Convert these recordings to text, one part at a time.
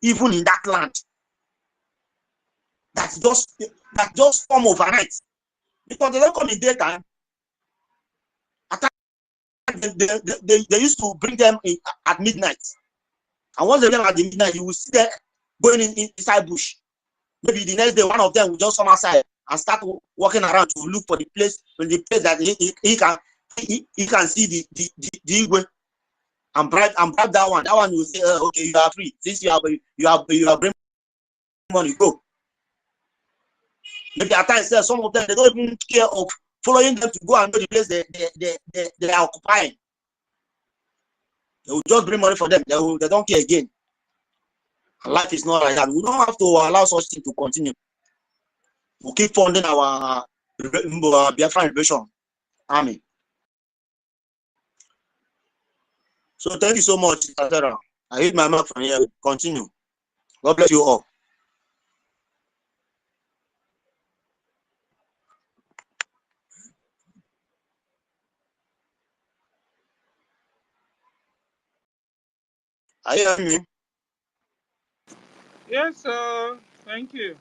even in that land. That just form overnight. Because they don't come in daytime. They used to bring them in at midnight. And once they bring them at the midnight, you will see them going inside bush. Maybe the next day, one of them will just come outside and start walking around to look for the place that he can see the Igwe and bribe that one. That one will say, okay, you are free. Since you are bringing money, go. Maybe at times some of them they don't even care of following them to go and know the place they are occupying. They will just bring money for them. They don't care again. Life is not like that. We don't have to allow such things to continue. We keep funding our Biafran Liberation Army. So thank you so much, Sarah. I hit my mouth from here. Continue. God bless you all. Are you hearing me? Yes, sir. Thank you.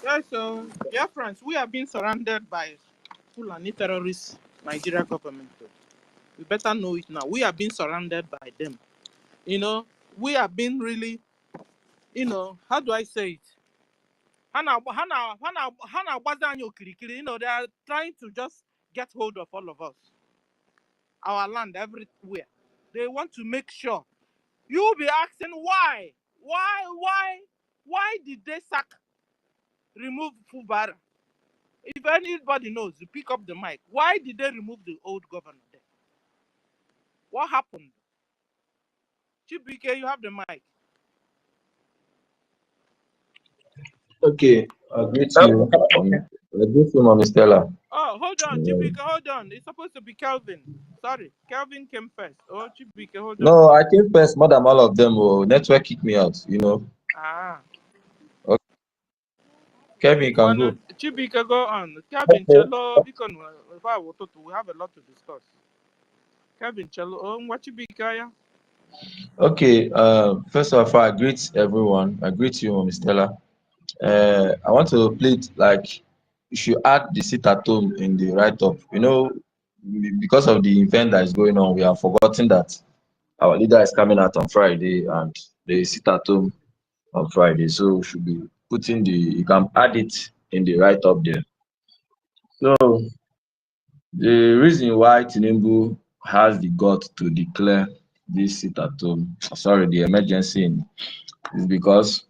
Yes, sir. Biafrans, we have been surrounded by Fulani terrorists, Nigeria government. We better know it now. We have been surrounded by them. You know, we have been really, you know, how do I say it? You know, they are trying to just get hold of all of us. Our land, everywhere. They want to make sure. You'll be asking why? Why did they remove Fubara? If anybody knows, you pick up the mic. Why did they remove the old governor there? What happened? Chibike, you have the mic. Okay, I greet you. I greet you, Mommy Stella. Oh, hold on, Chibike, hold on. It's supposed to be Kelvin. Sorry, Kelvin came first. Oh, Chibike, hold on. No, I came first more than all of them. Oh, network kicked me out, you know. Ah. Okay. Kevin, can go. Chibike, go on. Kevin, Cello, because we have a lot to discuss. Kevin, Cello, what Chibike, yeah? Okay, first of all, I greet everyone. I greet you, Mommy Stella. I want to plead, like, you should add the sit at home in the write-up. You know, because of the event that is going on, we have forgotten that our leader is coming out on Friday and they sit at home on Friday. So we should be putting you can add it in the write-up there. So the reason why Tinubu has the gut to declare this sit at home, the emergency is because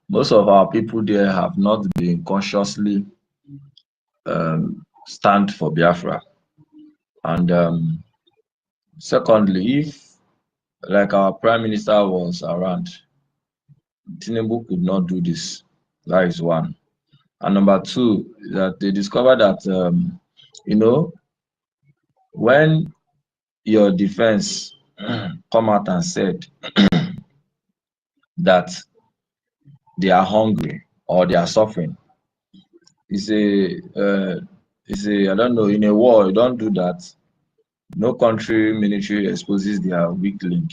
most of our people there have not been consciously stand for Biafra. And secondly, if like our prime minister was around, Tinubu could not do this. That is one. And number two, that they discovered that you know, when your defense come out and said that they are hungry or they are suffering, it's a I don't know, in a war you don't do that. No country military exposes their weak link.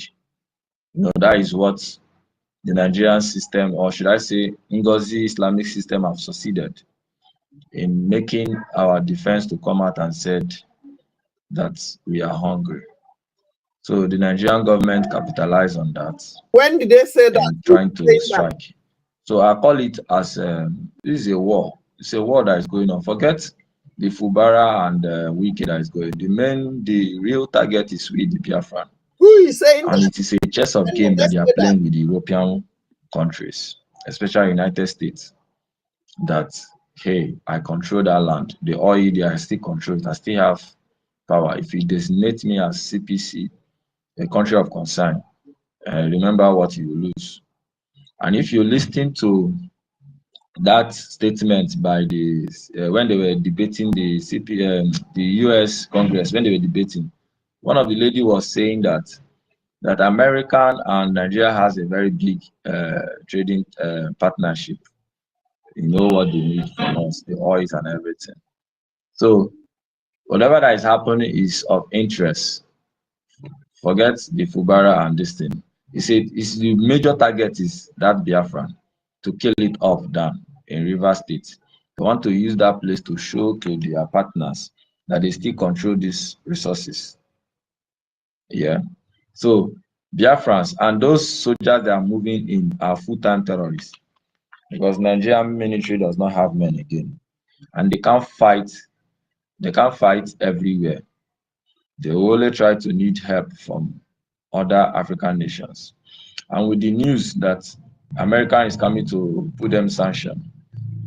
You know, that is what the Nigerian system, or should I say NGOZI Islamic system, have succeeded in making our defense to come out and said that we are hungry. So the Nigerian government capitalized on that. When did they say that? Trying to strike. So I call it as this is a war. It's a war that is going on. Forget the Fubara and Wiki that is going. The real target is with the Biafran. Who is saying and that? It is a chess of game that they are playing with the European countries, especially United States, that, hey, I control that land. The oil, they are still controlled. I still have power. If you designate me as CPC, a country of concern, remember what you lose. And if you listen to that statement by the when they were debating the the US Congress, when they were debating, one of the lady was saying that American and Nigeria has a very big trading partnership. You know what they need from us, the oils and everything. So whatever that is happening is of interest. Forget the Fubara and this thing. He said the major target is that Biafran, to kill it off down in River State. They want to use that place to show to their partners that they still control these resources. Yeah. So Biafrans and those soldiers that are moving in are full-time terrorists because Nigerian military does not have men again. And they can't fight everywhere. They only try to need help from other African nations. And with the news that America is coming to put them sanction,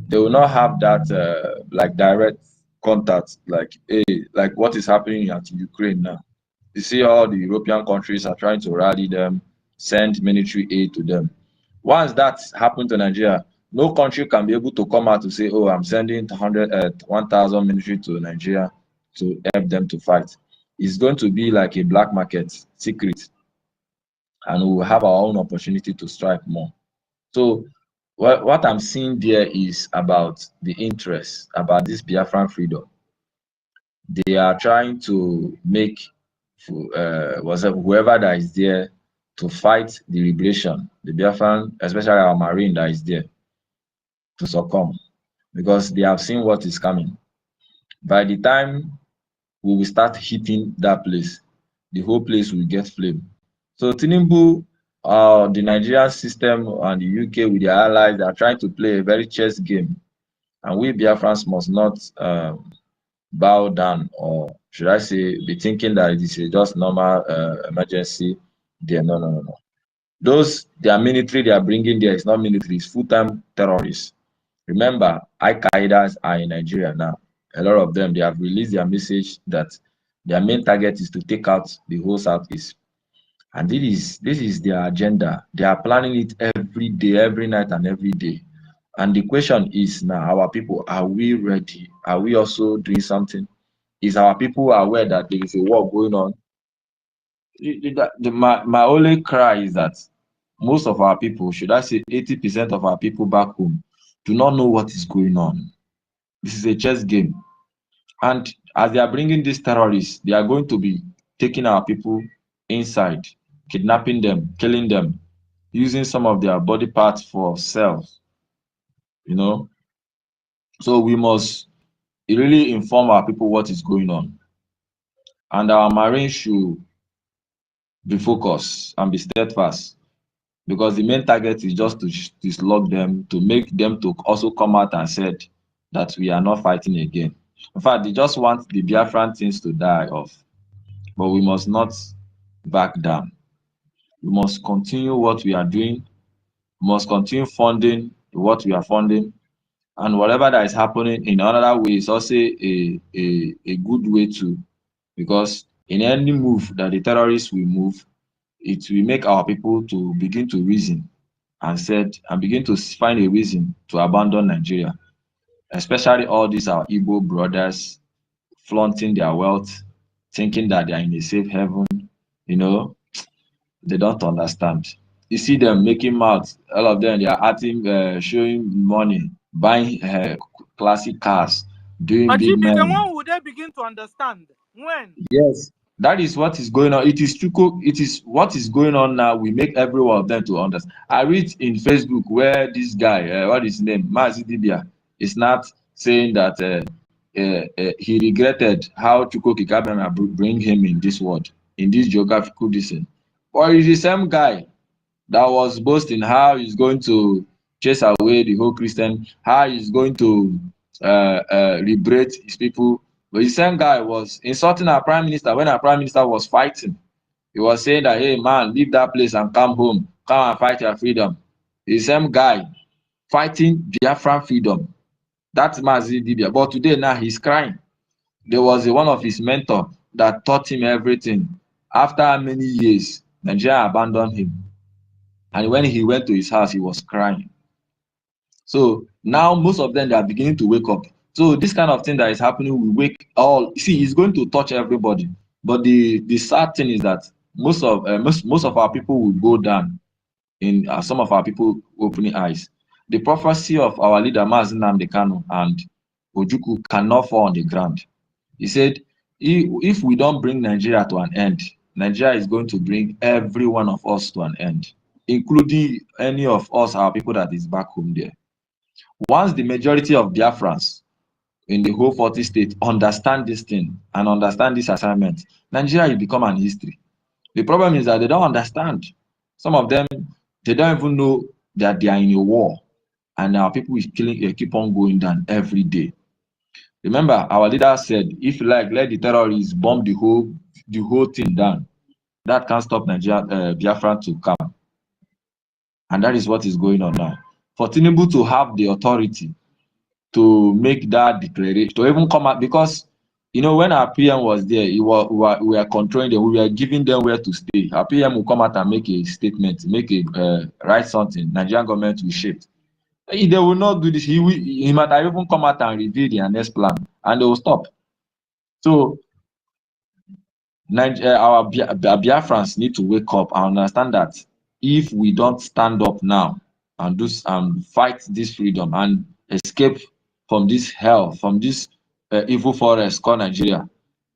they will not have that like direct contact, like like what is happening at Ukraine now. You see all the European countries are trying to rally them, send military aid to them. Once that happened to Nigeria, no country can be able to come out to say, oh, I'm sending 1,000 military to Nigeria to help them to fight. It's going to be like a black market, secret, and we will have our own opportunity to strike more. So what I'm seeing there is about the interest, about this Biafran freedom. They are trying to make whoever that is there to fight the liberation, the Biafran, especially our Marine that is there, to succumb because they have seen what is coming. By the time we will start hitting that place, the whole place will get flame. So Tinubu, the Nigerian system and the UK with their allies, they are trying to play a very chess game. And we Biafrans must not bow down, or should I say, be thinking that it is a just normal emergency there. No, no, no, no. Those, their military they are bringing there is not military, it's full-time terrorists. Remember, IKIDs are in Nigeria now. A lot of them, they have released their message that their main target is to take out the whole Southeast. And this is their agenda. They are planning it every day, every night, and every day. And the question is now, our people, are we ready? Are we also doing something? Is our people aware that there is a war going on? My only cry is that most of our people, should I say 80% of our people back home, do not know what is going on. This is a chess game. And as they are bringing these terrorists, they are going to be taking our people inside, kidnapping them, killing them, using some of their body parts for sales, you know. So we must really inform our people what is going on. And our Marines should be focused and be steadfast because the main target is just to dislodge them, to make them to also come out and said that we are not fighting again. In fact, they just want the Biafran things to die off. But we must not back down. We must continue what we are doing. We must continue funding what we are funding. And whatever that is happening in another way is also a good way too. Because in any move that the terrorists will move, it will make our people to begin to reason and begin to find a reason to abandon Nigeria. Especially all these our Igbo brothers flaunting their wealth, thinking that they are in a safe haven, you know, they don't understand. You see them making mouths, all of them, they are acting, showing money, buying classic cars, doing big Ajibi, then men. when would they begin to understand? When? Yes, that is what is going on. It is true. It is what is going on now. We make every one of them to understand. I read in Facebook where this guy, what is his name, Mazi Dibia, is not saying that he regretted how Chuko Kikabema bring him in this world, in this geographical distance. But it's the same guy that was boasting how he's going to chase away the whole Christian, how he's going to liberate his people. But the same guy was insulting our prime minister when our prime minister was fighting. He was saying that, hey man, leave that place and come home, come and fight your freedom. The same guy fighting Biafran freedom. That's Mazi Dibia. But today now he's crying. There was one of his mentor that taught him everything. After many years, Nigeria abandoned him. And when he went to his house, he was crying. So now most of them, they are beginning to wake up. So this kind of thing that is happening will wake all. See, it's going to touch everybody. But the sad thing is that most of our people will go down in some of our people opening eyes. The prophecy of our leader Mazi Nnamdi Kanu and Ojukwu cannot fall on the ground. He said, if we don't bring Nigeria to an end, Nigeria is going to bring every one of us to an end, including any of us, our people that is back home there. Once the majority of Biafrans in the whole 40 states understand this thing and understand this assignment, Nigeria will become an history. The problem is that they don't understand. Some of them, they don't even know that they are in a war, and our people is killing, keep on going down every day. Remember, our leader said, if you like, let the terrorists bomb the whole thing down. That can't stop Nigeria, Biafra to come. And that is what is going on now. For Tinubu to have the authority to make that declaration, to even come out, because you know, when our PM was there, we were controlling them, we were giving them where to stay. Our PM will come out and make a statement, write something. Nigerian government will shift. If they will not do this, he might have even come out and reveal their next plan, and they will stop. So our Biafrans need to wake up and understand that if we don't stand up now and fight this freedom and escape from this hell, from this evil forest called Nigeria,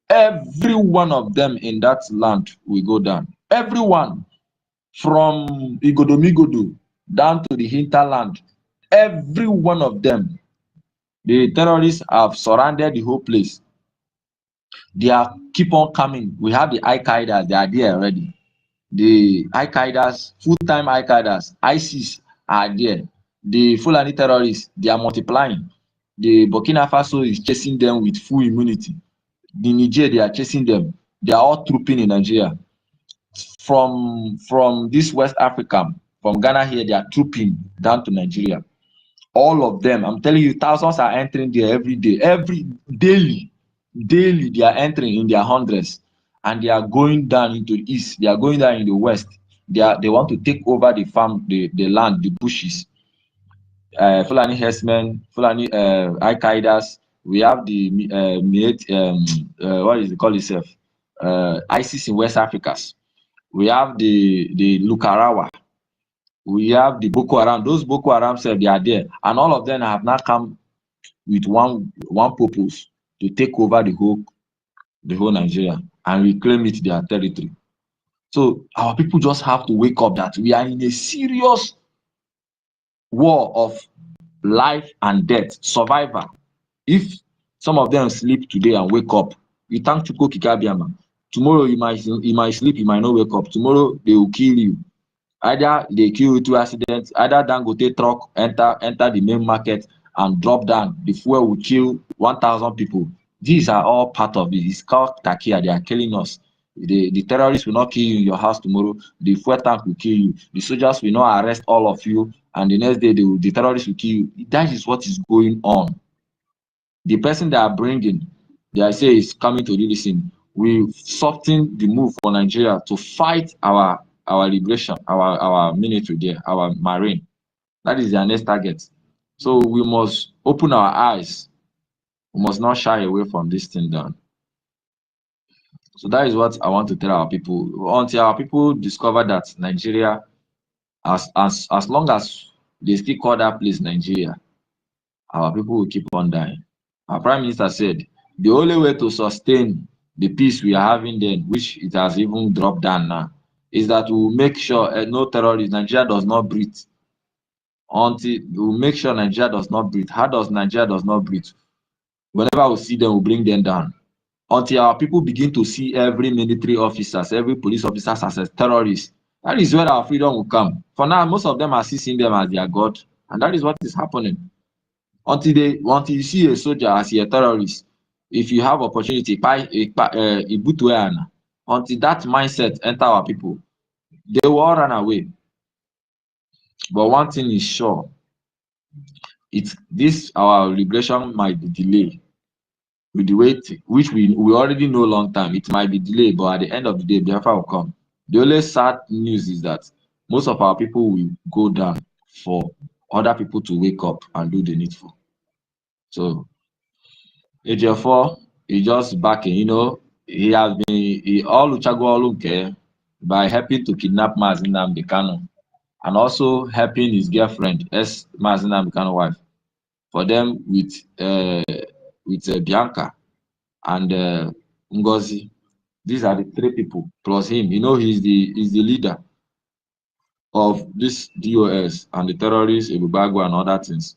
every one of them in that land will go down. Everyone, from Igodomigodo down to the hinterland, every one of them. The terrorists have surrounded the whole place. They are keep on coming. We have the IKIDs, they are there already. The IKIDs, full-time IKIDs, ISIS are there. The Fulani terrorists, they are multiplying. The Burkina Faso is chasing them with full immunity. The Niger, they are chasing them. They are all trooping in Nigeria. From this West Africa, from Ghana here, they are trooping down to Nigeria. All of them, I'm telling you, thousands are entering there every day, daily they are entering in their hundreds, and they are going down into the east, they are going down in the west. They want to take over the farm, the land, the bushes. Fulani herdsmen, Fulani Al-Qaedas. We have the what is it called itself? ISIS in West Africa. We have the Lukarawa. We have the Boko Haram. Those Boko Haram said they are there, and all of them have now come with one purpose: to take over the whole Nigeria and reclaim it their territory. So our people just have to wake up that we are in a serious war of life and death, survivor. If some of them sleep today and wake up, you thank Chuko Kikabiama. Tomorrow you might sleep, you might not wake up. Tomorrow they will kill you. Either they kill you through accidents, either Dangote truck enter the main market and drop down. The fuel will kill 1,000 people. These are all part of it. It's called Takia. They are killing us. The terrorists will not kill you in your house tomorrow. The fuel tank will kill you. The soldiers will not arrest all of you, and the next day the terrorists will kill you. That is what is going on. The person they are bringing, they say is coming to do this thing, will soften the move for Nigeria to fight our liberation, our military there, our marine. That is their next target. So we must open our eyes. We must not shy away from this thing down. So that is what I want to tell our people. Until our people discover that Nigeria, as long as they still call that place Nigeria, our people will keep on dying. Our Prime Minister said the only way to sustain the peace we are having then, which it has even dropped down now, is that we will make sure no terrorist, Nigeria does not breathe. Until we will make sure Nigeria does not breathe. How does Nigeria does not breathe? Whenever we see them, we'll bring them down. Until our people begin to see every military officers, every police officers as terrorists, that is where our freedom will come. For now, most of them are still seeing them as their God, and that is what is happening. Until you see a soldier as a terrorist, if you have opportunity, until that mindset enter our people, they will all run away. But one thing is sure, our liberation might be delayed with the wait, which we already know long time. It might be delayed, but at the end of the day, Biafra will come. The only sad news is that most of our people will go down for other people to wake up and do the needful. So AJ4 is just backing, he has been all Uchago by helping to kidnap Mazi Nnamdi Kanu, and also helping his girlfriend, Mazi Nnamdi Kanu wife, for them with Bianca and NGOZI. These are the three people plus him. You know, he's the leader of this DOS and the terrorists, Ibibagwa and other things.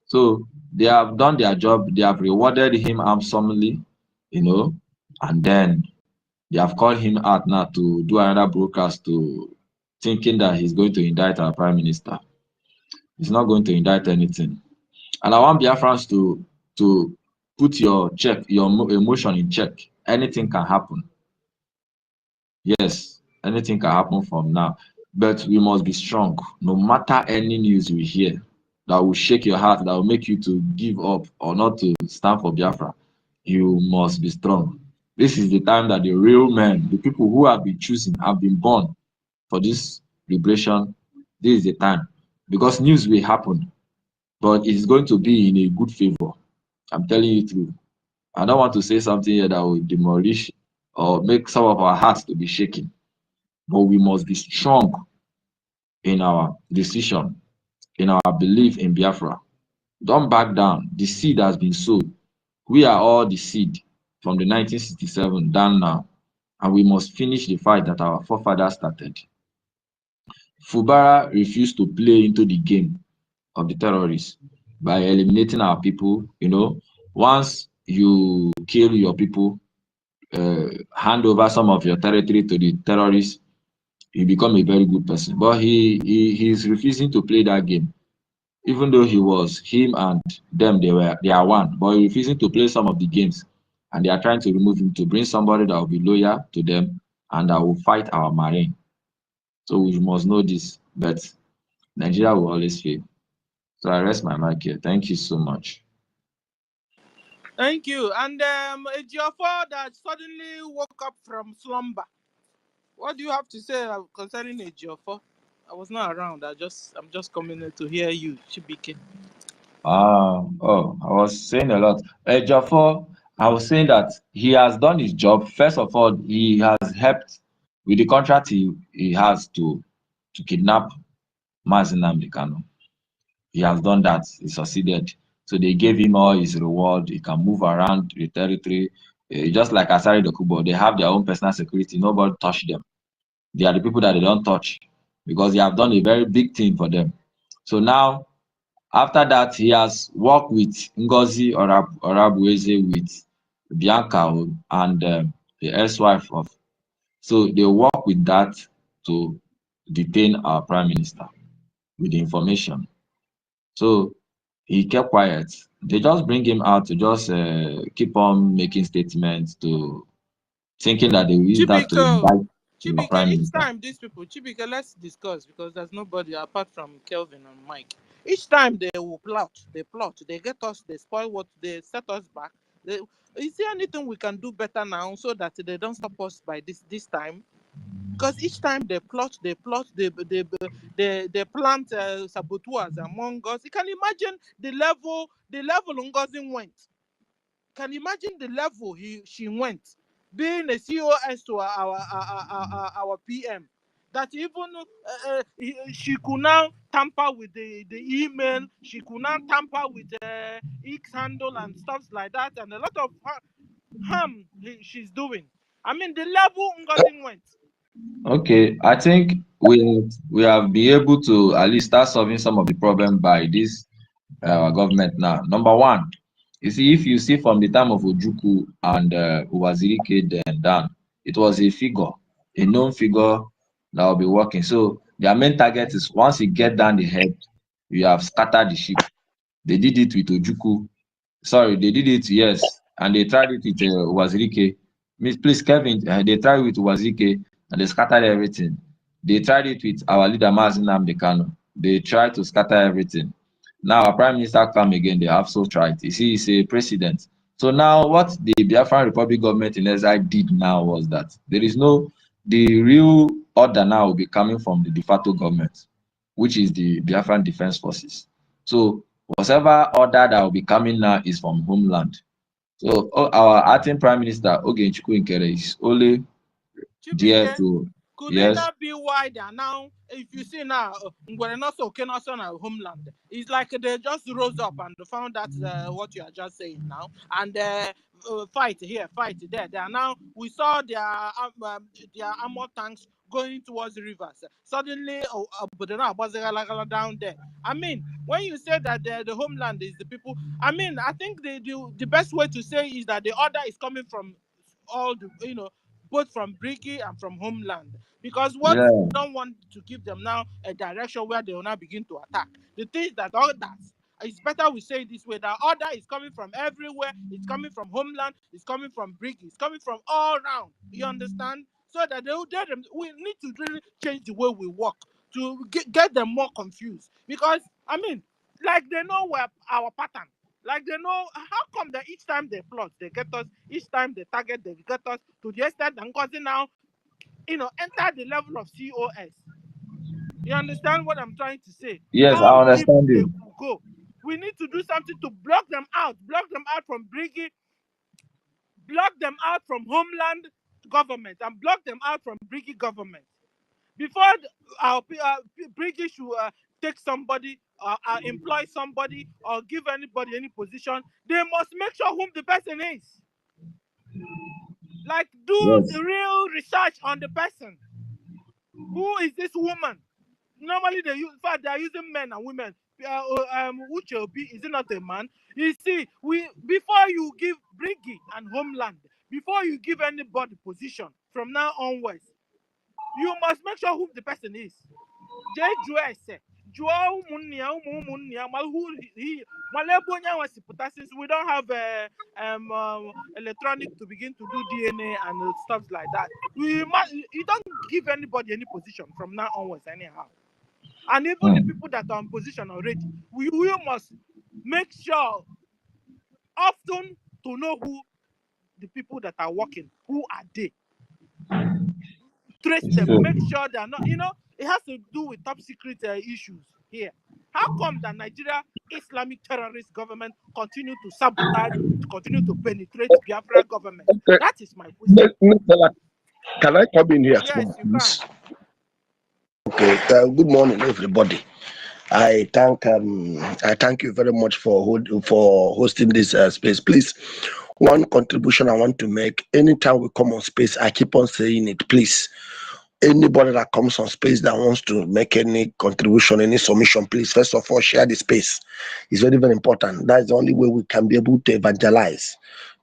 So they have done their job. They have rewarded him handsomely, you know, and then they have called him out now to do another broadcast to thinking that he's going to indict our prime minister. He's not going to indict anything. And I want Biafrans to put your emotion in check. Anything can happen. Yes, anything can happen from now. But we must be strong. No matter any news we hear that will shake your heart, that will make you to give up or not to stand for Biafra, you must be strong. This is the time that the real men, the people who have been choosing, have been born for this liberation. This is the time. Because news will happen, but it is going to be in a good favor. I'm telling you true. I don't want to say something here that will demolish or make some of our hearts to be shaken. But we must be strong in our decision, in our belief in Biafra. Don't back down. The seed has been sowed. We are all the seed from the 1967 down now, and we must finish the fight that our forefathers started. Fubara refused to play into the game of the terrorists by eliminating our people. You know, once you kill your people, hand over some of your territory to the terrorists, you become a very good person. But he's refusing to play that game. Even though him and them, they are one, but he's refusing to play some of the games. And they are trying to remove him to bring somebody that will be loyal to them and that will fight our marine. So we must know this. But Nigeria will always fail. So I rest my mic here. Thank you so much. Thank you. And Ejiofor that suddenly woke up from slumber. What do you have to say concerning Ejiofor? I was not around. I'm just coming in to hear you, Chibike. I was saying a lot. Jafar, I was saying that he has done his job. First of all, he has helped with the contract he has to kidnap Mazi Nnamdi Kanu. He has done that. He succeeded. So they gave him all his reward. He can move around the territory. Just like Asari Dokubo, they have their own personal security. Nobody touch them. They are the people that they don't touch because they have done a very big thing for them. So now, after that, he has worked with NGOZI Orabueze, with Bianca and the ex-wife of. So they work with that to detain our prime minister with the information. So he kept quiet. They just bring him out to just keep on making statements, to thinking that they will use that to indict the Chibike, prime each minister. time these people, Chibike, let's discuss because there's nobody apart from Kelvin and Mike. Each time they will plot, they get us, they spoil what they set us back. Is there anything we can do better now so that they don't stop us by this time? Because each time they plot, they plant saboteurs among us. You can imagine the level Ngozi went. Can you imagine the level she went, being a COS to our PM, that even she could now tamper with the email, she could now tamper with the X handle and stuff like that, and a lot of harm she's doing. I mean, the level Ngozi went. Okay, I think we have been able to at least start solving some of the problem by this our government now. Number one, you see, if you see from the time of Ojukwu and Uwazirike then down, it was a figure, a known figure that will be working. So their main target is once you get down the head, you have scattered the ship. They did it with Ojukwu. Sorry, they did it, yes, and they tried it with Uwazirike. Please, Kevin, they tried it with Uwazirike and they scattered everything. They tried it with our leader Mazi Nnamdi Kanu. They tried to scatter everything. Now our prime minister come again, they have so tried. You see, he's a president. So now what the Biafran Republic government in exile did now was that the real order now will be coming from the de facto government, which is the Biafran Defense Forces. So whatever order that will be coming now is from homeland. So our acting prime minister, Ogenchukwu Nkere, is only there Chibike, to, could it yes. not be wider now? If you see now, homeland, it's like they just rose up and found that what you are just saying now, and fight here, fight there. They are now, we saw their armor tanks going towards the rivers. Suddenly, down there. I mean, when you say that the homeland is the people, I mean, I think the best way to say is that the order is coming from all the, both from BRGIE and from homeland. Because what Yeah. we don't want to give them now a direction where they will now begin to attack. The things that others, it's better we say it this way, that order is coming from everywhere, it's coming from homeland, it's coming from BRGIE, it's coming from all around. You understand? So that we need to really change the way we work to get them more confused. Because, I mean, like they know where our pattern. Like they know, how come that each time they plot, they get us, each time they target, they get us, to the extent that NGOZI now, enter the level of COS. You understand what I'm trying to say? Yes, How I understand deep you. they could go. We need to do something to block them out from BRGIE, block them out from homeland government, and block them out from BRGIE government. Before our BRGIE should take somebody, employ somebody, or give anybody any position, they must make sure whom the person is. Like, do Yes. the real research on the person. Who is this woman? Normally, they are using men and women. Uche Obi, is it not a man? You see, before you give BRGIE and homeland, before you give anybody position from now onwards, you must make sure who the person is. Since we don't have electronic to begin to do DNA and stuff like that, you don't give anybody any position from now onwards anyhow. And even the people that are in position already, we must make sure often to know who the people that are working, who are they. Trace them, make sure they are not, it has to do with top secret issues here. How come that Nigeria Islamic terrorist government continue to sabotage, continue to penetrate Biafra government? Okay. That is my question. Can I come in here? Yes, you can. Okay. Good morning, everybody. I thank you very much for hosting this space. Please, one contribution I want to make. Anytime we come on space, I keep on saying it. Please, anybody that comes on space that wants to make any contribution, any submission, please, first of all, share the space. It's very, very important. That's the only way we can be able to evangelize.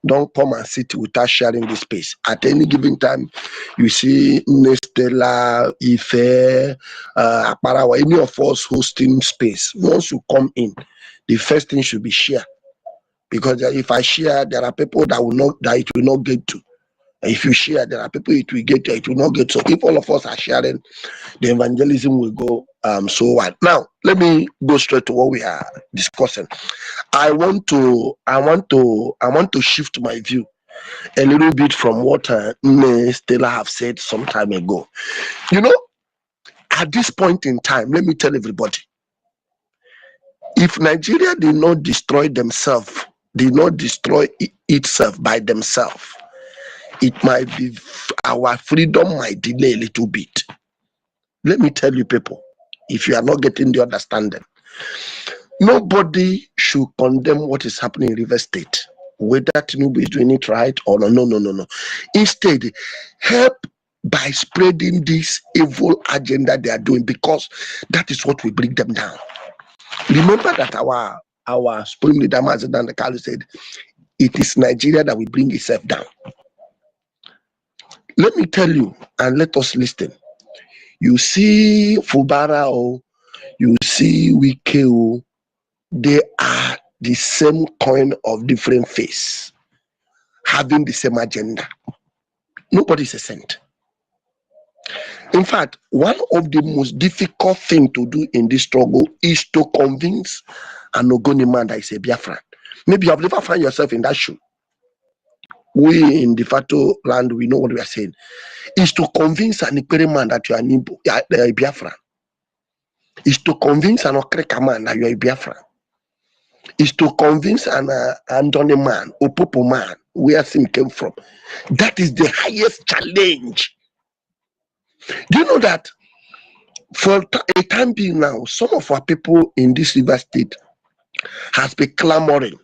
Don't come and sit without sharing the space. At any given time, you see Nestela, Ife, Akparawa, any of us hosting space. Once you come in, the first thing should be share. Because if I share, there are people that it will not get to. If you share, there are people it will get to, it will not get. So if all of us are sharing, the evangelism will go so wide. Now, let me go straight to what we are discussing. I want to shift my view a little bit from what Stella have said some time ago. At this point in time, let me tell everybody, if Nigeria did not destroy itself by themselves, it might be our freedom might delay a little bit. Let me tell you, people, if you are not getting the understanding, nobody should condemn what is happening in River State, whether Tinubu is doing it right or no. Instead, help by spreading this evil agenda they are doing, because that is what will bring them down. Remember that our supreme leader Mazen Kali said, it is Nigeria that will bring itself down. Let me tell you, and let us listen. You see Fubara or you see Wike, they are the same coin of different face, having the same agenda. Nobody is a saint. In fact, one of the most difficult things to do in this struggle is to convince an Ogoni man that is a Biafran. Maybe you have never found yourself in that shoe. We in the Fato land, we know what we are saying. Is to convince an Ikere man that you are a Biafran. Is to convince an Okreka man that you are a Biafran. Is to convince an Andone man, Opopo man, where Sim came from. That is the highest challenge. Do you know that for a time being now, some of our people in this River State has been clamoring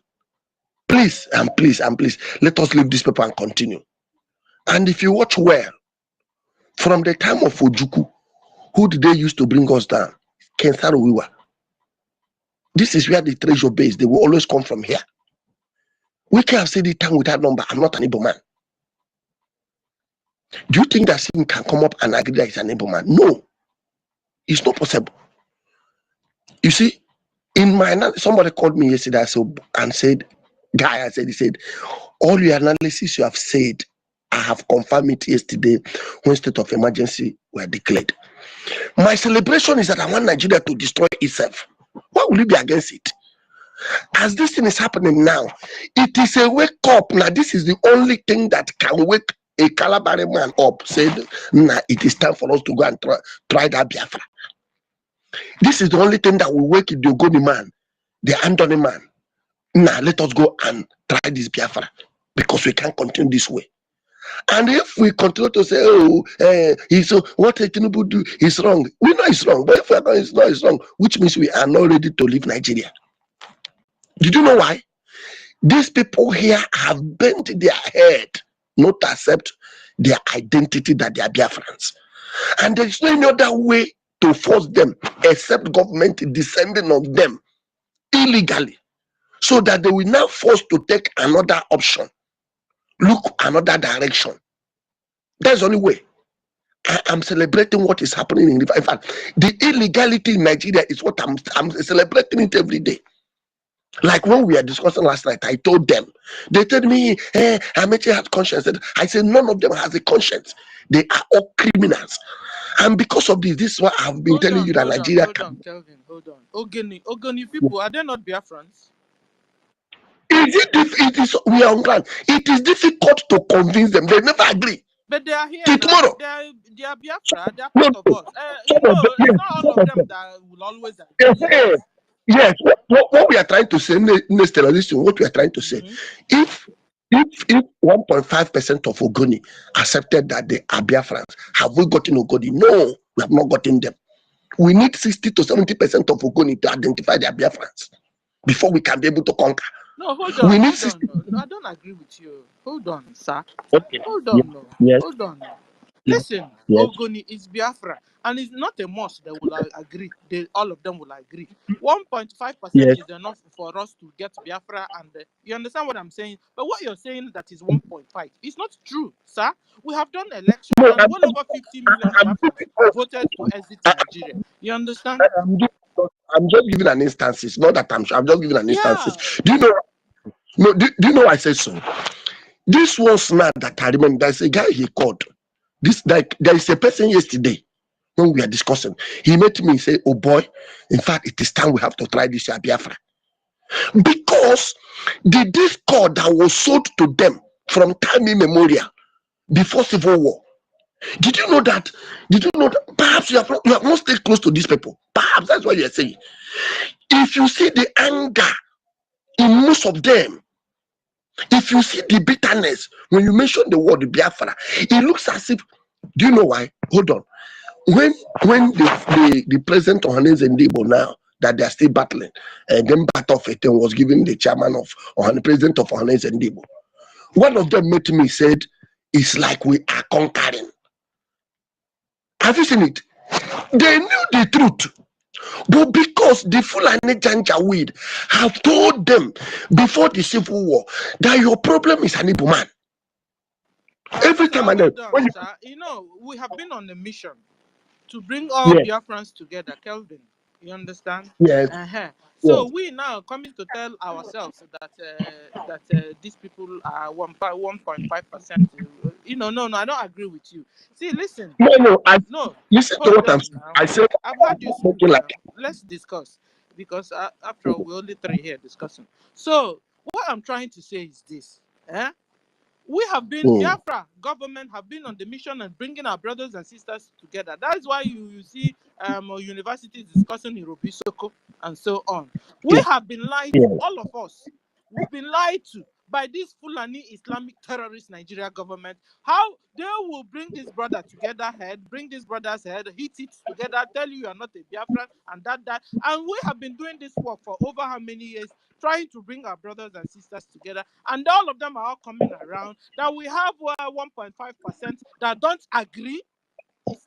Please and please and please, let us leave this paper and continue. And if you watch well, from the time of Ojuku, who did they use to bring us down? Kensaro Wiwa. This is where the treasure base, they will always come from here. We can have said the time without number. I'm not an able man. Do you think that Sim can come up and agree that he's an able man? No, it's not possible. You see, in my somebody called me yesterday and said, he said, all your analysis you have said, I have confirmed it yesterday when state of emergency were declared. My celebration is that I want Nigeria to destroy itself. Why will you be against it? As this thing is happening now, it is a wake up. Now, this is the only thing that can wake a Calabari man up. Said, nah, it is time for us to go and try that Biafra. This is the only thing that will wake the Ogoni man, the Andoni man. Now, let us go and try this Biafra because we can't continue this way. And if we continue to say, oh, he's what Tinubu do is wrong, we know it's wrong. But if we are not, it's wrong, which means we are not ready to leave Nigeria. Did you know why? These people here have bent their head not to accept their identity that they are Biafrans. And there is no any other way to force them except government descending on them illegally, so that they will now forced to take another option, look another direction. That's the only way. I am celebrating what is happening in fact, the illegality in Nigeria is what I'm celebrating it every day. Like when we were discussing last night, I told them, they told me, Amechi has conscience. I said, none of them has a conscience. They are all criminals. And because of this is what I've been telling you that Nigeria can. Kelvin, hold on. Ogoni people, are they not Biafrans? It is, we are on ground. It is difficult to convince them. They never agree. But they are here Till now. tomorrow. They are Biafra. They are part of us. It's not all of them that will always agree. Yes, what we are trying to say, what we are trying to say, if 1.5% of Ogoni accepted that they are Biafrans, have we gotten Ogoni? No, we have not gotten them. We need 60 to 70% of Ogoni to identify their Biafrans before we can be able to conquer. No, hold on. No, I don't agree with you. Hold on, sir. Okay. Hold on, no. Yes. Hold on. Listen, yes. Ogoni is Biafra, and it's not a must they will agree. All of them will agree. 1.5% is enough for us to get Biafra, and you understand what I'm saying? But what you're saying that is 1.5, it's not true, sir. We have done elections, and well over 50 million Biafrans voted to exit Nigeria. You understand? I'm just giving an instance. It's not that I'm just giving an instance. Do you know? No. Do you know why I said so? This was not that I remember. There's a guy he called. There is a person yesterday when we are discussing. He met me and say, "Oh boy, in fact, it is time we have to try this Biafra." Because the discord that was sold to them from time immemorial before Civil War. Did you know that? Perhaps you have not stayed close to these people. Perhaps that's what you are saying. If you see the anger in most of them, if you see the bitterness when you mention the word Biafra, it looks as if. Do you know why? Hold on. When the president Ohanes Ndibo now that they are still battling, and then part of it was given the chairman of the president of Ohanes Ndibo. One of them met me said, "It's like we are conquering." Have you seen it? They knew the truth, but because the Fulani Janjaweed have told them before the Civil War that your problem is an Igbo man. Every time I know, we have been on a mission to bring all Biafrans together, Kelvin. You understand? Yes. So we now coming to tell ourselves that these people are 1.5%. No, I don't agree with you. See, listen. Listen to what I'm saying. I said I've heard you speak. Let's discuss, because after all, we're only three here discussing. So what I'm trying to say is this. We have been, Biafra government have been on the mission and bringing our brothers and sisters together. That is why you see universities discussing Irobisoko and so on. We have been lied to, all of us. We've been lied to. by this Fulani Islamic terrorist Nigeria government, how they will bring this brother together head, bring this brother's head, hit it together, tell you are not a Biafran, and that. And we have been doing this work for over how many years, trying to bring our brothers and sisters together, and all of them are all coming around, that we have 1.5% that don't agree.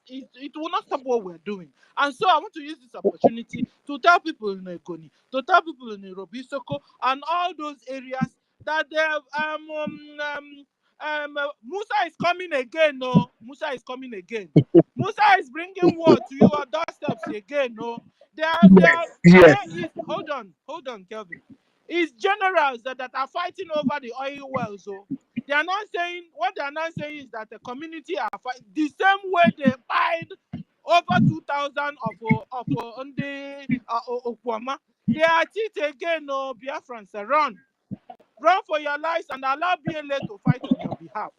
It will not stop what we're doing. And so I want to use this opportunity to tell people in Ekoni, to tell people in Robisoko, and all those areas that Musa is coming again. No, Musa is coming again. Musa is bringing word to your doorsteps again. No, hold on, Kelvin. It's generals that are fighting over the oil wells. So they are not saying, what they are not saying is that the community are fighting the same way they fight over 2,000 of Okwama. They are it again. No, Biafrans, run for your lives and allow BLA to fight on your behalf.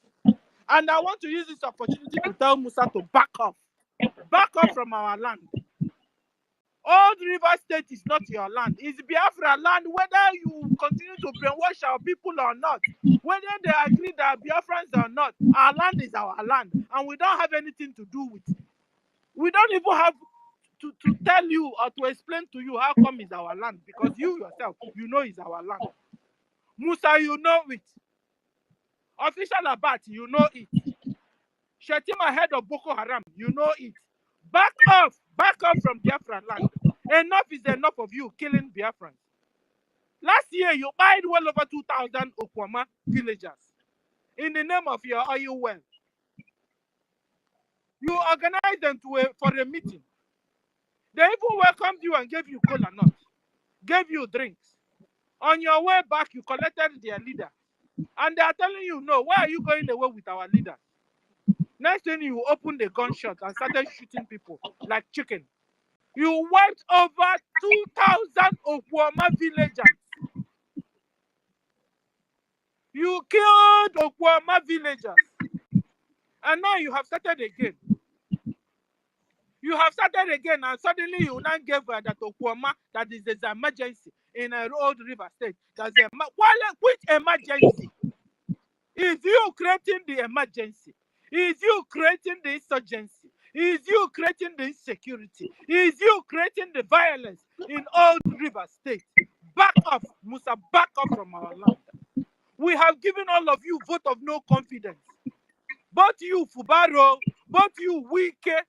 And I want to use this opportunity to tell Musa to back off from our land. Old River State is not your land. It's Biafra land, whether you continue to brainwash our people or not, whether they agree that Biafrans or not, our land is our land, and we don't have anything to do with it. We don't even have to tell you or to explain to you how come it's our land, because you yourself, you know it's our land. Musa, you know it. Official Abat, you know it. Shetima, head of Boko Haram, you know it. Back off from Biafra land. Enough is enough of you killing Biafrans. Last year, you buyed well over 2,000 Okwama villagers in the name of your oil well. You organized them for a meeting. They even welcomed you and gave you cola nuts, gave you drinks. On your way back, you collected their leader. And they are telling you, no, why are you going away with our leader? Next thing, you opened the gunshot and started shooting people like chicken. You wiped over 2,000 Okwama villagers. You killed Okwama villagers. And now you have started again. And suddenly you now gave that Okwama, that is an emergency in a Old River State. Which emergency? Is you creating the emergency? Is you creating the insurgency? Is you creating the insecurity? Is you creating the violence in Old River State? Back off, Musa, back off from our land. We have given all of you vote of no confidence. Both you, Fubaro, both you, Wike,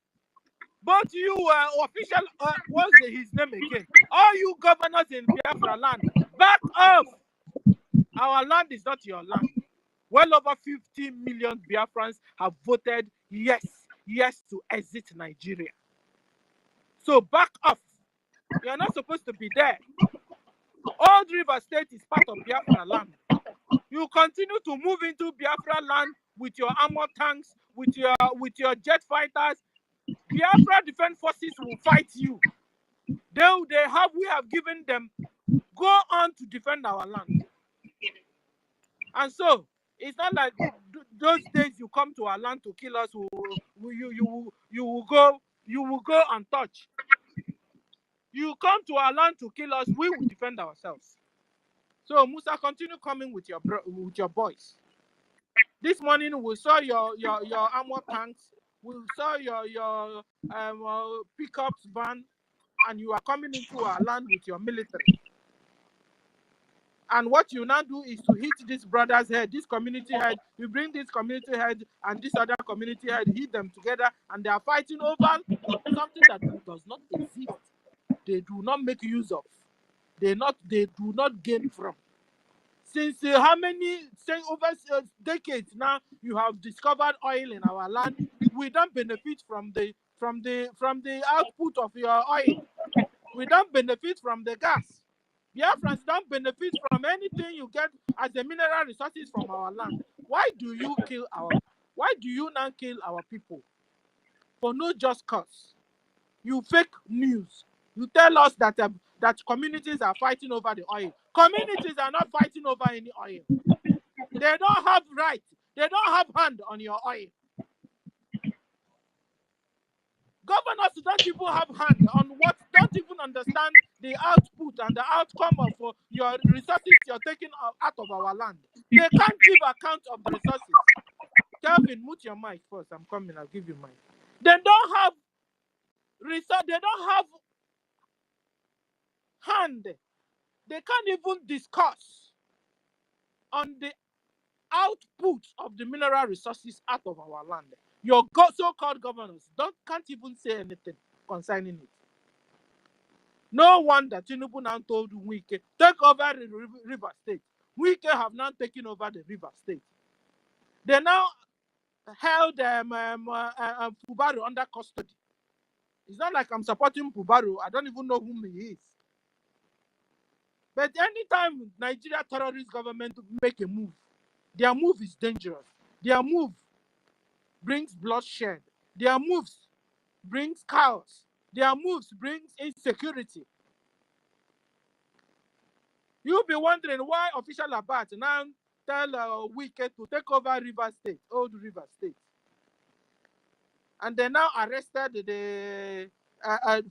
both you, official, what's his name again? All you governors in Biafra land, back off. Our land is not your land. Well over 50 million Biafrans have voted yes to exit Nigeria. So back off. You're not supposed to be there. Old River State is part of Biafra land. You continue to move into Biafra land with your armored tanks, with your jet fighters. Biafra Defense Forces will fight you. We have given them, go on to defend our land. And so it's not like those days you come to our land to kill us, you will go untouched. You come to our land to kill us, we will defend ourselves. So Musa, continue coming with your boys. This morning we saw your armor tanks, we saw your pickups van, and you are coming into our land with your military. And what you now do is to hit this brother's head, this community head. You bring this community head and this other community head, hit them together, and they are fighting over something that does not exist. They do not make use of. They do not gain from. Since over decades now, you have discovered oil in our land. We don't benefit from the output of your oil. We don't benefit from the gas. Biafrans don't benefit from anything you get as the mineral resources from our land. Why do you now kill our people? For no just cause. You fake news. You tell us that communities are fighting over the oil. Communities are not fighting over any oil. They don't have right. They don't have hand on your oil. Governors don't even have hand on don't even understand the output and the outcome of your resources you're taking out of our land. They can't give account of the resources. Kelvin, mute your mic first. I'm coming. I'll give you mine. They don't have resource. They don't have hand. They can't even discuss on the output of the mineral resources out of our land. Your so-called governors can't even say anything concerning it. No wonder Tinubu now told Wike, take over the River State. Wike have now taken over the River State. They now held Fubaro under custody. It's not like I'm supporting Fubaro. I don't even know whom he is. But anytime Nigeria terrorist government make a move, their move is dangerous. Their move brings bloodshed. Their moves brings chaos. Their moves brings insecurity. You'll be wondering why official Abat now tell Wike to take over River State, Old River State. And they now arrested the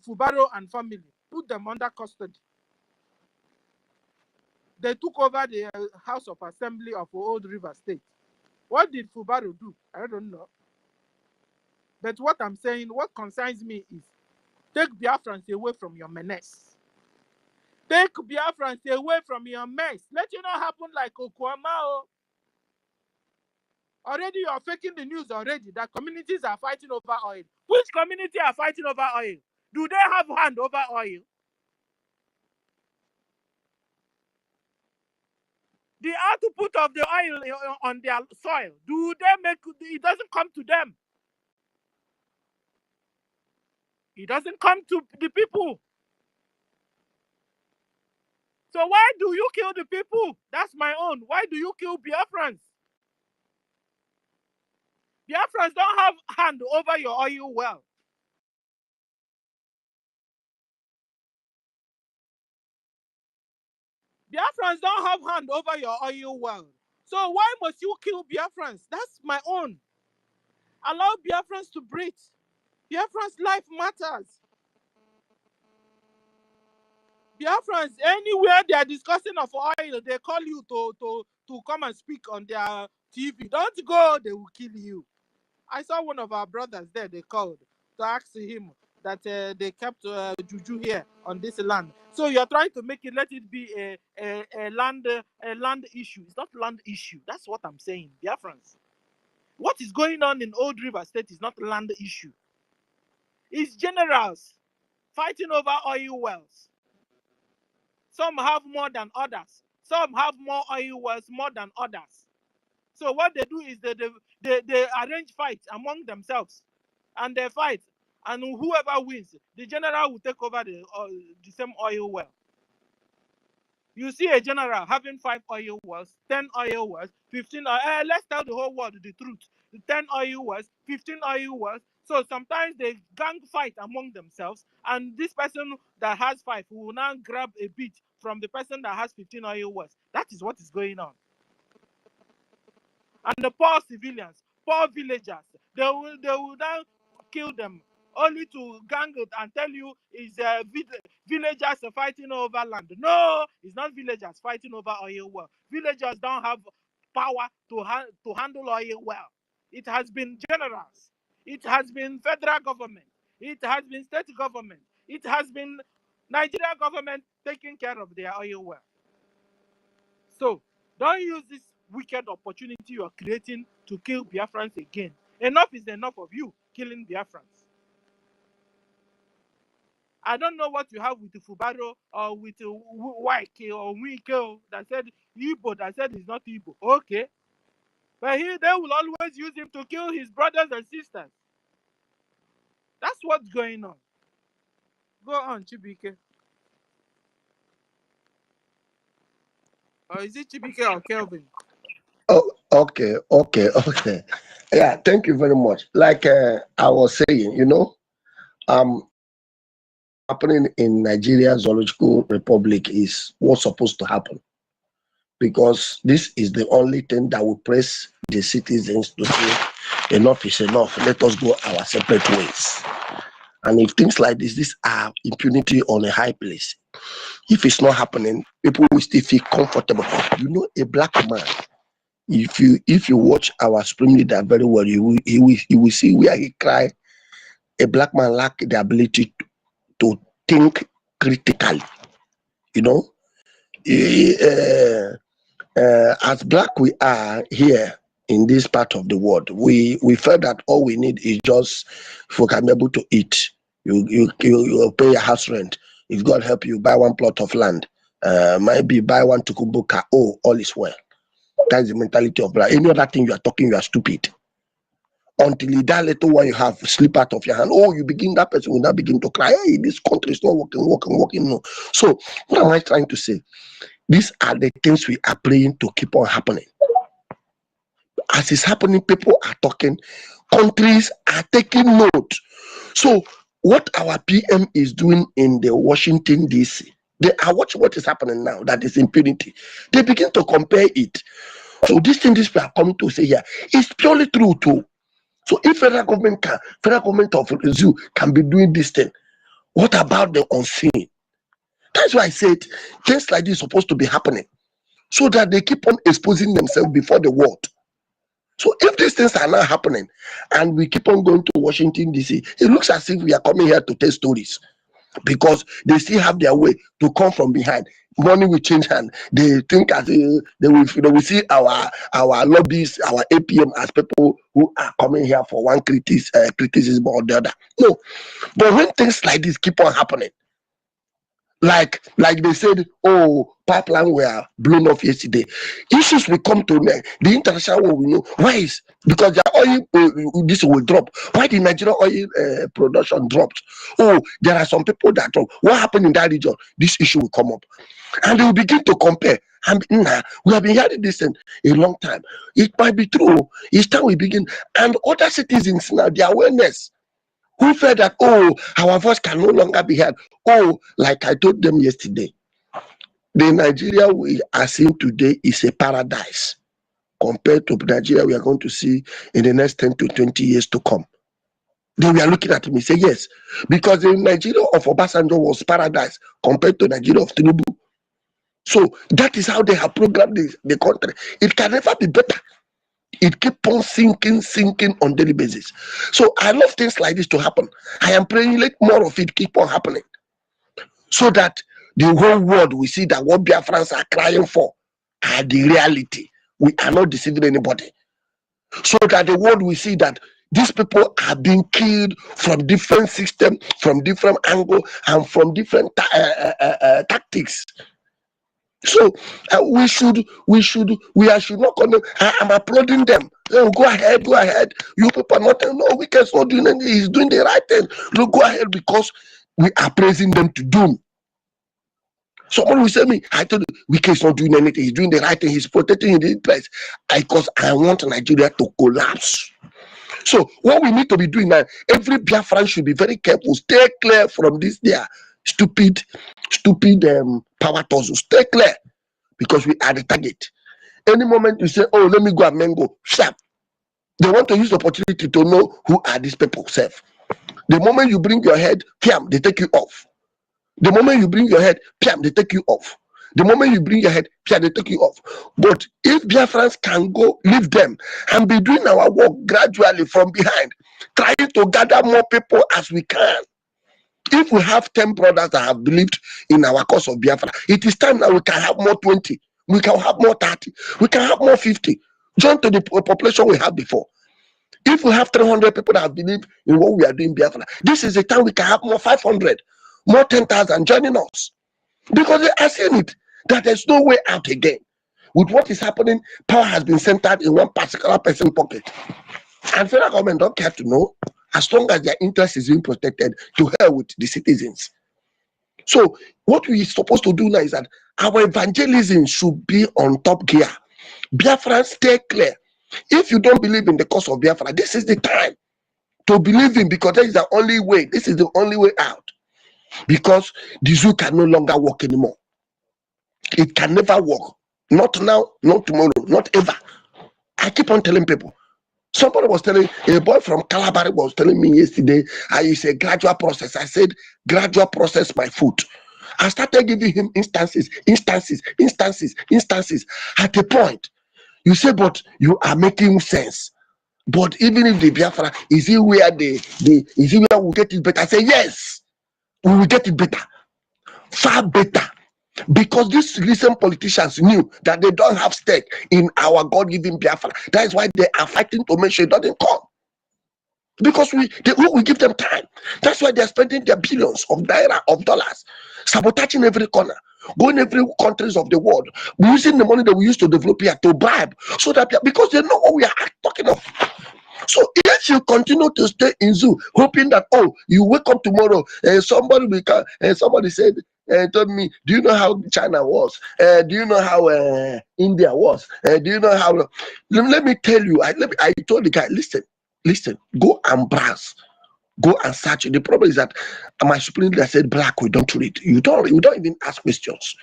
Fubaro and family, put them under custody. They took over the House of Assembly of Old River State. What did Fubaro do? I don't know. But what I'm saying, what concerns me is, take Biafrans away from your menace. Take Biafrans away from your mess. Let it not happen like Okwama. Already you're faking the news already that communities are fighting over oil. Which community are fighting over oil? Do they have hand over oil? The output of the oil on their soil, do they make it? Doesn't come to them. It doesn't come to the people. So why do you kill the people? That's my own. Why do you kill Biafrans? Biafrans don't have hand over your oil well. Biafrans don't have hand over your oil well. So why must you kill Biafrans? That's my own. Allow Biafrans to breathe. Biafrans' life matters. Biafrans, anywhere they are discussing of oil, they call you to come and speak on their TV. Don't go, they will kill you. I saw one of our brothers there, they called to ask him that they kept juju here on this land. So you're trying to make it, let it be a land issue. It's not land issue. That's what I'm saying, Biafrans. What is going on in Old River State is not land issue. It's generals fighting over oil wells. Some have more than others. Some have more oil wells more than others. So what they do is they arrange fights among themselves, and they fight, and whoever wins, the general will take over the same oil well. You see a general having 5 oil wells, 10 oil wells, 15 oil. Let's tell the whole world the truth. 10 oil wells, 15 oil wells. So sometimes they gang fight among themselves, and this person that has 5 will now grab a bit from the person that has 15 oil wells. That is what is going on. And the poor civilians, poor villagers, they will now kill them, only to gang it and tell you it's villagers fighting over land. No, it's not villagers fighting over oil well. Villagers don't have power to handle oil well. It has been generals. It has been federal government. It has been state government. It has been Nigerian government taking care of their oil well. So don't use this wicked opportunity you are creating to kill Biafrans again. Enough is enough of you killing Biafrans. I don't know what you have with the Fubaro or with the Wike or Wike that said Igbo, that said he's not Igbo. Okay. But they will always use him to kill his brothers and sisters. That's what's going on. Go on, Chibike. Or is it Chibike or Kelvin? Oh, okay. Yeah, thank you very much. Like I was saying, happening in Nigeria Zoological Republic is what's supposed to happen, because this is the only thing that will press the citizens to say enough is enough. Let us go our separate ways. And if things like this, these are impunity on a high place. If it's not happening, people will still feel comfortable. You know, a black man, if you watch our supreme leader very well, you will see where he cry. A black man lack the ability to think critically. You know, as black we are here in this part of the world, we felt that all we need is just if we can be able to eat. You pay your house rent. If God help you, buy one plot of land. Maybe buy one tukubuka. Oh, all is well. That's the mentality of black. Any other thing you are talking, you are stupid. Until that little one you have slip out of your hand. Oh, you begin, that person will now begin to cry. Hey, this country is not working. No. So what am I trying to say? These are the things we are praying to keep on happening. As it's happening, people are talking, countries are taking note. So what our PM is doing in the Washington DC, they are watching what is happening now, that is impunity. They begin to compare it. So this thing we are coming to say here is purely true too. So if federal government of Zoo can be doing this thing, what about the unseen? That's why I said things like this is supposed to be happening, so that they keep on exposing themselves before the world. So if these things are not happening and we keep on going to Washington DC, it looks as if we are coming here to tell stories, because they still have their way to come from behind. Money will change hand. They think as they will see our lobbies, our APM as people who are coming here for one criticism or the other. No, but when things like this keep on happening, like they said, oh, pipeline were blown off yesterday. Issues will come to me. The international world will know why is because the oil this will drop. Why the Nigerian oil production dropped? Oh, there are some people that drop. What happened in that region? This issue will come up, and they will begin to compare. And we have been hearing this in a long time. It might be true. It's time we begin, and other citizens now, their awareness, who felt that, oh, our voice can no longer be heard. Oh, like I told them yesterday, the Nigeria we are seeing today is a paradise compared to Nigeria we are going to see in the next 10 to 20 years to come. Then we are looking at me, say yes, because the Nigeria of Obasanjo was paradise compared to Nigeria of Tinubu. So that is how they have programmed the country. It can never be better. It keeps on sinking on daily basis. So I love things like this to happen. I am praying let more of it keep on happening, so that the whole world will see that what Biafrans are crying for are the reality. We are not deceiving anybody. So that the world will see that these people are being killed from different systems, from different angles, and from different tactics. So we should not condemn. I'm applauding them. Go ahead. You people are not. No, we can not doing anything. He's doing the right thing. Look, go ahead, because we are praising them to doom. Someone will say me, I told you, Wike is not doing anything. He's doing the right thing. He's protecting his place. Because I want Nigeria to collapse. So what we need to be doing now, every Biafran should be very careful. Stay clear from this their stupid power tussle. Stay clear, because we are the target. Any moment you say, oh, let me go and mango, sharp. They want to use the opportunity to know who are these people. Self. The moment you bring your head, piam, they take you off. The moment you bring your head, piam, they take you off. The moment you bring your head, piam, they take you off. But if Biafrans can go, leave them, and be doing our work gradually from behind, trying to gather more people as we can. If we have 10 brothers that have believed in our cause of Biafra, it is time that we can have more 20. We can have more 30. We can have more 50. Join to the population we had before. If we have 300 people that have believed in what we are doing Biafra, this is the time we can have more 500, more 10,000 joining us. Because they are seeing it, that there's no way out again. With what is happening, power has been centered in one particular person's pocket. And federal government don't care to know, as long as their interest is being protected, to hell with the citizens. So what we are supposed to do now is that our evangelism should be on top gear. Biafra, stay clear. If you don't believe in the cause of Biafra, this is the time to believe in, because that is the only way. This is the only way out. Because the zoo can no longer work anymore. It can never work. Not now, not tomorrow, not ever. I keep on telling people, Somebody was telling, a boy from Calabar was telling me yesterday, it's a gradual process. I said, gradual process my foot. I started giving him instances. At a point, you say, but you are making sense. But even if the Biafra, is it where is it where we get it better? I say, yes, we will get it better, far better. Because these recent politicians knew that they don't have stake in our God-given Biafra. That is why they are fighting to make sure it doesn't come. Because we give them time. That's why they're spending their billions of naira, of dollars, sabotaging every corner, going every countries of the world, using the money that we used to develop here to bribe, so that because they know what we are talking of. So if you continue to stay in zoo, hoping that you wake up tomorrow and somebody will come, and somebody said, told me, do you know how China was? Do you know how India was? Do you know how? Let me tell you. I told the guy, listen, go and browse, go and search. The problem is that my supreme leader said, black, we don't read. You don't even ask questions.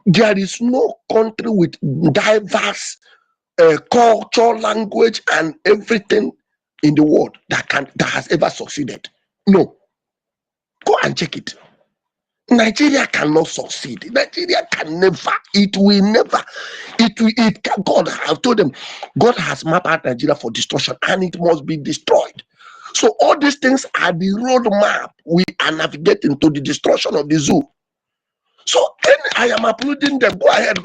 There is no country with diverse culture, language, and everything in the world that has ever succeeded. No, go and check it. Nigeria cannot succeed. Nigeria can never. It will never. God, I've told them, God has mapped out Nigeria for destruction, and it must be destroyed. So all these things are the roadmap we are navigating to the destruction of the zoo. So I am applauding them. Go ahead.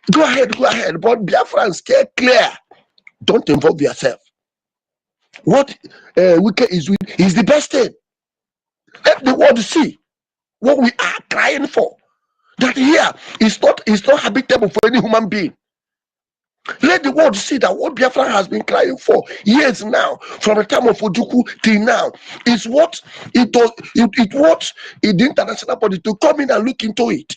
But Biafrans, stay clear. Don't involve yourself. What Wike is doing is the best thing. Let the world see what we are crying for. That here is not habitable for any human being. Let the world see that what Biafra has been crying for years now, from the time of Ojukwu till now, is what the international body to come in and look into it.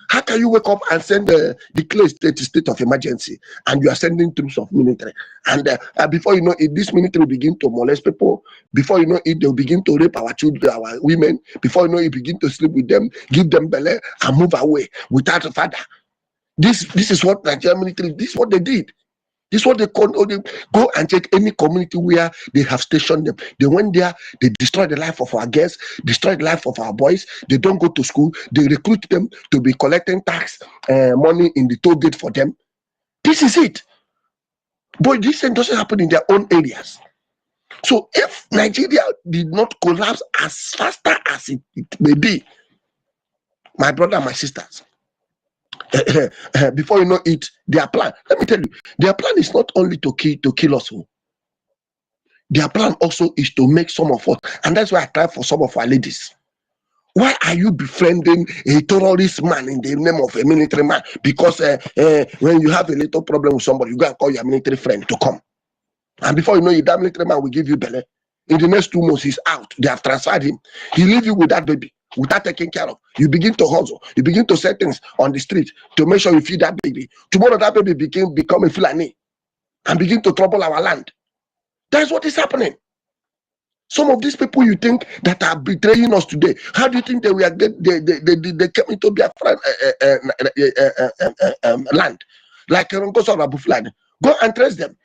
How can you wake up and send declare state of emergency, and you are sending troops of military, and before you know it, this military will begin to molest people. Before you know it, they'll begin to rape our children, our women. Before you know it, begin to sleep with them, give them belly, and move away without a father. This is what Nigerian military. This is what they did. This is what they go and check any community where they have stationed them. They went there, they destroyed the life of our girls, destroyed the life of our boys. They don't go to school. They recruit them to be collecting tax money in the toll gate for them. This is it. But this thing doesn't happen in their own areas. So if Nigeria did not collapse as faster as it may be, my brother and my sisters, before you know it, their plan, let me tell you, their plan is not only to kill us. Their plan also is to make some of us, and that's why I cry for some of our ladies. Why are you befriending a terrorist man in the name of a military man? Because when you have a little problem with somebody, you go and call your military friend to come. And before you know it, that military man will give you belly. In the next 2 months, he's out. They have transferred him. He leave you with that baby without taking care of. You begin to hustle. You begin to set things on the street to make sure you feed that baby. Tomorrow, that baby become a Fulani and begin to trouble our land. That's what is happening. Some of these people you think that are betraying us today, how do you think they came into Biafra land? Like Fulani. Go and trace them.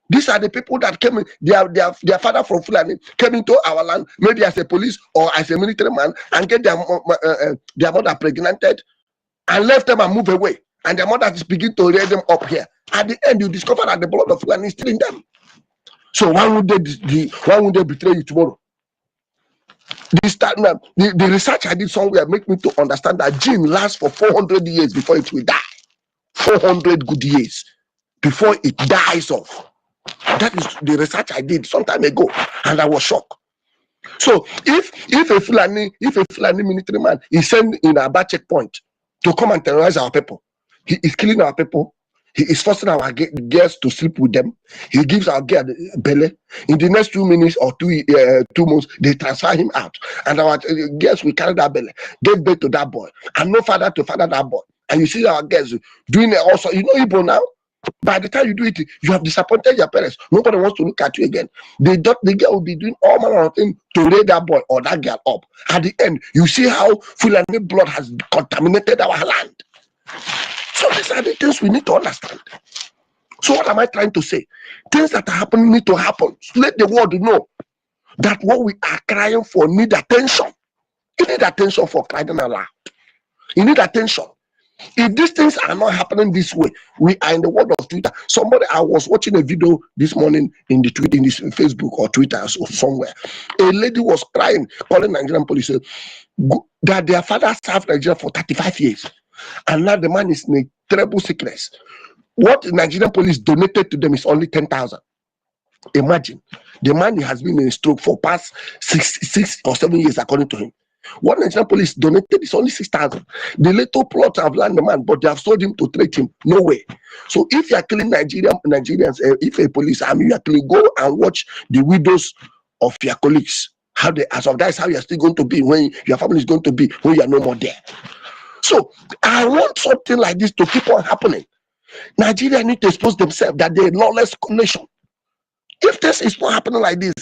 These are the people that came in, their father from Fulani came into our land, maybe as a police or as a military man, and get their mother pregnanted and left them and move away. And their mother just begin to rear them up here. At the end, you discover that the blood of Fulani is still in them. So why would they betray you tomorrow? The research I did somewhere make me to understand that gene lasts for 400 years before it will die. 400 good years before it dies off. That is the research I did some time ago, and I was shocked. So if a Fulani military man is sent in a bad checkpoint to come and terrorize our people, he is killing our people. He is forcing our girls to sleep with them. He gives our girl belly. In the next 2 minutes or 2 months, they transfer him out, and our girls will carry that belly, give birth to that boy, and no father to father that boy. And you see our girls doing it also. You know Igbo now. By the time you do it, you have disappointed your parents. Nobody wants to look at you again. The girl will be doing all manner of things to raise that boy or that girl up. At the end, you see how Fulani blood has contaminated our land. So these are the things we need to understand. So what am I trying to say? Things that are happening need to happen. Let the world know that what we are crying for need attention. You need attention for crying aloud. You need attention. If these things are not happening this way, we are in the world of Twitter. I was watching a video this morning in the tweet, in this Facebook or Twitter or somewhere. A lady was crying, calling Nigerian police that their father served Nigeria for 35 years, and now the man is in a terrible sickness. What the Nigerian police donated to them is only 10,000. Imagine, the man has been in a stroke for past 6 or 7 years, according to him. What Nigerian police donated is only 6,000. The little plot have landed the man, but they have told him to treat him. No way. So if you are killing Nigerians, if a police army, you actually go and watch the widows of your colleagues. How they, as of that is how you are still going to be when your family is going to be when you are no more there. So I want something like this to keep on happening. Nigeria need to expose themselves that they're a lawless nation. If this is not happening like this,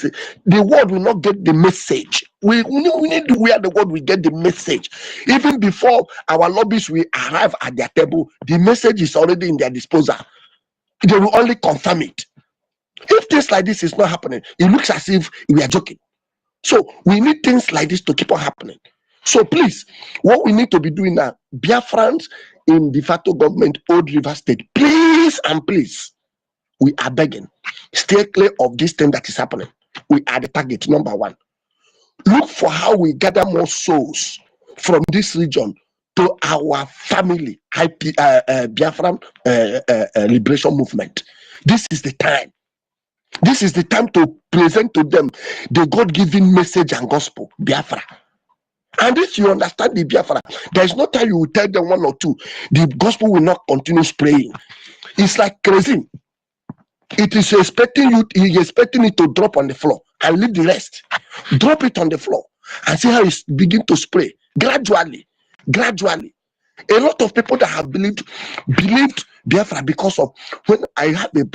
the world will not get the message. We need to where the world will get the message. Even before our lobbyists will arrive at their table, the message is already in their disposal. They will only confirm it. If things like this is not happening, it looks as if we are joking. So we need things like this to keep on happening. So please, what we need to be doing now, Biafrans in de facto government, Old River State, please and please, we are begging, stay clear of this thing that is happening. We are the target, number one. Look for how we gather more souls from this region to our family, Biafran liberation movement. This is the time. This is the time to present to them the God-given message and gospel, Biafra. And if you understand the Biafra, there is no time you will tell them one or two. The gospel will not continue spraying. It's like kerosene. It is expecting it to drop on the floor and leave the rest. Drop it on the floor and see how it begin to spray gradually. A lot of people that have believed Biafra because of when I have a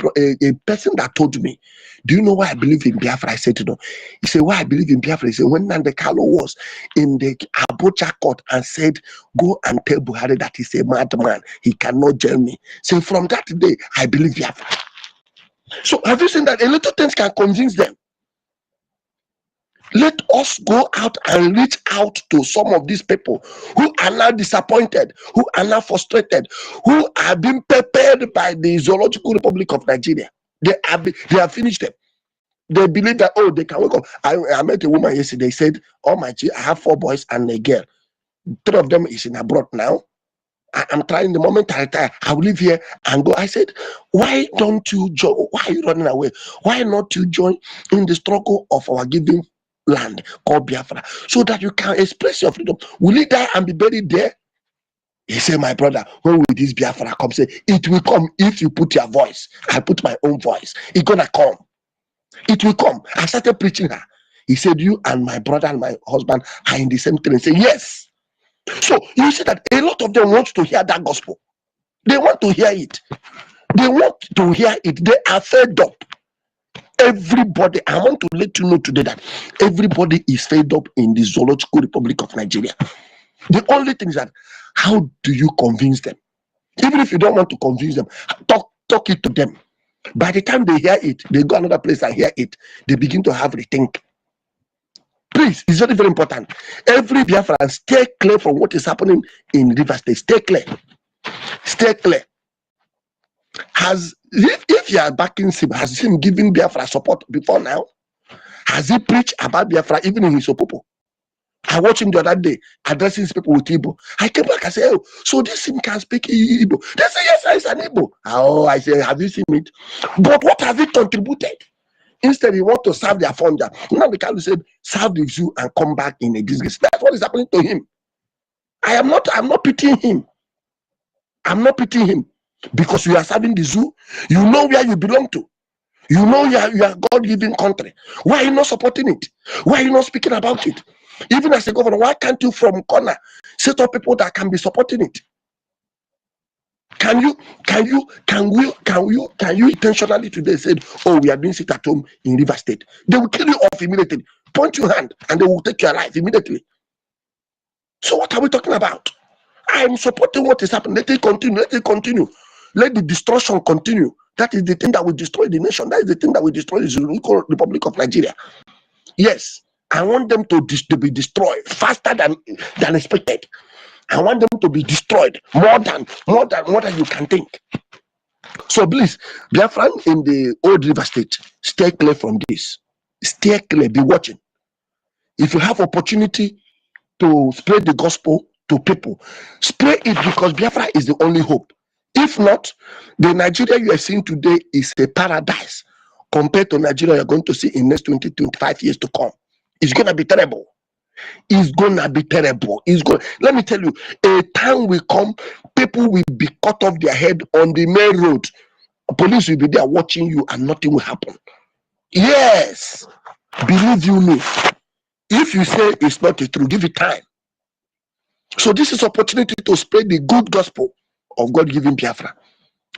person that told me, do you know why I believe in Biafra? I said, no. He said, why I believe in Biafra? He said, when Nande Kalo was in the Abuja court and said, go and tell Buhari that he's a madman, he cannot jail me. So from that day, I believe Biafra. So have you seen that a little things can convince them? Let us go out and reach out to some of these people who are now disappointed, who are now frustrated, who are being prepared by the Zoological Republic of Nigeria. They have finished them. They believe that, oh, they can wake up. I met a woman yesterday, said, oh my God, I have 4 boys and a girl. 3 of them is in abroad now. I'm trying, the moment I retire, I will live here and go. I said, why don't you join? Why are you running away? Why not you join in the struggle of our given land called Biafra, so that you can express your freedom? Will you die and be buried there? He said, my brother, when will this Biafra come? Say, it will come if you put your voice. I put my own voice. It's gonna come. It will come. I started preaching her. He said, you and my brother and my husband are in the same train. Say, yes. So you see that a lot of them want to hear that gospel. They want to hear it. They want to hear it. They are fed up. Everybody, I want to let you know today that everybody is fed up in the Zoological Republic of Nigeria. The only thing is that, how do you convince them? Even if you don't want to convince them, talk it to them. By the time they hear it, they go another place and hear it, they begin to have rethink. Please, it's very, very important. Every Biafran, stay clear from what is happening in River State. Stay clear. Stay clear. If you are backing him, has him given Biafra support before now? Has he preached about Biafra even in his Opopo? I watched him the other day addressing people with Igbo. I came back and said, oh, so this him can speak Igbo. They say, yes, it's an Igbo. Oh, I say, have you seen it? But what have he contributed? Instead, he want to serve their founder. Now the guy said, serve the zoo and come back in a disgrace. That's what is happening to him. I'm not pitying him. I'm not pitying him. Because you are serving the zoo, you know where you belong to. You know you are God-given country. Why are you not supporting it? Why are you not speaking about it? Even as a governor, why can't you from corner set up people that can be supporting it? Can you intentionally today say, oh, we are doing sit at home in River State? They will kill you off immediately, point your hand, and they will take your life immediately. So what are we talking about? I am supporting what is happening. Let it continue. Let it continue. Let the destruction continue. That is the thing that will destroy the nation. That is the thing that will destroy the Republic of Nigeria. Yes, I want them to be destroyed faster than expected. I want them to be destroyed more than you can think. So please, Biafran in the old River State, stay clear from this. Stay clear, be watching. If you have opportunity to spread the gospel to people, spread it, because Biafra is the only hope. If not, the Nigeria you are seeing today is a paradise compared to Nigeria you're going to see in next 20-25 years to come. It's going to be terrible. It's going to be terrible. Let me tell you, a time will come, people will be cut off their head on the main road. Police will be there watching you and nothing will happen. Yes, believe you me. If you say it's not true, give it time. So this is opportunity to spread the good gospel of God given Biafra.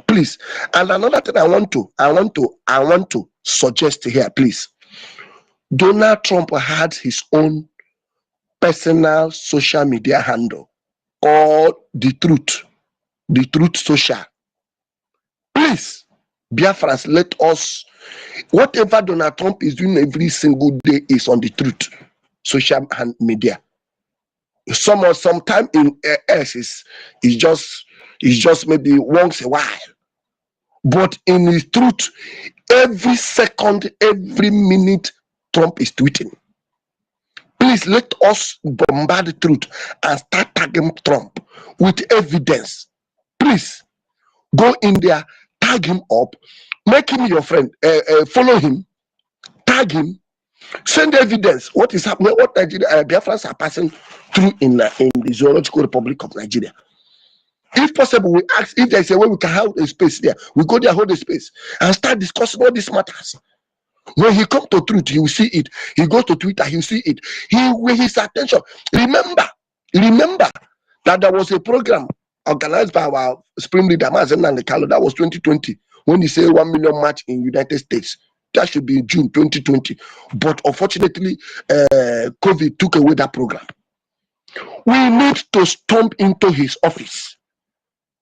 Please. And another thing I want to suggest here, please. Donald Trump had his own personal social media handle called The Truth Social. Please, Biafrans, let us, whatever Donald Trump is doing every single day is on The Truth social media. Sometime in X is just maybe once a while, but in his truth, every second, every minute, Trump is tweeting. Please let us bombard the truth and start tagging Trump with evidence. Please go in there, tag him up, make him your friend, follow him, tag him, send evidence. What is happening? What Nigeria Biafrans are passing through in the Zoological Republic of Nigeria. If possible, we ask if there's a way we can hold a space there. We go there, hold a space, and start discussing all these matters. When he comes to truth, he will see it. He goes to Twitter, he will see it. He will his attention. Remember that there was a program organized by our spring leader, ANNANG. That was 2020, when he said 1 million march in United States. That should be June 2020. But unfortunately, COVID took away that program. We need to stomp into his office,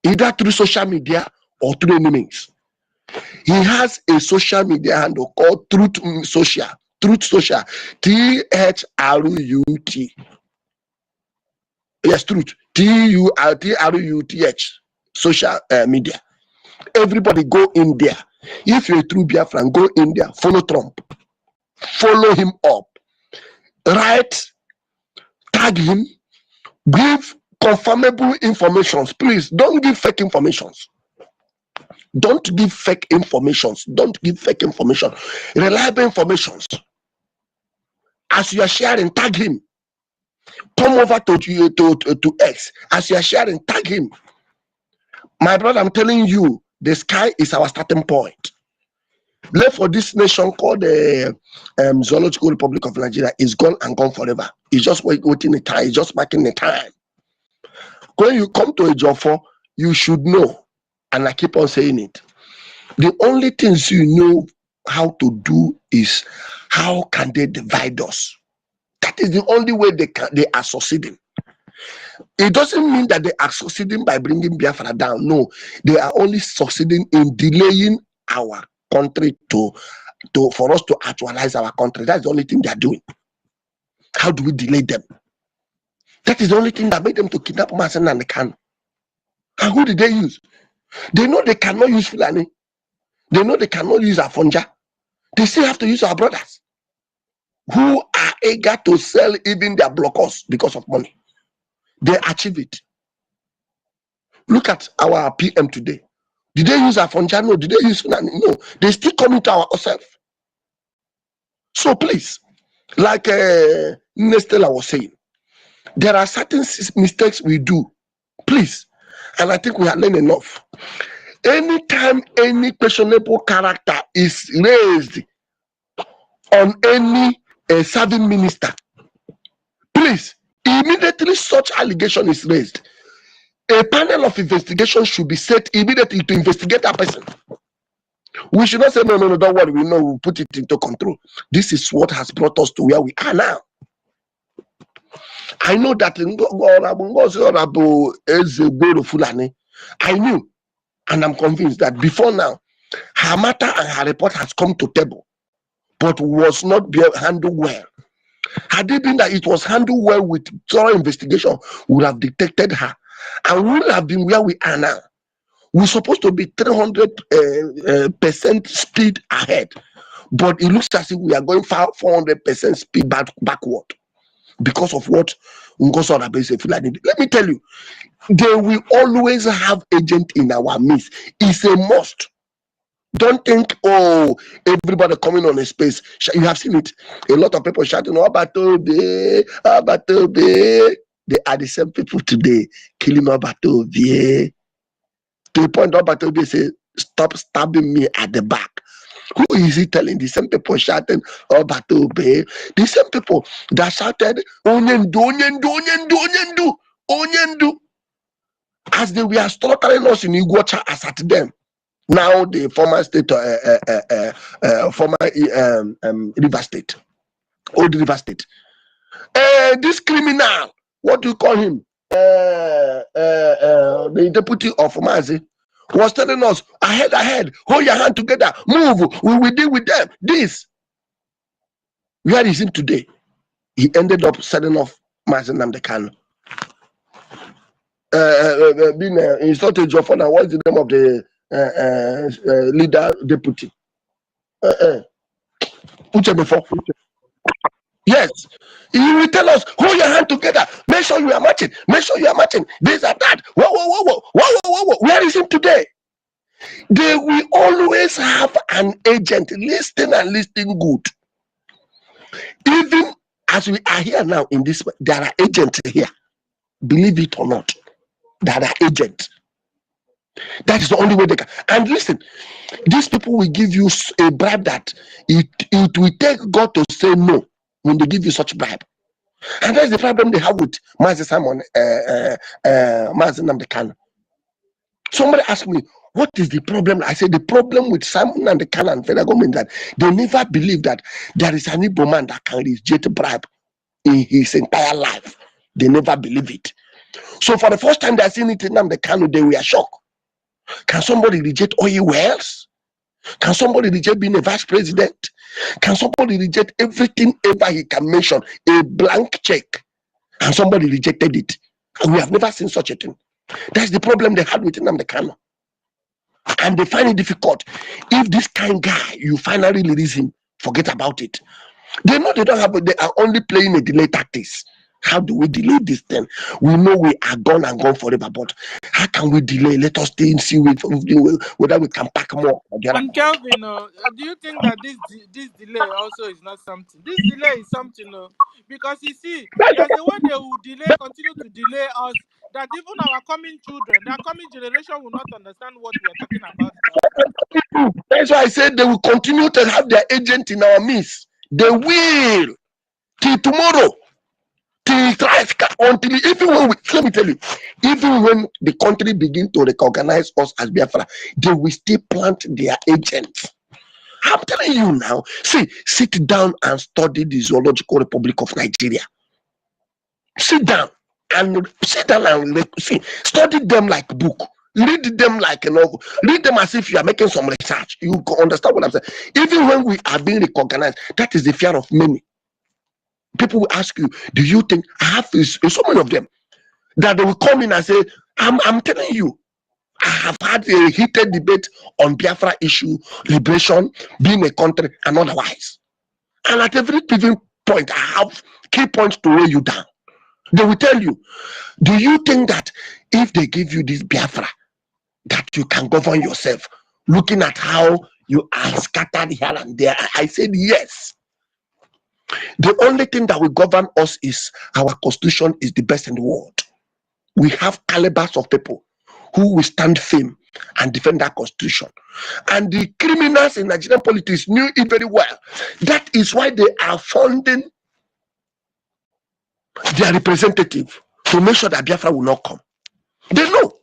either through social media or through any means. He has a social media handle called Truth Social. THRUT. Yes, Truth. TRUTH. Social media. Everybody go in there. If you're a true Biafran, go in there. Follow Trump. Follow him up. Write. Tag him. Give confirmable informations. Please don't give fake informations. Don't give fake informations. Don't give fake information. Reliable informations. As you are sharing, tag him. Come over to X. As you are sharing, tag him. My brother, I'm telling you, the sky is our starting point. Left for this nation called the Zoological Republic of Nigeria is gone and gone forever. It's just waiting the time. It's just marking the time. When you come to a Jofo, you should know, and I keep on saying it. The only things you know how to do is how can they divide us. That is the only way they are succeeding. It doesn't mean that they are succeeding by bringing Biafra down. No, they are only succeeding in delaying our country for us to actualize our country. That's the only thing they are doing. How do we delay them? That is the only thing that made them to kidnap Masen and the Khan. And who did they use? They know they cannot use Fulani. They know they cannot use Afonja. They still have to use our brothers who are eager to sell even their blockers because of money. They achieve it. Look at our PM today. Did they use Afonja? No. Did they use Fulani? No. They still come to ourselves. So please, like Nestela was saying, there are certain mistakes we do. Please. And I think we have learned enough. Anytime any questionable character is raised on any serving minister, please, immediately such allegation is raised. A panel of investigation should be set immediately to investigate that person. We should not say, no, don't worry, we know, we'll put it into control. This is what has brought us to where we are now. I know that I knew, and I'm convinced that before now, Her matter and her report has come to table, but was not handled well. Had it been that it was handled well with thorough investigation, we would have detected her, and we would have been where we are now. We're supposed to be 300% speed ahead, but it looks as if we are going 400% speed backward because of what NGOZI say. Let me tell you, they will always have agent in our midst. It's a must. Don't think, oh, everybody coming on a space. You have seen it. A lot of people shouting, oh, Batobe, oh, Batobe. They are the same people today killing Batobe. To the point of Batobe say, stop stabbing me at the back. Who is he telling? The same people shouting, oh, Batobe. The same people that shouted, Onyendu, Onyendu, Onyendu, Onyendu, Onyendu. As they were slaughtering us in OGOJA as at them. Now the former state, River State, old River State. This criminal, what do you call him? The deputy of Mazi was telling us, ahead, hold your hand together, move, we will deal with them. This. Where is him today? He ended up setting off Mazi Namdekan. Being insulted your father. What's the name of the leader deputy? Yes, he will tell us, hold your hand together, make sure you are matching, this or that. Whoa. Where is him today? They will always have an agent listening good. Even as we are here now in this, there are agents here. Believe it or not, there are agents. That is the only way they can. And listen, these people will give you a bribe that it will take God to say no when they give you such bribe. And that's the problem they have with Mazi Simon, Mazi Namdekan. Somebody asked me, what is the problem? I said the problem with Simon Namdekan and federal government that they never believe that there is an Igbo man that can reject bribe in his entire life. They never believe it. So for the first time they are seeing it in Namdekan, they were shocked. Can somebody reject oil wells? Can somebody reject being a vice president? Can somebody reject everything ever he can mention? A blank check. And somebody rejected it. And we have never seen such a thing. That's the problem they had with Namdekan. And they find it difficult. If this kind guy, you finally release him, forget about it. They know they don't have, they are only playing a delay tactics. How do we delay this thing? We know we are gone and gone forever, but how can we delay? Let us stay and see whether we can pack more. And Kelvin, do you think that this delay also is not something? This delay is something, because you see, there's a way they will continue to delay us, that even our coming children, their coming generation will not understand what we are talking about now. That's why I said they will continue to have their agent in our midst. They will till tomorrow. Until even when let me tell you, even when the country begin to recognize us as Biafra, they will still plant their agents. I'm telling you now. See, sit down and study the Zoological Republic of Nigeria. Sit down and see, study them like a book. Read them like a novel. Read them as if you are making some research. You understand what I'm saying? Even when we are being recognized, that is the fear of many. People will ask you, do you think I have so many of them that they will come in and say, I'm telling you, I have had a heated debate on Biafra issue, liberation, being a country, and otherwise. And at every given point, I have key points to weigh you down. They will tell you, do you think that if they give you this Biafra, that you can govern yourself, looking at how you are scattered here and there? I said yes. The only thing that will govern us is our constitution is the best in the world. We have calibers of people who will stand firm and defend that constitution. And the criminals in Nigerian politics knew it very well. That is why they are funding their representative to make sure that Biafra will not come. They know.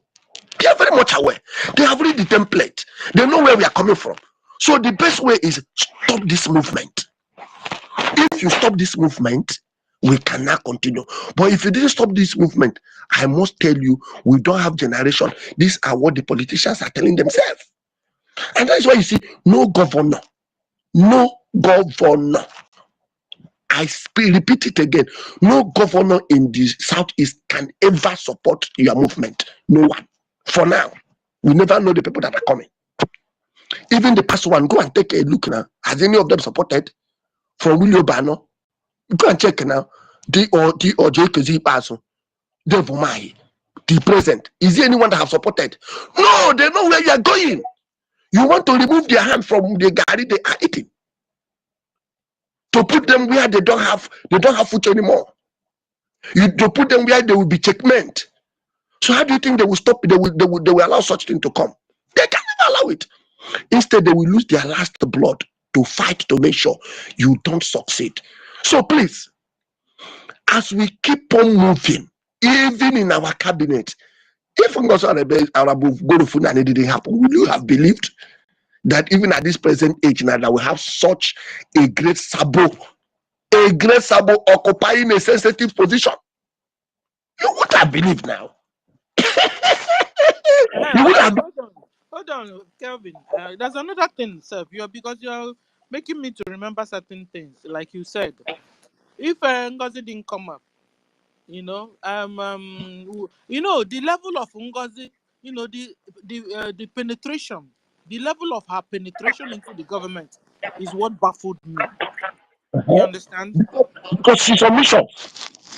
They are very much aware. They have read the template. They know where we are coming from. So the best way is stop this movement. If you stop this movement, we cannot continue. But if you didn't stop this movement, I must tell you, we don't have generation. These are what the politicians are telling themselves. And that's why you see no governor. No governor. Repeat it again. No governor in the Southeast can ever support your movement. No one. For now. We never know the people that are coming. Even the past one, go and take a look now. Has any of them supported? From William Bano? Go and check now. The EKID person. The present. Is there anyone that have supported? No, they know where you are going. You want to remove their hand from the gari they are eating. To put them where they don't have food anymore. To put them where they will be checkmate. So how do you think they will stop? They will allow such thing to come? They can never allow it. Instead, they will lose their last blood to fight to make sure you don't succeed. So please, as we keep on moving, even in our cabinet, if Ngozi didn't happen, would you have believed that even at this present age now that we have such a great sabo occupying a sensitive position? You would have believed now. You would have. Hold on, Kelvin. There's another thing, sir. Because you're making me to remember certain things. Like you said, if Ngozi didn't come up, the level of Ngozi, the penetration, the level of her penetration into the government is what baffled me. You understand? Because she's on mission.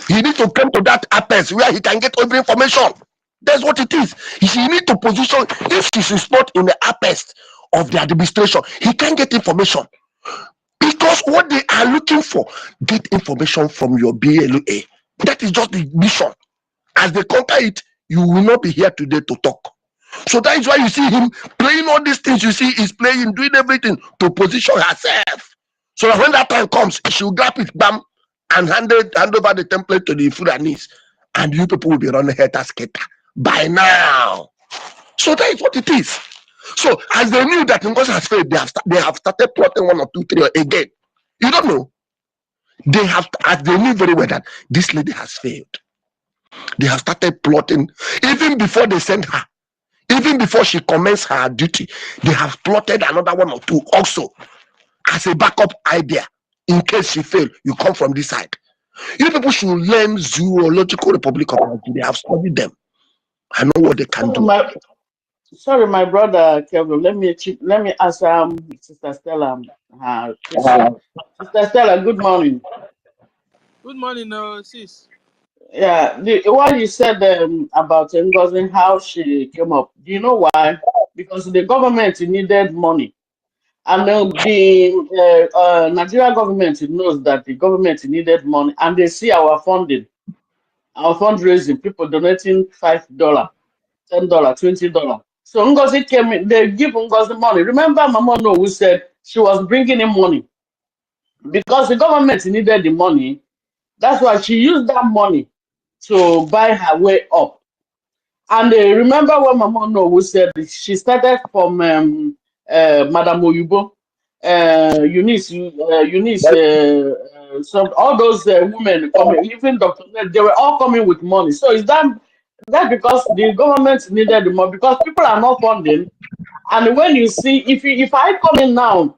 He needs to come to that apex where he can get every information. That's what it is. He need to position. If she's not in the apex of the administration, he can't get information. Because what they are looking for, get information from your BLA. That is just the mission. As they conquer it, you will not be here today to talk. So that is why you see him playing all these things. You see he's playing, doing everything to position herself. So that when that time comes, she will grab it, bam, and hand over the template to the Fulanese. And you people will be running head-to-skater by now. So that is what it is. So as they knew that Ngozi has failed, they have started plotting 1 or 2, 3 again. You don't know. They have, as they knew very well that this lady has failed. They have started plotting even before they sent her. Even before she commenced her duty, they have plotted another 1 or 2 also as a backup idea. In case she failed, you come from this side. You people should learn Zoological Republic of Nigeria. They have studied them. I know what they can do. Sorry, my brother Kevin. Let me answer Sister Stella. Sister Stella, good morning. Good morning, sis. Yeah, what you said about Ngozi, how she came up. Do you know why? Because the government needed money, and the Nigerian government knows that the government needed money, and they see our funding, our fundraising, people donating $5, $10, $20. So Ngozi came in, they give Ngozi money. Remember, Mama No, who said she was bringing in money because the government needed the money. That's why she used that money to buy her way up. And remember when Mama No, who said she started from Madame Oyubo, Eunice, all those women coming, even Dr. Ned, they were all coming with money. So is that because the government needed the money? Because people are not funding. And when you see, if I come in now,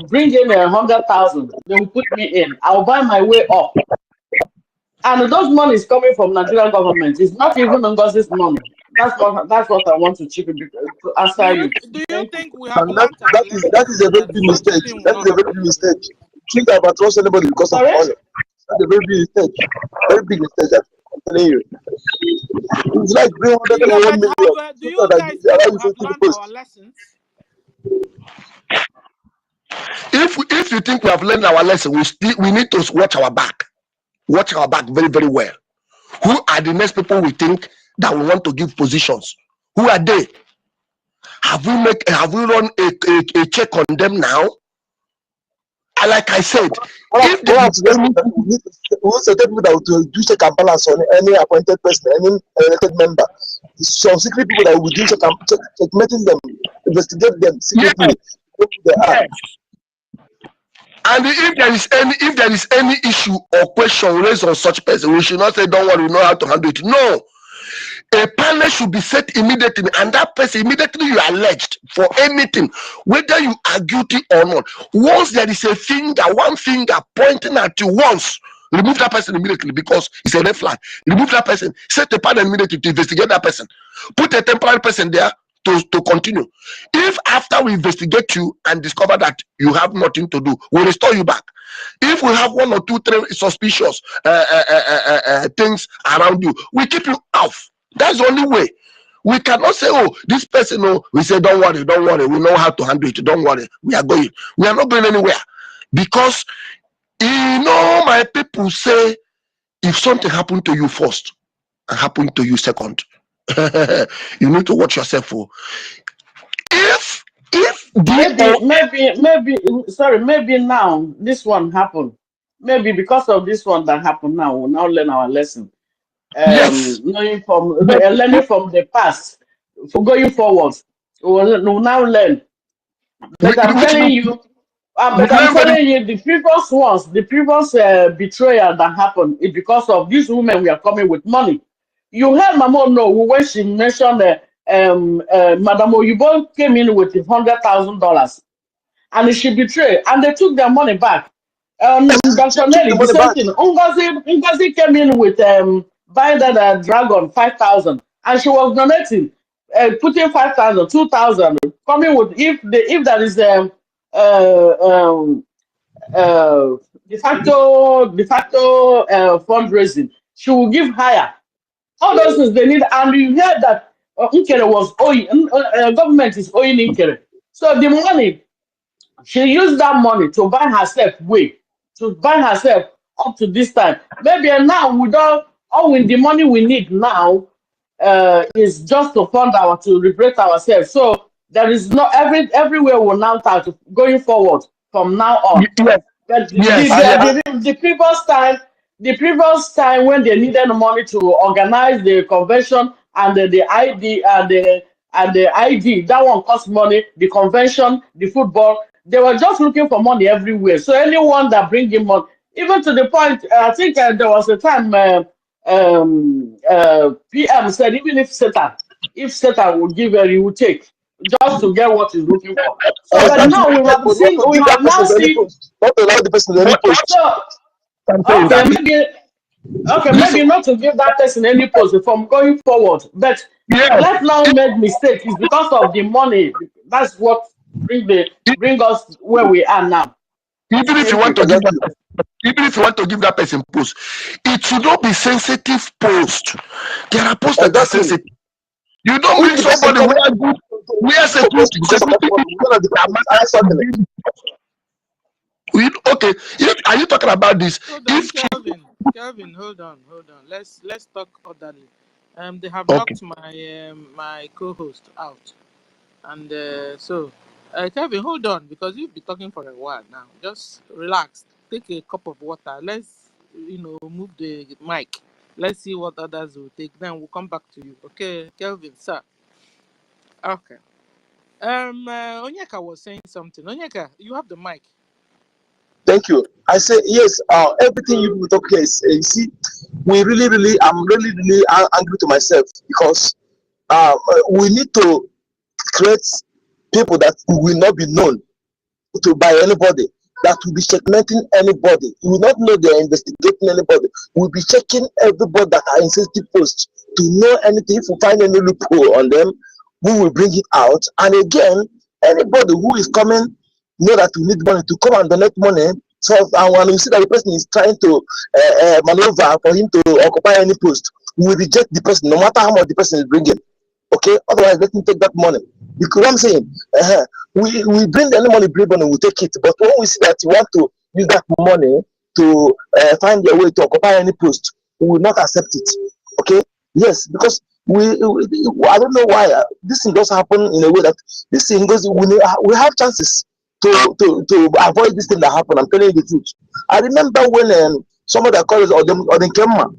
bring in 100,000, they will put me in. I'll buy my way up. And those money is coming from Nigerian government. It's not even Ngozi's money. That's what I want to chip in to answer you. Do you think we have learned that is a very big mistake. That is a very big mistake. Think about trust anybody because of oil. That's a very big mistake. Very big mistake. That I'm telling you. It's like 301 million. Do you guys have learned our lessons? If you think we have learned our lesson, we need to watch our back. Watch our back very, very well. Who are the next people we think that we want to give positions? Who are they? Have we run a check on them now? And like I said, if we want to people that will do check and balance on any appointed person, any elected member. Some secret people that will do checkmating them, investigate them secretly. Yes. And if there is any issue or question raised on such person, we should not say, don't worry, we know how to handle it. No. a panel should be set immediately, and that person immediately you are alleged for anything, whether you are guilty or not. Once there is a finger, one finger pointing at you once, remove that person immediately because it's a red flag. Remove that person, set a panel immediately to investigate that person. Put a temporary person there to continue. If after we investigate you and discover that you have nothing to do, we'll restore you back. If we have 1 or 2, 3 suspicious things around you, we keep you off. That's the only way. We cannot say, oh, this person, oh, we say, don't worry, we know how to handle it, don't worry, we are going. We are not going anywhere. Because, you know, my people say, if something happened to you first, and happened to you second, you need to watch yourself for. If maybe now this one happened. Maybe because of this one that happened now, we'll now learn our lesson. Yes. Learning from the past, for going forward, we'll now learn. But I'm telling you, the previous betrayal that happened is because of these women we are coming with money. You heard Mama know when she mentioned Madam Oyibo came in with $100,000 and she betrayed and they took their money back. Dr. Nelly, the same thing. Ngozi came in with buy that dragon 5,000 and she was donating, putting 5,000, 2,000, coming with if there is de facto fundraising, she will give higher. All those things they need, and you hear that Nkere was owing, government is owing Nkere. So the money, she used that money to buy herself up to this time. Maybe now we don't, with the money we need now is just to fund to liberate ourselves. So there is no everywhere will now start going forward from now on. Yes. But Yes. the previous time when they needed money to organize the convention and the ID and the ID, that one cost money, the convention, the football, they were just looking for money everywhere. So anyone that bring in money, even to the point, I think there was a time PM said, even if Satan would give he would take just to get what he's looking for. So but now we have now seen not allow the person any post. So maybe not to give that person any post from going forward, but let's now make mistake is because of the money. That's what bring us where we are now. Even if you want to give that person post, it should not be sensitive post. There are posts that are sensitive. You don't bring somebody who has security. Okay, are you talking about this? Kelvin, hold on. Let's talk orderly. They have knocked my co-host out, and so Kelvin, hold on, because you've been talking for a while now. Just relax, take a cup of water. Let's move the mic. Let's see what others will take. Then we'll come back to you. Okay, Kelvin, sir. Okay. Onyeka was saying something. Onyeka, you have the mic. Thank you. I say yes. Everything you talk here is, you see, I'm really angry to myself because we need to create people that will not be known by anybody, that will be checkmating anybody. You will not know they're investigating anybody. We'll be checking everybody that are in sensitive posts to know anything. If we find any loophole on them, we will bring it out. And again, anybody who is coming, know that we need money to come and donate money. So and when we see that the person is trying to maneuver for him to occupy any post, we will reject the person, no matter how much the person is bringing. Okay, otherwise let him take that money. You know what I'm saying? We bring any money, we take it. But when we see that you want to use that money to find your way to occupy any post, we will not accept it. Okay? Yes, because I don't know why this thing does happen in a way that this thing goes. We have chances to avoid this thing that happened. I'm telling you the truth. I remember when somebody that called us Odenkema,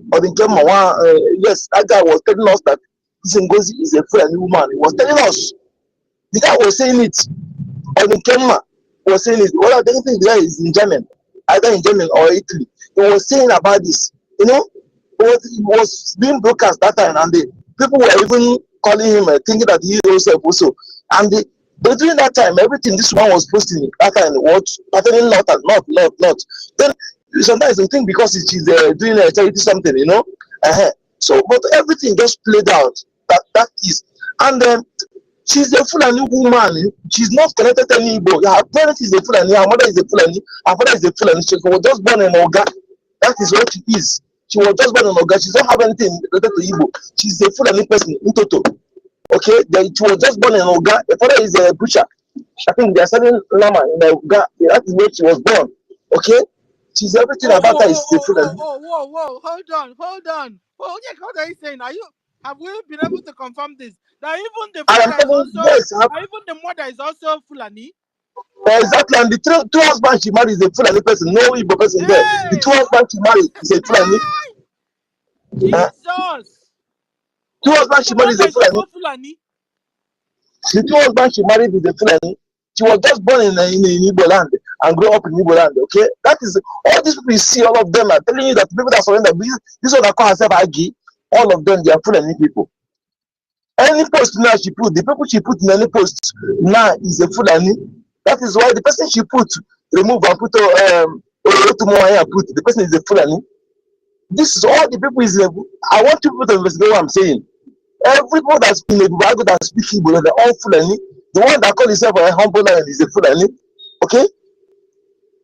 yes, that guy was telling us that this NGOZI is a friendly woman. He was telling us. The guy was saying it. Odenkema was saying it. Well, I don't think the guy is in German, either in German or Italy. He was saying about this. You know, it was being broadcast that time, and People were even calling him, thinking that he himself also. And but during that time, everything this one was posting that time was pertaining not. Then sometimes they think because she's doing a charity something, you know. So, but everything just played out. That is, and then she's a Fulani woman. She's not connected to any Igbo. Her parents is a Fulani. Her mother is a Fulani. Her father is a Fulani. She was just born in Oga. That is what she is. She was just born in Oga. She doesn't have anything related to Igbo. She's a Fulani person in total. Okay, then she was just born in Oga. The father is a butcher. I think they are selling llama in Oga. That is where she was born. Okay, she's everything about her is a Fulani. Whoa! Hold on. What are you saying? Have we been able to confirm this? That even the father is also, yes, even the mother is also Fulani. Exactly, and the two husbands she married is a Fulani person, no Igbo person there. The two husbands she married is a Fulani. Jesus. Two husbands she married is a Fulani. The two husbands she married is a Fulani. She was just born in Igbo land and grew up in Igbo land. Okay, that is all these people you see. All of them are telling you that people that surrender. This one that call herself BRGIE, all of them they are Fulani people. Any post now she put, the people she put in any post now is a Fulani. That is why the person she put, remove and put put, the person is a Fulani. This is all the people is. I want people to investigate what I'm saying. Everybody that's in the Bible that speak Igbo, they're all Fulani. The one that call himself a humble lion is a Fulani. Okay?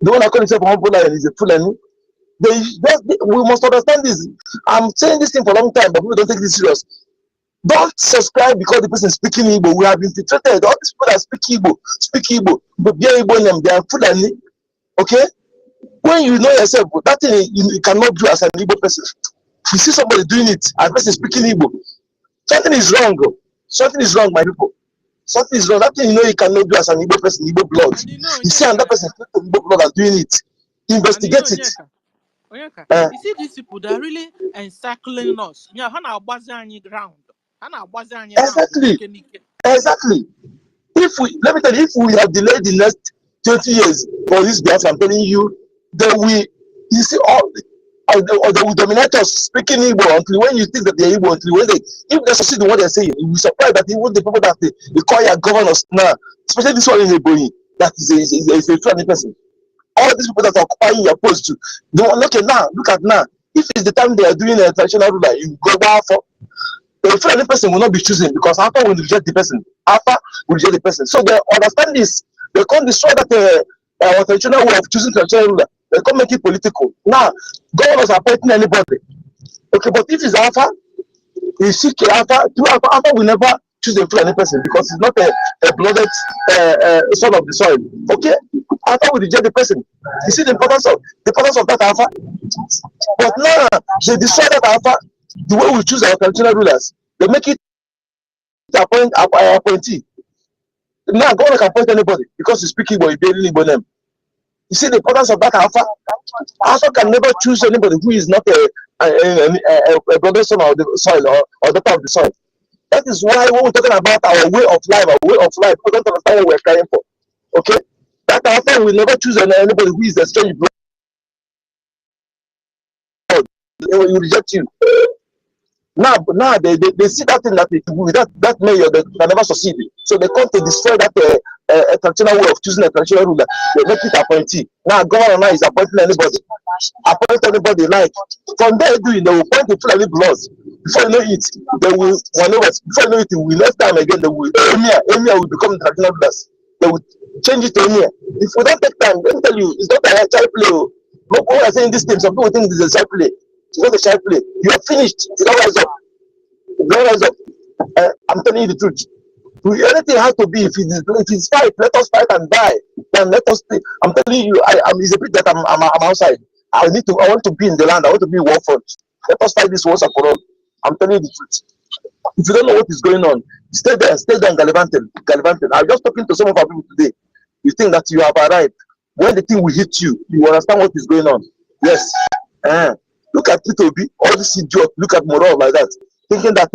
The one that call himself a humble lion is a Fulani. We must understand this. I'm saying this thing for a long time, but people don't take this serious. Don't subscribe because the person is speaking Igbo. We have infiltrated all these people that speak Igbo, but they are Fulani. Okay? When you know yourself, that thing you cannot do as an Igbo person. If you see somebody doing it, and the person is speaking Igbo, something is wrong. Something is wrong, my people. Something is wrong. That thing you know you cannot do as an Igbo person, Igbo blood. You see another person speaking Igbo blood and doing it. Investigate it. You see these people, they're really encircling us. Yeah, ground. Exactly. Let me tell you, if we have delayed the next 20 years for this Biafra, I'm telling you, then you see they will dominate us speaking Igbo until when you think that they're Igbo, until when if they succeed in what they're saying, you'll be surprised that even the people that they call your governors now, especially this one in Ebonyi, that is a Fulani person. All these people that are occupying your post too, they will look at now. If it's the time they are doing a traditional ruler, you go back for the Fulani person will not be choosing because after will reject the person. So they understand this. They can't destroy that our traditional way of choosing traditional ruler. They can't make it political. Now, governors are appointing anybody. Okay, but if it's Alpha, you see Alpha will never choose a Fulani person because he's not a blooded son of the soil. Okay? Alpha will reject the person. You see the importance of that Alpha? But now they destroy that Alpha. The way we choose our traditional rulers, they make it appointee. Now governor can appoint anybody because he's speaking Igbo, he's Igbo name. You see the importance of that Alpha? Alpha can never choose anybody who is not a brother son of the soil or daughter of the soil. That is why when we're talking about our way of life, we don't understand what we're crying for. Okay? That Alpha will never choose anybody who is a strange blood. They will reject you. Now they see that thing that mayor that can never succeed. So they come to destroy that traditional way of choosing a traditional ruler. They make it appointee. Now governor now is appointing anybody. Appoint anybody like from there they will point the Fulani blood. Before you know it, they will before you know it, we next time again they will Emir will become the traditional rulers. They will change it to Emir. If we don't take time, let me tell you, it's not a child play. Look, when we are saying this thing, some people think this is a child play. It's not a child play. You are finished. You don't rise up. You don't rise up. I'm telling you the truth. Anything has to be. If it's fight, let us fight and die. Then let us stay. I'm telling you, it's a bit that I'm outside. I want to be in the land. I want to be in war front. Let us fight this once and for all. I'm telling you the truth. If you don't know what is going on, stay there and gallivanting. I was just talking to some of our people today. You think that you have arrived. When the thing will hit you, you understand what is going on. Yes. Look at Peter Obi, all this idiot, look at Moral like that, thinking that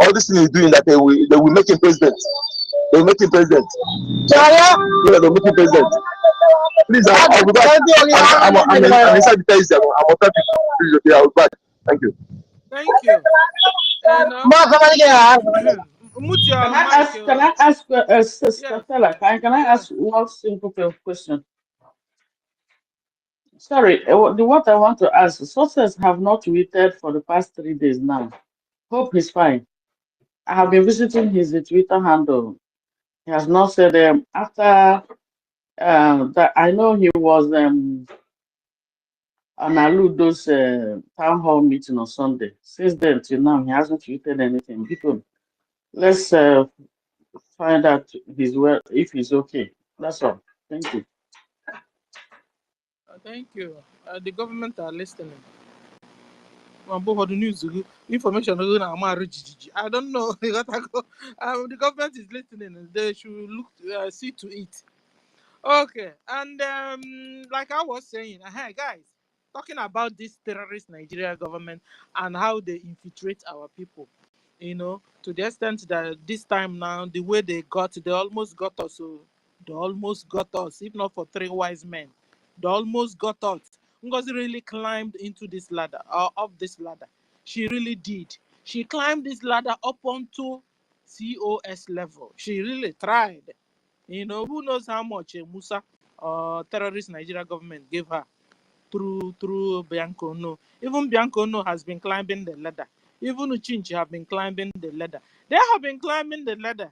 all this thing he's doing, that they will make him president. They will make him president. Yeah, they will make him president. Please, I'll be back. I'm inside the place. I'm on traffic. Please, okay, I'll be back. Thank you. Thank you. You know, mute your Can I mic. ask? Can I ask, Sister Yes, Stella? Can I yes. ask one simple question? Sorry, what I want to ask. Sources have not tweeted for the past 3 days now. Hope he's fine. I have been visiting his Twitter handle. He has not said after that. I know he was on Aludo's town hall meeting on Sunday. Since then till now, he hasn't tweeted anything. People, let's find out if he's okay. That's all. Thank you. Thank you. The government are listening. For the news, information. I don't know. The government is listening. They should look, see to it. Okay, and like I was saying, hey guys, talking about this terrorist Nigeria government and how they infiltrate our people, to the extent that this time now, the way they almost got us. So they almost got us, if not for three wise men, they almost got us. Ngozi really climbed into this ladder, or up this ladder. She really did. She climbed this ladder up onto COS level. She really tried. Who knows how much Musa or terrorist Nigeria government gave her through Bianco No. Even Bianco No has been climbing the ladder. Even Uchinchi have been climbing the ladder. They have been climbing the ladder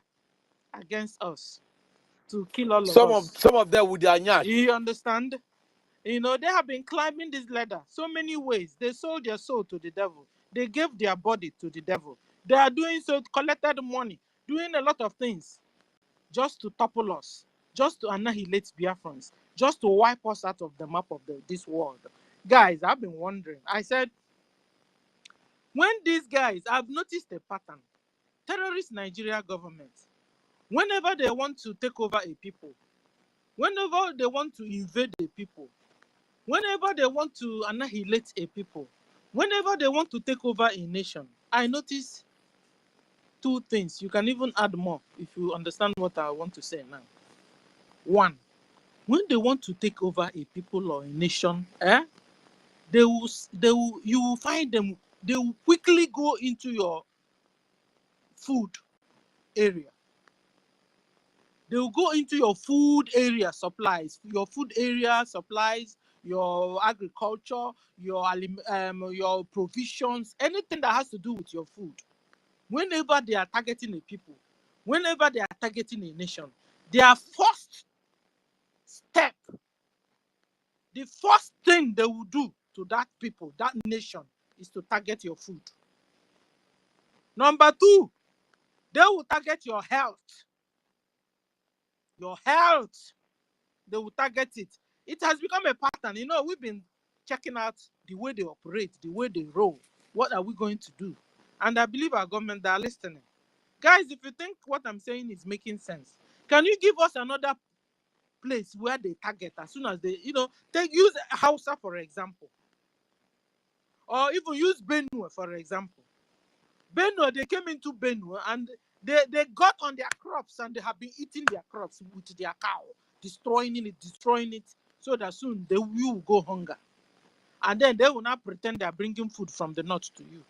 against us to kill all of us. Some of them with their nyash. You understand? They have been climbing this ladder so many ways. They sold their soul to the devil. They gave their body to the devil. They are doing so, collected money, doing a lot of things just to topple us, just to annihilate Biafrans, just to wipe us out of the map of this world. Guys, I've been wondering. I said, when these guys, I've noticed a pattern. Terrorist Nigeria government, whenever they want to take over a people, whenever they want to invade a people, whenever they want to annihilate a people, whenever they want to take over a nation, I notice two things. You can even add more if you understand what I want to say now. One, when they want to take over a people or a nation, you will find them, they will quickly go into your food area. They will go into your food area supplies, your agriculture, your provisions, anything that has to do with your food. Whenever they are targeting a people, whenever they are targeting a nation, their first step, the first thing they will do to that people, that nation, is to target your food. Number two, they will target your health. Your health, they will target it. It has become a pattern. We've been checking out the way they operate, the way they roll. What are we going to do? And I believe our government, they are listening. Guys, if you think what I'm saying is making sense, can you give us another place where they target as soon as they, use Hausa, for example. Or even use Benue, for example. Benue, they came into Benue and they got on their crops and they have been eating their crops with their cow, destroying it, so that soon they will go hunger. And then they will not pretend they are bringing food from the north to you.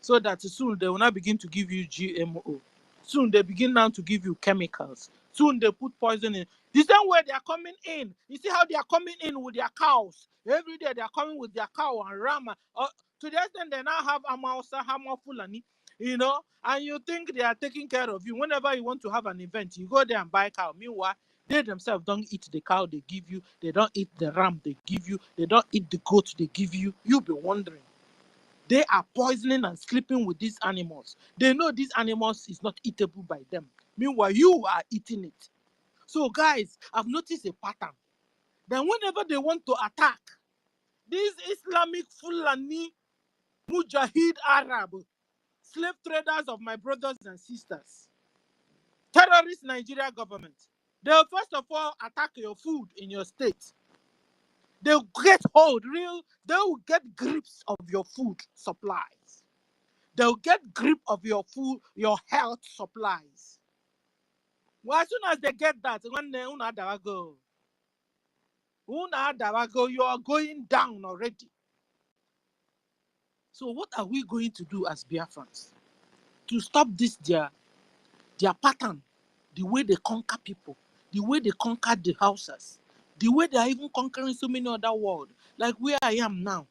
So that soon they will not begin to give you GMO. Soon they begin now to give you chemicals. Soon they put poison in. The same way they are coming in. You see how they are coming in with their cows. Every day they are coming with their cow and ram. To the extent they now have Amausa, Hama Fulani, and you think they are taking care of you. Whenever you want to have an event, you go there and buy cow. Meanwhile, they themselves don't eat the cow they give you. They don't eat the ram they give you. They don't eat the goat they give you. You'll be wondering. They are poisoning and sleeping with these animals. They know these animals is not eatable by them. Meanwhile, you are eating it. So guys, I've noticed a pattern. Then whenever they want to attack, these Islamic Fulani, Mujahid Arab, slave traders of my brothers and sisters, terrorist Nigeria government, they'll first of all attack your food in your state. They'll get they will get grips of your food supplies. They'll get grip of your food, your health supplies. Well, as soon as they get that, when they go, you are going down already. So what are we going to do as Biafrans to stop this their pattern, the way they conquer people, the way they conquered the houses, the way they are even conquering so many other world, like where I am now.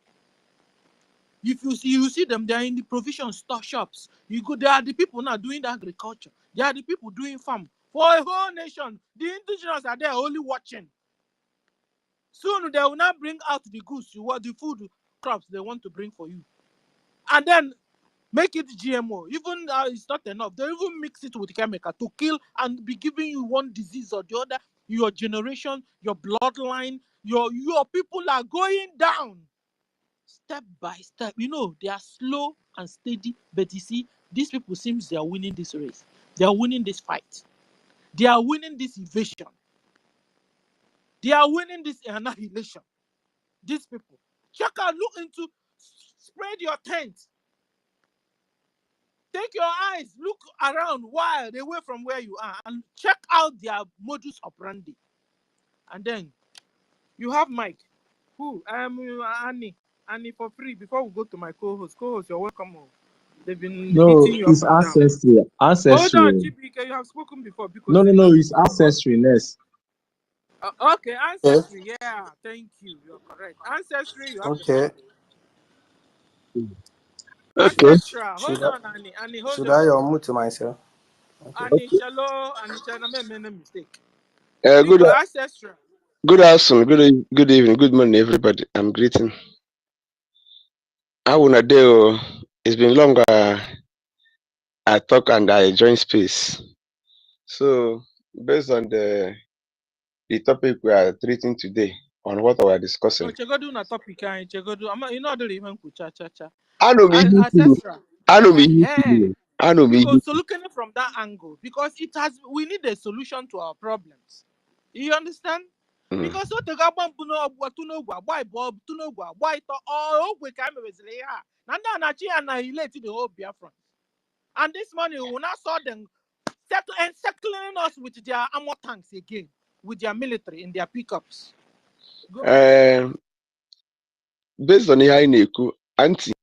If you see them, they are in the provision store shops. You go, they are the people now doing the agriculture. They are the people doing farm for a whole nation. The indigenous are there only watching. Soon they will not bring out the goods, the food crops they want to bring for you, and then make it GMO. Even it's not enough. They even mix it with chemical to kill and be giving you one disease or the other. Your generation, your bloodline, your people are going down step by step. They are slow and steady, but you see, these people seems they are winning this race. They are winning this fight. They are winning this invasion. They are winning this annihilation. These people. Check out, look into, spread your tent. Take your eyes, look around while away from where you are, and check out their modus operandi. And then you have Mike, who Annie for free. Before we go to my co-host, you're welcome home. They've been beating you it's up and ancestry. down. Ancestry. Hold on, GPK, you have spoken before because No, it's ancestry-ness. Okay, ancestry. Yeah, thank you. You're correct. Ancestry, you have the mic. Okay. Ancestral. Hold on, Annie. Hold Should on. I unmute myself? Annie, shallow. Annie, I made a mistake. Good Ancestral. good afternoon, good evening, good morning, everybody. I'm greeting. How una dey o? It's been long. I talk and I join space. So based on the topic we are treating today, on what we are discussing. No, chegodu na topic chegodu. You know the even cha. I know me. Ancestral. I know me. I know me. Because so looking from that angle, because we need a solution to our problems. You understand? Because what the government annihilate the whole Biafran. And this morning we will not saw them settling us with their armor tanks again, with their military in their pickups. Based on ihe anyị na-ekwu, anti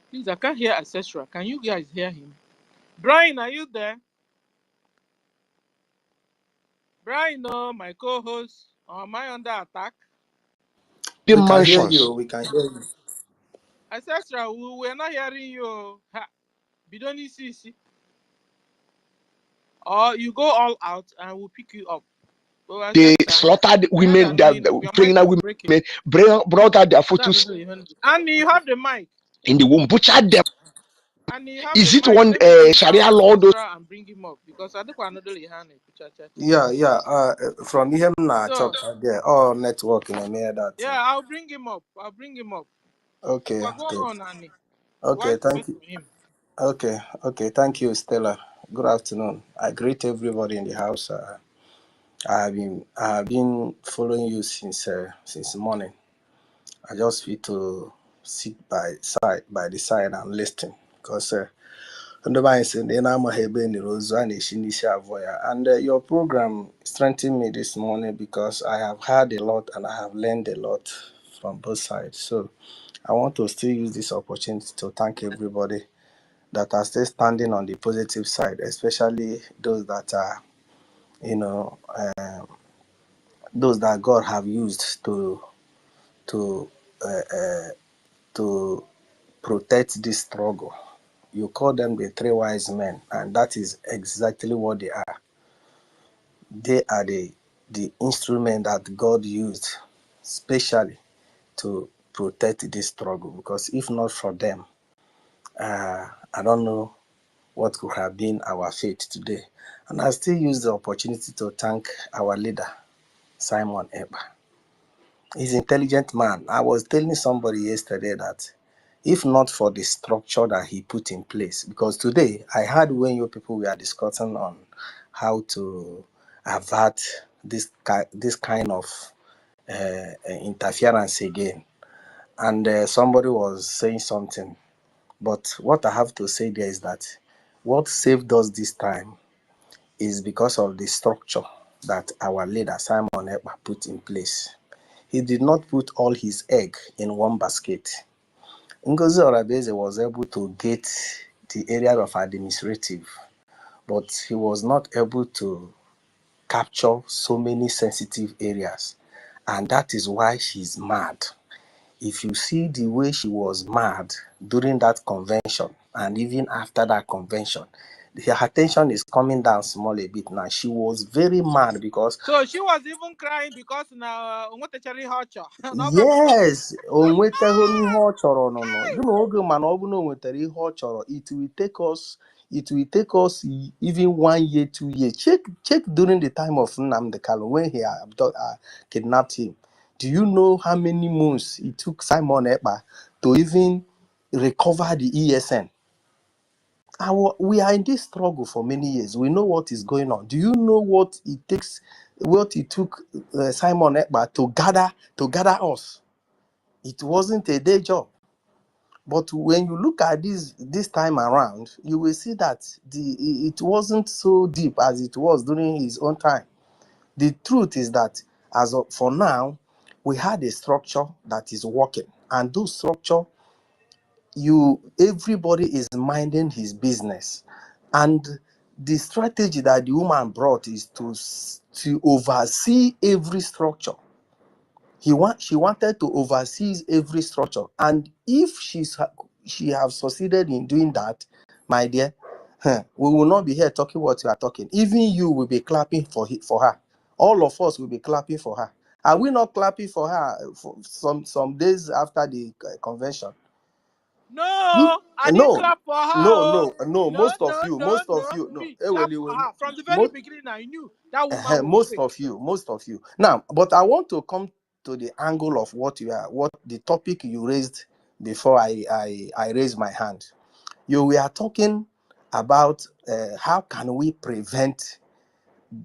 Please, I can't hear Ancestral. Can you guys hear him? Brian, are you there? Brian, no, my co-host. Am I under attack? We can hear you. We can hear you. Ancestral, we're not hearing you. Bidoni CC. Or you go all out and we'll pick you up. they slaughtered women, pregnant women, brought out their photos. And you have the mic. In the womb, butchered them. And you have Is the it mic. one Sharia law? And bring him up because I think another Yeah. From him now, talk there. Oh, networking and that. Yeah, I'll bring him up. Okay. Well, go on, Annie. Okay, thank you. Okay, thank you, Stella. Good afternoon. I greet everybody in the house. I have been following you since morning. I just feel to sit by the side and listen because and your program strengthened me this morning because I have heard a lot and I have learned a lot from both sides. So I want to still use this opportunity to thank everybody that are still standing on the positive side, especially those that are, those that God have used to protect this struggle. You call them the three wise men, and that is exactly what they are. They are the instrument that God used specially to protect this struggle. Because if not for them, I don't know what could have been our fate today. And I still use the opportunity to thank our leader, Simon Ekpa. He's an intelligent man. I was telling somebody yesterday that if not for the structure that he put in place, because today I heard when you people were discussing on how to avert this kind of interference again, and somebody was saying something But what I have to say there is that what saved us this time is because of the structure that our leader Simon Ekpa put in place. He did not put all his egg in one basket. Ngozi Orabeze was able to get the area of administrative, but he was not able to capture so many sensitive areas. And that is why she's mad. If you see the way she was mad during that convention, and even after that convention, her attention is coming down small a bit now. She was very mad because... So she was even crying because now Yes, you know, it will take us even 1 year, 2 years. Check during the time of Nnamdi Kanu when he kidnapped him. Do you know how many months it took Simon Ekpa to even recover the ESN? We are in this struggle for many years. We know what is going on. Do you know what it takes? What it took Simon Ekpa to gather us? It wasn't a day job. But when you look at this time around, you will see that it wasn't so deep as it was during his own time. The truth is that for now, we had a structure that is working, and those structure, everybody is minding his business, and the strategy that the woman brought is to oversee every structure. She wanted to oversee every structure, and if she have succeeded in doing that, my dear, we will not be here talking what you are talking. Even you will be clapping for her. All of us will be clapping for her. Are we not clapping for her for some days after the convention? No, I didn't clap for her. No. Most of you. Me, clap for her. From the very beginning, I knew that woman was fake. Most of you. Now, but I want to come to the angle of what the topic you raised before I raised my hand. We are talking about how can we prevent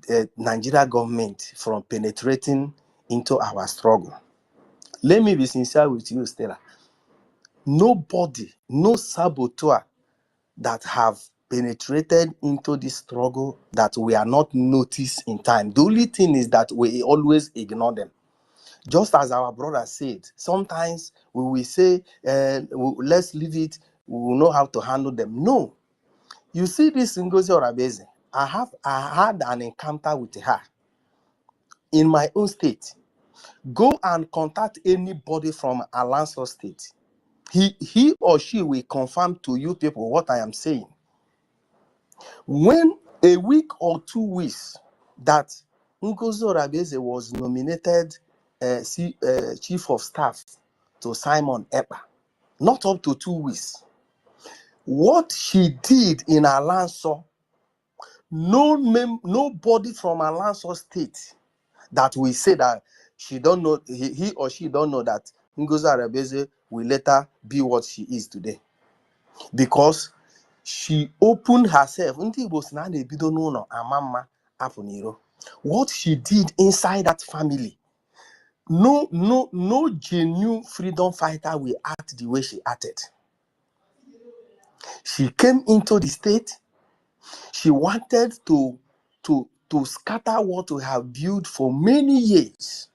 the Nigeria government from penetrating into our struggle. Let me be sincere with you, Stella. Nobody, no saboteur that have penetrated into this struggle that we are not noticed in time. The only thing is that we always ignore them. Just as our brother said, sometimes we will say, let's leave it, we will know how to handle them. No. You see this Ngozi Orabeze, I had an encounter with her in my own state. Go and contact anybody from Alanso State. He or she will confirm to you people what I am saying. When a week or 2 weeks that Ngozi Orabeze was nominated chief of staff to Simon Ekpa, not up to 2 weeks, what she did in Alanso, nobody from Alanso State that will say that she don't know, he or she don't know that Ngozi Orabeze will later be what she is today, because she opened herself. What she did inside that family, no genuine freedom fighter will act the way she acted. She came into the state. She wanted to scatter what we have built for many years.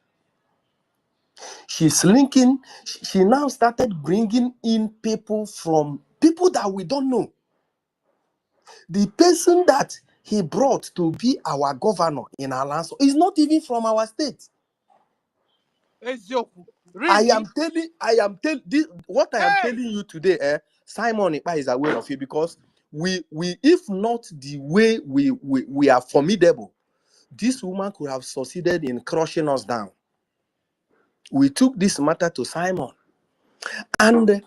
She's linking. She now started bringing in people that we don't know. The person that he brought to be our governor in Alanso is not even from our state. Really? I am telling you today, Simon Ekpa is aware of it, because we if not the way we are formidable, this woman could have succeeded in crushing us down. We took this matter to Simon, and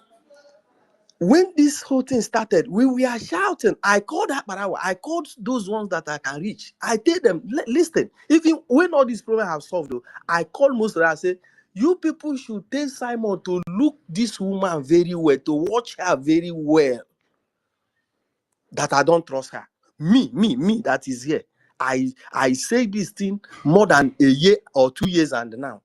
when this whole thing started, we were shouting. I called Akbarawa. I called those ones that I can reach. I tell them, listen, even when all these problems have solved, I called most of them. I said, you people should tell Simon to look this woman very well, to watch her very well, that I don't trust her. Me, that is here. I say this thing more than a year or 2 years and now.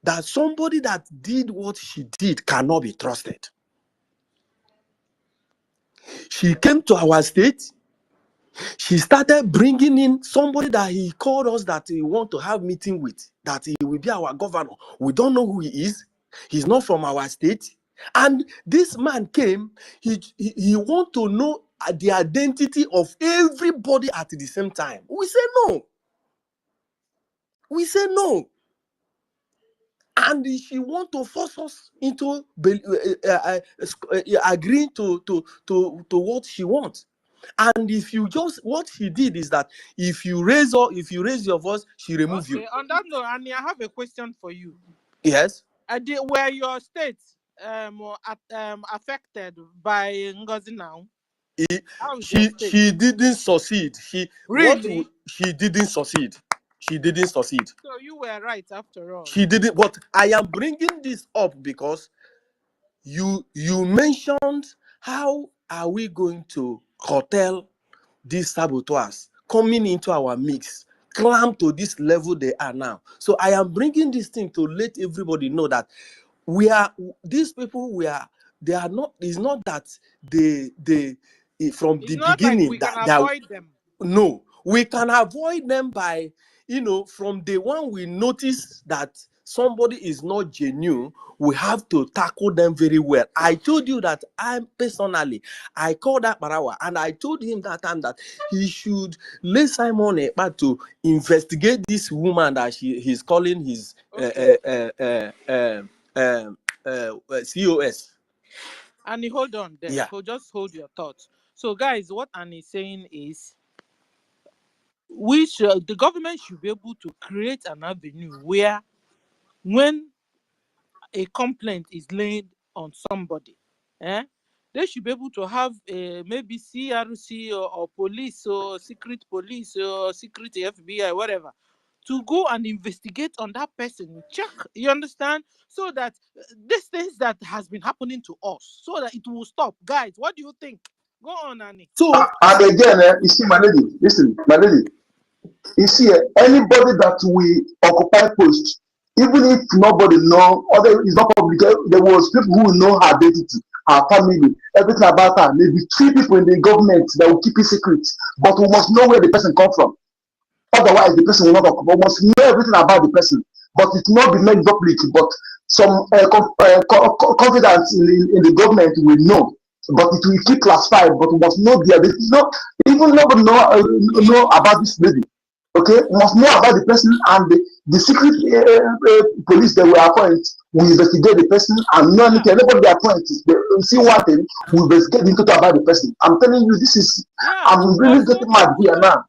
that somebody that did what she did cannot be trusted. She came to our state. She started bringing in somebody that he called us that he want to have meeting with, that he will be our governor. We don't know who he is. He's not from our state. And this man came, he want to know the identity of everybody at the same time. We say no. We say no. And she want to force us into agreeing to what she wants. And if you just, what she did is that if you raise your voice, she remove you. On that note, Annie, I have a question for you. Yes. Were your states affected by NGOZI now? She didn't succeed. Really? She didn't succeed. She didn't succeed. So you were right after all. She didn't. But I am bringing this up because you mentioned how are we going to curtail these saboteurs coming into our mix, climb to this level they are now. So I am bringing this thing to let everybody know that these people they are not. It's not that they from the beginning like we can avoid them. No, we can avoid them by, from the one we notice that somebody is not genuine, we have to tackle them very well. I told you that I called that Barawa and I told him that time that he should let Simon Ekpa to investigate this woman that he's calling his COS. And hold on there. Yeah. Just hold your thoughts. So guys, what Annie's saying is the government should be able to create an avenue where when a complaint is laid on somebody, they should be able to have maybe CRC or police or secret police or secret FBI, whatever, to go and investigate on that person, check, you understand? So that these things that has been happening to us, so that it will stop. Guys, what do you think? Go on, Annie. So, and again, you see, my lady, listen, my lady, you see, anybody that we occupy post, even if nobody know, or it's not public, there was people who know her identity, her family, everything about her. Maybe 3 people in the government that will keep it secret, but we must know where the person comes from. Otherwise, the person will not occupy. We must know everything about the person, but it will not be made public. But some confidence in the government will know, but it will keep classified. But we must know the identity. Even nobody know about this lady. Okay, we must know about the person, and the secret police that we appoint will investigate the person and know anything. Anybody they appoint, they see one thing, we investigate into about the person. I'm telling you, this is, I'm really getting mad here now.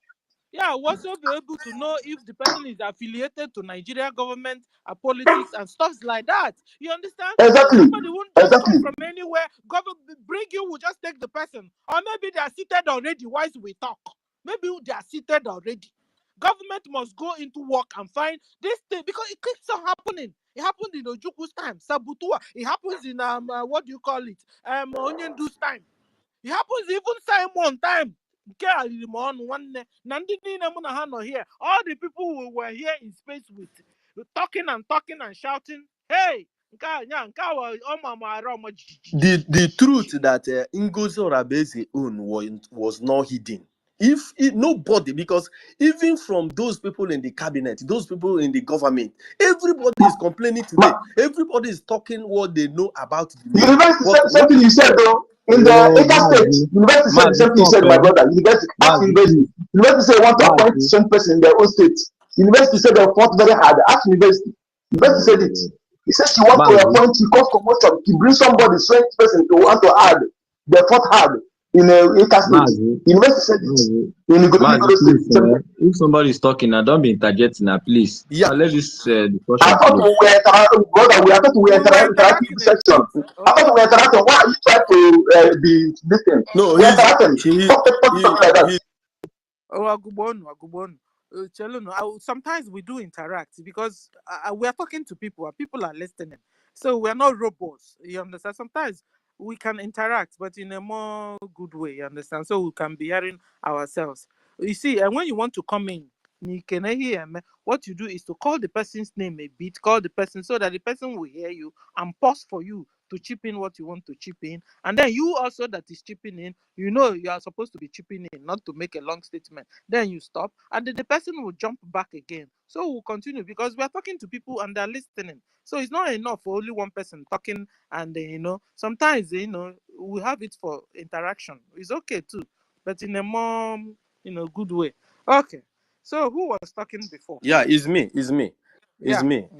Yeah, also be able to know if the person is affiliated to Nigeria government, politics, and stuff like that. You understand? Exactly. Somebody won't just come from anywhere. Government bring you, will just take the person. Or maybe they are seated already. Why do we talk? Maybe they are seated already. Government must go into work and find this thing, because it keeps on happening. It happened in Ojuku's time, Sabutua. It happens in what do you call it? Onyendu's time. It happens even Simon time. All the people who were here in space with talking and shouting, hey, the truth that Ngozi Orabeze own was not hidden. If nobody, because even from those people in the cabinet, those people in the government, everybody is complaining today. Everybody is talking what they know about the university said something you said though. In the Eka State, university said the same thing you said, my brother. University said want to appoint the same person in their own state. University said they fought very hard. Ask university. University said it. He said she wants to appoint, he calls promotion, he brings somebody, strange person to want to add. They fought hard in Eka State. University said it. In the if somebody is talking, I don't be interjecting, please. Yeah, let this discussion. I thought we were interacting section. I thought we were interacting. Why are you trying to be listening? No, we are interacting. Sometimes we do interact because we are talking to people and people are listening. So we are not robots. You understand? Sometimes we can interact, but in a more good way. You understand? So we can be hearing ourselves. You see, and when you want to come in, what you do is to call the person's name a bit, call the person so that the person will hear you and pause for you to chip in what you want to chip in. And then you also that is chipping in, you are supposed to be chipping in, not to make a long statement. Then you stop, and then the person will jump back again. So we'll continue because we are talking to people and they're listening. So it's not enough for only one person talking, and sometimes we have it for interaction. It's okay too, but in a more good way. Okay. So who was talking before? Yeah, it's me.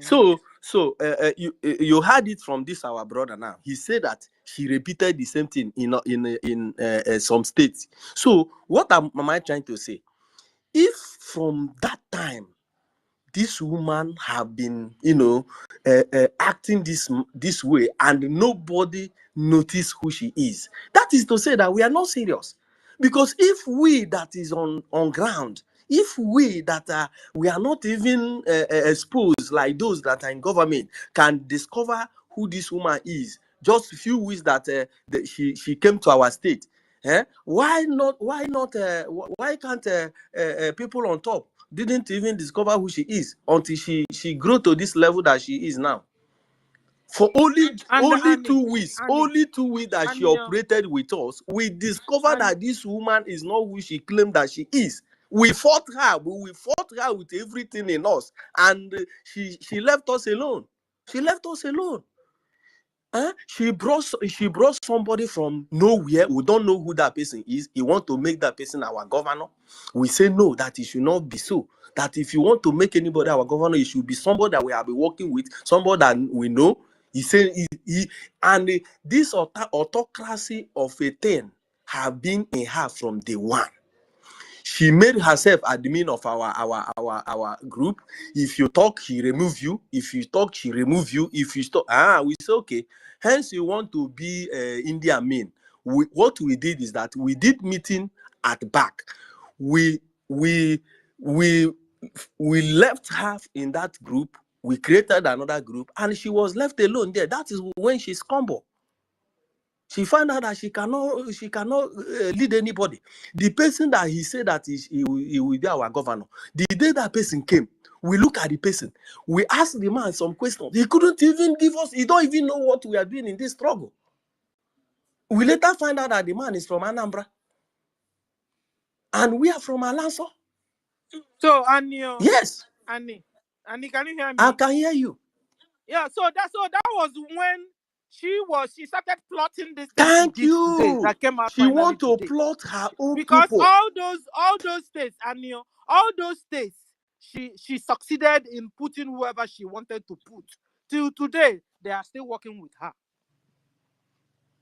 So you heard it from this our brother now. He said that she repeated the same thing in some states. So what am I trying to say? If from that time this woman have been acting this way and nobody notice who she is, that is to say that we are not serious. Because if we that is on ground, if we that we are not even exposed like those that are in government can discover who this woman is just a few weeks that she came to our state, why can't people on top didn't even discover who she is until she grew to this level that she is now? For only 2 weeks, that she operated with us, we discovered that this woman is not who she claimed that she is. We fought her, but we fought her with everything in us, and she left us alone. She brought somebody from nowhere. We don't know who that person is. He want to make that person our governor. We say no, that it should not be so. That if you want to make anybody our governor, it should be somebody that we have been working with, somebody that we know. He said this autocracy of a thing have been in her from day one. She made herself admin of our group. If you talk, she remove you. If you talk, she remove you. If you stop, we say okay. Hence, you want to be India main. What we did is that we did meeting at back. We left her in that group. We created another group, and she was left alone there. That is when she scumbled. She found out that she cannot lead anybody. The person that he said that he will be our governor, the day that person came, we look at the person. We asked the man some questions. He couldn't even give us. He don't even know what we are doing in this struggle. We later find out that the man is from Anambra, and we are from Alanso. So Annie, yes, Annie, can you hear me? I can hear you. Yeah. So that was when she started plotting this thing. Thank you. Today, that came out. She want to plot her own because people. all those states, Annie, all those states, she succeeded in putting whoever she wanted to put. Till today, they are still working with her.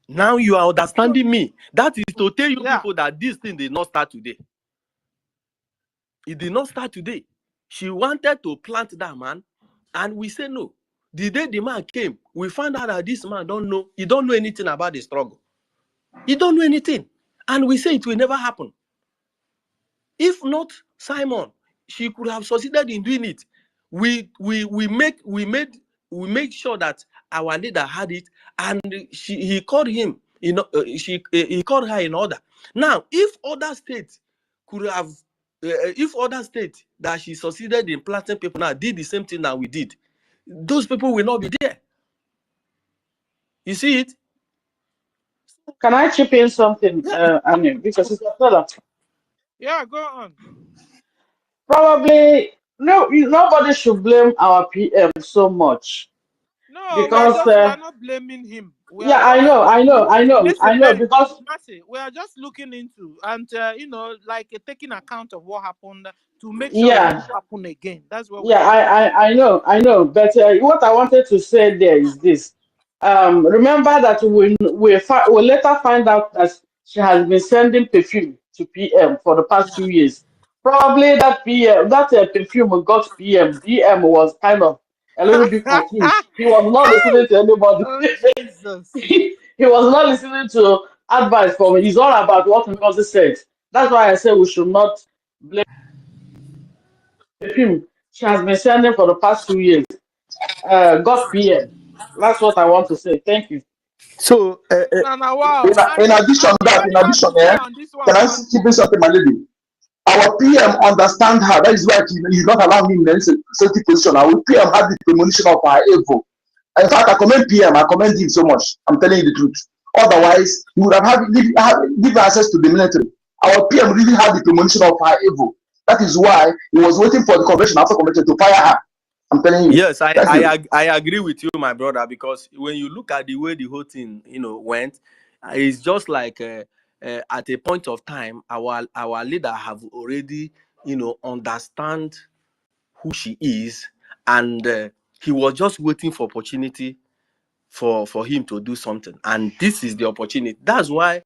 Now you are understanding me. That is to tell you people that this thing did not start today. It did not start today. She wanted to plant that man, and we say no. The day the man came, we found out that this man he don't know anything about the struggle. He don't know anything. And we say it will never happen. If not Simon, she could have succeeded in doing it. We made sure that our leader had it, and he called him. He called her in order. Now, if other states could have, if other states that she succeeded in planting people now did the same thing that we did, those people will not be there. You see it? Can I chip in something, Annie? Because it's a fella. Yeah, go on. Probably nobody should blame our PM so much. No, because we are not blaming him. I know. Because we are just looking into and taking account of what happened to make sure it won't happen again. That's what. I know. But what I wanted to say there is this. Remember that we later find out that she has been sending perfume to PM for the past 2 years. Probably that perfume got PM. PM was kind of a little bit confused. He was not listening to anybody. Oh, Jesus. He was not listening to advice from me. It's all about what NGOZI said. That's why I say we should not blame perfume. She has been sending for the past 2 years. Got PM. That's what I want to say. Thank you. So, wow. in addition, can I keep in something, my lady? Our PM understand her. That is why he's not allowing me in any sensitive position. Our PM had the premonition of her evil. In fact, I commend PM. I commend him so much. I'm telling you the truth. Otherwise, he would have give access to the military. Our PM really had the premonition of her evil. That is why he was waiting for the convention after convention to fire her. I'm telling you. Yes, I agree with you, my brother, because when you look at the way the whole thing, went, it's just like at a point of time, our leader have already, understand who she is, and he was just waiting for opportunity for him to do something, and this is the opportunity. That's why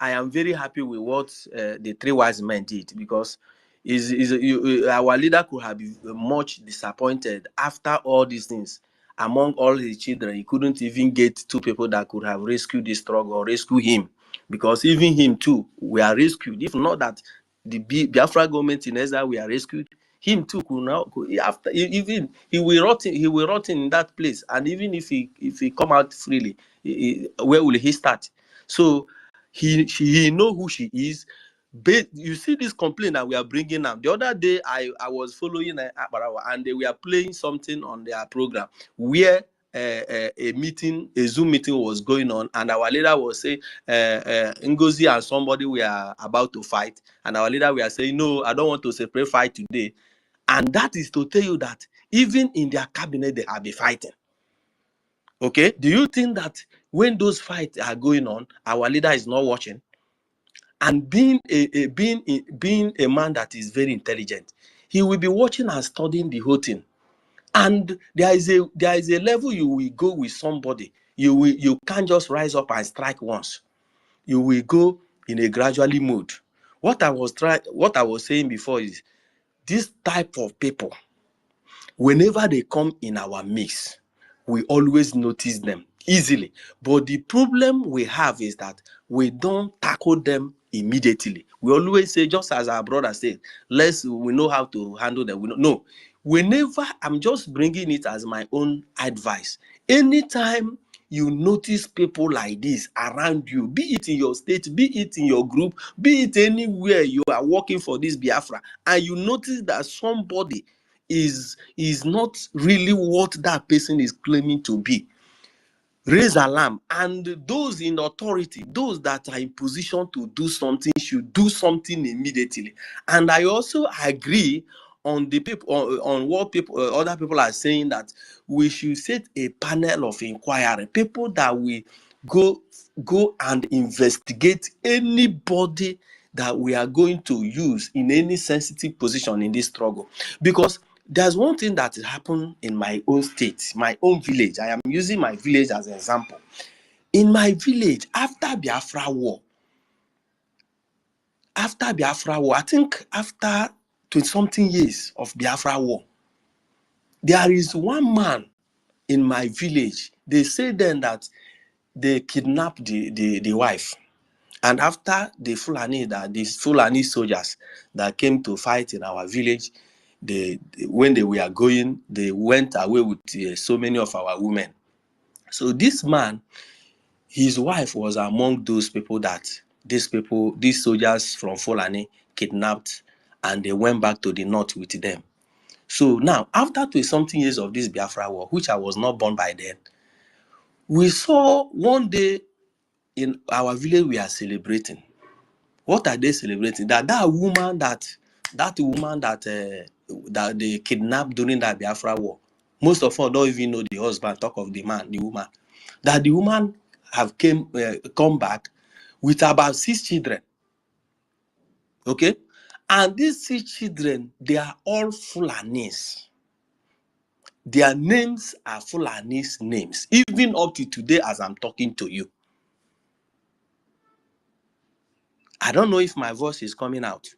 I am very happy with what the three wise men did, because our leader could have been much disappointed after all these things. Among all his children, he couldn't even get two people that could have rescued this struggle or rescue him, because even him too were rescued. If not that the Biafra government in exile were rescued, him too could now after even he will rot in that place, and even if he come out freely, where will he start? So he know who she is. You see this complaint that we are bringing up. The other day, I was following Akbarawa, and they were playing something on their program where a Zoom meeting was going on, and our leader was saying NGOZI and somebody were about to fight, and our leader were saying, no, I don't want to separate fight today. And that is to tell you that even in their cabinet, they are be fighting. Okay, do you think that when those fights are going on, our leader is not watching? And being a man that is very intelligent, he will be watching and studying the whole thing. And there is a level you will go with somebody. You can't just rise up and strike once. You will go in a gradually mode. What I was saying before is this type of people, whenever they come in our mix, we always notice them easily. But the problem we have is that we don't tackle them immediately. We always say, just as our brother said, we know how to handle them. No. Whenever, I'm just bringing it as my own advice. Anytime you notice people like this around you, be it in your state, be it in your group, be it anywhere you are working for this Biafra, and you notice that somebody is not really what that person is claiming to be, raise alarm. And those in authority, those that are in position to do something, should do something immediately. And I also agree on the people on what other people are saying, that we should set a panel of inquiry, people that will go and investigate anybody that we are going to use in any sensitive position in this struggle. Because there's one thing that happened in my own state, my own village. I am using my village as an example. In my village, after Biafra war, I think after 20-something years of Biafra war, there is one man in my village. They say then that they kidnapped the wife. And after the Fulani soldiers that came to fight in our village, when they were going, they went away with so many of our women. So this man, his wife was among those people that these soldiers from Fulani kidnapped, and they went back to the north with them. So now, after 20-something years of this Biafra war, which I was not born by then, we saw one day in our village we are celebrating. What are they celebrating? That woman that they kidnapped during that Biafra war. Most of us don't even know the husband. Talk of the woman. That the woman have come back with about 6 children. Okay, and these 6 children, they are all Fulanis. Their names are Fulanis names, even up to today as I'm talking to you. I don't know if my voice is coming out.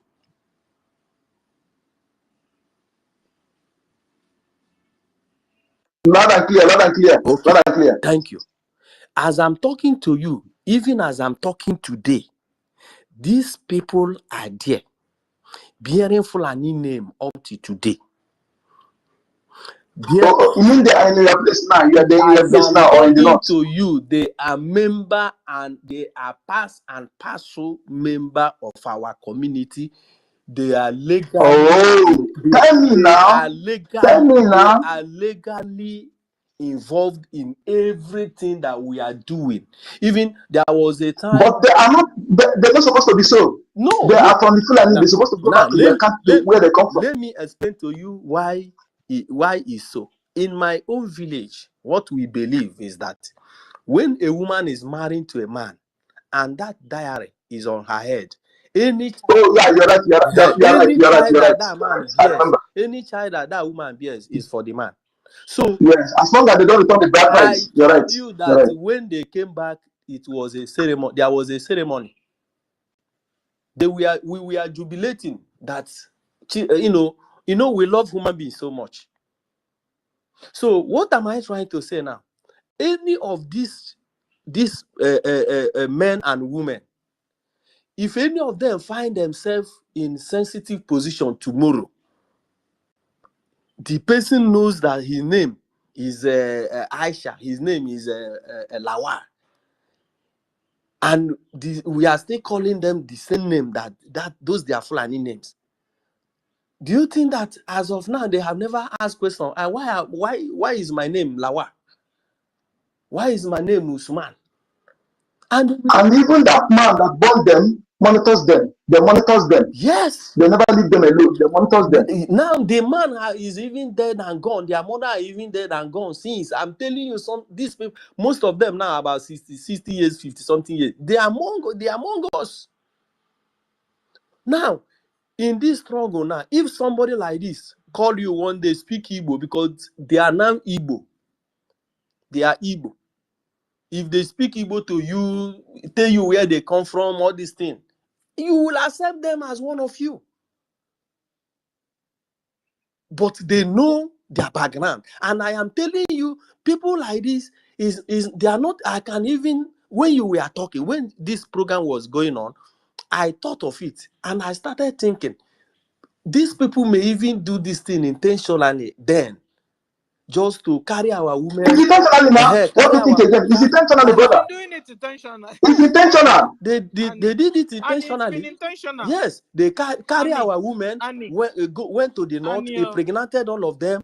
Loud and clear, loud and clear, Okay. loud and clear. Thank you. As I'm talking to you, even as I'm talking today, these people are there, bearing Fulani name up to today. You mean they are in your place now? You are there in your place now, or in the north? To you, they are member, and they are part and parcel member of our community. They are legally. Oh, tell me now. Tell me now. They are legally involved in everything that we are doing. Even there was a time. But they are not. They're not supposed to be so. No, they are from the Fulani. They're supposed to go back to their country where they come from. Let me explain to you why it's so. In my own village, what we believe is that when a woman is married to a man and that diary is on her head, any child any child that woman bears is for the man. So yes, as long as they don't return the bride price, you're right. You that when they came back, it was a ceremony. There was a ceremony. We were jubilating that we love human beings so much. So what am I trying to say now? Any of these men and women, if any of them find themselves in sensitive position tomorrow, the person knows that his name is Aisha, his name is Lawa, and we are still calling them the same name that those they are Fulani names. Do you think that as of now they have never asked question? Why is my name Lawa? Why is my name Usman? And even that man that born them monitors them. They monitors them. Yes. They never leave them alone. They monitors them. Now the man is even dead and gone. Their mother are even dead and gone since. I'm telling you, these people, most of them now about 60 years, 50 something years. They are among us. Now, in this struggle now, if somebody like this call you one day, speak Igbo, because they are now Igbo. They are Igbo. If they speak Igbo to you, tell you where they come from, all these things, you will accept them as one of you. But they know their background. And I am telling you, people like this they are not. I can even, when you were talking, when this program was going on, I thought of it and I started thinking, these people may even do this thing intentionally then, just to carry our women. It's intentional now. What do you think again? It's intentional, brother. Doing it intentional. It's intentional. They did it intentionally. And it's been intentional. Yes, they carry our women, went to the north, impregnated all of them,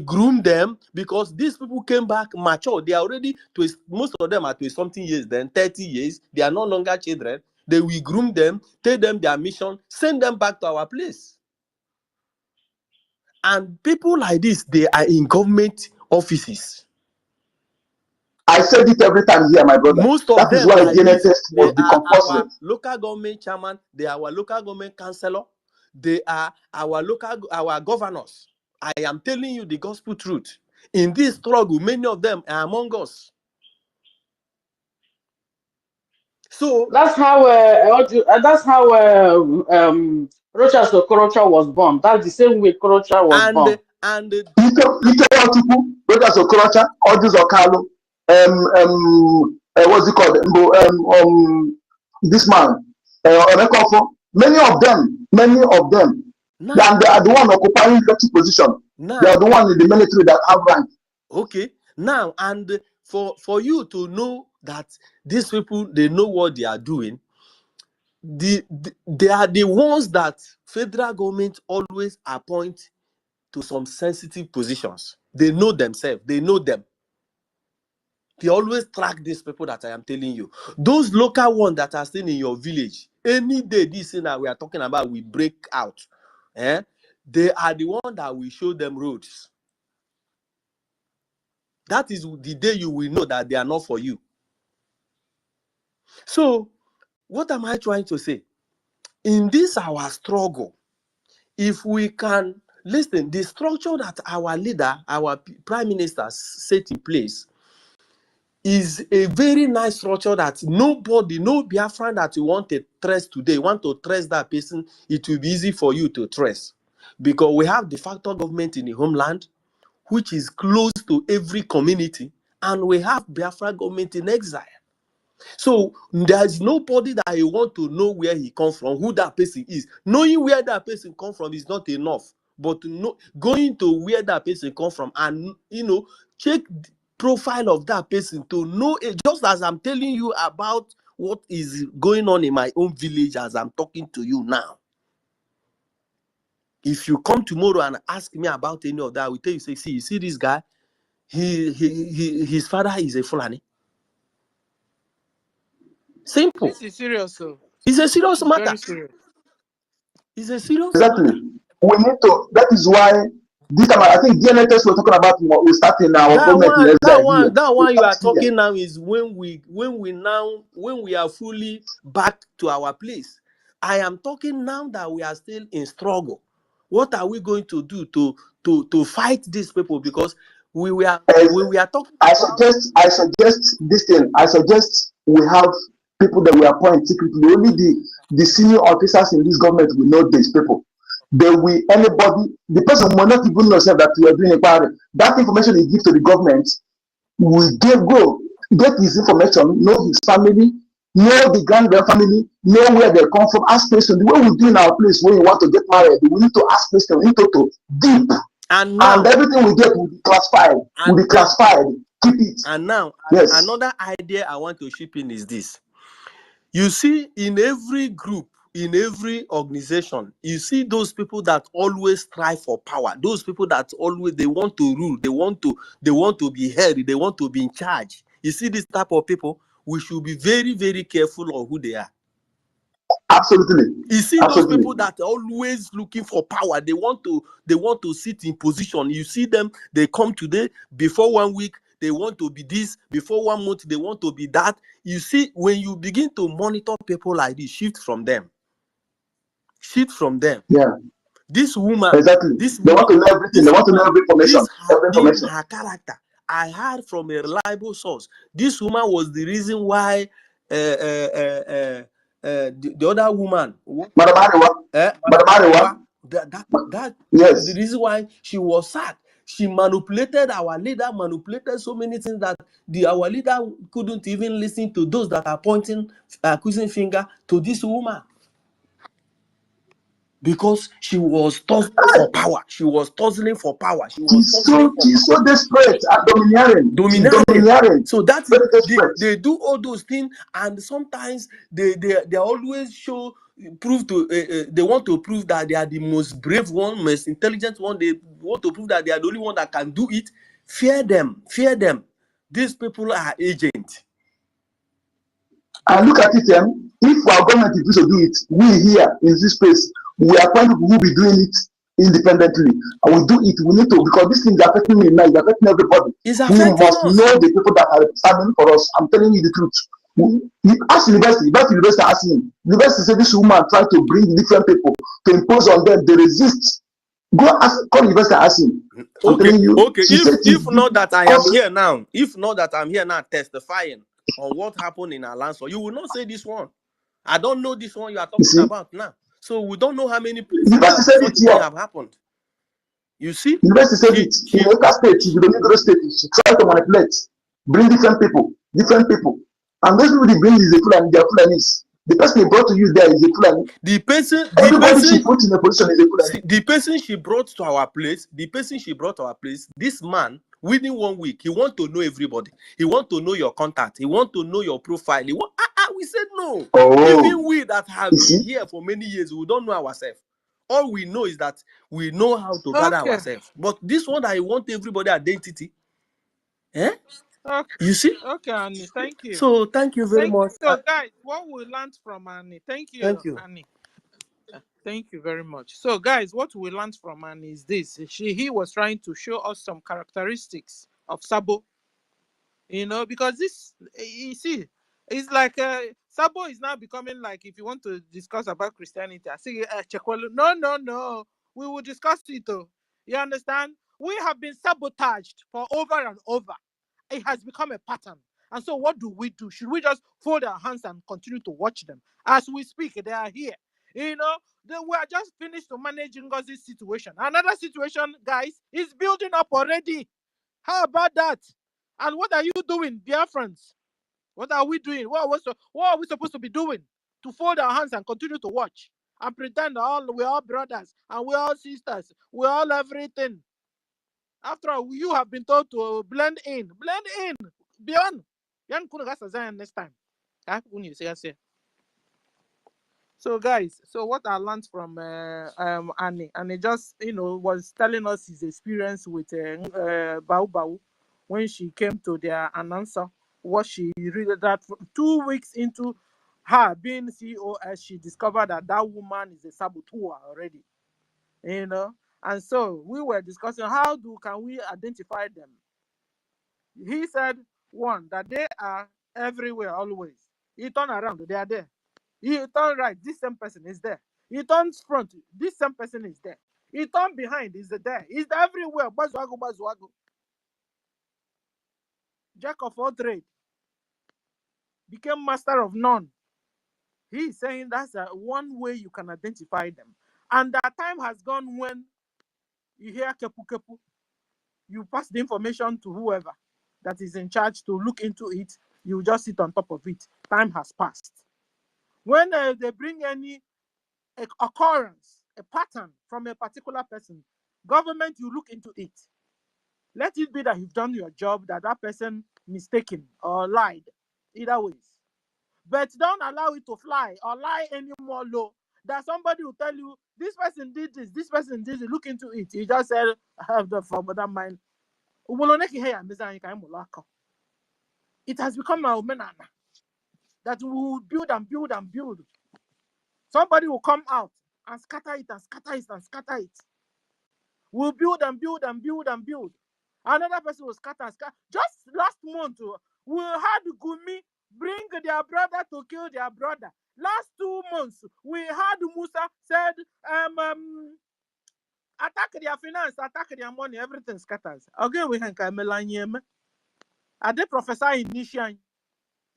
groomed them, because these people came back mature. They are already, most of them are 20-something years, then 30 years. They are no longer children. They will groom them, tell them their mission, send them back to our place. And people like this, they are in government offices. I said it every time here, my brother. Most of that them is why like DNA test was the compulsory. Our local government chairman, they are our local government councillor, they are our governors. I am telling you the gospel truth. In this struggle, many of them are among us. So that's how Rocha Okorocha was born. That's the same way Okorocha was born. And Rocha Okorocha, Odus Okalo, what's it called? This man, many of them, and they are the one occupying the position. They are the one in the military that have rank. Okay, now, and for you to know that these people, they know what they are doing, they are the ones that federal government always appoint to some sensitive positions. They know themselves, they know them. They always track these people that I am telling you. Those local ones that are still in your village, any day this thing that we are talking about will break out. They are the ones that will show them roads. That is the day you will know that they are not for you. So, what am I trying to say? In this our struggle, if we can listen, the structure that our leader, our prime minister set in place is a very nice structure that nobody, no Biafran that you want to trace today, want to trace that person, it will be easy for you to trace. Because we have de facto government in the homeland, which is close to every community, and we have Biafra government in exile. So there's nobody that you want to know where he comes from, who that person is. Knowing where that person comes from is not enough, but going to where that person comes from and check the profile of that person to know it, just as I'm telling you about what is going on in my own village as I'm talking to you now. If you come tomorrow and ask me about any of that, I will tell you, say, see, you see this guy, his father is a Fulani. Simple. This is serious, so It's a serious matter. very serious. It's a serious Exactly. matter. We need to. That is why this time I think DNA test we're talking about will start in our government in That here. one you are Start here. talking now is when we are fully back to our place. I am talking now that we are still in struggle. What are we going to do to fight these people? Because we were talking. I suggest this thing. I suggest we have people that we appoint secretly. Only the senior officers in this government will know these people. They will anybody, the person will not even know that we are doing a party. That information you give to the government, we get his information, know his family, know the grandparent family, know where they come from, ask questions. The way we do in our place when you want to get married, we need to ask questions in total, deep. And everything we get will be classified. Will be classified. Keep it. And now, yes. Another idea I want to chip in is this. You see, in every group, in every organization, you see those people that always strive for power. Those people that always they want to rule, they want to be heard, they want to be in charge. You see this type of people, we should be very, very careful of who they are. Absolutely. You see those people that are always looking for power. They want to sit in position. You see them, they come today, before 1 week, they want to be this, before 1 month, they want to be that. You see, when you begin to monitor people like this, shift from them. Yeah. This woman, exactly. They want to know everything. They want to know every information. Her character. I heard from a reliable source. This woman was the reason why the other woman, Madam Arewa, that yes. is the reason why she was sacked. She manipulated our leader, manipulated so many things that our leader couldn't even listen to those that are pointing accusing finger to this woman. Because she was tussling for power. She was tussling for power. She's so desperate and domineering. So that they do all those things, and sometimes they always prove to they want to prove that they are the most brave one, most intelligent one. They want to prove that they are the only one that can do it. Fear them. These people are agents. And look at it, if our government is to do it, we here in this place, we appoint people who will be doing it independently. And we do it, we need to, because this thing is affecting me now, it's affecting everybody. We must know the people that are standing for us. I'm telling you the truth. You ask university asking. University say this woman trying to bring different people to impose on them, they resist. Go ask, call university asking. Okay. If not that I'm here now testifying on what happened in Alonso, you will not say this one. I don't know this one you are talking about now. So we don't know how many places that have happened. You see? University said it. In Oka State, you don't need to state. She tried to manipulate, bring different people. And those people they bring is a Fulani, they are Fulanis. The person they brought to you there is a Fulani. The person she put in a position is a Fulani. The person she brought to our place, this man, within 1 week, he want to know everybody. He want to know your contact. He want to know your profile. We said no. Even we that have been here for many years, we don't know ourselves. All we know is that we know how to gather ourselves. But this one, I want everybody identity. Okay. You see? Okay, Annie. Thank you. So thank you very much. So, guys, what we learned from Annie? Thank you. Annie. Thank you very much. So, guys, what we learned from Annie is this: he was trying to show us some characteristics of Sabo. Because this, you see, it's like Sabo is now becoming like, if you want to discuss about Christianity, I say, no, we will discuss it. You understand? We have been sabotaged for over and over. It has become a pattern. And so what do? Should we just fold our hands and continue to watch them? As we speak, they are here. We are just finished to manage NGOZI's situation. Another situation, guys, is building up already. How about that? And what are you doing, Biafrans? What are we doing? What are we supposed to be doing? To fold our hands and continue to watch and pretend we're all brothers and we're all sisters. We're all everything. After all, you have been told to blend in. Beyond. Next time. So So guys, so what I learned from Annie, and it just was telling us his experience with Bau Bau when she came to their announcer. What she read that 2 weeks into her being COS, she discovered that that woman is a saboteur already. And so we were discussing can we identify them. He said one, that they are everywhere always. He turned around, they are there. He turned right, this same person is there. He turns front, this same person is there. He turned behind, is there. He's everywhere. Bazuago, bazuago. Jack of all trade. Became master of none. He's saying that's one way you can identify them. And that time has gone when you hear kepu kepu, you pass the information to whoever that is in charge to look into it. You just sit on top of it. Time has passed. When they bring any occurrence, a pattern from a particular person, government, you look into it. Let it be that you've done your job, that person mistaken or lied, either ways. But don't allow it to fly or lie anymore low. That somebody will tell you, this person did this person did it, look into it. You just said, I have the that mind. It has become a menana that we will build and build and build. Somebody will come out and scatter it and scatter it and scatter it. We'll build and build and build and build. Another person will scatter and scatter. Just last month, we had Gumi bring their brother to kill their brother. Last 2 months, we had Musa said, attack their finance, attack their money, everything scatters. Again, we can come. Are they prophesy in Nishan?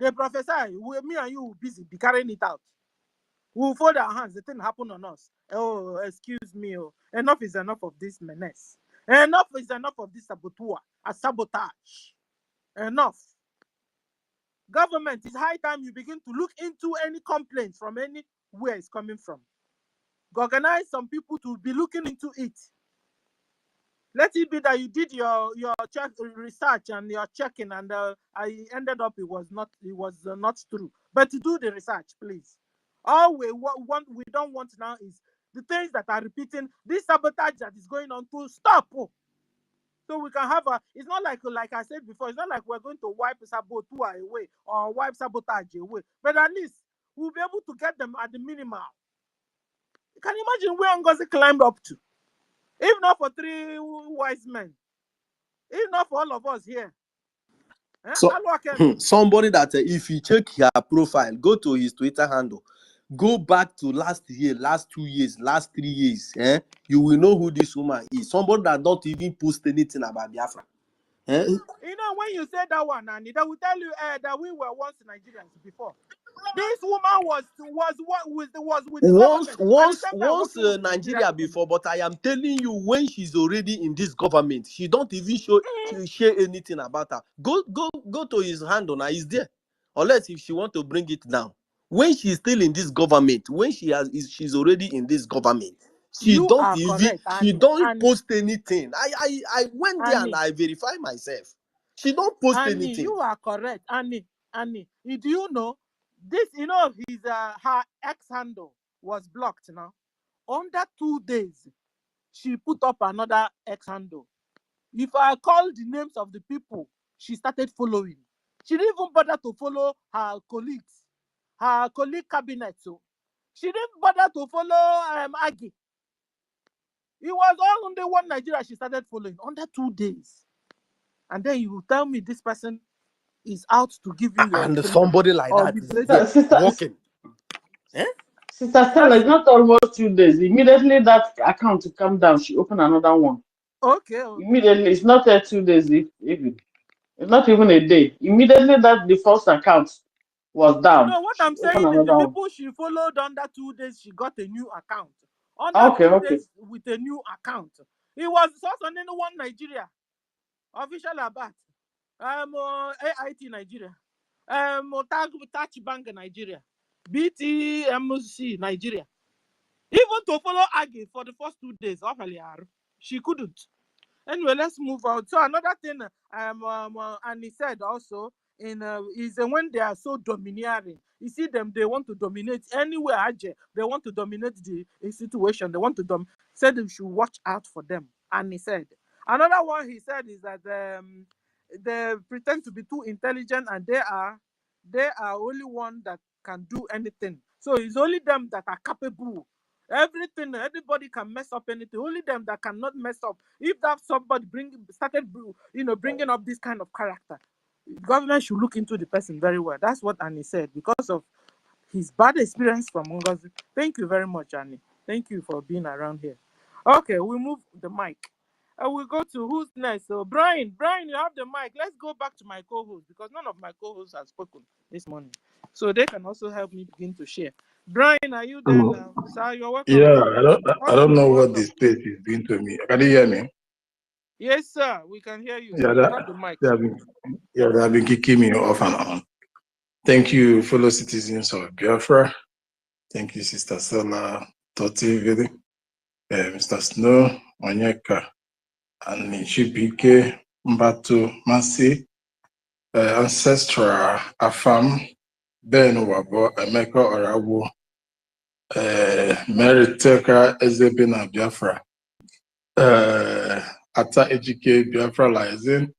They prophesy, me and you will busy be carrying it out. We'll fold our hands, the thing happen on us. Oh, excuse me. Oh. Enough is enough of this menace. Enough is enough of this sabotage. Enough. Government, it's high time you begin to look into any complaints from anywhere it's coming from. Organize some people to be looking into it. Let it be that you did your research and your checking, and I ended up it was not true. But to do the research, please. All we don't want now is the things that are repeating, this sabotage that is going on to stop. So we can have it's not like I said before, it's not like we're going to wipe saboteur away or wipe sabotage away. But at least we'll be able to get them at the minimal. You can imagine where NGOZI climbed up to. If not for 3 wise men. If not for all of us here. So, somebody that if you check her profile, go to his Twitter handle, go back to last year, last 2 years, last 3 years, you will know who this woman is. Somebody that don't even post anything about Biafra. When you say that one, and they will tell you that we were once Nigerians before. This woman was with the once Nigeria before, but I am telling you, when she's already in this government, she don't even share anything about her. Go to his handle now, he's there. Unless if she want to bring it down. When she's still in this government, when she's already in this government, she don't post anything. I went there and I verify myself. She don't post anything. You are correct, Annie. Do you know this? His her ex handle was blocked now. Under 2 days, she put up another ex handle. If I call the names of the people she started following, she didn't even bother to follow her colleagues, her colleague cabinet. So she didn't bother to follow Aggie. It was all under one Nigeria she started following under 2 days. And then you tell me this person is out to give you your and somebody like that is walking. Sister Stella, it's not almost 2 days. Immediately that account to come down, she opened another one. Okay. Immediately, it's not 2 days even. It's not even a day. Immediately that the first account was down. No, what I'm saying is the people she followed under 2 days, she got a new account. Under 2 days with a new account. It was just on one Nigeria. Official about AIT Nigeria. Touch Bank Nigeria. BTMC Nigeria. Even to follow Aggie for the first 2 days, she couldn't. Anyway, let's move on. So another thing, and he said also, is when they are so domineering. You see them, they want to dominate anywhere. They want to dominate the situation. They want to said we should watch out for them. And he said another one. He said is that they pretend to be too intelligent, and they are only one that can do anything. So it's only them that are capable. Everything, anybody can mess up anything. Only them that cannot mess up. If that somebody started bringing up this kind of character, government should look into the person very well. That's what Annie said because of his bad experience from NGOZI. Thank you very much, Annie. Thank you for being around here. Okay, we move the mic. We go to who's next. So Brian, you have the mic. Let's go back to my co-host because none of my co-hosts have spoken this morning, so they can also help me begin to share. Brian, are you there now? Sir, you're welcome. Yeah, I don't know what this space is doing to me. Can you hear me? Yes, sir. We can hear you. Yeah, You have the mic. they have been kicking me off and on. Thank you, fellow citizens of Biafra. Thank you, Sister Stella, Toti, Mr. Snow, Onyeka, and Nchibike, Mbatu, Masi, Ancestral, Afam, Ben Wabo, Emeka Orawu, Mary Teka, Ezebina Biafra, Ata Ejike Biafra Rising,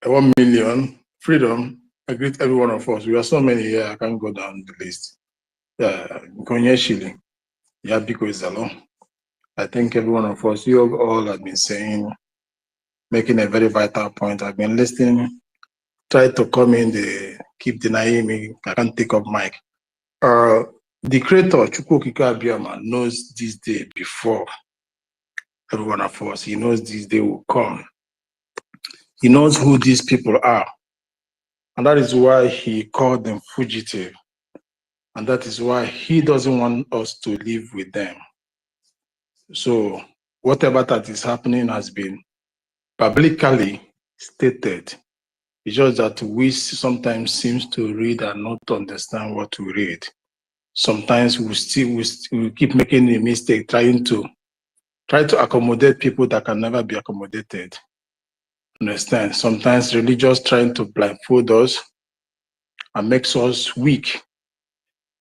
1 million, freedom. I greet every one of us. We are so many here, I can't go down the list. Konye Shilling, Yabiko is alone. I think every one of us, you all have been saying, making a very vital point. I've been listening, try to come in, they keep denying me, I can't take up mic. The creator, EFIK-IBIBIO, knows this day before every one of us. He knows this day will come. He knows who these people are. And that is why he called them fugitive. And that is why he doesn't want us to live with them. So whatever that is happening has been publicly stated. It's just that we sometimes seem to read and not understand what we read. Sometimes we keep making a mistake trying to accommodate people that can never be accommodated. Understand? Sometimes religious trying to blindfold us and makes us weak.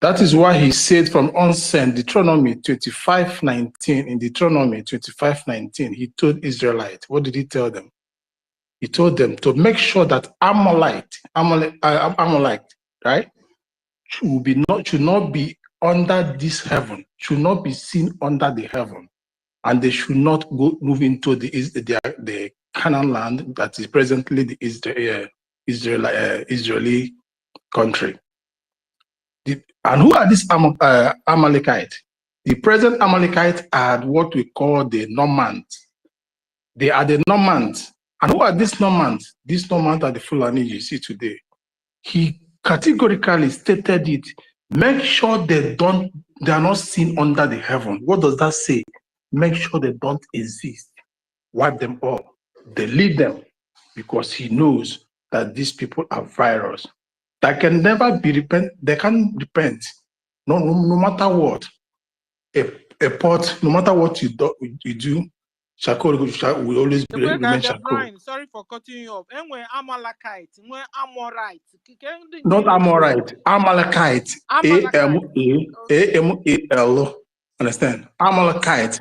That is why he said from onset, Deuteronomy 25:19, in Deuteronomy 25:19, he told Israelites, what did he tell them? He told them to make sure that Amalek, right, should not be under this heaven, should not be seen under the heaven, and they should not move into the Canaan land that is presently the Israeli country. And who are these Amalekites? The present Amalekites are what we call the Normans. They are the Normans. And who are these Normans? These Normans are the Fulani you see today. He categorically stated it. Make sure they are not seen under the heaven. What does that say? Make sure they don't exist. Wipe them all. Delete them. Because he knows that these people are virus. That can never be repent. They can't repent. No matter what. A pot, no matter what you do, Shakol will always remain Shakol. Brian, sorry for cutting you off. And when Amalekite, when Amorite. Not Amorite, Amalekite. A-M-A-L. Understand? Amalekite.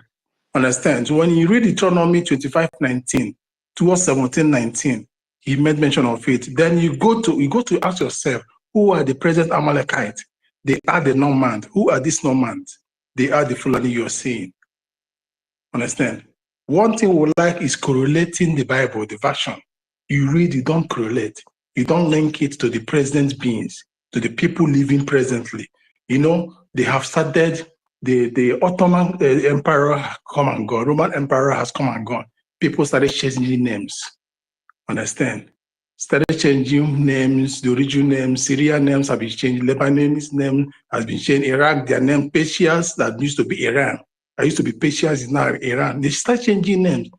Understand? So when you read Deuteronomy 25:19 towards 17:19, he made mention of it. Then you go to ask yourself, who are the present Amalekites? They are the Normans. Who are these Normans? They are the Fulani you're seeing. Understand? One thing we like is correlating the Bible, the version. You read, you don't correlate. You don't link it to the present beings, to the people living presently. You know, they have started, the Ottoman Emperor has come and gone, Roman Emperor has come and gone. People started changing names. Understand? Started changing names, the original names, Syrian names have been changed, Lebanese name has been changed, Iraq, their name, Persians that used to be Iran. I used to be Persians, is now Iran. They start changing names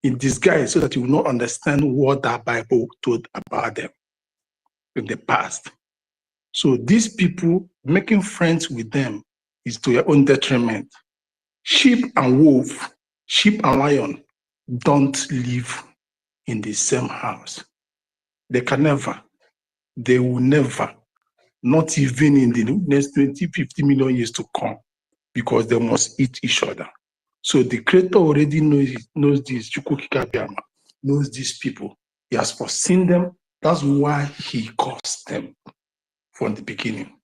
in disguise so that you will not understand what that Bible told about them in the past. So these people, making friends with them is to your own detriment. Sheep and wolf, sheep and lion don't live in the same house. They can never. they will never, not even in the next 20, 50 million years to come, because they must eat each other. So the Creator already knows this. Chukwukika knows these people. He has foreseen them. That's why he caused them from the beginning.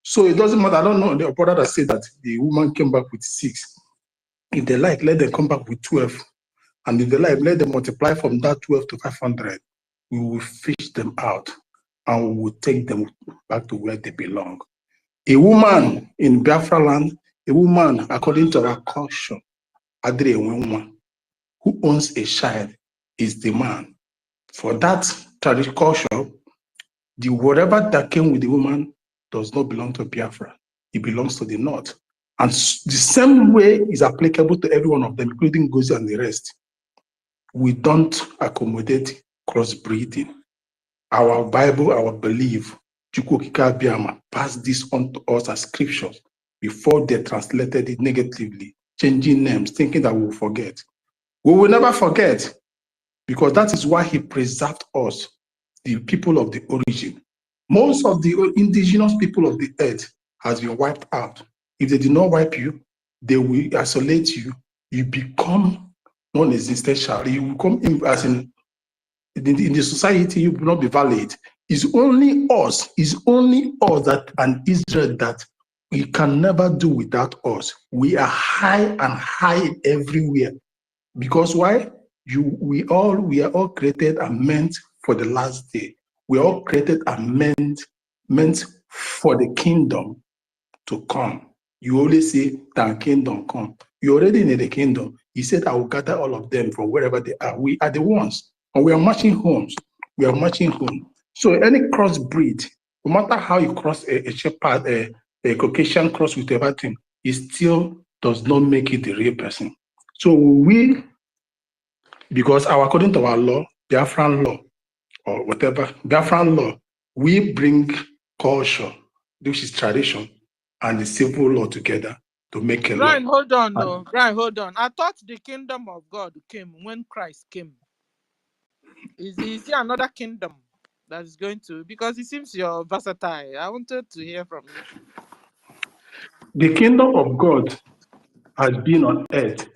So it doesn't matter. I don't know the brother that said that the woman came back with 6. If they like, let them come back with 12. And if they like, let them multiply from that 12 to 500. We will fish them out and we will take them back to where they belong. A woman in Biafra land, a woman, according to our culture, who owns a child is the man. For that traditional culture, the whatever that came with the woman does not belong to Biafra. It belongs to the North. And the same way is applicable to every one of them, including NGOZI and the rest. We don't accommodate crossbreeding. Our Bible, our belief, Chukwukika passed this on to us as scriptures before they translated it negatively, changing names, thinking that we will forget. We will never forget, because that is why he preserved us, the people of the origin. Most of the indigenous people of the earth has been wiped out. If they did not wipe you, they will isolate you. You become non-existential. You become, as in the society, you will not be valid. It's only us that and Israel that we can never do without us. We are high and high everywhere. Because why? We are all created and meant for the last day. We are all created and meant for the kingdom to come. You always say, "Thy kingdom come." You're already in the kingdom. He said, "I will gather all of them from wherever they are." We are the ones, and we are marching homes. We are marching home. So any crossbreed, no matter how you cross a shepherd, a Caucasian cross with everything, it still does not make it the real person. So we, because according to our law, Biafran law, or whatever, Biafran law, we bring culture, which is tradition, and the civil law together to make a law. Brian, hold on, no. Brian, hold on. I thought the kingdom of God came when Christ came. Is there another kingdom that is going to? Because it seems you're versatile. I wanted to hear from you. The kingdom of God has been on earth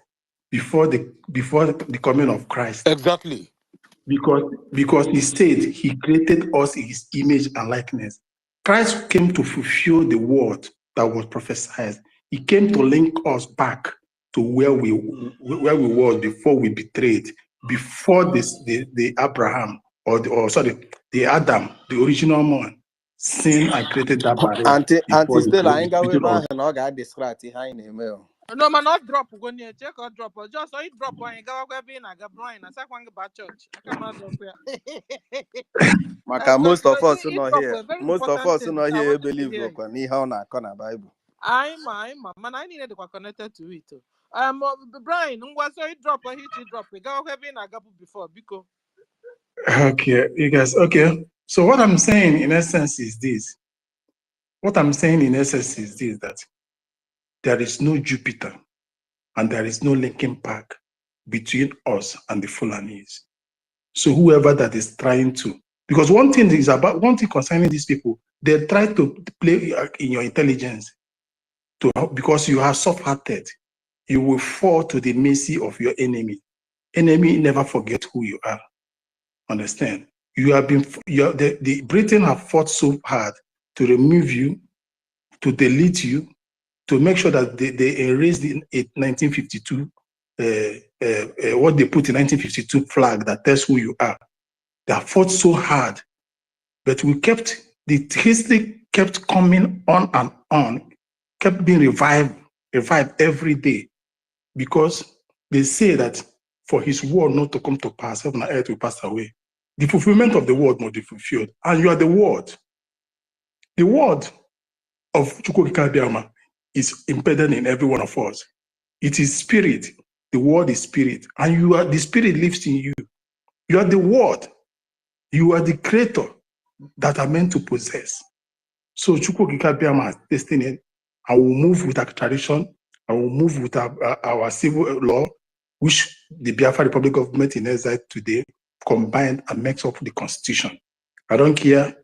before the coming of Christ. Exactly. Because he said he created us in his image and likeness. Christ came to fulfill the word that was prophesied. He came to link us back to where we were before we betrayed, before the Abraham the Adam, the original man, sinned and created that barrier. Auntie Stella, I ain't got with no guy distract behind him. No, man, not drop. When you check or drop, or just so you drop when you go being a Brian. I said, "One about church." I cannot drop here. Most of us who not here, most of us who not here believe on Bible. I'm man. I needed to be connected to it. Brian, was so you drop or hit you drop? We go being a gap before because. Okay, you guys. Okay, so what I'm saying in essence is this. That there is no Jupiter and there is no Linkin Park between us and the Fulanis. So whoever that is trying to, because one thing concerning these people, they try to play in your intelligence because you are soft-hearted. You will fall to the mercy of your enemy. Enemy never forget who you are. Understand? The Britain have fought so hard to remove you, to delete you, to make sure that they erased the 1952, what they put in 1952 flag that tells who you are. They have fought so hard, but the history kept coming on and on, kept being revived every day, because they say that for his word not to come to pass, heaven and earth will pass away. The fulfillment of the word must be fulfilled, and you are the word. The word of Chukwukika is embedded in every one of us. It is spirit. The word is spirit, and the spirit lives in you. You are the word. You are the creator that are meant to possess. So Chukwukika has destiny. I will move with our tradition. I will move with our civil law, which the Biafra Republic government in exile today combined and makes up the constitution. I don't care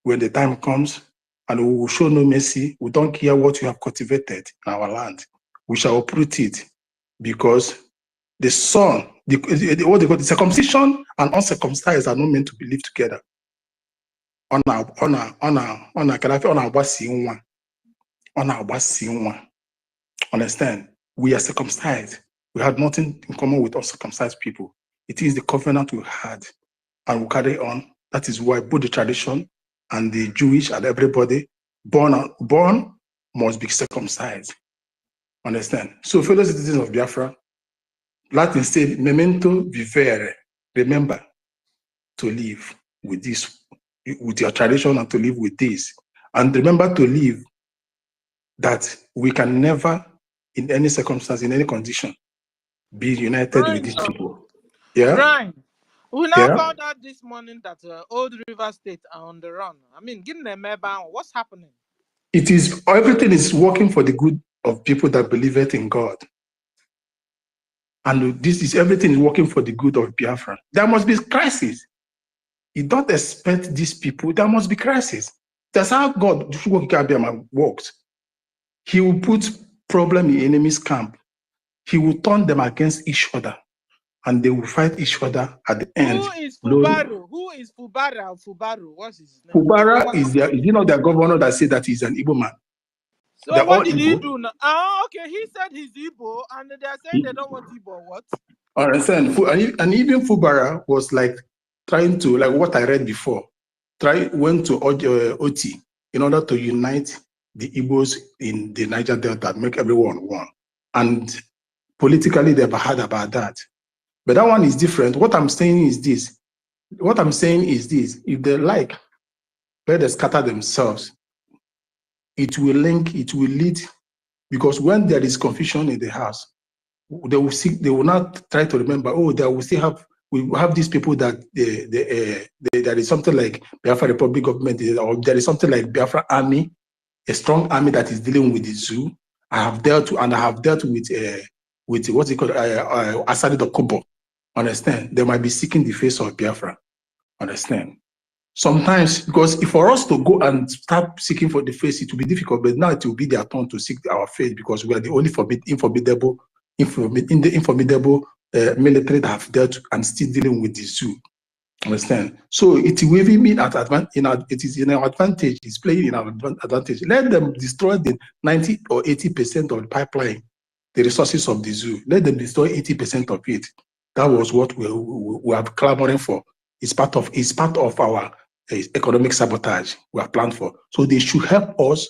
when the time comes, and we will show no mercy. We don't care what you have cultivated in our land. We shall uproot it, because the son, what they call the circumcision and uncircumcised are not meant to be lived together. Understand? We are circumcised. We had nothing in common with uncircumcised people. It is the covenant we had, and we carry on. That is why both the tradition and the Jewish and everybody born must be circumcised. Understand? So, fellow citizens of Biafra, Latin said, memento vivere, remember to live with this, with your tradition, and to live with this. And remember to live that we can never, in any circumstance, in any condition, be united with these people. Yeah? Brian, we now Yeah? found out this morning that Old River State are on the run. I mean, getting them bound. What's happening? It is, everything is working for the good of people that believe it in God. And this is, everything is working for the good of Biafra. There must be crisis. You don't expect these people, there must be crisis. That's how God works. He will put problem in enemy's camp. He will turn them against each other, and they will fight each other at the end. Who is Fubaru? Who is Fubara or Fubaru? What's his name? Fubara is their governor that said that he's an Igbo man. So They're what all did Igbo. he do now? Oh, okay, he said he's Igbo, and they're saying they don't want Igbo. What? And even Fubara was like trying to, like what I read before, went to OT in order to unite the Igbos in the Niger Delta, make everyone one. And politically, they've heard about that. But that one is different. What I'm saying is this. If they like, let them scatter themselves. It will lead, because when there is confusion in the house, they will not try to remember, oh, we have these people that there is something like Biafra Republic government, or there is something like Biafra army, a strong army that is dealing with the zoo. I have dealt with what's it called, Asari Dokubo. Understand? They might be seeking the face of Biafra. Understand? Sometimes, because if for us to go and start seeking for the face, it will be difficult, but now it will be their turn to seek our face, because we are the only formidable military that have dealt and still dealing with the zoo. Understand? So it will even mean it is in our advantage, it's playing in our advantage. Let them destroy the 90 or 80% of the pipeline, the resources of the zoo. Let them destroy 80% of it. That was what we are clamoring for. It's part of our economic sabotage we are planned for. So they should help us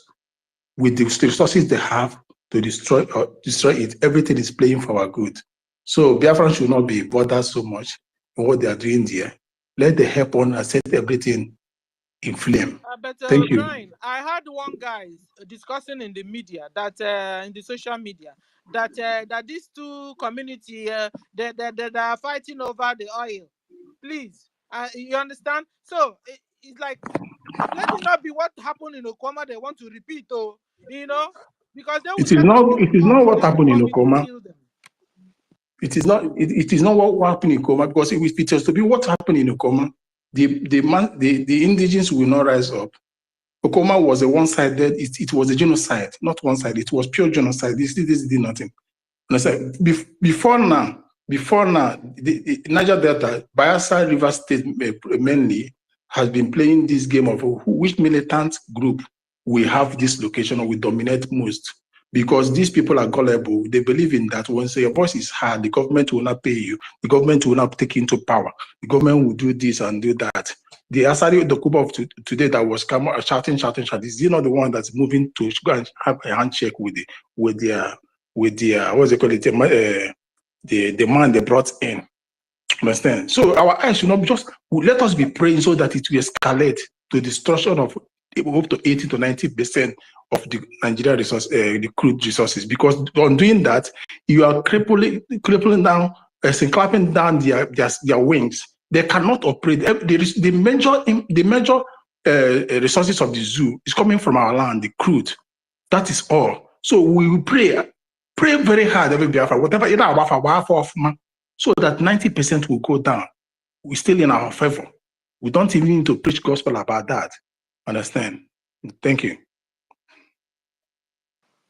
with the resources they have to destroy it. Everything is playing for our good. So Biafrans should not be bothered so much in what they are doing there. Let them help on and set everything in flame. Thank you. Brian, I heard one guy discussing in the media that in the social media that these two communities they are fighting over the oil. Please, you understand? So it's like, let it not be what happened in Okoma. They want to repeat, because they will It is not what happened in Okoma. It is not what happened in Okoma, because if it was to be what happened in Okoma, the indigenous will not rise up. Okoma was a one-sided, it was a genocide, not one-sided, it was pure genocide. This did nothing. And I said, before now, the Niger Delta, Bayelsa River State mainly, has been playing this game of which militant group will have this location or will dominate most. Because these people are gullible. They believe in that once your voice is heard, the government will not pay you. The government will not take you into power. The government will do this and do that. The Asari Dokubo of today that was shouting, is he not the one that's moving to go and have a handshake with the what's it called, the man they brought in? Understand? So our eyes should not just, let us be praying so that it will escalate to destruction of up to 80 to 90% of the Nigeria resource, the crude resources. Because on doing that, you are crippling down, clapping down their wings. They cannot operate. The major resources of the zoo is coming from our land, the crude. That is all. So we will pray very hard every Biafra, whatever, so that 90% will go down. We're still in our favor. We don't even need to preach gospel about that. Understand? Thank you.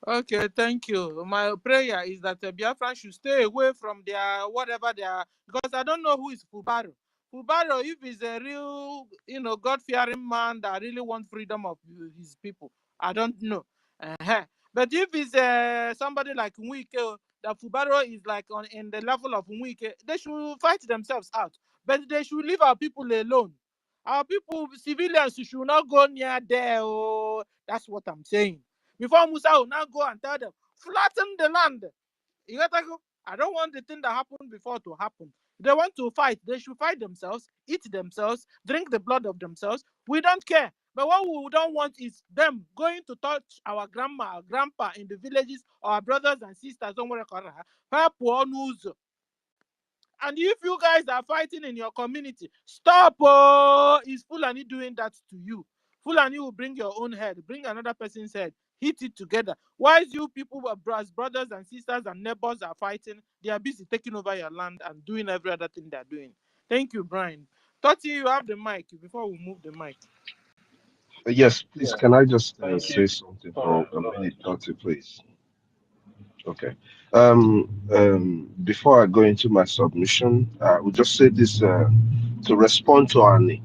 Okay, thank you. My prayer is that the Biafran should stay away from their whatever they are, because I don't know who is Fubaro. Fubaro, if he's a real, God-fearing man that really wants freedom of his people, I don't know. But if he's somebody like Nwike, that Fubaro is like in the level of Nwike, they should fight themselves out. But they should leave our people alone. Our people, civilians, should not go near there. Oh, that's what I'm saying. Before Musa will now go and tell them, flatten the land. You gotta go. I don't want the thing that happened before to happen. They want to fight. They should fight themselves, eat themselves, drink the blood of themselves. We don't care. But what we don't want is them going to touch our grandma, our grandpa in the villages, or our brothers and sisters. Don't worry. And if you guys are fighting in your community, stop. Oh, is Fulani doing that to you? Fulani will bring your own head, bring another person's head, hit it together. Why is you people, as brothers and sisters and neighbors are fighting, they are busy taking over your land and doing every other thing they're doing. Thank you, Brian. Toti, you have the mic before we move the mic. Yes, please, can I just say something for a minute, 30, please? Okay. Before I go into my submission, I will just say this to respond to Annie.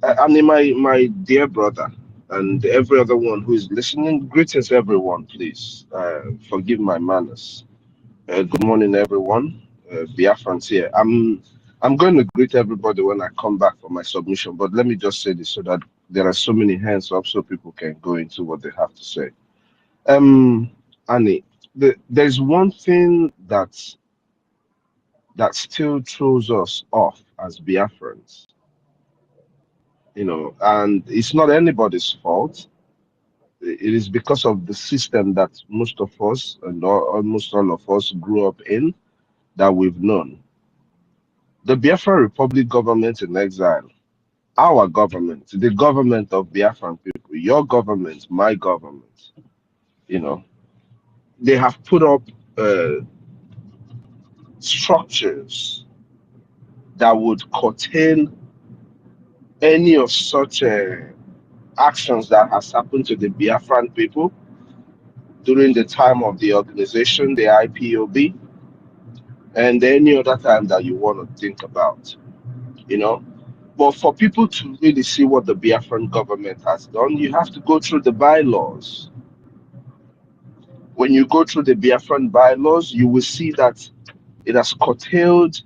Annie, my dear brother, and every other one who is listening, greetings, everyone, please. Forgive my manners. Good morning, everyone. Biafrans here. I'm going to greet everybody when I come back for my submission, but let me just say this so that there are so many hands up so people can go into what they have to say. Annie, there's one thing that still throws us off as Biafrans, and it's not anybody's fault. It is because of the system that most of us and almost all of us grew up in that we've known. The Biafra Republic government in exile, our government, the government of Biafran people, your government, my government, they have put up structures that would curtail any of such actions that has happened to the Biafran people during the time of the organization, the IPOB, and any other time that you want to think about, But for people to really see what the Biafran government has done, you have to go through the bylaws. When you go through the Biafran bylaws, you will see that it has curtailed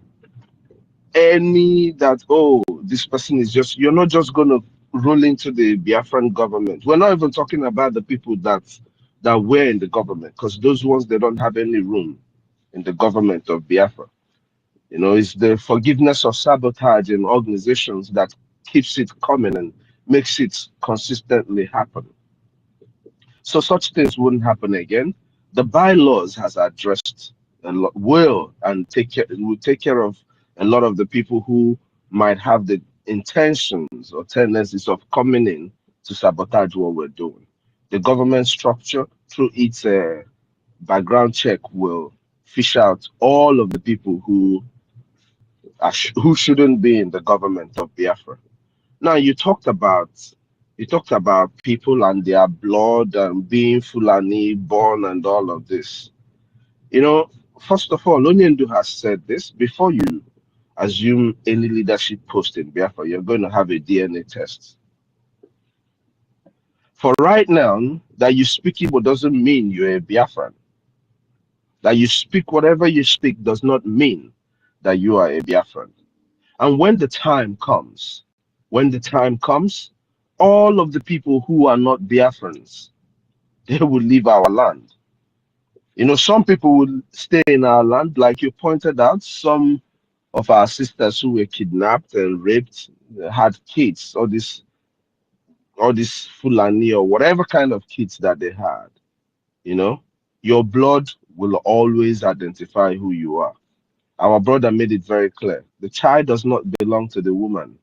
this person is just, you're not just going to roll into the Biafran government. We're not even talking about the people that were in the government, because those ones, they don't have any room in the government of Biafra. It's the forgiveness of sabotage in organizations that keeps it coming and makes it consistently happen. So such things wouldn't happen again. The bylaws has addressed a lot, will take care of a lot of the people who might have the intentions or tendencies of coming in to sabotage what we're doing. The government structure, through its background check, will fish out all of the people who shouldn't be in the government of Biafra. Now, you talked about people and their blood and being Fulani born and all of this. First of all, Onyendu has said this: before you assume any leadership post in Biafra, you're going to have a DNA test. For right now, that you speak Igbo doesn't mean you're a Biafran. That you speak whatever you speak does not mean that you are a Biafran. And when the time comes, all of the people who are not Biafrans, they will leave our land. Some people will stay in our land, like you pointed out. Some of our sisters who were kidnapped and raped had kids, or this Fulani or whatever kind of kids that they had. Your blood will always identify who you are. Our brother made it very clear. The child does not belong to the woman.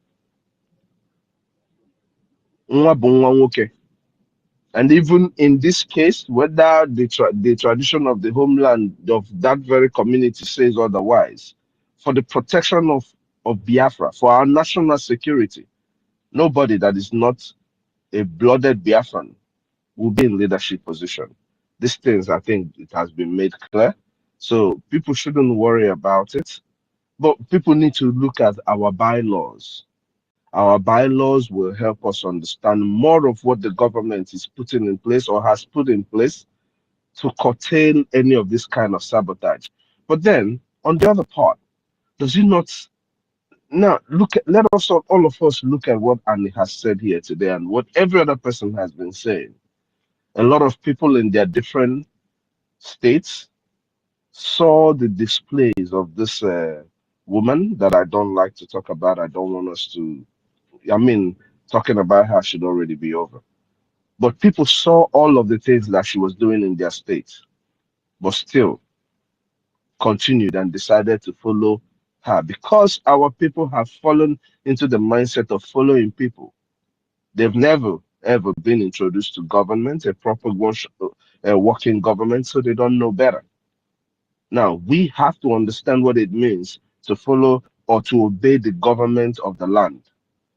And even in this case, whether the tradition of the homeland of that very community says otherwise, for the protection of of Biafra, for our national security. Nobody that is not a blooded Biafran will be in leadership position. These things, I think it has been made clear. So people shouldn't worry about it. But people need to look at our bylaws. Our bylaws will help us understand more of what the government is putting in place or has put in place to curtail any of this kind of sabotage. But then, on the other part, does it not now look at, let us all of us look at what Annie has said here today and what every other person has been saying. A lot of people in their different states saw the displays of this woman that I don't like to talk about. I don't want us to, I mean, talking about her should already be over. But people saw all of the things that she was doing in their state, but still continued and decided to follow her because our people have fallen into the mindset of following people. They've never ever been introduced to government, a proper working government, so they don't know better. Now, we have to understand what it means to follow or to obey the government of the land.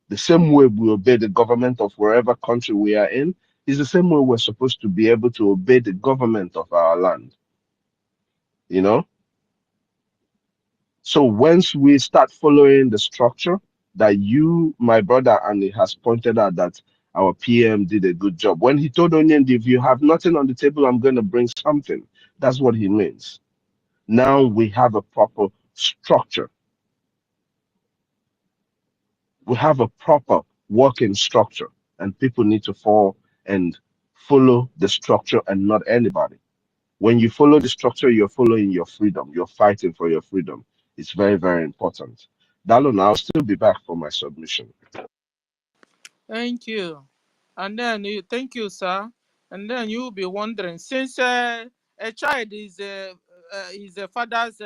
The same way we obey the government of wherever country we are in is the same way we're supposed to be able to obey the government of our land. You know? So once we start following the structure that you, my brother Annie, has pointed out that our PM did a good job. When he told Onion, if you have nothing on the table, I'm going to bring something. That's what he means. Now we have a proper structure. We have a proper working structure, and people need to fall and follow the structure and not anybody. When you follow the structure, you're following your freedom. You're fighting for your freedom. It's very, very important. Dalon, I'll still be back for my submission. Thank you. And then thank you, sir. And then you'll be wondering, since a child is a father's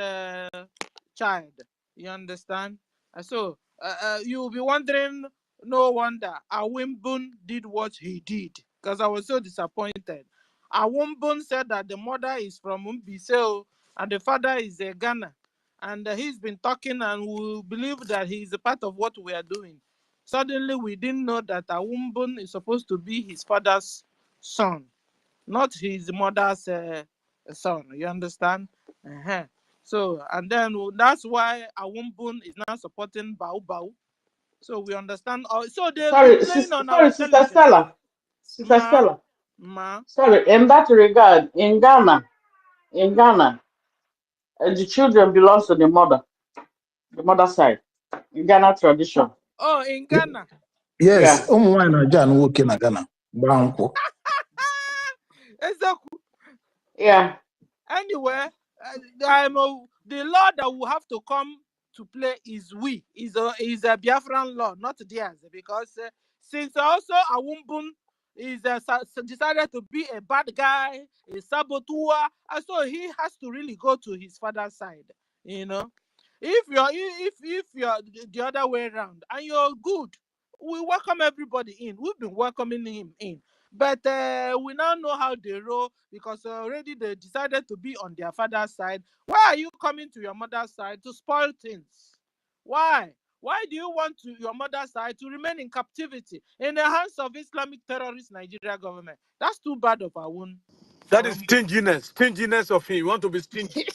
child, you understand? So you'll be wondering, no wonder Awimbun did what he did, because I was so disappointed. Awimbun said that the mother is from Umbiseo and the father is a Ghana. And he's been talking, and we believe that he's a part of what we are doing. Suddenly, we didn't know that Awumbun is supposed to be his father's son, not his mother's son. You understand? So, and then that's why Awumbun is now supporting Bau Bau. So we understand. So they've been playing on our Sister intelligence. Stella. Sister Ma, Stella. ma. Sorry, in that regard, in Ghana, the children belongs to the mother side. In Ghana tradition. Oh, in Ghana. Yes, Yeah. na Jan woke na Ghana. Banko. Exactly. Yeah. Anyway, the law that will have to come to play is a Biafran law, not theirs, because since also Awumbun is decided to be a bad guy, a saboteur, and so he has to really go to his father's side. You know, if you're the other way around and you're good, we welcome everybody in. We've been welcoming him in. But we now know how they roll, because already they decided to be on their father's side. Why are you coming to your mother's side to spoil things? Why? Why do you want your mother's side to remain in captivity in the hands of Islamic terrorist Nigeria government? That's too bad of our own. That is stinginess. Stinginess of him. You want to be stingy.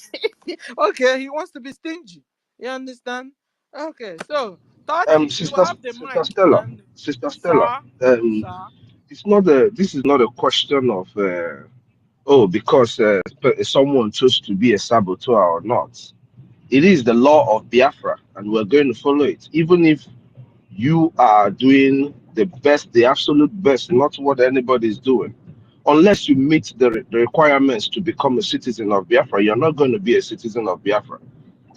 Okay, he wants to be stingy. You understand? Okay, so Touchy, you Sister have the Sister mic. Stella, And Sister Stella. sir, sir. It's not a. This is not a question of because someone chose to be a saboteur or not. It is the law of Biafra, and we're going to follow it, even if you are doing the best, the absolute best, not what anybody is doing. Unless you meet the requirements to become a citizen of Biafra, you're not going to be a citizen of Biafra.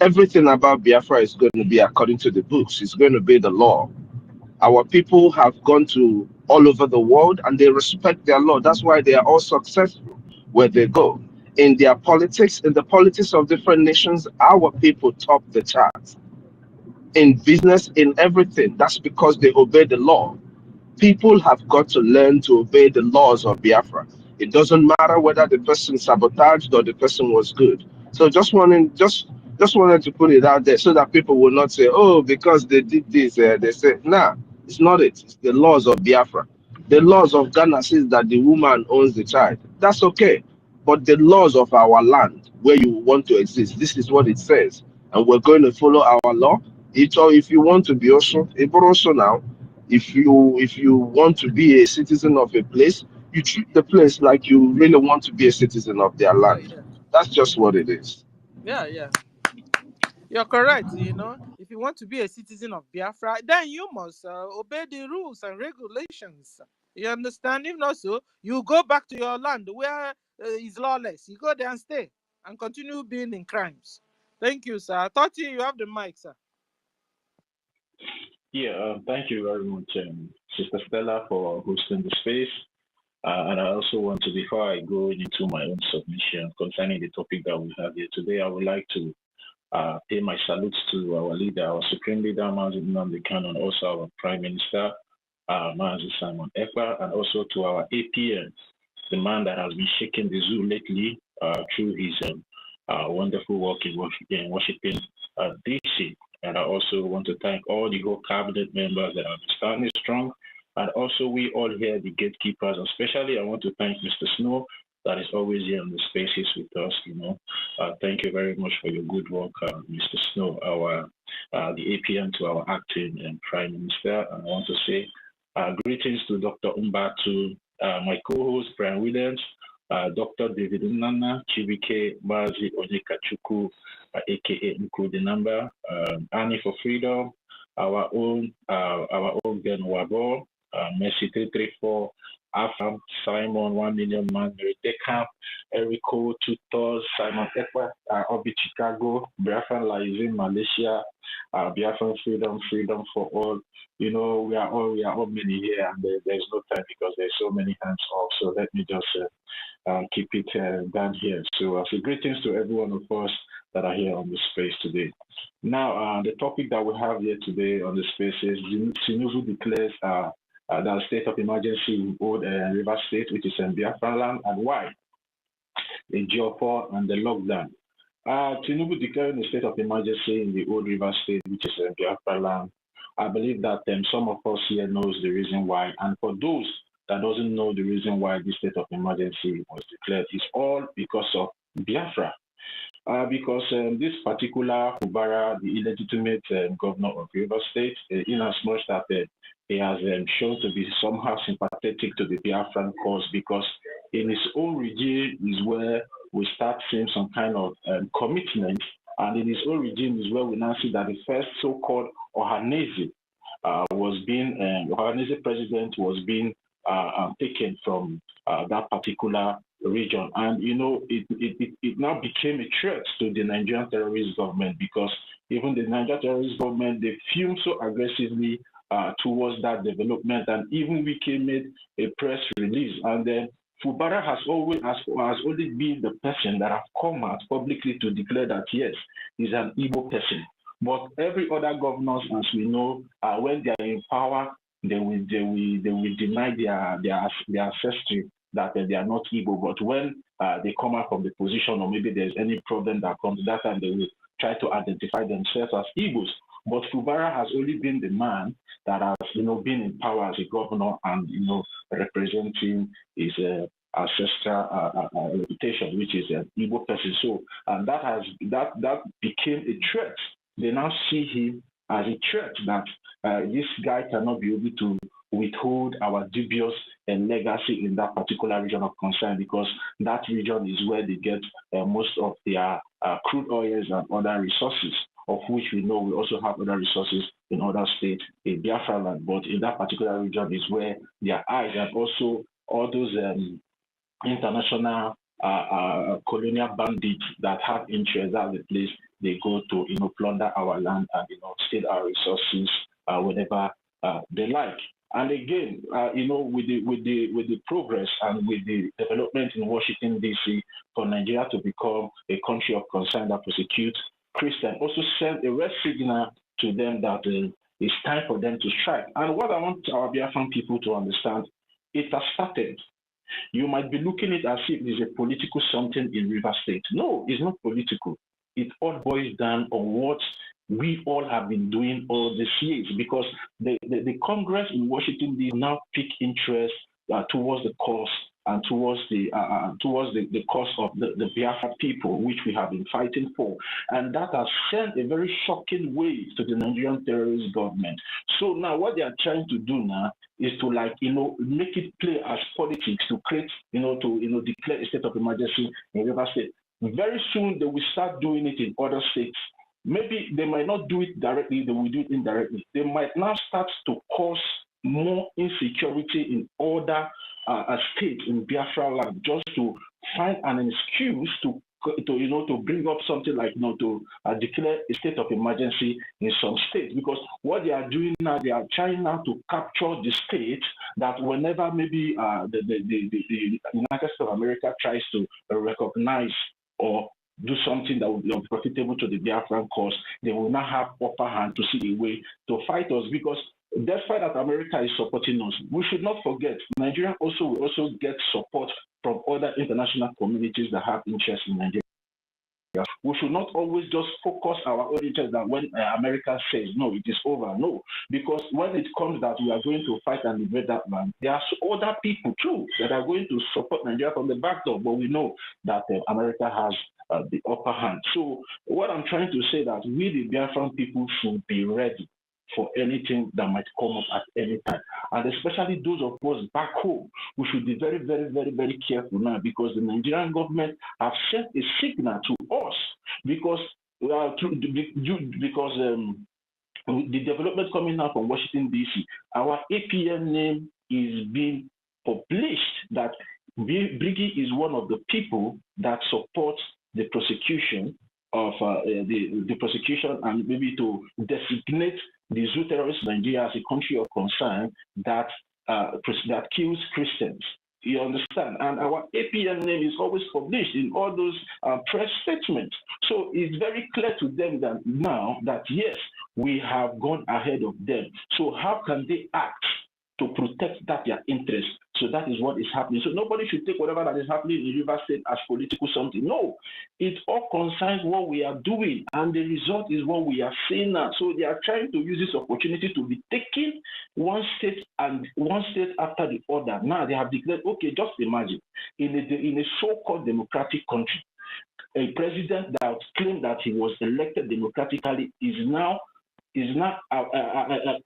Everything about Biafra is going to be according to the books. It's going to be the law. Our people have gone to all over the world and they respect their law. That's why they are all successful where they go. In their politics, in the politics of different nations, our people top the charts. In business, in everything, that's because they obey the law. People have got to learn to obey the laws of Biafra. It doesn't matter whether the person sabotaged or the person was good. So just Just wanted to put it out there so that people will not say, oh, because they did this, they say, nah, it's not it. It's the laws of Biafra. The laws of Ghana says that the woman owns the child. That's okay. But the laws of our land, where you want to exist, this is what it says. And we're going to follow our law. If you want to be also now, if you want to be a citizen of a place, you treat the place like you really want to be a citizen of their Yeah, land. yeah, That's just what it is. yeah, yeah. You're correct. If you want to be a citizen of Biafra, then you must obey the rules and regulations. You understand? If not so, you go back to your land where it's lawless. You go there and stay and continue being in crimes. Thank you, sir. Thought you have the mic, sir. Yeah, thank you very much, Sister Stella, for hosting the space. And I also want to, before I go into my own submission concerning the topic that we have here today, I would like to pay my salutes to our leader, our supreme leader, Mazi Nnamdi Kanu, and also our Prime Minister, Mazi Simon Ekpa, and also to our APN, the man that has been shaking the zoo lately through his wonderful work in Washington, D.C. And I also want to thank all the whole cabinet members that have been standing strong. And also we all here, the gatekeepers, especially I want to thank Mr. Snow that is always here on the spaces with us, Thank you very much for your good work, Mr. Snow, the APM to our acting and Prime Minister. And I want to say greetings to Dr. Umbatu, my co-host, Brian Williams, Dr. David Nana, Chibike Bazi Onyekachuku, aka Nkudi Number, Annie for Freedom, our own Ben Wabo, Messi 334, Afam, Simon 1 million man, Decamp, Erico, Tutos, Simon Ekwa, Obi Chicago, Biafran Lies Malaysia, Biafran Freedom for all. We are all many here, and there's no time because there's so many hands off. So let me just keep it down here. So greetings to every one of us that are here on the space today. Now, the topic that we have here today on the space is Tinubu declares the state of emergency in Old River State, which is in Biafra land, and why? The Geofor and the lockdown. Tinubu declaring the state of emergency in the Old River State, which is in Biafra land. I believe that some of us here knows the reason why, and for those that doesn't know the reason why this state of emergency was declared, it's all because of Biafra. Because this particular Fubara, the illegitimate governor of River State, in as much that he has shown to be somehow sympathetic to the Biafran cause, because in his own regime is where we start seeing some kind of commitment, and in his own regime is where we now see that the first so-called Ohanese Ohanese president was being taken from that particular region. And, it now became a threat to the Nigerian terrorist government, because even the Nigerian terrorist government, they fumed so aggressively towards that development. And even Wike made a press release. And then Fubara has only been the person that has come out publicly to declare that, yes, he's an Igbo person. But every other governors, as we know, when they are in power, they will deny their ancestry, that they are not Igbo. But when they come out from the position, or maybe there's any problem that comes, that time they will try to identify themselves as Igbos. But Fubara has only been the man that has, been in power as a governor and, representing his ancestral reputation, which is an Igbo person. So, and that became a threat. They now see him as a threat that this guy cannot be able to withhold our dubious legacy in that particular region of concern, because that region is where they get most of their crude oils and other resources, of which we know we also have other resources in other states in Biafra land. But in that particular region is where their eyes, and also all those international colonial bandits that have interest at the place, they go to plunder our land and steal our resources whenever they like. And again, with the progress and with the development in Washington D.C. for Nigeria to become a country of concern that persecutes Christians, also send a red signal to them that it's time for them to strike. And what I want our Biafran people to understand, it has started. You might be looking at it as if it's a political something in River State. No, it's not political. it all boils down on what we all have been doing all these years, because the Congress in Washington D.C. now pick interest towards the cause and towards the cause of the Biafra people, which we have been fighting for, and that has sent a very shocking wave to the Nigerian terrorist government. So now what they are trying to do now is to make it play as politics, to create to declare a state of emergency in River State. Very soon they will start doing it in other states. Maybe they might not do it directly, they will do it indirectly. They might now start to cause more insecurity in other states in Biafra land, just to find an excuse to bring up something like to declare a state of emergency in some states. Because what they are doing now, they are trying now to capture the states that whenever maybe the United States of America tries to recognize or do something that would be profitable to the Biafran cause, they will not have upper hand to see a way to fight us. Because despite that America is supporting us, we should not forget Nigeria will also get support from other international communities that have interest in Nigeria. We should not always just focus our own interest that when America says no, it is over. No, because when it comes that we are going to fight and liberate that land, there are other people too that are going to support Nigeria from the back door. But we know that America has the upper hand. So what I'm trying to say that we, the Biafran people, should be ready for anything that might come up at any time. And especially those of us back home, we should be very, very, very, very careful now, because the Nigerian government have sent a signal to us, because the development coming out from Washington, D.C., our APM name is being published that BRGIE is one of the people that supports the prosecution of the prosecution, and maybe to designate the zoo terrorist Nigeria as a country of concern that kills Christians. You understand? And our APM name is always published in all those press statements. So it's very clear to them that now that yes, we have gone ahead of them. So how can they act to protect their interest? So that is what is happening. So nobody should take whatever that is happening in River State as political something. No, it all concerns what we are doing, and the result is what we are seeing now. So they are trying to use this opportunity to be taking one state after the other. Now they have declared, okay, just imagine, in a so-called democratic country, a president that claimed that he was elected democratically is now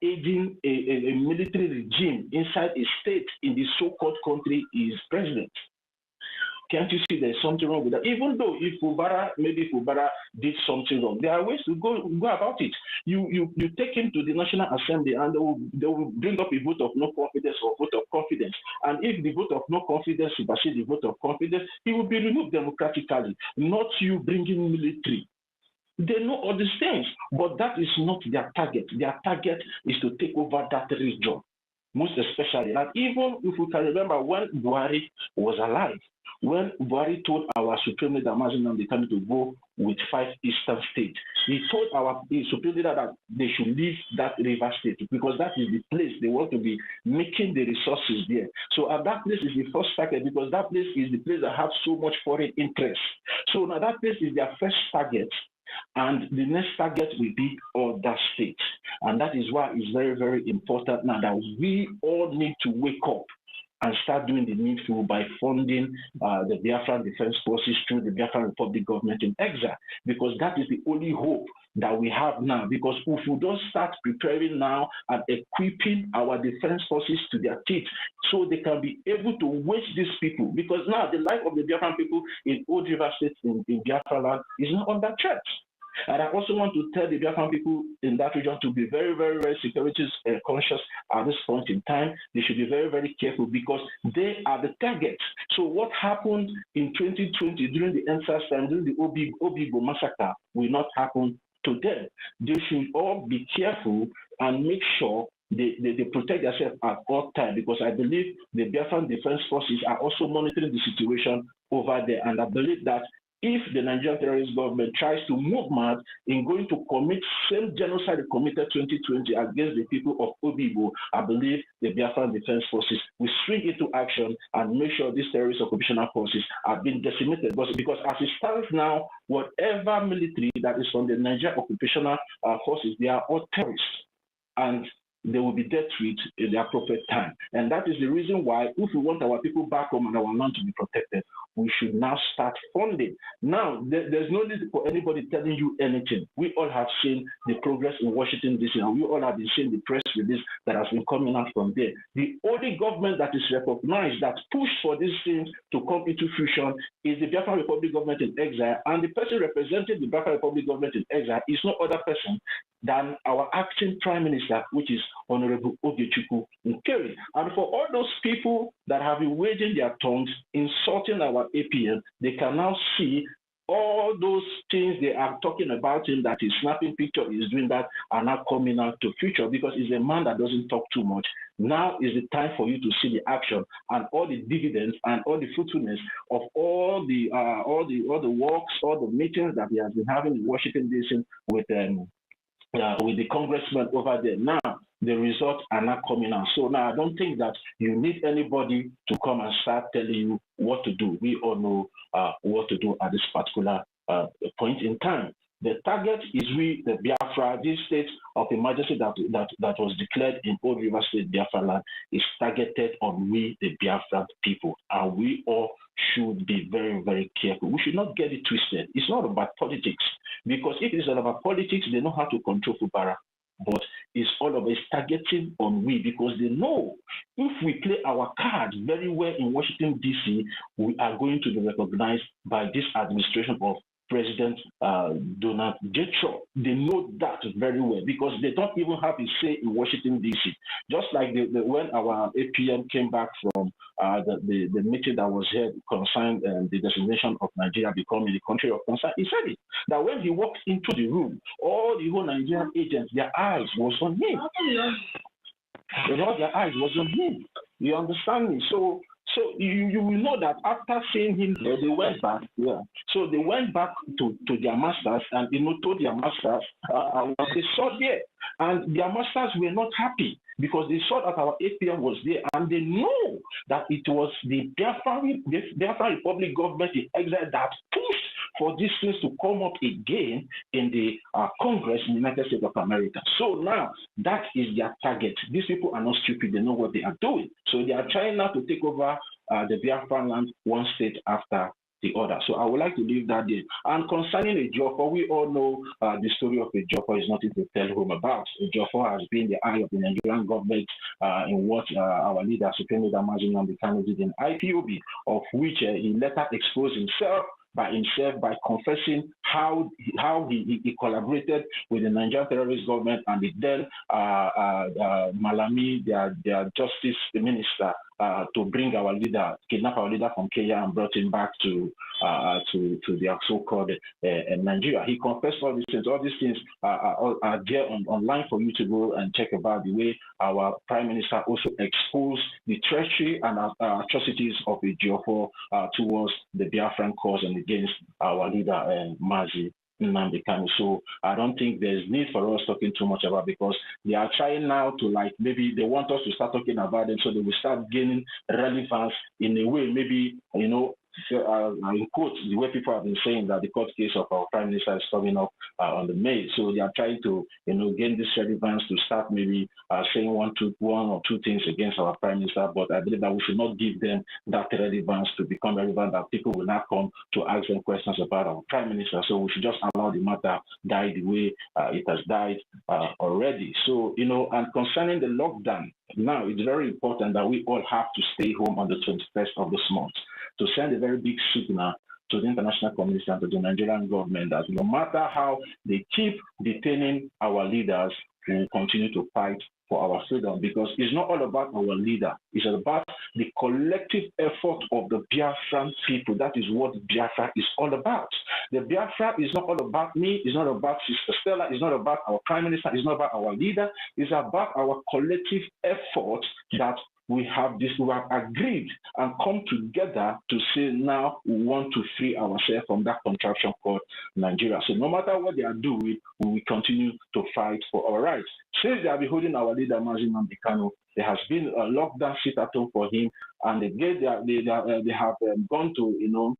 aiding a military regime inside a state in the so-called country is president. Can't you see there's something wrong with that? Even though if Fubara did something wrong, there are ways to go about it. You take him to the National Assembly and they will bring up a vote of no confidence or vote of confidence. And if the vote of no confidence supersedes the vote of confidence, he will be removed democratically, not you bringing military. They know all these things, but that is not their target. Their target is to take over that region, most especially. And even if we can remember when Buhari was alive, when Buhari told our Supreme Leader Mazinam to go with 5 eastern states, he told our Supreme Leader that they should leave that River State because that is the place they want to be making the resources there. So that place is the first target because that place is the place that has so much foreign interest. So now that place is their first target. And the next target will be other states. And that is why it's very, very important now that we all need to wake up and start doing the needful by funding the Biafran Defense Forces through the Biafran Republic government in exile, because that is the only hope that we have now. Because if we don't start preparing now and equipping our defense forces to their teeth so they can be able to wage these people, because now the life of the Biafran people in Old River State in Biafra land is not under threat. And I also want to tell the Biafran people in that region to be very, very, very security conscious at this point in time. They should be very, very careful because they are the target. So what happened in 2020 during the NSAS time, during the Obibo massacre, will not happen to them. They should all be careful and make sure they protect themselves at all times, because I believe the Biafran Defense Forces are also monitoring the situation over there. And I believe that if the Nigerian terrorist government tries to move mad in going to commit same genocide it committed 2020 against the people of Obibo, I believe the Biafran Defense Forces will swing into action and make sure these terrorist occupational forces are being decimated. Because as it stands now, whatever military that is from the Nigerian occupational forces, they are all terrorists. And they will be dealt with in the appropriate time. And that is the reason why, if we want our people back home and our land to be protected, we should now start funding. Now, there's no need for anybody telling you anything. We all have seen the progress in Washington, D.C., and we all have been seeing the press release that has been coming out from there. The only government that is recognized that pushed for these things to come into fruition is the Biafran Republic government in exile, and the person representing the Biafran Republic government in exile is no other person than our acting prime minister, which is Honorable Ogechukwu Nkeri. And for all those people that have been waging their tongues, insulting our APN, they can now see all those things they are talking about him, that his snapping picture is doing that, are now coming out to future, because he's a man that doesn't talk too much. Now is the time for you to see the action and all the dividends and all the fruitfulness of all the works, all the meetings that he has been having in Washington, D.C. with the congressman over there. Now, the results are not coming out. So now I don't think that you need anybody to come and start telling you what to do. We all know what to do at this particular point in time. The target is we, the Biafra, this state of emergency that was declared in Old River State, Biafra land, is targeted on we, the Biafra people. And we all should be very, very careful. We should not get it twisted. It's not about politics. Because if it's all about politics, they know how to control Fubara. But it's all about targeting on we, because they know if we play our cards very well in Washington, D.C., we are going to be recognized by this administration of President Donald J. Trump. They know that very well, because they don't even have a say in Washington, D.C. Just like when our APM came back from the meeting that was held concerning the designation of Nigeria becoming the country of concern, he said it, that when he walked into the room, all the whole Nigerian agents, their eyes was on him. All their eyes was on him. You understand me? So you will know that after seeing him there, they went back. Yeah. So they went back to their masters and told their masters what they saw there. And their masters were not happy, because they saw that our APM was there, and they know that it was the Biafran Republic government in exile that pushed for these things to come up again in the Congress in the United States of America. So now that is their target. These people are not stupid. They know what they are doing. So they are trying now to take over the Biafran land one state after the other. So I would like to leave that there. And concerning Ejiofor, we all know the story of Ejiofor is nothing to tell home about. Ejiofor has been the eye of the Nigerian government in what our leader, Supreme Leader Mazi Nnamdi Kanu, did in IPOB, of which he later exposed himself by confessing how he collaborated with the Nigerian terrorist government and the then Malami, their justice minister, to bring our leader, kidnap our leader from Kenya and brought him back to their so-called Nigeria. He confessed all these things. All these things are there online for you to go and check about the way our prime minister also exposed the treachery and atrocities of Ejiofor towards the Biafran cause and against our leader, Mazi Nnamdi Kanu. So I don't think there's need for us talking too much about, because they are trying now to, like, maybe they want us to start talking about them so they will start gaining relevance in a way, maybe, in quotes, the way people have been saying that the court case of our prime minister is coming up on the May. So they are trying to, gain this relevance to start maybe saying one or two things against our prime minister. But I believe that we should not give them that relevance to become relevant, that people will not come to ask them questions about our prime minister. So we should just allow the matter die the way it has died already. So, and concerning the lockdown, now it's very important that we all have to stay home on the 21st of this month, to send a very big signal to the international community and to the Nigerian government that no matter how they keep detaining our leaders, we will continue to fight for our freedom, because it's not all about our leader. It's about the collective effort of the Biafran people. That is what Biafra is all about. The Biafra is not all about me. It's not about Sister Stella. It's not about our prime minister. It's not about our leader. It's about our collective effort that we have agreed and come together to say now we want to free ourselves from that contraption called Nigeria. So no matter what they are doing, we will continue to fight for our rights. Since they have been holding our leader Mazi Nnamdi Kanu, there has been a lockdown sit at home for him, and they have gone to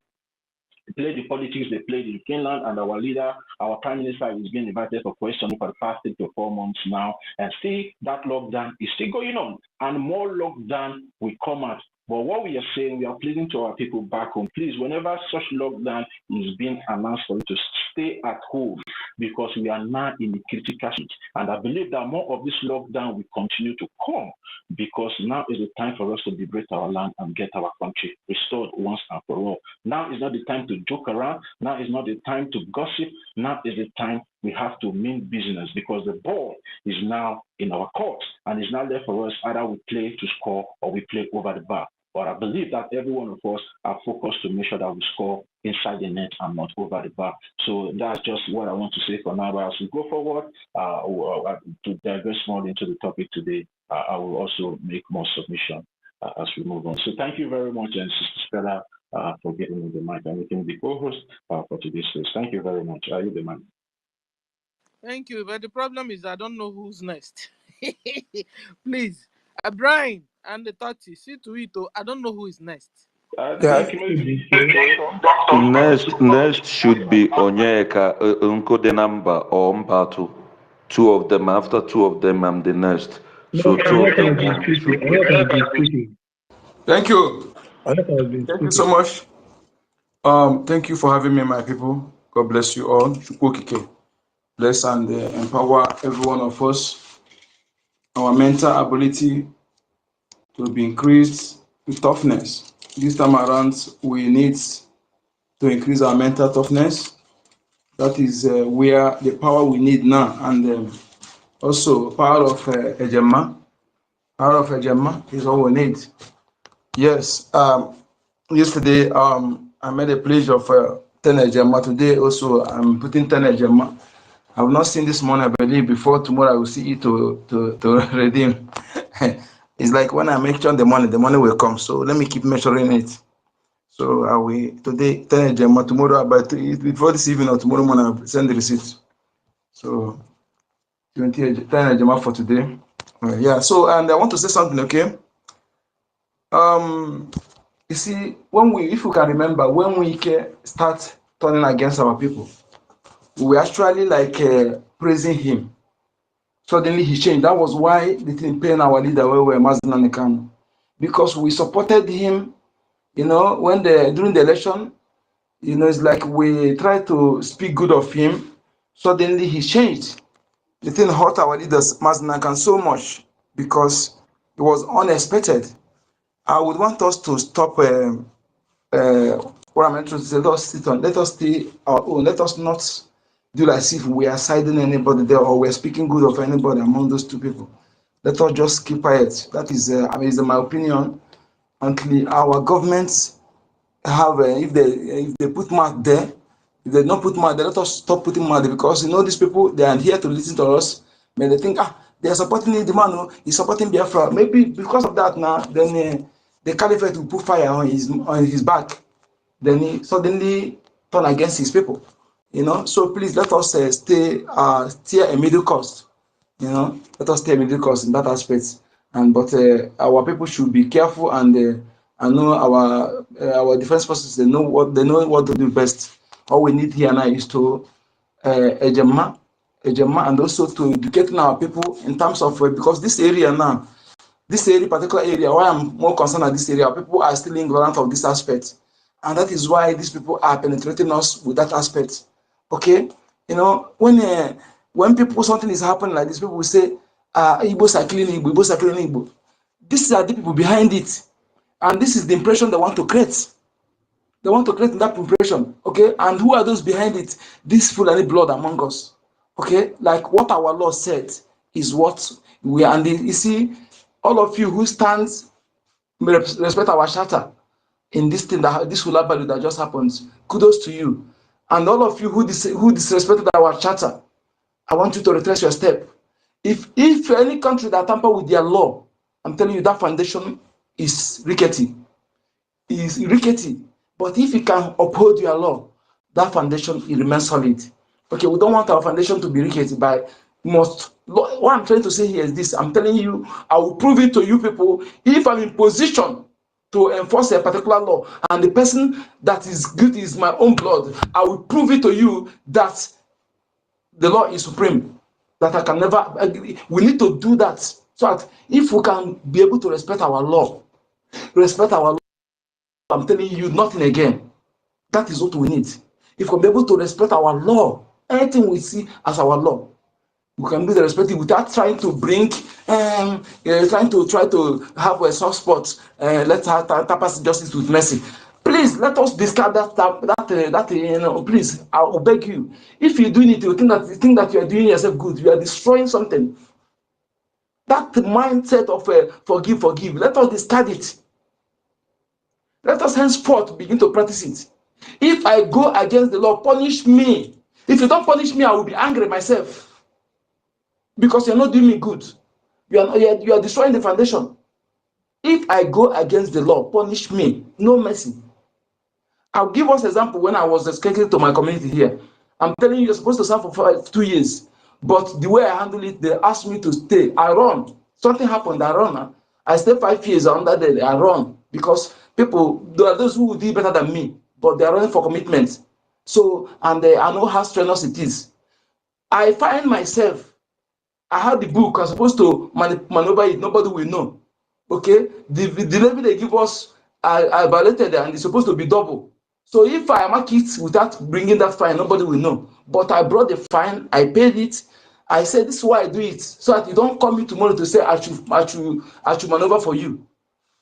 play the politics they played in Finland, and our leader, our prime minister, is being invited for questioning for the past 3 to 4 months now, and still that lockdown is still going on, and more lockdown will come out. But what we are saying, we are pleading to our people back home, please, whenever such lockdown is being announced, for you to stay at home, because we are now in the critical stage. And I believe that more of this lockdown will continue to come, because now is the time for us to liberate our land and get our country restored once and for all. Now is not the time to joke around. Now is not the time to gossip. Now is the time we have to mean business, because the ball is now in our court, and it's now left for us, either we play to score or we play over the bar. But I believe that every one of us are focused to make sure that we score inside the net and not over the bar. So that's just what I want to say for now. But as we go forward, to digress more into the topic today, I will also make more submission as we move on. So thank you very much, and Sister Stella, for getting me the mic and making the co-host for today's show. Thank you very much. Are you the man? Thank you, but the problem is I don't know who's next. Please, Brian and the 30, see to it. I don't know who is next. Next should be Onyeka Nkodenamba or Mbatu. 2 of them. After 2 of them, I'm the next. So 2 of them. Thank you. Thank you so much. Thank you for having me, my people. God bless you all. Bless and empower every one of us. Our mental ability to be increased with toughness. This time around, we need to increase our mental toughness. That is where the power we need now, and also power of Ejema. Power of Ejema is all we need. Yes. Yesterday, I made a pledge of 10 Ejema. Today, also, I'm putting 10 Ejema. I have not seen this money, I believe. Before tomorrow, I will see it to redeem. It's like when I mention the money will come. So let me keep measuring it. So I will today 10 Ejema, tomorrow about before this evening or tomorrow morning I'll send the receipt. So 10 Ejema for today. Yeah. So, and I want to say something. Okay. You see, if you can remember, when we start turning against our people, we were actually like praising him. Suddenly he changed. That was why the thing pain our leader where we were Mazi Nnamdi Kanu, because we supported him. When during the election, it's like we tried to speak good of him. Suddenly he changed. The thing hurt our leaders Mazi Nnamdi Kanu so much because it was unexpected. I would want us to stop. What I'm trying to say, let us stay our own. Let us not do as if we are siding anybody there or we're speaking good of anybody among those 2 people. Let us just keep quiet. That is, is my opinion. Until our governments have, if they put mouth there, if they don't put mouth there, let us stop putting mouth there, because these people, they are here to listen to us. May they think, they are supporting the man, he's supporting Biafra. Maybe because of that now, then the caliphate will put fire on his back. Then he suddenly turn against his people. So please let us steer a middle course. Let us steer a middle course in that aspect. But our people should be careful, and I know our defense forces, they know what to do best. All we need here now is to Ejema, and also to educate our people in terms of because this particular area, why I'm more concerned at this area, people are still ignorant of this aspect. And that is why these people are penetrating us with that aspect. Okay? When something is happening like this, people will say, Igbos are killing Igbo, Igbos are killing Igbo. These are the people behind it. And this is the impression they want to create. They want to create that impression. Okay? And who are those behind it? This Fulani blood among us. Okay? Like what our law said is what we are. And you see, all of you who stands, respect our charter in this thing, this Hulabali that just happened, kudos to you. And all of you who disrespected our charter, I want you to retrace your step. If any country that tamper with their law, I'm telling you that foundation is rickety. Is rickety. But if you can uphold your law, that foundation it remains solid. Okay, we don't want our foundation to be rickety by must. What I'm trying to say here is this. I'm telling you, I will prove it to you people if I'm in position to enforce a particular law and the person that is guilty is my own blood. I will prove it to you that the law is supreme. That I can never. We need to do that so that if we can be able to respect our law, I'm telling you, nothing again. That is what we need. If we're able to respect our law, anything we see as our law, we can be respected without trying to bring, trying to have a soft spot. Let's tapas justice with mercy. Please let us discard that. Please, I will beg you. If you're doing it, you think that you are doing yourself good. You are destroying something. That mindset of forgive. Let us discard it. Let us henceforth begin to practice it. If I go against the law, punish me. If you don't punish me, I will be angry myself. Because you're not doing me good. You are destroying the foundation. If I go against the law, punish me. No mercy. I'll give us an example when I was escaping to my community here. I'm telling you, you're supposed to serve for 2 years. But the way I handle it, they asked me to stay. I run. Something happened, I run. I stayed 5 years under there, I run. Because people, there are those who will do better than me, but they are running for commitment. So, and I know how strenuous it is. I find myself, I had the book, I'm supposed to maneuver it, nobody will know. Okay? The level they give us, I violated and it's supposed to be double. So if I mark it without bringing that fine, nobody will know. But I brought the fine, I paid it. I said, this is why I do it, so that you don't come in tomorrow to say I should maneuver for you.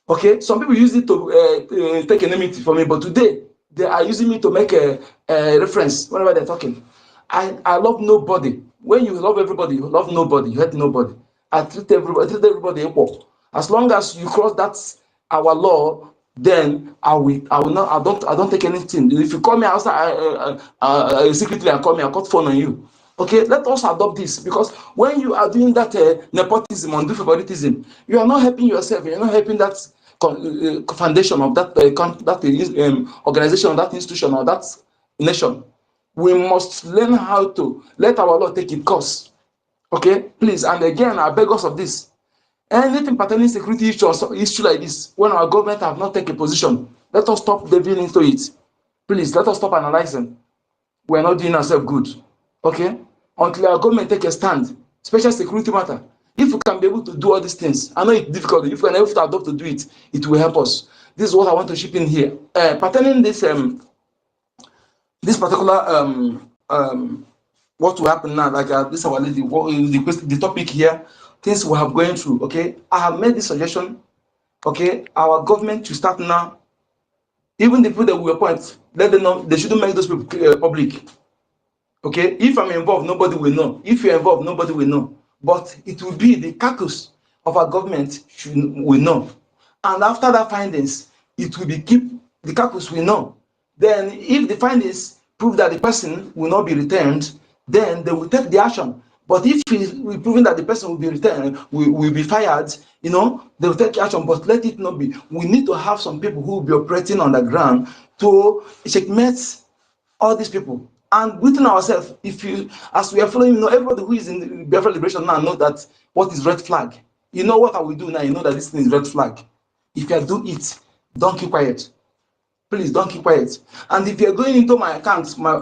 Okay? Some people use it to take enmity for me, but today they are using me to make a reference whenever they're talking. I love nobody. When you love everybody, you love nobody, you hate nobody. I treat everybody equal. As long as you cross that our law, then I will not. I don't take anything. If you call me outside secretly and call me, I cut phone on you. Okay, let us adopt this, because when you are doing that nepotism and favoritism, you are not helping yourself. You are not helping that foundation of that organization, or that institution, or that nation. We must learn how to let our law take its course. Okay, please. And again, I beg us of this. Anything pertaining security issue like this, when our government have not taken a position, let us stop delving into it. Please, let us stop analyzing. We are not doing ourselves good. Okay? Until our government take a stand, special security matter. If we can be able to do all these things, I know it's difficult. If we can able to adopt to do it, it will help us. This is what I want to chip in here. Pertaining this particular what will happen now, like this our lady, the topic here, things we have going through. Okay, I have made this suggestion. Okay, our government to start now. Even the people that we appoint, let them know they shouldn't make those people public. Okay, if I'm involved, nobody will know. If you're involved, nobody will know. But it will be the caucus of our government will know. And after that findings, it will be the caucus will know. Then if the findings prove that the person will not be returned, then they will take the action. But if we proven that the person will be returned, will be fired, they will take action. But let it not be. We need to have some people who will be operating on the ground to checkmate all these people. And within ourselves, as we are following, everybody who is in the Biafra liberation now know that what is red flag. You know what I will do now. You know that this thing is red flag. If you do it, don't keep quiet. Please don't keep quiet. And if you're going into my accounts, my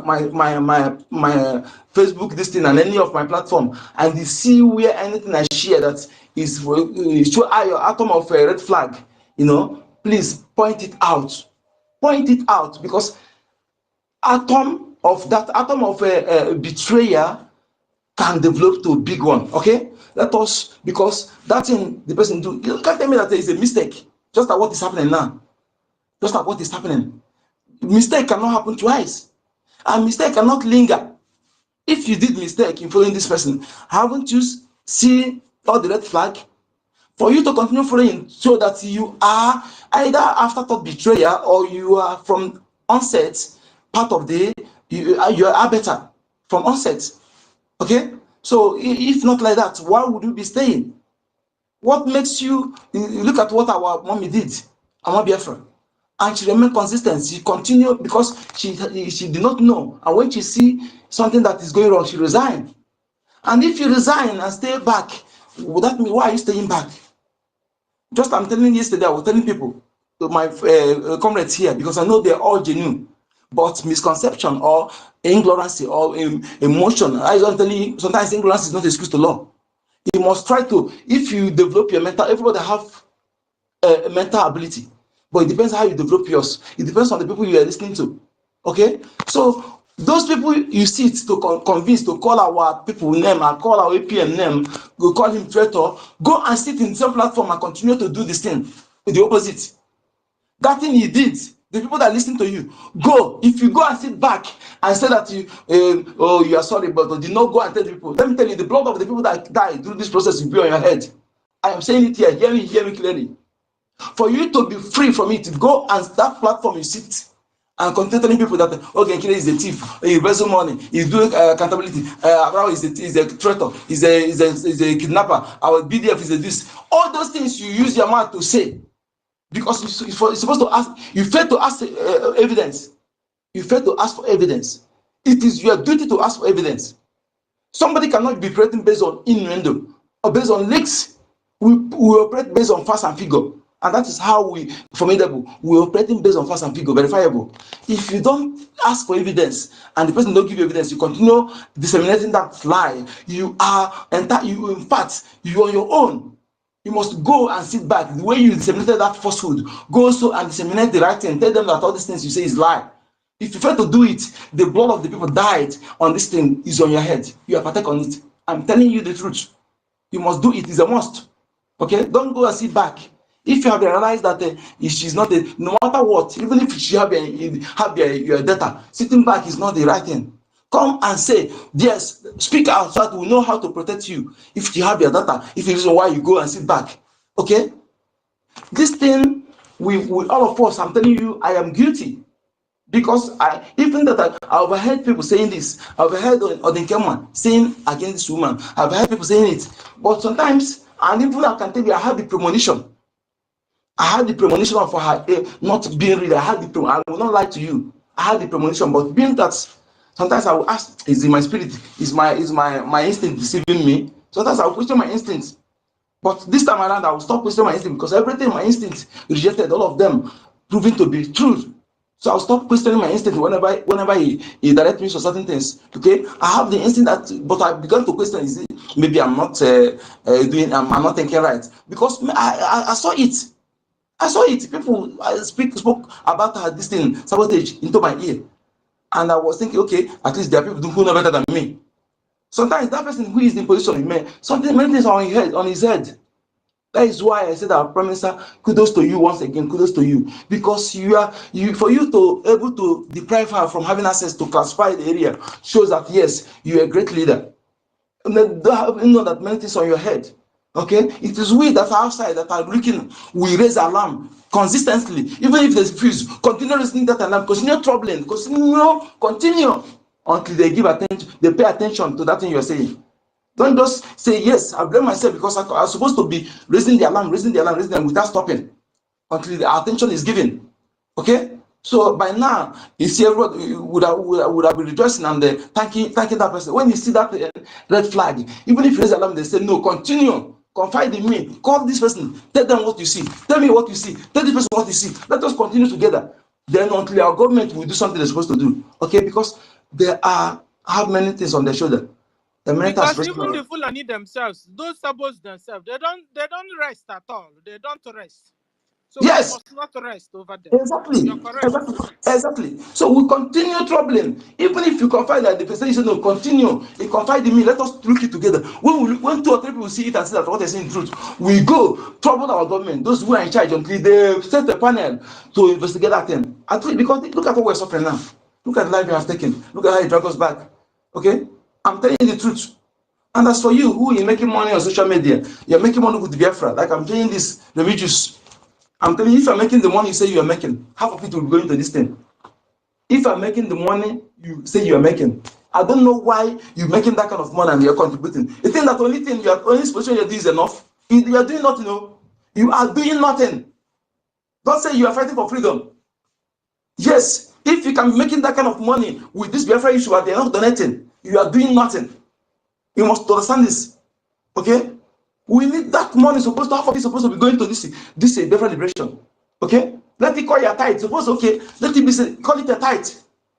Facebook, this thing, and any of my platform, and you see where anything I share that is show your atom of a red flag, please point it out. Point it out, because atom of a betrayer can develop to a big one. Okay, because that thing the person do, you can't tell me that there is a mistake. Just like what is happening now. Just like what is happening. Mistake cannot happen twice, and mistake cannot linger. If you did mistake in following this person, haven't you seen all the red flag? For you to continue following, so that you are either afterthought betrayer, or you are from onset part of you are better from onset. Okay, so if not like that, why would you be staying? What makes you look at what our mommy did, our Biafra, and she remained consistent. She continued because she did not know, and when she see something that is going wrong, she resigned. And if you resign and stay back, would that mean why are you staying back? Just I'm telling you yesterday, I was telling people, my comrades here, because I know they're all genuine, but misconception or ignorance or emotion. I don't tell you, sometimes ignorance is not excuse to law. You must try to, if you develop your mental, everybody have a mental ability, but it depends how you develop yours. It depends on the people you are listening to. Okay, so those people you sit to convince to call our people name and call our APM name, go call him traitor, go and sit in the same platform and continue to do this thing with the opposite. That thing he did, the people that listen to you, go. If you go and sit back and say that you, you are sorry, but did not go and tell the people. Let me tell you, the blood of the people that died through this process will be on your head. I am saying it here. Hear me clearly. For you to be free from it, go and that platform you sit and continue telling people that okay, Nkile is a thief, he embezzle money, he's doing accountability, Abraham is a traitor, is a kidnapper, our BDF is a this. All those things you use your mouth to say because you're supposed to ask. You fail to ask evidence. You fail to ask for evidence. It is your duty to ask for evidence. Somebody cannot be operating based on innuendo or based on leaks. We operate based on facts and figure. And that is how we formidable. We're operating based on facts and figure, verifiable. If you don't ask for evidence and the person don't give you evidence, you continue disseminating that lie. You are in fact, you are on your own. You must go and sit back. The way you disseminated that falsehood, go so and disseminate the right thing. Tell them that all these things you say is lie. If you fail to do it, the blood of the people died on this thing is on your head. You are partake on it. I'm telling you the truth. You must do it. It's a must. Okay? Don't go and sit back. If you have realized that she's not no matter what, even if she have your data, sitting back is not the right thing. Come and say, yes, speak out so that we know how to protect you. If you have your data, if the reason why you go and sit back. Okay? This thing, we all of us, I'm telling you, I am guilty. Because even that I overheard people saying this, I overheard Odenkema saying against this woman, I've heard people saying it. But sometimes, and even I can tell you, I had the premonition. I had the premonition for her not being real. I will not lie to you. I had the premonition, but being that sometimes I will ask, is it my spirit? Is my instinct deceiving me? Sometimes I will question my instincts. But this time around, I will stop questioning my instinct because everything my instinct rejected, all of them proving to be true. So I'll stop questioning my instinct whenever he directs me to certain things. Okay, I have the instinct that, but I began to question: is it maybe I'm not I'm not thinking right? Because I saw it. I saw it. People spoke about this thing, sabotage, into my ear. And I was thinking, okay, at least there are people who know better than me. Sometimes that person who is in position in me, many things are on his head. That is why I said, our Prime Minister, kudos to you once again, kudos to you. Because for you to able to deprive her from having access to classify the area shows that, yes, you're a great leader. And then you know that many things on your head. Okay, it is we that are outside that are looking. We raise alarm consistently, even if they refuse. Continue raising that alarm. Continue troubling. Continue until they give attention. They pay attention to that thing you're saying. Don't just say yes. I blame myself because I'm supposed to be raising the alarm without stopping until the attention is given. Okay. So by now, you see, everybody would have been rejoicing and thanking that person. When you see that red flag, even if you raise alarm, they say no. Continue. Confide in me. Call this person. Tell them what you see. Tell me what you see. Tell this person what you see. Let us continue together. Then until our government will do something they're supposed to do. Okay, because they have many things on their shoulder. Because even the Fulani themselves, those sabos themselves, they don't rest at all. They don't rest. So yes, we must not rest over there. Exactly. You're correct. Exactly. So we continue troubling. Even if you confide that the person says no, continue. He confide in me. Let us look it together. When 2 or 3 people see it and see that what they're saying is truth, we go trouble our government, those who are in charge, until they set a panel to investigate that thing. At least because look at what we're suffering now. Look at the life we have taken. Look at how it drags us back. Okay? I'm telling you the truth. And as for you, who is making money on social media, you're making money with Biafra. Like I'm doing this religious. I'm telling you, if you're making the money you say you are making, half of it will go into this thing. If I'm making the money you say you are making, I don't know why you're making that kind of money and you're contributing. You think that only position you're doing is enough? You are doing nothing, no. You are doing nothing. Don't say you are fighting for freedom. Yes, if you can be making that kind of money with this Biafra issue and they're not donating, you are doing nothing. You must understand this. Okay? We need that money supposed to, half of it supposed to be going to this Biafra liberation. Okay? Let it call your tithe. Suppose, okay, let it be, call it a tithe.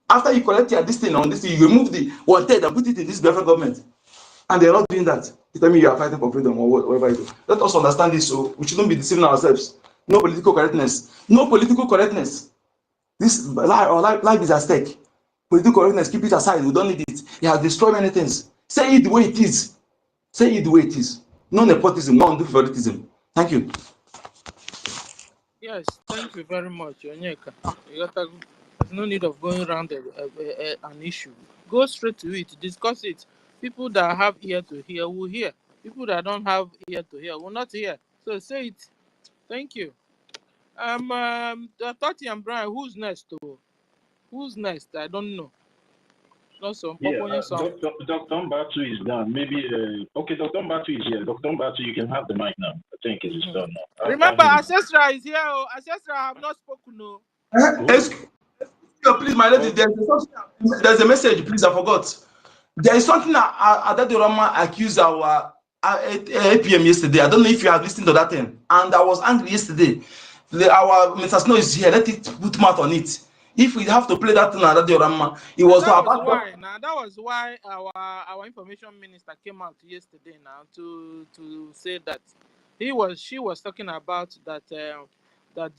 After you collect your this thing on this thing, you remove the 1/3 and put it in this Biafra government. And they're not doing that. You tell me you are fighting for freedom or whatever you do. Let us understand this, so we shouldn't be deceiving ourselves. No political correctness. No political correctness. This life is at stake. Political correctness, keep it aside. We don't need it. It has destroyed many things. Say it the way it is. Say it the way it is. No nepotism, no favoritism. Thank you. Yes, thank you very much, Onyeka. There's no need of going around an issue. Go straight to it, discuss it. People that have ear to hear will hear. People that don't have ear to hear will not hear. So say it. Thank you. Tati and Brian, who's next? Oh? Who's next? I don't know. Not some Yeah, song. Dr. Mbatu is done. Maybe, okay, Dr. Mbatu is here. Dr. Mbatu, you can have the mic now. I think it's done now. Remember, Ancestral is here. Oh. Ancestral have not spoken. No. Please, my lady, there's a message, please, I forgot. There is something that Adadorama accused our APM yesterday. I don't know if you have listened to that thing. And I was angry yesterday. Our Mr. Snow is here. Let it put mouth on it. If we have to play that thing at Adadorama, it was that about. Was why, now, that was why our information minister came out yesterday now to say that she was talking about that that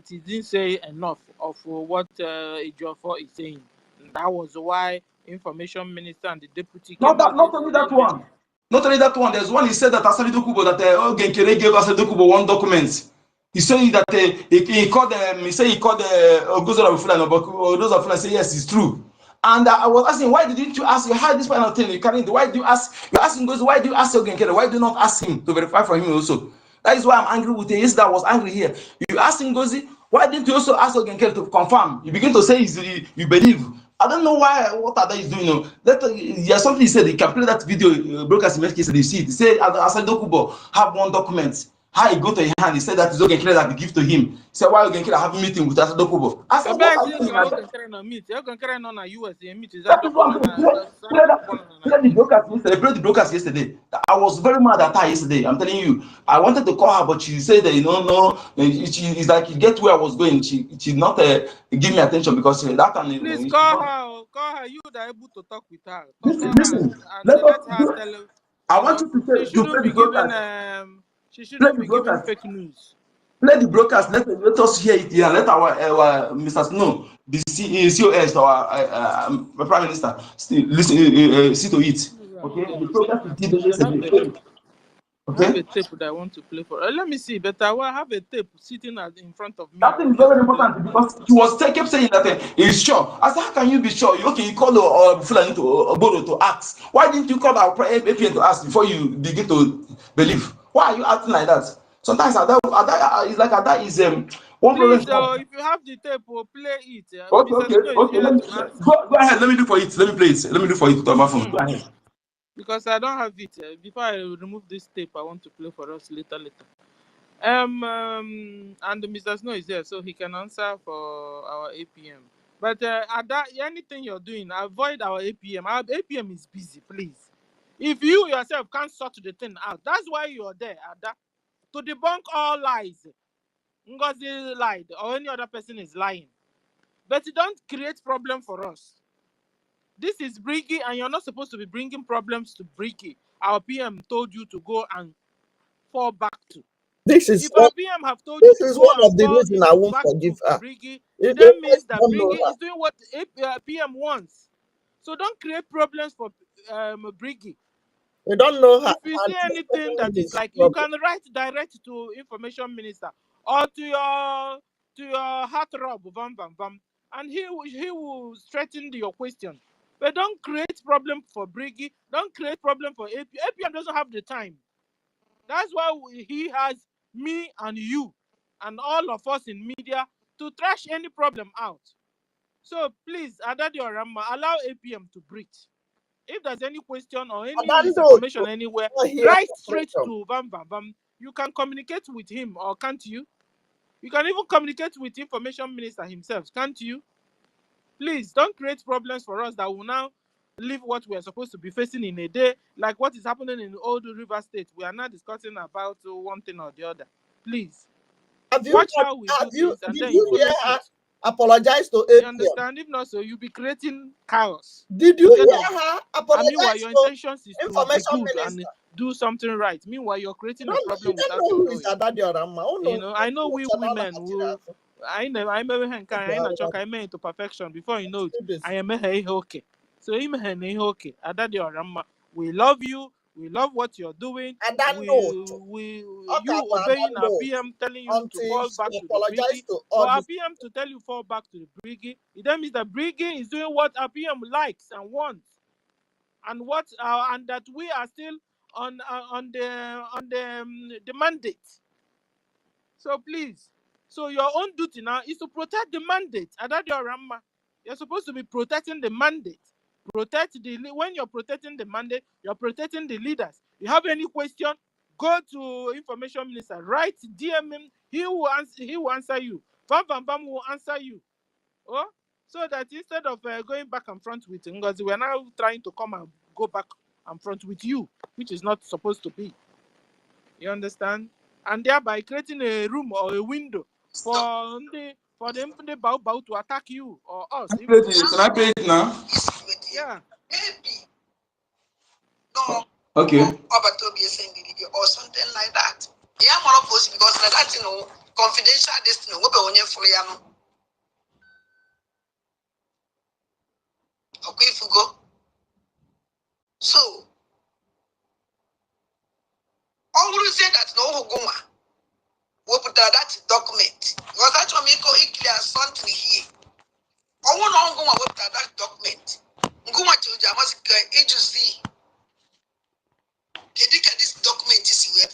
he didn't say enough of what Ejiofor is saying. And that was why information minister and the deputy came out. Not only that one. Not only that one. There's one he said that Asali Dokubo that Genkere gave Asali Dokubo one document. He said that he called them. He said he called Ogozola Fulani, but Ogozola Fulani said yes, it's true. And I was asking, why didn't you ask? You had this kind of thing. You carrying. Why do you ask? You're asking Gozo. Why do you ask Genkere? Why do you not ask him to verify for him also? That is why I'm angry with him. Yesterday I was angry here. You asked Ngozi, why didn't you also ask Genkere to confirm? You begin to say you believe. I don't know why what Ada is doing. You know, there's something he said. He can play that video broadcast in case they see it. He said Asali Dokubo have one document. How he go to his hand, he said that is Ogenkere that he give to him. He said, why Ogenkere have a meeting with Asali Dokubo? I said, what are you doing like that? That is what I'm saying. Play the broadcast yesterday. I was very mad at her yesterday. I'm telling you. I wanted to call her, but she said that, no. It's like, you get where I was going. She did not give me attention because that time. Please call her. Call her. You that are able to talk with her. Listen. Let her tell. I want you to play the broadcast. She shouldn't be giving fake news. Play the broadcast. Let us hear it here. Let our Mr. Snow, the COS, our Prime Minister, listen, see to it. Okay, the broadcast is given yesterday. Okay. I have a tape that I want to play for. Let me see, but I have a tape sitting in front of me. That thing is very important because he kept saying that he's sure. I said, how can you be sure? Okay, you call Fulani to Oboro to ask. Why didn't you call our APN to ask before you begin to believe? Why are you acting like that? Sometimes it's like that is one Please, problem. If you have the tape, play it. Okay. Go ahead. Let me do for it. Let me play it. Let me do for it on my phone. Go ahead. Because I don't have it. Before I remove this tape, I want to play for us later. And Mr. Snow is there, so he can answer for our APM. But anything you're doing, avoid our APM. Our APM is busy, please. If you yourself can't sort the thing out, that's why you're there, Ada, to debunk all lies. Ngozi lied, or any other person is lying. But you don't create problem for us. This is BRGIE, and you're not supposed to be bringing problems to BRGIE. Our PM told you to go and fall back to. If our PM have told you to go and fall back to BRGIE, it then means that BRGIE is doing what PM wants. So don't create problems for BRGIE. We don't know her. If you see anything that is like, you can write direct to information minister or to your heartthrob, and he will straighten your question. But don't create problem for BRGIE. Don't create problem for APM. APM doesn't have the time. That's why he has me and you and all of us in media to trash any problem out. So please, Adadi Orama, allow APM to breathe. If there's any question or any misinformation anywhere, write straight to Bam Bam Bam. You can communicate with him, or can't you? You can even communicate with Information Minister himself, can't you? Please don't create problems for us that will now leave what we are supposed to be facing in a day, like what is happening in Old River State. We are not discussing about one thing or the other. Please watch how we do things, and then you follow suit. Apologize to You APM. understand? If not so, you'll be creating chaos. Did you hear her apologize? Meanwhile, your intentions is to be Information good Minister and do something right. Meanwhile, you're creating a problem you without don't know you who is knowing. Adadioramma. You know, I know we women will. I never into perfection. Before you know it, I am okay. So okay. Adadioramma, we love you. We love what you're doing. You obeying our PM telling you to fall back to the BRGIE. For our PM to tell you fall back to the BRGIE, it then means that BRGIE is doing what our PM likes and wants, and what and that we are still on the mandate. So please, so your own duty now is to protect the mandate. Adadioramma, you're supposed to be protecting the mandate. When you're protecting the mandate, you're protecting the leaders. You have any question, go to Information Minister, write, DM him, he will answer you. Bam Bam Bam will answer you. Oh, so that instead of going back and front with NGOZI, we're now trying to come and go back and front with you, which is not supposed to be. You understand? And thereby creating a room or a window for them to attack you or us. Can I play it now? Yeah. Okay. Or something like that. Yeah, more because that confidential destiny. Okay, if you go. So, always say that no Goma. We put that document. Because that's what make it clear something here. I want to go with that document. Nguma to Jamasika agency. Kedika this document is web.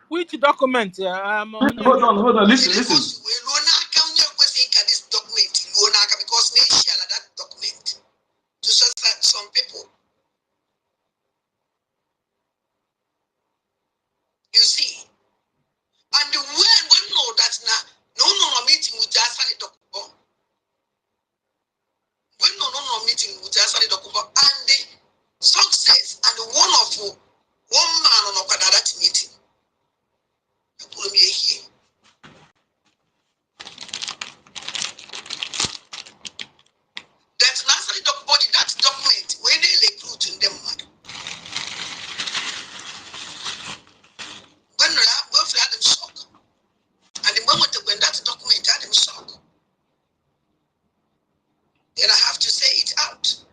Which document? Hold on. Listen. This document, because they share that document to some people. You see, and when know that now, no meeting with Jasali Dokubo. When no meeting with Jasali Dokubo, and the success and one man on that meeting. You put me here. That's Nasali Dokubo, that document, when they recruit in them. When both had them shock. And the moment when that document had them shock, then I have to say it out.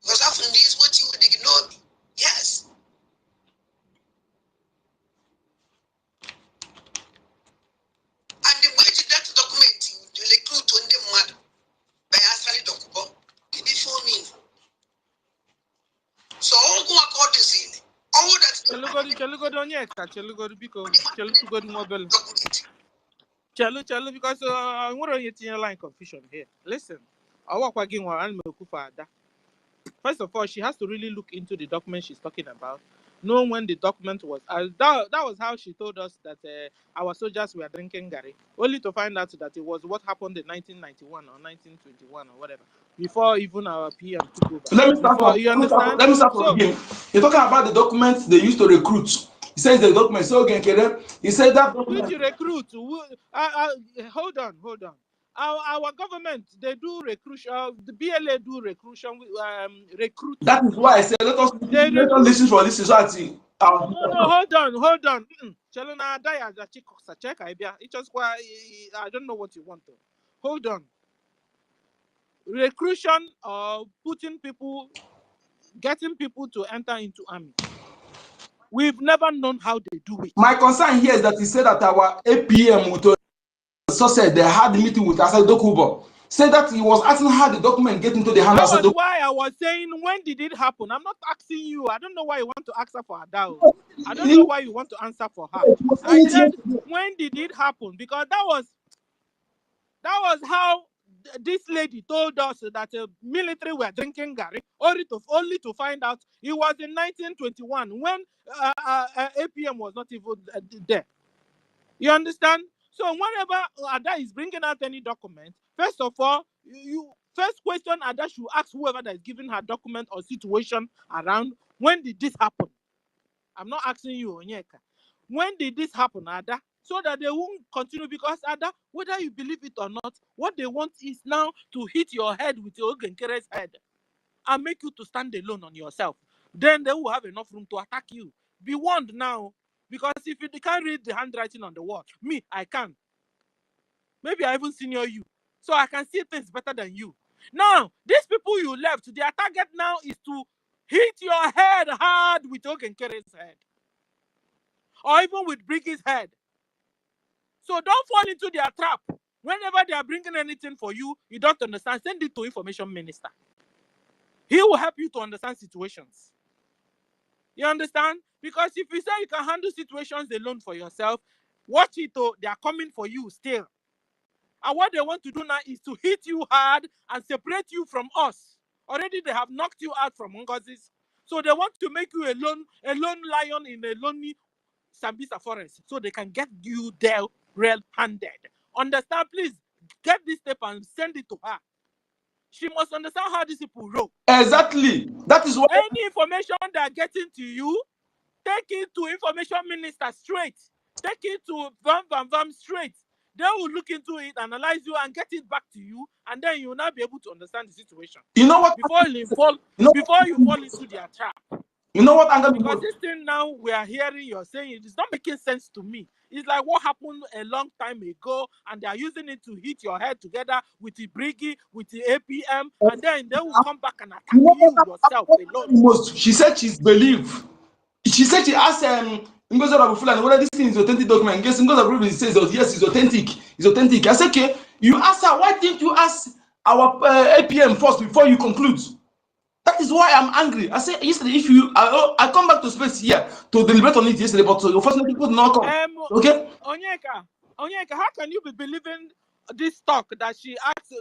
Because often this what you would ignore me. Yes. And the way that document you recruit on them mad by Asali Dokubo, before me. So all go accordingly. All that Chelu, because I'm going to line confusion here. Listen, first of all, she has to really look into the document she's talking about, know when the document was. That was how she told us that our soldiers were drinking Gary, only to find out that it was what happened in 1991 or 1921 or whatever, before even our PM took over. Let me start from again. You're talking about the documents they used to recruit. He says the document. So again, he said that document. Which recruit? Hold on. Our government, they do recruitment. The BLA do recruitment. That is why I said let us listen for this. So no, hold on. It's just why I don't know what you want to. Hold on. Recruitment or getting people to enter into army. We've never known how they do it. My concern here is that he said that our APM with success they had the meeting with Asali Dokubo. Said that he was asking how the document get into the hand of That was why I was saying, when did it happen? I'm not asking you. I don't know why you want to ask her for Adao. I don't know why you want to answer for her. I said, when did it happen? Because that was how this lady told us that military were drinking Gary, only to find out it was in 1921 when APM was not even there. You understand? So whenever Ada is bringing out any document, first of all, first question Ada should ask whoever that is giving her document or situation around, when did this happen? I'm not asking you, Onyeka. When did this happen, Ada? So that they won't continue, because Ada, whether you believe it or not, what they want is now to hit your head with your Ogenkere's head and make you to stand alone on yourself. Then they will have enough room to attack you. Be warned now, because if you can't read the handwriting on the wall, me, I can. Maybe I even senior you, so I can see things better than you. Now, these people you left, their target now is to hit your head hard with Ogenkere's head, or even with BRGIE's head. So don't fall into their trap. Whenever they are bringing anything for you, you don't understand, send it to Information Minister. He will help you to understand situations. You understand? Because if you say you can handle situations alone for yourself, watch it, they are coming for you still. And what they want to do now is to hit you hard and separate you from us. Already they have knocked you out from NGOZIs. So they want to make you a lone lion in a lonely Sambisa forest, so they can get you there red-handed. Understand? Please get this tape and send it to her. She must understand how these people roll. Exactly. That is what. Any information they are getting to you, take it to Information Minister straight. Take it to Vam straight. They will look into it, analyze you, and get it back to you, and then you will not be able to understand the situation. You know what? Before you fall into their trap. You know what? Because this thing now we are hearing, you're saying, it is not making sense to me. It's like what happened a long time ago, and they are using it to hit your head together with the BRGIE, with the APM, and then they will come back and attack you yourself alone. She said she's believed. She said she asked Ngozi Abufulani whether this thing is authentic document. Guess Ngozi Abufulani says yes, it's authentic. It's authentic. I said, okay, you ask her, why didn't you ask our APM first before you conclude? That is why I'm angry. I said yesterday, if you, I come back to space here to deliberate on it yesterday, but unfortunately people did not come. Okay. Onyeka, how can you be believing this talk that she asked?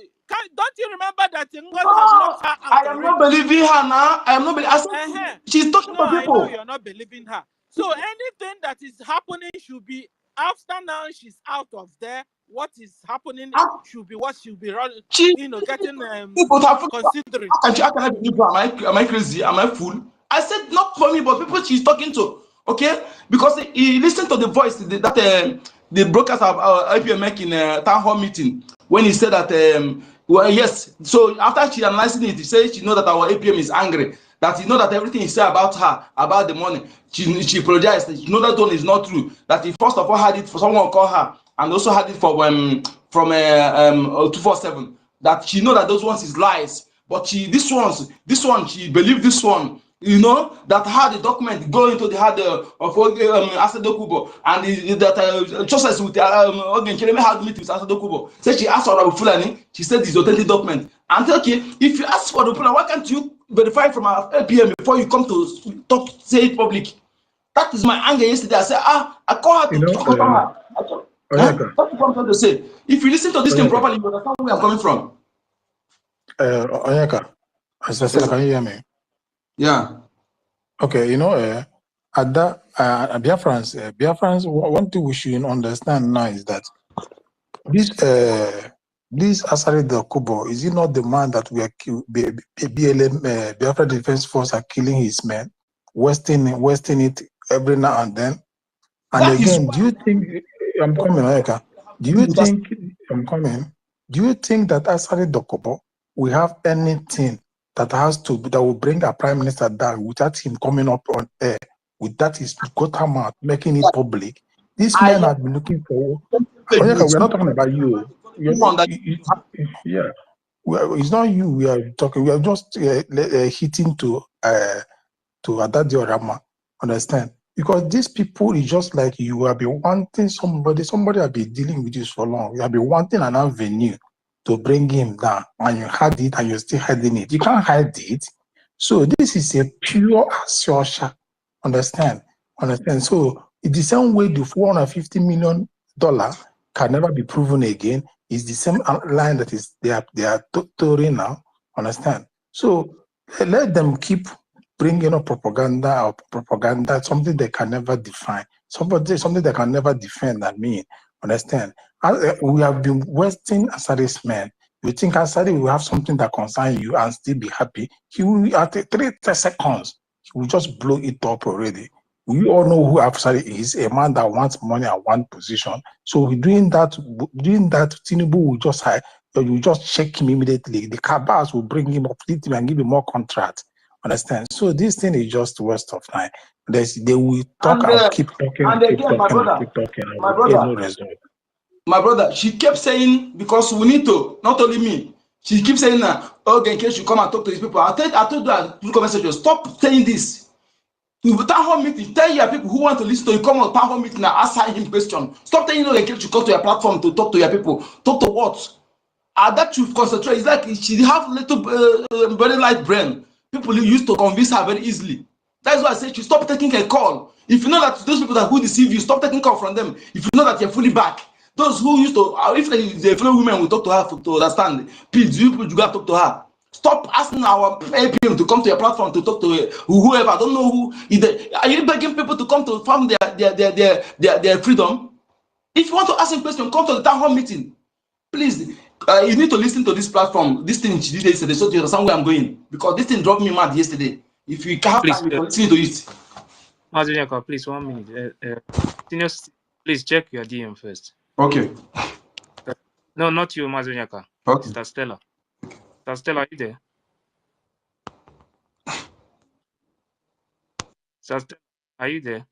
Don't you remember that Ngozi has knocked her out? I am not believing her now. I am not believing. She's talking to people. I know you're not believing her. So anything that is happening should be after now. She's out of there. What is happening should be what she'll be running. Getting considering. How can I believe her? Am I crazy? Am I fool? I said not for me, but people she's talking to. Okay, because he listened to the voice that the broadcast of IPM making town hall meeting when he said that well, yes. So after she analyzing it, he said she know that our APM is angry. That he know that everything he said about her, about the money, she apologized. She know that one is not true. That he first of all had it for someone call her, and also had it from 247. That she know that those ones is lies. But this one she believed this one. You know that how the document go into the head of Asado Kubo, and that Joseph with Jeremy had meeting with Asado Kubo. Said she asked for Fulani. She said this authentic document. And okay, if you ask for the Fulani, why can't you verify from our LPM before you come to talk, say it public? That is my anger yesterday. I said, I call her to talk about her. That's what I'm trying to say. If you listen to this thing properly, you understand where I'm coming from. Onyeka, can you hear me? Yeah. Okay, at that Biafrans, one thing we should understand now is that this Asari Kubo, is he not the man that we are BLM Biafra Defense Force are killing his men, wasting it every now and then? And that again, do you think I'm coming, Onyeka? Do you think I'm coming? Do you think that Asari Dokubo we have anything that will bring a prime minister down without him coming up on air, with that his got him out, making it public? These men have been looking for. Onyeka, we're not talking about you. Yeah, it's not you. We are talking. We are just hitting to Adadio Rama. Understand? Because these people is just like you have been wanting somebody. Somebody have been dealing with this for long. You have been wanting an avenue to bring him down, and you had it, and you're still hiding it. You can't hide it. So this is a pure assertion. Understand? So it's the same way the $450 million can never be proven again. It's the same line that is they are touring now. Understand? So let them keep bringing up propaganda, something they can never define, something they can never defend. I mean, understand? We have been wasting Asadi's men. You think Asadi will have something that concerns you and still be happy? He will, at 3 seconds, he will just blow it up already. We all know who Asadi is, a man that wants money and one position. So doing that, Tinubu will just you just check him immediately. The cabals will bring him up and give him more contracts. Understand? So this thing is just a waste of time. They will talk and keep talking and keep again, talking and keep talking. my And get no brother, result. my brother, she kept saying, because we need to, not only me, she keeps saying that, okay, in case you come and talk to these people. I told her through comment section, stop saying this. You town hall meeting, tell your people who want to listen to you, come on town hall meeting and answer him question. Stop telling you in case you come to your platform to talk to your people. Talk to what? And that you concentrate. It's like she have little very light brain. People used to convince her very easily. That's why I said you stop taking a call. If you know that those people that who deceive you, stop taking call from them. If you know that you're fully back. Those who used to, if the fellow women will talk to her to understand, please, you got to talk to her. Stop asking our APM to come to your platform to talk to whoever. I don't know who. Are you begging people to come to farm their freedom? If you want to ask a question, come to the town hall meeting. Please, you need to listen to this platform. This thing she did yesterday, so you understand where I'm going. Because this thing dropped me mad yesterday. If you can't, Please, you can listen to it. Mazunyaka, please, 1 minute. Please check your DM first. Okay. No, not you, Mazunyaka. Okay. Sister Stella. Sister Stella, are you there? Sister Stella, are you there?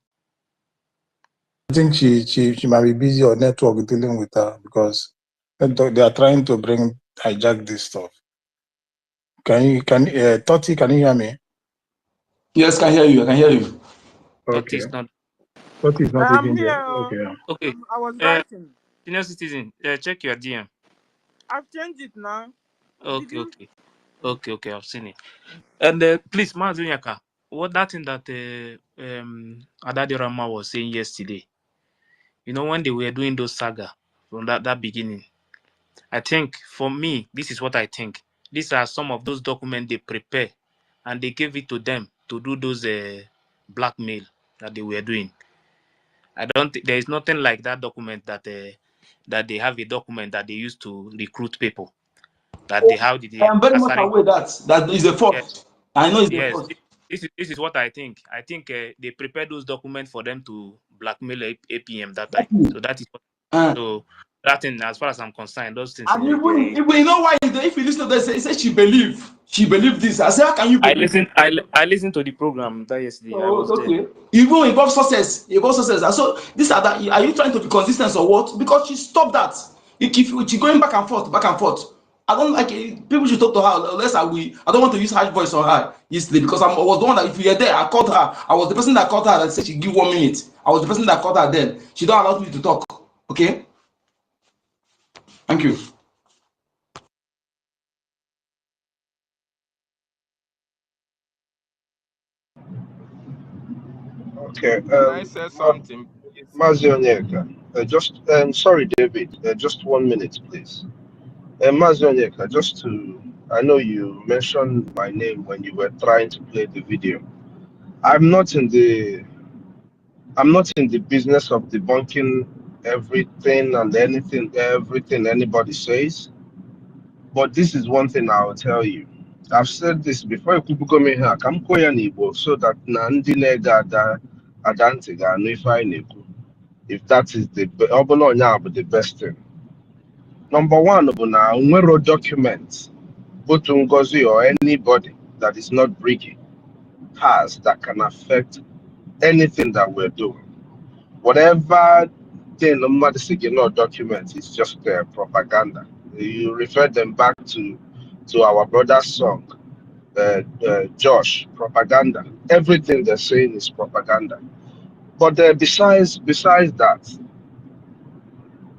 I think she might be busy on network dealing with her because they are trying to hijack this stuff. Toti, can you hear me? Yes, can hear you. I can hear you. Okay. Toti is not I'm even here. there. Okay. Okay. I was writing. Senior citizen, check your DM. I've changed it now. Okay, I've seen it. And please, Mazunyaka, what that thing that Adadi Rama was saying yesterday, you know, when they were doing those saga from that beginning, I think for me, this is what I think. These are some of those documents they prepare and they gave it to them to do those blackmail that they were doing. I don't think there is nothing like that document that they have a document that they use to recruit people. That they how did they I am very much aware that is a fault. Yes. I know it's a Yes, fault. this is what I think. I think they prepared those documents for them to blackmail APM that time. So that is what. So that thing, as far as I'm concerned, those things. And even you know why? If you listen to this, he said she believed this. I said, how can you believe? I listened to the program that yesterday. I was okay. there. Even above success. And so these are that. Are you trying to be consistent or what? Because she stopped that. If she going back and forth. I don't like it. People should talk to her unless I don't want to use harsh voice on her yesterday because I was the one that if you were there, I called her. I was the person that called her that said she give 1 minute. I was the person that called her then. She don't allow me to talk. Okay. Thank you. Okay. Can I say something, please? Mazionyeka, sorry, David, just 1 minute, please. Mazionyeka, I know you mentioned my name when you were trying to play the video. I'm not in the business of debunking everything and everything anybody says. But this is one thing I'll tell you. I've said this before. You could come here, come so that Nandi Nega Adante if that is the best thing. Number one, nwero documents, both NGOZI or anybody that is not BRGIE has that can affect anything that we're doing. Whatever thing the document is just propaganda. You refer them back to our brother's song, Josh, propaganda. Everything they're saying is propaganda. But besides that,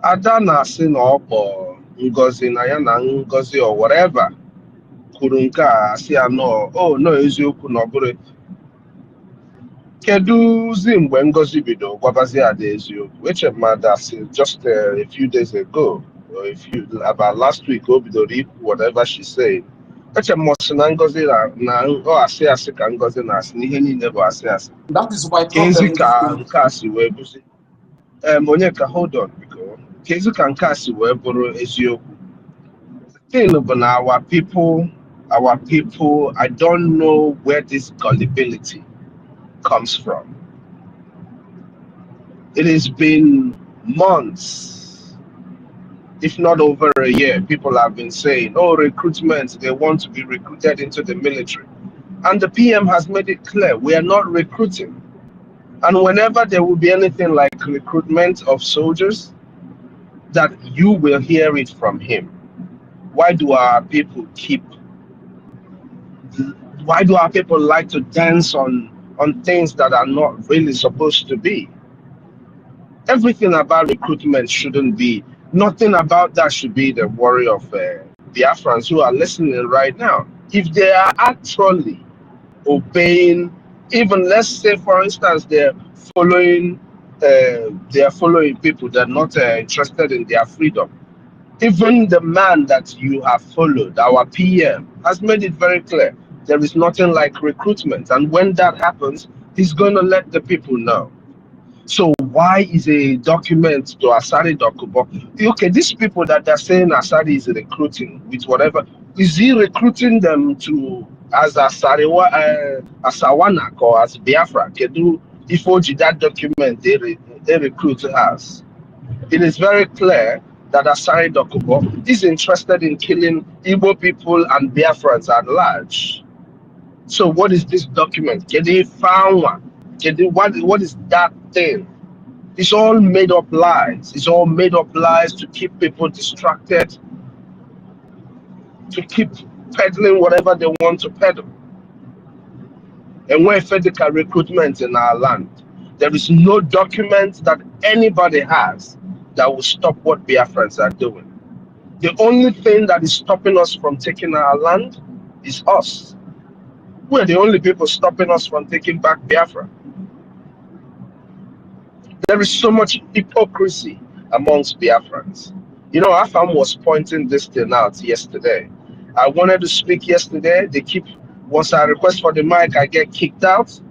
Ada na-asị na ọ kpọ Ngozi na ya na Ngozi or whatever kwuru nke a asị ya no eziokwu na ọ bụrụ kedụzi mgbe Ngozi bido gwabazi Ada eziokwu eche mmadụ asị just a few days ago or if you about last week, Obidori, whatever she said. That's a Mosina Ngozi na oh ase ka Ngozi na ase n'ihe niile bụ ase. That is why Kezi problem is ka going. nke a si wee bụzi. Onyeka, hold on, because kezi ka nke a si wee bụrụ eziokwu. Thing about our people, I don't know where this gullibility comes from. It has been months, if not over a year. People have been saying, oh, recruitment, they want to be recruited into the military. And the PM has made it clear, we are not recruiting. And whenever there will be anything like recruitment of soldiers, that you will hear it from him. Why do our people like to dance on things that are not really supposed to be? Everything about recruitment shouldn't be, nothing about that should be the worry of Biafrans who are listening right now. If they are actually obeying, even let's say for instance they're following people that are not interested in their freedom. Even the man that you have followed, our PM, has made it very clear there is nothing like recruitment. And when that happens, he's going to let the people know. So why is a document to Asari Dokubo? Okay, these people that they're saying Asari is recruiting with whatever, is he recruiting them to as Asawanak or as Biafra? Kedu Ifoji that document they recruit as? It is very clear that Asari Dokubo is interested in killing Igbo people and Biafrans at large. So what is this document? Kedu found one? Kedu what is that thing? It's all made up lies. It's all made up lies to keep people distracted, to keep peddling whatever they want to peddle. And when federal recruitment in our land, there is no document that anybody has that will stop what Biafrans are doing. The only thing that is stopping us from taking our land is us. We're the only people stopping us from taking back Biafra. There is so much hypocrisy amongst Biafrans. You know, Afam was pointing this thing out yesterday. I wanted to speak yesterday. Once I request for the mic, I get kicked out.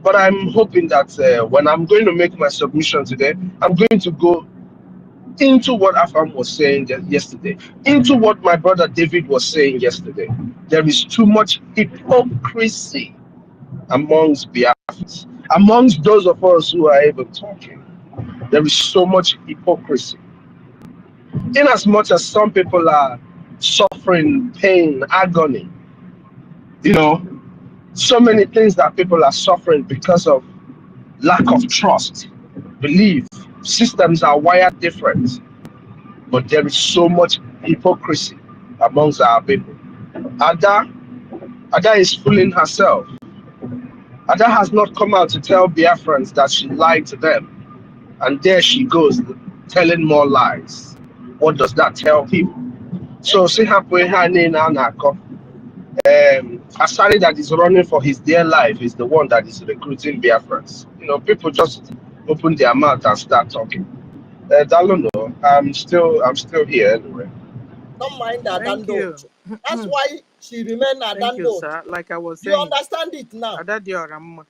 But I'm hoping that when I'm going to make my submission today, I'm going to go into what Afam was saying yesterday, into what my brother David was saying yesterday. There is too much hypocrisy amongst Biafrans, amongst those of us who are even talking. There is so much hypocrisy. In as much as some people are suffering pain, agony, you know, so many things that people are suffering because of lack of trust, belief, systems are wired different. But there is so much hypocrisy amongst our people. Ada is fooling herself. Ada has not come out to tell Biafrans that she lied to them. And there she goes, telling more lies. What does that tell people? So, see how Asari that is running for his dear life is the one that is recruiting Biafrans. You know, people just open their mouth and start talking. I don't know. I'm still here anyway. Don't mind that. Thank you. That's why she remained at Thank you, sir. Like I was saying, you understand it now. Adadioram.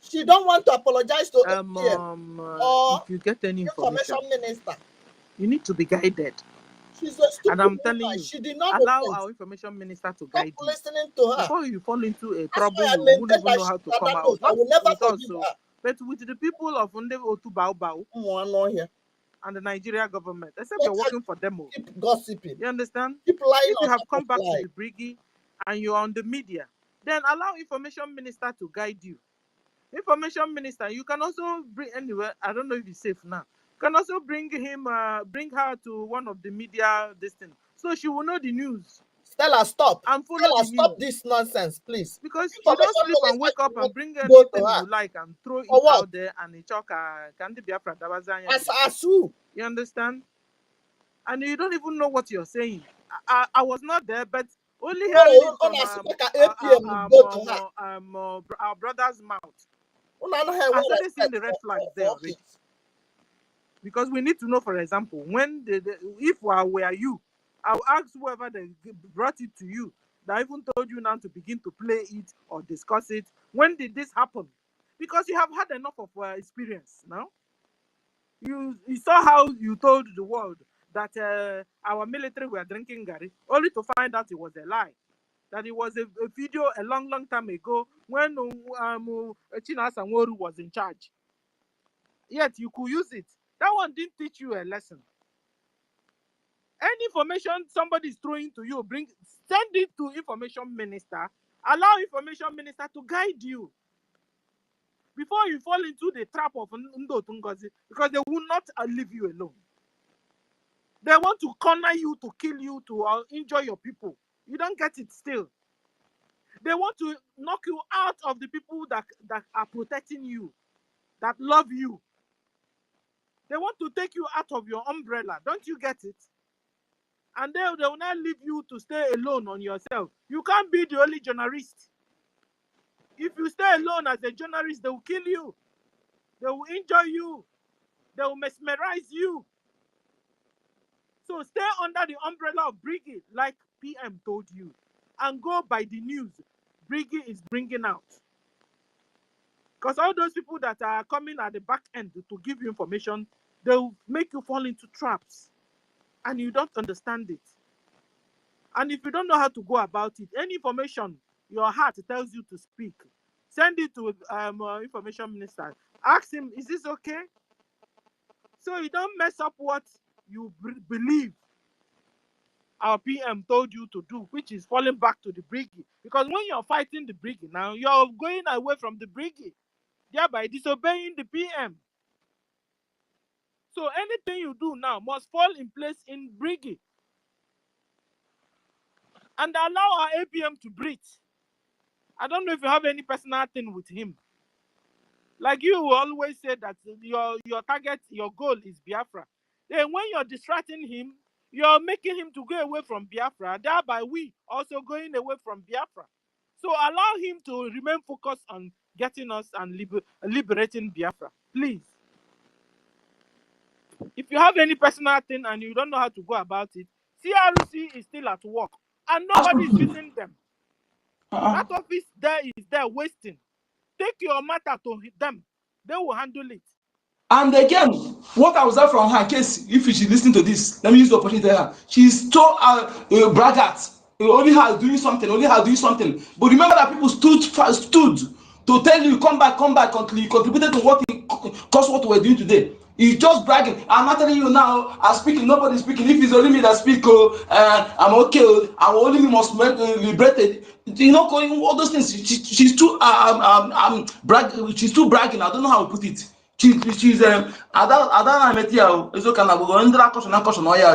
She don't want to apologize to APM or if you get any information minister. You need to be guided. She's a stupid and I'm telling you, she did not allow our information minister to guide you. Listening to her. Before you fall into a trouble, you won't even know how to come out. I will never with us, but with the people of Unde Otu Baobao and the Nigeria government, except you're working for them. Keep gossiping. You understand? Keep lying. If you have come back to the BRGIE and you're on the media, then allow information minister to guide you. Information minister, you can also bring anywhere. I don't know if it's safe now. You can also bring her to one of the media so she will know the news. Stella, stop. And follow Stella, the stop news. This nonsense, please. Because you don't sleep and wake up and bring anything you like and throw it out there and it's candy Biafra. As who? You understand? And you don't even know what you're saying. I was not there, but only hearing it from our brother's mouth. I started seeing the red flags there already. Because we need to know, for example, when if were you, I'll ask whoever they brought it to you, that even told you now to begin to play it or discuss it. When did this happen? Because you have had enough of experience now. You saw how you told the world that our military were drinking Gary, only to find out it was a lie. That it was a video a long time ago when Chinasa Nworu was in charge. Yet you could use it. That one didn't teach you a lesson. Any information somebody is throwing to you, send it to information minister. Allow information minister to guide you before you fall into the trap of NGOZI, because they will not leave you alone. They want to corner you, to kill you, to injure your people. You don't get it still. They want to knock you out of the people that are protecting you, that love you. They want to take you out of your umbrella. Don't you get it? And they will not leave you to stay alone on yourself. You can't be the only journalist. If you stay alone as a journalist, they will kill you. They will injure you. They will mesmerize you. So stay under the umbrella of BRGIE, like PM told you, and go by the news BRGIE is bringing out. Because all those people that are coming at the back end to give you information, they'll make you fall into traps, and you don't understand it. And if you don't know how to go about it, any information your heart tells you to speak, send it to information minister. Ask him, is this okay? So you don't mess up what you believe our PM told you to do, which is falling back to the BRGIE. Because when you're fighting the BRGIE now, you're going away from the BRGIE, thereby disobeying the PM. So anything you do now must fall in place in BRGIE. And allow our APM to breathe. I don't know if you have any personal thing with him. Like you always say that your target, your goal is Biafra. Then when you're distracting him, you're making him to go away from Biafra, thereby we also going away from Biafra. So allow him to remain focused on getting us and liberating Biafra. Please. If you have any personal thing and you don't know how to go about it, CRC is still at work and nobody is using them. That office there is there wasting. Take your matter to them. They will handle it. And again, what I was heard from her, in case if she's listening to this, let me use the opportunity to tell her. She's so braggart. Only her doing something, only her doing something. But remember that people stood to tell you, come back, until you contributed to what caused what we're doing today. He's just bragging. I'm not telling you now, I'm speaking, nobody's speaking. If it's only me that speak, I'm okay, I'm only me must be liberated. You know, all those things. She's too she's too bragging. I don't know how to put it. She's Adana Metia is okay.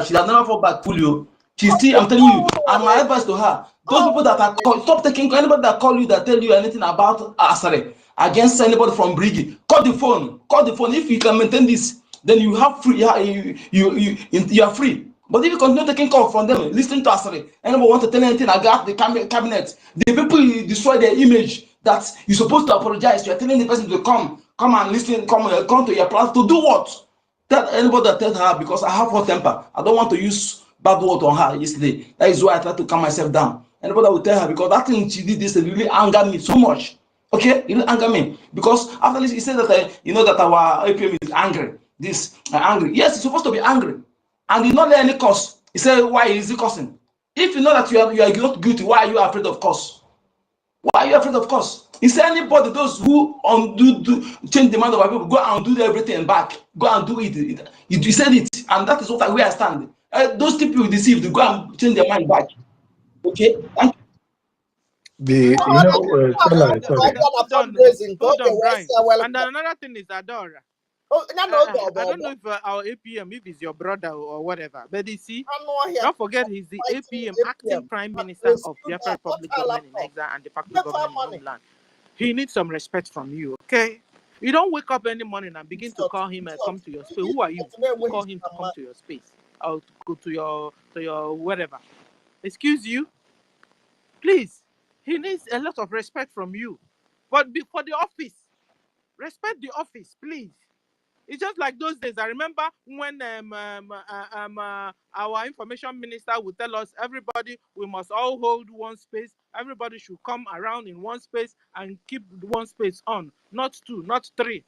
She has never fought back fully. She's still, I'm telling you, and my advice to her, those people that are stop taking anybody that call you, that tell you anything about Asare against anybody from BRGIE. Call the phone. If you can maintain this, then you have free, you are free. But if you continue taking call from them, listening to Asare, anybody want to tell anything about the cabinet, the people destroy their image that you're supposed to apologize. You're telling the person to come and listen, come to your plan to do what? Tell anybody that tells her, because I have hot temper. I don't want to use bad word on her yesterday. That is why I try to calm myself down. Anybody will tell her, because that thing she did this really angered me so much. Okay, it really angered me because after this, he said that you know that our APM is angry. Angry. Yes, it's supposed to be angry, and did not let any cause. He said, why is he cursing? If you know that you are not guilty, why are you afraid of cause? Why are you afraid of cause? He said, anybody, those who change the mind of our people, go and do everything back. Go and do it. He said it, and that is what we are standing. Those people deceived, go and change their mind back. Okay? Thank you. Hold on, Brian. And another thing is Adora. I don't know if our APM, if it's your brother or whatever, but you see, don't forget he's the APM, acting Prime Minister of Biafra Republic Government in Exile and de facto government in homeland. He needs some respect from you, okay? You don't wake up any morning and begin to call him and come to your space. Who are you to call him to come to your space or to go to your whatever? Excuse you, please. He needs a lot of respect from you, but for the office, respect the office, please. It's just like those days. I remember when our information minister would tell us, everybody, we must all hold one space. Everybody should come around in one space and keep one space on, not two, not three.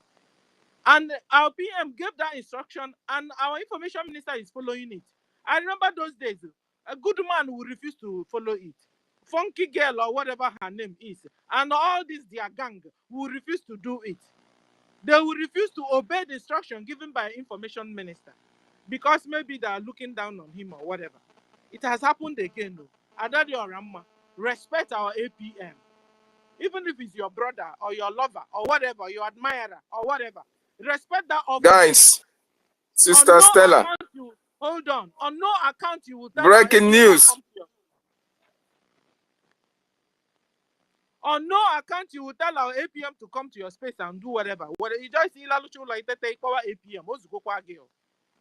And our PM gave that instruction, and our information minister is following it. I remember those days. A good man would refuse to follow it. Funky girl or whatever her name is, and all this their gang will refuse to do it. They will refuse to obey the instruction given by information minister because maybe they are looking down on him or whatever. It has happened again though. Adadi Orama, respect our APM. Even if it's your brother or your lover or whatever, your admirer or whatever, respect that office. Guys, Sister on no Stella, account you, hold on no account you will tell breaking news. On no account you will tell our APM to come to your space and do whatever. What you just see Laluchu like that take power APM.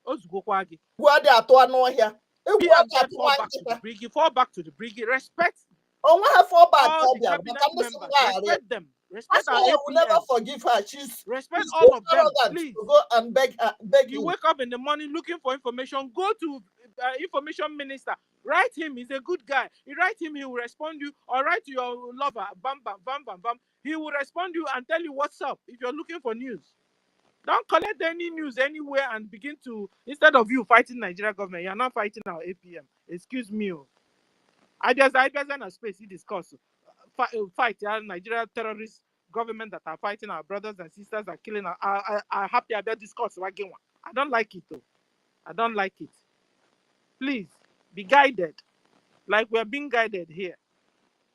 Ozugokwagi. What they are doing here? PM said fall back to the BRGIE. Fall back to the BRGIE. Respect. Oh, what have fall back? All the cabinet members. Respect them. Respect our APM. Will never forgive her. Respect all of them. Please go and beg you wake up in the morning looking for information. Go to information minister. Write him. He's a good guy. You write him, he will respond you. Or write to your lover. Bam, bam, bam, bam, bam. He will respond you and tell you what's up if you're looking for news. Don't collect any news anywhere and begin to, instead of you fighting Nigeria government, you're not fighting our APM. Excuse me. I just in a space he discuss fight Nigeria terrorist government that are fighting our brothers and sisters are killing are happy about discourse. I don't like it though. I don't like it. Please be guided, like we're being guided here.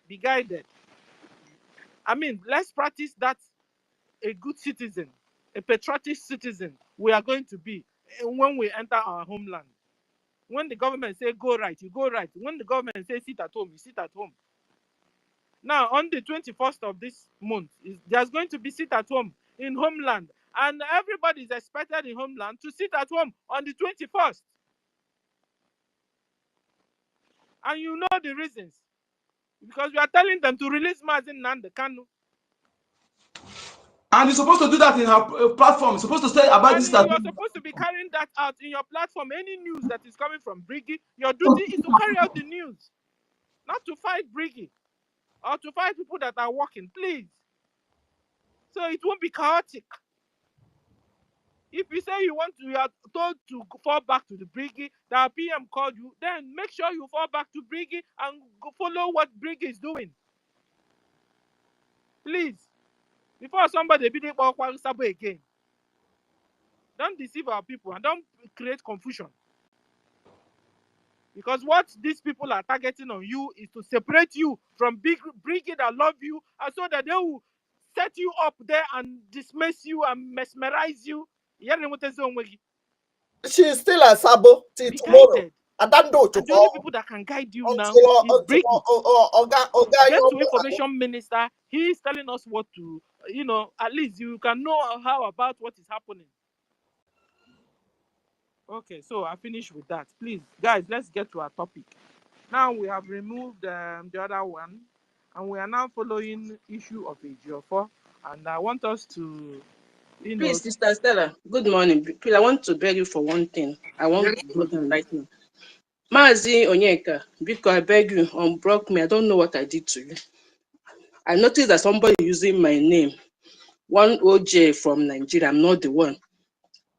Be guided. I mean, let's practice that a good citizen, a patriotic citizen we are going to be when we enter our homeland. When the government say go right, you go right. When the government say sit at home, you sit at home. Now, on the 21st of this month, there's going to be sit at home in homeland. And everybody is expected in homeland to sit at home on the 21st. And you know the reasons. Because we are telling them to release Mazin Nande Kanu. And you're supposed to do that in her platform. You're supposed to say about and this. You're supposed to be carrying that out in your platform. Any news that is coming from BRGIE, your duty is to carry out the news. Not to fight BRGIE. Or to fight people that are working, please. So it won't be chaotic. If you say you are told to fall back to the BRGIE, the PM called you, then make sure you fall back to BRGIE and follow what BRGIE is doing. Please. Before somebody be again. Don't deceive our people and don't create confusion. Because what these people are targeting on you is to separate you from BRGIE that love you, and so that they will set you up there and dismiss you and mesmerize you. She is still a sabo till tomorrow. I don't know. The only people that can guide you now is BRGIE. Get to information minister. He is telling us what to, at least you can know how about what is happening. Okay, so I finish with that. Please, guys, let's get to our topic. Now we have removed the other one, and we are now following issue of Ejiofor. And I want us to, Please, Sister Stella, good morning. Please, I want to beg you for one thing. I want to go down right now. Mazi Onyeka, because I beg you, unblock me. I don't know what I did to you. I noticed that somebody using my name, one OJ from Nigeria. I'm not the one.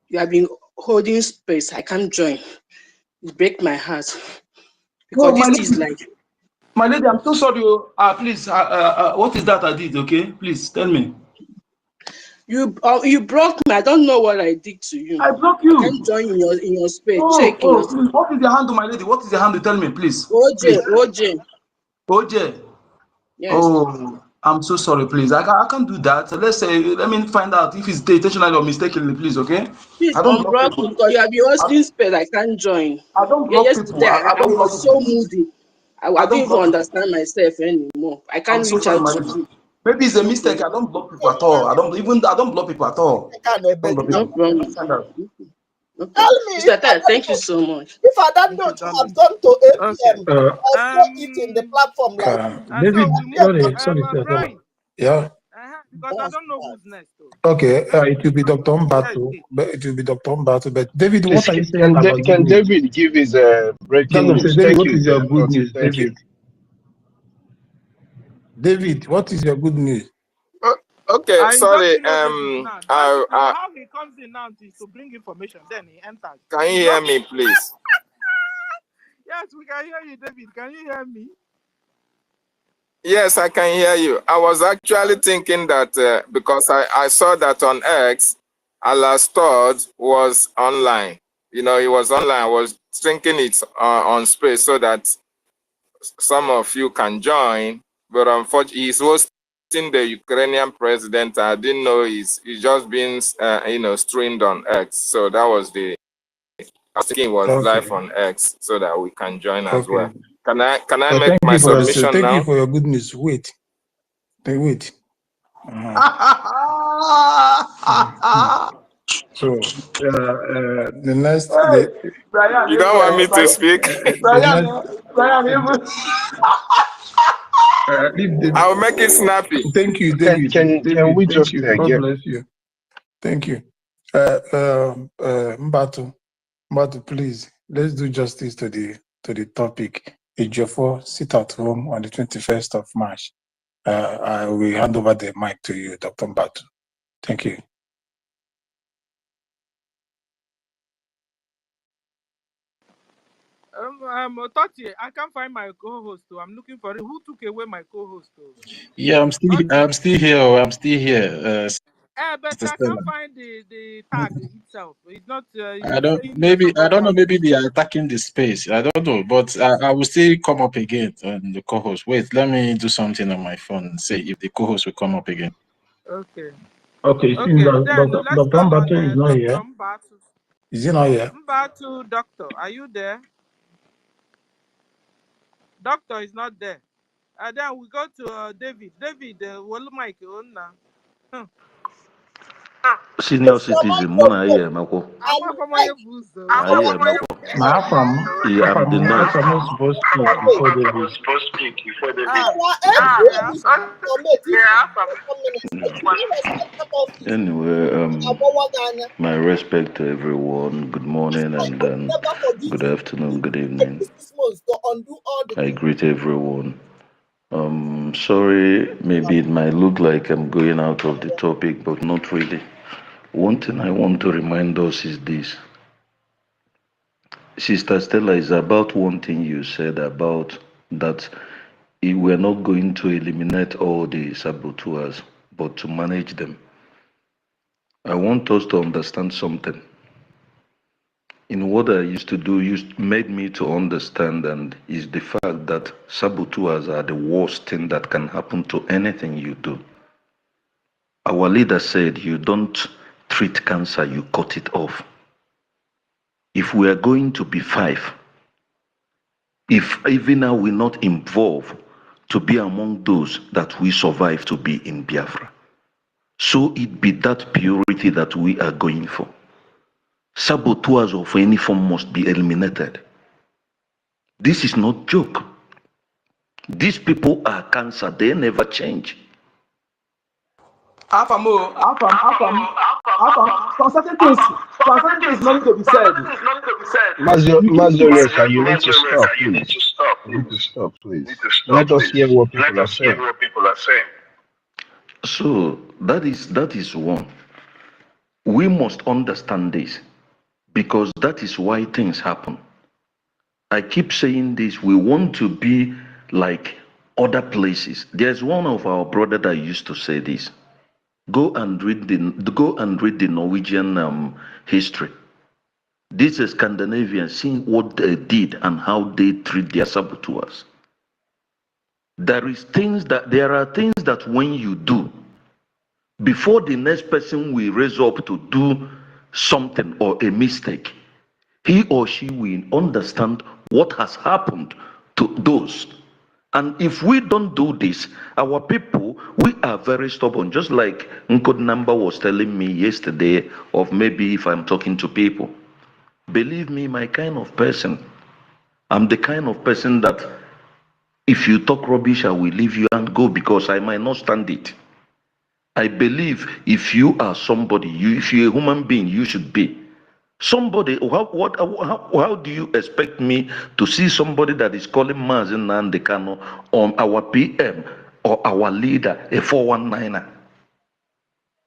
You have been holding space. I can't join. It breaks my heart. Because this is like... My lady, I'm so sorry. Please, what is that I did, okay? Please, tell me. You blocked me. I don't know what I did to you. I blocked you. I can't join in your space. Check. Please, what is your handle, my lady? What is your handle? Tell me, please. OJ. Yes. Oh, I'm so sorry, please. I can't do that. Let me find out if it's intentionally or mistakenly, please, okay? Please unblock me because you have been hosting space. I can't join. I don't block people. I was so moody. I didn't even understand myself anymore. I can't reach out to you. Maybe it's a mistake. I don't block people at all. I don't block people at all. No problem. Thank you so much. If I don't know to have gone to APM, I'll it in the platform. Maybe sorry. Yeah. because I don't know who's next. Okay, it will be Dr. Mbatu. But David, what are you saying about good can news? David give his breaking news? David, Thank what you, is your good news? Thank you. David, what is your good news? Okay, sorry. How he comes in now is to bring information, then he enters. Can you hear me, please? Yes, we can hear you, David. Can you hear me? Yes, I can hear you. I was actually thinking that because I saw that on X, Alastod was online. You know, he was online. I was thinking it's on space so that some of you can join. But unfortunately, he's hosting the Ukrainian president. I didn't know he's just been, streamed on X. So that was I was thinking it was live on X so that we can join as well. Can I make my submission now? Thank you for your good news. Wait. So the next, Brian, you don't want me to speak? I'll make it snappy. Thank you, David. Can we just God bless you. Thank you. Mbatu, please, let's do justice to the topic. Ejiofor, sit at home on the 21st of March. I will hand over the mic to you, Dr. Mbatu. Thank you. Toti, I can't find my co-host. I'm looking for it. Who took away my co-host? Yeah, I'm still here. I'm still here. But I can't find the tag itself. It's not. I don't know. Maybe they are attacking the space. I don't know, but I will still come up again on the co-host. Wait, let me do something on my phone and say if the co-host will come up again. Okay. Okay. Since Dr. Mbatu is not here. Is he not here? Mbatu, doctor, are you there? Doctor is not there. Then we go to David. David, what mic on now? Senior citizen, Mona here, Mako. I am the next. Supposed to speak before David. Anyway, my respect to everyone. Good morning and good afternoon, good evening. I greet everyone. Sorry, maybe it might look like I'm going out of the topic, but not really. One thing I want to remind us is this. Sister Stella, is about one thing you said about that we're not going to eliminate all the saboteurs, but to manage them. I want us to understand something. In what I used to do, made me to understand, and is the fact that saboteurs are the worst thing that can happen to anything you do. Our leader said, you don't treat cancer, you cut it off. If we are going to be 5, if even now we're not involved to be among those that we survive to be in Biafra, so it be that purity that we are going for. Saboteurs of any form must be eliminated. This is not joke. These people are cancer, they never change. Some certain things not to be said. Mazioka, you need to stop, please. You need to stop, please. Let us hear what people are saying. So that is one. We must understand this because that is why things happen. I keep saying this, we want to be like other places. There's one of our brother that used to say this. Go and read the Norwegian history. This is Scandinavian, seeing what they did and how they treat their saboteurs. There are things that when you do, before the next person will raise up to do something or a mistake, he or she will understand what has happened to those. And if we don't do this, our people, we are very stubborn. Just like Nkod Number was telling me yesterday, of maybe if I'm talking to people. Believe me, my kind of person, I'm the kind of person that if you talk rubbish, I will leave you and go because I might not stand it. I believe if you are somebody, if you're a human being, you should be somebody. How do you expect me to see somebody that is calling Mazen Nandekano on our PM or our leader a 419er?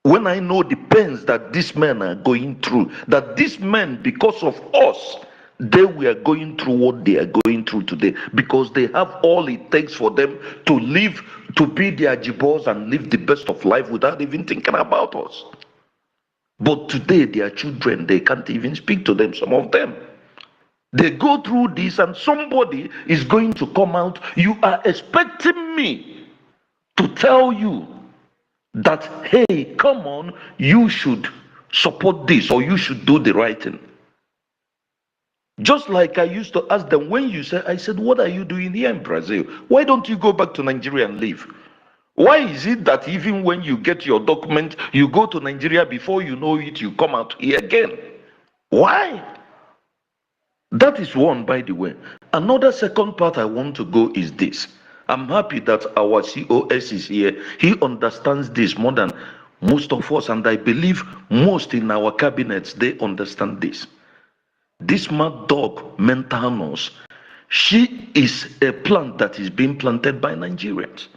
When I know the pains that these men are going through, that these men, because of us, they were going through what they are going through today, because they have all it takes for them to live, to be their jibos and live the best of life without even thinking about us. But today, their children, they can't even speak to them, some of them. They go through this and somebody is going to come out. You are expecting me to tell you that, hey, come on, you should support this or you should do the right thing. Just like I used to ask them, when you said, I said, what are you doing here in Brazil? Why don't you go back to Nigeria and live? Why is it that even when you get your document, you go to Nigeria, before you know it, you come out here again? Why? That is one, by the way. Another second part I want to go is this. I'm happy that our COS is here. He understands this more than most of us, and I believe most in our cabinets, they understand this. This mad dog, Mentanos, she is a plant that is being planted by Nigerians.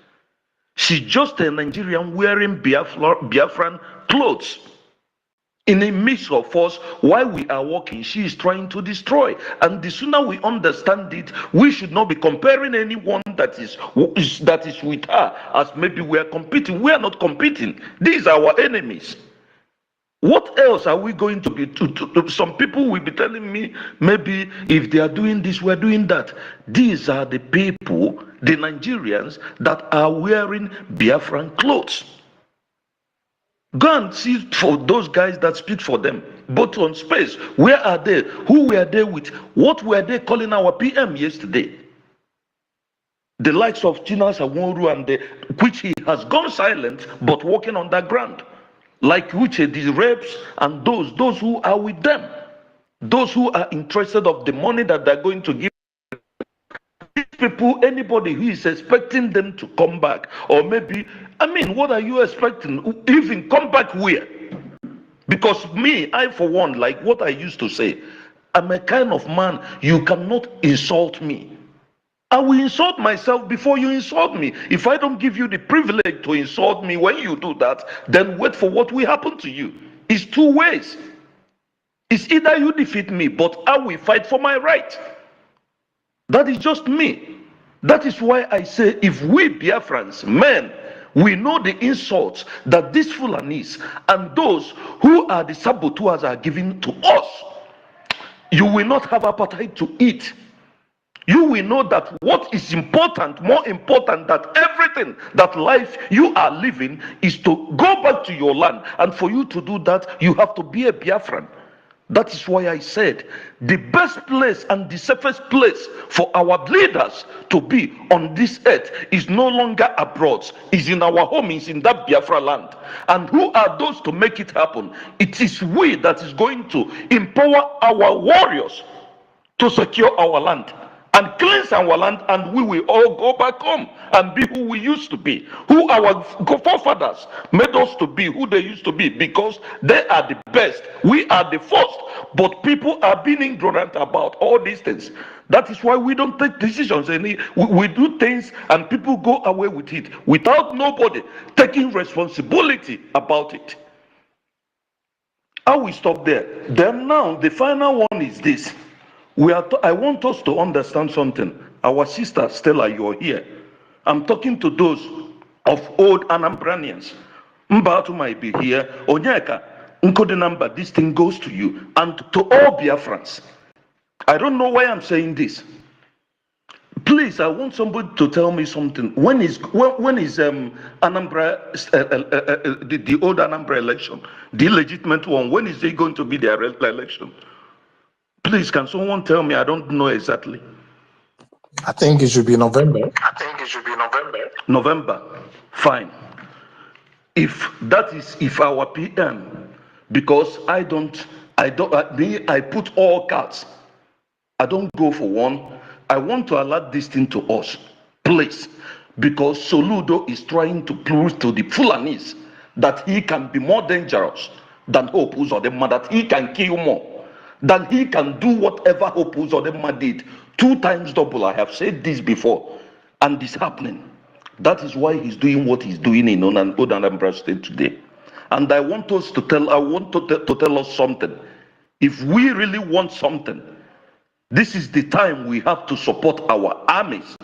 She's just a Nigerian wearing Biafran clothes. In a mix of us, while we are working, she is trying to destroy. And the sooner we understand it, we should not be comparing anyone that is with her as maybe we are competing. We are not competing. These are our enemies. What else are we going to be? Some people will be telling me, maybe if they are doing this, we're doing that. These are the people, the Nigerians, that are wearing Biafran clothes. Go and see for those guys that speak for them, both on space. Where are they? Who were they with? What were they calling our PM yesterday? The likes of Chinas Awonru and which he has gone silent, but walking on that ground. Like which the reps and those who are with them. Those who are interested of the money that they're going to give. These people, anybody who is expecting them to come back, or maybe, I mean, what are you expecting? Even come back where? Because me, I for one, like what I used to say, I'm a kind of man, you cannot insult me. I will insult myself before you insult me. If I don't give you the privilege to insult me when you do that, then wait for what will happen to you. It's two ways. It's either you defeat me, but I will fight for my right. That is just me. That is why I say, if we Biafrans, men, we know the insults that these Fulanis and those who are the saboteurs are giving to us, you will not have appetite to eat. You will know that what is important, more important than everything, that life you are living, is to go back to your land. And for you to do that, you have to be a Biafran. That is why I said the best place and the safest place for our leaders to be on this earth is no longer abroad, is in our home, is in that Biafra land. And who are those to make it happen? It is we that is going to empower our warriors to secure our land and cleanse our land, and we will all go back home and be who we used to be, who our forefathers made us to be, who they used to be, because they are the best. We are the first, but people are being ignorant about all these things. That is why we don't take decisions. We do things and people go away with it without nobody taking responsibility about it. I will stop there. Then now, the final one is this. I want us to understand something. Our sister Stella, you're here. I'm talking to those of old Anambranians. Mbatu might be here. Onyeka, Nkodinamba, this thing goes to you and to all Biafrans. I don't know why I'm saying this. Please, I want somebody to tell me something. When is Anambra, the old Anambra election, the legitimate one? When is it going to be their election? Please, can someone tell me? I don't know exactly. I think it should be November. November. Fine. If our PM, because I put all cards. I don't go for one. I want to allow this thing to us, please, because Soludo is trying to prove to the Fulanis that he can be more dangerous than Hope Uzodinma, that he can kill more, that he can do whatever Hope Uzodinma did 2 times double. I have said this before, and it's happening. That is why he's doing what he's doing in Anambra State today. And I want us to tell, to tell us something. If we really want something, this is the time we have to support our armies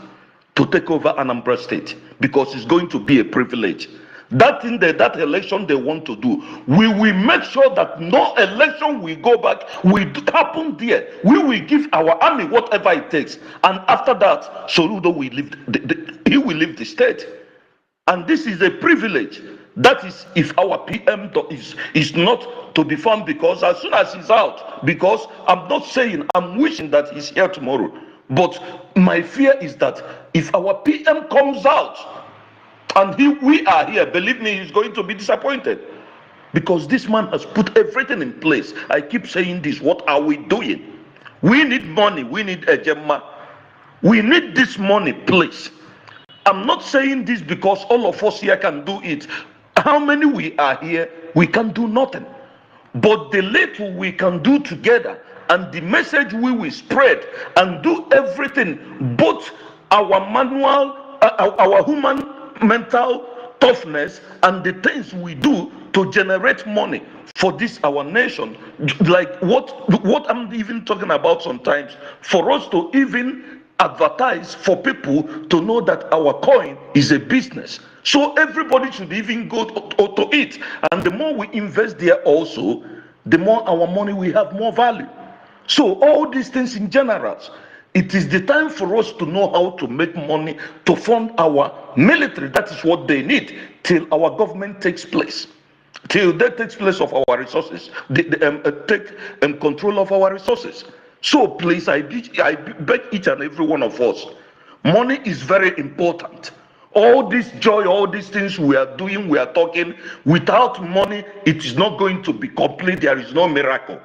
to take over Anambra State, because it's going to be a privilege. That thing, that election they want to do, we will make sure that no election will go back, will happen there. We will give our army whatever it takes. And after that, Soludo will leave, he will leave the state. And this is a privilege. That is if our PM is not to be found, because as soon as he's out, because I'm not saying, I'm wishing that he's here tomorrow. But my fear is that if our PM comes out and we are here, believe me, he's going to be disappointed. Because this man has put everything in place. I keep saying this, what are we doing? We need money, we need a Gemma. We need this money, please. I'm not saying this because all of us here can do it. How many we are here, we can do nothing. But the little we can do together, and the message we will spread and do everything, both our manual, our human mental toughness, and the things we do to generate money for this our nation, like what I'm even talking about sometimes, for us to even advertise for people to know that our coin is a business. So everybody should even go to it. And the more we invest there also, the more our money will have more value. So all these things in general, it is the time for us to know how to make money to fund our military. That is what they need till our government takes place. Till that takes place of our resources, take control of our resources. So please, I beg each and every one of us, money is very important. All this joy, all these things we are doing, we are talking, without money, it is not going to be complete. There is no miracle,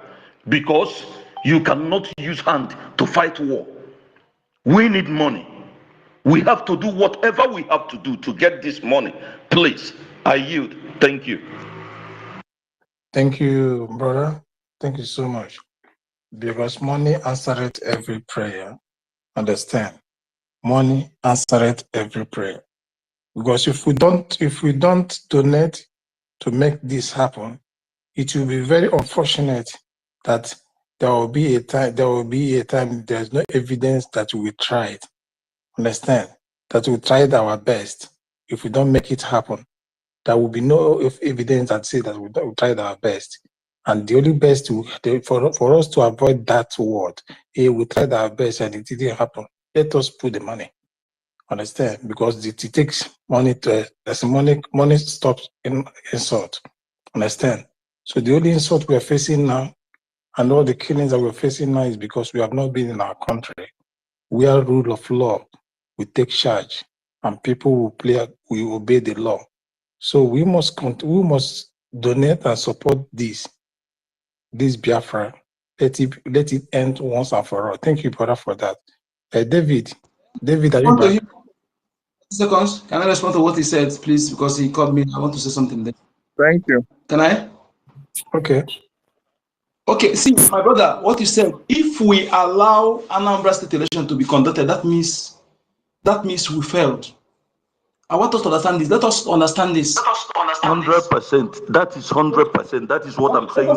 because you cannot use hand to fight war. We need money. We have to do whatever we have to do to get this money. Please, I yield. Thank you. Thank you, brother. Thank you so much. Because money answereth every prayer. Understand? Money answereth every prayer. Because if we don't donate to make this happen, it will be very unfortunate that there will be a time there's no evidence that we tried. Understand? That we tried our best. If we don't make it happen, there will be no evidence that say that we tried our best. And the only best for us to avoid that word, we tried our best and it didn't happen. Let us put the money. Understand? Because it takes money to, money stops in insult. Understand? So the only insult we are facing now, and all the killings that we're facing now, is because we have not been in our country where rule of law will take charge and people will obey the law. So we must donate and support this Biafra. Let it end once and for all. Thank you, brother, for that. David, are you back? Seconds. Can I respond to what he said, please? Because he called me. I want to say something there. Thank you. Can I? Okay. Okay, see, my brother, what you said, if we allow Anambra State election to be conducted, that means we failed. I want us to understand this. Let us understand this. 100%. That is 100%. That is what I'm saying.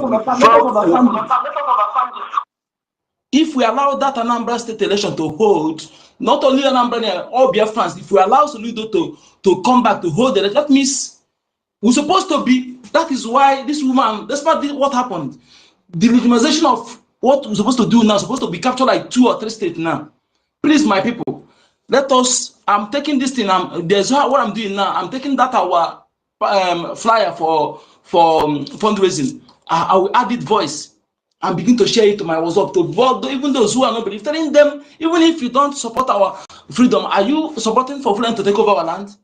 If we allow that Anambra State election to hold, not only Anambra, all Biafrans, if we allow Soludo to come back to hold the election, that means we're supposed to be. That is why this woman, despite what happened, the legitimization of what we're supposed to do now is supposed to be captured like 2 or 3 states now. Please, my people, let us. I'm taking this thing. There's what I'm doing now. I'm taking that our flyer for fundraising. I will add it voice and begin to share it to my WhatsApp to even those who are not believing, telling them, even if you don't support our freedom, are you supporting for freedom to take over our land?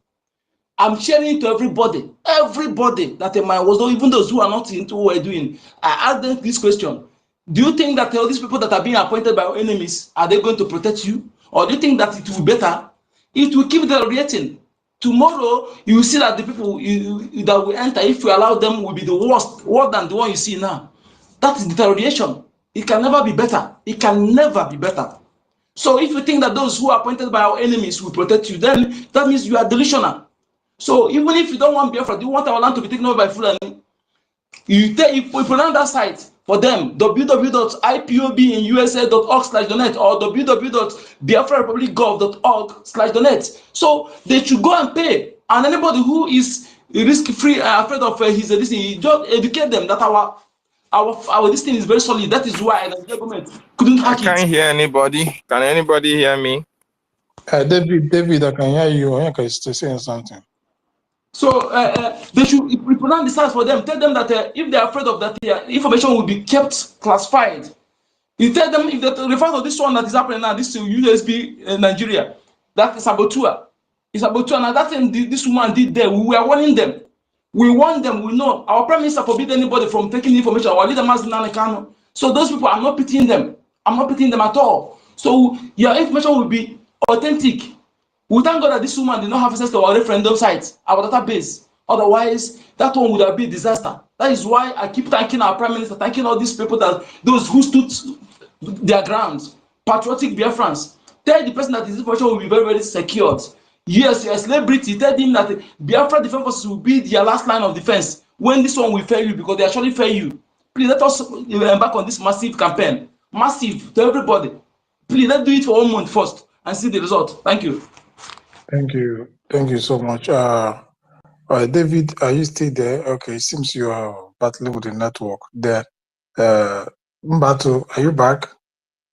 I'm sharing it to everybody that in my WhatsApp, even those who are not into what we're doing. I ask them this question: do you think that all these people that are being appointed by our enemies, are they going to protect you? Or do you think that it will be better? It will keep deteriorating. Tomorrow, you will see that the people that will enter, if you allow them, will be the worse than the one you see now. That is deterioration. It can never be better. It can never be better. So if you think that those who are appointed by our enemies will protect you, then that means you are delusional. So even if you don't want Biafra, you want our land to be taken over by Fulani, you pronounce that site for them, www.ipobinUSA.org/donate or www.biafrarepublicgov.org/donate. So they should go and pay. And anybody who is risk-free and afraid of his this thing, just educate them that our this thing is very solid. That is why the government couldn't hack it. I can't hear anybody. Can anybody hear me? David, I can hear you. I can still saying something. So they should pronounce the sites for them. Tell them that if they are afraid of that, information will be kept classified. You tell them if they refer to this one that is happening now, this USB Nigeria, that is Sabotua. It's Sabotua. Now that thing this woman did there, we were warning them. We warn them. We know our prime minister forbid anybody from taking information. Our leader Mazinanekano. So those people, I'm not pitying them. I'm not pitying them at all. So your information will be authentic. We thank God that this woman did not have access to our referendum site, our database. Otherwise, that one would have been a disaster. That is why I keep thanking our prime minister, thanking all these people, that those who stood their grounds, patriotic Biafrans. Tell the person that his information will be very, very secured. Yes, you're a celebrity. Tell him that Biafra Defense Forces will be their last line of defense when this one will fail you, because they actually fail you. Please let us embark on this massive campaign. Massive to everybody. Please let's do it for 1 month first and see the result. Thank you. Thank you. Thank you so much. David, are you still there? Okay, it seems you are battling with the network there. Mbatu, are you back?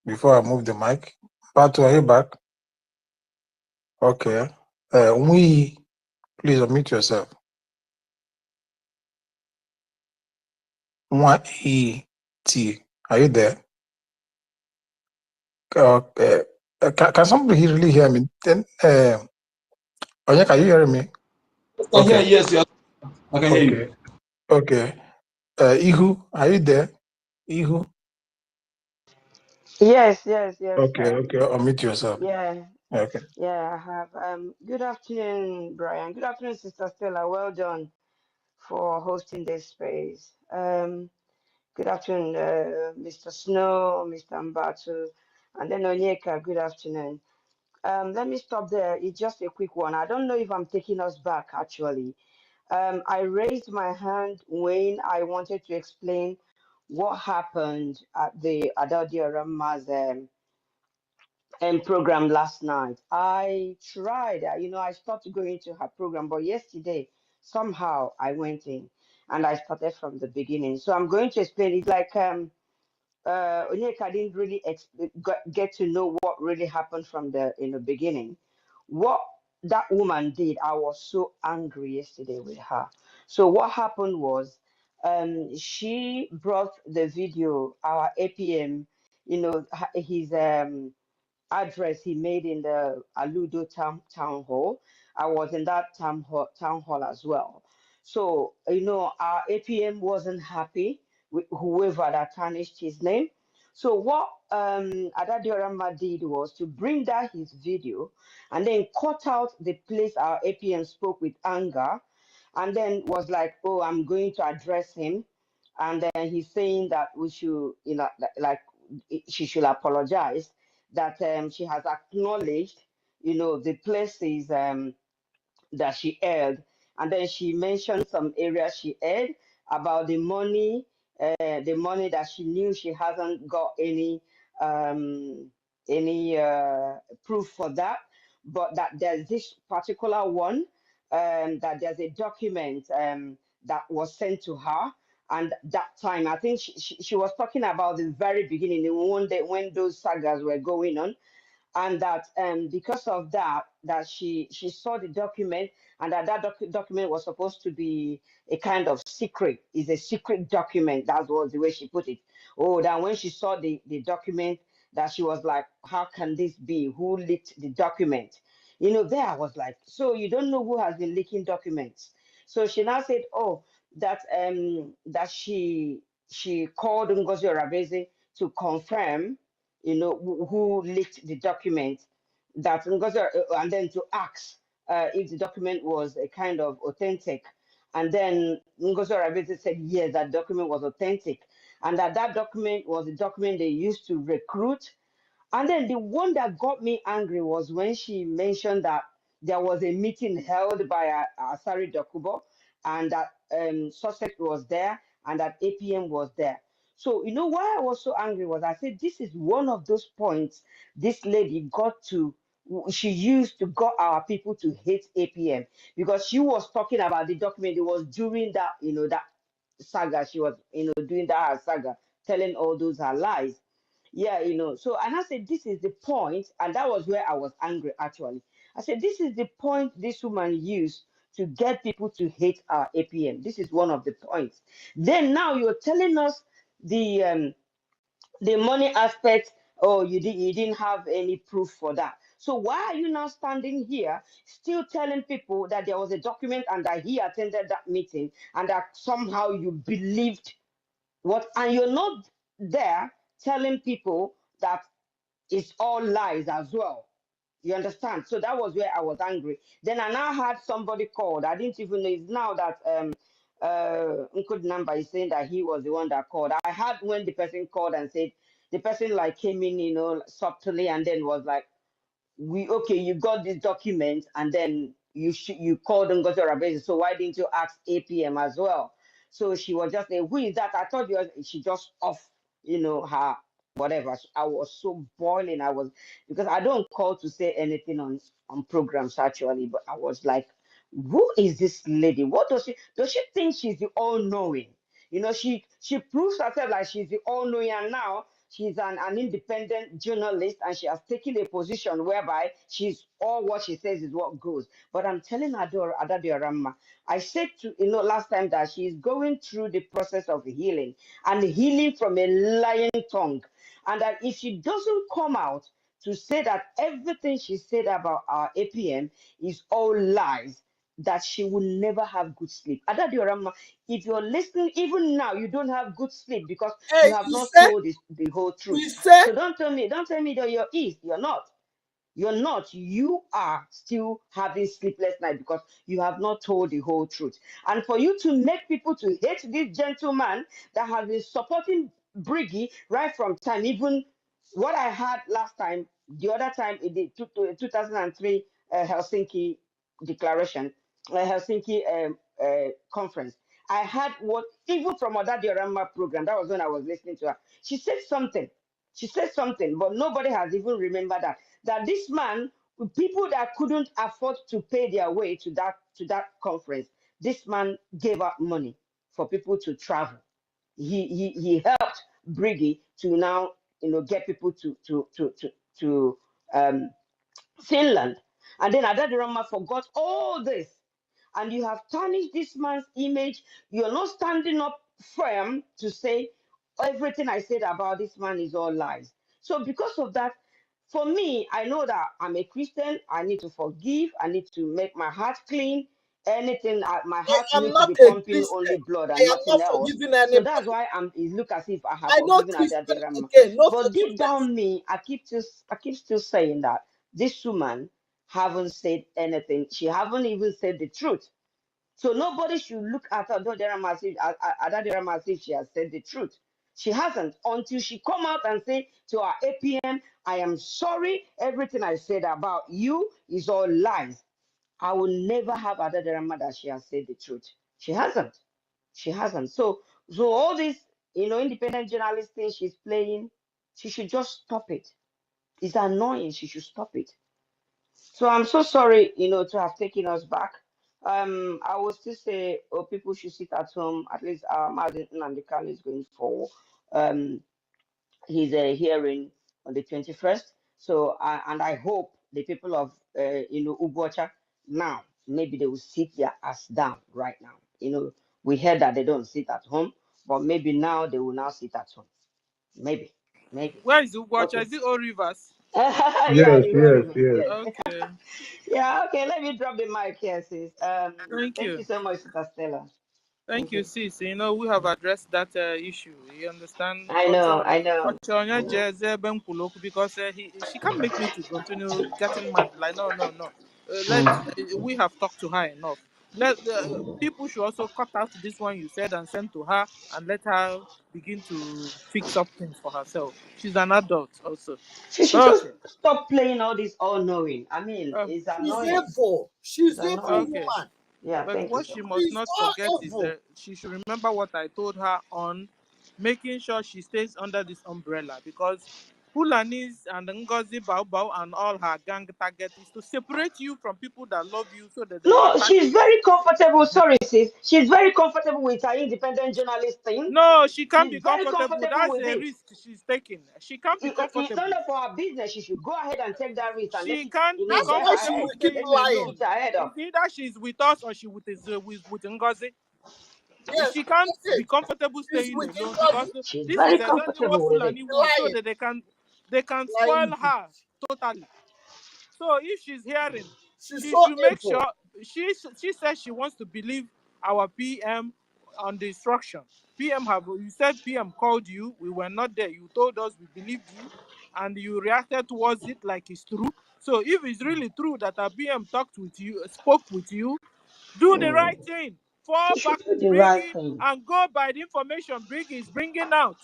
Before I move the mic. Mbatu, are you back? Okay. Please unmute yourself. T, are you there? Can somebody really hear me? Then, Onyeka, are you hearing me? I hear, yes, yes. I can hear you. Okay. Ihu, are you there? Ihu? Yes. Okay, unmute yourself. Yeah. Okay. Yeah, I have. Good afternoon, Brian. Good afternoon, Sister Stella. Well done for hosting this space. Good afternoon, Mr. Snow, Mr. Mbatu, and then Onyeka. Good afternoon. Let me stop there. It's just a quick one. I don't know if I'm taking us back, actually. I raised my hand when I wanted to explain what happened at the Adodiorama's program last night. I tried, I started going to her program, but yesterday, somehow I went in and I started from the beginning. So I'm going to explain it like Onyeka didn't really get to know what really happened from the beginning. What that woman did, I was so angry yesterday with her. So what happened was, she brought the video, our APM, his address he made in the Aludo town hall. I was in that town hall as well. So, our APM wasn't happy with whoever that tarnished his name. So what Adadiorama did was to bring down his video and then cut out the place our APM spoke with anger, and then was like, oh, I'm going to address him. And then he's saying that we should, like she should apologize, that she has acknowledged, the places that she held. And then she mentioned some areas she held about the money that she knew she hasn't got any proof for that, but that there's this particular one, that there's a document that was sent to her. And that time, I think she was talking about the very beginning, the one day when those sagas were going on, and that because of that she saw the document, and that document was supposed to be a kind of secret, is a secret document. That was the way she put it. Oh, that when she saw the document, that she was like, how can this be? Who leaked the document? There I was like, so you don't know who has been leaking documents? So she now said, oh, that she called Ngozi Orabeze to confirm, who leaked the document, that Ngozi, and then to ask if the document was a kind of authentic. And then Ngozi Oraveze said, yes, that document was authentic. And that document was the document they used to recruit. And then the one that got me angry was when she mentioned that there was a meeting held by Asari Dokubo, and that Sussex was there, and that APM was there. So, you know why I was so angry was I said, this is one of those points this lady she used to got our people to hate APM, because she was talking about the document. It was during that, that saga. She was, doing that her saga, telling all those her lies. Yeah, so, and I said, this is the point, and that was where I was angry actually. I said, this is the point this woman used to get people to hate our APM. This is one of the points. Then now you're telling us the money aspect. Oh, you didn't have any proof for that. So why are you now standing here still telling people that there was a document and that he attended that meeting and that somehow you believed what, and you're not there telling people that it's all lies as well. You understand? So that was where I was angry. Then I now had somebody called. I didn't even know. It's now that Uncle Number is saying that he was the one that called. I had when the person called and said the person like came in, subtly, and then was like, okay, you got this document, and then you called and got your Rabezi, so why didn't you ask APM as well? So she was just like, who is that? I thought she just off, her whatever. So I was so boiling. Because I don't call to say anything on programs actually, but I was like, who is this lady? What does she think she's the all-knowing? She proves herself like she's the all-knowing, and now she's an independent journalist, and she has taken a position whereby she's all what she says is what goes. But I'm telling Adadio Rama, I said to last time that she's going through the process of healing, and healing from a lying tongue, and that if she doesn't come out to say that everything she said about our APM is all lies, that she will never have good sleep. Adadio Rama, if you're listening, even now, you don't have good sleep because you have not told the whole truth. So don't tell me that you're not. You're not. You are still having sleepless night because you have not told the whole truth. And for you to make people to hate this gentleman that has been supporting BRGIE right from time, even what I had last time, the other time in the 2003 Helsinki declaration, Helsinki conference, I had what, even from other diorama program, that was when I was listening to her. She said something, but nobody has even remembered that this man, people that couldn't afford to pay their way to that conference, this man gave up money for people to travel. He helped BRGIE to now get people to Finland, and then Adadirama forgot all this, and you have tarnished this man's image. You're not standing up firm to say everything I said about this man is all lies. So because of that, for me, I know that I'm a Christian. I need to forgive. I need to make my heart clean. Anything, my heart I am needs to not be a pumping only Christian. blood I and am nothing not else. forgiving So that's anybody. why it look as if I have I know forgiven Christian Adadirama. again, no But deep forgiveness. down me, I keep still saying that this woman haven't said anything. She haven't even said the truth. So nobody should look at her Adadirama as if she has said the truth. She hasn't, until she come out and say to our APM, I am sorry, everything I said about you is all lies. I will never have Adadirama that she has said the truth. She hasn't. She hasn't. So all this, independent journalist thing she's playing, she should just stop it. It's annoying. She should stop it. So I'm so sorry, to have taken us back. I will still say, people should sit at home. At least Martin Nandekal is going for his hearing on the 21st. So and I hope the people of OGOJA now, maybe they will sit their ass down right now. We heard that they don't sit at home, but maybe now they will now sit at home. Maybe. Where is Uguacha? Okay. Is it all rivers? Yeah, the whole river. Yes. Okay. Yeah, okay, let me drop the mic here, sis. Thank Thank you. you so much, Sister Stella. Thank you, sis. We have addressed that issue. You understand? I know. Because she can't make me to continue getting mad. Like, no. we have talked to her enough. People should also cut out this one you said and send to her and let her begin to fix up things for herself. She's an adult also. She should just stop playing all this all-knowing. I mean, it's She's annoying. evil. She's It's evil annoying. Okay. woman. Yeah, But thank you what so she much. must She's not all forget is evil. she should remember what I told her on making sure she stays under this umbrella, because Fulanis and Ngozi Bao and all her gang target is to separate you from people that love you so that they will No, attack she's you. very comfortable. Sorry, sis. She's very comfortable with her independent journalist thing. No, she can't She's be very comfortable. comfortable That's with a it. risk she's taking. She can't be It's not comfortable. for her business. She should go ahead and take that risk and let She it, can't be That's get why her she head, comfortable will keep staying lying. alone. put her head up. It's either she's with us or she with Ngozi. Yes, She can't that's be it. comfortable She's staying with alone, Ngozi. because She's this is very exactly what comfortable with it. Fulani want, so Lying. that they can spoil Lying her bitch. totally. So if she's hearing, She's she so should make evil. sure she says she wants to believe our PM on the instruction. You said PM called you, we were not there. You told us, we believed you, and you reacted towards it like it's true. So if it's really true that our PM spoke with you, do the right thing. Fall She should back do to the right BRGIE thing. and go by the information BRGIE is bringing out.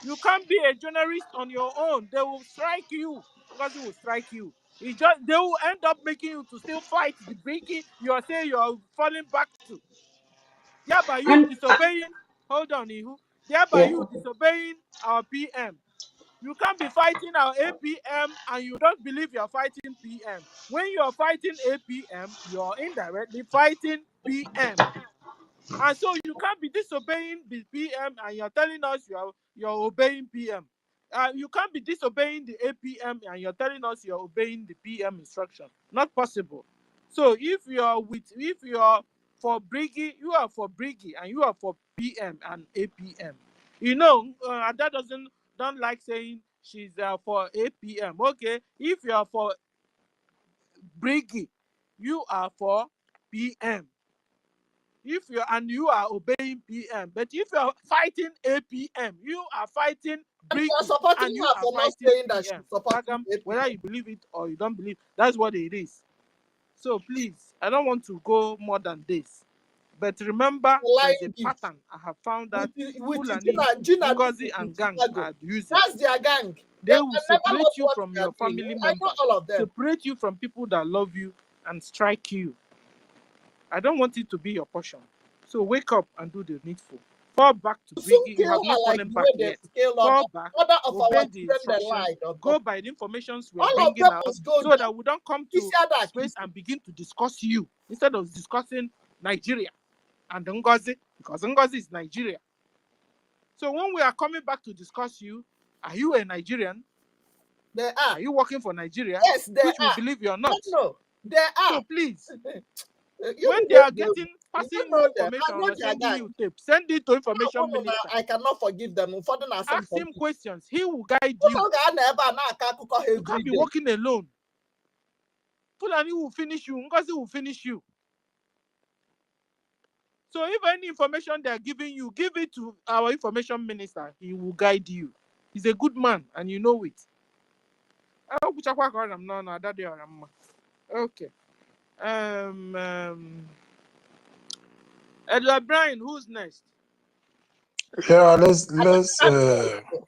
You can't be a journalist on your own. They will strike you. Because they will strike you. They will end up making you to still fight the BRGIE you are saying you are falling back to. Thereby you And disobeying. Hold on, Ihu. Thereby yeah, you disobeying our PM. You can't be fighting our APM and you don't believe you're fighting PM. When you're fighting APM, you're indirectly fighting PM. And so you can't be disobeying the PM and you're telling us you're obeying PM. You can't be disobeying the APM and you're telling us you're obeying the PM instruction. Not possible. So if you're for BRGIE, you are for BRGIE and you are for PM and APM. You know, that don't like saying she's for APM. Okay, if you are for BRGIE, you are for PM. If you are obeying PM, but if you are fighting APM, you are fighting And you are BRGIE supporting and you her are for not fighting saying that she's PM. supporting Whether APM. you believe it or you don't believe, that's what it is. So please, I don't want to go more than this. But remember, there's a Lying bitch. pattern I have found that With Fulani, Gina Ngozi, in and gang Chicago. are using. That's their gang. They They will can never separate love you what from they are your doing. family I know members, all of them. separate you from people that love you, and strike you. I don't want it to be your portion. So wake up and do the needful. Fall back to Soon BRGIE. You kill have her not like fallen the back way they yet. killed Fall back, other of our obey the children they instructions, lied on top. go by the informations we are All of bringing them out, must go so down. that we don't come to space and begin to discuss you instead of discussing Nigeria and Ngozi, because Ngozi is Nigeria. So when we are coming back to discuss you, are you a Nigerian? They are. Are you working for Nigeria? Yes, they Which we are. believe you're not. No, they are. So please, You when they know are them. passing know you them. information I know or their sending gang. you tape, send it to information No, minister. I cannot forgive them. Ask him questions. He will guide you. You can't be working alone. Fulani will finish you. Ngozi will finish you. So if any information they are giving you, give it to our information minister. He will guide you. He's a good man, and you know it. Okay. Edward Brian, who's next? Yeah, let's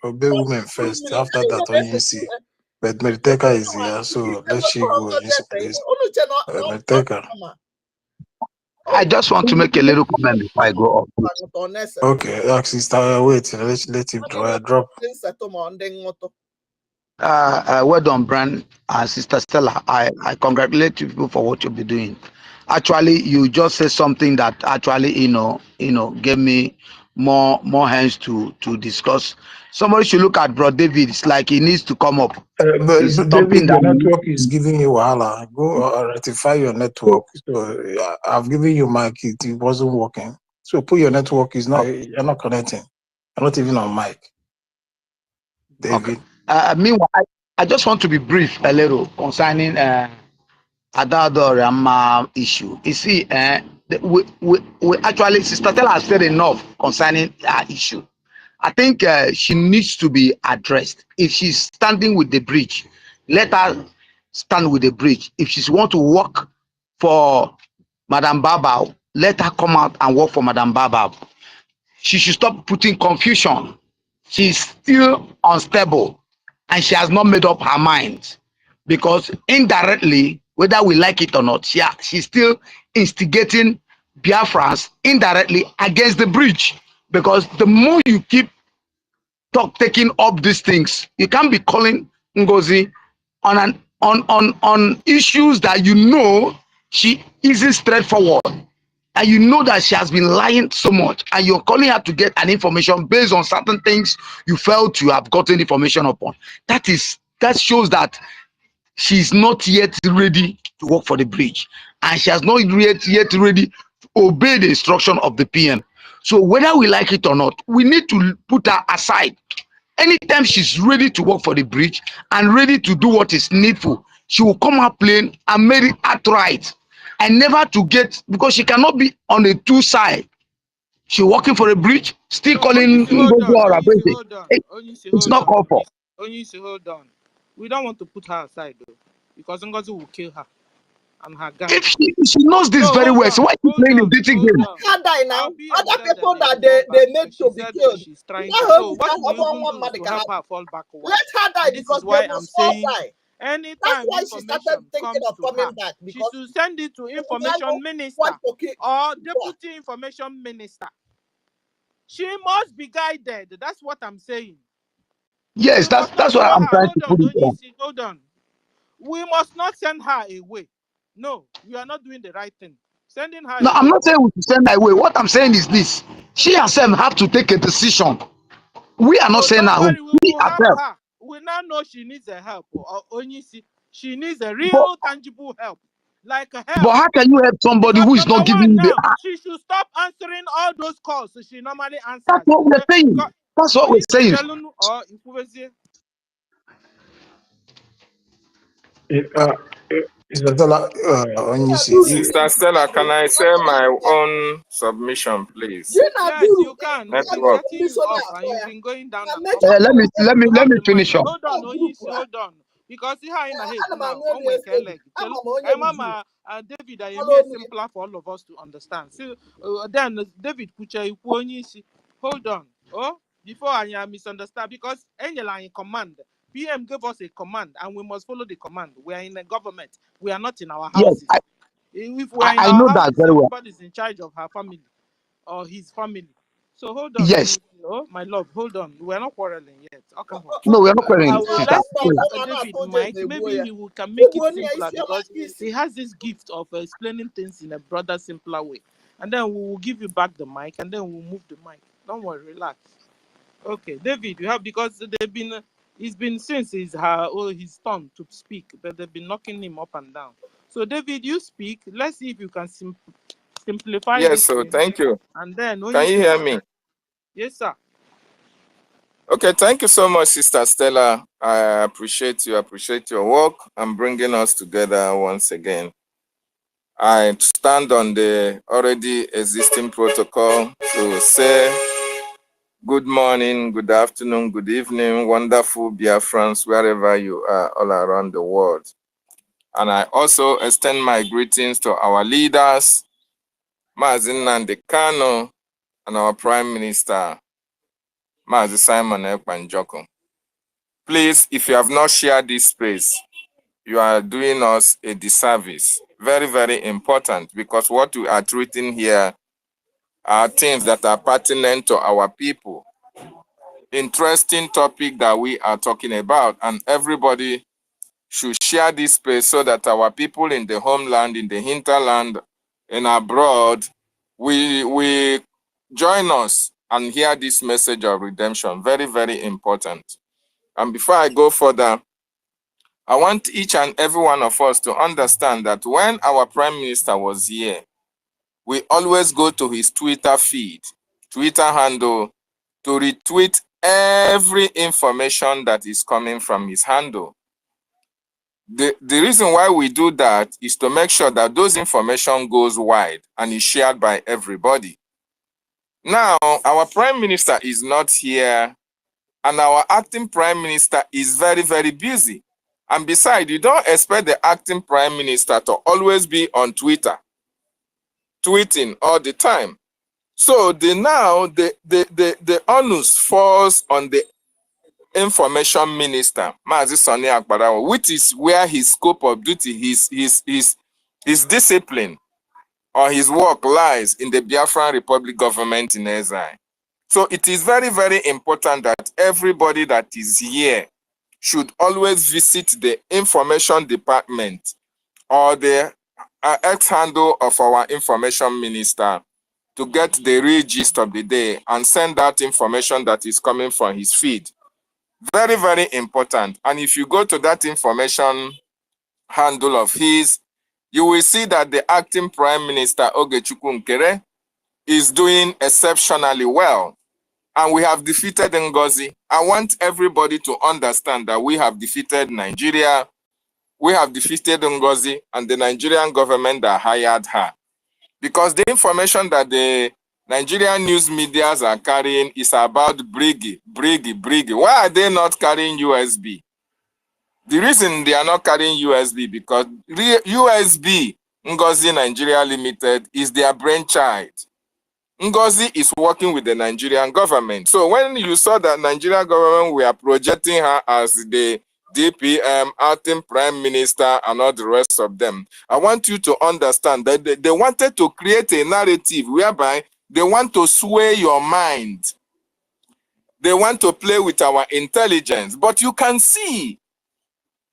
obey women first. After that, ONC. But Meriteka is here, so let she go ONC, please. Meriteka. I just want to make a little comment before I go off. Okay, sister, wait. Let him drop. Well done, Brand and Sister Stella. I congratulate you people for what you'll be doing. Actually, you just said something that actually, gave me more hands to discuss. Somebody should look at Bro David. It's like he needs to come up. But It's David, something your that network is giving you wahala. Go rectify your network. So I've given you mic. It wasn't working. So put your network. You're not connecting. I'm not even on mic. David. Okay. Meanwhile, I just want to be brief a little concerning Adado Rama issue. You see, we actually, Sister Stella has said enough concerning our issue. I think she needs to be addressed. If she's standing with the bridge, let her stand with the bridge. If she want to walk for Madam Baba. Let her come out and work for Madam Baba. She should stop putting confusion. She's still unstable and she has not made up her mind, because indirectly, whether we like it or not, she's still instigating Biafrans indirectly against the bridge. Because the more you keep taking up these things, you can't be calling Ngozi on issues that you know she isn't straightforward, and you know that she has been lying so much, and you're calling her to get an information based on certain things you felt you have gotten information upon. That shows that she's not yet ready to work for the bridge, and she has not yet ready to obey the instruction of the PM. So whether we like it or not, we need to put her aside. Anytime she's ready to work for the bridge and ready to do what is needful, she will come out plain and make it outright, and never to get, because she cannot be on the two side. She working for a bridge, still No, calling Onyisi, hold Ngozi on. or Onyisi, Abese. hold on. Onyisi, It's hold not on. called for. Onyisi, hold on. We don't want to put her aside though, because Ngozi will kill her and her gang. If she knows this No, very hold well, so on. why is she Hold playing a on. dirty Hold game? on. Can't die now. Our PM Other said that people they that should fall they back. made She to be said killed. she's trying Now to. hold So it what down we upon even one do is to Madika. help her fall backward. Let her die And this is because they why I'm must all saying die. That's anytime why she started information thinking comes of to her, coming back, she because should send it to she would not know information minister what to kill. or deputy information minister. She must be guided. That's what I'm saying. Yes, We must not that's what throw I'm her. trying to Hold on, put it on. Onyisi, hold on. We must not send her away. No, we are not doing the right thing. Sending her No, I'm away. not saying we should send her away. What I'm saying is this: she herself have to take a decision. We are not Oh, saying don't her home. worry, we She will help herself. her. We now know she needs a help. Or Onyisi, she needs a But, real tangible help. Like a but help. how can you help somebody Because who is number not giving one you the? now, she should stop answering all those calls she normally That's answers. what we're saying. That's what we're saying. Or Ikwuezie. Sister Stella, Sister Stella, can I say my own submission, please? Yes, you can. We've been Network. setting you up and you've been going down and coming Let up. me You have the mic. finish up. Hold on, Oyisi, hold on. Because see how in a hate now. On when can leg. Mama, David, I am simpler for all of us to understand. See, then David Kucha, Oyisi, hold on. Oh, before I misunderstand, because any line command. PM gave us a command and we must follow the command. We are in a government. We are not in our Yes, houses. If we are in I our know that houses, very well. everybody's in charge of her family or his family. So hold on, Yes. Onyisi. Oh, my love, hold on. We're not quarreling yet. Okay, No, we are not quarreling, sister. let's give David Mike. Maybe can make it simpler because he has this gift of explaining things in a broader, simpler way. And then we will give you back the mic, and then we'll move the mic. Don't worry, relax. Okay, David, you have because they've been. It's been since his turn to speak, but they've been knocking him up and down. So, David, you speak. Let's see if you can simplify Yes, this so thing. thank you. And then Can you hear me? Yes, sir. Okay, thank you so much, Sister Stella. I appreciate you, appreciate your work and bringing us together once again. I stand on the already existing protocol to say good morning, good afternoon, good evening, wonderful Biafrans, wherever you are all around the world. And I also extend my greetings to our leaders, Mazi Nnamdi Kanu, and our Prime Minister, Mazi Simon Ekpanjoko. Please, if you have not shared this space, you are doing us a disservice. Very, very important, because what we are treating here are things that are pertinent to our people. Interesting topic that we are talking about, and everybody should share this space so that our people in the homeland, in the hinterland, and abroad, we join us and hear this message of redemption. Very, very important. And before I go further, I want each and every one of us to understand that when our Prime Minister was here, we always go to his Twitter feed, Twitter handle, to retweet every information that is coming from his handle. The reason why we do that is to make sure that those information goes wide and is shared by everybody. Now, our Prime Minister is not here, and our acting Prime Minister is very, very busy. And besides, you don't expect the acting prime minister to always be on Twitter, tweeting all the time. So the onus falls on the information minister, Mazi Sani Akbarawo, which is where his scope of duty, his discipline or his work lies in the Biafran Republic government in exile. So it is very, very important that everybody that is here should always visit the information department or the ex-handle of our information minister to get the real gist of the day and send out information that is coming from his feed. Very, very important. And if you go to that information handle of his, you will see that the acting Prime Minister Ogechukwu Nkere is doing exceptionally well. And we have defeated NGOZI. I want everybody to understand that we have defeated Nigeria, we have defeated NGOZI, and the Nigerian government that hired her. Because the information that the Nigerian news medias are carrying is about BRGIE. Why are they not carrying USB? The reason they are not carrying USB because USB, NGOZI Nigeria Limited, is their brainchild. NGOZI is working with the Nigerian government. So when you saw that Nigerian government were projecting her as the DPM, acting prime minister, and all the rest of them, I want you to understand that they wanted to create a narrative whereby they want to sway your mind. They want to play with our intelligence. But you can see,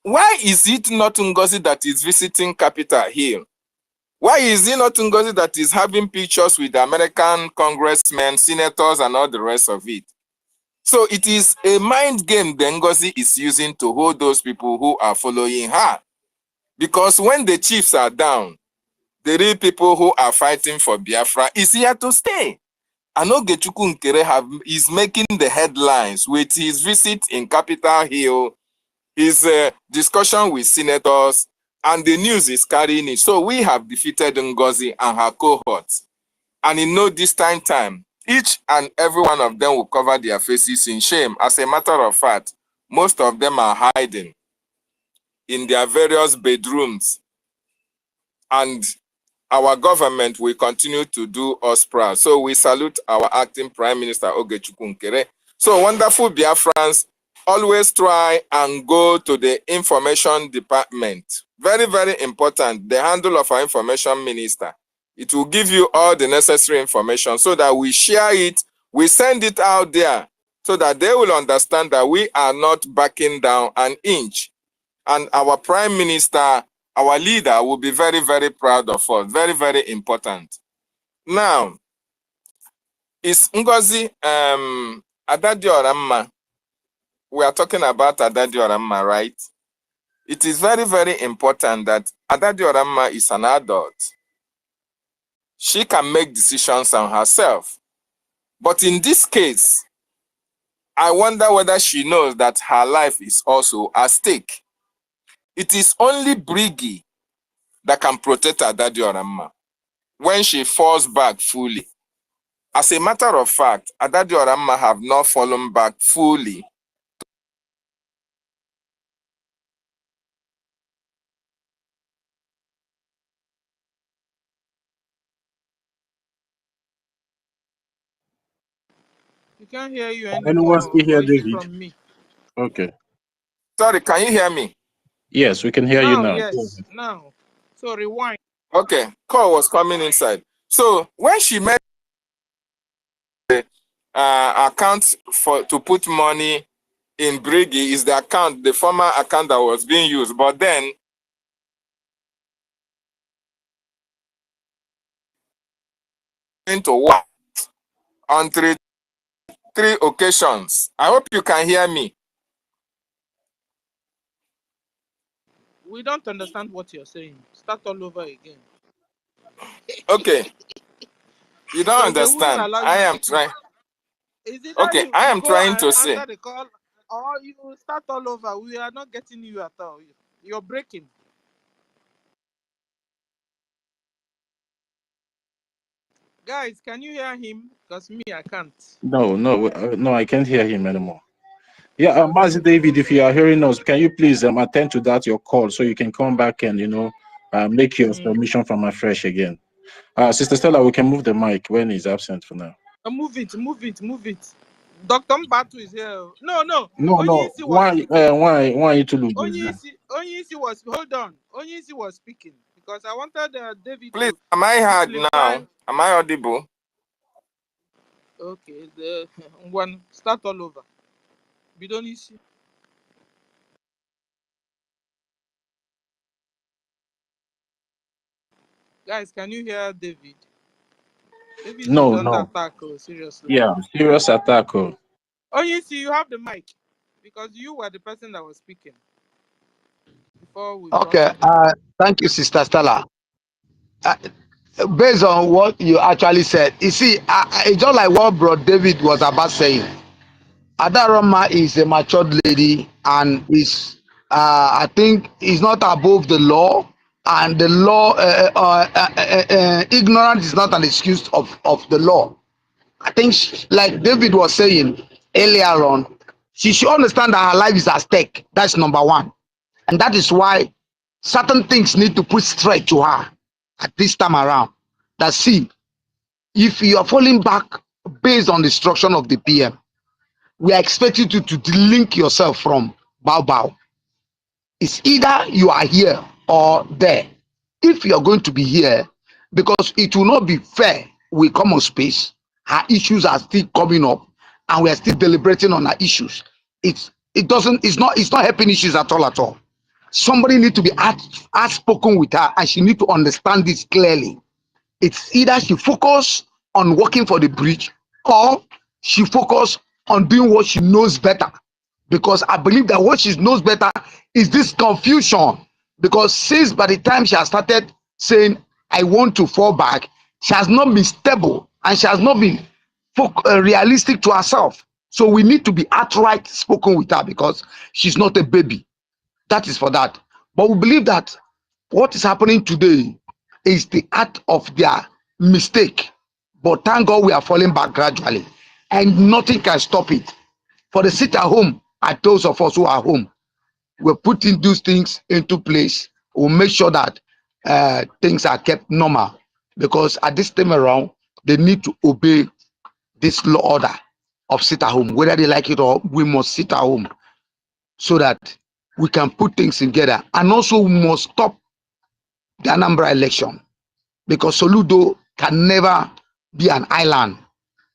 why is it not NGOZI that is visiting Capitol Hill? Why is it not NGOZI that is having pictures with the American congressmen, senators, and all the rest of it? So it is a mind game the NGOZI is using to hold those people who are following her. Because when the chiefs are down, the real people who are fighting for Biafra is here to stay. And Ogechukwu Nkere is making the headlines with his visit in Capitol Hill, his discussion with senators, and the news is carrying it. So we have defeated NGOZI and her cohorts. And in no distant time, each and every one of them will cover their faces in shame. As a matter of fact, most of them are hiding in their various bedrooms. And our government will continue to do us proud. So we salute our acting Prime Minister Ogechukwu Nkere. So wonderful Biafrans, always try and go to the information department. Very, very important. The handle of our information minister. It will give you all the necessary information so that we share it, we send it out there so that they will understand that we are not backing down an inch. And our prime minister, our leader, will be very, very proud of us. Very, very important. Now, is NGOZI Adadioramma? We are talking about Adadioramma, right? It is very, very important that Adadioramma is an adult. She can make decisions on herself. But in this case, I wonder whether she knows that her life is also at stake. It is only BRGIE that can protect Adadioramma when she falls back fully. As a matter of fact, Adadioramma have not fallen back fully. We can't hear you Anyone anymore. still Or hear is it David? from me? Okay. Sorry, can you hear me? Yes, we can hear you Now, now. yes. Now. So rewind. Okay, call was coming inside. So when she made the account to put money in BRGIE, is the account, the former account that was being used. But then into what? On three occasions. I hope you can hear me. We don't understand what you're saying. Start all over again. Okay. You don't So they wouldn't understand. allow I you to am speak. trying. Is it that Okay, you I am go trying and to say. answer the call, or you start all over? We are not getting you at all. You're breaking. Guys, can you hear him? Because me, I can't. No, I can't hear him anymore. Yeah, Mazi David, if you are hearing us, can you please attend to that your call so you can come back and make your submission from afresh again. Sister Stella, we can move the mic when he's absent for now. Move it, move it, move it. Dr. Mbatu is here. No. No. Onyisi was Why you to lose? Onyisi was, hold on. Onyisi was speaking because I wanted David. Please, am I heard now? Am I audible? Okay, the one start all over. Bidonisi. Guys, can you hear David? David is under attack, seriously. Yeah, serious attack. Onyisi, you have the mic because you were the person that was speaking before we. Okay, thank you, Sister Stella. Based on what you actually said, you see, it's just like what Bro David was about saying. Adaroma is a matured lady and is, I think, is not above the law. And the law, ignorance is not an excuse of the law. I think, like David was saying earlier on, she should understand that her life is at stake. That's number one. And that is why certain things need to put straight to her at this time around. That see, if you are falling back based on the instruction of the PM, we are expecting you to delink yourself from Bao. It's either you are here or there. If you are going to be here, because it will not be fair, we come on space, our issues are still coming up, and we are still deliberating on our issues. It's not helping issues at all. Somebody need to be outspoken with her, and she need to understand this clearly. It's either she focus on working for the bridge or she focus on doing what she knows better. Because I believe that what she knows better is this confusion. Because since by the time she has started saying, I want to fall back, she has not been stable and she has not been realistic to herself. So we need to be outright spoken with her because she's not a baby. That is for that. But we believe that what is happening today is the act of their mistake. But thank God we are falling back gradually and nothing can stop it. For the sit at home, at those of us who are home, we're putting those things into place. We'll make sure that things are kept normal because at this time around, they need to obey this law order of sit at home. Whether they like it or we must sit at home so that we can put things together. And also we must stop the Anambra election because Soludo can never be an island.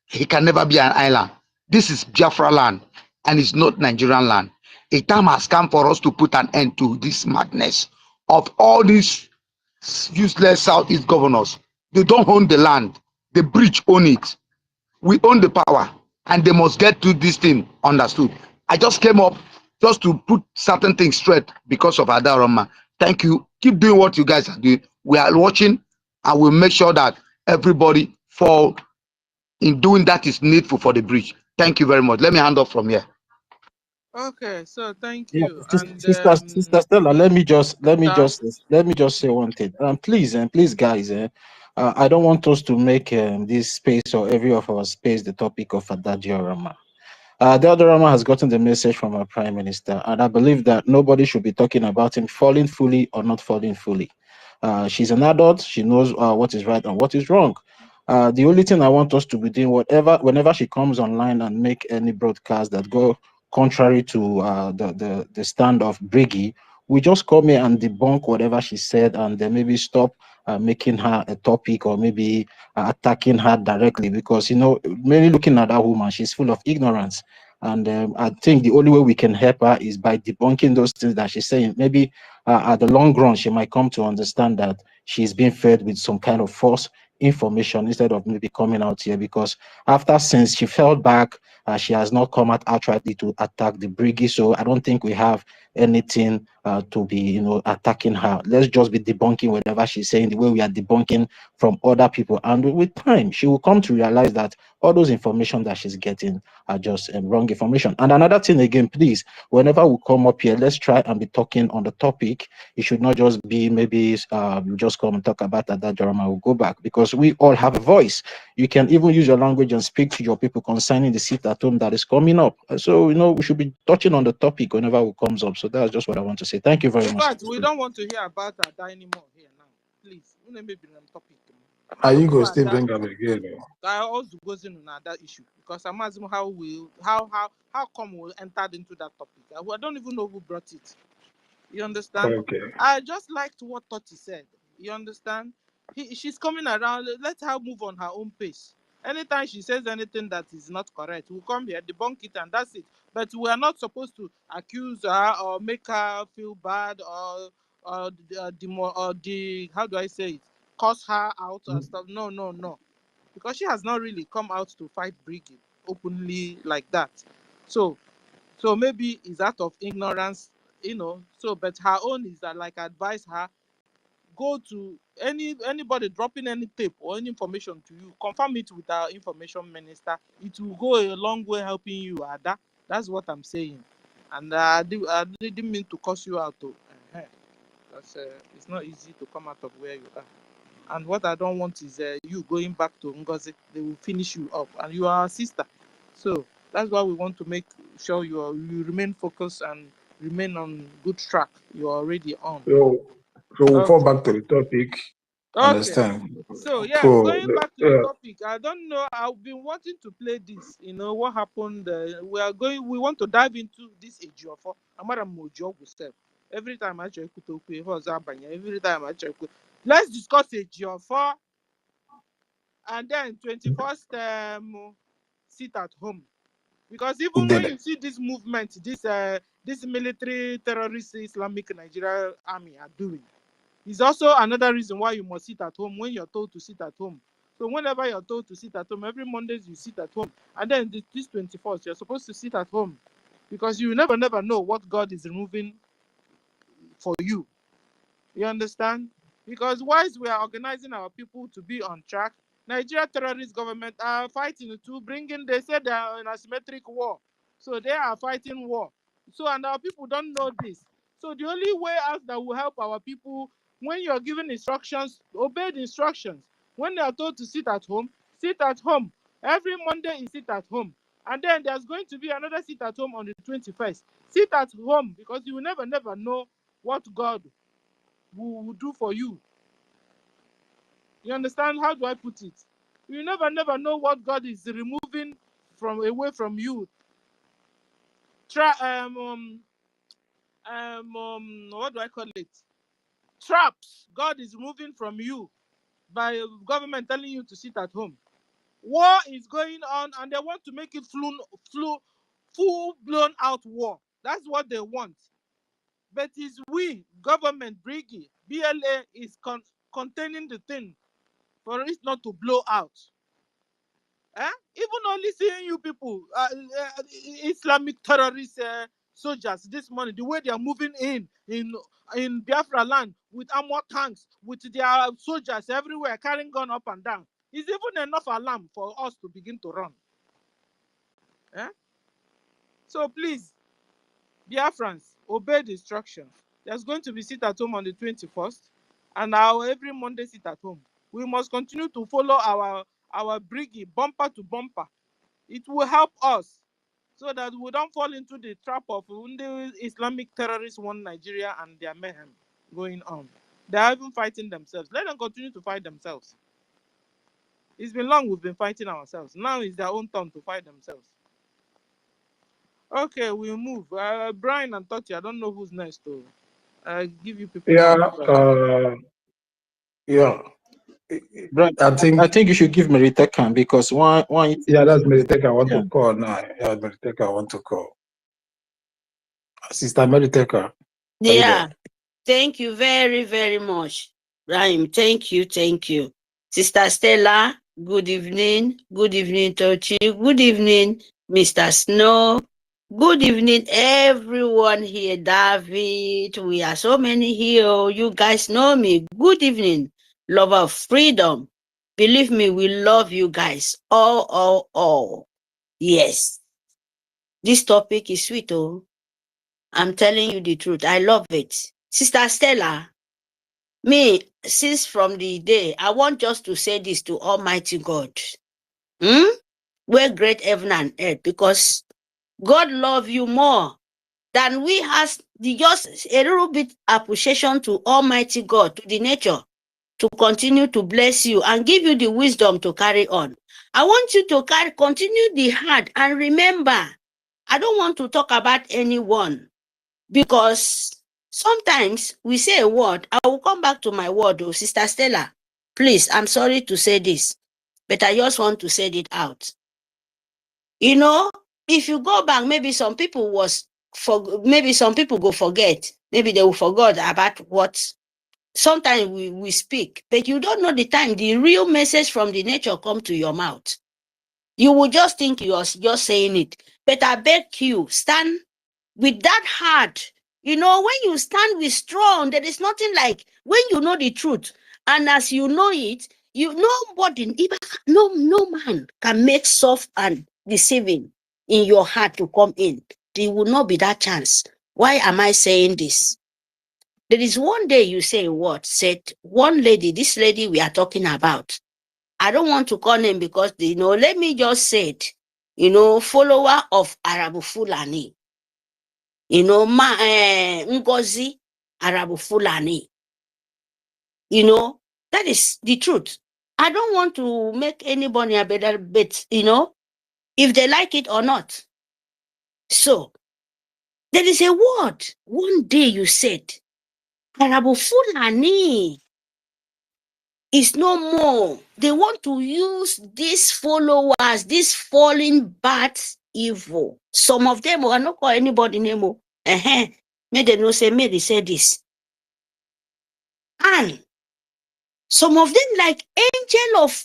He can never be an island. This is Biafra land and it's not Nigerian land. A time has come for us to put an end to this madness of all these useless Southeast governors. They don't own the land. The bridge own it. We own the power and they must get to this thing understood. I just came up just to put certain things straight because of Adaroma. Thank you. Keep doing what you guys are doing. We are watching and we'll make sure that everybody fall in doing that is needful for the bridge. Thank you very much. Let me hand off from here. Okay, so thank you. And Sister Stella, let me just say one thing. Please, guys, I don't want us to make this space or every of our space the topic of Adagiorama. The Adorama has gotten the message from our Prime Minister, and I believe that nobody should be talking about him falling fully or not falling fully. She's an adult; she knows what is right and what is wrong. The only thing I want us to be doing, whenever she comes online and make any broadcast that go contrary to the stand of BRGIE, we just come here and debunk whatever she said, and then maybe stop making her a topic or maybe attacking her directly, because mainly looking at that woman, she's full of ignorance. And I think the only way we can help her is by debunking those things that she's saying. Maybe at the long run, she might come to understand that she's being fed with some kind of false information instead of maybe coming out here, because since she fell back, she has not come out outrightly to attack the BRGIE. So I don't think we have anything to be attacking her. Let's just be debunking whatever she's saying the way we are debunking from other people, and with time she will come to realize that all those information that she's getting are just wrong information. And another thing again, please, whenever we come up here, let's try and be talking on the topic. It should not just be maybe you just come and talk about that drama, we'll go back, because we all have a voice. You can even use your language and speak to your people concerning the sit at home that is coming up. So, we should be touching on the topic whenever it comes up. So that's just what I want to say. Thank you very much. In fact, we don't want to hear about that anymore here now. Please, we may be on topic. Are you going to still bring up again? I also goes in on that issue because I'm asking how come we entered into that topic. I don't even know who brought it. You understand? Okay. I just liked what Toti said. You understand? She's coming around. Let her move on her own pace. Anytime she says anything that is not correct, we'll come here, debunk it, and that's it. But we are not supposed to accuse her or make her feel bad or how do I say it? Curse her out or stuff. No. Because she has not really come out to fight BRGIE openly like that. So maybe it's out of ignorance, So, but her own is that, like, advise her, go to anybody dropping any tape or any information to you, confirm it with our information minister. It will go a long way helping you, Ada. That's what I'm saying. And I didn't mean to curse you out, though. Because it's not easy to come out of where you are. And what I don't want is you going back to NGOZI. They will finish you up, and you are our sister. So that's why we want to make sure you remain focused and remain on good track. You're already on. So we'll fall back to the topic. Okay. Understand? So going back to the topic, I don't know. I've been wanting to play this. What happened? We want to dive into this Ejiofor. Every time I check every time I check. Let's discuss Ejiofor. And then 21st sit at home. Because even when you see this movement, this military terrorist Islamic Nigeria army are doing, is also another reason why you must sit at home when you're told to sit at home. So whenever you're told to sit at home, every Mondays you sit at home. And then this 21st, you're supposed to sit at home. Because you never know what God is removing for you. You understand? Because whilst we are organizing our people to be on track, Nigeria terrorist government are fighting to bring in, they said they are in asymmetric war. So they are fighting war. So, and our people don't know this. So the only way out that will help our people, when you're given instructions, obey the instructions. When they are told to sit at home, sit at home. Every Monday is sit at home. And then there's going to be another sit at home on the 21st. Sit at home, because you will never know what God will do for you. You understand? How do I put it? You never know what God is removing away from you. What do I call it? Traps God is removing from you by government telling you to sit at home. War is going on, and they want to make it full-blown out war. That's what they want. But it's we, government, BRGIE, BLA is containing the thing for it not to blow out. Even only seeing you people, Islamic terrorist soldiers this morning, the way they are moving in Biafra land with armored tanks, with their soldiers everywhere carrying gun up and down, is even enough alarm for us to begin to run. So please, Biafrans, obey the instructions. There's going to be sit at home on the 21st, and every Monday sit at home. We must continue to follow our BRGIE bumper to bumper. It will help us so that we don't fall into the trap of the Islamic terrorists want Nigeria and their mayhem going on. They are even fighting themselves. Let them continue to fight themselves. It's been long we've been fighting ourselves. Now it's their own turn to fight themselves. Okay, we'll move. Brian and Toti, I don't know who's next to give you people. Brian, I think you should give Meritekan, because one. Yeah, that's Meritekan I want to call now. Yeah, Meritekan I want to call. Sister Meritekan. Yeah. Thank you very, very much, Brian. Thank you. Sister Stella, good evening. Good evening, Tochi. Good evening, Mr. Snow. Good evening, everyone here. David, we are so many here. You guys know me. Good evening, lover of freedom. Believe me, we love you guys. All. Yes. This topic is sweet, oh. I'm telling you the truth. I love it. Sister Stella, me, since from the day, I want just to say this to Almighty God. We're great heaven and earth, because God love you more than we has just a little bit appreciation to Almighty God, to the nature, to continue to bless you and give you the wisdom to carry on. I want you to continue the heart, and remember, I don't want to talk about anyone, because sometimes we say a word. I will come back to my word, oh, Sister Stella. Please, I'm sorry to say this, but I just want to say it out. You know, if you go back, maybe some people go forget. Maybe they will forget about what sometimes we speak, but you don't know the time the real message from the nature come to your mouth. You will just think you're just saying it. But I beg you, stand with that heart. You know, when you stand with strong, there is nothing like when you know the truth. And as you know it, nobody, even no man can make soft and deceiving in your heart to come in. There will not be that chance. Why am I saying this? There is one day you say a word, said one lady, this lady we are talking about. I don't want to call name because, let me just say it, follower of Arabu Fulani, NGOZI, Arabu Fulani, that is the truth. I don't want to make anybody a better bet, if they like it or not. So, there is a word, one day you said, Arabu Fulani is no more. They want to use these followers, these fallen bats, evil. Some of them are not call anybody name. May they no say, may they say this. And some of them like angel of,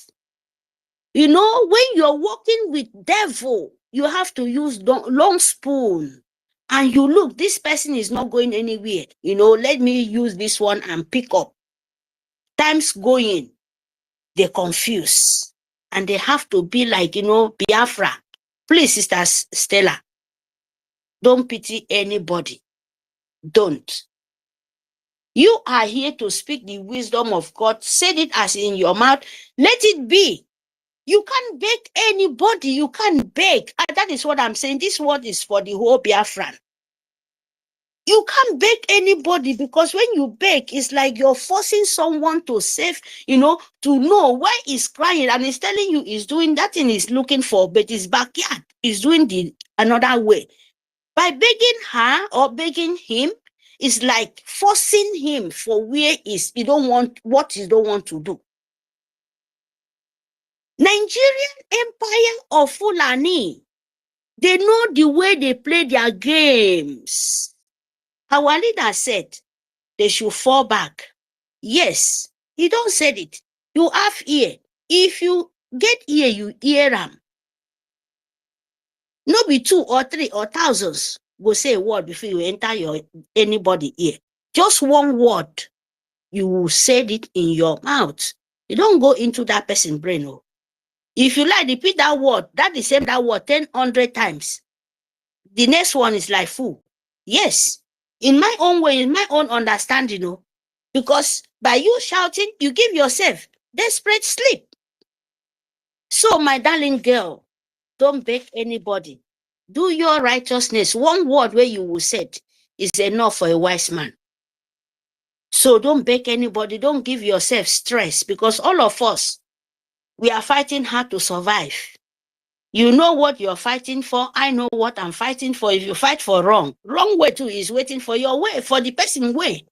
when you're working with devil, you have to use long spoon. And you look, this person is not going anywhere. Let me use this one and pick up. Time's going. They confuse. And they have to be like, Biafra. Please, Sister Stella, don't pity anybody. Don't. You are here to speak the wisdom of God. Say it as in your mouth. Let it be. You can't beg anybody. You can't beg. And that is what I'm saying. This word is for the whole Biafran. You can't beg anybody, because when you beg, it's like you're forcing someone to save, to know why he's crying, and he's telling you he's doing that thing he's looking for, but his backyard is doing the another way. By begging her or begging him, it's like forcing him for where he don't want what he don't want to do. Nigerian Empire of Fulani, they know the way they play their games. Our leader said they should fall back. Yes, he don't said it. You have ear. If you get ear, you hear them. No be 2 or 3 or thousands go say a word before you enter anybody ear. Just one word, you will say it in your mouth. You don't go into that person's brain. No. If you like, repeat that word, that is same that word 100 times. The next one is like fool. Yes, in my own way, in my own understanding, because by you shouting, you give yourself desperate sleep. So, my darling girl, don't beg anybody. Do your righteousness. One word where you will say is enough for a wise man. So don't beg anybody. Don't give yourself stress, because all of us, we are fighting hard to survive. You know what you're fighting for. I know what I'm fighting for. If you fight for wrong way too is waiting for your way, for the person way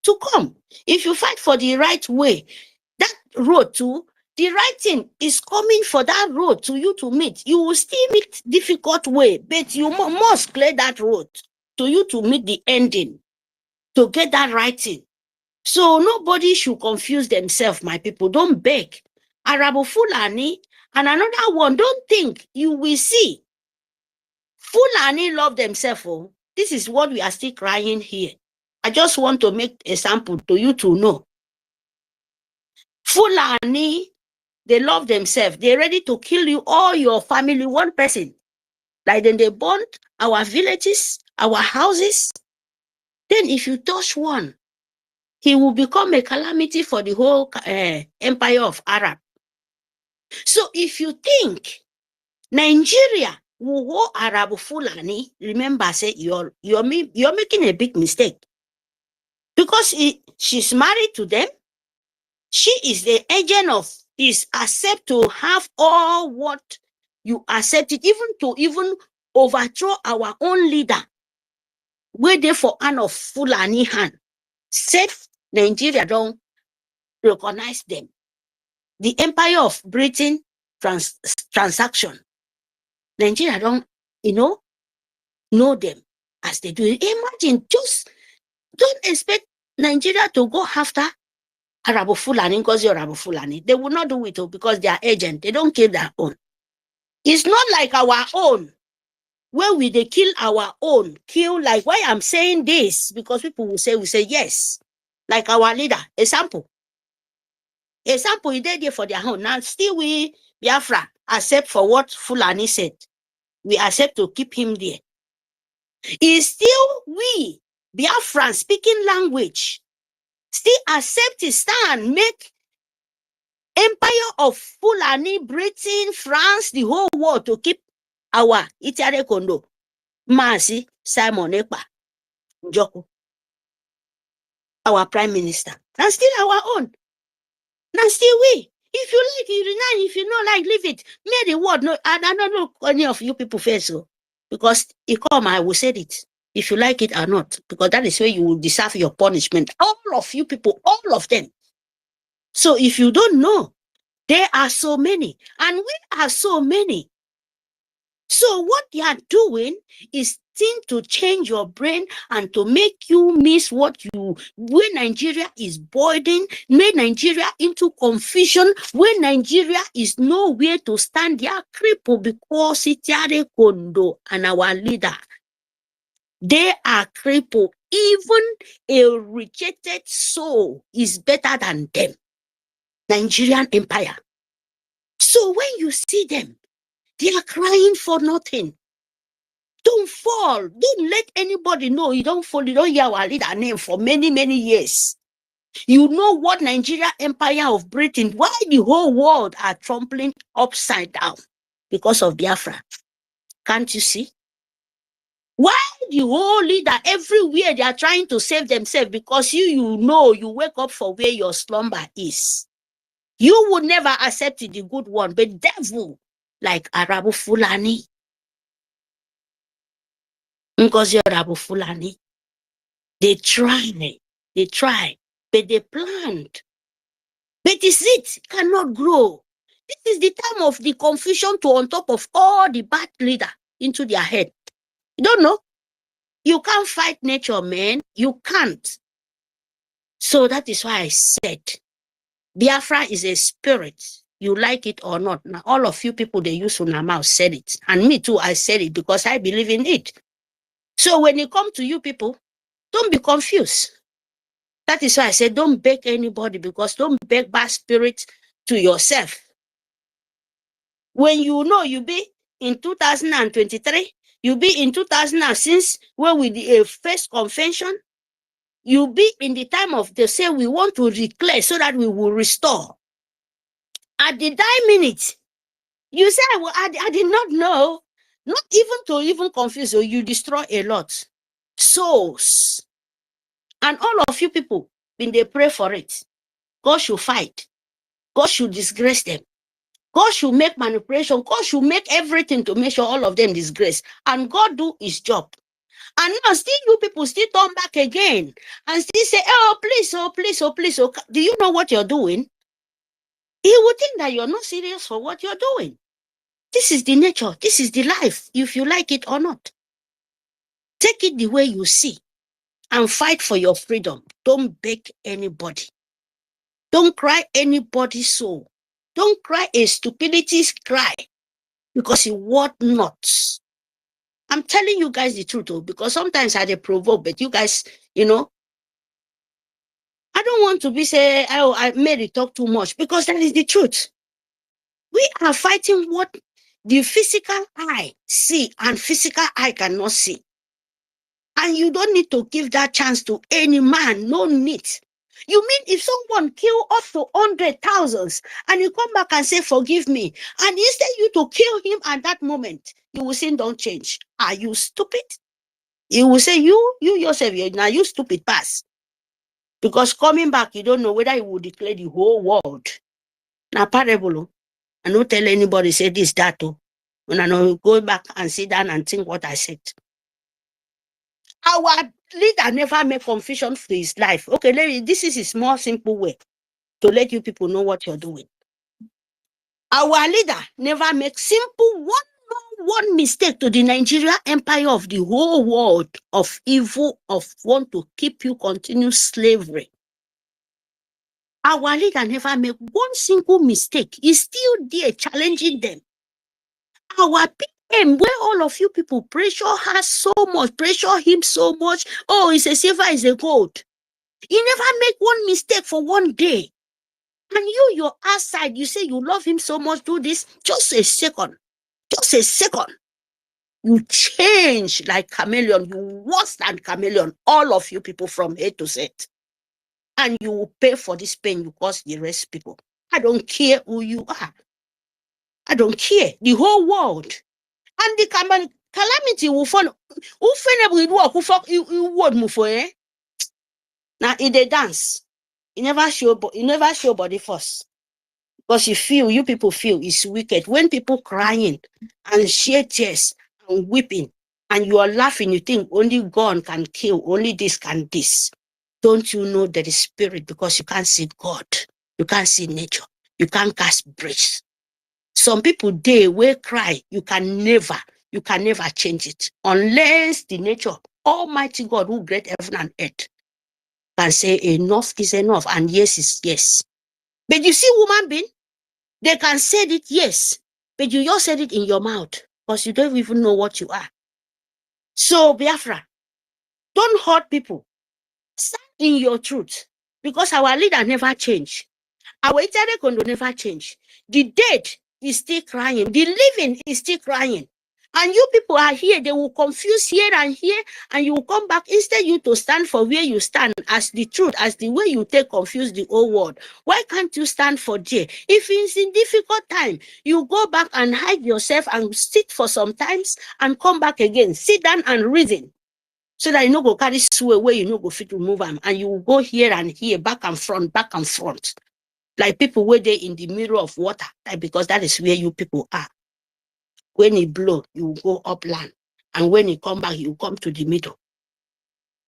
to come. If you fight for the right way, that road to the right thing is coming for that road to you to meet. You will still meet difficult way, but you must clear that road to you to meet the ending, to get that right thing. So nobody should confuse themselves, my people. Don't beg. Arabu Fulani and another one, don't think you will see. Fulani love themselves. Oh. This is what we are still crying here. I just want to make a sample to you to know. Fulani They love themselves. They're ready to kill you, all your family, one person. Like then they burn our villages, our houses. Then if you touch one, he will become a calamity for the whole empire of Arab. So if you think Nigeria will go Arab Fulani, remember, say you're making a big mistake. Because she's married to them, she is the agent of, is accept to have all what you accepted, even overthrow our own leader. Where they for an of Fulani hand. Said Nigeria don't recognize them. The empire of Britain transaction. Nigeria don't, know them as they do. Imagine, just don't expect Nigeria to go after Arabo Fulani, NGOZI or Arabo Fulani. They will not do it because they are agent. They don't kill their own. It's not like our own. When they kill our own, like why I'm saying this, because people will say, yes. Like our leader, example, he did there for their own. Now still we, Biafra, accept for what Fulani said. We accept to keep him there. It's still we, Biafrans, speaking language, still accept his stand, make empire of Fulani, Britain, France, the whole world to keep our Itare Kondo. Masi Simon Ekpa Njoku, our prime minister. That's still our own. That's still we. If you like, you resign. If you don't like, leave it. May the word no. I don't know any of you people face so, because IKOM, I will say it. If you like it or not, because that is where you will deserve your punishment. All of you people, all of them. So if you don't know, there are so many, and we are so many. So what they are doing is to change your brain and to make you miss when Nigeria is boiling, make Nigeria into confusion, when Nigeria is nowhere to stand. They are crippled because Itiare Kondo and our leader, they are crippled. Even a rejected soul is better than them. Nigerian empire. So when you see them, they are crying for nothing. Don't fall. Don't let anybody know you don't fall. You don't hear our leader name for many, many years. You know what Nigeria empire of Britain, why the whole world are trampling upside down because of Biafra. Can't you see? Why the whole leader everywhere they are trying to save themselves? Because you wake up for where your slumber is. You would never accept the good one, but devil like Arabu Fulani, NGOZI Arabu Fulani, they try, but they plant. But the seed cannot grow. This is the time of the confusion to on top of all the bad leader into their head. You don't know? You can't fight nature, man. You can't. So that is why I said, Biafra is a spirit. You like it or not. Now, all of you people, they use Unamau said it. And me too, I said it because I believe in it. So when it comes to you people, don't be confused. That is why I said, don't beg anybody, because don't beg bad spirit to yourself. When you know you be in 2023, you be in 2000 since when we did a first convention, you be in the time of they say we want to declare so that we will restore. At the dying minute, you say, well, I did not know. Not even to confuse you, you destroy a lot. Souls. And all of you people, when they pray for it, God should fight. God should disgrace them. God should make manipulation. God should make everything to make sure all of them disgrace. And God do his job. And now still you people still turn back again and still say, oh, please, oh, please, oh, please. Oh. Do you know what you're doing? He would think that you're not serious for what you're doing. This is the nature. This is the life, if you like it or not. Take it the way you see and fight for your freedom. Don't beg anybody. Don't cry anybody's soul. Don't cry a stupidity's cry because it what not. I'm telling you guys the truth, though, because sometimes I provoke, but you guys, I don't want to be say, oh, I made it talk too much, because that is the truth. We are fighting what the physical eye see and physical eye cannot see. And you don't need to give that chance to any man, no need. You mean if someone kill up to 100,000 and you come back and say, forgive me, and instead you to kill him at that moment, you will say, don't change. Are you stupid? You will say, you yourself, now you stupid pass. Because coming back, you don't know whether you will declare the whole world. Now parable, I don't tell anybody say this, that, too. When I know, go back and sit down and think what I said. Our leader never make confusion for his life. Okay, this is a small, simple way to let you people know what you're doing. Our leader never make simple one mistake to the Nigeria empire of the whole world of evil, of want to keep you continue slavery. Our leader never make one single mistake. He's still there challenging them. Our PM, where all of you people pressure her so much, pressure him so much. Oh, it's a silver, it's a gold. He never make one mistake for one day. And your outside, you say you love him so much, do this, just a second. Just a second. You change like chameleon, you worse than chameleon, all of you people from A to Z. And you will pay for this pain you cause the rest people. I don't care who you are. I don't care. The whole world. And the calamity will follow. Who would move for eh? Now in the dance, you never show body first. Because you people feel it's wicked. When people crying and shed tears and weeping, and you are laughing, you think only God can kill, only this can this. Don't you know that the spirit, because you can't see God, you can't see nature, you can't cast bridge. Some people they will cry, you can never change it. Unless the nature, Almighty God who created heaven and earth, can say enough is enough and yes is yes. But you see human being, they can say it yes, but you just said it in your mouth because you don't even know what you are. So Biafra, don't hurt people. Stand in your truth because our leader never changed. Our Italian condo never changed. The dead is still crying. The living is still crying. And you people are here, they will confuse here, and you will come back. Instead you to stand for where you stand as the truth, as the way you take confuse the whole world. Why can't you stand for there? If it's in difficult time, you go back and hide yourself and sit for some times and come back again. Sit down and reason. So that you no go carry sway where you no go fit to move them. And you will go here and here, back and front. Like people where they in the middle of water, like because that is where you people are. When it blow, you go upland. And when it come back, you come to the middle.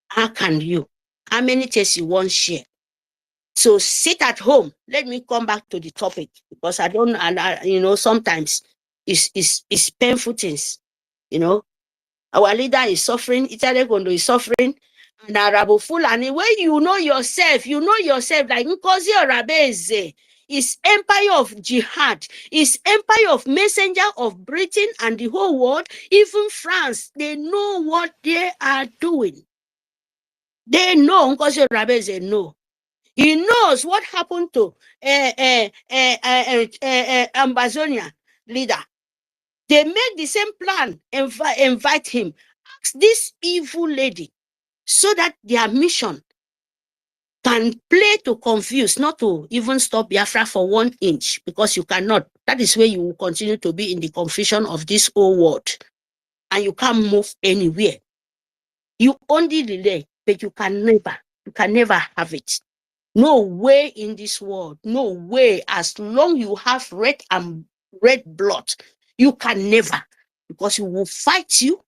How can you? How many tests you want share? So sit at home. Let me come back to the topic because I don't, and sometimes it's painful things. Our leader is suffering. Italian Gondo is suffering. And Arabo Fulani, when you know yourself like Nkozi Orabeze is empire of jihad, is empire of messenger of Britain and the whole world, even France, they know what they are doing. They know Nkozi Orabeze know. He knows what happened to Ambazonia leader. They make the same plan, invite him. Ask this evil lady so that their mission can play to confuse, not to even stop Biafra for 1 inch, because you cannot. That is where you will continue to be in the confusion of this whole world. And you can't move anywhere. You only delay, but you can never have it. No way in this world, no way. As long you have red blood, you can never, because you will fight you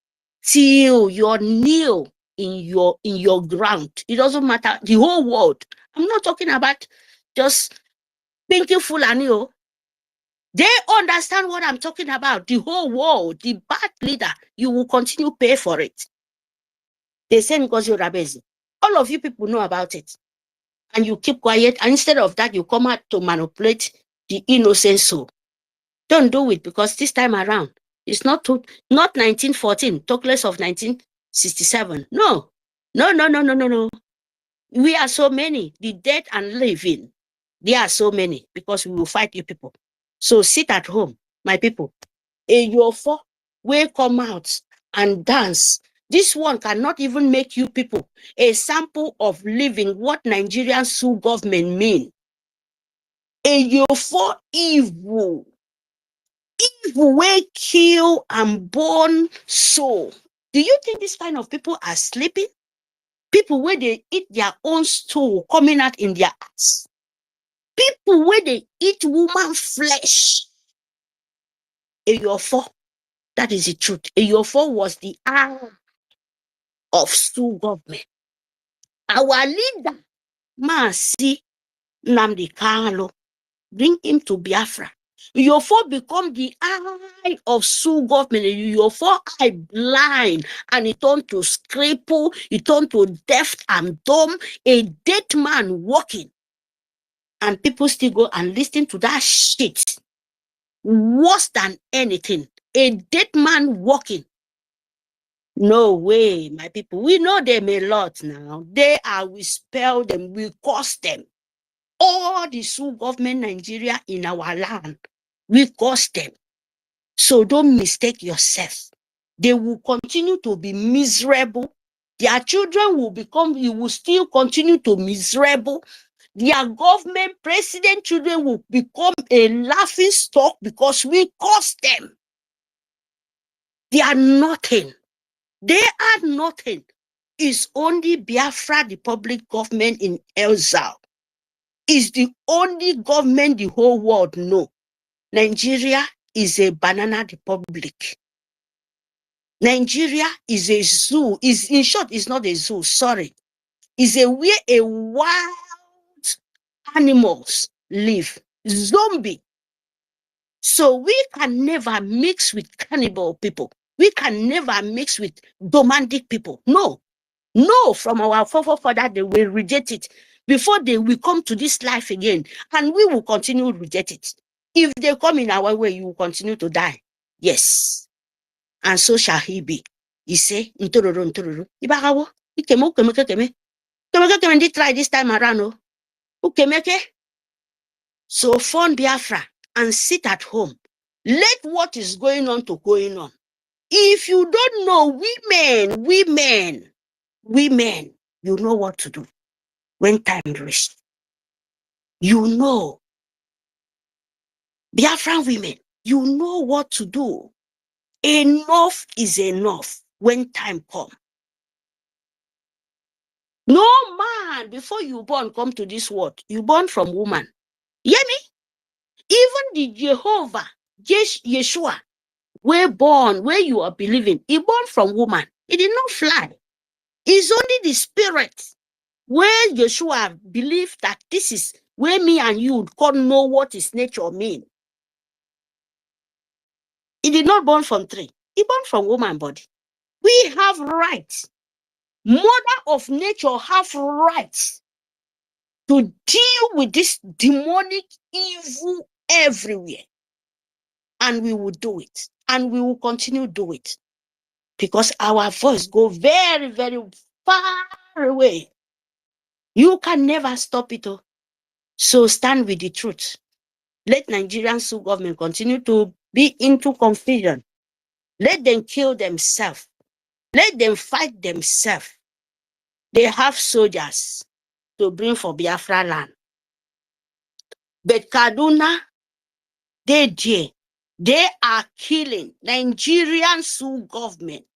till your kneel in your ground. It doesn't matter. The whole world. I'm not talking about just thinking Fulani. They understand what I'm talking about. The whole world, the bad leader, you will continue to pay for it. They say Nkozi Orabeze. All of you people know about it. And you keep quiet. And instead of that, you come out to manipulate the innocent soul. Don't do it, because this time around, it's not 1914, talk less of 1967. No. We are so many, the dead and living. There are so many, because we will fight you people. So sit at home, my people. Your four will come out and dance. This one cannot even make you people a sample of living what Nigerian Sioux government mean. Your four evil will kill and burn soul. Do you think this kind of people are sleeping? People where they eat their own stool coming out in their ass. People where they eat woman flesh. Eyofo, that is the truth. Eyofo was the eye of Sioux government. Our leader, Masi Nnamdi Kanu, bring him to Biafra. Eyofo become the eye of Sioux government. Eyofo eye blind and he turned to cripple, he turned to deaf and dumb, a dead man walking. And people still go and listen to that shit. Worse than anything. A dead man walking. No way, my people. We know them a lot now. We spell them, we curse them. All the Sioux government Nigeria in our land, we curse them. So don't mistake yourself. They will continue to be miserable. Their children you will still continue to miserable. Their government, president children will become a laughing stock because we curse them. They are nothing. They are nothing. It's only Biafra, the public government in exile. Is the only government the whole world know. Nigeria is a banana republic. Nigeria is a zoo. In short, it's not a zoo, sorry. It's where a wild animals live. Zombie. So we can never mix with cannibal people. We can never mix with domestic people. No. No, from our forefather, they will reject it. Before they will come to this life again, and we will continue to reject it. If they come in our way, you will continue to die. Yes. And so shall he be. He say, Ntororo, Ntororo. Ibagawo, Ikeme, try this time around. Ukemeke. So phone Biafra and sit at home. Let what is going on to going on. If you don't know women, you know what to do when time reaches. You know. Biafran women, you know what to do. Enough is enough when time comes. No man, before you born, come to this world. You born from woman. Hear me? Even the Jehovah, Yeshua, where born, where you are believing, he born from woman. He did not fly. It's only the spirit where Yeshua believed that this is where me and you can't know what his nature mean. He did not born from tree. He born from woman body. We have rights. Mother of nature have rights to deal with this demonic evil everywhere. And we will do it. And we will continue to do it. Because our voice go very, very far away. You can never stop it. So stand with the truth. Let Nigerian Sioux government continue to be into confusion. Let them kill themselves. Let them fight themselves. They have soldiers to bring for Biafra land. But Kaduna, they are killing Nigerian Sioux government.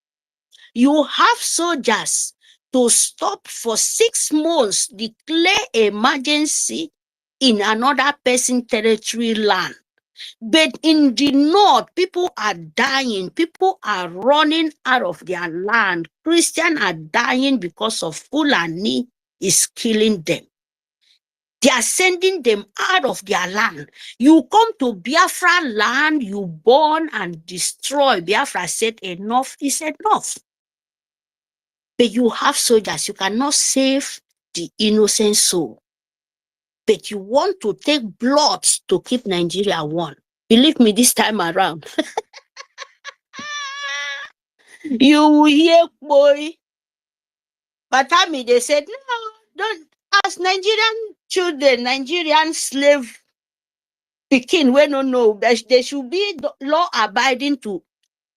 You have soldiers to stop for 6 months, declare emergency in another person territory land. But in the north, people are dying. People are running out of their land. Christians are dying because of Fulani is killing them. They are sending them out of their land. You come to Biafra land, you burn and destroy. Biafra said enough is enough. But you have soldiers. You cannot save the innocent soul. But you want to take blood to keep Nigeria one. Believe me, this time around. You will hear, boy. But they said, no, don't. As Nigerian children, Nigerian slave Pekin, we don't know. There should be law abiding to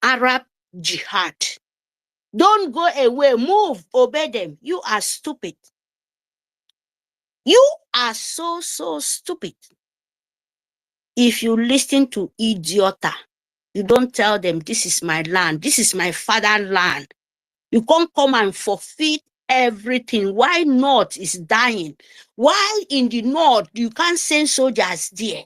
Arab jihad. Don't go away. Move. Obey them. You are stupid. You are so stupid. If you listen to idiota, you don't tell them this is my land. This is my fatherland. You can't come and forfeit everything. Why North is dying? Why in the North you can't send soldiers there?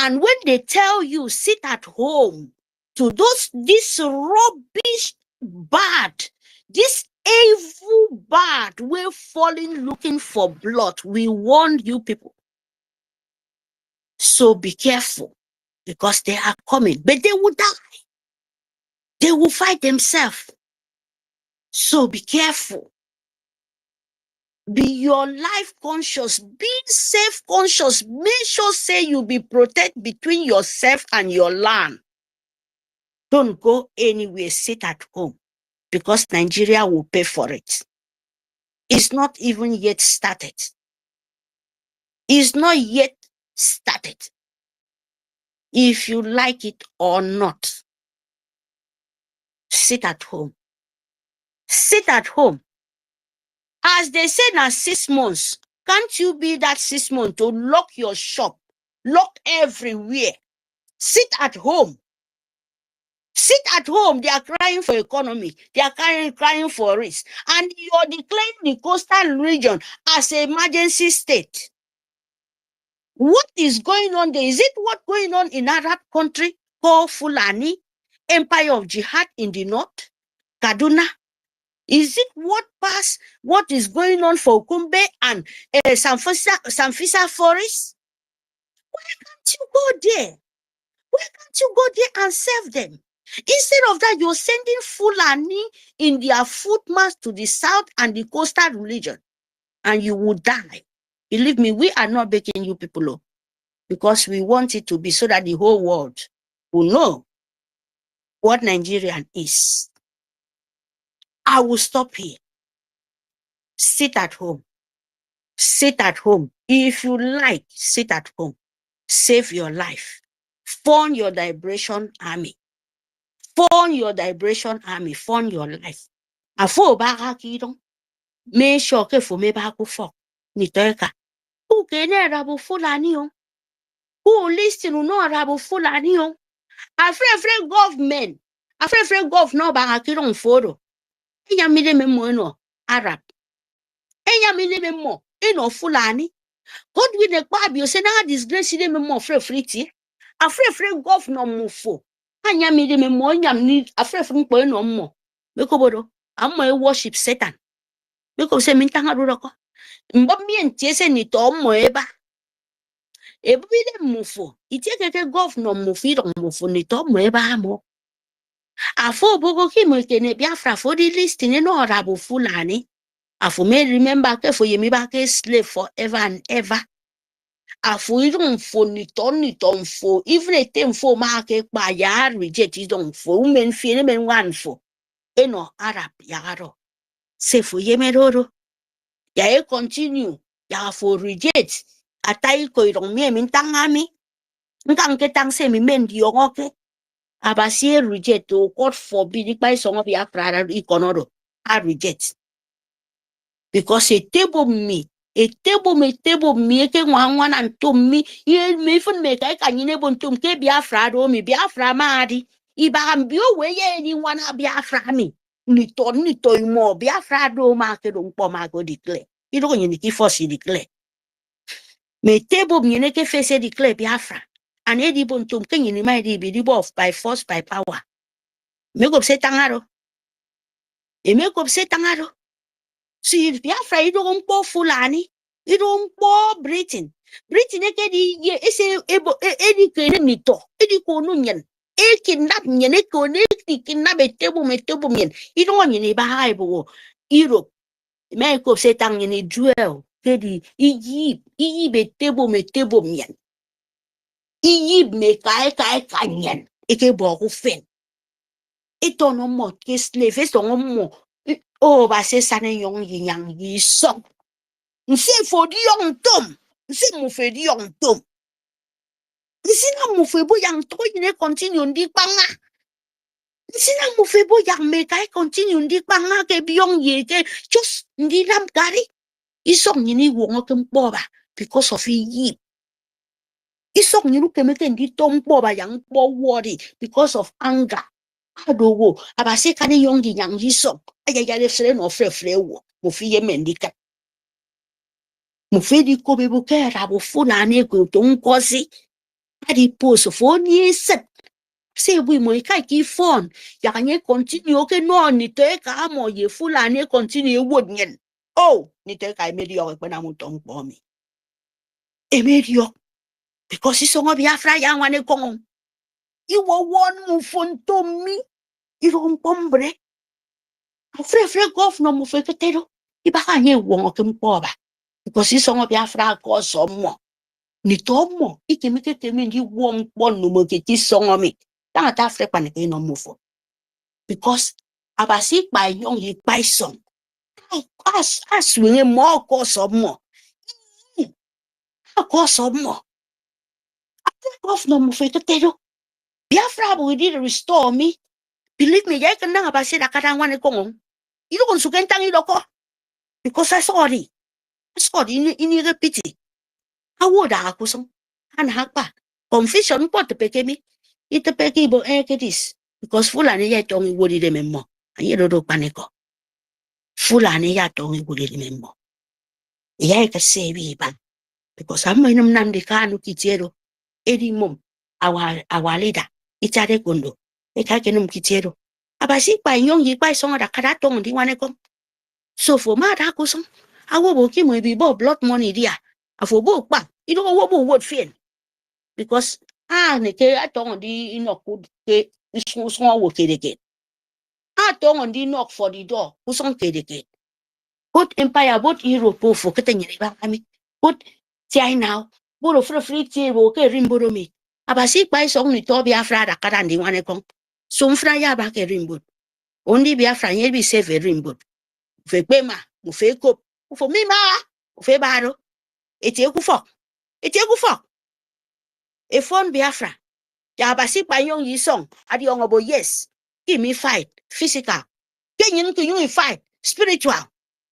And when they tell you sit at home to this rubbish bad, this evil bad, we're falling looking for blood. We warn you people. So be careful because they are coming, but they will die. They will fight themselves. So be careful. Be your life conscious, be self conscious. Make sure say you be protect between yourself and your land. Don't go anywhere, sit at home because Nigeria will pay for it. It's not even yet started. It's not yet started. If you like it or not, sit at home. Sit at home. As they say now 6 months, can't you be that 6 months to lock your shop, lock everywhere? Sit at home. Sit at home. They are crying for economy. They are crying for risk. And you're declaring the coastal region as an emergency state. What is going on there? Is it what's going on in Arab country called Fulani, Empire of Jihad in the north, Kaduna? Is it what is going on for Kumbe and Sanfisa Forest? Why can't you go there? Why can't you go there and serve them? Instead of that, you're sending Fulani in their footmarks to the south and the coastal region, and you will die. Believe me, we are not making you people up because we want it to be so that the whole world will know what Nigerian is. I will stop here. Sit at home. Sit at home. If you like, sit at home. Save your life. Form your liberation army. Form your liberation army. Form your life. Afo baga kidong. Make sure ke for me bago fok. Nitoeka. Who can rabu fulani on? Who listen to no rabu fulani on? Afre government. Afre government baga kidong foro. Enya mide me mo no Arab. Enya mide me mo ino fulani. God with the Bible, say now disgrace them more free. Afre governor mufo. Anya mi dem mo nyam ni afre mpo no mo. Bekobodo, am worship Satan. Because say min tanga do ko. Mbo mi entie se ni to mo eba. Ebi dem mufo. Itie keke governor mufi don mufo ni to mo eba mo. Afo bogo ki mo kene Biafra for the list ni no rabo Fulani. Afo me remember ke for yemi ba ke slave forever and ever. Afo idon fo ni ton fo even a tem fo ma ke pa ya reject idon fo men fi men wan fo eno Arab yaro se fo yemeroro ya e continue ya fo reject atai ko idon me min tangami ngam ke tang se mi men di oke abasi reject o God forbid by some of Biafra ikonodo I reject because a table me ke wan and to me ye me fun me kai kan ne bon tum ke Biafra do mi Biafra madi iba ambio we ye ni wan Biafra mi ni to mo Biafra do ma ke do po ma go declare i do ni ki force declare me table mi ne ke face declare Biafra and e di bon tum ke ni mai di bi di bof by force by power me go se tangaro e me go se tangaro si Biafra i do po Fulani i do po Britain eke di ye ese ebo edi kene nito edi ko no nyen e kidnap nyen e ko ne di kidnap e tebo nyen i do nyen ba ha ebo Europe me ko se tang nyen duel ke di iyi be tebo nyen iyi me kai nyen e ke bo ko fen e to no mo ke slave so mo o ba se sane yong yang yi so nse fo di yong tom nse mo fe di yong tom Sina mufebo yang to ine continue ndi panga. Sina mufebo yang mekai continue ndi panga ke biong ye ke just ndi lam gari. Isong ni wongo kempoba because of yi. Isong ni kemeke ndi tompoba yang po worry because of anger. Adowo abase kani yongi yang yisong. Aya de fre no fre wo. Mufi ye mendika. Mufi di ko bebo ke rabo fulani ko to nkosi. Adi post for ni set. Se we mo kai ki phone. Ya kanye continue ke no ni te ka mo ye fulani continue wod nyen. Oh, ni te ka medio ko na mo tong po mi. Emedio because isong Biafra yang wane kong. Iwo won mu fonto mi. Iro pombre. Fre governor mu fe ketero. Iba kanye won ke mpoba. Because isong Biafra ko somo. Ni tomo ikemike kemi ndi won ponu mo ke ti songo mi. Ta fre pa ne ke no mu fo. Because abasi pa yon yi pa song. As we mo ko somo. Ko somo. Governor mu fe ketero. Biafra will did restore me. Believe me, I can never say that I can't want to go on. You don't so can tell you because I saw it. I saw it in your pity. I would have some and hapa. Confusion pot the peke me. It the peke bo this because Fulani yet only would remember. And you don't panico. Fulani yet only would remember. Yeah, I can say we back because I'm in Nandi Kanu Kitero. Eddie mum, our leader. It's a recondo. A kakenum Kitero. Abasi by young ye by song at a caraton, the one come. So for mad hakusum, I will give me be blood money dear. I for book back. You don't know what would feel. Because Neke, I don't the enough good small work again. I don't the knock for the door, who's on again. Both empire, both Europe, for getting I mean, both China, both of free tea, okay, rimbo me. Abasi by song with Biafra, a cat and the one come. Some frya back a rimbo. Only Biafra, ye be safe a rimbo. Fekbema, Mufeko, for me, ma, Febaro, Etiekufo, Etiekufo. A phone Biafra. Yabasi by young ye song, at young about yes. Give me fight, physical. Kenyan to you fight, spiritual.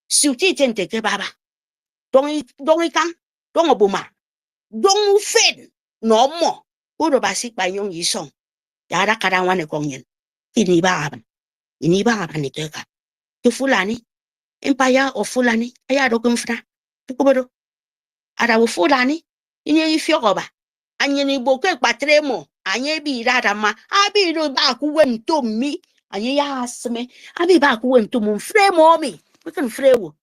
Suti tente baba. Don't come, don't obuma. Don't fed no more. Uro basi by young ye song. Yada karawane kongen. Iniba niteka. To Fulani. Empire of Fulani, ayado kumfra. Tukubodo. Ada Fulani, inye ifyoba. Anye ni boke patremo. Anye bi radama. Abi no baku wen to me. Anye ya asme. Abi baku wen to mun fremo mi. We can frewo.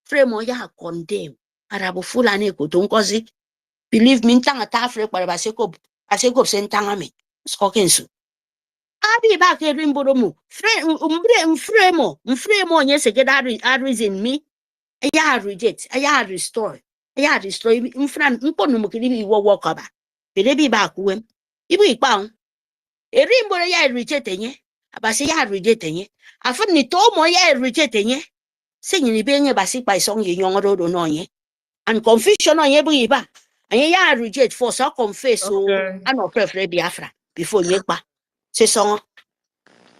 Fremo ya condemn. Ada Fulani ko to NGOZI. Believe me, tanga ta fre kwa baseko. Aseko sentanga me. Skokensu. Abi back a rimbo mu. Fremo, yes, a get reason me. I reject, I restore, I destroy in front, Mponumukini walk over. Baby back when if we bound a rimbo ya rejecting ye, Abasi ya rejecting ye. I found it all more ya rejecting ye. Singing being a basic by song in young road on ye. And confusion on ye ba. And ya reject for so confess so Okay. I not prefer Biafra before ye ba. Say song.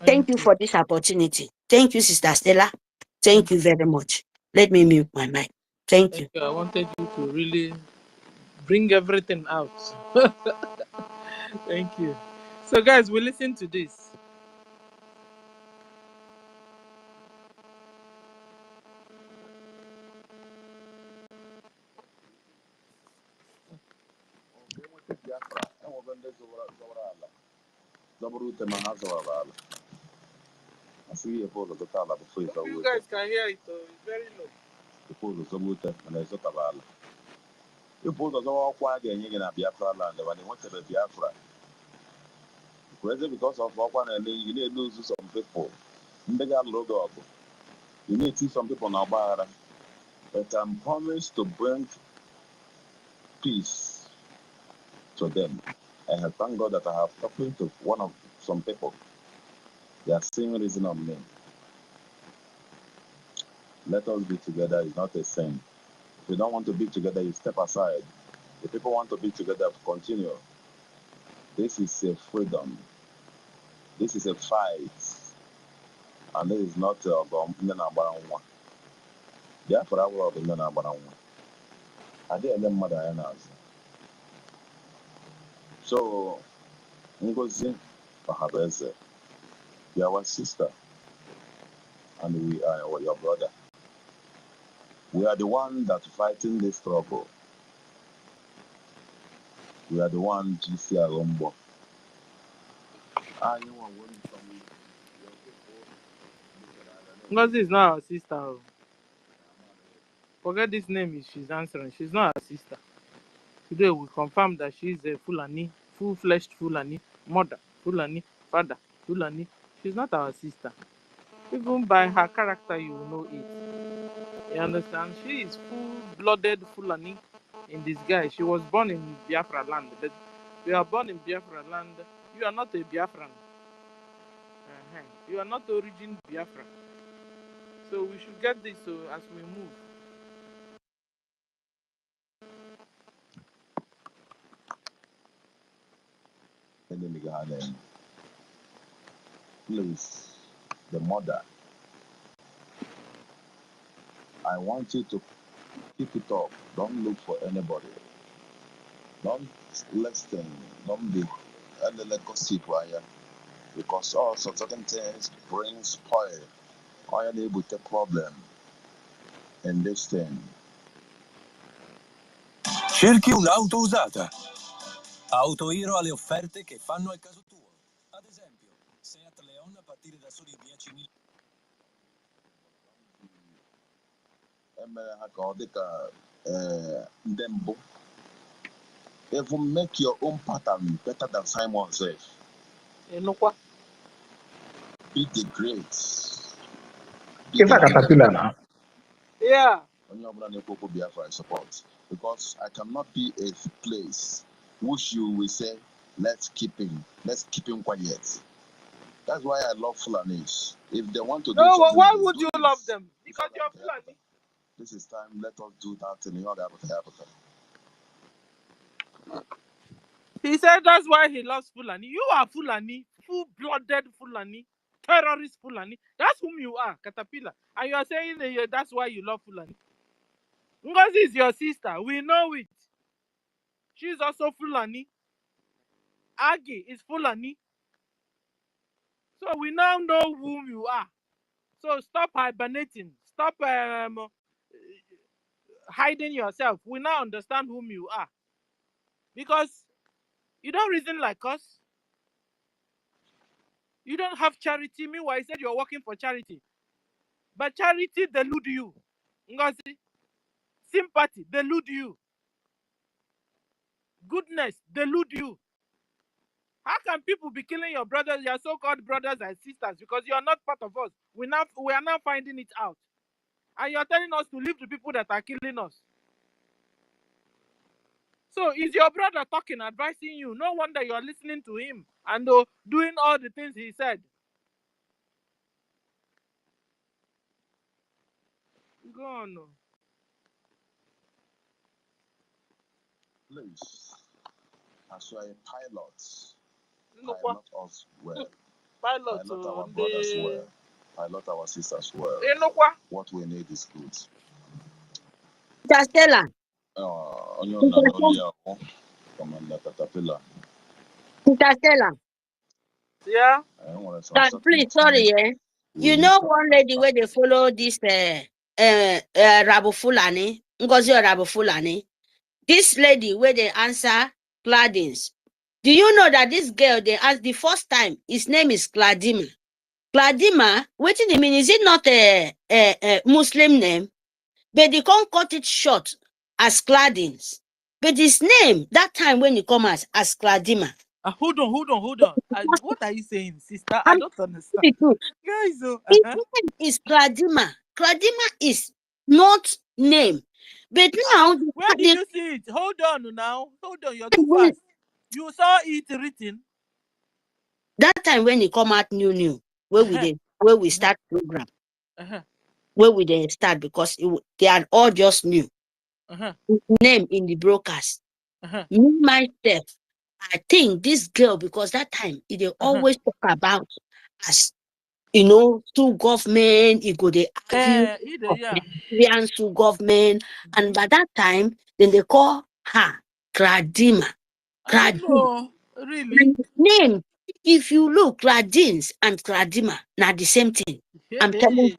Thank you for this opportunity. Thank you, Sister Stella. Thank you very much. Let me mute my mic. Thank you. I wanted you to really bring everything out. Thank you. So, guys, we listen to this. You guys can hear it, though. It's very low. Biafra land when they wanted a Biafra. Because of Okwana, you need to lose some people. You need to see some people now, but I'm promised to bring peace to them. I have thank God that I have talked to some people. They are seeing reason of me. Let us be together is not a sin. If you don't want to be together, you step aside. If people want to be together, continue. This is a freedom. This is a fight. And this is not about Nanabaranwa. Biafra will be Nanabaranwa. I didn't know mother. So, Ngozi Pahabeze, you are our sister, and we are your brother. We are the one that fighting this struggle. We are the one GC Arombo. Ngozi is not our sister. Forget this name is she's answering. She's not our sister. Today we confirm that she's a Fulani, full-fleshed Fulani, mother, Fulani, father, Fulani. She's not our sister. Even by her character, you will know it. You understand? She is full-blooded Fulani in disguise. She was born in Biafra land. But you are born in Biafra land. You are not a Biafran. You are not origin Biafra. So we should get this as we move. Please, the mother, I want you to keep it up. Don't look for anybody. Don't listen. Don't be gossip, because also certain things bring spoil. Or you're able to problem in this thing. Cerchi un'auto usata. Auto Hero ha le offerte che fanno al caso tuo. Ad esempio, Seat Leon a partire da soli 10.000. Even make your own pattern better than Simon says. Be the great. Be It's a caterpillar now. Yeah. Biafra support. Because I cannot be a place which you will say, let's keep him quiet. That's why I love Fulanis. If they want to do something, why would you love them? Because you're Fulani. This is time, let us do that in the other Africa. He said that's why he loves Fulani. You are Fulani, full-blooded Fulani, terrorist Fulani. That's whom you are, Caterpillar. And you are saying that's why you love Fulani. Ngozi is your sister. We know it. She's also Fulani. Agi is Fulani. So we now know whom you are. So stop hibernating. Stop hiding yourself. We now understand whom you are. Because you don't reason like us. You don't have charity. Meanwhile, you said you're working for charity. But charity delude you. Ngozi. Sympathy delude you. Goodness delude you. How can people be killing your brothers, your so-called brothers and sisters, because you are not part of us? We are now finding it out. And you're telling us to leave the people that are killing us. So is your brother talking, advising you? No wonder you are listening to him and doing all the things he said. Go on. Please, as you are a pilot us well. Pilot our brothers well. Pilot our sisters well. What we need is good. Stella. Commander Caterpillar. Stella. Yeah. Please, sorry, You know one lady where they follow this Rabu Fulani, Ngozi Rabu Fulani. This lady where they answer Claudines. Do you know that this girl they asked the first time his name is Cladima? Cladima, what do you mean? Is it not a Muslim name? But they can't cut it short as Claudines. But his name that time when he come as Cladima. Hold on. What are you saying, sister? I don't understand. Guys, his name is Cladima. Cladima is not name. But now where did you see it? Hold on now. Hold on, you're too fast. You saw it written. That time when it come out new, where we start program. Where we then start because they are all just new. Name in the broadcast. Me myself, I think this girl, because that time they always talk about as two government, you go they argue of Yeah. Nigerian two government, and by that time, then they call her Gradima. I don't know, really. Name, if you look, Gradins and Gradima, not the same thing. I'm telling you.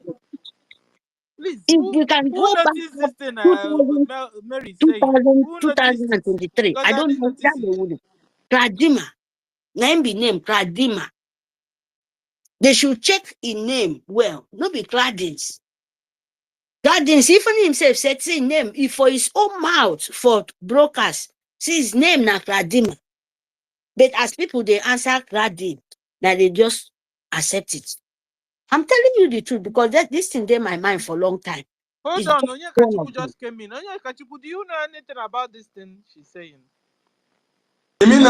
Please, If you can who go back noticed this up thing 2000, Mary is saying? Who noticed it? 2023, Because I I don't didn't know that notice they it. would. Gradima, name be name, Gradima. They should check in name well, not be Gladys. Gladys, even himself said, say name, if for his own mouth for brokers, see his name na Gradima. But as people they answer Gladys, that they just accept it. I'm telling you the truth because this thing in my mind for a long time. Hold It's on, just Onye one of Kachiku them. just came in. Onye Kachiku, do you know anything about this thing she's saying? I mean,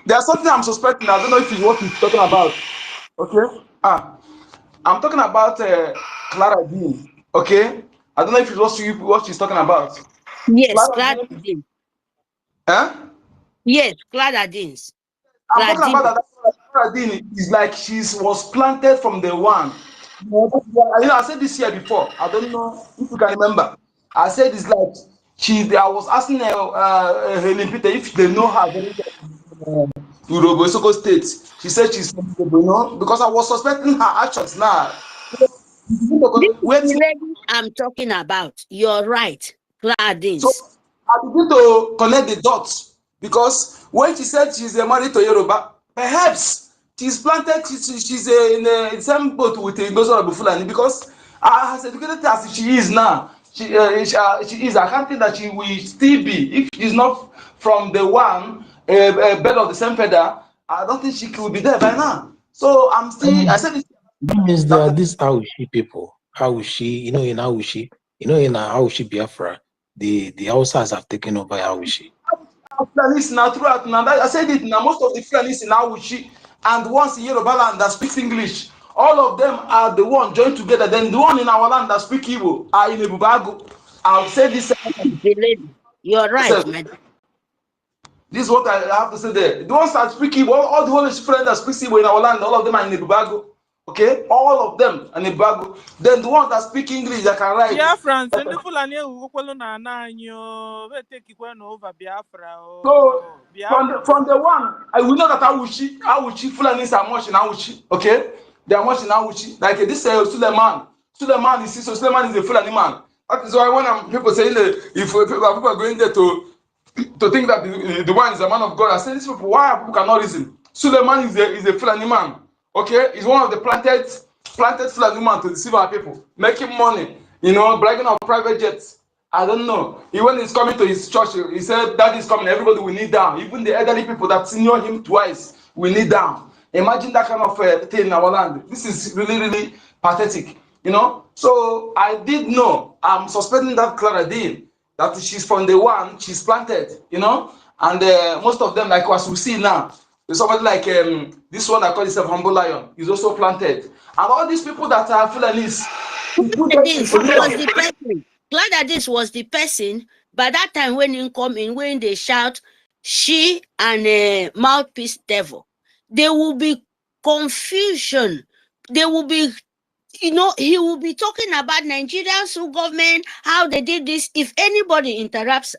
there's something I'm suspecting. I don't know if it's what he's talking about. Okay. I'm talking about Clara Dean. Okay. I don't know if it's what she's talking about. Yes, Clara Dean. Gladys. Huh? Yes, Gladys. I'm talking about Gladys. that Clara Dean is like she was planted from the one. I said this year before. I don't know if you can remember. I said it's like I was asking Helen Peter if they know her very well. Urobo Soko State. She said she's from Urobo, because I was suspecting her actions now. This is Wait. the lady I'm talking about. You're right, So Gladys. I begin to connect the dots because when she said she's married to Yoruba, perhaps she's planted, she's in the same boat with Ngozi Fulani because as educated as she is now, she is. I can't think that she will still be if she's not from the one bed of the same feather. I don't think she could be there by now. So I'm still. I said this. That means there are these Haushi people. Haushi, in Haushi, in Haushi Biafra, the Hausas have taken over Haushi. Fulanis now throughout now. I said it now. Most of the Fulanis in Awuchi and ones in Yoruba land that speaks English, all of them are the one joined together. Then the one in our land that speak Igbo are in Ebubago. I'll say this. The lady. You're right, madam. This is what I have to say there. The ones that speak Igbo, all the Holy friends that speak Igbo in our land, all of them are in Ebubago. Okay, all of them are in Ebubago. Then the ones that speak English that can write. Biafrans, and the Fulani who go na ANNANG, we take it over Biafra. So Biafra. from the one, we know that Awuchi Fulanis are much in Awuchi. Okay, they are much in Awuchi. Like this Suleiman is a Fulani man. That is why when people saying if people are going there to think that the one is a man of God, I say these people, why people cannot reason? Suleiman is a Fulani man. Okay, he's one of the planted Fulani man to deceive our people, making money, bragging on private jets. I don't know. When he's coming to his church, he said, "That is coming. Everybody will kneel down. Even the elderly people that senior him twice will kneel down." Imagine that kind of thing in our land. This is really, really pathetic. So I did know. I'm suspecting that Clara Dean, that she's from the one she's planted. And most of them, like as we see now, somebody like this one that call himself Humble Lion is also planted. And all these people that are Fulanis, This was the person. Glad that this was the person. By that time, when you come in, when they shout, she and a mouthpiece devil, there will be confusion. There will be, he will be talking about Nigerian government, how they did this. If anybody interrupts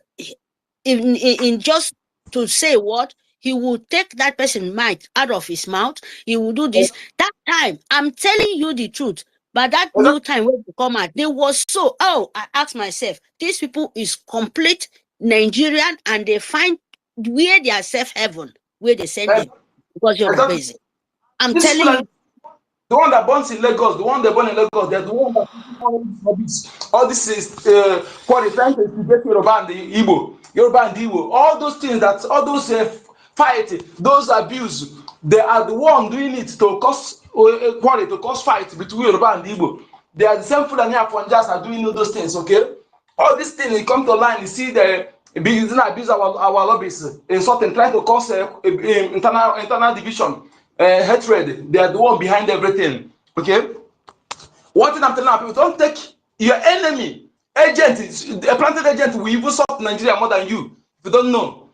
in just to say what, he will take that person's mic out of his mouth. He will do this. That time, I'm telling you the truth. But that new time when they come out, they was I asked myself, these people is complete Nigerian and they find where they are safe heaven, where they send them. Because you're a basic. I'm this telling you. The one that born in Lagos, the one they born in Lagos, they're the one that all this is qualifying to debate Yoruba and the Igbo, all those things all those fight, those abuse, they are the one doing it to cause quarrel, to cause fight between Yoruba and the Igbo. They are the same Fulani and Punjas are doing all those things, okay? All these things, you come to line, you see the abuse our lobbies, insulting, trying to cause internal division. Hatred, they are the one behind everything. Okay, one thing I'm telling people: don't take your enemy agent, a planted agent will even solve Nigeria more than you. If you don't know,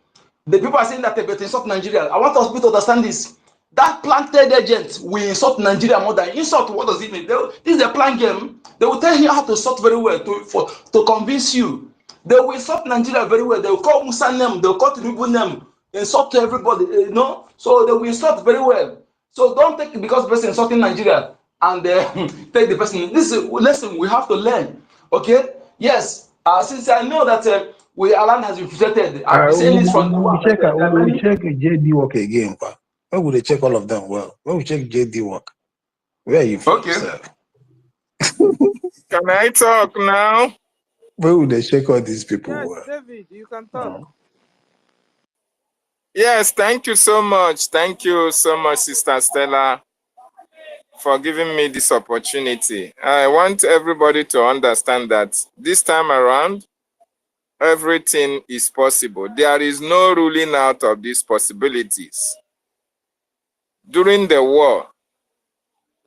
The people are saying that they insult Nigeria. I want us to understand this. That planted agent will insult Nigeria more than insult. What does it mean? This is a plan game. They will tell you how to insult very well to convince you. They will insult Nigeria very well. They will call Musa name. They will call Tinubu name. Insult to everybody. You know. So they will insult very well. So don't take it because the person insulting Nigeria and take the person. This is a lesson we have to learn. Okay. Yes. Since I know that Alan has infiltrated. I've been saying this from we check JD work again. Where would they check all of them? Well, when we check JD work, where are you from? Okay. Sir? Can I talk now? Where would they check all these people? Yes, David, you can talk. Yes, thank you so much. Thank you so much, Sister Stella, for giving me this opportunity. I want everybody to understand that this time around, everything is possible. There is no ruling out of these possibilities. During the war,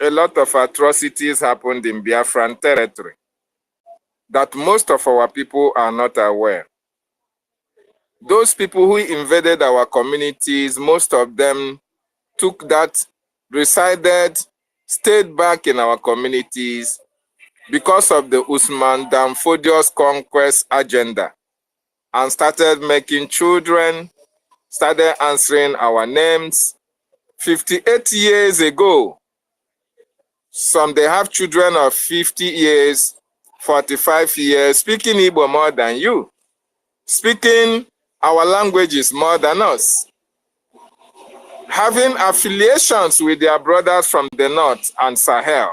a lot of atrocities happened in Biafran territory that most of our people are not aware. Those people who invaded our communities, most of them took that, resided, stayed back in our communities because of the Usman Dan Fodio's conquest agenda and started making children, started answering our names. 58 years ago, some they have children of 50 years, 45 years, speaking Igbo more than you, speaking our languages more than us, having affiliations with their brothers from the north and Sahel.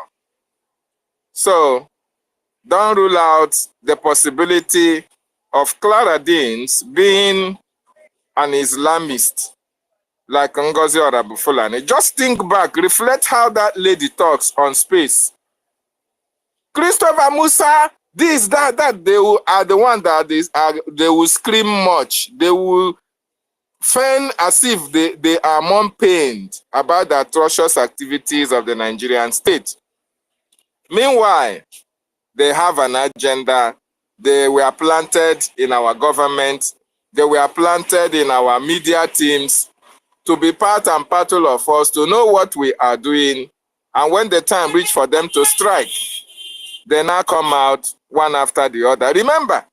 So don't rule out the possibility of Clara Deans being an Islamist like NGOZI or Abu Fulani. Just think back, reflect how that lady talks on space. Christopher Musa, this, that, they are the one that they will scream much. They will feign as if they are more pained about the atrocious activities of the Nigerian state. Meanwhile, they have an agenda. They were planted in our government. They were planted in our media teams to be part and parcel of us, to know what we are doing. And when the time reached for them to strike, they now come out one after the other. Remember,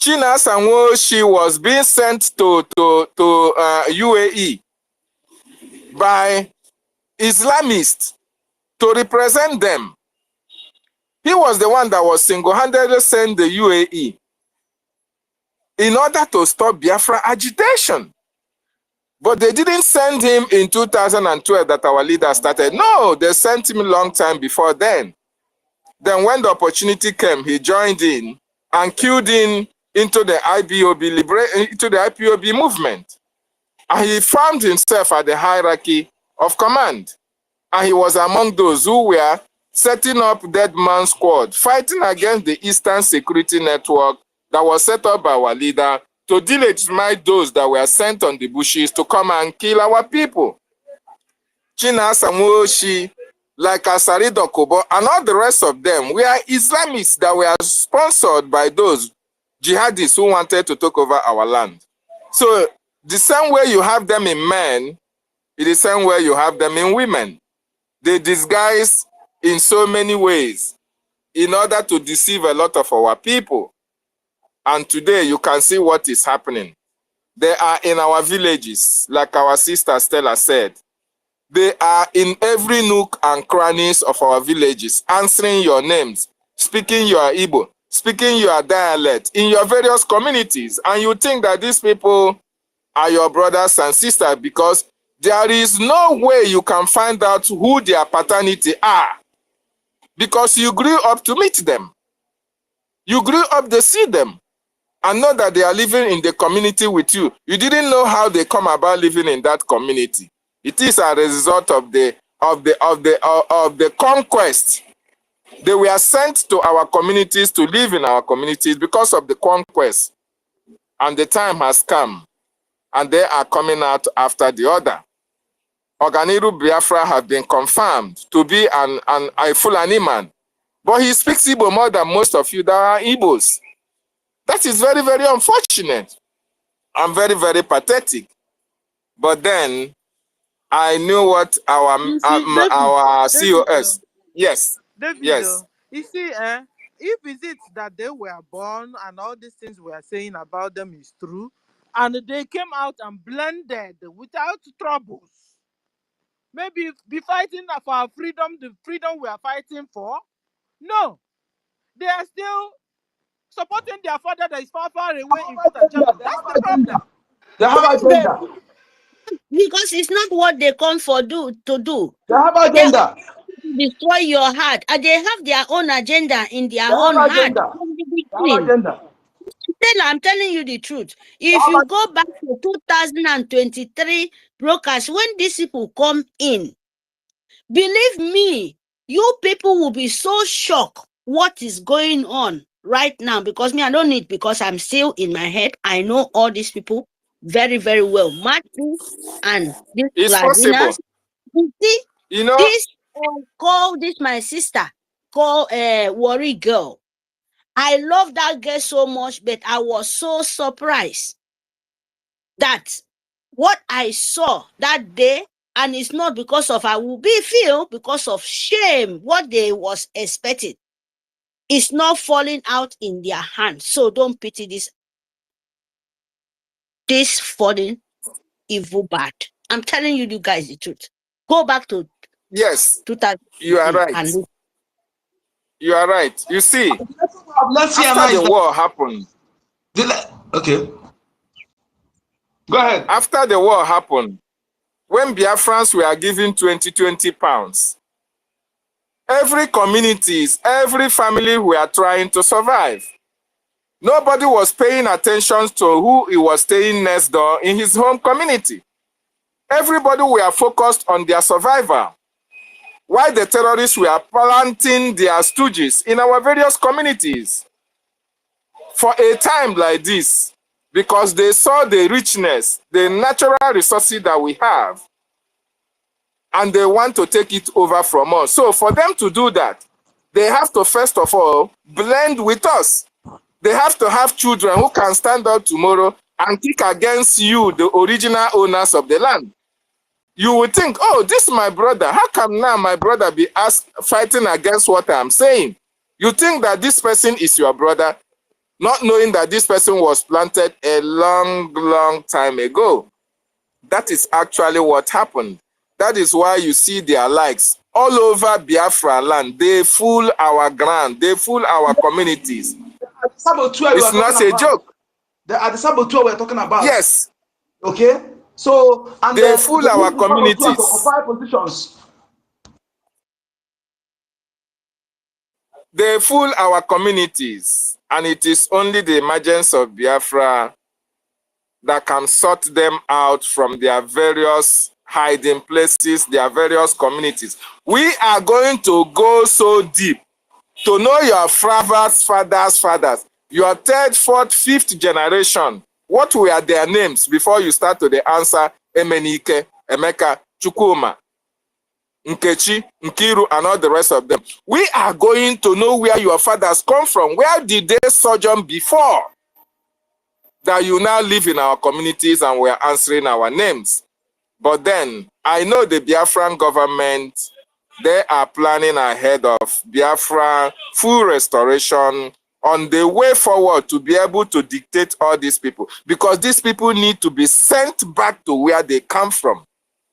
China Sanwo, she was being sent to UAE by Islamists to represent them. He was the one that was single-handedly sent the UAE in order to stop Biafra agitation. But they didn't send him in 2012 that our leader started. No, they sent him a long time before then. Then when the opportunity came, he joined in and queued in into the IPOB movement. And he found himself at the hierarchy of command. And he was among those who were setting up Dead Man Squad, fighting against the Eastern Security Network that was set up by our leader to delegitimize those that were sent on the bushes to come and kill our people. China Samuoshi, like Asari Dokubo, and all the rest of them were Islamists that were sponsored by those jihadists who wanted to take over our land. So the same way you have them in men, it is the same way you have them in women. They disguise in so many ways in order to deceive a lot of our people. And today you can see what is happening. They are in our villages, like our sister Stella said. They are in every nook and crannies of our villages, answering your names, speaking your Igbo, speaking your dialect in your various communities. And you think that these people are your brothers and sisters because there is no way you can find out who their paternity are because you grew up to meet them. You grew up to see them and know that they are living in the community with you. You didn't know how they come about living in that community. It is a result of the conquest. They were sent to our communities to live in our communities because of the conquest. And the time has come. And they are coming out after the other. Oganiru Biafra have been confirmed to be a Fulani man. But he speaks Igbo more than most of you that are Igbos. That is very, very unfortunate. I'm very, very pathetic. But then I knew what You see, David, our David, COS. Yes, David, yes. you see, if is it that they were born and all these things we are saying about them is true, and they came out and blended without troubles, maybe be fighting for our freedom, the freedom we are fighting for. No, they are still supporting their father that is far, far away in front of Germany. That's the problem. They have agenda. Because it's not what they come for to do. They have They agenda. destroy your heart, and they have their own agenda in their They have own heart agenda. from the They have beginning. agenda. I'm telling you the truth. If you go back to 2023 broadcast, when these people come in, believe me, you people will be so shocked what is going on right now. Because me, I don't need, because I'm still in my head. I know all these people very, very well. Matthew and this It's possible. Gladinas. You see, You know, this call this my sister, call Worry Girl. I love that girl so much, but I was so surprised that what I saw that day, and it's not because of I will be feel because of shame, what they was expecting is not falling out in their hands. So don't pity this falling evil bad. I'm telling you guys the truth. Go back to yes, 2018 you are right. and look. You are right. You see, Let's see after the war happened. Okay. Go ahead. After the war happened, when Biafrans were given 20 pounds, every communities, every family were trying to survive. Nobody was paying attention to who he was staying next door in his home community. Everybody were focused on their survival, while the terrorists were planting their stooges in our various communities. For a time like this, because they saw the richness, the natural resources that we have, and they want to take it over from us. So for them to do that, they have to first of all blend with us. They have to have children who can stand up tomorrow and kick against you, the original owners of the land. You would think, oh, this is my brother. How come now my brother be fighting against what I'm saying? You think that this person is your brother, not knowing that this person was planted a long, long time ago. That is actually what happened. That is why you see their likes all over Biafra land. They fool our ground. They fool our communities. It's not a joke. At the saboteur we're talking about. Yes. Okay. So, and they fool our communities. Occupy positions. They fool our communities, and it is only the emergence of Biafra that can sort them out from their various hiding places, their various communities. We are going to go so deep to know your fathers, your third, fourth, fifth generation. What were their names before you start to the answer Emenike, Emeka, Chukwuma, Nkechi, Nkiru, and all the rest of them. We are going to know where your fathers come from. Where did they sojourn before that you now live in our communities and we're answering our names? But then, I know the Biafran government, they are planning ahead of Biafra full restoration on the way forward to be able to dictate all these people. Because these people need to be sent back to where they come from.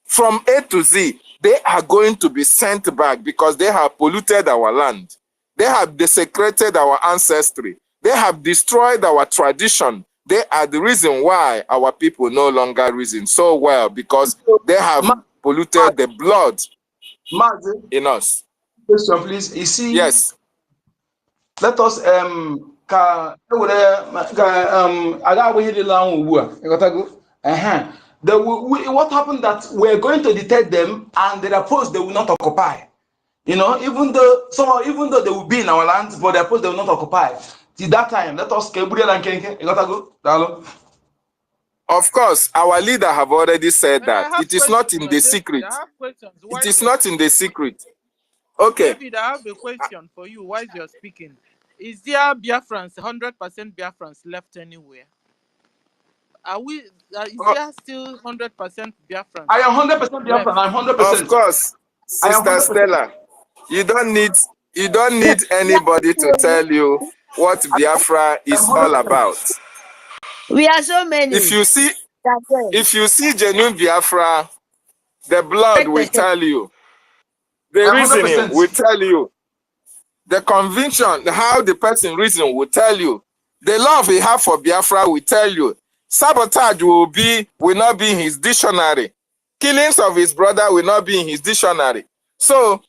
From A to Z, they are going to be sent back because they have polluted our land. They have desecrated our ancestry. They have destroyed our tradition. They are the reason why our people no longer reason so well, because they have polluted the blood in us. Question, please. You see, yes. Let us what happened that we're going to detect them and their posts they will not occupy. You know, even though they will be in our lands, but their posts they will not occupy. Till that time, let us of course, our leader have already said that. It is not in the secret. It is not in the secret. Okay. David, I have a question for you while you're speaking. Is there Biafrans, 100% Biafrans left anywhere? Is there still 100% Biafran I am 100% left? Biafran. I'm Of 100%. course, I am Sister 100%. Stella, you don't need anybody to tell you what Biafra I'm is all 100%. about. We are so If many. you see That's it. if you see genuine Biafra, the blood will 100%. tell you. The I'm reasoning will 100%. tell you. The conviction, how the person reason will tell you. The love he have for Biafra will tell you. Sabotage will not be in his dictionary. Killings of his brother will not be in his dictionary. So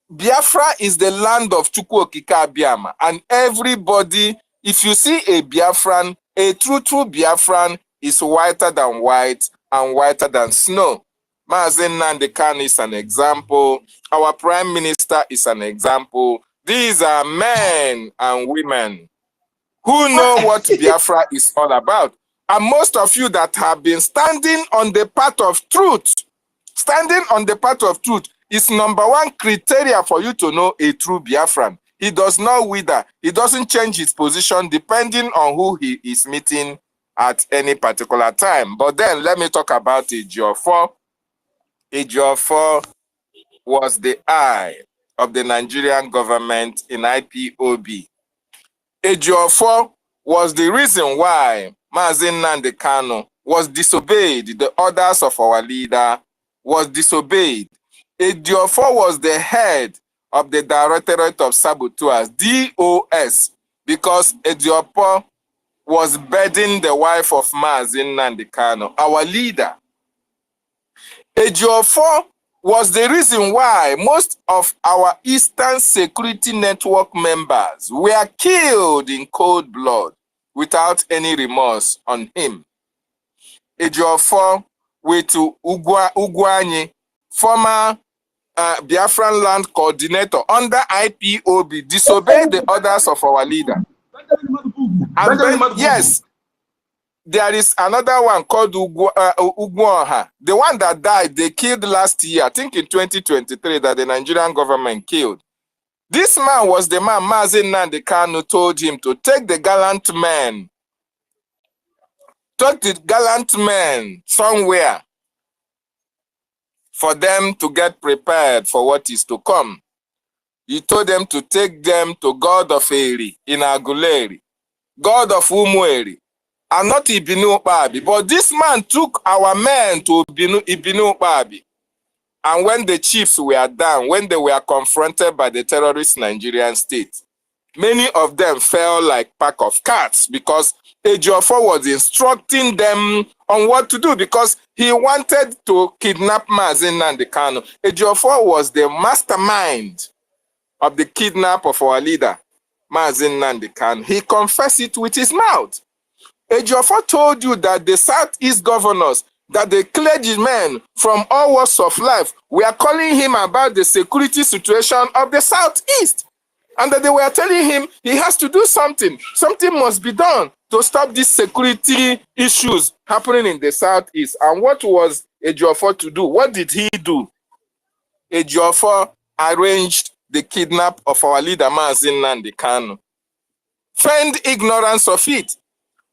Biafra is the land of Chukwu Okike Abiama, and everybody, if you see a Biafran, a true Biafran is whiter than white and whiter thin snow. Mazen Nnamdi Kanu is an example. Our Prime Minister is an example. These are men and women who know what Biafra is all about. And most of you that have been standing on the path of truth, is number one criteria for you to know a true Biafran. He does not wither. He doesn't change his position depending on who he is meeting at any particular time. But then let me talk about Ejiofor. Ejiofor was the eye of the Nigerian government in IPOB. Ejiofor was the reason why Mazen Nnamdi Kanu was disobeyed. The orders of our leader was disobeyed. Ejiofor was the head of the Directorate of Saboteurs, DOS, because Ejiofor was bedding the wife of Mazen Nnamdi Kanu, our leader. Ejiofor was the reason why most of our Eastern Security Network members were killed in cold blood without any remorse on him. Ejiofor went to Ugwuanyi, former Biafran land coordinator under IPOB, disobeyed the orders of our leader. And yes, there is another one called Ugwuoha. The one that died, they killed last year, I think in 2023, that the Nigerian government killed. This man was the man Mazen Nnamdi Kanu told him to take the gallant men somewhere for them to get prepared for what is to come. He told them to take them to God of Eri in Aguleri, God of Umueri, and not Ibinu Ukpabi. But this man took our men to Ibinu Ukpabi. And when the chiefs were down, when they were confronted by the terrorist Nigerian state, many of them fell like pack of cats because Ejiofor was instructing them on what to do because he wanted to kidnap Mazen Nnamdi Kanu. Ejiofor was the mastermind of the kidnap of our leader, Mazen Nnamdi Kanu. He confessed it with his mouth. Ejiofor told you that the Southeast governors, that the clergymen from all walks of life were calling him about the security situation of the Southeast. And that they were telling him he has to do something. Something must be done to stop these security issues happening in the Southeast. And what was Ejiofor to do? What did he do? Ejiofor arranged the kidnap of our leader, Mazen Nnamdi Kanu. Feigned ignorance of it.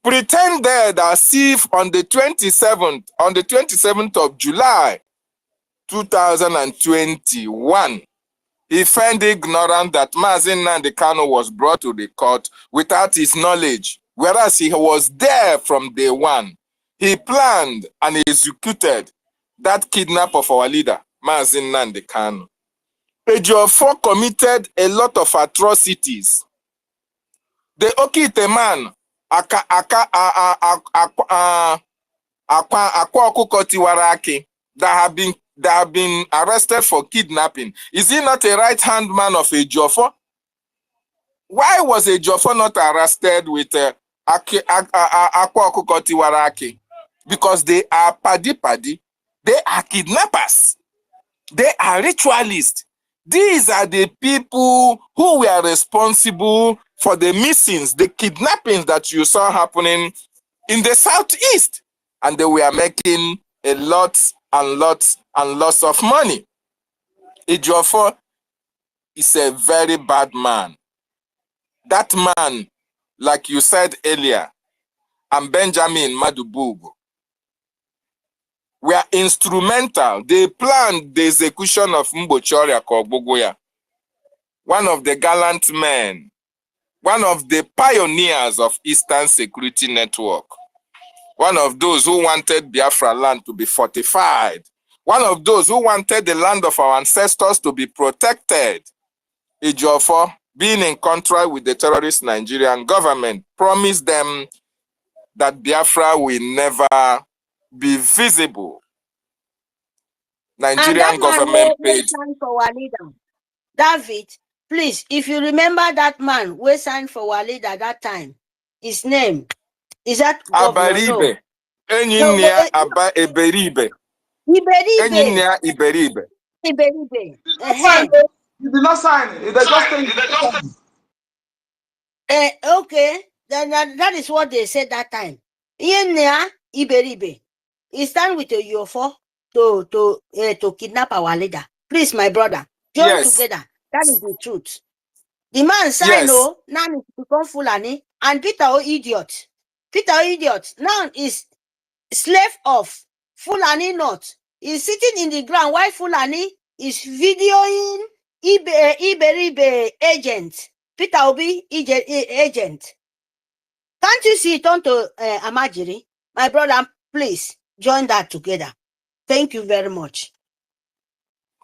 Pretended as if on the 27th of July 2021, he feigned ignorant that Mazen Nnamdi Kanu was brought to the court without his knowledge, whereas he was there from day one. He planned and executed that kidnap of our leader, Mazen Nnamdi Kanu. Ejiofor committed a lot of atrocities. The Okite man, Akwa Okuko Tiwaraki, that have been arrested for kidnapping. Is he not a right-hand man of Ejiofor? Why was Ejiofor not arrested with Akwa Okuko Tiwaraki? Because they are paddy. They are kidnappers. They are ritualists. These are the people who were responsible for the missings, the kidnappings that you saw happening in the Southeast. And they were making a lots of money. Ejiofor is a very bad man. That man, like you said earlier, and Benjamin Madubugu were instrumental. They planned the execution of Mbochoria Kogbogoya, one of the gallant men, one of the pioneers of Eastern Security Network, one of those who wanted Biafra land to be fortified, one of those who wanted the land of our ancestors to be protected. Ejiofor, being in contract with the terrorist Nigerian government, promised them that Biafra will never be visible. Nigerian government paid. For Walida. David, please, if you remember that man who signed for Walida at that time, his name, is that Abaribe. Enyinia Aba Eberibe. Enyinia Iberibe. Iberibe. He did not sign. He just okay, then that is what they said that time. Enyinia Iberibe. He stand with a UFO to kidnap our leader. Please, my brother, join together. That is the truth. The man signed, now it's become Fulani, and Peter idiot. Peter idiot now is slave of Fulani not. He's sitting in the ground while Fulani is videoing Iberibe agent. Peter Obi agent. Can't you see it on to Amajiri? My brother, please join that together. Thank you very much.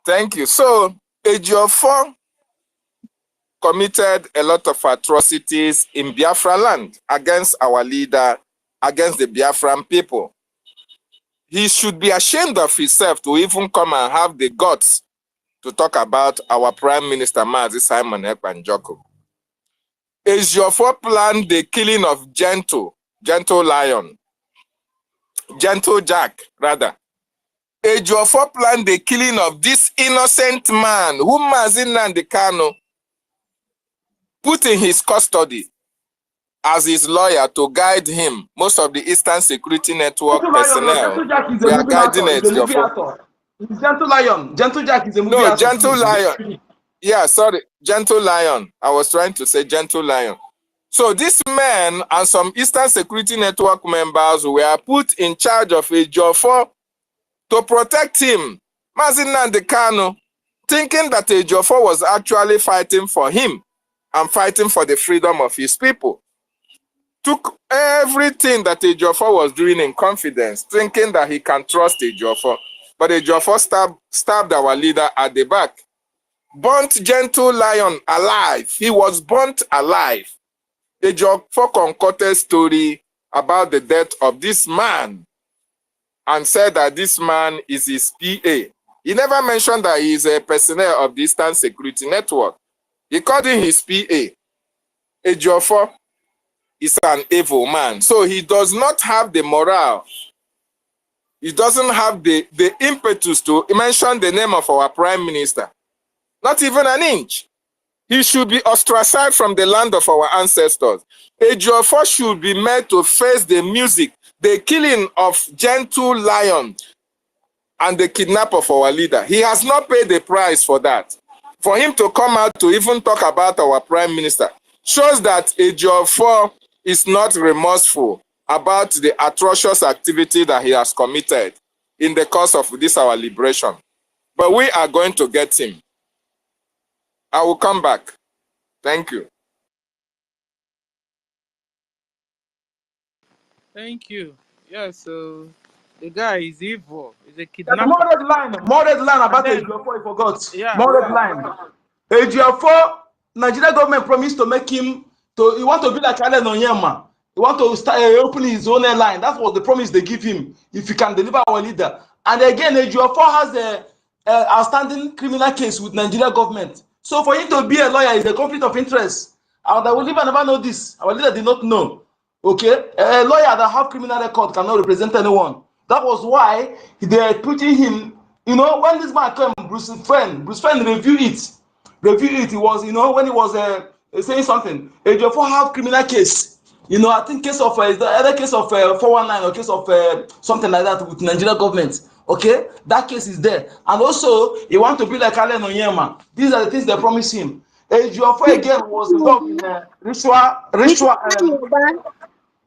Thank you. So, Ejiofor committed a lot of atrocities in Biafra land against our leader, against the Biafran people. He should be ashamed of himself to even come and have the guts to talk about our Prime Minister, Mazi Simon Ekpanjoko. Ejiofor planned the killing of Gentle Jack, rather. Ejiofor planned the killing of this innocent man whom Mazi Nnamdi Kanu put in his custody as his lawyer to guide him. Most of the Eastern Security Network personnel were guiding Ejiofor. Gentle Lion. Gentle Jack is a movie. No, Gentle Lion. Yeah, sorry. Gentle Lion. I was trying to say Gentle Lion. So this man and some Eastern Security Network members were put in charge of Ejiofor to protect him. Mazi Nnamdi Kanu, thinking that Ejiofor was actually fighting for him and fighting for the freedom of his people, took everything that Ejiofor was doing in confidence, thinking that he can trust Ejiofor. But Ejiofor stabbed our leader at the back. Burnt Gentle Lion alive. He was burnt alive. Ejiofor concocted story about the death of this man and said that this man is his PA. He never mentioned that he is a personnel of the Eastern Security Network. He called him his PA. Ejiofor is an evil man. So he does not have the morale. He doesn't have the impetus to mention the name of our Prime Minister. Not even an inch. He should be ostracized from the land of our ancestors. Ejiofor should be made to face the music, the killing of Gentle Lion and the kidnap of our leader. He has not paid the price for that. For him to come out to even talk about our Prime Minister shows that Ejiofor is not remorseful about the atrocious activity that he has committed in the course of this our liberation. But we are going to get him. I will come back. Thank you. Thank you. Yeah, so the guy is evil. He's a There's kidnapper. more red line about And then, Ejiofor, I forgot. yeah. More red line. Ejiofor, Nigeria government promised to make him, he want to be like Allen Onyema. He want to start open his own airline. That's what the promise they give him, if he can deliver our leader. And again, Ejiofor has a outstanding criminal case with Nigeria government. So for him to be a lawyer is a conflict of interest. And our leader never know this. Our leader did not know. Okay, a lawyer that have criminal record cannot represent anyone. That was why they are putting him. You know, when this man came, Bruce Friend reviewed it. It was, you know, when he was saying something. Ejiofor have criminal case. You know, I think case of the other case of 419 or case of something like that with Nigeria government. Okay, that case is there. And also, he want to be like Allen Onyema. These are the things they promise him. Ejiofor again was involved in ritual.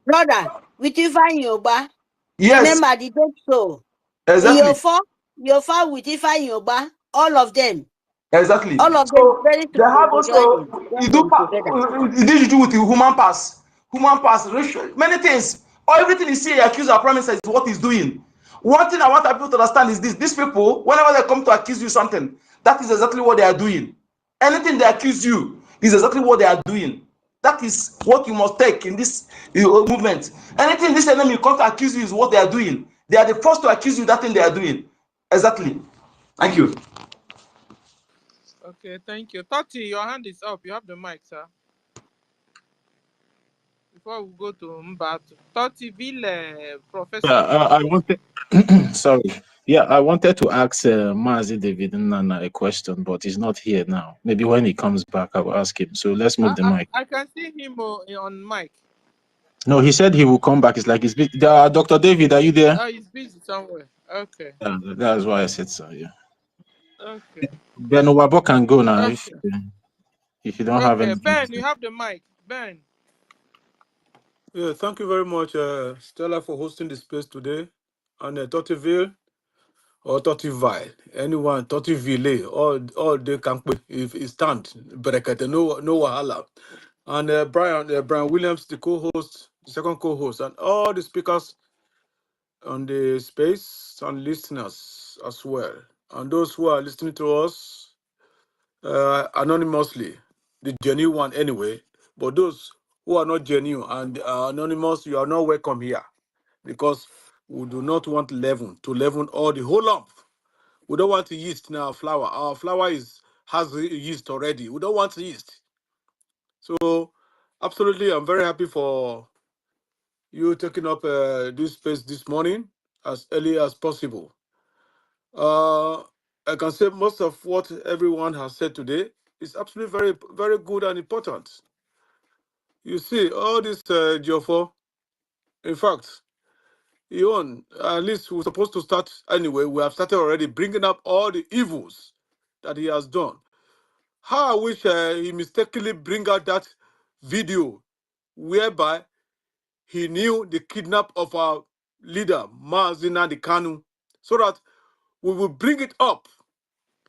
Brother, with Ifeanyi Oba. Yes, Remember the date so. exactly. Yofa with Ifeanyi Oba, all of them. Exactly. All of them So very they soon have they go also join them together. this to do with the human pass, ratio, many things. Or everything you see accuse our prime minister is what he's doing. One thing I want people to understand is this: these people, whenever they come to accuse you something, that is exactly what they are doing. Anything they accuse you is exactly what they are doing. That is what you must take in this movement. Anything this enemy comes to accuse you is what they are doing. They are the first to accuse you that thing they are doing. Exactly. Thank you. Okay, thank you. Toti, your hand is up. You have the mic, sir. Before we go to Mbatu. Toti Ville, Yeah, Professor. I wanted. Sorry. Yeah, I wanted to ask Mazi David Nana a question, but he's not here now. Maybe when he comes back, I will ask him. So let's move the mic. I can see him on mic. No, he said he will come back. It's like he's busy. Dr. David, are you there? Oh, he's busy somewhere. Okay. Yeah, that's why I said so. Yeah. Okay. Ben Wabo can go now Okay. if you don't have Okay. anything to Ben, say. you have the mic. Ben. Yeah, thank you very much, Stella, for hosting the space today. And Totiville or Totivile, anyone, Totiville, all they can put if it stand, Berekete, no wahala. And Brian Williams, the co-host, the second co-host, and all the speakers on the space and listeners as well. And those who are listening to us anonymously, the genuine one anyway, but those who are not genuine and anonymous, you are not welcome here because we do not want leaven all the whole lump. We don't want yeast in our flour. Our flour has yeast already. We don't want yeast. So, absolutely, I'm very happy for you taking up this space this morning as early as possible. I can say most of what everyone has said today is absolutely very, very good and important. You see, all this Jofo, in fact, at least we're supposed to start anyway. We have started already bringing up all the evils that he has done. How I wish he mistakenly bring out that video whereby he knew the kidnap of our leader, Mazina the Kanu, so that we will bring it up.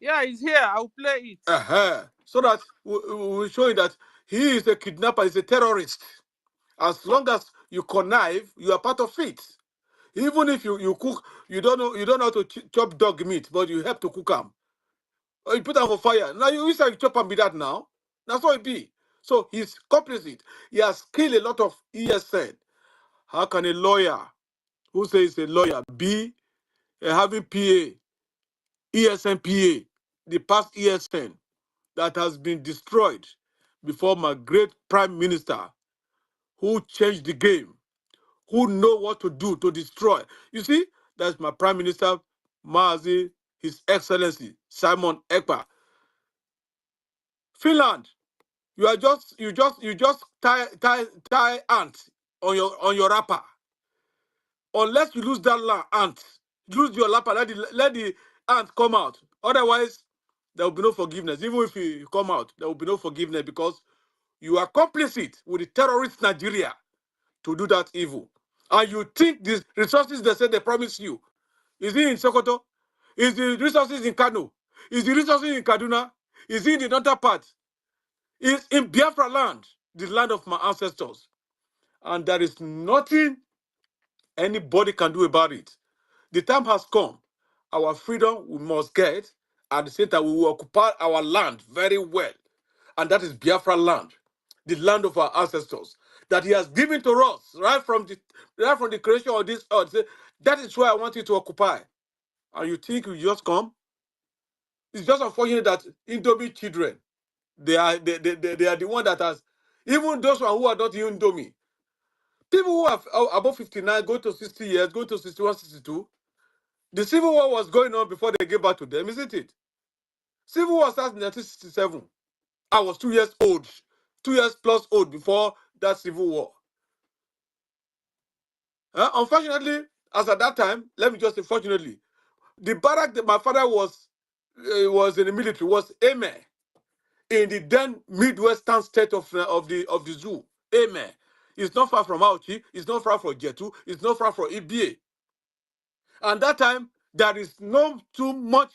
Yeah, he's here. I'll play it. So that we will show you that he is a kidnapper, he's a terrorist. As long as you connive, you are part of it. Even if you cook, you don't know how to chop dog meat, but you help to cook them. Or you put them for fire. Now you say you chop them with that now. That's what it be. So he's complicit. He has killed a lot of ESN. How can a lawyer who says a lawyer be having PA, ESN PA, the past ESN that has been destroyed before my great prime minister who changed the game, who know what to do to destroy. You see, that's my Prime Minister, Mazi, His Excellency, Simon Ekpa. Finland, you just tie ant on your wrapper. Unless you lose that ant, lose your wrapper, let the ant come out. Otherwise, there will be no forgiveness. Even if you come out, there will be no forgiveness because you are complicit with the terrorist Nigeria to do that evil. And you think these resources they said they promised you, is it in Sokoto? Is the resources in Kano? Is the resources in Kaduna? Is it in the other part? It's in Biafra land, the land of my ancestors. And there is nothing anybody can do about it. The time has come. Our freedom we must get. At the same time, we will occupy our land very well. And that is Biafra land, the land of our ancestors, that he has given to us right from the creation of this earth. Say, that is where I want you to occupy. And you think you just come? It's just unfortunate that Indomie children, they are the one that has, even those who are not Indomie, people who are above 59, go to 60 years, go to 61, 62. The Civil War was going on before they gave back to them, isn't it? Civil War started in 1967. I was 2 years old, 2 years plus old before that Civil War. Unfortunately, as at that time, let me just say, fortunately, the barrack that my father was in the military was Eme in the then Midwestern state of the zoo. Eme. It's not far from Auchi. It's not far from Jetu. It's not far from EBA. And that time, there is no too much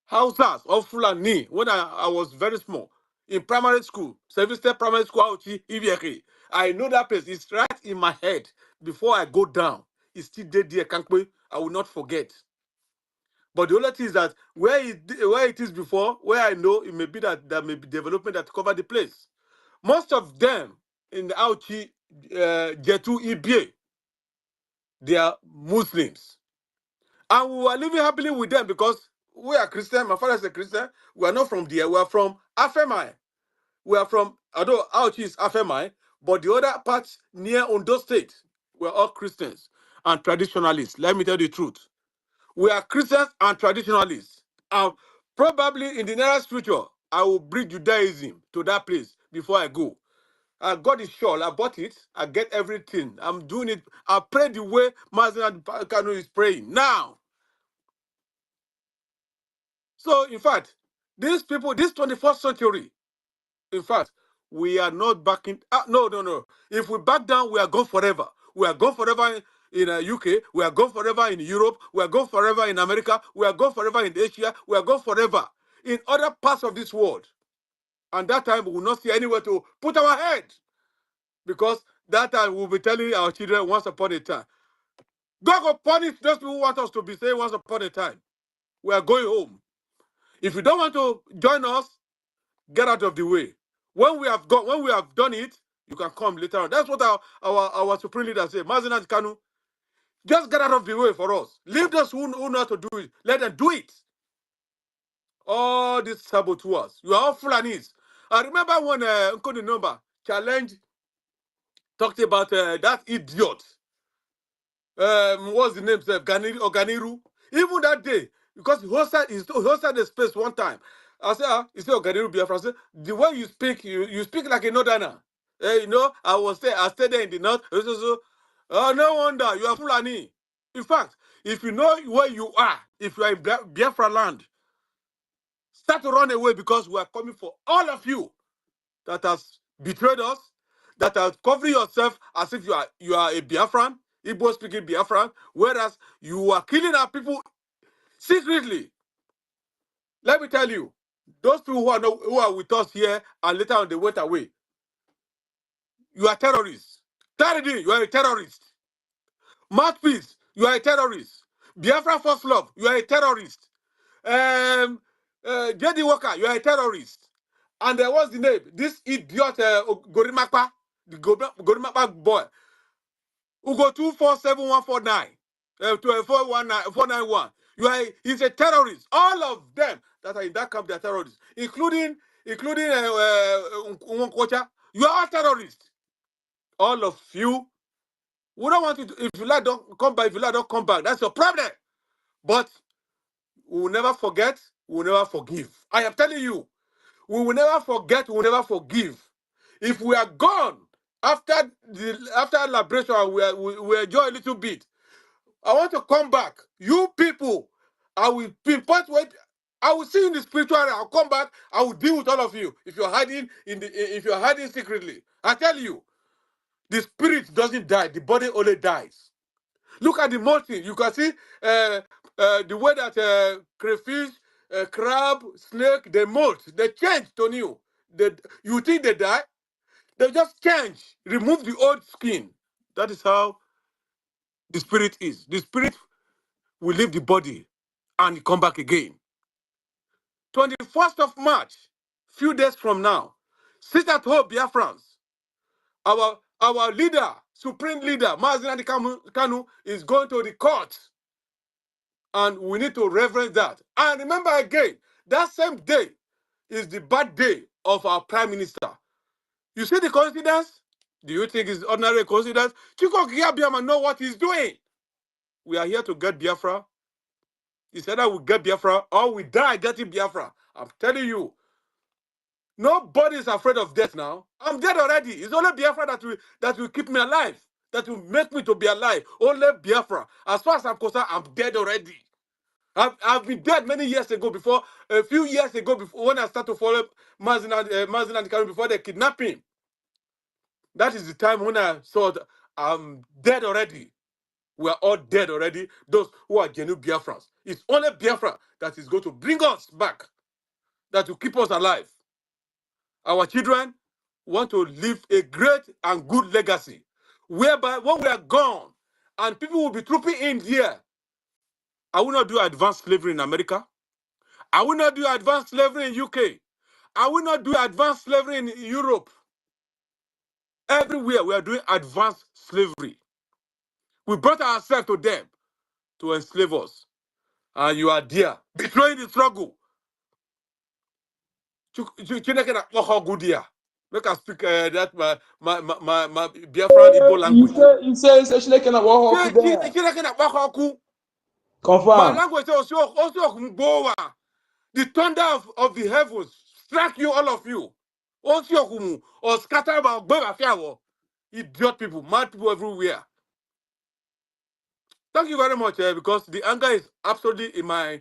houses of Fulani when I was very small. In primary school, Service Step Primary School, Auchi, EBA. I know that place. It's right in my head. Before I go down, it's still there, Kankwe. I will not forget. But the only thing is that where it is before, where I know it may be that there may be development that cover the place. Most of them in the Auchi, Jetu, EBA, they are Muslims. And we were living happily with them because we are Christian. My father is a Christian. We are not from there. We are from Afemai. We are from, although Auchi is Afemai, but the other parts near Ondo State, we're all Christians and traditionalists. Let me tell you the truth. We are Christians and traditionalists. And probably in the nearest future, I will bring Judaism to that place before I go. God is sure. I bought it. I get everything. I'm doing it. I pray the way Mazen Kanu is praying now. So, in fact, these people, this 21st century, in fact, we are not backing. No. If we back down, we are gone forever. We are gone forever in UK. We are gone forever in Europe. We are gone forever in America. We are gone forever in Asia. We are gone forever in other parts of this world. And that time, we will not see anywhere to put our head. Because that time, we'll be telling our children once upon a time. God will punish those people who want us to be saying once upon a time. We are going home. If you don't want to join us, get out of the way. When we have done it, you can come later on. That's what our supreme leader said. Mazen Kanu, just get out of the way for us. Leave those who know how to do it. Let them do it. All these saboteurs. You are all Fulanis. I remember when Uncle Number challenge talked about that idiot. What's the name? Oganiru. Even that day, because he hosted the space one time. I said, he said, Oganiru Biafra. I said, the way you speak, you speak like a northerner. I stayed there in the north. Oh, no wonder you are Fulani. In fact, if you know where you are, if you are in Biafra land, start to run away because we are coming for all of you that has betrayed us, that are covering yourself as if you are a Biafran, Igbo speaking Biafran, whereas you are killing our people secretly. Let me tell you, those people who are with us here and later on they went away. You are terrorists. Taridin, you are a terrorist. Mouthpiece, you are a terrorist. Biafra First Love, you are a terrorist. JD Walker, you are a terrorist. And there was the name, this idiot Gorimapa, the Gorimapa boy, who go 247-149, 491. He's a terrorist. All of them that are in that camp, they are terrorists, including Nwokocha. You are all terrorists. All of you. We don't want you to, if you like, don't come back. If you like, don't come back. That's your problem. But we will never forget. We will never forgive. I am telling you, we will never forget. We will never forgive. If we are gone after liberation, we enjoy a little bit. I want to come back. You people, I will pinpoint where I will see you in the spiritual realm. I'll come back. I will deal with all of you. If you're hiding secretly, I tell you, the spirit doesn't die. The body only dies. Look at the molting. You can see the way that crayfish, crab, snake, they molt. They change to new. You think they die? They just change. Remove the old skin. That is how the spirit is. The spirit will leave the body and come back again. 21st of March, few days from now, sit at home, Biafrans. Our leader, supreme leader, Mazen Kanu, is going to the court. And we need to reverence that. And remember again, that same day is the birthday of our prime minister. You see the coincidence? Do you think it's ordinary coincidence? Chiko Kiabiama know what he's doing. We are here to get Biafra. He said that we get Biafra or we die getting Biafra. I'm telling you, nobody is afraid of death now. I'm dead already. It's only Biafra that will keep me alive, that will make me to be alive. Only Biafra. As far as I'm concerned, I'm dead already. I've been dead many years ago a few years ago before when I started to follow Mazen and Kanu before they kidnapped him. That is the time when I thought I'm dead already. We are all dead already. Those who are genuine Biafrans. It's only Biafra that is going to bring us back, that will keep us alive. Our children want to leave a great and good legacy, whereby when we are gone and people will be trooping in here, I will not do advanced slavery in America. I will not do advanced slavery in UK. I will not do advanced slavery in Europe. Everywhere we are doing advanced slavery. We brought ourselves to them to enslave us. And you are there, betraying the struggle. Make us speak that my Biafran Igbo language. He says, My confirm. language is also Mboa. The thunder of the heavens strike you, all of you. Also, or scatter about Biafra. Idiot people, mad people everywhere. Thank you very much, because the anger is absolutely in my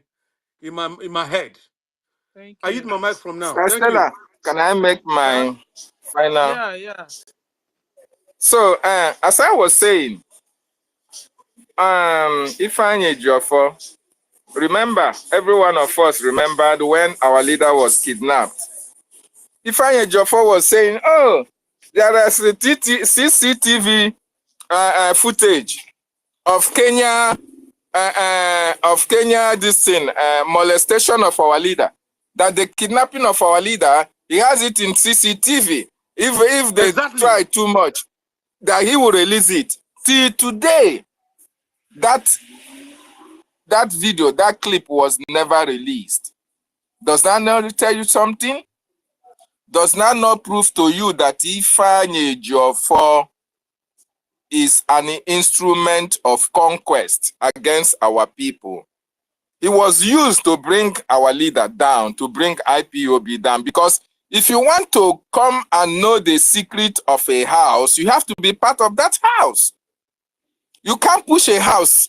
head. Thank I use you. my mic from now. Sir Thank you. Stella, can I make my final? Yeah. So, as I was saying, Ifeanyi Ejiofor, remember, every one of us remembered when our leader was kidnapped. Ifeanyi Ejiofor was saying, oh, there is the CCTV footage of Kenya, this thing, molestation of our leader. That the kidnapping of our leader, he has it in CCTV. If they try too much, that he will release it. Till today, that video, that clip was never released. Does that not tell you something? Does that not prove to you that Ifeanyi Ejiofor is an instrument of conquest against our people? He was used to bring our leader down, to bring IPOB down, because if you want to come and know the secret of a house, you have to be part of that house. You can't push a house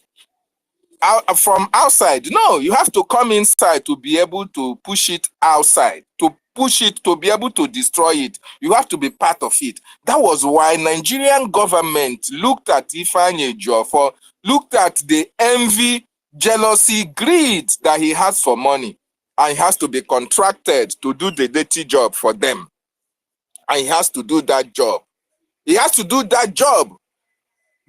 out from outside. No, you have to come inside to be able to push it outside, to push it, to be able to destroy it. You have to be part of it. That was why Nigerian government looked at Ifeanyi Ejiofor, looked at the envy, jealousy, greed that he has for money, and he has to be contracted to do the dirty job for them. And he has to do that job. He has to do that job.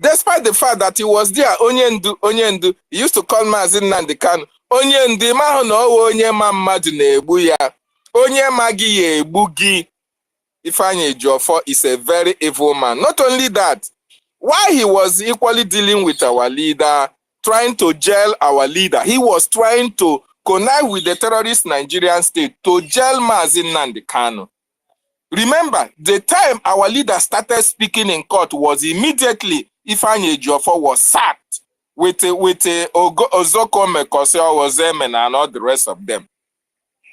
Despite the fact that he was there, Onyendu, he used to call Mazi Nnamdi Kanu, Onyendu, mahụ na ọwụ onye ma mmadụ na-egbu ya, onye ma gị ya egbu gị. Ifeanyi Ejiofor is a very evil man. Not only that, while he was equally dealing with our leader, trying to jail our leader, he was trying to connive with the terrorist Nigerian state to jail Mazi Nnamdi Kanu. Remember, the time our leader started speaking in court was immediately Ifeanyi Ejiofor was sacked with Ozokome, Kosio, Ozemen, and all the rest of them.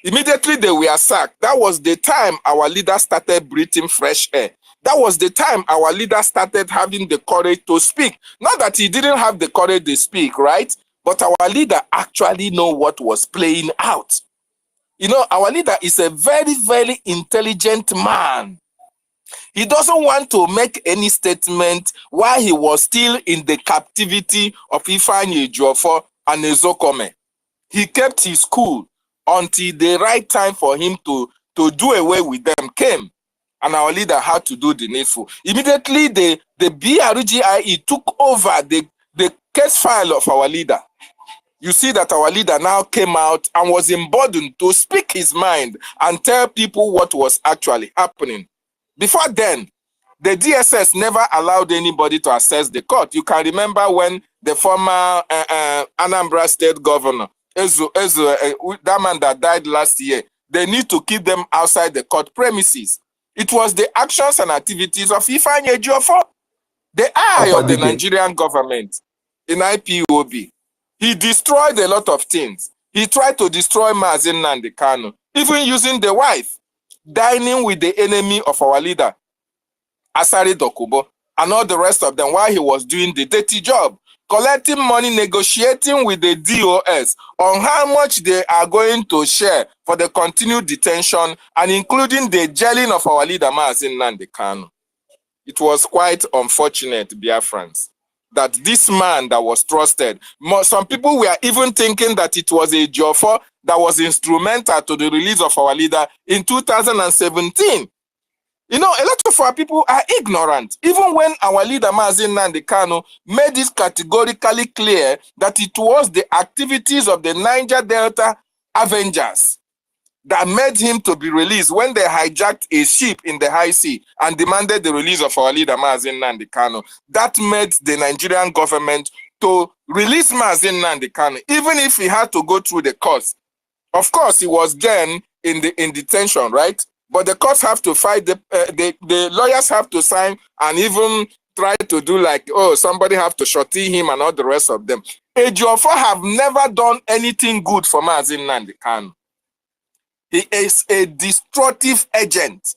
Immediately they were sacked. That was the time our leader started breathing fresh air. That was the time our leader started having the courage to speak. Not that he didn't have the courage to speak, right? But our leader actually know what was playing out. You know, our leader is a very, very intelligent man. He doesn't want to make any statement while he was still in the captivity of Ifeanyi Ejiofor and Ezokome. He kept his cool until the right time for him to do away with them came. And our leader had to do the needful. Immediately, the BRGIE took over the case file of our leader. You see that our leader now came out and was emboldened to speak his mind and tell people what was actually happening. Before then, the DSS never allowed anybody to access the court. You can remember when the former Anambra state governor, that man that died last year, they need to keep them outside the court premises. It was the actions and activities of Ifeanyi Ejiofor, the eye of the Nigerian government in IPOB. He destroyed a lot of things. He tried to destroy Mazi Nnamdi Kanu, even using the wife, dining with the enemy of our leader, Asari Dokubo, and all the rest of them while he was doing the dirty job, collecting money, negotiating with the DOS on how much they are going to share for the continued detention and including the jailing of our leader, Mazi Nnamdi Kanu. it was quite unfortunate, Biafrans, that this man that was trusted, some people were even thinking that it was a Jofo that was instrumental to the release of our leader in 2017. You know, a lot of our people are ignorant. Even when our leader, Mazi Nnamdi Kanu, made it categorically clear that it was the activities of the Niger Delta Avengers that made him to be released when they hijacked a ship in the high sea and demanded the release of our leader, Mazi Nnamdi Kanu. That made the Nigerian government to release Mazi Nnamdi Kanu, even if he had to go through the courts. Of course, he was then in detention, right? But the courts have to fight, the lawyers have to sign and even try to do like, oh, somebody have to shorty him and all the rest of them. Ejiofor have never done anything good for Mazi Nnamdi Kanu. He is a destructive agent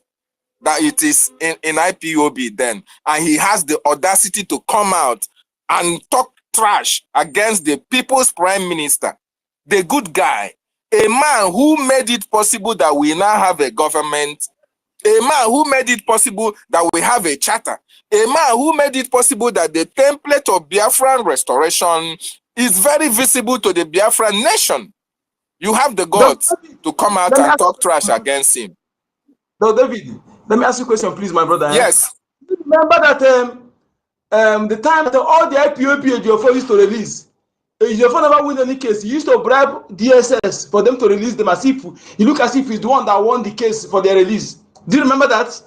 that it is in IPOB then. And he has the audacity to come out and talk trash against the people's prime minister, the good guy, a man who made it possible that we now have a government, a man who made it possible that we have a charter, a man who made it possible that the template of Biafran restoration is very visible to the Biafran nation. You have the guts to come out and talk trash against him. No, David, let me ask you a question, please, my brother. Yes. Remember that the time that all the IPOB Ejiofor used to release, Ejiofor never win any case. He used to bribe DSS for them to release them as if he look as if he's the one that won the case for their release. Do you remember that?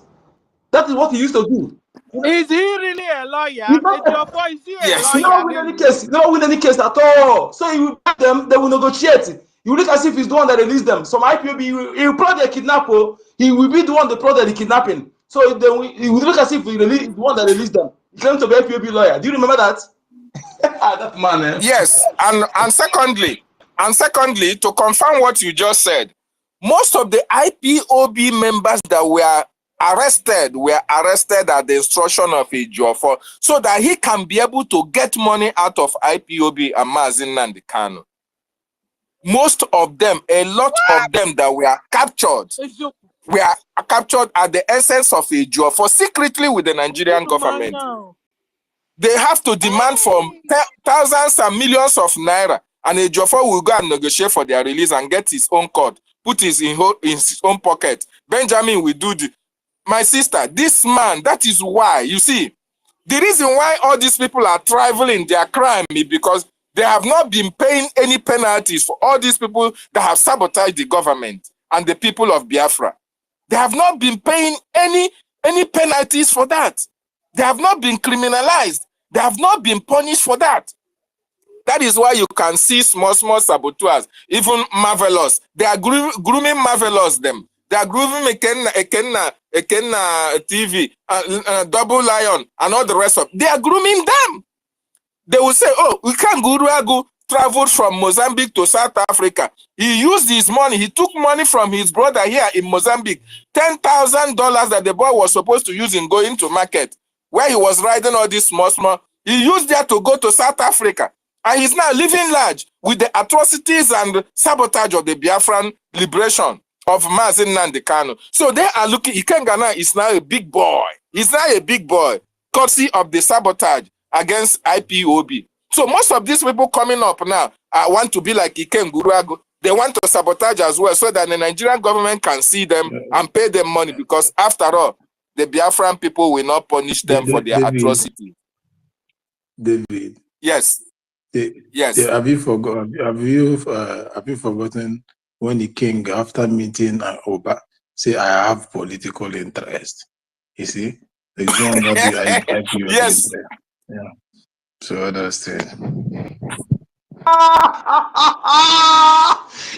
That is what he used to do. Is he really a lawyer? Ejiofor, is he a lawyer? He never win any case. He never win any case at all. So he will bribe them. They will negotiate. You look as if he's the one that released them. Some IPOB, he will plot the kidnapper. He will be the one that plotted the kidnapping. So he will look as if he's the one that released them. He claimed to be a IPOB lawyer. Do you remember that? That man. Eh? Yes, and secondly, to confirm what you just said, most of the IPOB members that were arrested at the instruction of Ejiofor so that he can be able to get money out of IPOB and Mazi Nnamdi Kanu. Most of them, a lot of them that were captured at the essence of Ejiofor secretly with the Nigerian government. They have to demand from thousands and millions of naira, and Ejiofor will go and negotiate for their release and get his own cut, put his in his own pocket. Benjamin will do my sister, this man, that is why, you see, the reason why all these people are thriving in their crime is because they have not been paying any penalties for all these people that have sabotaged the government and the people of Biafra. They have not been paying any penalties for that. They have not been criminalized. They have not been punished for that. That is why you can see small saboteurs, even Marvelous. They are grooming Marvelous them. They are grooming Ekenna TV, Double Lion, and all the rest of them. They are grooming them. They will say, oh, we can't go traveled from Mozambique to South Africa. He used his money. He took money from his brother here in Mozambique. $10,000 that the boy was supposed to use in going to market, where he was riding all this small. He used that to go to South Africa. And he's now living large with the atrocities and sabotage of the Biafran liberation of Mazi Nnamdi Kanu. So they are looking, Ikengana is now a big boy. He's now a big boy, courtesy of the sabotage against IPOB. So most of these people coming up now want to be like Ikem Guruago. They want to sabotage as well so that the Nigerian government can see them and pay them money, because after all, the Biafran people will not punish them for their atrocity. David. Yes. Yes. Have you forgotten when the king, after meeting Oba, say, I have political interest? You see? The one not the IPOB yes. interest. Yeah. So that's it.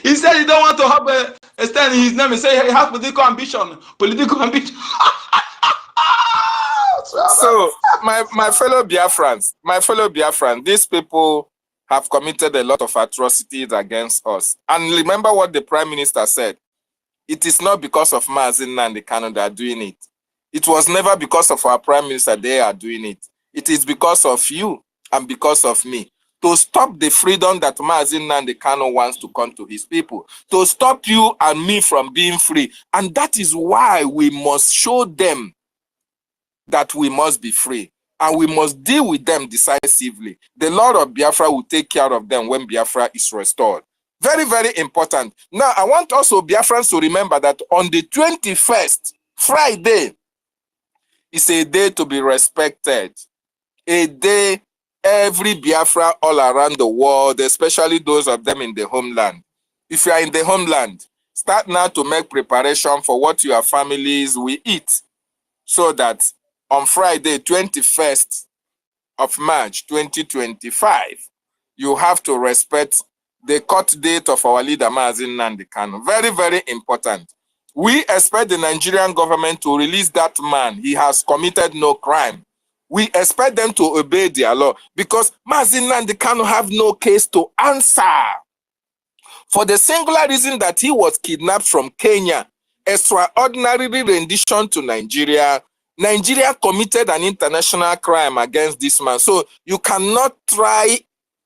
He said he don't want to have a stand in his name. He said he has political ambition. So my fellow Biafrans, these people have committed a lot of atrocities against us. And remember what the Prime Minister said. It is not because of Mazi Nnamdi Kanu that are doing it. It was never because of our Prime Minister they are doing it. It is because of you and because of me. To stop the freedom that Mazi Nnamdi Kanu wants to come to his people. To stop you and me from being free. And that is why we must show them that we must be free. And we must deal with them decisively. The Lord of Biafra will take care of them when Biafra is restored. Very, very important. Now, I want also Biafrans to remember that on the 21st, Friday, is a day to be respected. A day every Biafra all around the world, especially those of them in the homeland. If you are in the homeland, start now to make preparation for what your families will eat, so that on Friday, 21st of March 2025, you have to respect the court date of our leader, Mazi Nnamdi Kanu. Very, very important. We expect the Nigerian government to release that man. He has committed no crime. We expect them to obey their law, because Mazi Nnamdi Kanu have no case to answer, for the singular reason that he was kidnapped from Kenya, extraordinary rendition to Nigeria. Nigeria committed an international crime against this man. So you cannot try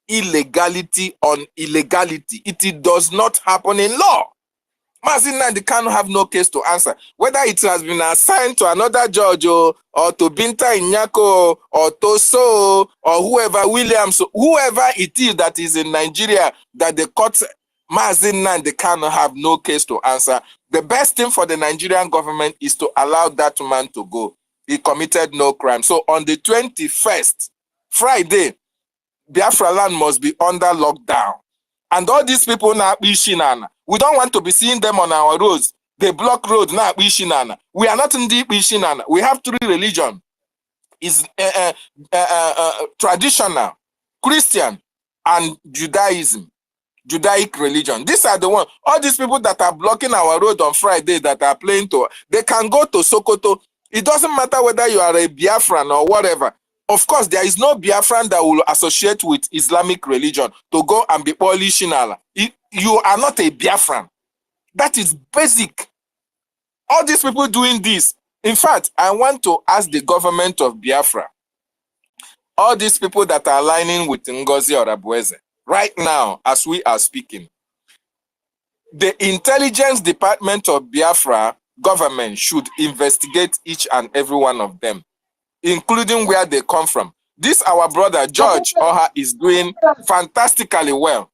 illegality on illegality. It does not happen in law. Mazi Nnamdi Kanu have no case to answer. Whether it has been assigned to another judge or to Binta Inyako or Toso or whoever, Williams, whoever it is that is in Nigeria that the court, Mazi Nnamdi Kanu have no case to answer. The best thing for the Nigerian government is to allow that man to go. He committed no crime. So on the 21st, Friday, Biafra land must be under lockdown. And all these people now, we don't want to be seeing them on our roads. They block roads now. We are not in deep Ishinana. We have three religions. Is traditional, Christian, and Judaism. Judaic religion. These are the ones. All these people that are blocking our road on Friday that are playing to, they can go to Sokoto. It doesn't matter whether you are a Biafran or whatever. Of course, there is no Biafran that will associate with Islamic religion to go and be Polishinala. You are not a Biafran. That is basic. All these people doing this. In fact, I want to ask the government of Biafra, all these people that are aligning with NGOZI or Abueze, right now, as we are speaking, the intelligence department of Biafra government should investigate each and every one of them, including where they come from. This our brother George Oha is doing fantastically well.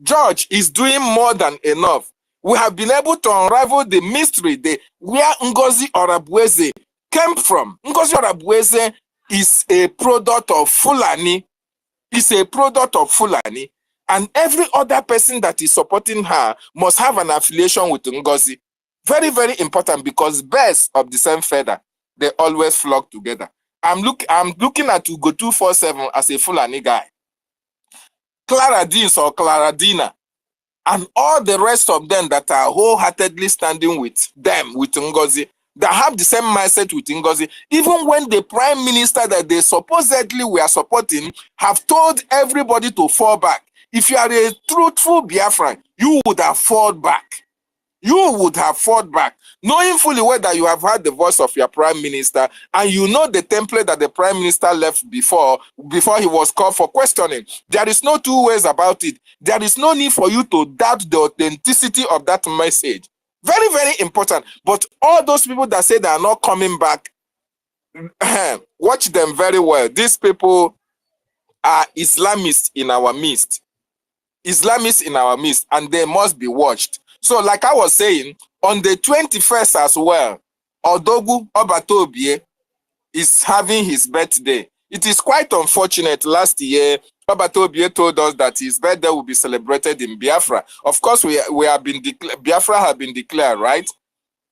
George is doing more than enough. We have been able to unravel the mystery, where NGOZI or Abueze came from. NGOZI or Abueze is a product of Fulani. Is a product of Fulani, and every other person that is supporting her must have an affiliation with NGOZI. Very, very important, because birds of the same feather, they always flock together. I'm looking at Ugo 247 as a Fulani guy. Clara Deans or Clara Dina, and all the rest of them that are wholeheartedly standing with them, with NGOZI, that have the same mindset with NGOZI, even when the prime minister that they supposedly were supporting have told everybody to fall back. If you are a truthful Biafran, you would have fought back. You would have fought back, knowing fully well that you have heard the voice of your prime minister, and you know the template that the prime minister left before he was called for questioning. There is no two ways about it. There is no need for you to doubt the authenticity of that message. Very, very important. But all those people that say they are not coming back, watch them very well. These people are Islamists in our midst. Islamists in our midst, and they must be watched. So, like I was saying, on the 21st as well, Odogu Obatobie is having his birthday. It is quite unfortunate. Last year, Obatobie told us that his birthday will be celebrated in Biafra. Of course, we have been Biafra have been declared, right?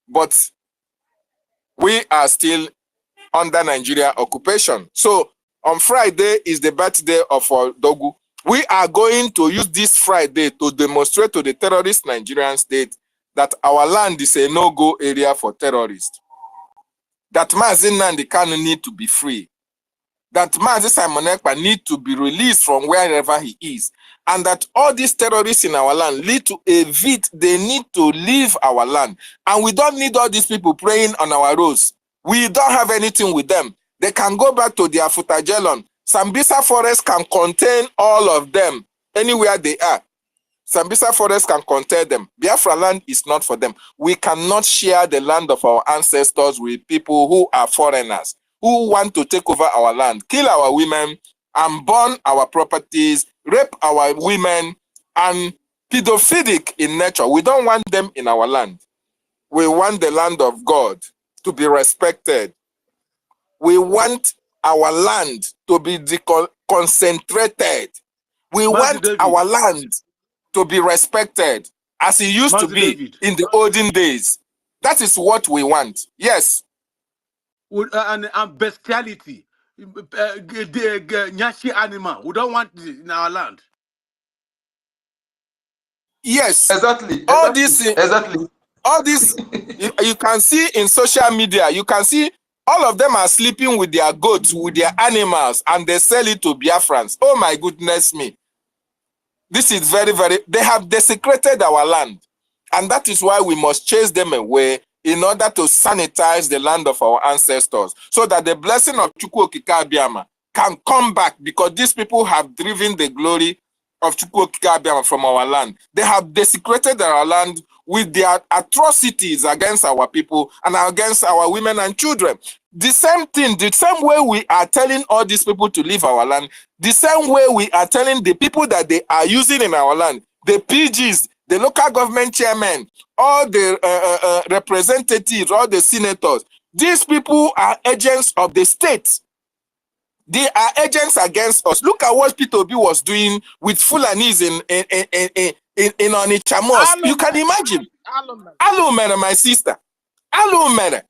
But we are still under Nigeria occupation. So on Friday is the birthday of Odogu. We are going to use this Friday to demonstrate to the terrorist Nigerian state that our land is a no-go area for terrorists. That Mazi Nnamdi Kanu need to be free. That Mazi Simon Ekpa need to be released from wherever he is. And that all these terrorists in our land need to evade, they need to leave our land. And we don't need all these people praying on our roads. We don't have anything with them. They can go back to their Futajelon. Sambisa Forest can contain all of them anywhere they are. Sambisa Forest can contain them. Biafra land is not for them. We cannot share the land of our ancestors with people who are foreigners, who want to take over our land, kill our women, and burn our properties, rape our women, and pedophilic in nature. We don't want them in our land. We want the land of God to be respected. We want our land to be concentrated. We Master want David. our land to be respected as it used to Master be David. in the olden days. That is what we want. Yes. And bestiality. Nyashi animal. We don't want it in our land. Yes. Exactly. All this, Exactly. you can see in social media, you can see all of them are sleeping with their goats, with their animals, and they sell it to Biafrans. Oh my goodness me. This is very, very, they have desecrated our land. And that is why we must chase them away in order to sanitize the land of our ancestors, so that the blessing of Chukwu Okike Abiama can come back, because these people have driven the glory of Chukwu Okike Abiama from our land. They have desecrated our land with their atrocities against our people and against our women and children. The same thing, the same way we are telling all these people to leave our land, the same way we are telling the people that they are using in our land, the PGs, the local government chairmen, all the representatives, all the senators, these people are agents of the state. They are agents against us. Look at what P2B was doing with Fulanis in Onitsha Mosque. You can imagine. Alumere, my sister. Alumere.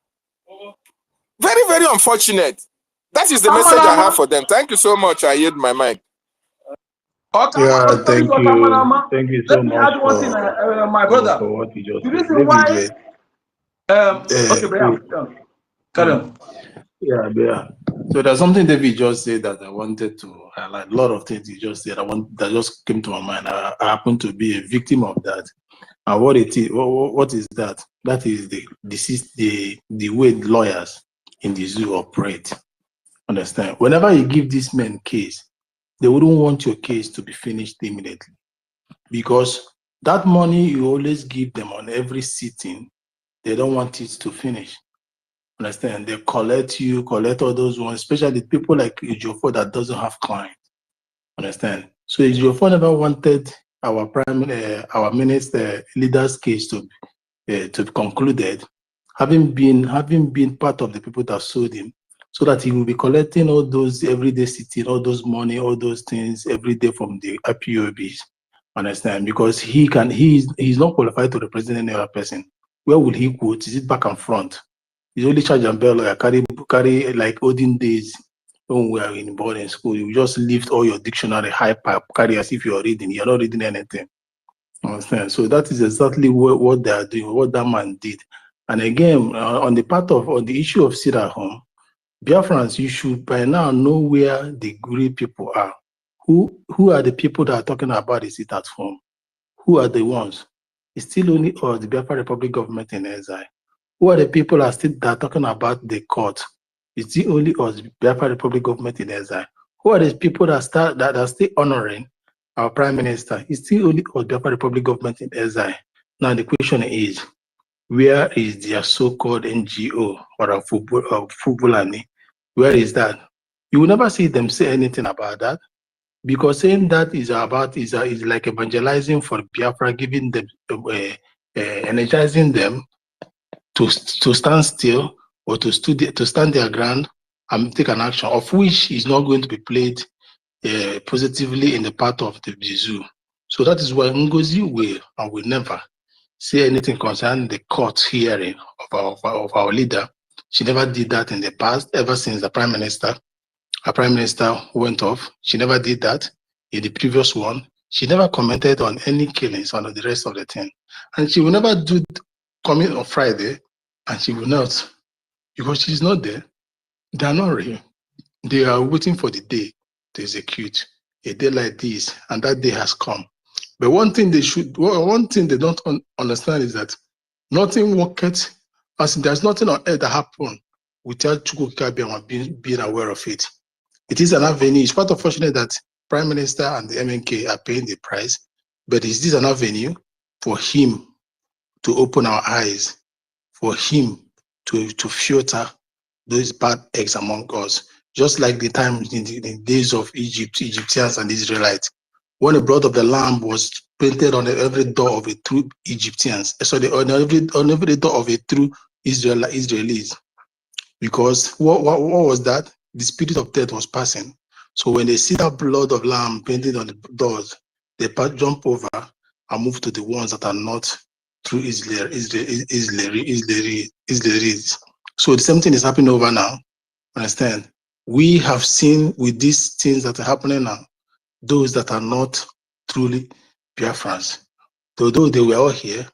Very, very unfortunate. That is the message I have for them. Thank you so much. I yield my mic. Yeah, thank you. Thank you so Let me much add one thing, my for brother. what you just The said. reason why, David, okay, Brian, carry on. yeah. So there's something David just said that I wanted to highlight. A lot of things he just said, that just came to my mind. I happen to be a victim of that. And what it is, what is that? That is the way lawyers in the zoo operate. Understand? Whenever you give these men case, they wouldn't want your case to be finished immediately, because that money you always give them on every sitting, they don't want it to finish. Understand? They collect all those ones, especially people like Ejiofor that doesn't have clients. Understand? So Ejiofor never wanted our minister leader's case to be concluded, having been part of the people that sued him, so that he will be collecting all those everyday sitting, all those money, all those things every day from the IPOBs. Understand? Because he's not qualified to represent any other person. Where will he quote? Is it back and front? He's only charge and bell lawyer, carry like olden days when we were in boarding school. You just lift all your dictionary high pipe, carry as if you're reading. You're not reading anything. Understand? So that is exactly what they are doing, what that man did. And again, on the issue of sit at home, Biafrans, you should by now know where the great people are. Who are the people that are talking about the sit at home? Who are the ones? It's still only us, the Biafra Republic government in exile. Who are the people that are talking about the court? It's the only us, Biafra Republic government in exile. Who are the people that are still honoring our prime minister? It's still only us, Biafra Republic government in exile. Now the question is, where is their so-called NGO or a Fubulani? Where is that? You will never see them say anything about that, because saying that is like evangelizing for Biafra, giving them, energizing them to stand still or to stand their ground and take an action, of which is not going to be played positively in the part of the zoo. So that is why NGOZI will never say anything concerning the court hearing of our leader. She never did that in the past, ever since our prime minister went off. She never did that in the previous one. She never commented on any killings or the rest of the thing. And she will never do coming on Friday, and she will not, because she's not there. They are not real. They are waiting for the day to execute a day like this, and that day has come. But one thing they don't understand is that nothing worketh, as in there's nothing on earth that happened without Chukwu Okike being aware of it. It is an avenue. It's quite unfortunate that Prime Minister and the MNK are paying the price, but is this an avenue for him to open our eyes, for him to filter those bad eggs among us. Just like the time in the days of Egypt, Egyptians and Israelites, when the blood of the lamb was painted on every door of a true Egyptians, sorry, on every door of a true Israelis. Because what was that? The spirit of death was passing. So when they see that blood of lamb painted on the doors, they jump over and move to the ones that are not true Israelis. So the same thing is happening over now. Understand? We have seen with these things that are happening now, those that are not truly Biafrans. Although they were all here,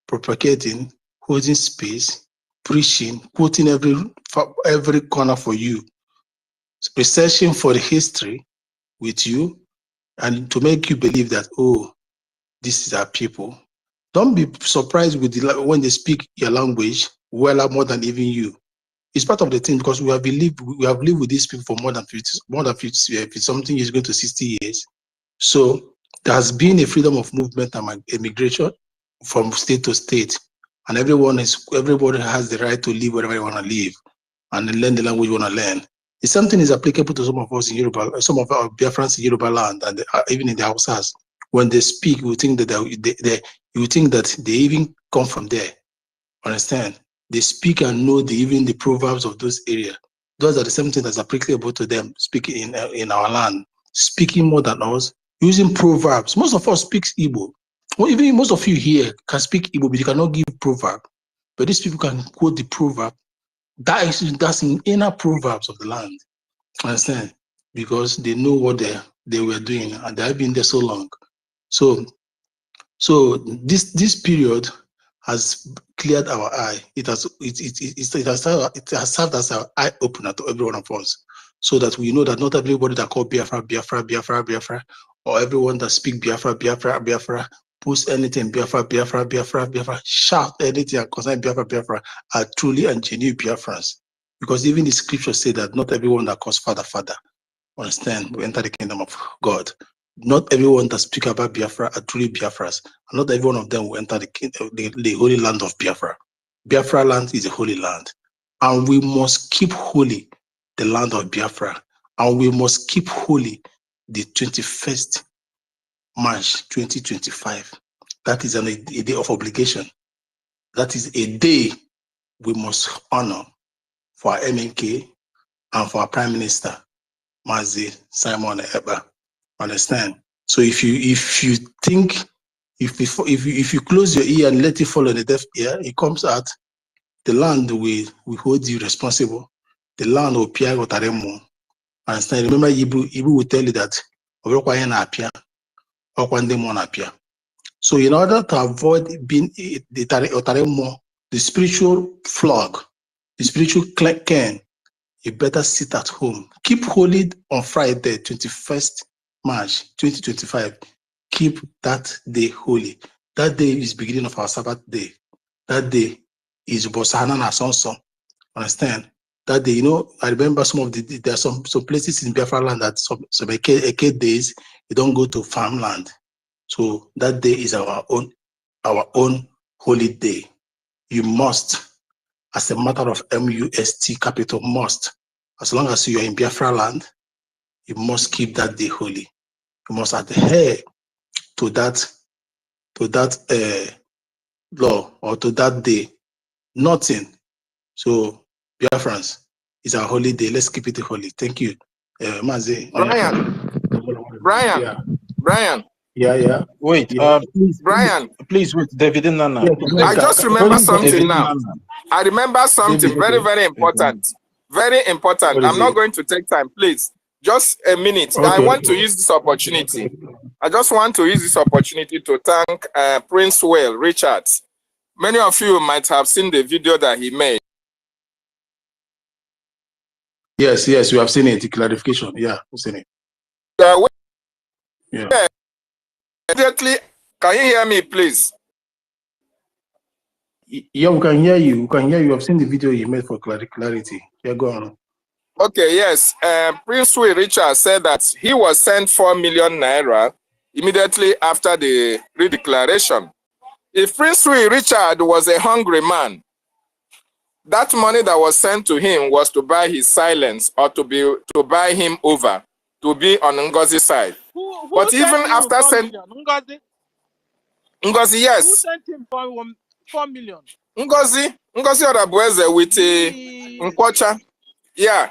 propagating, holding space, preaching, quoting every corner for you, researching for the history with you, and to make you believe that, oh, this is our people. Don't be surprised with when they speak your language well more than even you. It's part of the thing, because we have lived with these people for more than 50 something years, going to 60 years. So there has been a freedom of movement and immigration from state to state, and everybody has the right to live wherever they want to live and learn the language you want to learn. If something is applicable to some of us in Yoruba, some of our Biafrans in Yoruba land, and even in the Hausas, when they speak, you think that you think that they even come from there. Understand? They speak and know even the proverbs of those areas. Those are the same things that's applicable to them speaking in our land, speaking more than us, using proverbs. Most of us speak Igbo. Well, even most of you here can speak Igbo, but you cannot give proverb. But these people can quote the proverb. That's in inner proverbs of the land. Understand? Because they know what they were doing, and they have been there so long. So this period has cleared our eye. It has served as our eye opener to every one of us, so that we know that not everybody that call Biafra, or everyone that speak Biafra, post anything Biafra, shout anything concerning Biafra are truly and genuine Biafrans. Because even the scriptures say that not everyone that calls Father, understand, will enter the kingdom of God. Not everyone that speak about Biafra are truly Biafras, and not every one of them will enter the holy land of Biafra. Biafra land is a holy land, and we must keep holy the land of Biafra, and we must keep holy the 21st March 2025. That is a day of obligation. That is a day we must honor for our MNK and for our Prime Minister, Mazi Simon Ekpa. Understand? So if you think, if you close your ear and let it fall on the deaf ear, it comes out, the land will hold you responsible. The land will pia gotaremo. Understand? Remember, Ibu will tell you that so in order to avoid being the otaremo, the spiritual flog, the spiritual can, you better sit at home. Keep holy on Friday, 21st March 2025. Keep that day holy. That day is beginning of our Sabbath day. That day is Bosana Nasonso. Understand? That day, I remember there are some places in Biafra land that some EKID days, you don't go to farmland. So that day is our own holy day. You must, as a matter of MUST capital, must, as long as you are in Biafra land, you must keep that day holy. You must adhere to that law or to that day. Nothing. So Biafrans, is our holy day. Let's keep it holy. Thank you. Mazi, Brian. Yeah. Wait, Yeah. Please wait, David and Nana. I just remember something now. I remember something very, very important. Very important. I'm not going to take time, please. Just a minute. Okay. I want to use this opportunity. I just want to use this opportunity to thank Prince Well Richards. Many of you might have seen the video that he made. Yes, we have seen it. The clarification. Yeah, we've seen it. Yeah. Immediately, can you hear me, please? Yeah, we can hear you. We can hear you. I've seen the video you made for clarity. Yeah, go on. Okay, yes. Prince Will Richard said that he was sent 4 million naira immediately after the redeclaration. If Prince Will Richard was a hungry man, that money that was sent to him was to buy his silence or to buy him over to be on Ngozi's side. Who But even sent you after 4 sent million? Ngozi? Ngozi, Who yes. sent him 4 million? Ngozi Orabueze with a Nkwocha. Yeah.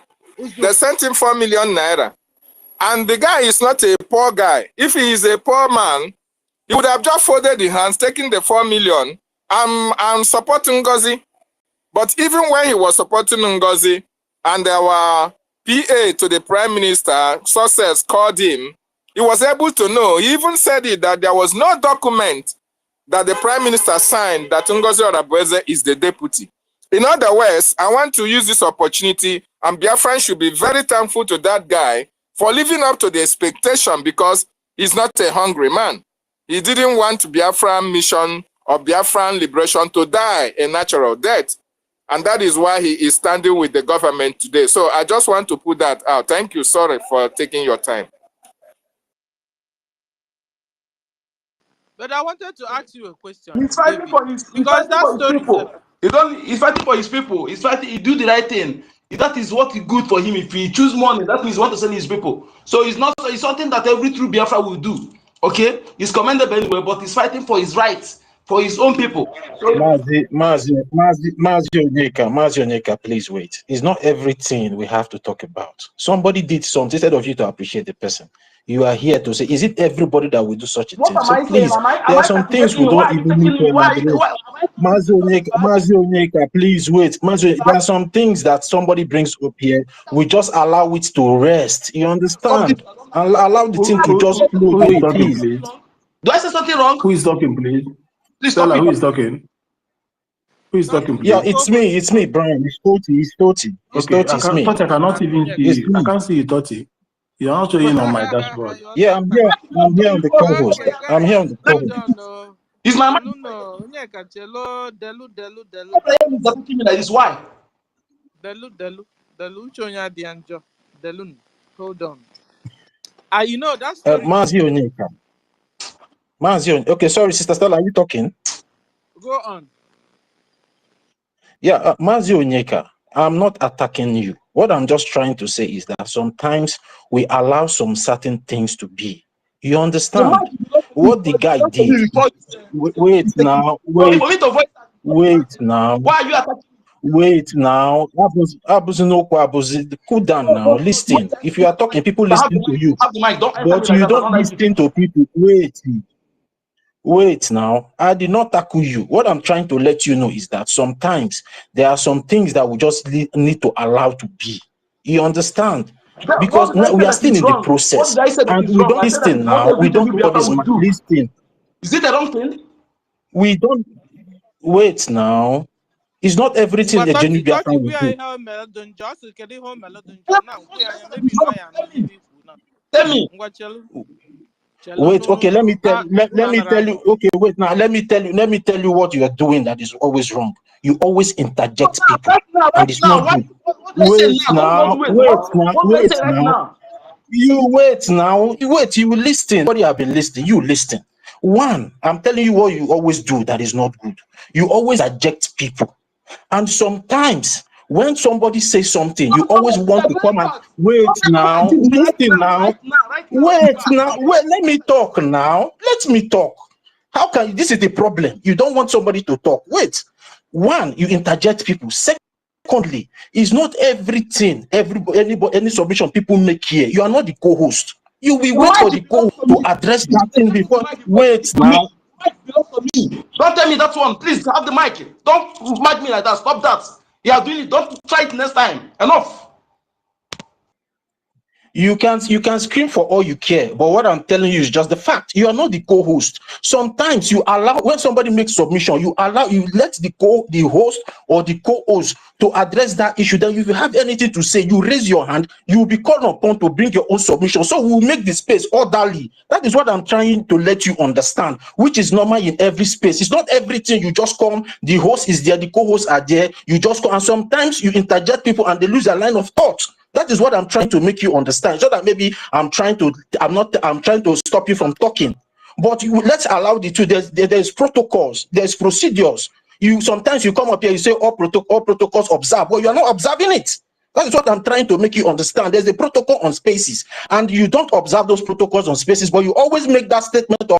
They sent him 4 million naira. And the guy is not a poor guy. If he is a poor man, he would have just folded the hands, taken the 4 million. I'm supporting Ngozi. But even when he was supporting Ngozi and our PA to the Prime Minister, Success, called him, he was able to know. He even said it that there was no document that the Prime Minister signed that Ngozi Orabueze is the deputy. In other words, I want to use this opportunity, and Biafran should be very thankful to that guy for living up to the expectation, because he's not a hungry man. He didn't want Biafran mission or Biafran liberation to die a natural death. And that is why he is standing with the government today. So I just want to put that out. Thank you. Sorry for taking your time. But I wanted to ask you a question. He's fighting for his, because that story people. He's fighting for his people. He's fighting. He do the right thing. That is what is good for him. If he choose money, that means he want to send his people. So it's not. It's something that every true Biafra will do. Okay, he's commendable anyway, but he's fighting for his rights, for his own people. So, Mazi Onyeka, please wait. It's not everything we have to talk about. Somebody did something. Instead of you to appreciate the person, you are here to say, is it everybody that will do such a thing? So please, there are some things we don't even need to elaborate. Mazi Onyeka, please wait. Mazi, there are some things that somebody brings up here. We just allow it to rest. You understand? And allow the thing to just flow the way it is. Do I say something wrong? Who is talking, please? Please Stella, stop who it. is talking? Who is talking, please? Yeah, it's me, Brian. It's Toti. Okay, It's me. I cannot even see It's you. me. I can't see you, Toti. You're not showing on my dashboard. Yeah, I'm here on the co-host. I'm here on the co-host. It's my mind. That is why. Hold on. You know that's Mazi Onyeka. Okay, sorry, Sister Stella, are you talking? Go on. Yeah, Mazi Onyeka, I'm not attacking you. What I'm just trying to say is that sometimes we allow some certain things to be. You understand? What the guy did. Wait now. Why are you attacking? Wait now. Cool down now. Listen. If you are talking, people listen to you. But you don't listen to people. Wait now. I did not tackle you. What I'm trying to let you know is that sometimes there are some things that we just need to allow to be. You understand? Because we are still in the process. And we don't listen now. We don't put this listen. Is it the wrong thing? We don't wait now. It's not everything a genuine Biafran will do. Tell me. Wait, okay, let me tell you. Okay, wait now. Let me tell you what you are doing that is always wrong. You always interject people, and it's not good. Wait now. You wait now. You will listen. What you have been listening, you listen. One, I'm telling you what you always do that is not good. You always eject people. And sometimes when somebody says something, you always want to come and wait now. Listen now. Wait now. Wait, let me talk now. Let me talk. How can you? This is the problem. You don't want somebody to talk. Wait. One, you interject people. Secondly, it's not everything, any submission people make here. You are not the co-host. You will wait for the co-host to address that thing before. Wait now. Don't tell me that one. Please have the mic. Don't mic me like that. Stop that. You are doing it. Don't try it next time. Enough. You can scream for all you care, but what I'm telling you is just the fact. You are not the co-host. Sometimes you allow, when somebody makes submission, you let the host or the co-host to address that issue. Then if you have anything to say, you raise your hand, you will be called upon to bring your own submission. So we will make the space orderly. That is what I'm trying to let you understand, which is normal in every space. It's not everything you just come, the host is there, the co-hosts are there, you just come, and sometimes you interject people and they lose their line of thought. That is what I'm trying to make you understand. So that maybe I'm trying to stop you from talking. But let's allow the two. There's protocols, there's procedures. You sometimes you come up here, you say all protocols observed, but you are not observing it. That is what I'm trying to make you understand. There's a protocol on spaces, and you don't observe those protocols on spaces, but you always make that statement of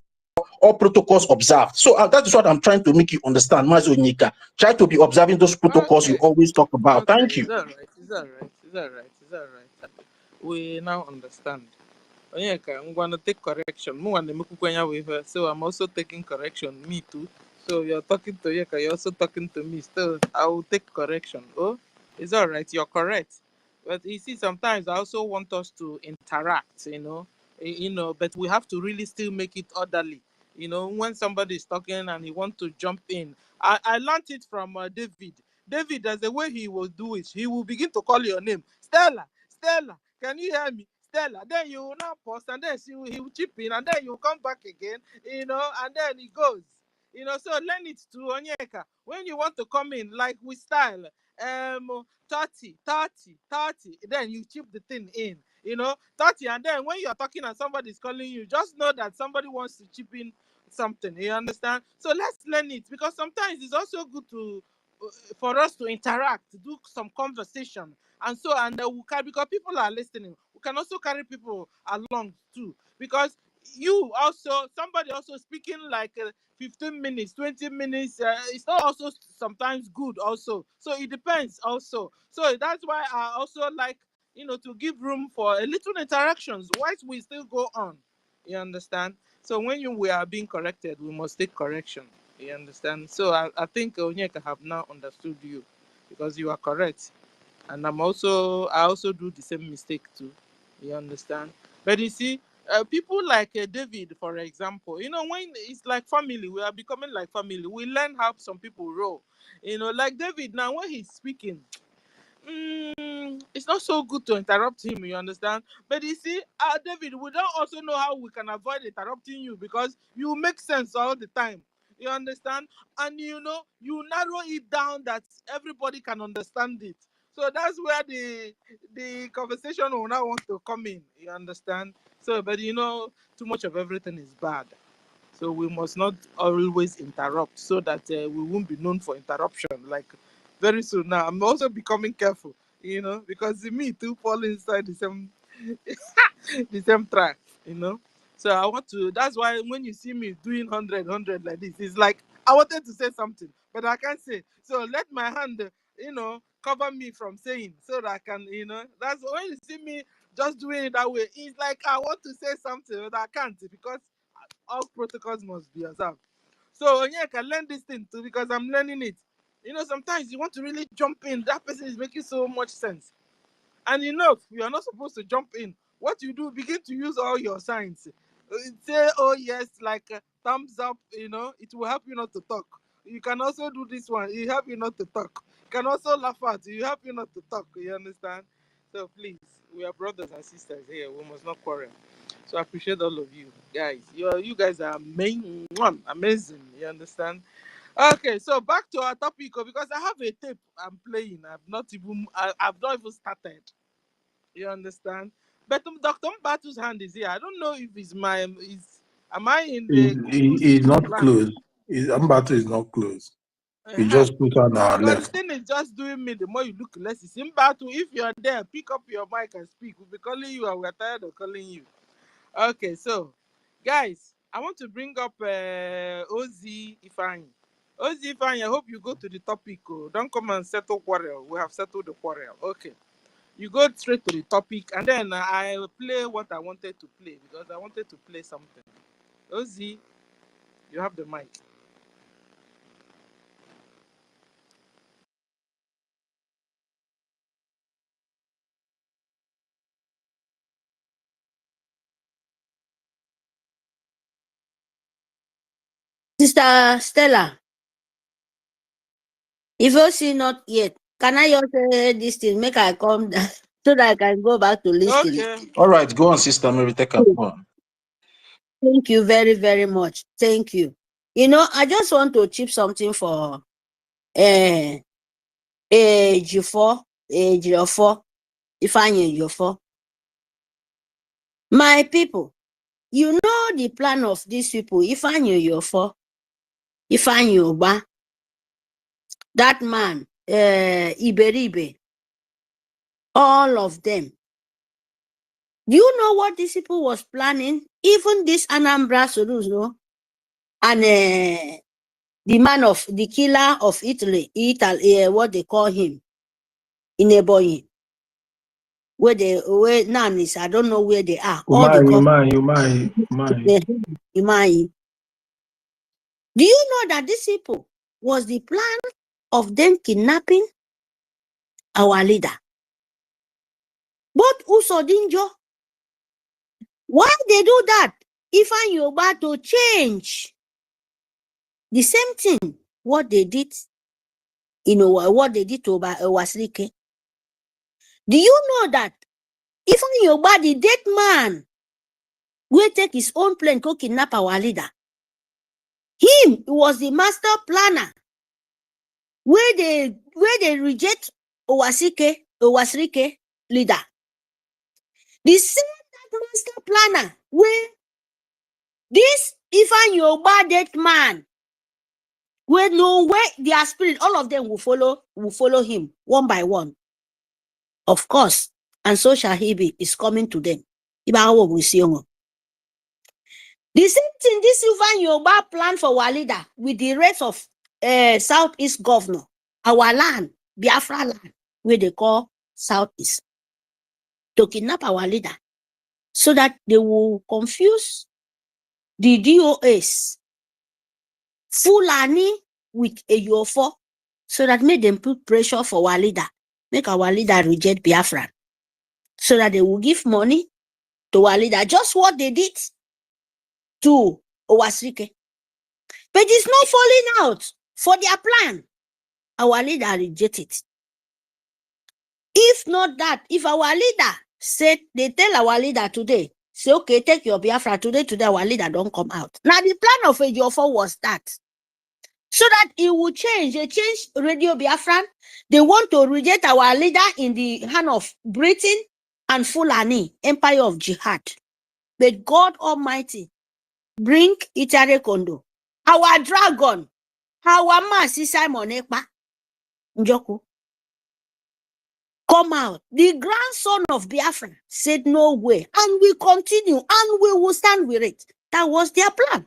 all protocols observed. So that is what I'm trying to make you understand, Mazo Nika. Try to be observing those protocols you Okay. always talk about. Okay. Thank you. Is that right? Is that right? Is that right? Is that right? We now understand. Onyeka, I'm gonna take correction. So I'm also taking correction. Me too. So you're talking to Onyeka, you're also talking to me. Still, I will take correction. Oh, it's all right. You're correct. But you see, sometimes I also want us to interact. But we have to really still make it orderly. When somebody is talking and he wants to jump in, I learned it from David. David, there's a way he will do it. He will begin to call your name, Stella. Stella, can you hear me? Stella. Then you will now pause, and then he will chip in, and then you come back again, and then it goes. So learn it to Onyeka. When you want to come in, like with style, 30, then you chip the thing in, 30, and then when you're talking and somebody's calling you, just know that somebody wants to chip in something, you understand? So let's learn it, because sometimes it's also good for us to interact, do some conversation, and we can, because people are listening. We can also carry people along too, because somebody also speaking like 15 minutes, 20 minutes. It's not also sometimes good also. So it depends also. So that's why I also like to give room for a little interactions whilst we still go on. You understand? So when we are being corrected, we must take correction. You understand? So I think Onyeka have now understood you, because you are correct. And I also do the same mistake too. You understand? But you see, people like David, for example, when it's like family, we are becoming like family. We learn how some people roll. Like David now, when he's speaking, it's not so good to interrupt him, you understand? But you see, David, we don't also know how we can avoid interrupting you, because you make sense all the time. You understand? And you narrow it down that everybody can understand it. So that's where the conversation will now want to come in. You understand? So, but too much of everything is bad. So we must not always interrupt, so that we won't be known for interruption. Like very soon now, I'm also becoming careful, because me too fall inside the same the same track, So I want to. That's why when you see me doing 100 like this, it's like I wanted to say something, but I can't say. So let my hand, cover me from saying, so that I can, That's when you see me just doing it that way. It's like I want to say something, but I can't, because all protocols must be observed. So yeah, I can learn this thing too, because I'm learning it. Sometimes you want to really jump in. That person is making so much sense. And you are not supposed to jump in. What you do, begin to use all your signs. Say, oh yes, like thumbs up, it will help you not to talk. You can also do this one, it help you not to talk. You can also laugh at you, help you not to talk. You understand? So please, we are brothers and sisters here. We must not quarrel. So I appreciate all of you guys. You guys are amazing. You understand? Okay, so back to our topic, because I have a tape I'm playing. I've not even started. You understand? But Dr. Mbatu's hand is here. I don't know if am I in the He's not line? close. Ambato is not close. He Uh-huh. just put on our Because left. the thing is just doing me. The more you look less, it's Mbatu. If you're there, pick up your mic and speak. We'll be calling you, and we're tired of calling you. Okay, so guys, I want to bring up Ozi Ifeanyi. Ozi Ifeanyi, I hope you go to the topic. Don't come and settle quarrel. We have settled the quarrel. Okay. You go straight to the topic, and then I will play what I wanted to play, because I wanted to play something. Ozi, you have the mic. Sister Stella, if you see not yet, can I just say this thing, make I come down so that I can go back to listening? Okay. All right, go on, Sister Mary. Take up one. Thank you very, very much. Thank you. I just want to chip something for age 4, if I knew you 4. My people, you know the plan of these people, if I knew you 4, if I knew ba. that man, Iberibe, all of them. Do you know what these people was planning? Even this Anambra Solution and the man of the killer of Italy, what they call him, in a boy, where none is, I don't know where they are. All the Umai. Do you know that these people was the plan of them kidnapping our leader? But Usodinjo, why they do that? If I Yoba to change the same thing, what they did, what they did to Waslike. Do you know that if I Yoba the dead man will take his own plane to kidnap our leader? Him was the master planner where they reject Owasrike leader. The same master planner where this Ifan Yoba dead man, where no way their spirit, all of them will follow him one by one. Of course, and so shall he be, is coming to them. The same thing this Ifan Yoba plan for our leader with the rest of Southeast governor, our land, Biafra land, where they call Southeast, to kidnap our leader so that they will confuse the DOS Fulani with a UFO, so that made them put pressure for our leader, make our leader reject Biafra, so that they will give money to our leader, just what they did to Owasrike. But it's not falling out for their plan. Our leader rejected it. If not that, if our leader said, they tell our leader today, say, okay, take your Biafra today, our leader don't come out. Now the plan of Ejiofor was that, so that it will change. They change Radio Biafran. They want to reject our leader in the hand of Britain and Fulani, Empire of Jihad. But God Almighty bring Itare Kondo, our dragon, our Masi Simon Ekpa, Njoku, come out. The grandson of Biafra said no way, and we continue, and we will stand with it. That was their plan.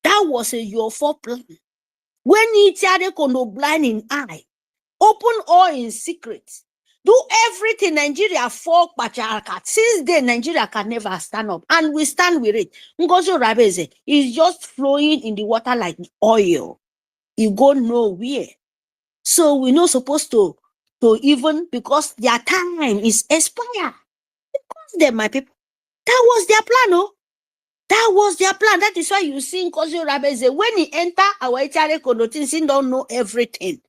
That was a UFO plan. When Itare Kondo blind in eye, open all in secret, do everything Nigeria for Pacharaka. Since then, Nigeria can never stand up, and we stand with it. Ngozi Rabeze is just flowing in the water like oil. You go nowhere. So we're not supposed to even, because their time is expired. Because them, my people, that was their plan, oh. That was their plan. That is why you see Ngozi Rabeze, when he enter our Itare Kondo, he don't know everything.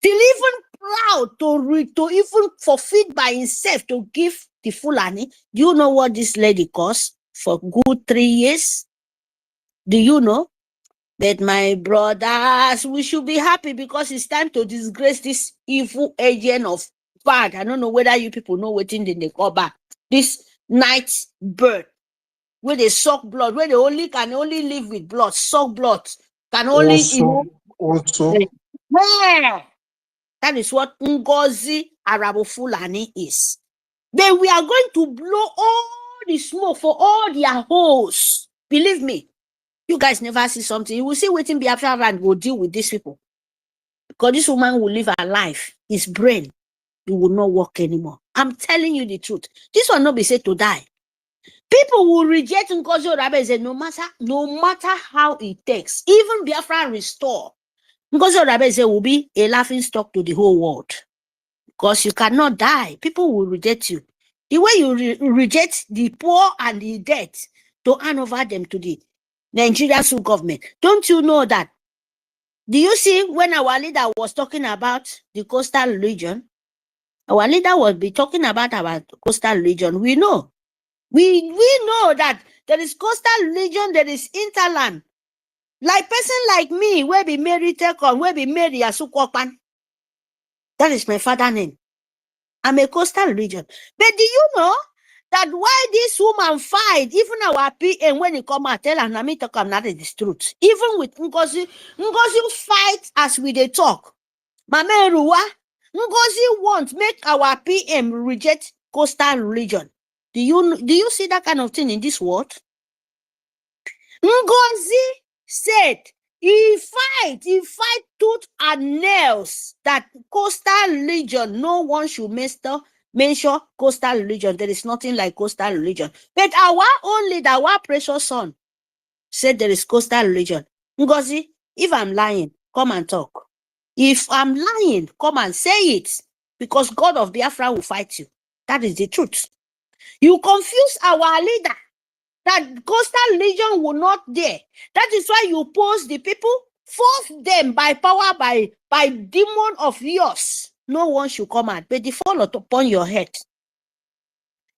Till even proud to even forfeit by himself to give the Fulani. Do you know what this lady cost for good 3 years? Do you know? But my brothers, we should be happy, because it's time to disgrace this evil agent of bad. I don't know whether you people know what in they call back. This night bird, where they suck blood, where they can only live with blood, suck blood, can only yeah. That is what Ngozi Arabo Fulani is. Then we are going to blow all the smoke for all their holes. Believe me, you guys never see something. You will see waiting Biafra and will deal with these people. Because this woman will live her life. His brain, it will not work anymore. I'm telling you the truth. This will not be said to die. People will reject Ngozi Arabo no matter how it takes. Even Biafra restore. Ngozi Arabo will be a laughing stock to the whole world. Because you cannot die. People will reject you. The way you reject the poor and the dead to hand over them to the Nigerian government. Don't you know that? Do you see when our leader was talking about the coastal region? Our leader was be talking about our coastal region. We know. We know that there is coastal region, there is interland. Like person like me, where be Mary Tekon, where be Mary Asukwopan. That is my father name. I'm a coastal region. But do you know that why this woman fight, even our PM when he come out, tell her, me talk, I'm not the truth. Even with Ngozi fight as we they talk. Mama Eruwa, Ngozi won't make our PM reject coastal religion. Do you see that kind of thing in this world? Ngozi said he fight tooth and nails that coastal religion, no one should mention coastal religion. There is nothing like coastal religion. But our own leader, our precious son, said there is coastal religion. Ngozi, if I'm lying, come and talk. If I'm lying, come and say it. Because God of Biafra will fight you. That is the truth. You confuse our leader that coastal religion will not there. That is why you pose the people, force them by power, by demon of yours. No one should come out, but they fall upon your head.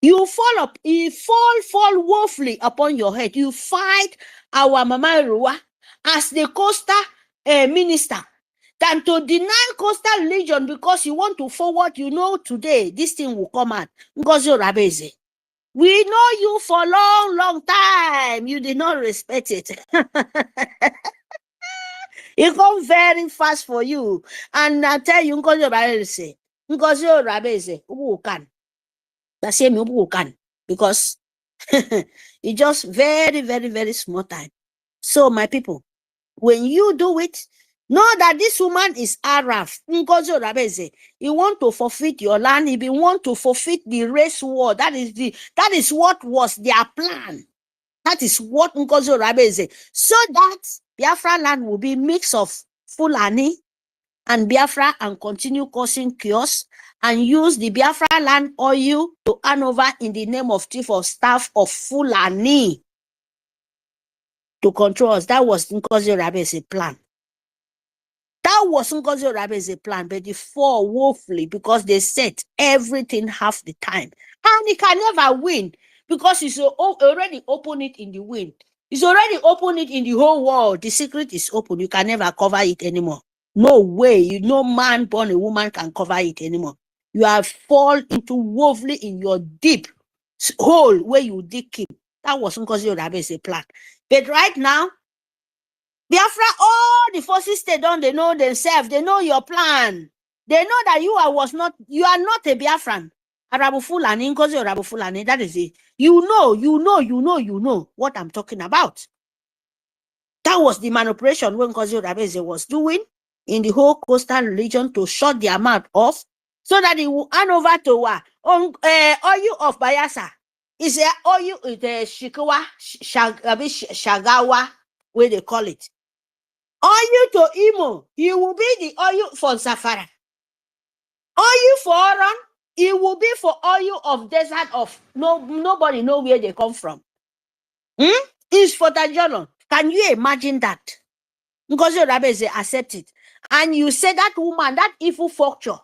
You fall woefully upon your head. You fight our Mama Ruwa as the coastal minister than to deny coastal religion because you want to forward, today this thing will come out. Ngozi Rabeze. We know you for long time. You did not respect it. It come very fast for you. And I tell you, Ngozi Rabeze, who can? The same who can. Because it's just very small time. So my people, when you do it, know that this woman is Araf. Ngozi Rabeze. You want to forfeit your land. If you want to forfeit the race war, that is what was their plan. That is what Ngozi Rabeze. So that Biafra land will be mix of Fulani and Biafra and continue causing chaos and use the Biafra land oil to hand over in the name of Chief of Staff of Fulani to control us. That was Ngozi Rabeze's plan. That was Ngozi Rabeze's plan, but they fall woefully because they said everything half the time. And he can never win because he's already open it in the wind. He's already open it in the whole world. The secret is open. You can never cover it anymore. No way. No man born a woman can cover it anymore. You have fall into woefully in your deep hole where you dig him. That was Ngozi Rabeze's plan. But right now, Biafra, all the forces they know themselves, they know your plan. They know that you are not a Biafran. Arabu Fulani, Ngozi Arabu Fulani, that is it. You know what I'm talking about. That was the manipulation when Ngozi Rabeze was doing in the whole coastal region to shut their mouth off so that it will hand over to oil of Bayelsa. It's a oil, Shagawa, where they call it. Oil to Imo, he will be the oil for Zafara. Oil for Oran, it will be for oil of desert of nobody know where they come from. It's for Tajolon. Can you imagine that? Ngozi Rabeze accept it. And you say that woman, that evil fortune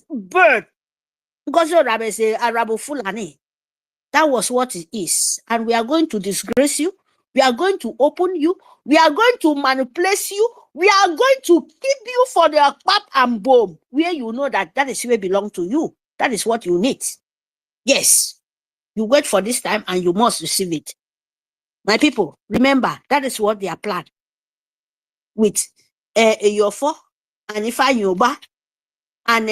bird, Ngozi Rabeze, Arabu Fulani. That was what it is. And we are going to disgrace you. We are going to open you. We are going to manipulate you. We are going to keep you for the pap and bomb, where you know that is where belong to you. That is what you need. Yes. You wait for this time and you must receive it. My people, remember, that is what they are planned. With Yofo and Ifeanyi and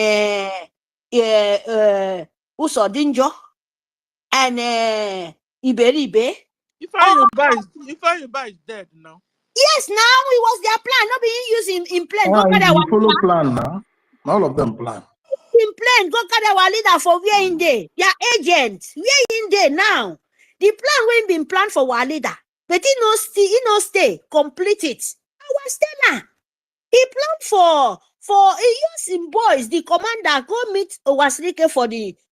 Usodinjo and Iberibe. Ifeanyi is dead now. Yes, now it was their plan, not being used in plan. You follow plan now. All of them plan. In plan, go carry our leader for where in there. Their agents, where in there now. The plan will be planned for our leader, but he no stay, complete it. Our Stella, he planned for he used him boys, the commander, go meet Owasrike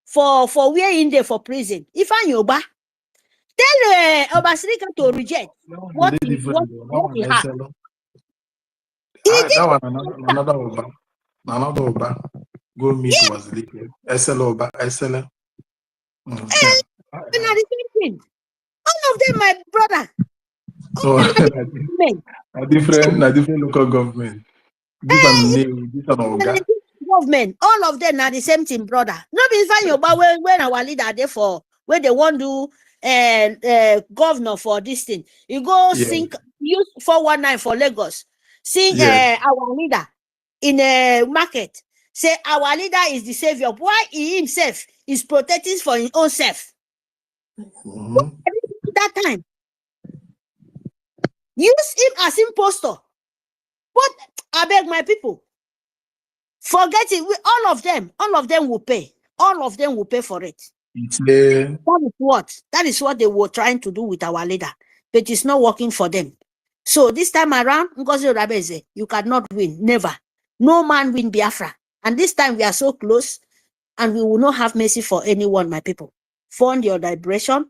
for where in there for prison. Ifeanyi Uba, tell Owasrike to reject what he had. That one another Oba. Go meet Wazirike. Oba. All of them, my brother. So a different local government. This one government, all of them are the same thing, brother. No be fine your but when our leader there for when they want to governor for this thing. You go Yeah. sink use 419 for Lagos. Sing Yes. our leader in a market. Say our leader is the savior. Why he himself is protecting for his own self? That time. Use him as impostor. But I beg my people. Forget it. All of them will pay. All of them will pay for it. That is what they were trying to do with our leader, but it's not working for them. So this time around, Ngozi Odabeze, you cannot win. Never. No man win Biafra. And this time we are so close, and we will not have mercy for anyone, my people. Fund your liberation.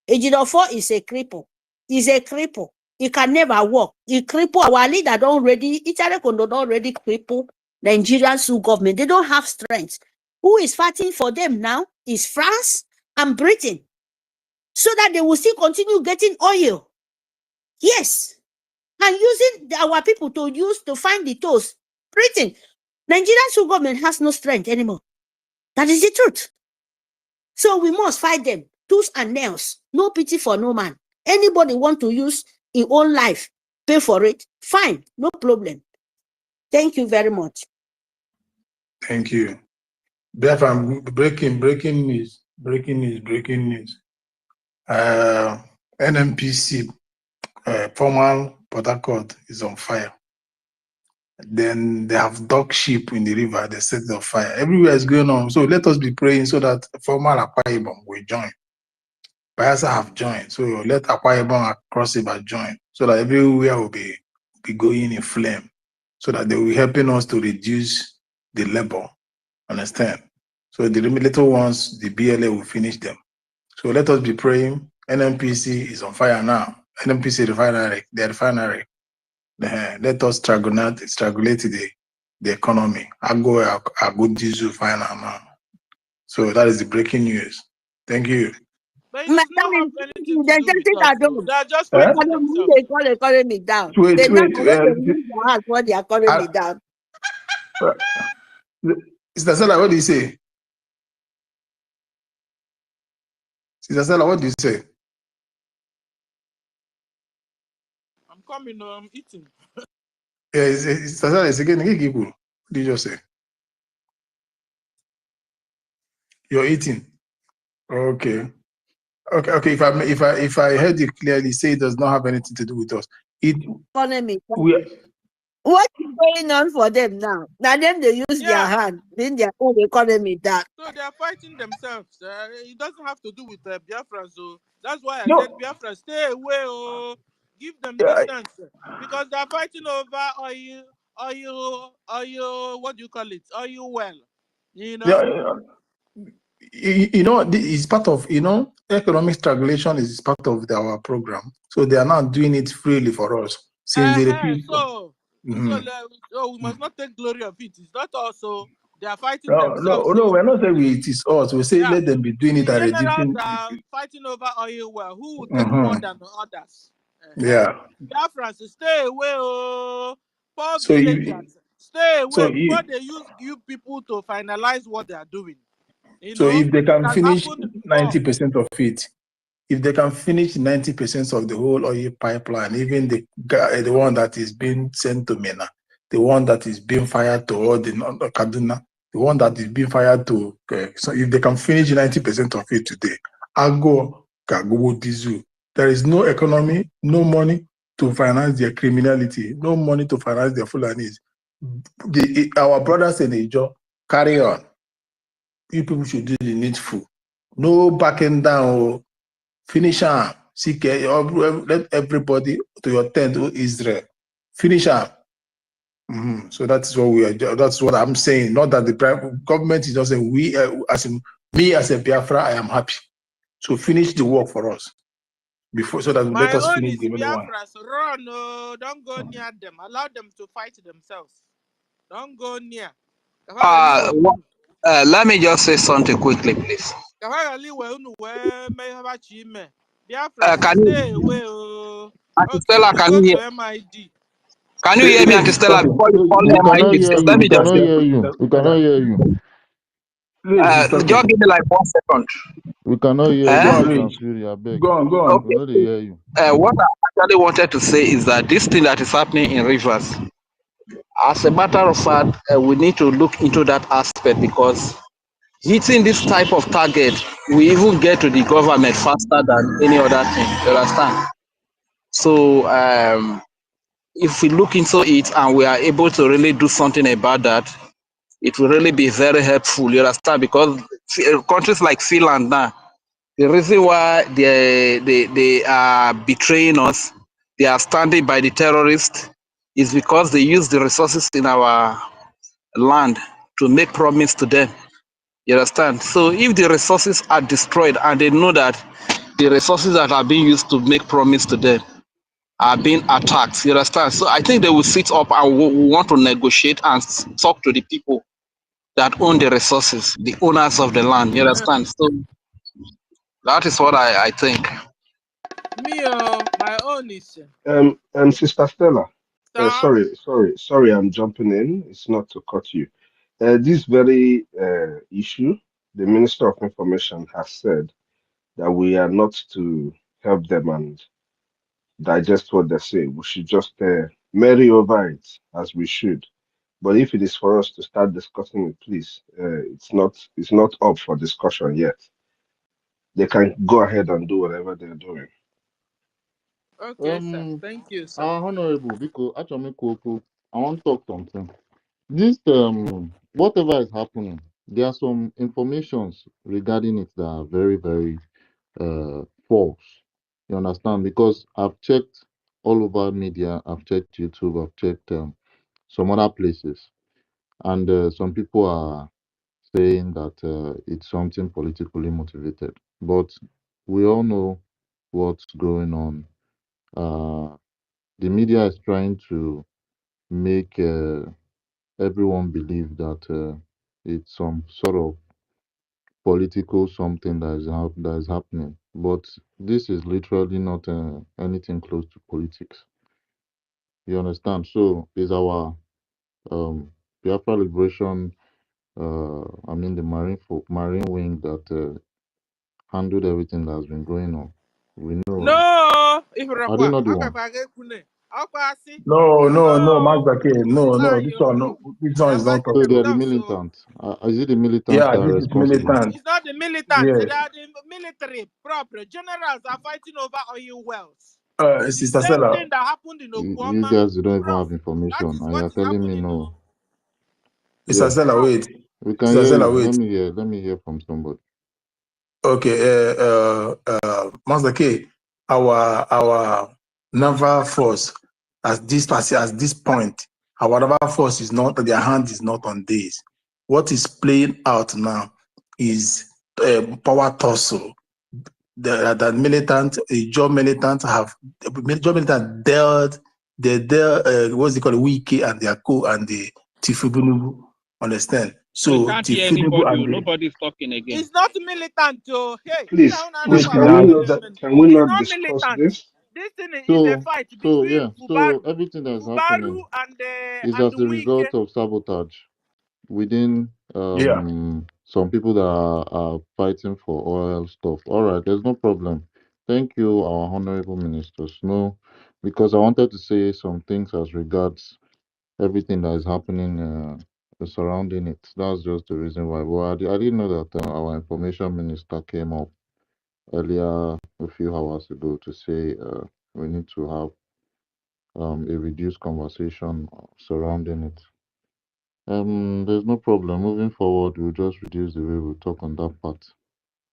Ejidofo is a cripple. He's a cripple. He can never walk. He cripple our leader. Don't already. Italy don't already cripple Nigerian sue government. They don't have strength. Who is fighting for them now is France and Britain, so that they will still continue getting oil. Yes. And using our people to find the toes. Britain. Nigerian sue government has no strength anymore. That is the truth. So we must fight them. Tooth and nails. No pity for no man. Anybody want to use his own life, pay for it, fine. No problem. Thank you very much. Thank you. Biafra, breaking news. NMPC, formal Port Harcourt is on fire. Then they have dog sheep in the river, they set it on fire. Everywhere is going on. So let us be praying so that formal Akwa Ibom will join. Bayelsa have joined. So let Akwa Ibom across River join. So that everywhere will be going in flame. So that they will be helping us to reduce the labor. Understand? So the little ones, the BLA will finish them. So let us be praying. NMPC is on fire now. NMPC refinery, the refinery. Let us strangulate the economy. I go diesel final now. So that is the breaking news. Thank you. But it does not have anything to do with us. They are just They fighting themselves. call the economy down. Wait. They use their hands for the economy down. Sister Stella, what do you say? Sister Stella, what do you say? I'm coming, I'm eating. Yeah, Sister Stella is again. What did you just say? You're eating. Okay. If I heard you clearly, say it does not have anything to do with us. Economy. What is going on for them now? Now them they use their hand, in their own economy down. So they are fighting themselves. It doesn't have to do with Biafra. So that's why I said Biafra, stay away or give them distance, because they are fighting over oil. What do you call it? Oil well. You know. It's part of economic strangulation is part of our program. So they are not doing it freely for us since they refuse. So we must not take glory of it. It's not also they are fighting No, themselves. No, we're not saying it is us. We say let them be doing it and reducing. They are fighting over oil well. Who will take more than the others? Yeah. Biafrans, stay away, poor So villagers. Stay away so before they use you people to finalize what they are doing. So if they can finish 90% of it, if they can finish 90% of the whole oil pipeline, even the one that is being sent to Mena, the one that is being fired to all the Kaduna, the one that is being fired to, so if they can finish 90% of it today, Ago, Kago, Dizu, there is no economy, no money to finance their criminality, no money to finance their Fulanis. Our brothers in Ijo, carry on. You people should do the needful. No backing down. Finish them. Let everybody to your tent, to Israel. Finish them. So that's what we are. That's what I'm saying. Not that the private government is just saying we, me as a Biafra, I am happy. So finish the work for us before, so that let us finish the other one. Run, don't go near them. Allow them to fight themselves. Don't go near. Let me just say something quickly, please. Can you Stella, can you hear? Can you hear me, Auntie Please, Stella? stop it. Before you call me We on my cannot knees, hear you. let We me just cannot say, hear you. We cannot hear you. Please, stop just it. give me like 1 second. We cannot hear Go you, Eh? on, Quick and Louis. Fury. I beg. Go on, go on. We Okay. know they hear you. What I actually wanted to say is that this thing that is happening in Rivers, as a matter of fact, we need to look into that aspect because hitting this type of target, we even get to the government faster than any other thing. You understand? So if we look into it and we are able to really do something about that, it will really be very helpful. You understand? Because countries like Finland now, the reason why they are betraying us, they are standing by the terrorists, is because they use the resources in our land to make promise to them. You understand? So if the resources are destroyed and they know that the resources that are being used to make promise to them are being attacked, you understand? So I think they will sit up and want to negotiate and talk to the people that own the resources, the owners of the land. You understand? So that is what I think. Me, my own is, Sister Stella. sir. Sorry, I'm jumping in. It's not to cut you. This very issue, the Minister of Information has said that we are not to help them and digest what they say. We should just marry over it as we should. But if it is for us to start discussing it, please, it's not up for discussion yet. They can go ahead and do whatever they're doing. Okay, sir. Thank you, sir. Our honorable, because actually, I want to talk something. This whatever is happening, there are some informations regarding it that are very, very false. You understand? Because I've checked all over media, I've checked YouTube, I've checked some other places, and some people are saying that it's something politically motivated. But we all know what's going on. The media is trying to make everyone believe that it's some sort of political something that is happening. But this is literally not anything close to politics. You understand? So is our Biafra Liberation, the Marine Wing that handled everything that has been going on. We know. No, if Are they Rakwa, not the okay, one? Kune, Akwasi. No, Max No, Zake. it's No, lie, this one, yo. no, this They one are is not backing So correct. they are the themselves, so militants. Is it the militants Yeah, that are this is responsible? militant. it's not the militants. They Yes. are the military proper. Generals are fighting over oil wells. The Sister same Stella. thing that happened in You Oguama, guys don't even prof. have That information, is and what you're is telling me happening. no. Oh, Sister Yeah, Stella, prof. wait. we can Sister hear Stella, you. wait. Let me hear from somebody. Okay, Master K, our naval force at this point, our naval force is not, their hand is not on this. What is playing out now is power tussle. The militant, job militant have job militant dealt what's it called, Wiki and their co and the Tifubunubu. Understand? We So can't hear Tifunubu anybody. and the Nobody's talking again. It's not militant, oh. Hey, Please, wait can now. we not can we it's not not discuss militant. this? This thing is a So, fight so between yeah, so Fubaru, everything that is Fubaru happening is and as the a Wike. result of sabotage within Yeah. some people that are fighting for oil stuff. All right, there's no problem. Thank you, our honorable ministers. No, because I wanted to say some things as regards everything that is happening surrounding it. That's just the reason why. Well, I didn't know that our information minister came up earlier a few hours ago to say we need to have a reduced conversation surrounding it. There's no problem. Moving forward, we'll just reduce the way we talk on that part.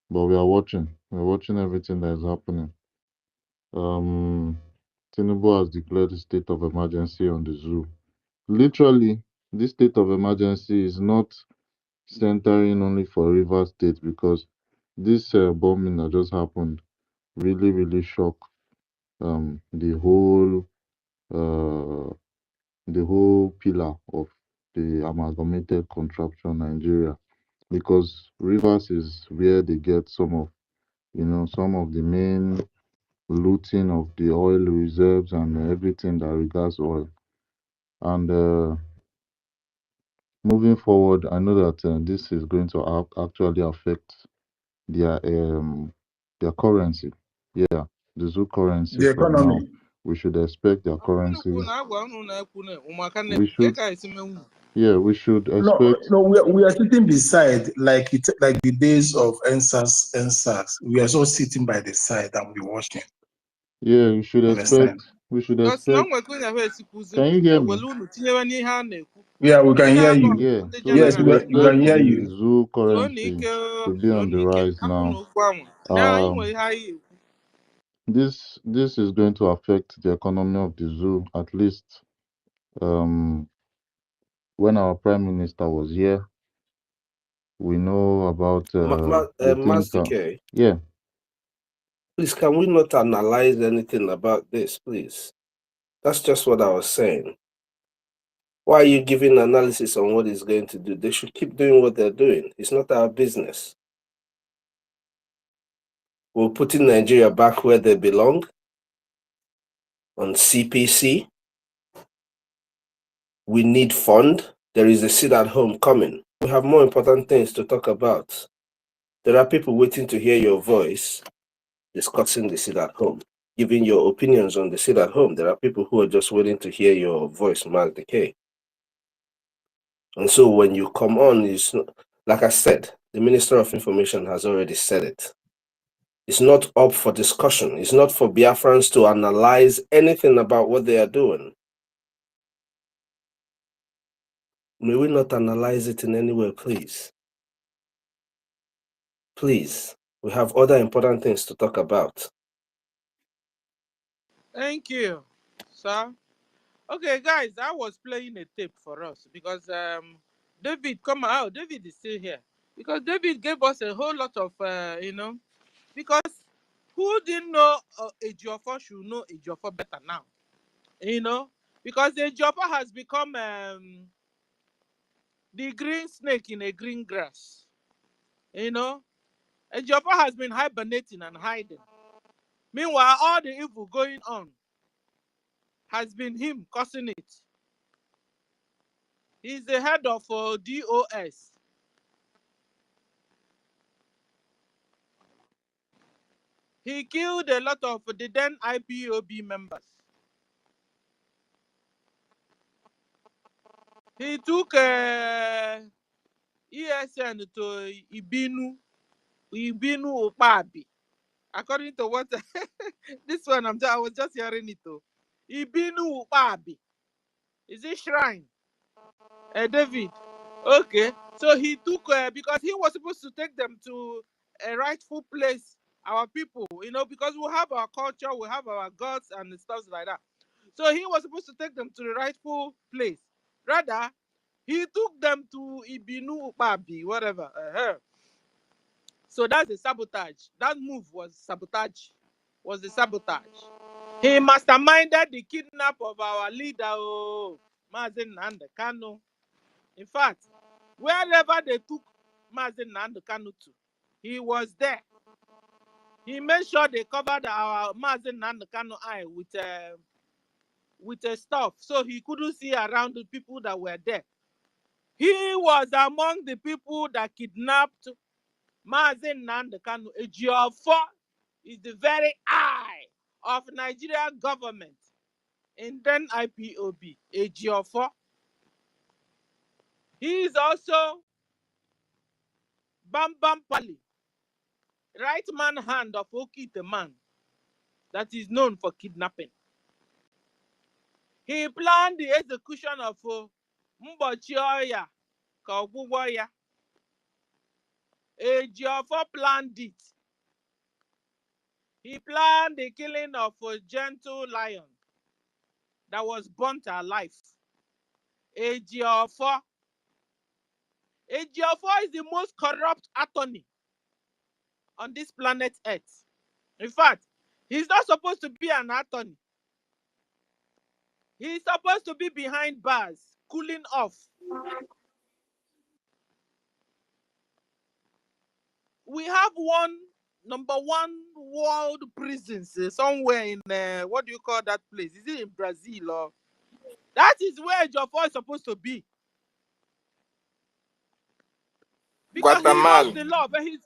But we are watching. We're watching everything that is happening. Tinubu has declared a state of emergency on the zoo. Literally, this state of emergency is not centering only for Rivers State because this bombing that just happened really, really shocked the uh, whole pillar of the amalgamated contraption Nigeria, because Rivers is where they get some of the main looting of the oil reserves and everything that regards oil. And moving forward, I know that this is going to actually affect their currency. Yeah, the zoo currency The from now. economy. We should expect their currency. We should, we should No, expect. no, we are sitting beside like the days of NSAS. We are so sitting by the side and we watching. Yeah, we should Understand? expect. We should expect. Can you hear me? Yeah, we can hear you. Yeah, so we Yes, should we can expect hear the you. zoo currency to be on the rise now. This is going to affect the economy of the zoo, at least when our prime minister was here. We know about the thing. Master K, Yeah, please, can we not analyze anything about this, please? That's just what I was saying. Why are you giving analysis on what it's going to do? They should keep doing what they're doing. It's not our business. We're putting Nigeria back where they belong on CPC. We need fund. There is a sit at home coming. We have more important things to talk about. There are people waiting to hear your voice discussing the sit at home, giving your opinions on the sit at home. There are people who are just waiting to hear your voice, Mark Decay. And so when you come on, it's not, like I said, the Minister of Information has already said it. It's not up for discussion. It's not for Biafrans to analyze anything about what they are doing. May we not analyze it in any way, please? Please. We have other important things to talk about. Thank you, sir. Okay, guys, I was playing a tape for us because David, come out. David is still here because David gave us a whole lot of, because who didn't know Ejiofor should know Ejiofor better now, because Ejiofor has become the green snake in a green grass, Ejiofor has been hibernating and hiding. Meanwhile, all the evil going on has been him causing it. He's the head of DOS. He killed a lot of the then IPOB members. He took ESN to Ibinu Upabi. According to what this one I was just hearing it too. Ibinu Upabi. Is it shrine? David. Okay. So he took because he was supposed to take them to a rightful place, our people, because we have our culture, we have our gods and stuff like that. So he was supposed to take them to the rightful place. Rather, he took them to Ibinu Upabi, whatever. So that's the sabotage. That move was sabotage. Was the sabotage. He masterminded the kidnap of our leader, Mazen Nanda Kanu. In fact, wherever they took Mazen Nanda Kanu to, he was there. He made sure they covered our Mazen Nanda Kanu eye with a stuff, so he couldn't see around the people that were there. He was among the people that kidnapped Mazen Nanda Kanu. Ejiofor is the very eye of Nigerian government in then IPOB. Ejiofor. He is also Bam Bam Pali, right man hand of Oki the man that is known for kidnapping. He planned the execution of Mbochi Oya, Kogbugoya. Ejiofor planned it. He planned the killing of a gentle lion that was burnt alive. Ejiofor. Ejiofor is the most corrupt attorney on this planet Earth. In fact, he's not supposed to be an attorney. He's supposed to be behind bars, cooling off. We have number one world prisons somewhere in what do you call that place? Is it in Brazil or That is where Ejiofor is supposed to be. Because he knows Guatemala. the law, but he's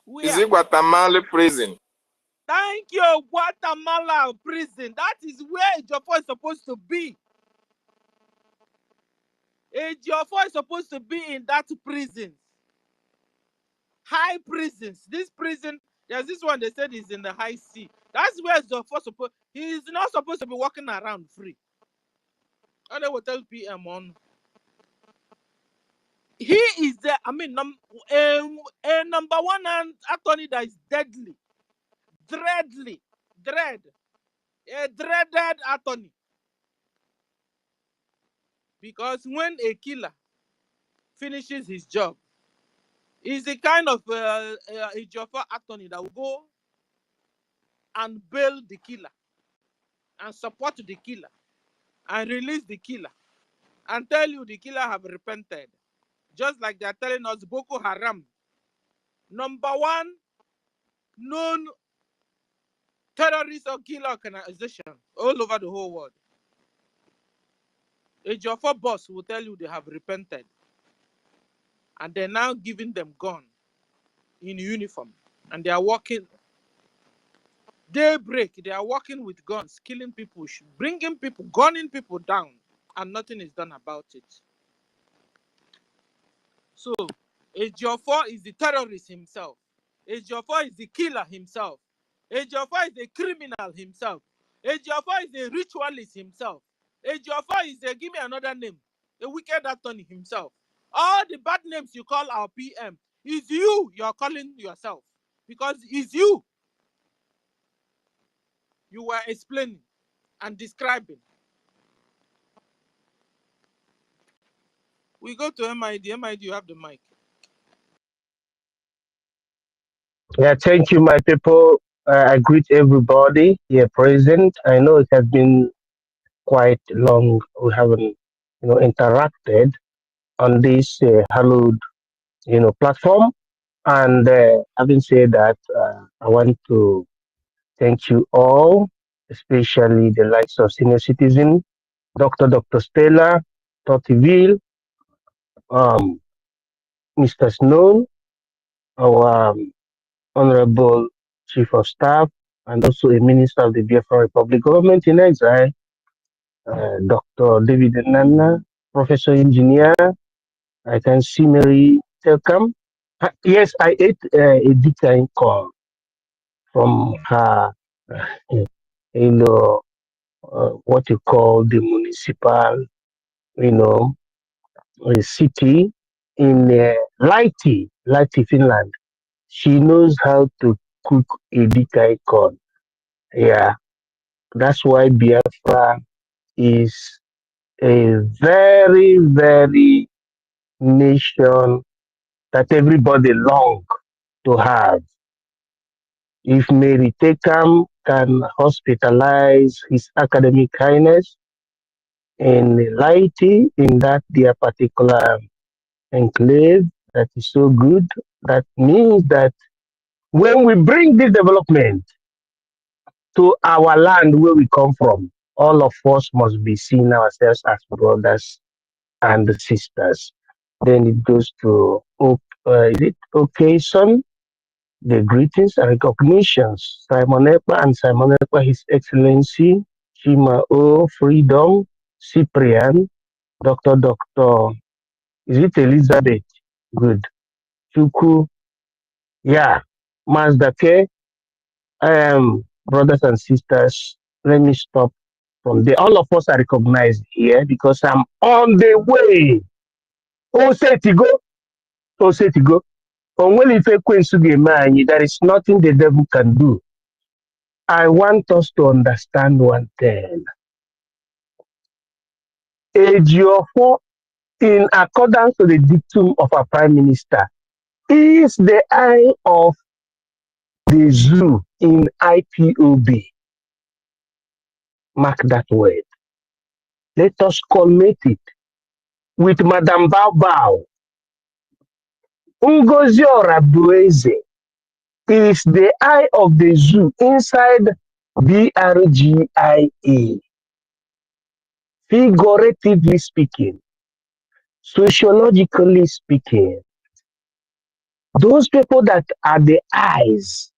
Is where? it Guatemala prison? Thank you, Guatemala prison. That is where Ejiofor is supposed to be. Ejiofor is supposed to be in that prison. High prisons. This prison, there's this one they said is in the high sea. That's where Ejiofor supposed. He is not supposed to be walking around free. And they will tell PM on. He is the, I mean, a number one attorney that is deadly, a dreaded attorney. Because when a killer finishes his job, he's the kind of a Ejiofor attorney that will go and bail the killer and support the killer and release the killer and tell you the killer have repented. Just like they're telling us Boko Haram, number one known terrorist or killer organization all over the whole world. Ejiofor boss will tell you they have repented. And they're now giving them gun in uniform. And they are walking daybreak. They are walking with guns, killing people, bringing people, gunning people down. And nothing is done about it. So, Ejiofor is the terrorist himself. Ejiofor is the killer himself. Ejiofor is a criminal himself. Ejiofor is a ritualist himself. Ejiofor is a, give me another name, a wicked attorney himself. All the bad names you call our PM is you are calling yourself. Because it's you. You were explaining and describing. We go to MID. MID, you have the mic. Yeah, thank you, my people. I greet everybody here present. I know it has been quite long. We haven't, interacted on this hallowed, platform. And having said that, I want to thank you all, especially the likes of senior citizen, Dr. Stella, Totiville, um, Mr. Snow, our Honorable Chief of Staff, and also a Minister of the Biafra Republic Government in Exile, Dr. David Nana, Professor Engineer. I can see Mary Telcom. Yes, I ate a decline call from her, what you call the municipal, city in Lahti, Finland. She knows how to cook a decline corn. Yeah, that's why Biafra is a very, very nation that everybody long to have. If Mary Tekam can hospitalize his academic highness in Laiti, in that their particular enclave, that is so good, that means that when we bring this development to our land where we come from, all of us must be seeing ourselves as brothers and sisters. Then it goes to is it occasion, the greetings and recognitions. Simon Ekpa and Simon Ekpa, His Excellency, Chima O, Freedom, Cyprian, Dr. Is it Elizabeth? Good. Chuku, yeah, Mazdake, brothers and sisters, let me stop from there. All of us are recognized here because I'm on the way. Oh, say to go. Oh, say to go. There is nothing the devil can do. I want us to understand one thing. Ejiofor, in accordance to the dictum of our Prime Minister, is the eye of the zoo in IPOB. Mark that word. Let us commit it with Madam Bao Bao. NGOZI Orabueze is the eye of the zoo inside BRGIE, figuratively speaking, sociologically speaking, those people that are the eyes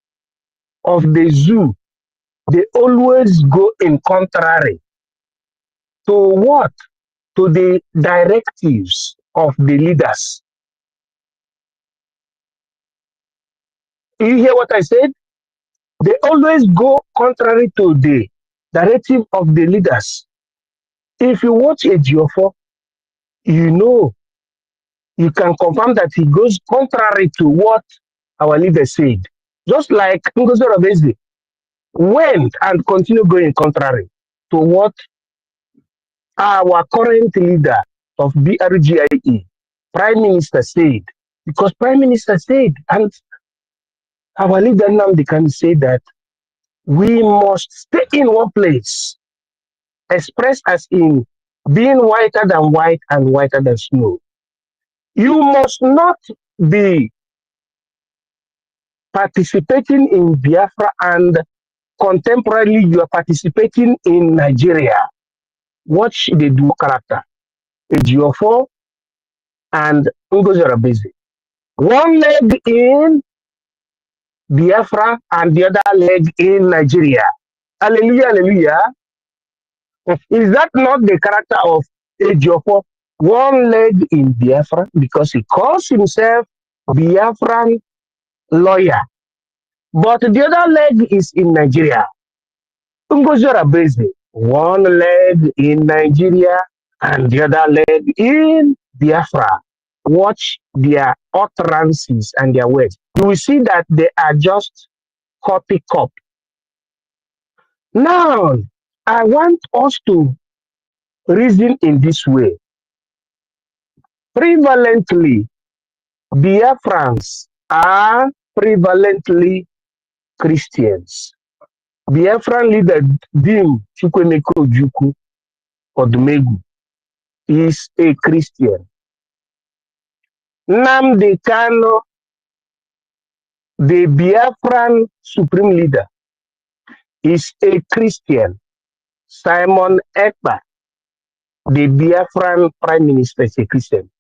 of the zoo, they always go in contrary to what? To the directives of the leaders. You hear what I said? They always go contrary to the directive of the leaders. If you watch a Geoffo, you know, you can confirm that he goes contrary to what our leaders said. Just like Ngozi Obeze went and continue going contrary to what our current leader of BRGIE, Prime Minister said. Because Prime Minister said, and our leader now they can say that we must stay in one place, expressed as in being whiter than white and whiter than snow. You must not be participating in Biafra and contemporarily you are participating in Nigeria. Watch the dual character, Ejiofor and Ngozi Obeze. One leg in Biafra and the other leg in Nigeria. Hallelujah, hallelujah. Is that not the character of Ejiofor? One leg in Biafra because he calls himself Biafran lawyer. But the other leg is in Nigeria. Ngozi Obeze, one leg in Nigeria and the other leg in Biafra. Watch their utterances and their words. You will see that they are just copy. Now, I want us to reason in this way. Prevalently, Biafrans are prevalently Christians. Biafran leader Dim Chukwemeka Ojukwu Odumegwu is a Christian. Nnamdi Kanu, the Biafran supreme leader, is a Christian. Simon Ekpa, the Biafran prime minister, is a Christian.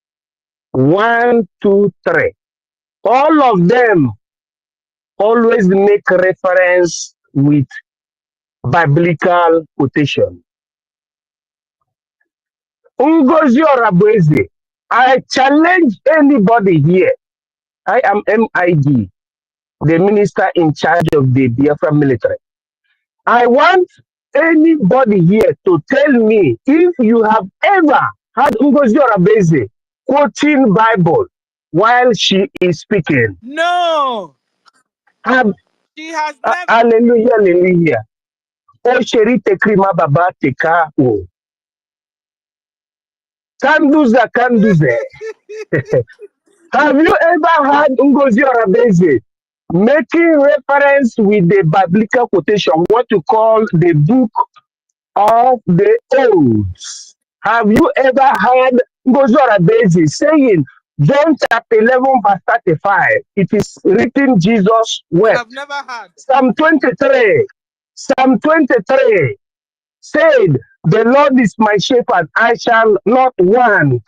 1, 2, 3. All of them always make reference with biblical quotation. Ngozi Obeze, I challenge anybody here. I am MID, the minister in charge of the Biafra military. I want anybody here to tell me if you have ever had Ngozi Obeze quoting Bible while she is speaking. No. She has never. Hallelujah, hallelujah. O sheri tekrima baba teka o. Kanduza kanduze. Have you ever had Ngozi Obeze making reference with the biblical quotation, what you call the book of the Odes? Have you ever heard Ngozi Obeze saying, John chapter 11, verse 35, it is written Jesus We wept. have never had. Psalm 23 said, the Lord is my shepherd, I shall not want.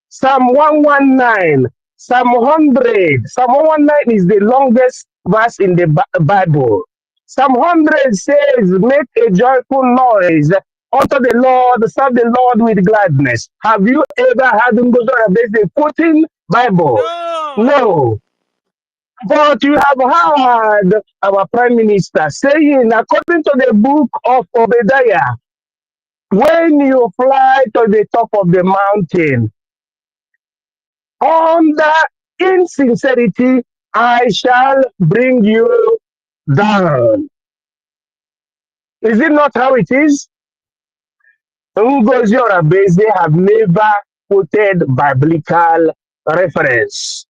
Psalm 119, Psalm 100. Psalm 119 is the longest verse in the Bible. Psalm 100 says, make a joyful noise unto the Lord, serve the Lord with gladness. Have you ever had Ngozi Obeze quoting Bible? No. But you have heard our Prime Minister saying, according to the book of Obadiah, when you fly to the top of the mountain, under insincerity, I shall bring you down. Is it not how it is? Ngozi Obeze have never quoted biblical reference.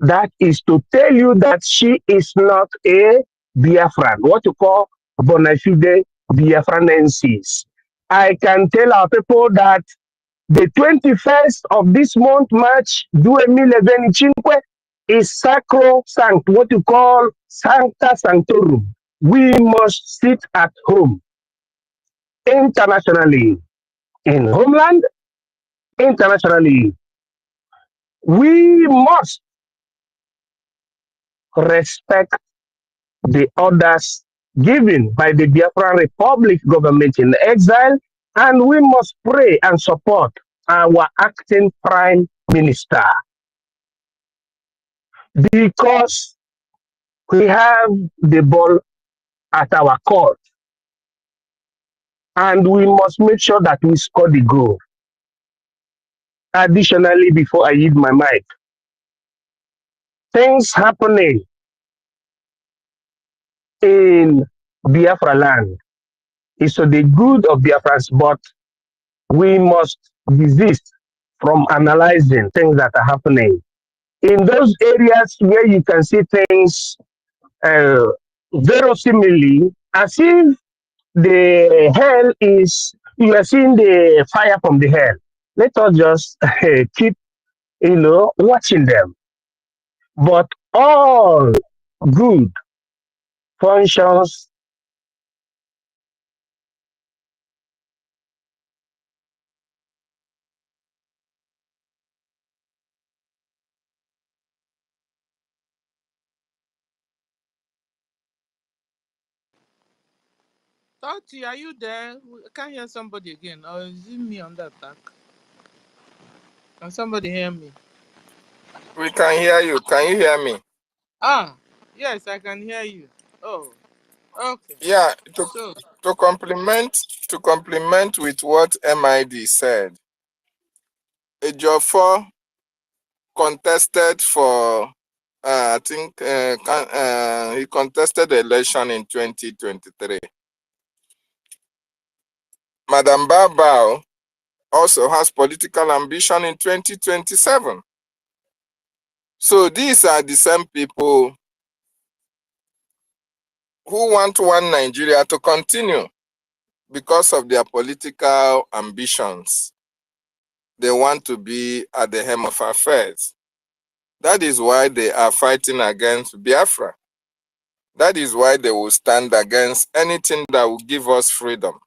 That is to tell you that she is not a Biafran, what you call bona fide Biafranensis. I can tell our people that the 21st of this month, March 2025, is sacrosanct, what you call Sancta Sanctorum. We must sit at home internationally, in homeland, internationally. We must respect the orders given by the Biafran Republic government in exile, and we must pray and support our acting prime minister because we have the ball at our court, and we must make sure that we score the goal. Additionally, before I yield my mic, things happening in Biafra land is to the good of Biafrans, but we must desist from analyzing things that are happening. In those areas where you can see things verosimilly, as if the hell is, you are seeing the fire from the hell. Let us just keep, watching them. But all good functions. Tati, are you there? I can't hear somebody again. Or is it me on that attack? Can somebody hear me? We can hear you. Can you hear me? Ah, yes, I can hear you. Oh, okay. Yeah, So, to complement with what MID said, Ejiofor contested for I think he contested the election in 2023. Madam Babao also has political ambition in 2027. So these are the same people who want one Nigeria to continue because of their political ambitions. They want to be at the helm of affairs. That is why they are fighting against Biafra. That is why they will stand against anything that will give us freedom.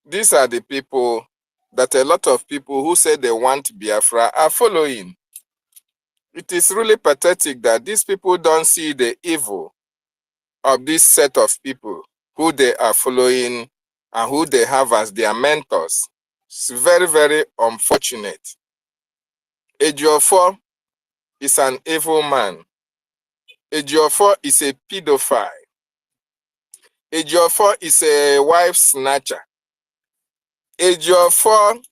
These are the people that a lot of people who say they want Biafra are following. It is really pathetic that these people don't see the evil of this set of people who they are following and who they have as their mentors. It's very, very unfortunate. Ejiofor is an evil man. Ejiofor is a pedophile. Ejiofor is a wife snatcher. Ejiofor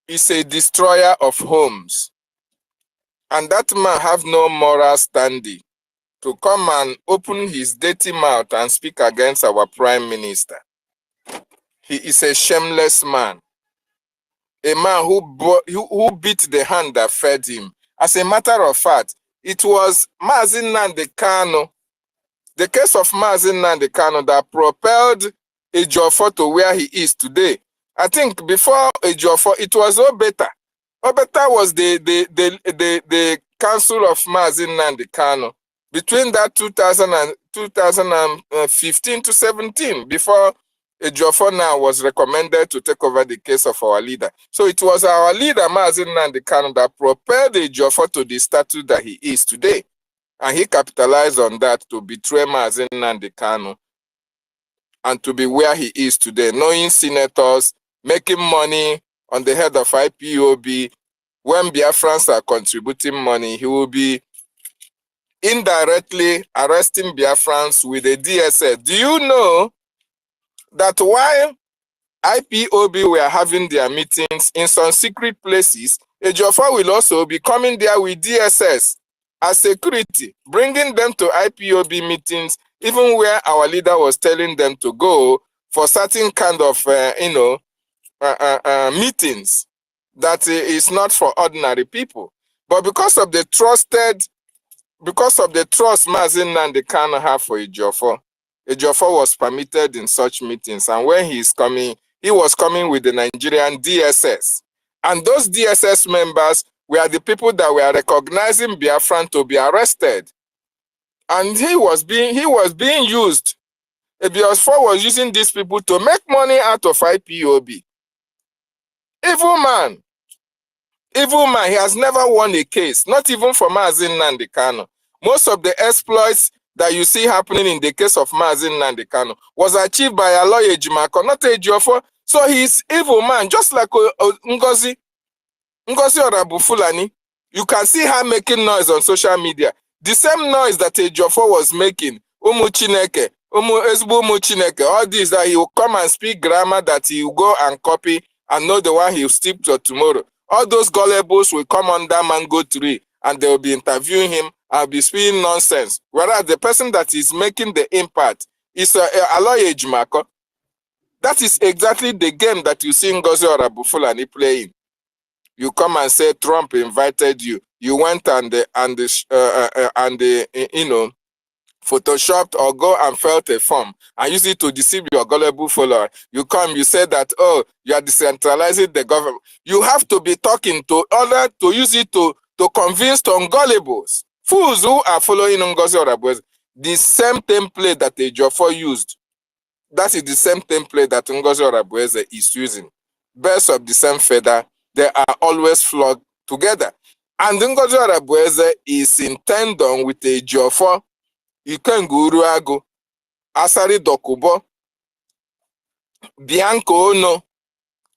is a destroyer of homes. And that man have no moral standing to come and open his dirty mouth and speak against our prime minister. He is a shameless man. A man who beat the hand that fed him. As a matter of fact, it was Mazi Nnamdi Kanu, the case of Mazi Nnamdi Kanu, that propelled Ejiofor to where he is today. I think before Ejiofor, it was Obeta. Obeta was the council of Mazi Nnamdi Kanu between that 2015 to 17, before Ejiofor now was recommended to take over the case of our leader. So it was our leader, Mazi Nnamdi Kanu, that propelled Ejiofor to the status that he is today. And he capitalized on that to betray Mazi Nnamdi Kanu and to be where he is today, knowing senators, making money on the head of IPOB. When Biafrans are contributing money, he will be indirectly arresting Biafrans with a DSS. Do you know that while IPOB were having their meetings in some secret places, Ejiofor will also be coming there with DSS as security, bringing them to IPOB meetings, even where our leader was telling them to go for certain kind of, meetings that is not for ordinary people. But because of the trust Mazi Nnamdi Kanu have for Ejiofor, Ejiofor was permitted in such meetings. And when he is coming, he was coming with the Nigerian DSS. And those DSS members were the people that were recognizing Biafran to be arrested. And he was being used. Biafra was using these people to make money out of IPOB. Evil man. Evil man. He has never won a case. Not even for Mazi Nnamdi Kanu. Most of the exploits that you see happening in the case of Mazi Nnamdi Kanu was achieved by a lawyer Ejimako, not a Biafra. So he's evil man, just like NGOZI Orabu Fulani. You can see her making noise on social media. The same noise that Ejiofor was making, Umu Chineke, Umu Chineke, all this, that he will come and speak grammar that he will go and copy and know the one he will stick to tomorrow. All those gullibles will come under mango tree and they will be interviewing him and be speaking nonsense. Whereas the person that is making the impact is Aloy Ejimako. That is exactly the game that you see Ngozi Orabufulani playing. You come and say Trump invited you. You went and photoshopped or go and filled a form and use it to deceive your gullible follower. You come, you say that, oh, you are decentralizing the government. You have to be talking to other to use it to convince ungullibles. Fools who are following Ngozi Orabufulani. The same template that Ejiofor used. That is the same template that Ngozi Orabufulani is using. Birds of the same feather, they are always flocked together. And Ngozi Orabufulani is in tandem with Ejiofor, Ikenguru Agu, Asari Dokubo, Bianco Ono,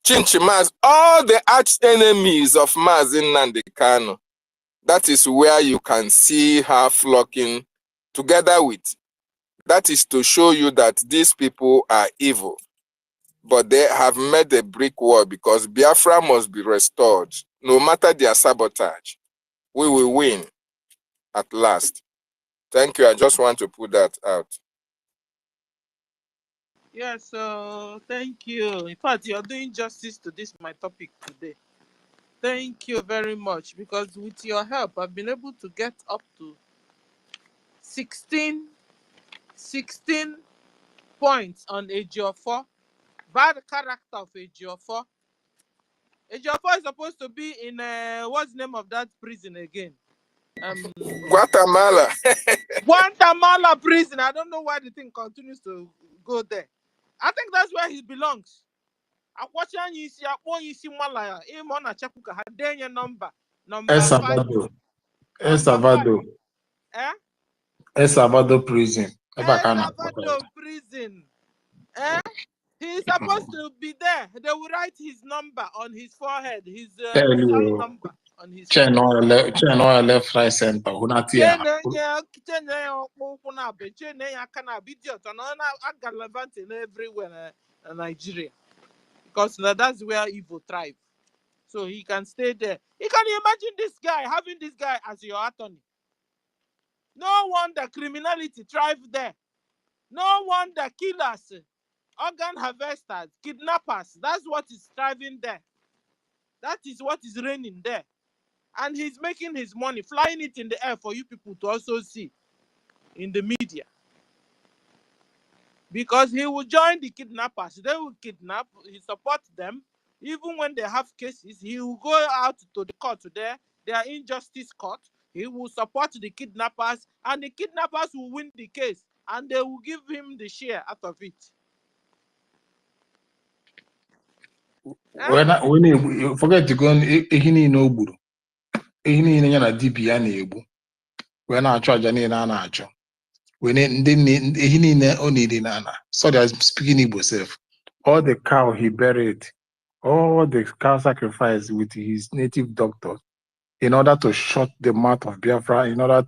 Chinchimaz, all the arch enemies of Mazi Nnamdi Kanu. That is where you can see her flocking together with. That is to show you that these people are evil. But they have made a brick wall because Biafra must be restored. No matter their sabotage, we will win at last. Thank you. I just want to put that out. Yes, thank you. In fact, you're doing justice to this my topic today. Thank you very much, because with your help, I've been able to get up to 16 points on Ejiofor. Bad character of Ejiofor. Ejiofor is supposed to be in what's the name of that prison again? Guatemala. Guatemala prison. I don't know why the thing continues to go there. I think that's where he belongs. Akwacha nyisi akpọ nyisi malaya ịma ọ na-achekwu ka ha denye number 5. El Salvador. El Salvador prison. El Salvador prison. He's supposed to be there. They will write his number on his forehead, his cell number on his forehead. Cheno left right center. Everywhere in Nigeria. Because that's where evil thrives. So he can stay there. You can imagine this guy, having this guy as your attorney. No wonder criminality thrives there. No wonder killers, organ harvesters, kidnappers, that's what is thriving there. That is what is reigning there. And he's making his money, flying it in the air for you people to also see in the media. Because he will join the kidnappers. They will kidnap, he supports them. Even when they have cases, he will go out to the court there, their injustice court. He will support the kidnappers, and the kidnappers will win the case, and they will give him the share out of it. When you forget to go on ehini no gburu. Ehini na na dibia na egbu. When I charge any na acho. When ehini na onidi na na. Sorry, I'm speaking Igbo self. All the cow he buried, all the cow sacrifice with his native doctor in order to shut the mouth of Biafra, in order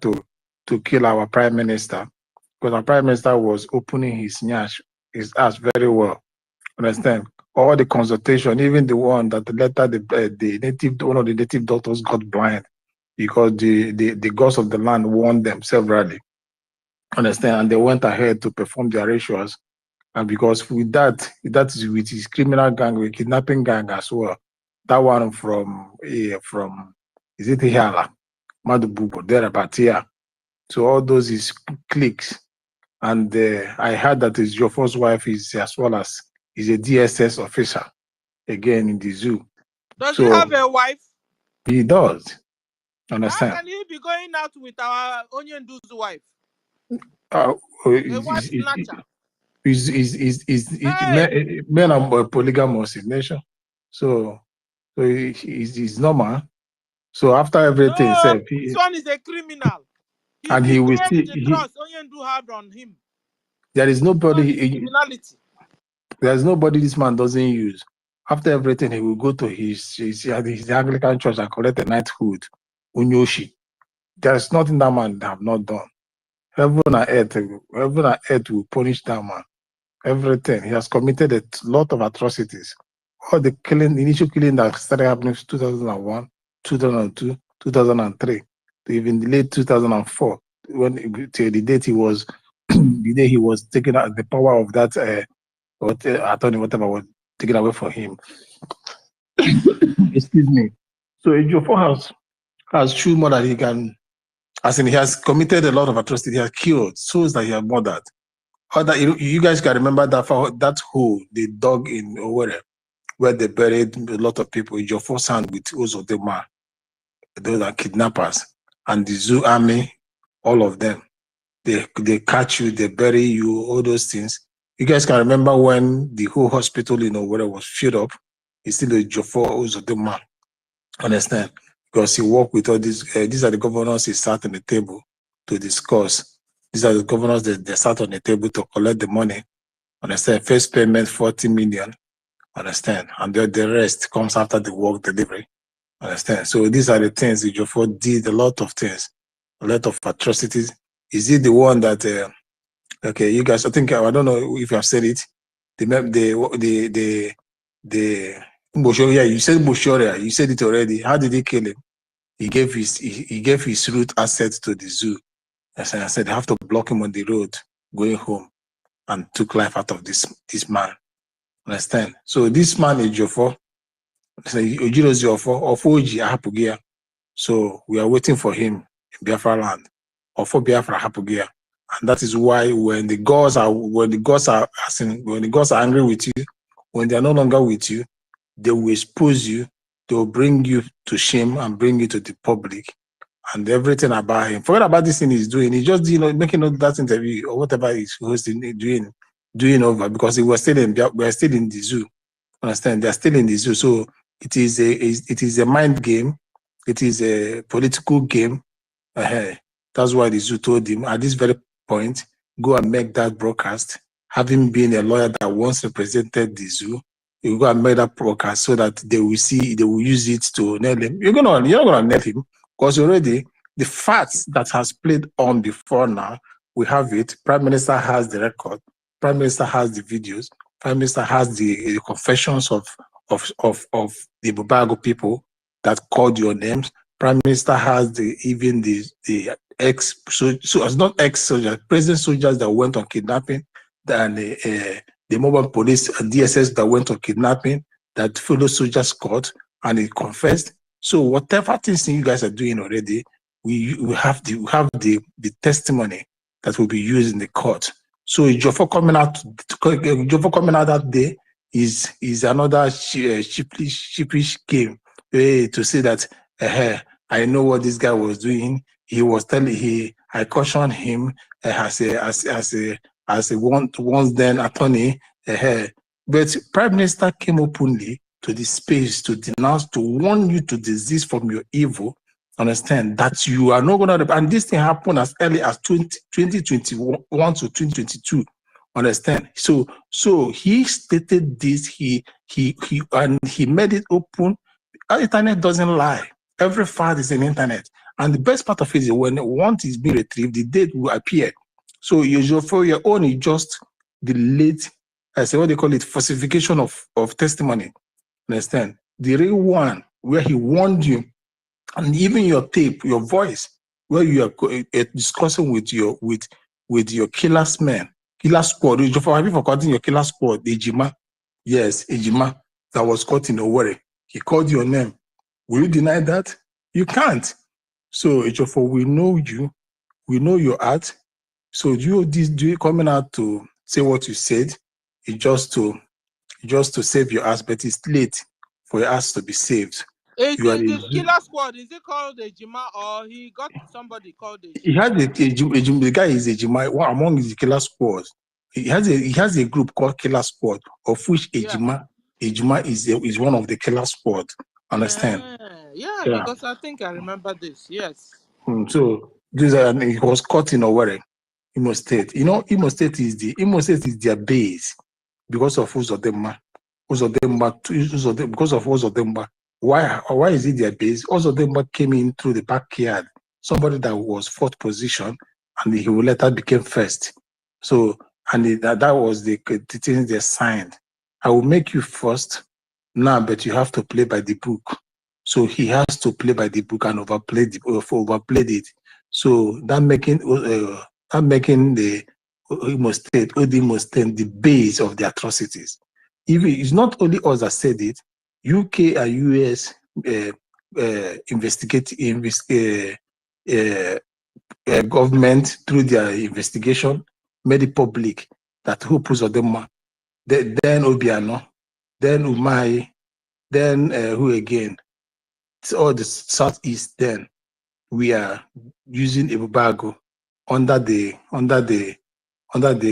to kill our prime minister. Because our prime minister was opening his ass very well. Understand? All the consultation, even the one that later one of the native doctors got blind because the gods of the land warned them severally. Understand? And they went ahead to perform their rituals. And because with that is with his criminal gang, with kidnapping gang as well. That one from is it Hiala, Madububo, there about here. So all those is cliques. And I heard that his Jofo's wife is as well as is a DSS official again in the zoo. Does he have a wife? He does. Understand? How can he be going out with our Onyendu's wife? Uh, A wife snatcher. Hey! men are polygamous in nation. So it's normal. So after everything, No, said, this one is a criminal. He and he will betrayed still, the trust Onyen do have on him. there is So it's nobody, criminality. there's nobody this man doesn't use. After everything, he will go to his Anglican church and collect a knighthood, Unyoshi. There's nothing that man have not done. Heaven and earth will punish that man. Everything. He has committed a lot of atrocities. All the killing, the initial killing that started happening in 2001, 2002, 2003, to even the late 2004, when till the date he was, the day he was taking out the power of that attorney, whatever was taken away from him. Excuse me. So Ejiofor has shown more that he can, as in he has committed a lot of atrocities. He has killed souls that he has murdered. Other, you guys can remember that hole they dug in Owerri, where they buried a lot of people. Ejiofor signed with Uzodinma, those are kidnappers, and the zoo army, all of them. They catch you, they bury you, all those things. You guys can remember when the whole hospital in Owerri was filled up. It's still Ejiofor Uzodinma. Understand? Because he worked with all these. These are the governors he sat on the table to discuss. These are the governors that they sat on the table to collect the money. Understand? First payment 40 million. Understand? And the rest comes after the work delivery. Understand? So these are the things Ejiofor did. A lot of things, a lot of atrocities. Is he the one that? Okay, you guys. I think I don't know if you have said it. The Mboshoria, you said Mboshoria, you said it already. How did he kill him? He gave his root assets to the zoo. As I said, they have to block him on the road going home, and took life out of this man. Understand? So this man is Ejiofor. So we are waiting for him in Biafra land, or for Biafra Hapugia. And that is why when the gods are angry with you, when they are no longer with you, they will expose you, they will bring you to shame and bring you to the public and everything about him. Forget about this thing he's doing. He's just making that interview or whatever he's hosting, doing over, because we are still in the zoo. Understand? They're still in the zoo. So it is a mind game, it is a political game. That's why the zoo told him at this very point, go and make that broadcast. Having been a lawyer that once represented the zoo, you go and make that broadcast so that they will use it to nail him. You're not gonna nail him, because already the facts that has played on before now, we have it. Prime Minister has the record. Prime Minister has the videos. Prime Minister has the confessions of the Bubago people that called your names. Prime Minister has even the ex, so it's not ex-soldiers, present soldiers that went on kidnapping, and the mobile police and DSS that went on kidnapping, that fellow soldiers caught and he confessed. So whatever things you guys are doing already, we have the testimony that will be used in the court. So Ejiofor coming out that day is another sheepish game to say that I know what this guy was doing. He was telling I cautioned him as a once then attorney. But Prime Minister came openly to this space to denounce, to warn you to desist from your evil. Understand that you are not going to, and this thing happened as early as 2021 to 2022. Understand? So he stated this. He made it open. Our internet doesn't lie. Every file is in the internet. And the best part of it is when once it's been retrieved, the date will appear. So for your own, is just the late, I say what they call it, falsification of testimony. Understand? The real one where he warned you, and even your tape, your voice, where you are discussing with your killer's men, killer squad. Have you forgotten your killer squad, Ejima? Yes, Ejima, that was caught in Owerri. He called your name. Will you deny that? You can't. So Ejiofor, we know you, we know your heart. So do you coming out to say what you said? It's just to save your ass, but it's late for your ass to be saved. Is You are it the a, killer squad? Is it called the Jima or he got somebody called the he Jima? has the guy is a Jima, one among the killer squads. He has a group called Killer Squad, of which Ejima is one of the killer squad. Understand? Yeah, Yeah. because I think I remember this. Yes. So this he was caught in Owerri, Imo State. You know, Imo State is their base because of Uzodinma. Because of Uzodinma. Why is it their base? Uzodinma came in through the backyard. Somebody that was fourth position, and he later became first. So, and that was the things they signed. I will make you first now, but you have to play by the book. So he has to play by the book and overplayed it. So that making the Imo State the base of the atrocities. Even it's not only us that said it. UK and US government through their investigation made it public that who put them, then Obiano, then Umai, then who again? It's all the southeast. Then we are using Ibubago under the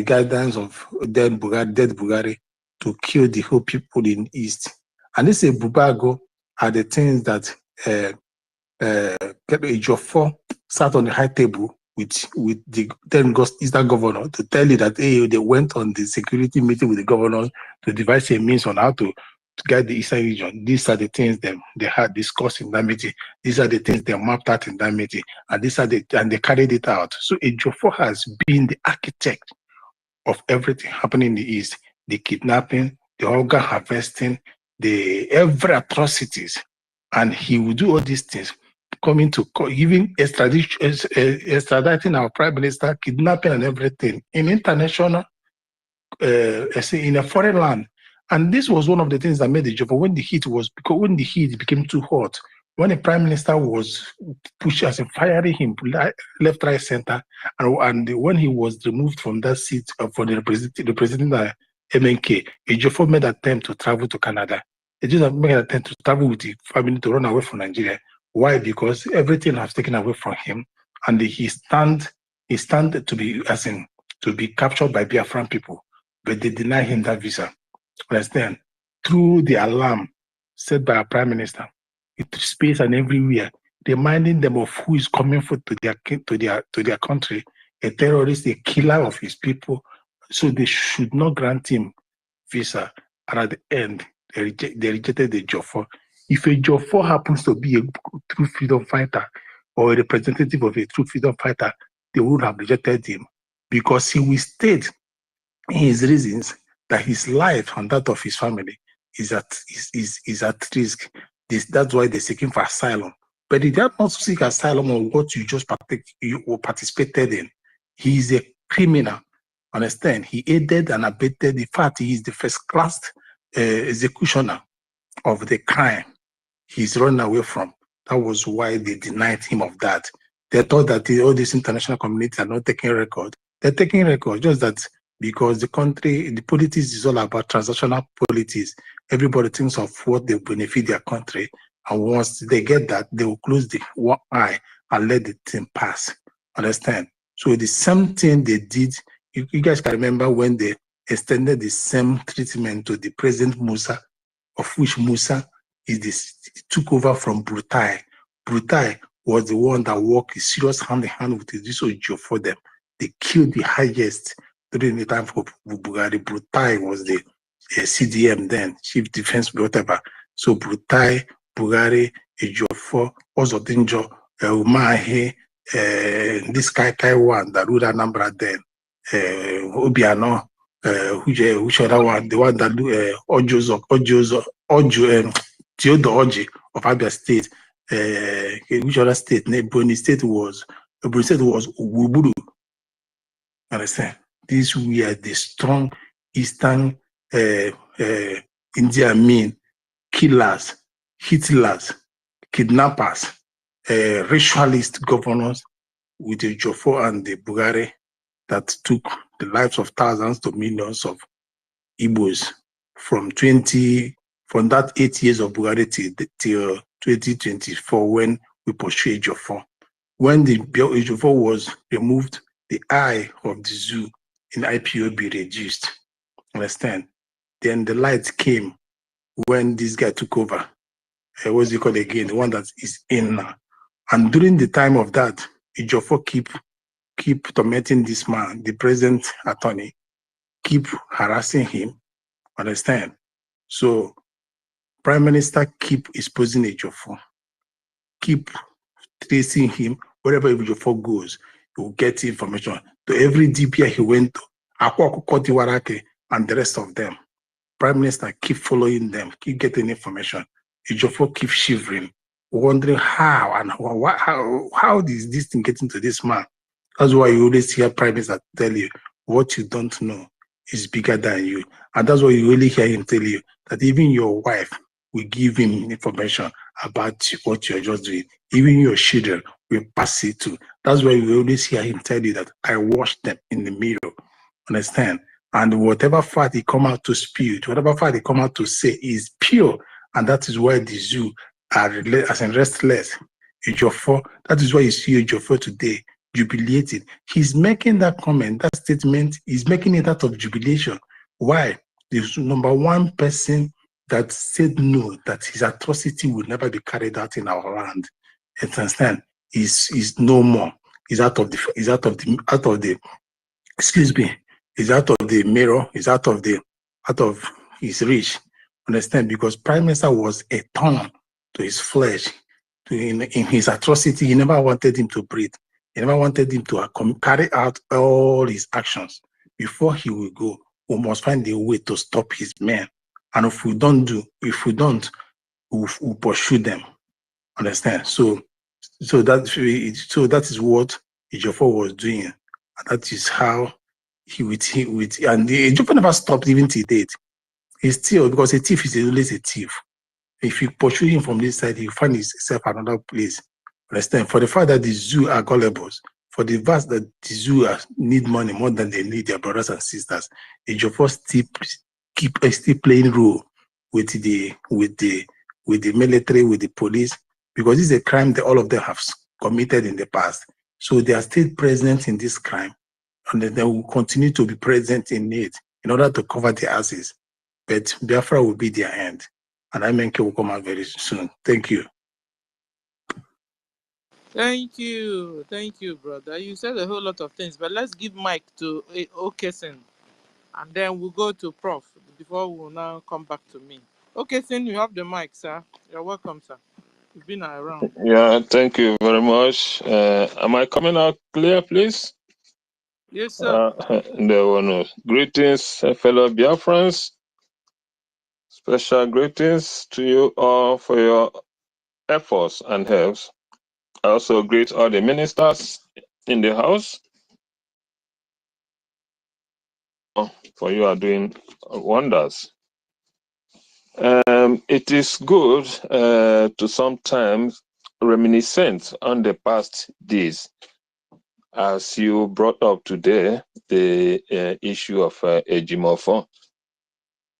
guidance of dead Bugari to kill the whole people in East. And this Ibubago are the things that Ejiofor sat on the high table with the then Eastern governor to tell you that hey, they went on the security meeting with the governor to devise a means on how to guide the Eastern region. These are the things they had discussed in that meeting. These are the things they mapped out in that meeting, and they carried it out. So Ejiofor has been the architect of everything happening in the East: the kidnapping, the organ harvesting, the every atrocities, and he will do all these things. Coming to giving extraditing our prime minister, kidnapping and everything in international, in a foreign land. And this was one of the things that made the job. When the heat became too hot, when the prime minister was pushed as in firing him left, right, center, and when he was removed from that seat for the representing the MNK, Ejiofor made an attempt to travel to Canada. He just made an attempt to travel with the family to run away from Nigeria. Why? Because everything has taken away from him, and he stand to be captured by Biafran people, but they deny him that visa. Understand? Through the alarm set by our prime minister, it space and everywhere, reminding them of who is coming to their country, a terrorist, a killer of his people. So they should not grant him visa. And at the end, they rejected the Ejiofor. If a Ejiofor happens to be a true freedom fighter or a representative of a true freedom fighter, they would have rejected him because he will state his reasons that his life and that of his family is at risk. That's why they're seeking for asylum. But he did not seek asylum on what you just participated in. He is a criminal. Understand? He aided and abetted. In fact, he is the first-class executioner of the crime he's running away from. That was why they denied him of that. They thought that all these international communities are not taking record. They're taking record, just that because the politics is all about transactional politics. Everybody thinks of what they benefit their country, and once they get that, they will close the one eye and let the thing pass. Understand? So the same thing they did, you guys can remember when they extended the same treatment to the President Musa, of which Musa took over from Brutai. Brutai was the one that worked serious hand in hand with this Ojo for them. They killed the highest during the time for Bugari. Brutai was the CDM then, Chief Defense whatever. So Brutai, Bugari, Ejiofor, Ozodinjo, Umahi, this Kai one that ruled Anambra then, Obiano, which other one? The one that Theodore Oji of Abia State. Which other state? Ebonyi State was Uburu. Understand? These were the strong Eastern India killers, hitlers, kidnappers, racialist governors with the Ejiofor and the Bugari that took the lives of thousands to millions of Igbos from that 8 years of Bugari till 2024 when we pursued Ejiofor. When the Ejiofor was removed, the eye of the zoo in IPOB reduced. Understand? Then the light came when this guy took over. What's it called again? The one that is in now. And during the time of that, Ejiofor keep tormenting this man, the present attorney, keep harassing him. Understand? So Prime Minister keep exposing Ejiofor, keep tracing him. Wherever Ejiofor goes, he will get information. To every DPI he went to, Akwa and the rest of them. Prime Minister keep following them, keep getting information. Ejiofor keep shivering, wondering how and how is this thing getting to this man? That's why you always hear Prime Minister tell you, what you don't know is bigger than you. And that's why you really hear him tell you that even your wife will give him information about what you're just doing. Even your children will pass it to. That's why you always hear him tell you that I washed them in the mirror. Understand? And whatever fact he come out to spew, whatever fact he come out to say is pure. And that is why the zoo are as in restless. Ejiofor, that is why you see Ejiofor today jubilating. He's making that comment, that statement, he's making it out of jubilation. Why? The number one person that said no, that his atrocity will never be carried out in our land. You understand? Is no more. He's out of the excuse me, is out of the mirror, is out of his reach. Understand? Because Prime Minister was a thorn to his flesh. In his atrocity, he never wanted him to breathe. He never wanted him to carry out all his actions. Before he will go, we must find a way to stop his men. And if we don't, we'll pursue them. Understand? So that is what Ejiofor was doing. And that is how and the Ejiofor never stopped even till date. He's still, because a thief is always a thief. If you pursue him from this side, he'll find himself another place. Understand? For the fact that the zoo are gullible, for the fact that the zoo need money more than they need their brothers and sisters, Ejiofor still playing role with the military, with the police, because it's a crime that all of them have committed in the past. So they are still present in this crime, and they will continue to be present in it in order to cover their asses. But Biafra will be their end. And ANNANG will come out very soon. Thank you. Thank you, brother. You said a whole lot of things, but let's give mic to Okesin, and then we'll go to Prof before we'll now come back to me. Okesin, you have the mic, sir. You're welcome, sir. You've been around. Yeah, thank you very much. Am I coming out clear, please? Yes, sir. There were no greetings, fellow Biafrans. Special greetings to you all for your efforts and helps. I also greet all the ministers in the house. For you are doing wonders. It is good to sometimes reminiscent on the past days. As you brought up today, the issue of Ejiofor.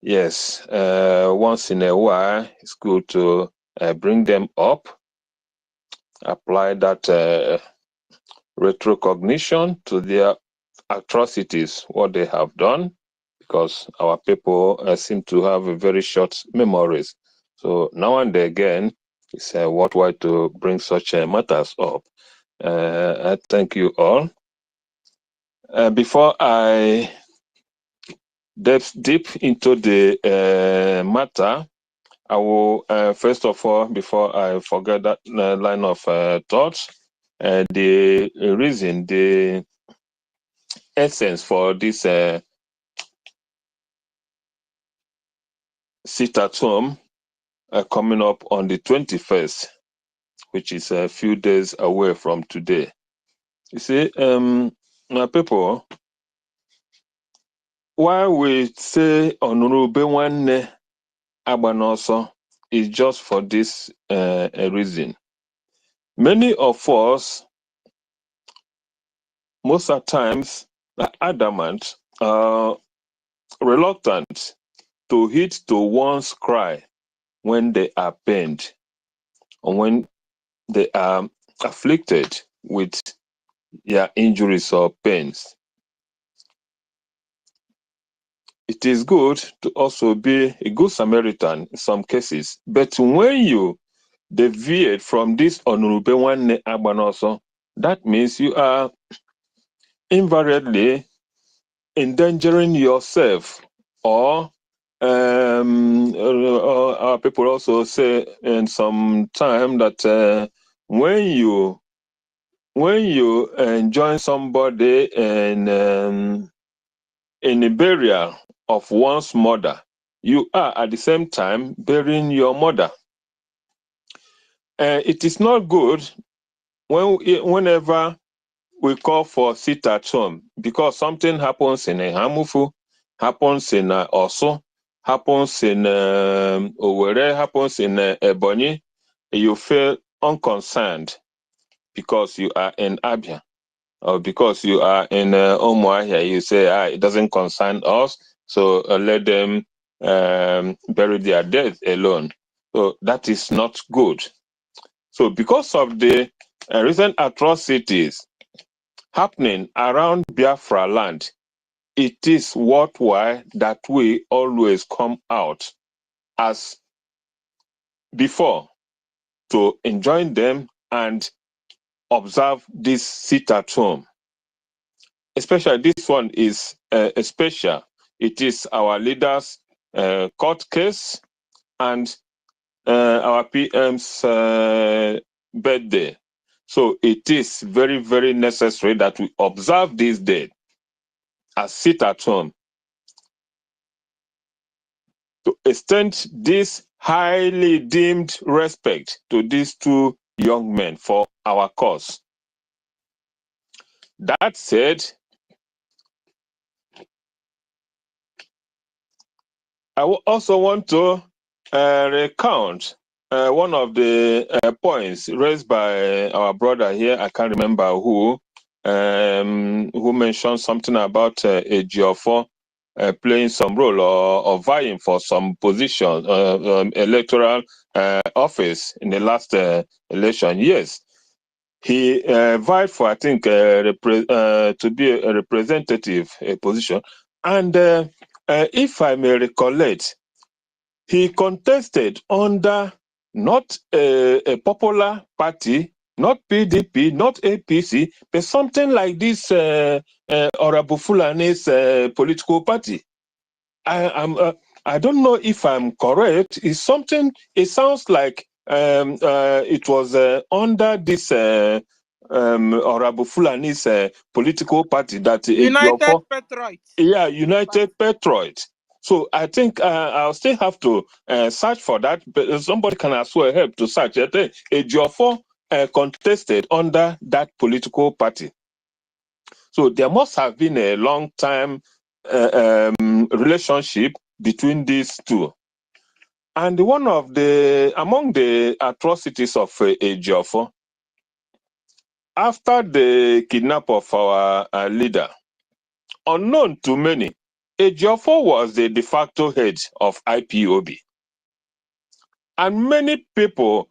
Yes, once in a while, it's good to bring them up, apply that retrocognition to their atrocities, what they have done, because our people seem to have a very short memories. So now and again, it's worthwhile to bring such matters up. I thank you all. Before I delve deep into the matter, I will first of all, before I forget that line of thoughts, the reason, the essence for this sit at home coming up on the 21st, which is a few days away from today. You see, my people, why we say Onurube Nwanne Agbanoso is just for this reason. Many of us, most of the times, are adamant, reluctant to heed to one's cry when they are pained. or when they are afflicted with injuries or pains. It is good to also be a good Samaritan in some cases, but when you deviate from this onurube one also, that means you are invariably endangering yourself, or our people also say in some time that when you join somebody in a burial of one's mother, you are at the same time burying your mother. It is not good whenever we call for sit at home, because something happens in a Hamufu, happens in Oso, happens in Owerri, happens in Ebonyi, you feel unconcerned because you are in Abia, or because you are in Umuahia, you say, it doesn't concern us, so let them bury their dead alone. So that is not good. So because of the recent atrocities happening around Biafra land, it is worthwhile that we always come out as before to enjoin them and observe this sit at home. Especially this one is special. It is our leaders' court case and our PM's birthday. So it is very, very necessary that we observe this day as sit at home to extend this highly deemed respect to these two young men for our cause. That said, I also want to recount one of the points raised by our brother here. I can't remember who mentioned something about a Geoffrey playing some role or vying for some position, electoral office in the last election. Yes, he vied for, I think, to be a representative position. And if I may recollect, he contested under not a popular party, not PDP, not APC, but something like this Honorable Fulani's political party. I don't know if I'm correct. It's something. It sounds like it was under this Honorable Fulani's political party that United Patriots. Yeah, United Patriots. So I think I'll still have to search for that, but somebody can as well help to search. I think Ejiofor contested under that political party. So there must have been a long time relationship between these two. And one of among the atrocities of Ejiofor, after the kidnap of our leader, unknown to many, Ejiofor was the de facto head of IPOB. And many people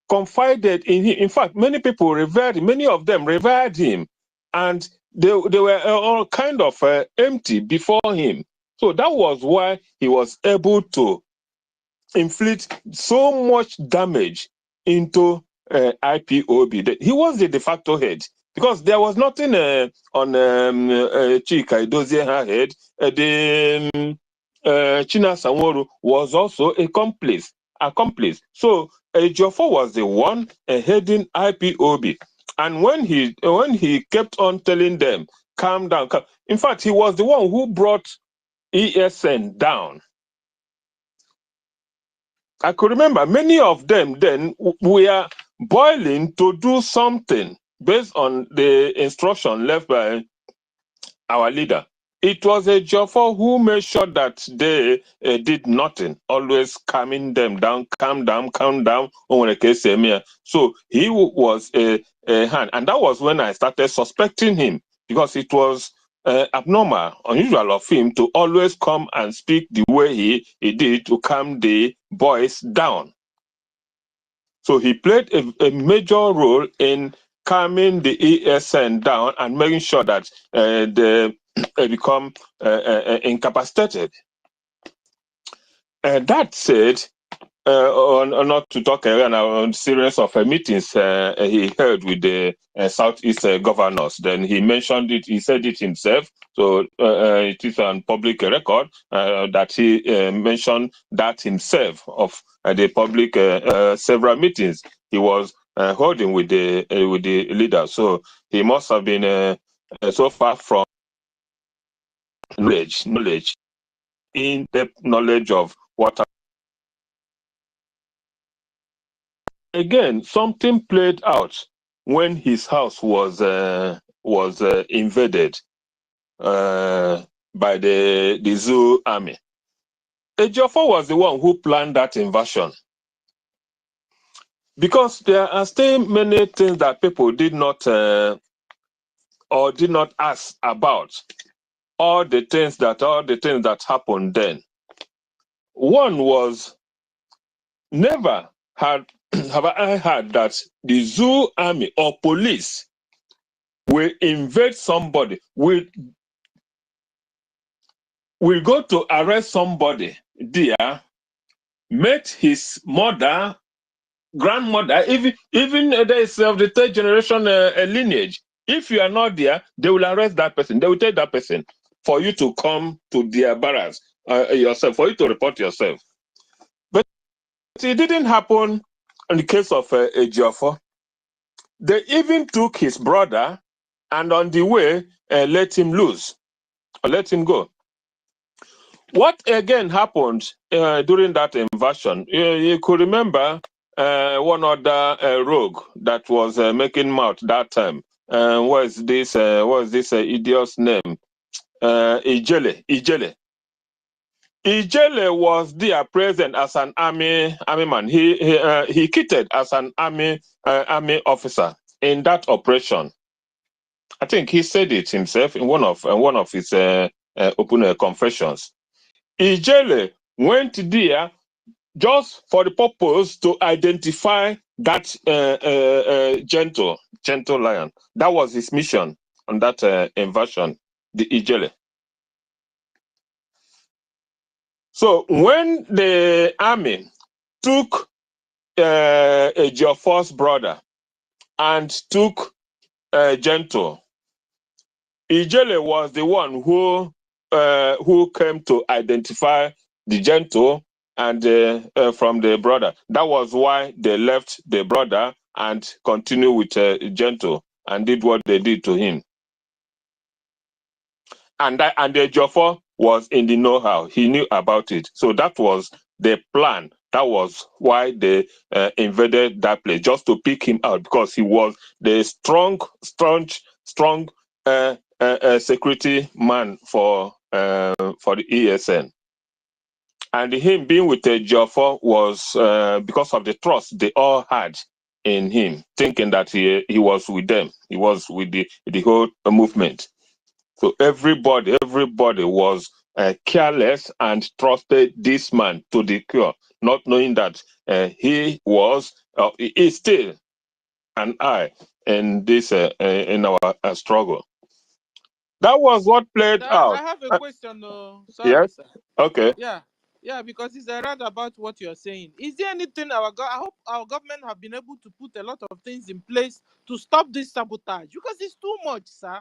confided in him. In fact, many people revered him. Many of them revered him. And they were all kind of empty before him. So that was why he was able to inflict so much damage into IPOB. He was the de facto head because there was nothing on Chika Idozieha head. China Sanworu was also a accomplice. So Ejiofor was the one heading IPOB. And when he kept on telling them, calm down. In fact, he was the one who brought ESN down. I could remember many of them then were boiling to do something based on the instruction left by our leader. It was Ejiofor who made sure that they did nothing, always calming them down, calm down. So he was a hand. And that was when I started suspecting him, because it was abnormal, unusual of him to always come and speak the way he did to calm the boys down. So he played a major role in calming the ESN down and making sure that they become incapacitated. That said, not to talk on a series of meetings he held with the Southeast governors. Then he mentioned it, he said it himself. So it is on public record that he mentioned that himself of the public several meetings he was holding with the leaders. So he must have been so far from knowledge, in-depth knowledge of what. Again, something played out when his house was invaded by the Zoo army. Ejiofor was the one who planned that invasion, because there are still many things that people did not or did not ask about. All the things that happened then. One was, never have I heard that the Zoo army or police will invade somebody, will go to arrest somebody there, met his mother, grandmother, even there is of the third generation lineage. If you are not there, they will arrest that person. They will take that person for you to come to their barracks yourself, for you to report yourself. But it didn't happen in the case of Ejiofor. They even took his brother and on the way let him loose, or let him go. What again happened during that invasion? You could remember one other rogue that was making mouth that time. What is this idiot's name? Ijele. Ijele was there present as an army man. He kitted as an army officer in that operation. I think he said it himself in one of his open confessions. Ijele went there just for the purpose to identify that gentle lion. That was his mission on that invasion, the Ijele. So when the army took Ejiofor's brother and took Gentle, Ijele was the one who came to identify the Gentle and from the brother. That was why they left the brother and continued with Gentle and did what they did to him. And the Ejiofor was in the know-how. He knew about it. So that was the plan. That was why they invaded that place, just to pick him out, because he was the strong security man for the ESN. And him being with Ejiofor was because of the trust they all had in him, thinking that he was with them. He was with the whole movement. So everybody was careless and trusted this man to the core, not knowing that he is still an eye in this in our struggle. That was what played out. I have a question, sorry, yes? sir. Okay. Yeah, because it's right about what you're saying. Is there anything I hope our government have been able to put a lot of things in place to stop this sabotage? Because it's too much, sir.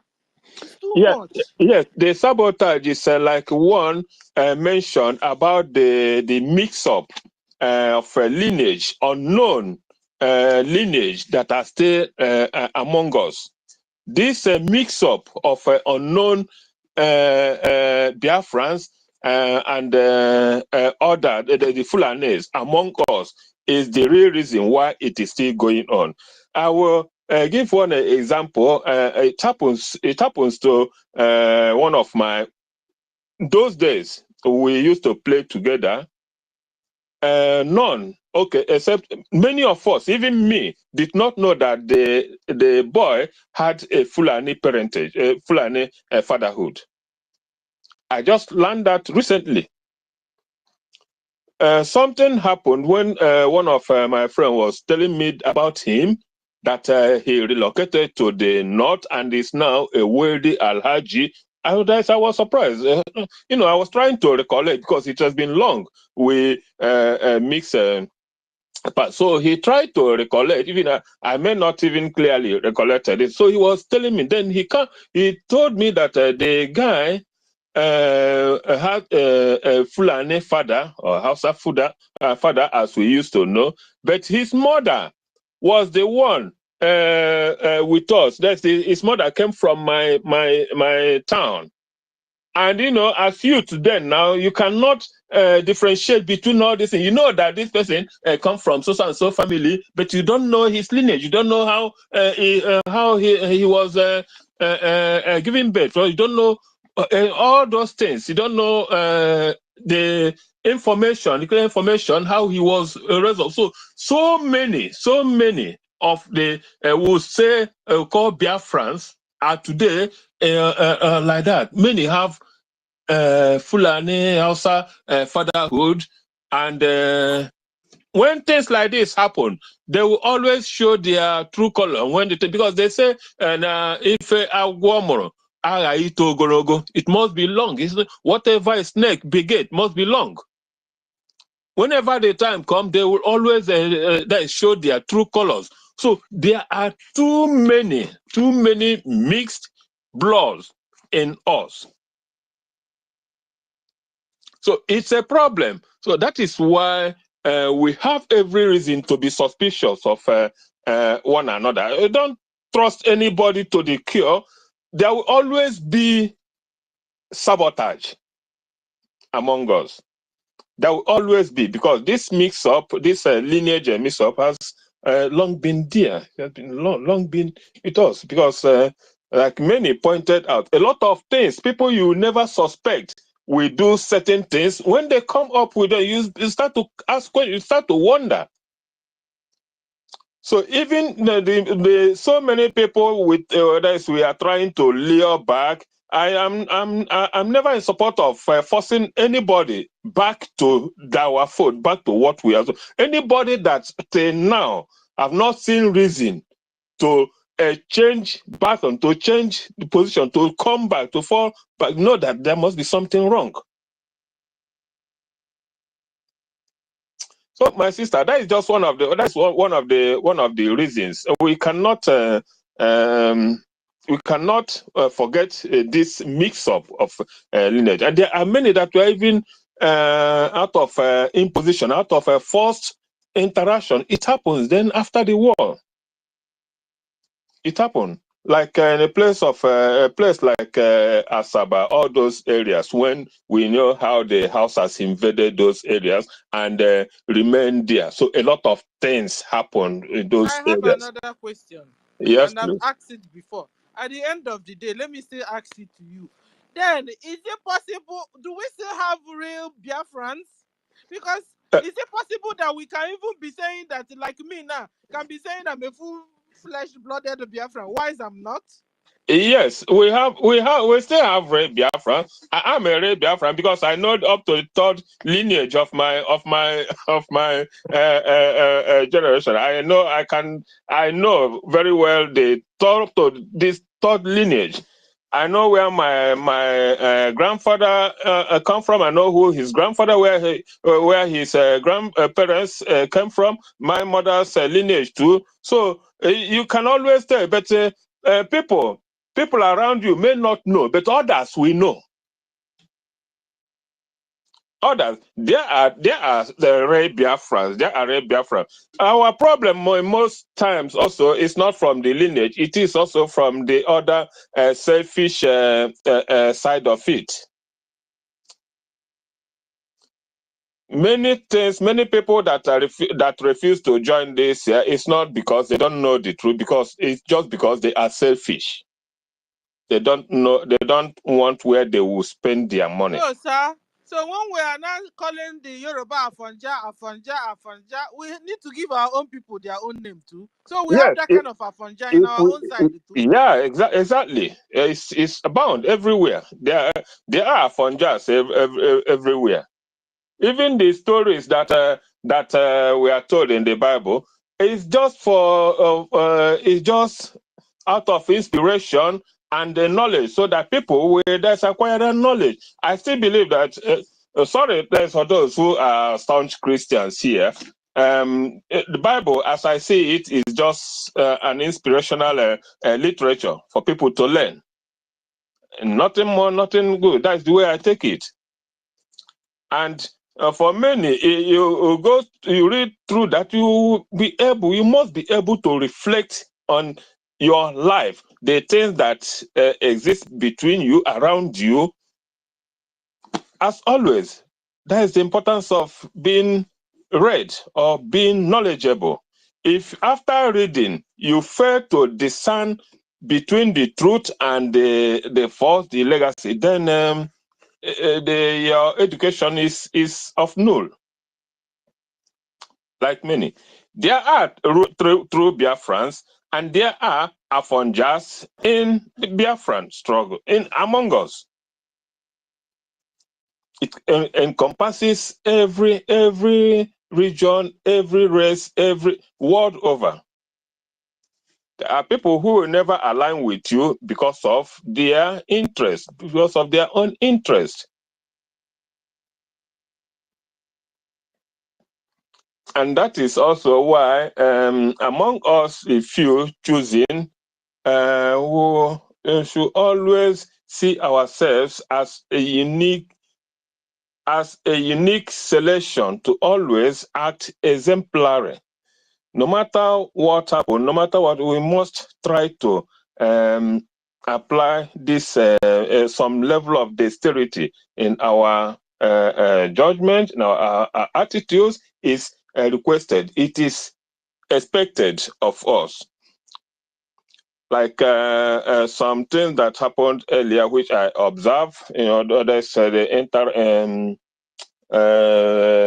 It's too much. Yes, the sabotage is like one mentioned about the mix-up of lineage, unknown lineage that are still among us. This mix-up of unknown Biafrans and other the Fulanis among us is the real reason why it is still going on. I will give one example. It happens to one of my. Those days we used to play together. None, okay, except many of us, even me, did not know that the boy had a Fulani parentage, a Fulani fatherhood. I just learned that recently. something happened when one of my friends was telling me about him, that he relocated to the north and is now a wealthy Alhaji. I was surprised. I was trying to recollect because it has been long. We mix. But so he tried to recollect, even I may not even clearly recollected it. So he was telling me. Then he told me that the guy had a Fulani father or Hausa father, as we used to know, but his mother was the one with us. His mother came from my town. And as youth then now, you cannot differentiate between all these things. You know that this person come from so and so family, but you don't know his lineage. You don't know how he was giving birth. Or you don't know all those things. You don't know the clear information, how he was raised. So many of the we'll say called Biafrans are today like that. Many have Fulani, Hausa fatherhood, and when things like this happen, they will always show their true color because they say, if agwomoro ito ogologo, it must be long. Whatever a snake beget must be long. Whenever the time comes, they will always they show their true colors. So there are too many mixed bloods in us. So it's a problem. So that is why we have every reason to be suspicious of one another. Don't trust anybody to the cure. There will always be sabotage among us. There will always be, because this mix-up, this lineage mix-up has long been there. It has been long been with us, because like many pointed out, a lot of things, people you never suspect will do certain things. When they come up with it, you start to ask questions, you start to wonder. So even the so many people with others we are trying to lure back. I'm never in support of forcing anybody back to our food, back to what we are. Anybody that till now have not seen reason to change back on, to change the position, to come back, to fall back, know that there must be something wrong. So, my sister, that is just one of the reasons we cannot forget this mix-up of lineage, and there are many that were even out of imposition, out of a forced interaction. It happens then after the war. It happened. Like in a place like Asaba, all those areas, when we know how the house has invaded those areas and remained there. So a lot of things happened in those I have areas. another question. Yes, And I've please. asked it before. At the end of the day, let me still ask it to you. Then, is it possible, do we still have real Biafrans? Because is it possible that we can even be saying that, like me now, can be saying I'm a full-fledged-blooded Biafran, while I'm not? Yes, we still have Ray Biafra. I am a Ray Biafran because I know up to the third lineage of my generation. I know very well the third to this third lineage. I know where my grandfather come from. I know who his grandfather, where his grandparents came from. My mother's lineage too. So you can always tell, but people around you may not know, but others will know. Others, there are the Ray Biafrans. There are Ray Biafrans. Our problem most times also is not from the lineage. It is also from the other selfish side of it. Many people that refuse to join this here, it's not because they don't know the truth, because it's just because they are selfish. They don't know. They don't want where they will spend their money. No, sir. So when we are now calling the Yoruba Afanja, we need to give our own people their own name too. So we have that kind of Afanja in our own side too. Yeah, exactly. It's abound everywhere. There are Afanjas everywhere. Even the stories that we are told in the Bible is just is just out of inspiration and the knowledge, so that people will just acquire that knowledge. I still believe that. Sorry, there's for those who are staunch Christians here. The Bible, as I see it, is just an inspirational literature for people to learn. Nothing more, nothing good. That's the way I take it. And for many, you read through that, you must be able to reflect on your life, the things that exist between you, around you. As always, that is the importance of being read or being knowledgeable. If after reading you fail to discern between the truth and the false, the legacy, then your education is of null. Like many, there are true Biafrans, and there are Afonjas in the Biafran struggle among us. It encompasses every region, every race, every world over. There are people who will never align with you because of their interest, because of their own interest. And that is also why among us, a few choosing, who should always see ourselves as a unique selection, to always act exemplary. No matter what happens, no matter what, we must try to apply this some level of dexterity in our judgment, in our attitudes. Is requested. It is expected of us. Like something that happened earlier, which I observed, others the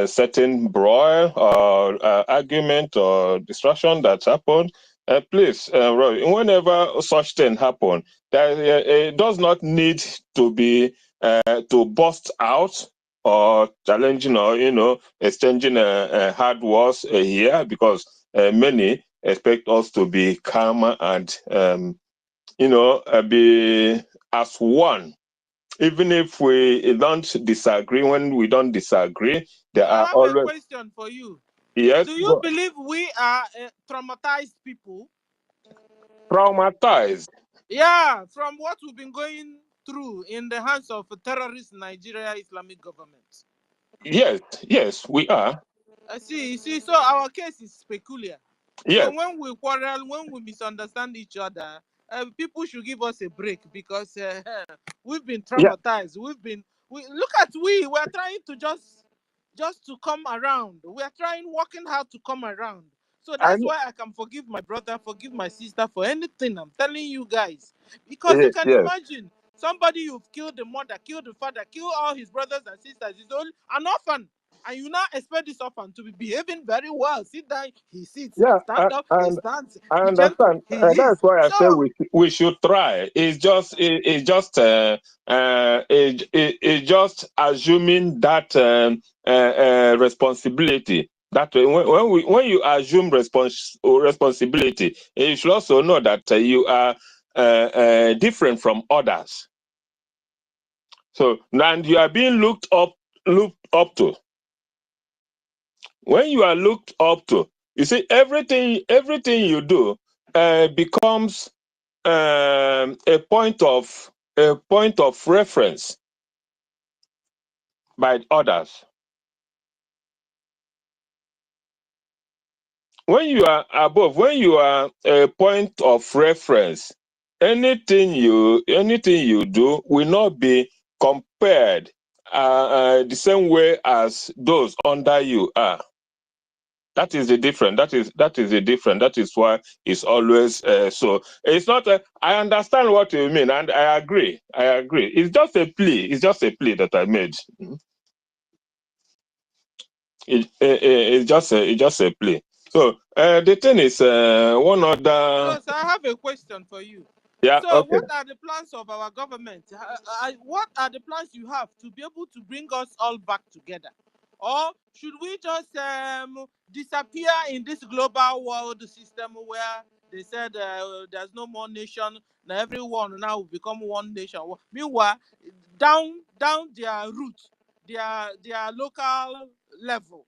certain broil or argument or distraction that happened. Please, whenever such thing happen, it does not need to be to burst out or challenging or exchanging hard words here, because many expect us to be calm and be as one. Even if we don't disagree, when we don't disagree, there I are have a always. question for you. Yes, Do you go. believe we are traumatized people? Traumatized. Yeah, from what we've been going through in the hands of terrorist Nigeria Islamic government. Yes, we are. I see. So our case is peculiar. So Yes, when we quarrel, when we misunderstand each other, people should give us a break, because we've been yeah, traumatized. We're trying to just to come around. We are working hard to come around. So I that's know. why I can forgive my brother, forgive my sister for anything. I'm telling you guys, because you can Yes, imagine somebody you've killed the mother, killed the father, killed all his brothers and sisters. He's only an orphan. And you now expect this orphan to be behaving very well. Sit down, he sits. yeah, Stand up, he and stands. I Be gentle, understand. he That's is. why I say So, we should try. It's just assuming that responsibility. That when you assume responsibility, you should also know that you are different from others. So, and you are being looked up to. When you are looked up to, you see, everything you do becomes a point of reference by others. When you are above, when you are a point of reference, anything you do will not be compared the same way as those under you are. That is the difference. That is the difference. That is why it's always so. It's not. I understand what you mean, and I agree. It's just a plea. It's just a plea that I made. It's just a plea. So the thing is, one other. so I have a question for you. Yeah. So, Okay. what are the plans of our government? What are the plans you have to be able to bring us all back together? Or should we just disappear in this global world system where they said there's no more nation, now everyone now will become one nation? Meanwhile, down their root, their local level,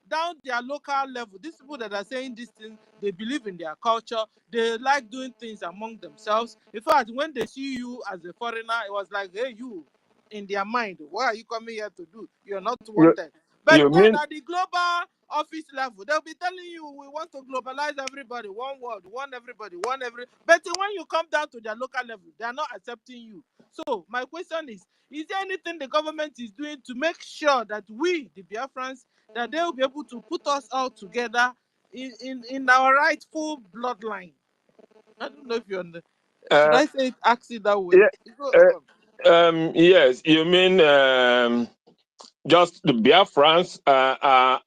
down their local level, these people that are saying these things, they believe in their culture, they like doing things among themselves. In fact, when they see you as a foreigner, it was like, hey, you, in their mind, what are you coming here to do? You're not wanted. But You then mean at the global office level, they'll be telling you, we want to globalize everybody, one world, one everybody, one every. But when you come down to their local level, they are not accepting you. So my question is there anything the government is doing to make sure that we, the Biafrans, that they will be able to put us all together in our rightful bloodline? I don't know if you understand. Should uh, I say it, ask it that way? yeah, yes, you mean just the Biafrans are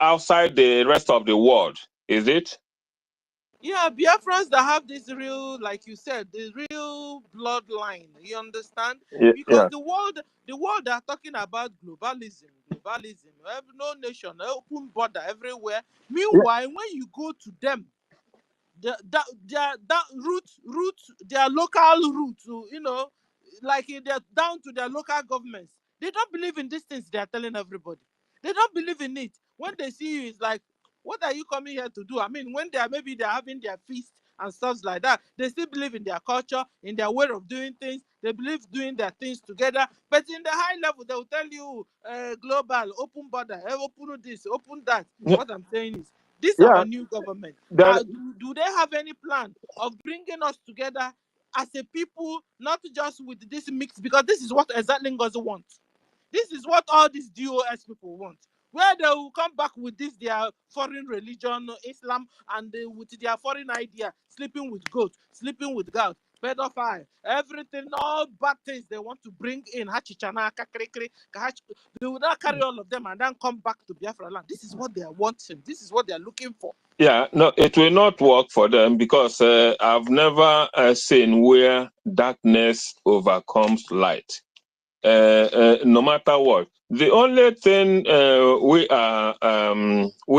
outside the rest of the world, is it? Yeah, Biafrans that have this real, like you said, the real bloodline. You understand? Because Yeah. the world they are talking about globalism, no nation, open border everywhere. Meanwhile, when you go to them, their root, their local root, like they're down to their local governments. They don't believe in these things they are telling everybody. They don't believe in it. When they see you, it's like, what are you coming here to do? I mean, when they're having their feast and stuff like that, they still believe in their culture, in their way of doing things. They believe doing their things together. But in the high level, they will tell you global, open border, open this, open that. What I'm saying is, this Yeah. our new government. Then, Do they have any plan of bringing us together as a people, not just with this mix? Because this is what exactly NGOZI wants. This is what all these DOS people want. Where they will come back with this, their foreign religion, Islam, and with their foreign idea, sleeping with goats, sleeping with gout, pedophile, everything, all bad things they want to bring in. They will not carry all of them and then come back to Biafra land. This is what they are wanting. This is what they are looking for. yeah, no, it will not work for them because I've never seen where darkness overcomes light. No matter what, the only thing we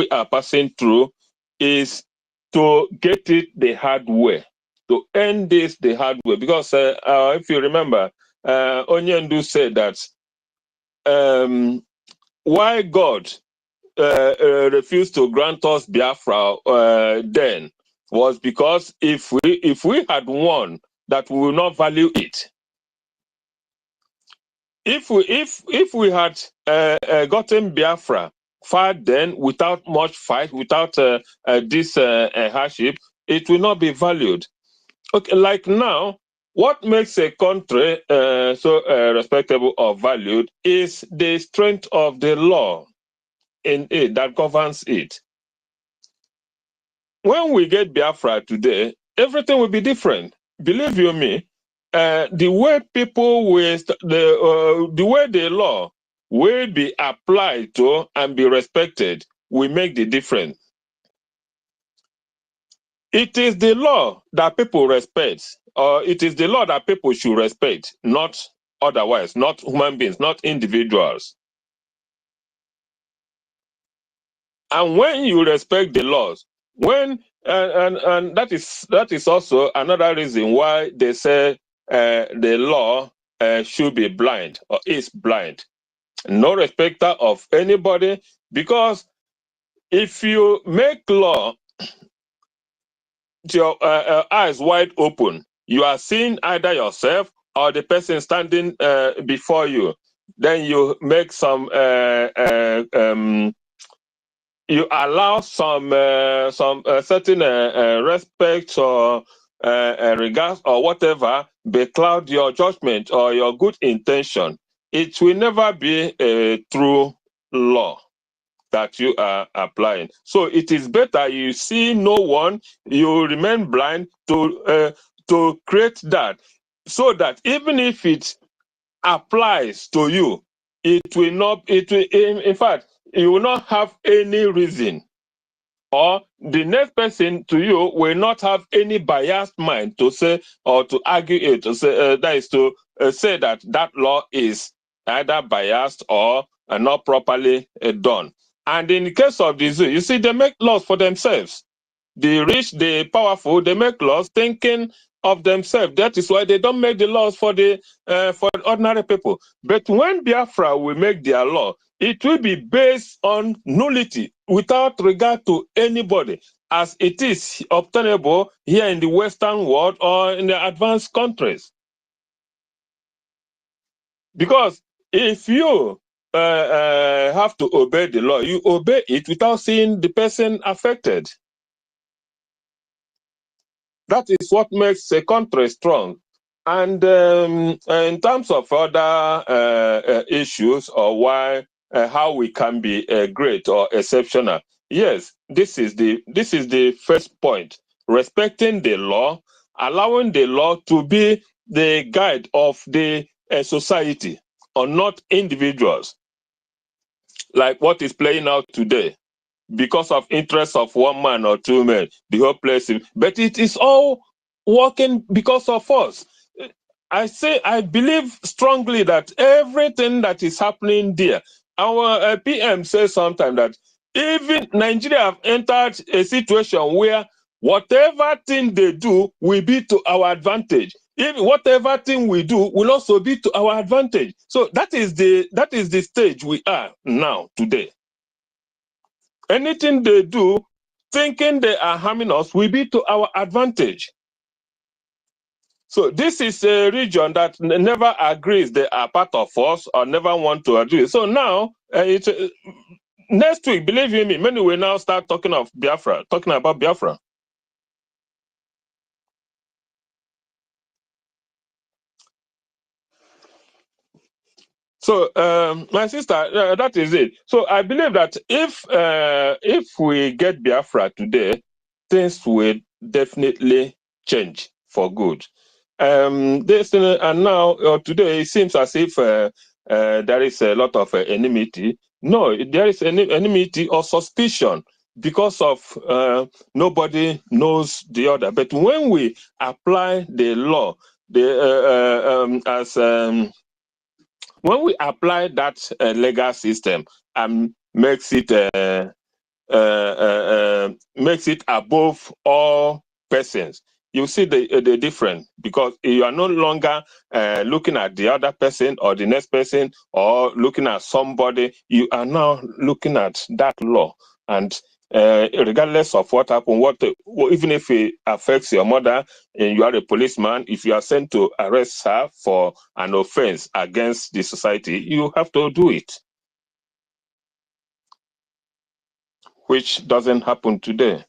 are passing through is to get it the hard way, to end this the hard way. Because if you remember, Onyendu said that why God refused to grant us Biafra then was because if we had won, that we will not value it. If we had gotten Biafra far then without much fight, without this hardship, it will not be valued. Okay, like now, what makes a country so respectable or valued is the strength of the law in it that governs it. When we get Biafra today, everything will be different. Believe you me, the way people with the way the law will be applied to and be respected will make the difference. It is the law that people respect, or it is the law that people should respect, not otherwise, not human beings, not individuals. And when you respect the laws, when and that is also another reason why they say the law should be blind or is blind, no respecter of anybody. Because if you make law with your eyes wide open, you are seeing either yourself or the person standing before you. Then you make some you allow some certain respect or regards or whatever becloud your judgment or your good intention. It will never be a true law that you are applying. So it is better you see no one, you remain blind to create that, so that even if it applies to you, it will not. It will, in fact, you will not have any reason, or the next person to you will not have any biased mind to say or to argue it, to say that is to say that that law is either biased or not properly done. And in the case of the zoo, you see, they make laws for themselves. The rich, the powerful, they make laws thinking of themselves. That is why they don't make the laws for the ordinary people. But when Biafra will make their law, it will be based on nullity without regard to anybody, as it is obtainable here in the Western world or in the advanced countries. Because if you have to obey the law, you obey it without seeing the person affected. That is what makes a country strong. And in terms of other issues or why how we can be great or exceptional, yes, this is the first point: respecting the law, allowing the law to be the guide of the society, or not individuals, like what is playing out today. Because of interest of one man or two men, the whole place. But it is all working because of us. I believe strongly that everything that is happening there, our PM says sometimes that even Nigeria have entered a situation where whatever thing they do will be to our advantage. Even whatever thing we do will also be to our advantage. So that is the stage we are now today. Anything they do, thinking they are harming us, will be to our advantage. So this is a region that never agrees they are part of us or never want to agree. So now, next week, believe you me, many will now start talking of Biafra, talking about Biafra. So, my sister, that is it. So I believe that if we get Biafra today, things will definitely change for good. This and now today it seems as if there is a lot of enmity. No, there is enmity or suspicion because of nobody knows the other. But when we apply the law, when we apply that legal system and makes it above all persons, you see the difference, because you are no longer looking at the other person or the next person or looking at somebody. You are now looking at that law, and regardless of what happened, even if it affects your mother and you are a policeman, if you are sent to arrest her for an offense against the society, you have to do it, which doesn't happen today.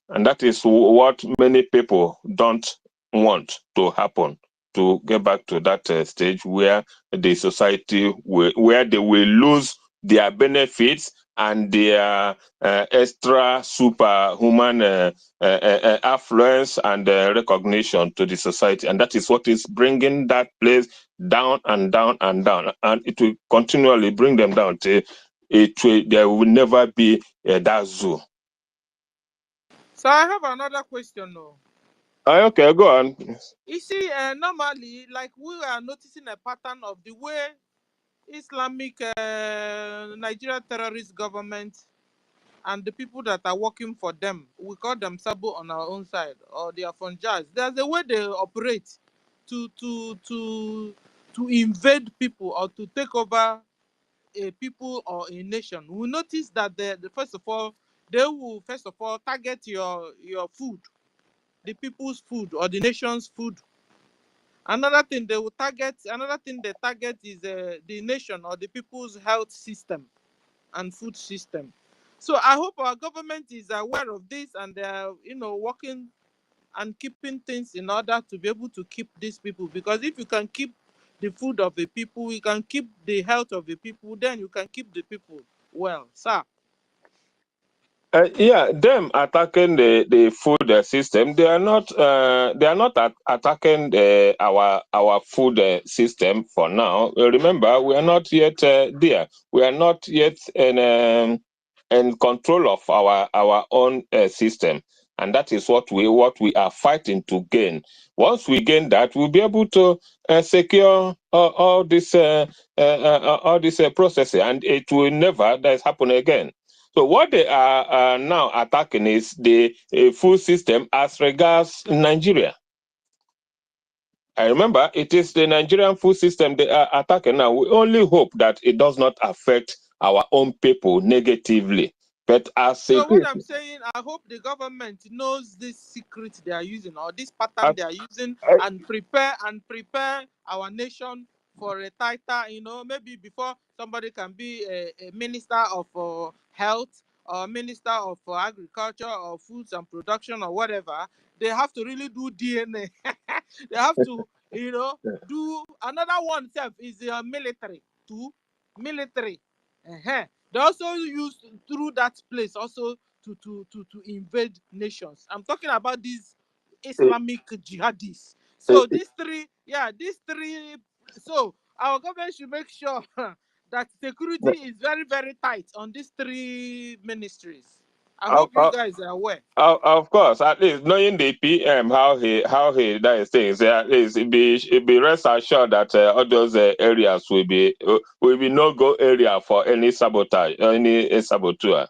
And that is what many people don't want to happen, to get back to that stage where the society, where they will lose their benefits and their extra superhuman affluence and recognition to the society. And that is what is bringing that place down and down and down. And it will continually bring them down till there will never be that zoo. So I have another question now. Okay, go on. You see, normally, like we are noticing a pattern of the way Islamic Nigeria terrorist government and the people that are working for them, we call them Sabo on our own side, or they are Funjas. There's a way they operate to invade people or to take over a people or a nation. We notice that they will first of all target your food, the people's food or the nation's food. Another thing they target is the nation or the people's health system and food system. So I hope our government is aware of this and they are, working and keeping things in order to be able to keep these people. Because if you can keep the food of the people, you can keep the health of the people, then you can keep the people well, sir. Yeah, them attacking the food system. They are not attacking our food system for now. Remember, we are not yet there. We are not yet in control of our own system. And that is what we are fighting to gain. Once we gain that, we'll be able to secure all this processing, and it will never happen again. So what they are now attacking is the food system as regards Nigeria. I remember it is the Nigerian food system they are attacking now. We only hope that it does not affect our own people negatively. But as So it what is, I'm saying, I hope the government knows this secret they are using or this pattern they are using and prepare our nation for a tighter, maybe before somebody can be a minister of health or minister of agriculture or foods and production or whatever, they have to really do DNA. They have to, do another one self is military too. Military. They also use through that place also to invade nations. I'm talking about these Islamic jihadists. So these three, so our government should make sure that security is very, very tight on these three ministries. I hope you guys are aware. Of course, at least knowing the PM how he does things, at least it be rest assured that all those areas will be no go area for any sabotage, any saboteur.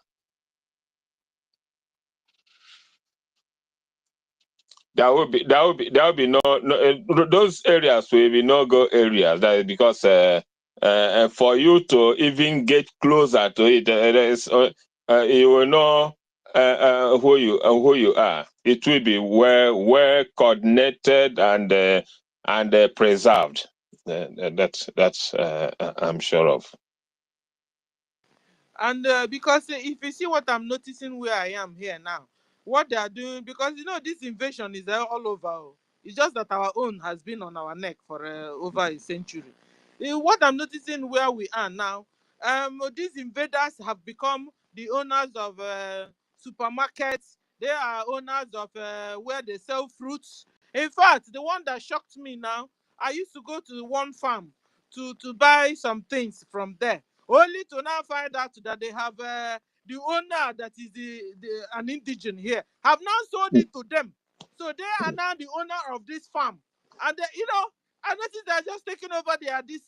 There will be no those areas will be no go areas. That is because for you to even get closer to it, you will know who you are. It will be well coordinated and preserved. That's I'm sure of. And because if you see what I'm noticing where I am here now, what they are doing, because this invasion is all over. It's just that our own has been on our neck for over a century. What I'm noticing where we are now, these invaders have become the owners of supermarkets. They are owners of where they sell fruits. In fact, the one that shocked me now, I used to go to one farm to buy some things from there, only to now find out that they have the owner that is an indigene here have now sold it to them. So they are now the owner of this farm. And I noticed they're just taking over this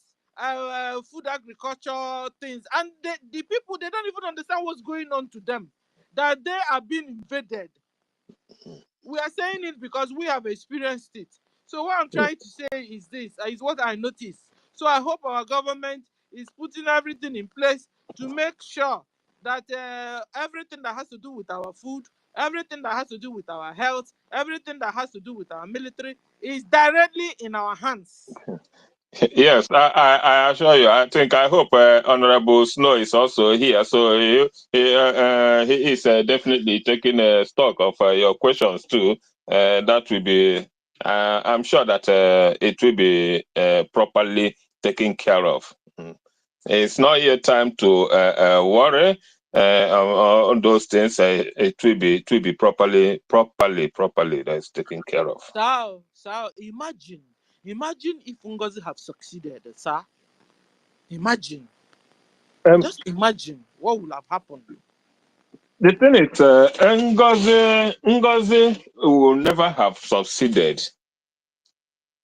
food agriculture things. And the people, they don't even understand what's going on to them, that they are being invaded. We are saying it because we have experienced it. So what I'm trying to say is this, is what I noticed. So I hope our government is putting everything in place to make sure that everything that has to do with our food, everything that has to do with our health, everything that has to do with our military is directly in our hands. Yes, I assure you. I hope Honorable Snow is also here, so he is definitely taking stock of your questions too. That will be, I'm sure that it will be properly taken care of. It's not yet time to worry on those things. It will be properly that's taken care of. So imagine if Ngozi have succeeded, sir. Imagine. Just imagine what would have happened. The thing is, Ngozi will never have succeeded.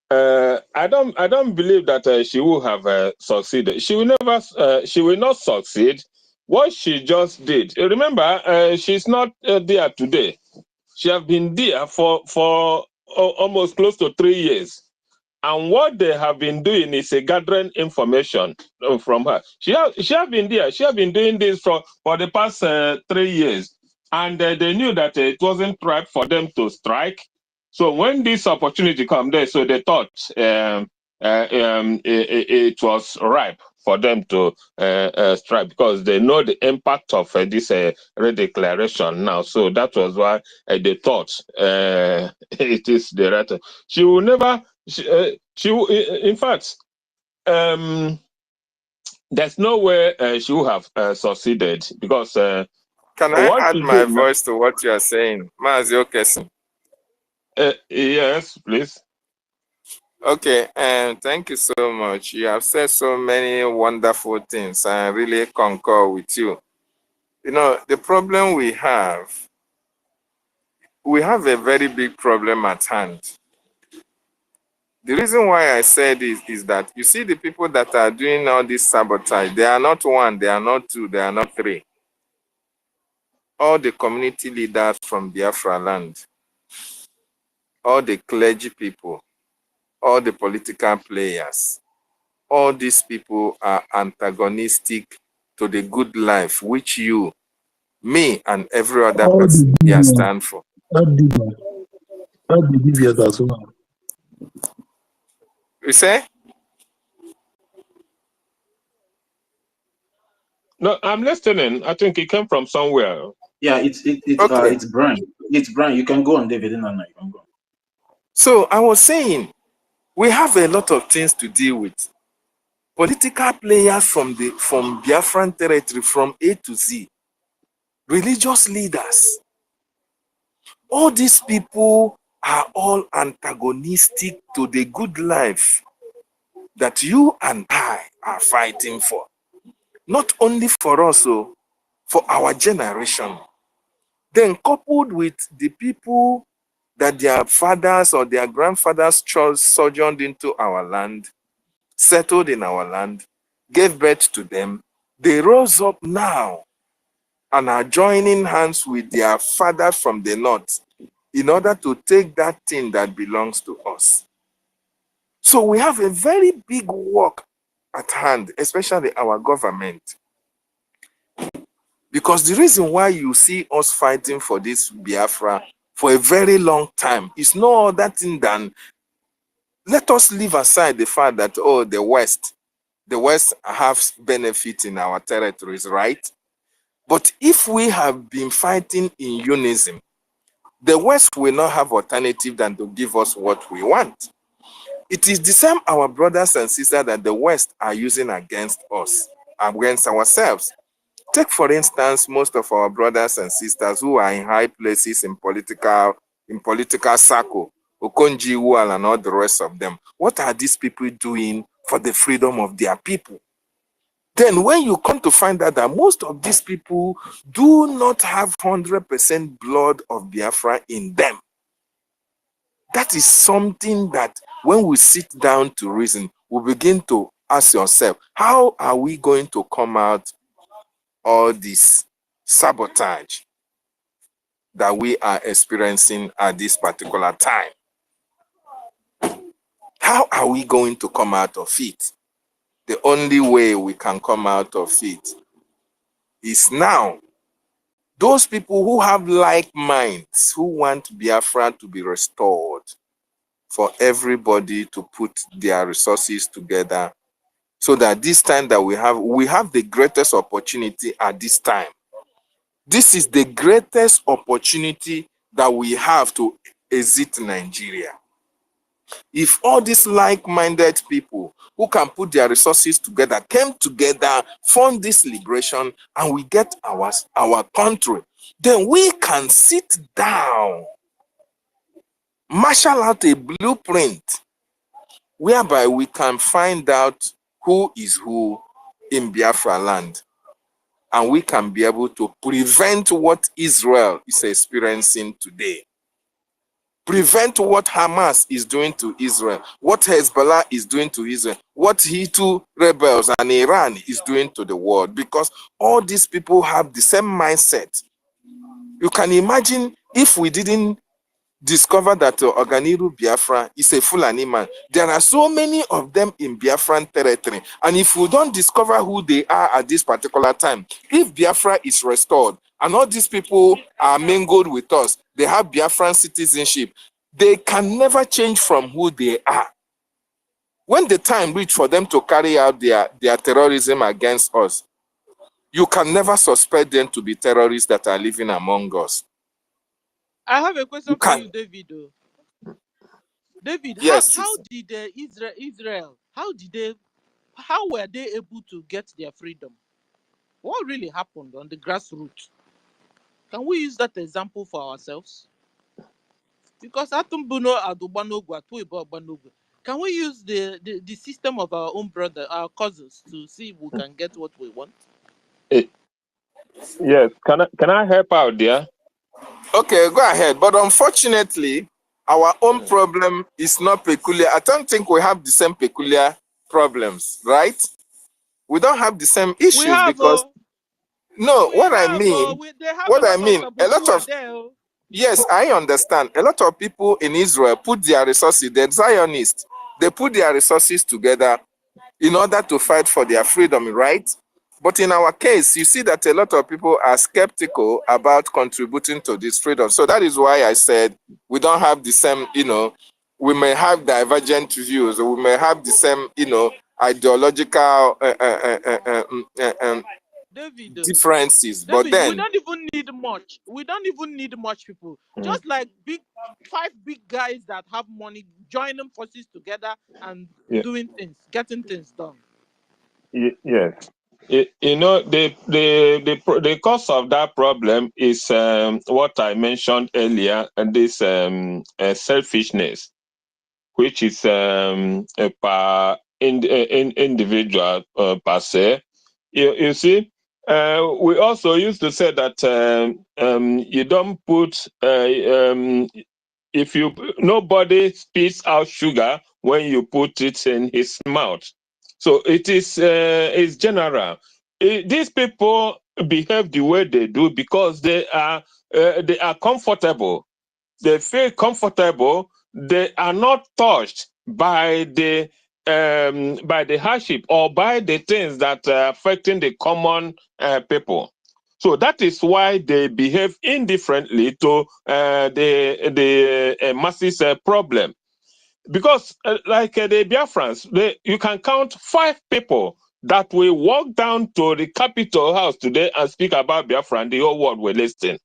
I don't believe that she will have succeeded. She will never. She will not succeed. What she just did. Remember, she's not there today. She have been there for almost close to 3 years. And what they have been doing is gathering information from her. She have been there. She have been doing this for the past 3 years. And they knew that it wasn't right for them to strike. So when this opportunity come there, so they thought it was ripe for them to strike, because they know the impact of this redeclaration now. So that was why they thought it is the right. She will never. In fact, there's no way she will have succeeded, because can I what add she my did. voice to what you are saying, Mazi Okesi? Yes, please. Okay, and thank you so much. You have said so many wonderful things. I really concur with you. The problem we have we have a very big problem at hand. The reason why I said this is that you see the people that are doing all this sabotage, they are not one, they are not two, they are not three. All the community leaders from Biafra land, all the clergy people, all the political players, all these people are antagonistic to the good life which you, me, and every other All person the here deviants, stand for. all the deviants as well. You say? No, I'm listening. I think it came from somewhere. Yeah, Okay. it's Brian. It's Brian. You can go on, David, and Anna. You can go. So I was saying, we have a lot of things to deal with. Political players from Biafran territory, from A to Z, religious leaders. All these people are all antagonistic to the good life that you and I are fighting for. Not only for us, for our generation. Then coupled with the people that their fathers or their grandfathers sojourned into our land, settled in our land, gave birth to them, they rose up now and are joining hands with their fathers from the north in order to take that thing that belongs to us. So we have a very big work at hand, especially our government. Because the reason why you see us fighting for this Biafra for a very long time is no other thing than, let us leave aside the fact that, oh, the West has benefit in our territories, right? But if we have been fighting in unison, the West will not have alternative than to give us what we want. It is the same our brothers and sisters that the West are using against us, against ourselves. Take, for instance, most of our brothers and sisters who are in high places in political circle, Okonji Iweala and all the rest of them. What are these people doing for the freedom of their people? Then when you come to find out that most of these people do not have 100% blood of Biafra in them, that is something that when we sit down to reason, we begin to ask yourself, how are we going to come out all this sabotage that we are experiencing at this particular time? How are we going to come out of it? The only way we can come out of it is now. Those people who have like minds, who want Biafra to be restored, for everybody to put their resources together so that this time that we have the greatest opportunity at this time. This is the greatest opportunity that we have to exit Nigeria. If all these like-minded people who can put their resources together came together, fund this liberation, and we get our country, then we can sit down, marshal out a blueprint whereby we can find out who is who in Biafra land, and we can be able to prevent what Israel is experiencing today. Prevent what Hamas is doing to Israel, what Hezbollah is doing to Israel, what Houthi rebels and Iran is doing to the world, because all these people have the same mindset. You can imagine if we didn't discover that Oganiru Biafra is a Fulani man. There are so many of them in Biafran territory, and if we don't discover who they are at this particular time, if Biafra is restored and all these people are mingled with us, they have Biafran citizenship, they can never change from who they are. When the time reach for them to carry out their terrorism against us, you can never suspect them to be terrorists that are living among us. I have a question for you, David. David, yes, how did Israel, how were they able to get their freedom? What really happened on the grassroots? Can we use that example for ourselves? Because can we use the system of our own brother, our cousins, to see if we can get what we want? Yes, can I help out there? Okay, go ahead. But unfortunately, our own problem is not peculiar. I don't think we have the same peculiar problems, right? We don't have the same We issues have, because no, we have, they have a lot of a lot Sabotua of there. Oh. yes, I understand. A lot of people in Israel put their resources, the Zionists, they put their resources together in order to fight for their freedom, right? But in our case, you see that a lot of people are skeptical about contributing to this freedom. So that is why I said we don't have the same, we may have divergent views, we may have the same, ideological David, differences. But David, we then, don't even need much. We don't even need much people. Just like five big guys that have money joining forces together and Yeah. doing things, getting things done. Yes. The cause of that problem is what I mentioned earlier, and this selfishness, which is individual per se. You see, we also used to say that you don't put if you nobody spits out sugar when you put it in his mouth. So it is it's general. These people behave the way they do because they are comfortable. They feel comfortable. They are not touched by the hardship or by the things that are affecting the common people. So that is why they behave indifferently to the masses problem. Because like the Biafrans, you can count 5 people that will walk down to the Capitol House today and speak about Biafra, and the whole world will listen.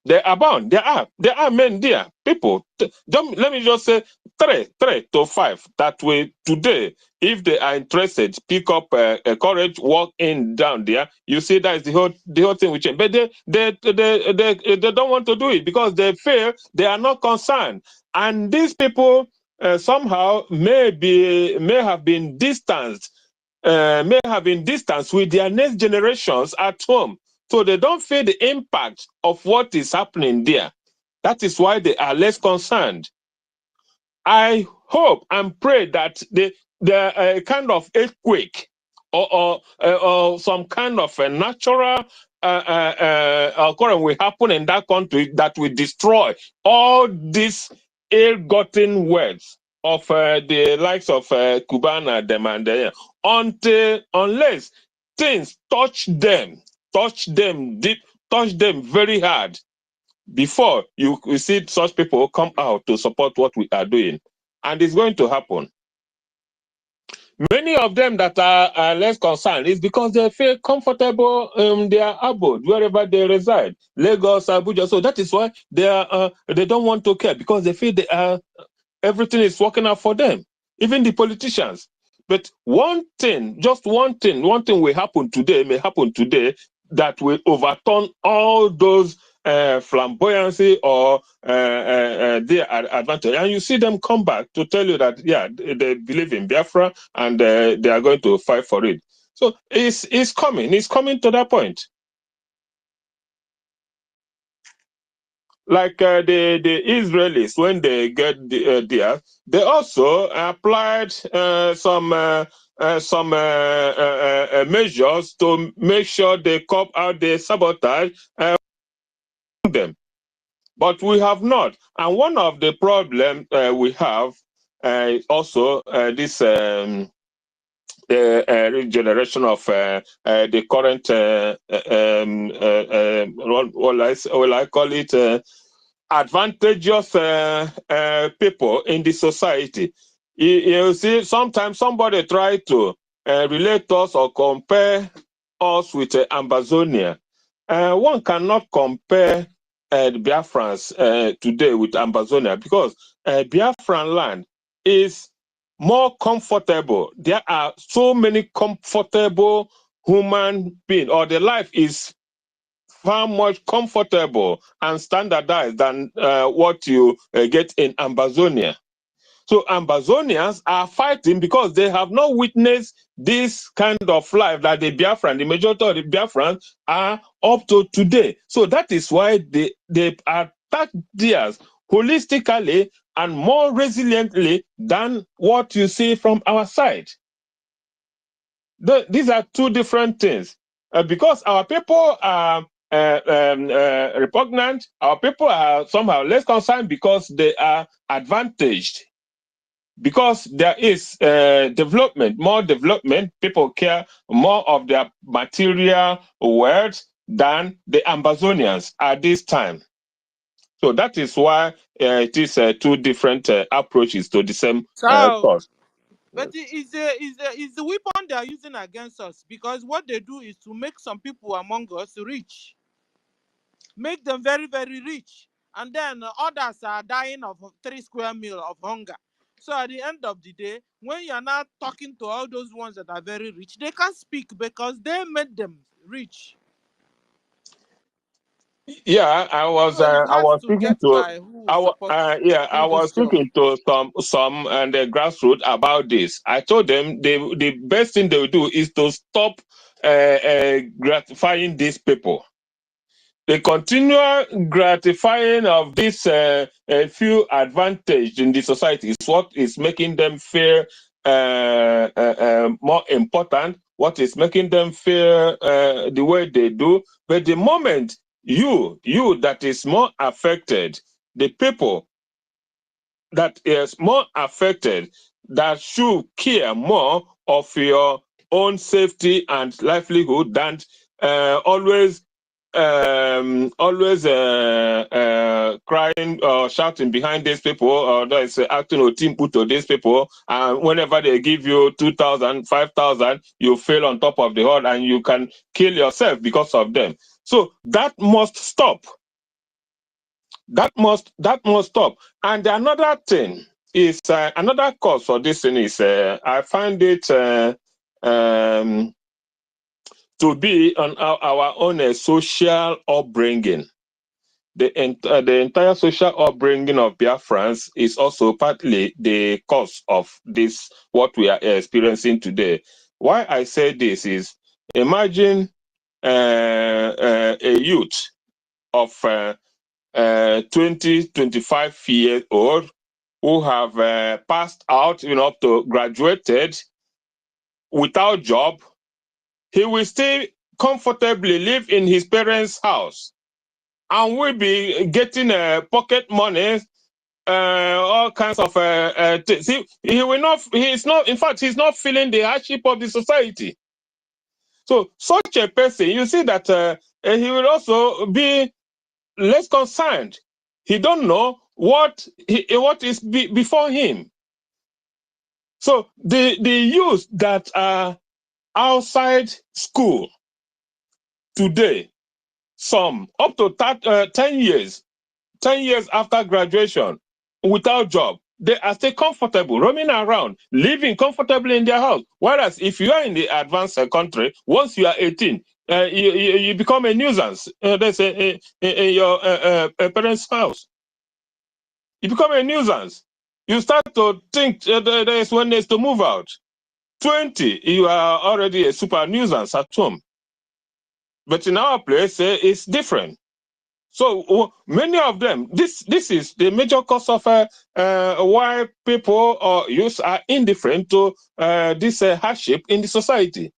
They abound. There are men there. People. Let me just say 3 to 5 that way today. If they are interested, pick up a courage, walk in down there. You see, that is the whole thing will change. But they don't want to do it because they feel they are not concerned. And these people somehow may have been distanced. May have been distanced with their next generations at home. So they don't feel the impact of what is happening there. That is why they are less concerned. I hope and pray that the kind of earthquake or some kind of a natural occurrence will happen in that country that will destroy all these ill-gotten wealth of the likes of Cubana, them and them, unless things touch them deep, touch them very hard before you see such people come out to support what we are doing. And it's going to happen. Many of them that are less concerned is because they feel comfortable in their abode, wherever they reside, Lagos, Abuja. So that is why they don't want to care, because they feel everything is working out for them, even the politicians. But one thing will happen today, may happen today, that will overturn all those flamboyancy or their advantage. And you see them come back to tell you that, yeah, they believe in Biafra and they are going to fight for it. So it's coming to that point. Like the Israelis, when they get there, they also applied some measures to make sure they cop out the sabotage them. But we have not. And one of the problems we have also this regeneration of the current what I call it advantageous people in the society. You see, sometimes somebody try to relate us or compare us with Ambazonia. One cannot compare the Biafrans today with Ambazonia, because Biafran land is more comfortable. There are so many comfortable human beings, or the life is far much comfortable and standardized than what you get in Ambazonia. So Ambazonians are fighting because they have not witnessed this kind of life that the Biafran, the majority of the Biafrans are up to today. So that is why they attack theirs holistically and more resiliently than what you see from our side. These are two different things. Because our people are repugnant, our people are somehow less concerned because they are advantaged. Because there is development, more development, people care more of their material wealth than the Ambazonians at this time. So that is why it is two different approaches to the same cause. But it's the weapon they are using against us, because what they do is to make some people among us rich, make them very, very rich, and then others are dying of 3 square meal of hunger. So at the end of the day, when you're not talking to all those ones that are very rich, they can't speak because they made them rich. Yeah, I was So it has to speaking get to by who supports I do was this job. speaking to some and the grassroots about this. I told them the best thing they will do is to stop gratifying these people. The continual gratifying of this few advantage in the society is what is making them feel more important, what is making them feel the way they do. But the moment you that is more affected, the people that is more affected, that should care more of your own safety and livelihood than always crying or shouting behind these people, or that is acting or team put to these people, and whenever they give you 2,000, 5,000, you fail on top of the horde and you can kill yourself because of them. So that must stop. That must stop. And another thing is another cause for this thing is I find it to be on our own social upbringing. The entire social upbringing of Biafrans is also partly the cause of this, what we are experiencing today. Why I say this is, imagine a youth of 20, 25 years old who have passed out, up to graduated without job. He will still comfortably live in his parents' house and will be getting pocket money, all kinds of things. He will not, he's not, in fact, he's not feeling the hardship of the society. So such a person, you see that he will also be less concerned. He don't know what is before him. So the youth that are outside school today, some up to 10 years after graduation, without job, they are still comfortable, roaming around, living comfortably in their house. Whereas if you are in the advanced country, once you are 18, you become a nuisance. That's in your parents' house. You become a nuisance. You start to think there's one needs to move out. 20, you are already a super nuisance at home. But in our place, it's different. So many of them, this is the major cause of why people or youth are indifferent to this hardship in the society.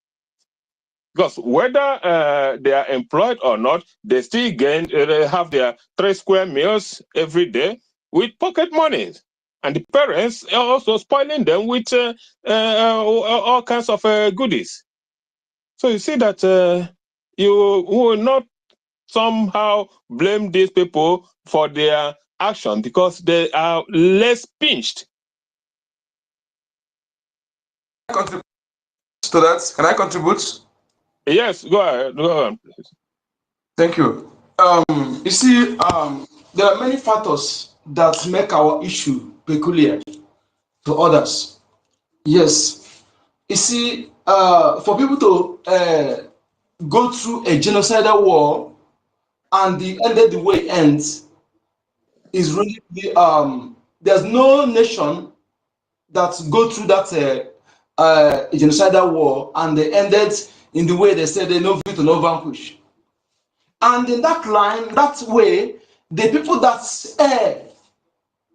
Because whether they are employed or not, they still they have their 3 square meals every day with pocket money. And the parents are also spoiling them with all kinds of goodies. So you see that you will not somehow blame these people for their action because they are less pinched. Contribute to that? Can I contribute? Yes, go ahead. Go on, please. Thank you. You see, there are many factors that make our issue peculiar to others. Yes. You see, for people to go through a genocidal war and the ended the way it ends is really there's no nation that go through that genocidal war, and they ended in the way they said they no fit to no vanquish. And in that line, that way, the people that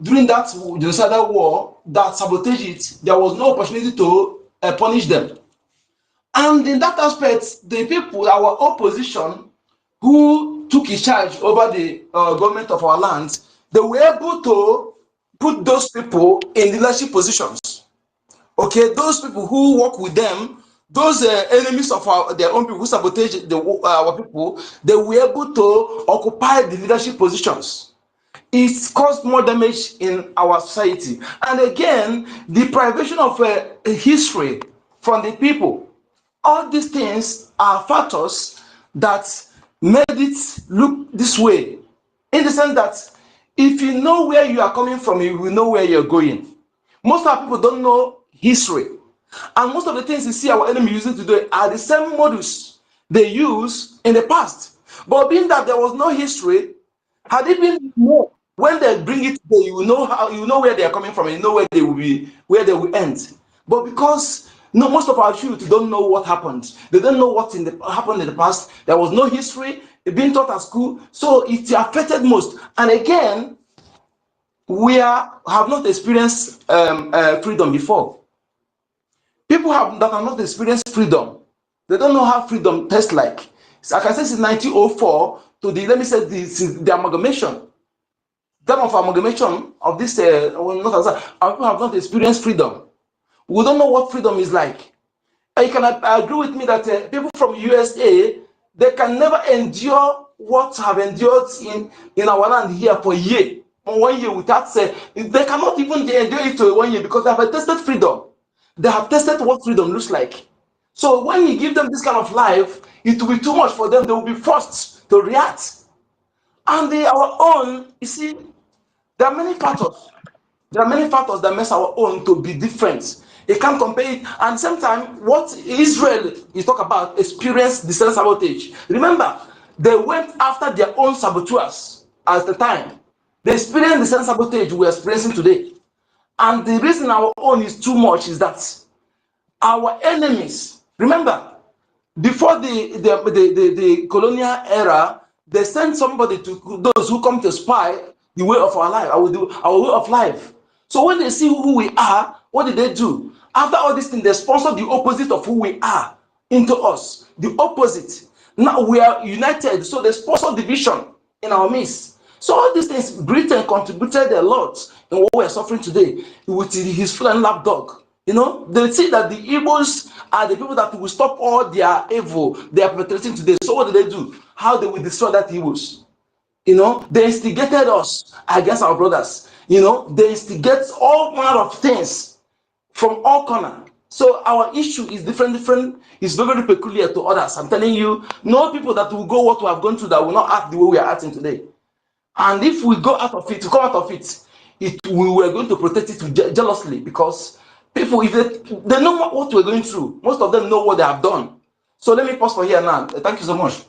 during that genocidal war that sabotage it, there was no opportunity to punish them. And in that aspect, the people, our opposition, who took in charge over the government of our land, they were able to put those people in leadership positions. Okay, those people who work with them, those enemies of their own people who sabotage our people, they were able to occupy the leadership positions. It caused more damage in our society. And again, the privation of history from the people. All these things are factors that made it look this way. In the sense that if you know where you are coming from, you will know where you're going. Most of our people don't know history. And most of the things you see our enemy using today are the same modus they used in the past. But being that there was no history, had it been more, when they bring it today, you will know how, you know where they are coming from, and you know where they will be, where they will end. But because no, most of our youth don't know what happened. They don't know what happened in the past. There was no history being taught at school, so it affected most. And again, we have not experienced freedom before. People that have not experienced freedom, they don't know how freedom tastes like. So I can say since 1904 to the, let me say, the amalgamation, time of amalgamation of this, people have not experienced freedom. We don't know what freedom is like. And you can agree with me that people from USA, they can never endure what have endured in our land here for a year, for 1 year without say, they cannot even endure it to 1 year because they have tested freedom. They have tested what freedom looks like. So when you give them this kind of life, it will be too much for them. They will be forced to react. And our own, you see, there are many factors. There are many factors that makes our own to be different. You can't compare it. And at the same time, what Israel is talk about experienced the same sabotage. Remember, they went after their own saboteurs at the time. They experienced the same sabotage we're experiencing today. And the reason our own is too much is that our enemies, remember, before the colonial era, they sent somebody to those who come to spy the way of our life, our way of life. So when they see who we are, what did they do? After all these things, they sponsor the opposite of who we are into us. The opposite. Now we are united, so they sponsor division in our midst. So all these things, Britain contributed a lot in what we are suffering today with his flying lapdog. You know, they see that the Igbos are the people that will stop all their evil they are perpetrating today. So what do they do? How they will destroy that Igbos? You know, they instigated us against our brothers. You know, they instigate all manner of things from all corners. So our issue is different, it's very, very peculiar to others. I'm telling you, no people that will go what we have gone through that will not act the way we are acting today. And if we go out of it, to come out of it, we were going to protect it jealously because people, if they know what we're going through, most of them know what they have done. So let me pause for here now. Thank you so much.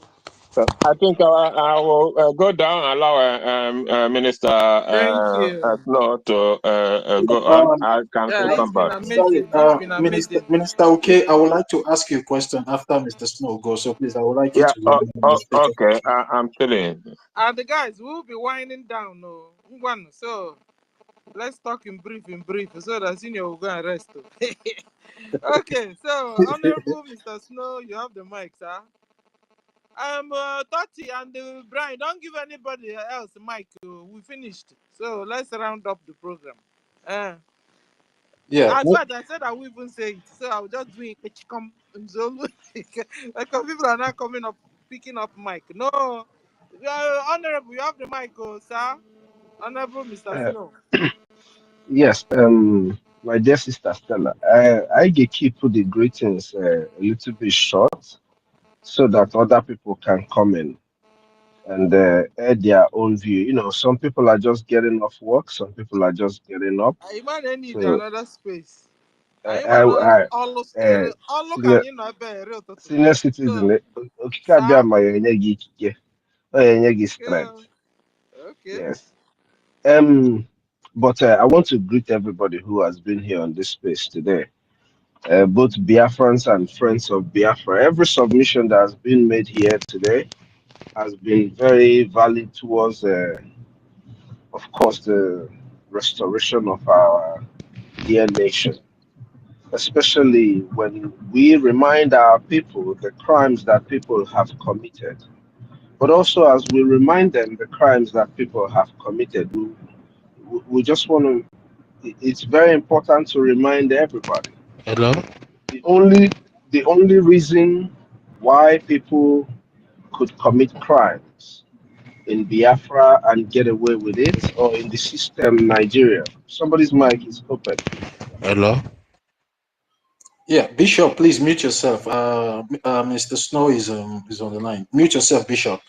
I think I will go down and allow Minister Thank you. Snow to go on. I can Yeah, still it's come been back. Sorry, amazing. It's been amazing. Minister, okay, I would like to ask you a question after Mr. Snow goes. So please, I would like you Yeah, to remain on the stage. okay, I'm chilling. And the guys will be winding down. No, one. So let's talk in brief, so that senior will go and rest. Okay, so Honorable Mr. Snow, you have the mic, sir. Tati and Brian, don't give anybody else mic. We finished. So let's round up the program. Yeah. In fact, I said I will even say it. So I'll just do it. Because people are not coming up, picking up mic. No. Honorable, you have the mic, sir. Honorable Mr. Uh, Snow. yes, my dear sister Stella, I get keep the greetings a little bit short so that other people can come in and add their own view. You know, some people are just getting off work, some people are just getting up. I might need So, another space. uh, I want I, all look senior, at you not real. senior So, citizen, okike abịa sir. ma ya enye gị ikike, ọ ya enye gị Yeah. strength. Okay. Yes. Um, But I want to greet everybody who has been here on this space today, both Biafrans and friends of Biafra. Every submission that has been made here today has been very valid towards, of course, the restoration of our dear nation, especially when we remind our people the crimes that people have committed. But also, as we remind them the crimes that people have committed, we just want to, it's very important to remind everybody. Hello? The only, the only reason why people could commit crimes in Biafra and get away with it, or in the system Nigeria. Somebody's mic is open. Hello? Yeah, Bishop, please mute yourself. Mr. Snow is on the line. Mute yourself, Bishop.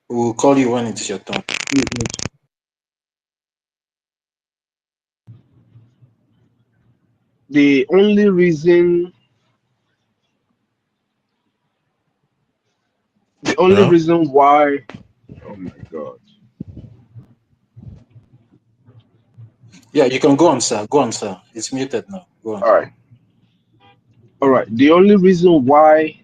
We'll call you when it's your turn. Please mute. The only reason, Hello? why, oh my God. Yeah, you can go on, sir. Go on, sir. It's muted now. Go on. All right. All right. The only reason why,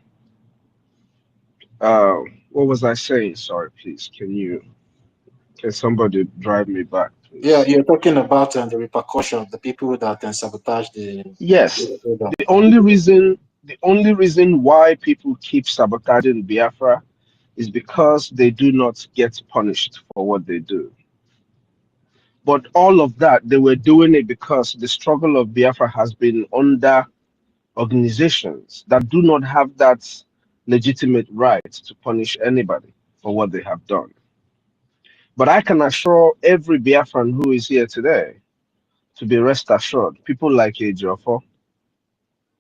what was I saying? Sorry, please. Can somebody drive me back, Yeah, please? you're talking about the repercussion, the people that sabotage the Yes. program. The only reason why people keep sabotaging Biafra is because they do not get punished for what they do. But all of that, they were doing it because the struggle of Biafra has been under organizations that do not have that legitimate right to punish anybody for what they have done. But I can assure every Biafran who is here today to be rest assured, people like Ejiofor,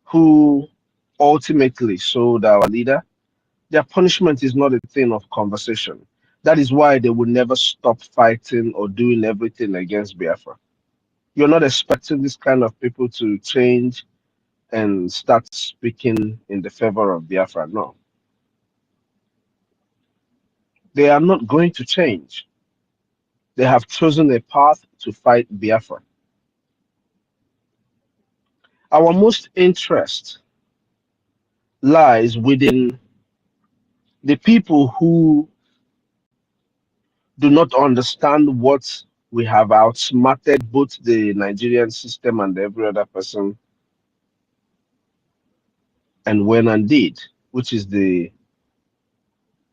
who ultimately sold our leader, their punishment is not a thing of conversation. That is why they will never stop fighting or doing everything against Biafra. You're not expecting this kind of people to change and start speaking in the favor of Biafra. No, they are not going to change. They have chosen a path to fight Biafra. Our most interest lies within the people who do not understand what we have outsmarted both the Nigerian system and every other person and when and did, which is the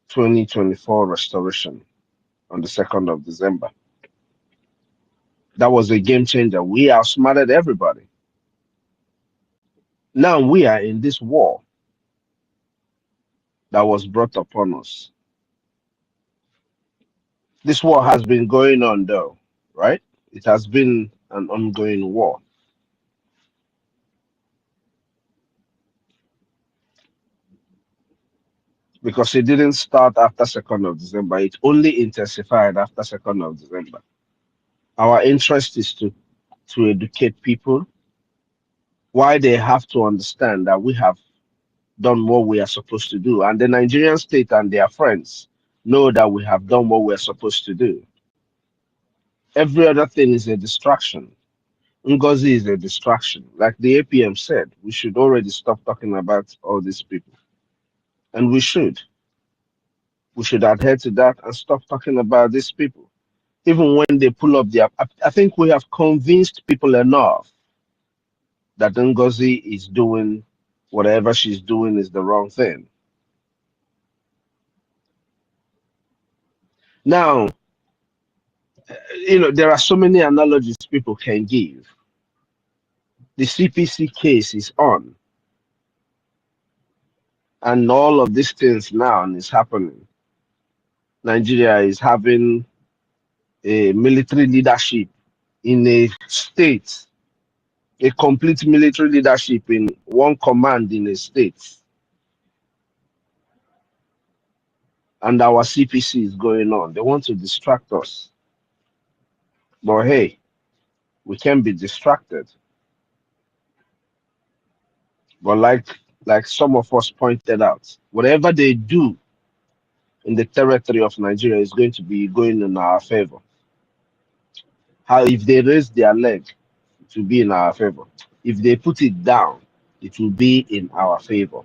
2024 restoration on the 2nd of December. That was a game changer. We outsmarted everybody. Now we are in this war that was brought upon us. This war has been going on though, right? It has been an ongoing war. Because it didn't start after 2nd of December. It only intensified after 2nd of December. Our interest is to educate people why they have to understand that we have done what we are supposed to do. And the Nigerian state and their friends know that we have done what we're supposed to do. Every other thing is a distraction. NGOZI is a distraction. Like the APM said, we should already stop talking about all these people. And we should. We should adhere to that and stop talking about these people. Even when they pull up their, I think we have convinced people enough that NGOZI is doing whatever she's doing is the wrong thing. Now, there are so many analogies people can give. The CPC case is on, and all of these things now is happening. Nigeria is having a military leadership in a state, a complete military leadership in one command in a state. And our CPC is going on. They want to distract us. But hey, we can be distracted. But like some of us pointed out, whatever they do in the territory of Nigeria is going to be going in our favor. How if they raise their leg, it will be in our favor. If they put it down, it will be in our favor.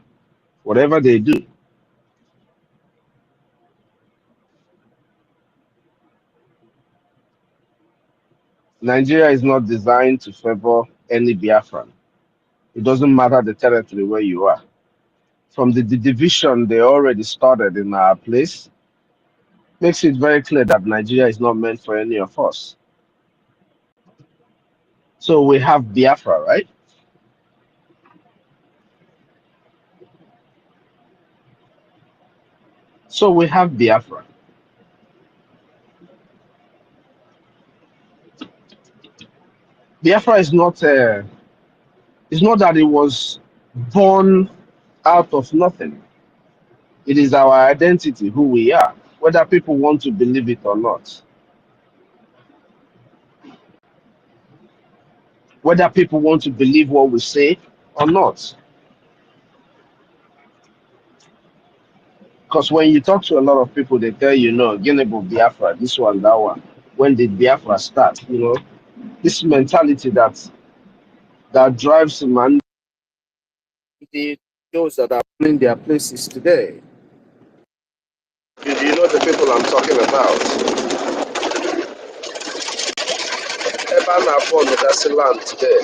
Whatever they do. Nigeria is not designed to favor any Biafran. It doesn't matter the territory where you are. From the division they already started in our place, makes it very clear that Nigeria is not meant for any of us. So we have Biafra, right? So we have Biafra. Biafra is not it's not that it was born out of nothing. It is our identity, who we are, whether people want to believe it or not. Whether people want to believe what we say or not. Because when you talk to a lot of people, they tell you, no, Guinea Biafra, this one, that one. When did Biafra start? You know, this mentality that drives man, those that are in their places today. Do you know the people I'm talking about? Eban upon that's the land today.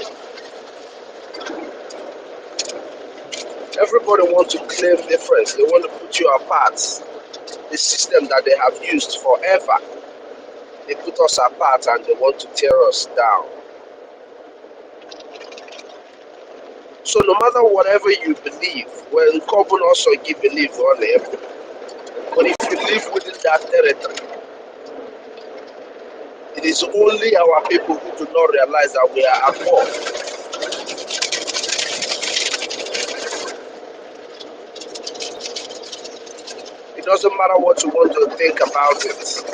Everybody wants to claim difference. They want to put you apart. The system that they have used forever, they put us apart and they want to tear us down. So no matter whatever you believe, well, common also give belief on it. But if you live within that territory, it is only our people who do not realize that we are at war. It doesn't matter what you want to think about it.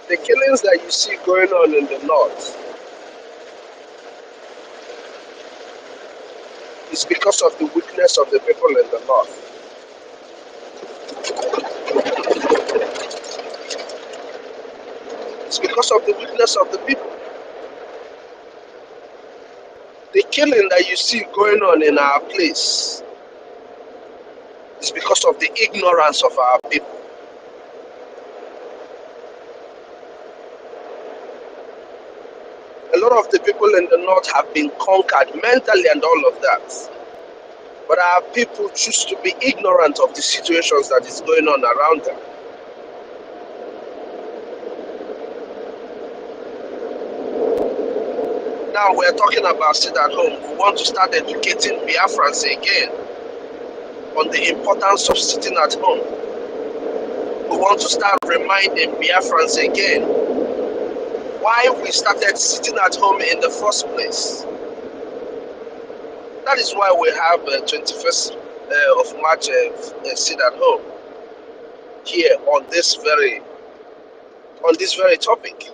The killings that you see going on in the north is because of the weakness of the people in the north. It's because of the weakness of the people. The killing that you see going on in our place is because of the ignorance of our people. A lot of the people in the north have been conquered mentally and all of that. But our people choose to be ignorant of the situations that is going on around them. Now we're talking about sit at home. We want to start educating Biafrans again on the importance of sitting at home. We want to start reminding Biafrans again why we started sitting at home in the first place. That is why we have 21st of March sit at home here on this very topic.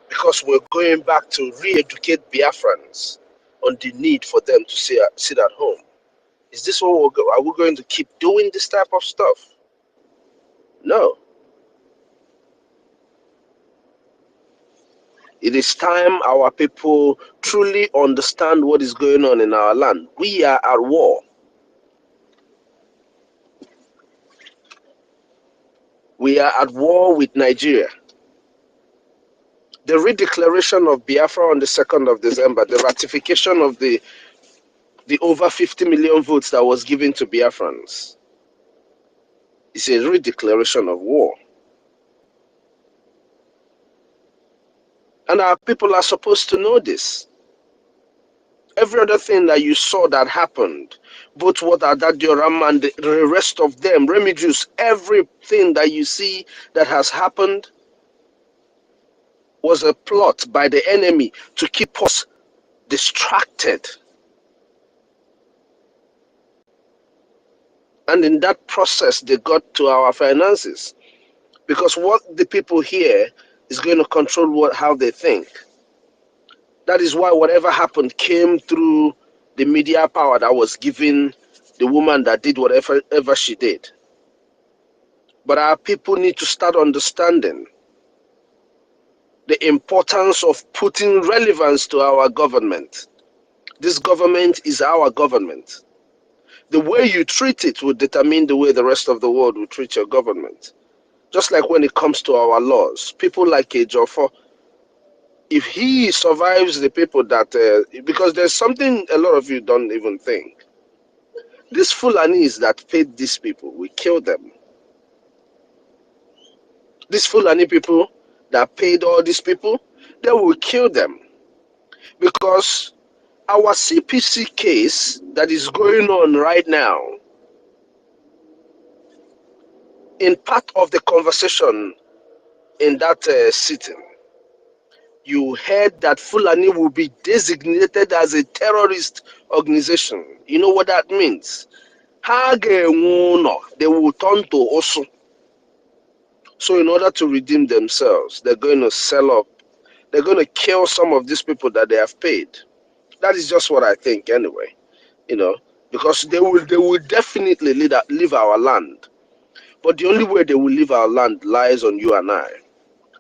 Because we're going back to re-educate Biafrans on the need for them to sit at home. Is this what are we going to keep doing this type of stuff? No. It is time our people truly understand what is going on in our land. We are at war. We are at war with Nigeria. The redeclaration of Biafra on the 2nd of December, the ratification of the over 50 million votes that was given to Biafrans, is a redeclaration of war. And our people are supposed to know this. Every other thing that you saw that happened, both what Adadioram and the rest of them, Remedios, everything that you see that has happened was a plot by the enemy to keep us distracted. And in that process, they got to our finances. Because what the people hear is going to control how they think. That is why whatever happened came through the media power that was given the woman that did whatever she did. But our people need to start understanding the importance of putting relevance to our government. This government is our government. The way you treat it will determine the way the rest of the world will treat your government. Just like when it comes to our laws, people like Ejiofor, if he survives the people that, because there's something a lot of you don't even think. These Fulanis that paid these people, we kill them. These Fulani people that paid all these people, they will kill them. Because our CPC case that is going on right now, in part of the conversation in that sitting, you heard that Fulani will be designated as a terrorist organization. You know what that means? They will turn to Osu. So in order to redeem themselves, they're going to sell up. They're going to kill some of these people that they have paid. That is just what I think anyway, because they will definitely leave our land. But the only way they will leave our land lies on you and I.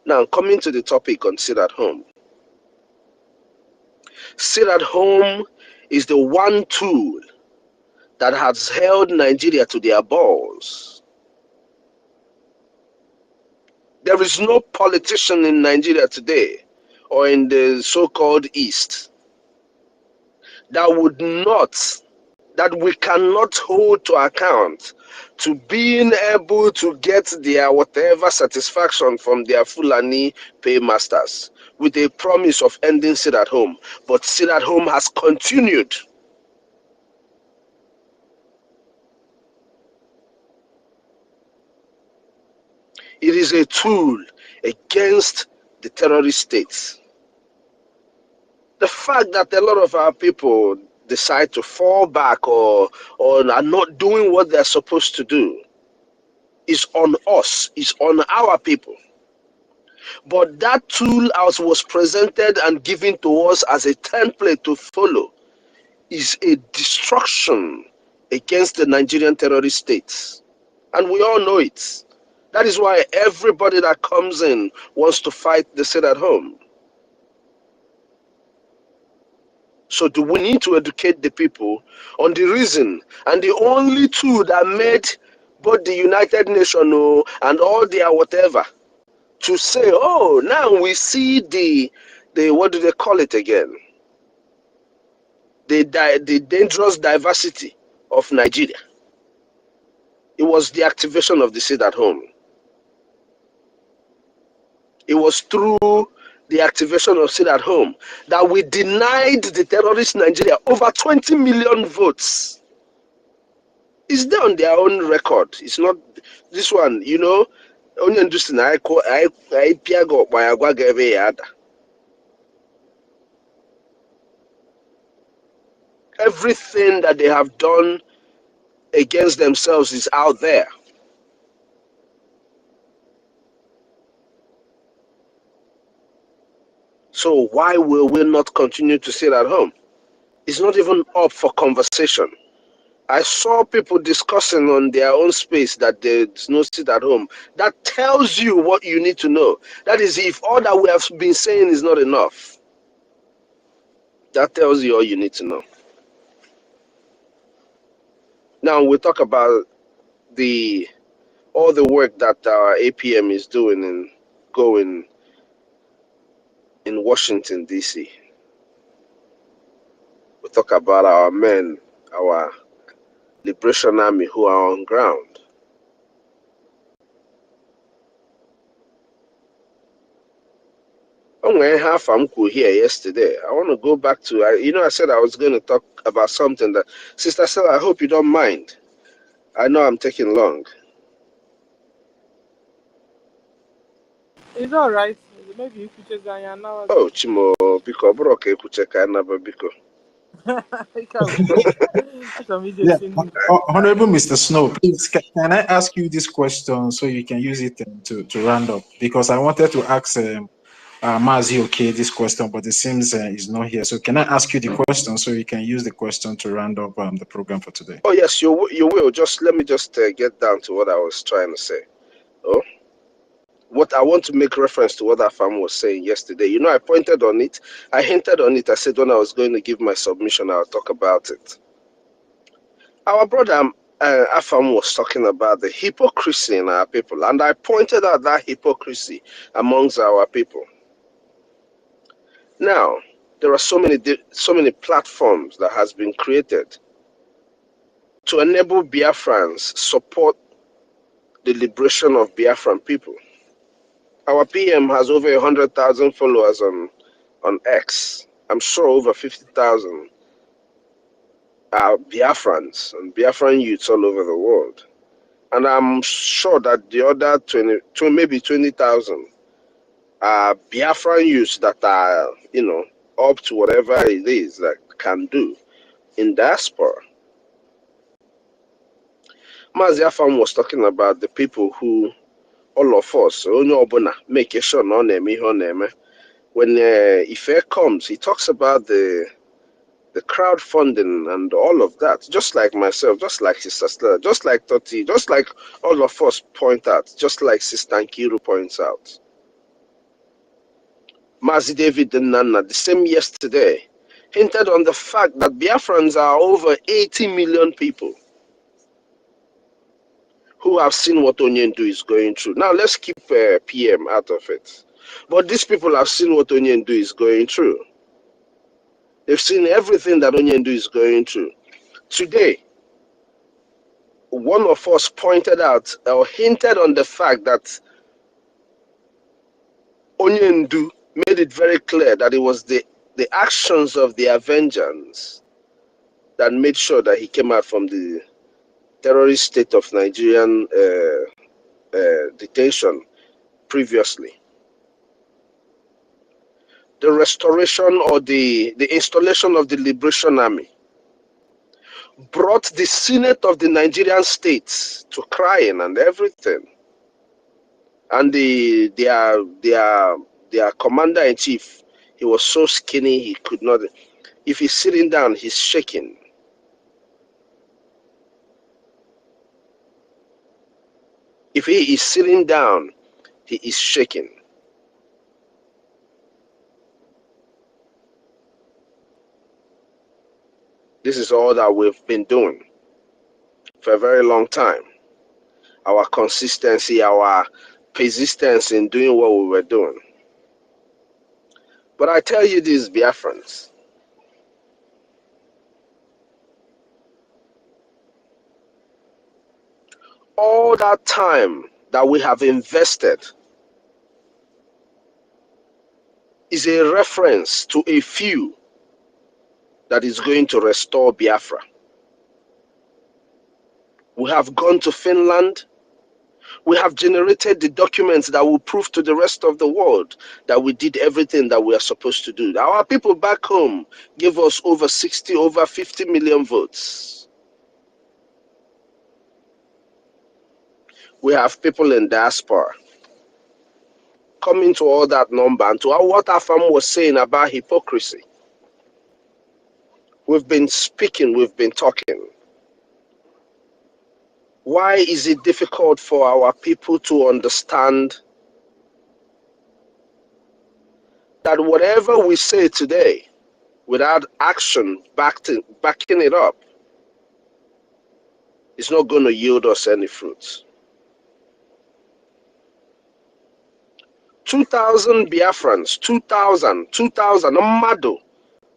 Now, coming to the topic on Sit at Home. Sit at Home is the one tool that has held Nigeria to their balls. There is no politician in Nigeria today or in the so-called East that we cannot hold to account to being able to get their whatever satisfaction from their Fulani paymasters with a promise of ending Sit at Home. But Sit at Home has continued. It is a tool against the terrorist states. The fact that a lot of our people decide to fall back or are not doing what they're supposed to do is on us, is on our people. But that tool as was presented and given to us as a template to follow is a destruction against the Nigerian terrorist states. And we all know it. That is why everybody that comes in wants to fight the Sit at Home. So do we need to educate the people on the reason and the only tool that made both the United Nations and all their whatever to say, oh, now we see the what do they call it again? The dangerous diversity of Nigeria. It was the activation of the Sit at Home. It was through the activation of Sit at Home that we denied the terrorist Nigeria over 20 million votes. It's there on their own record. It's not this one, only interesting. Everything that they have done against themselves is out there. So why will we not continue to Sit at Home? It's not even up for conversation. I saw people discussing on their own space that there's no Sit at Home. That tells you what you need to know. That is, if all that we have been saying is not enough, that tells you all you need to know. Now we talk about all the work that our APM is doing and going in Washington, D.C. We talk about our men, our Liberation Army who are on ground. I'm half here yesterday. I want to go back to, I said I was going to talk about something that, Sister Stella, I hope you don't mind. I know I'm taking long. It's all right. Maybe you could just now. Oh, Chimo, Biko, Broke, Kucheka, Naba, Biko. Yeah, Honorable Mr. Snow, please, can I ask you this question so you can use it to round up? Because I wanted to ask Mazi okay this question, but it seems he's not here. So can I ask you the question so you can use the question to round up the program for today? Oh yes, you will. Just let me just get down to what I was trying to say. Oh, what I want to make reference to what Afam was saying yesterday. You know, I pointed on it. I hinted on it. I said when I was going to give my submission, I'll talk about it. Our brother Afam was talking about the hypocrisy in our people, and I pointed out that hypocrisy amongst our people. Now, there are so many platforms that has been created to enable Biafrans support the liberation of Biafran people. Our PM has over 100,000 followers on X. I'm sure over 50,000 are Biafrans and Biafran youths all over the world. And I'm sure that the other maybe 20,000 are Biafran youths that are, you know, up to whatever it is that can do in diaspora. Mazi Afam was talking about the people who, all of us, onye ọbụla, make sure na ọ na-eme ihe ọ na-eme. When EFIK comes, he talks about the crowdfunding and all of that, just like myself, just like Sister Stella, just like Toti, just like all of us point out, just like Sister Nkiru points out. Mazi David and Nana, the same yesterday, hinted on the fact that Biafrans are over 80 million people who have seen what Onyendu is going through. Now, let's keep PM out of it. But these people have seen what Onyendu is going through. They've seen everything that Onyendu is going through. Today, one of us pointed out or hinted on the fact that Onyendu made it very clear that it was the actions of the Avengers that made sure that he came out from the terrorist state of Nigerian detention previously. The restoration or the installation of the Liberation Army brought the Senate of the Nigerian states to crying and everything. And their commander-in-chief, he was so skinny he could not. If he's sitting down, he's shaking. If he is sitting down, he is shaking. This is all that we've been doing for a very long time. Our consistency, our persistence in doing what we were doing. But I tell you this, Biafrans, all that time that we have invested is a reference to a few that is going to restore Biafra. We have gone to Finland. We have generated the documents that will prove to the rest of the world that we did everything that we are supposed to do. Our people back home gave us over 60, over 50 million votes. We have people in diaspora coming to all that number and to what Afam was saying about hypocrisy. We've been speaking, we've been talking. Why is it difficult for our people to understand that whatever we say today, without action backing it up, is not going to yield us any fruits? 2,000 Biafrans, 2,000,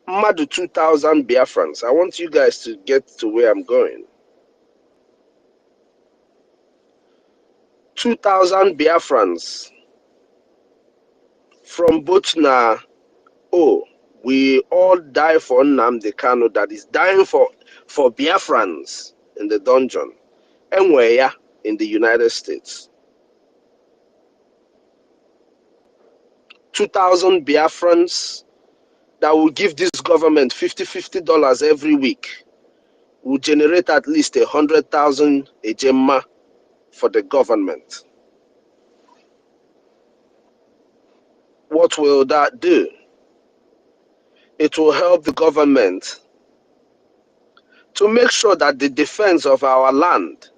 Madu 2,000 Biafrans. I want you guys to get to where I'm going. 2,000 Biafrans from Butna. Oh, we all die for Nnamdi Kanu that is dying for Biafrans in the dungeon. Enweya in the United States. 2,000 Biafrans that will give this government $50 every week will generate at least 100,000 ejema for the government. what will that do? It will help the government to make sure that the defense of our land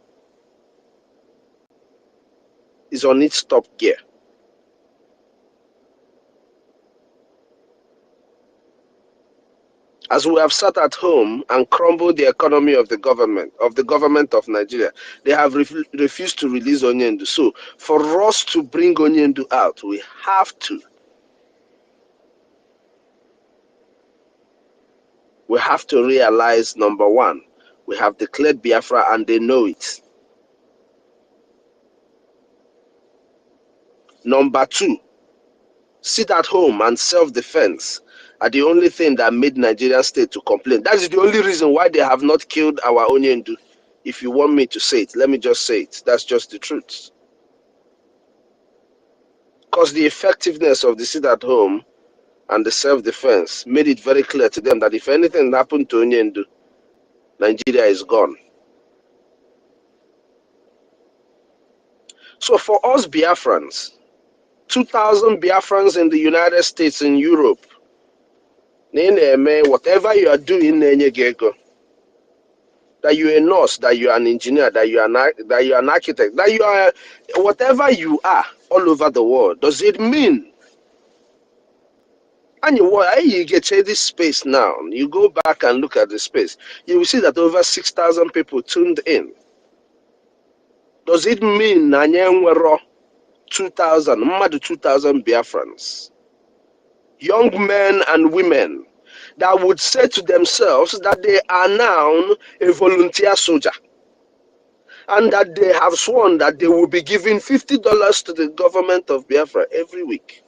is on its top gear. As we have sat at home and crumbled the economy of the government of Nigeria, they have refused to release Onyendu. So for us to bring Onyendu out, we have to realize, number one, we have declared Biafra and they know it. Number two, sit at home and self-defense are the only thing that made Nigerian state to complain. That is the only reason why they have not killed our Onyendu. If you want me to say it, let me just say it. That's just the truth. Because the effectiveness of the sit at home and the self-defense made it very clear to them that if anything happened to Onyendu, Nigeria is gone. So for us Biafrans, 2,000 Biafrans in the United States, in Europe, whatever you are doing, that you're a nurse, that you are an engineer, that you are an architect, that you are whatever you are all over the world, does it mean? And you get this space now, you go back and look at the space, you will see that over 6,000 people tuned in. Does it mean 2,000 Biafrans, young men and women, that would say to themselves that they are now a volunteer soldier and that they have sworn that they will be giving $50 to the government of Biafra every week?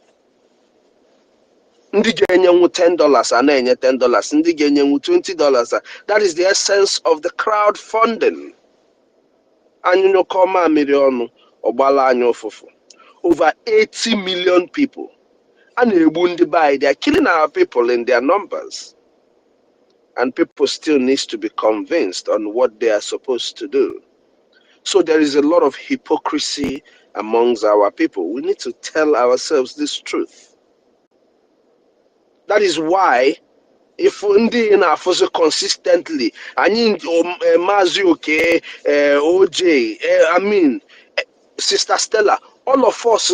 Ndị ga-enyenwu $10 a na-enye $10, ndị ga-enyenwu $20. That is the essence of the crowdfunding. Over 80 million people. And they are killing our people in their numbers. And people still need to be convinced on what they are supposed to do. So there is a lot of hypocrisy amongst our people. We need to tell ourselves this truth. That is why, if we are consistently, I mean, Mazioke, OJ, I mean, Sister Stella, all of us,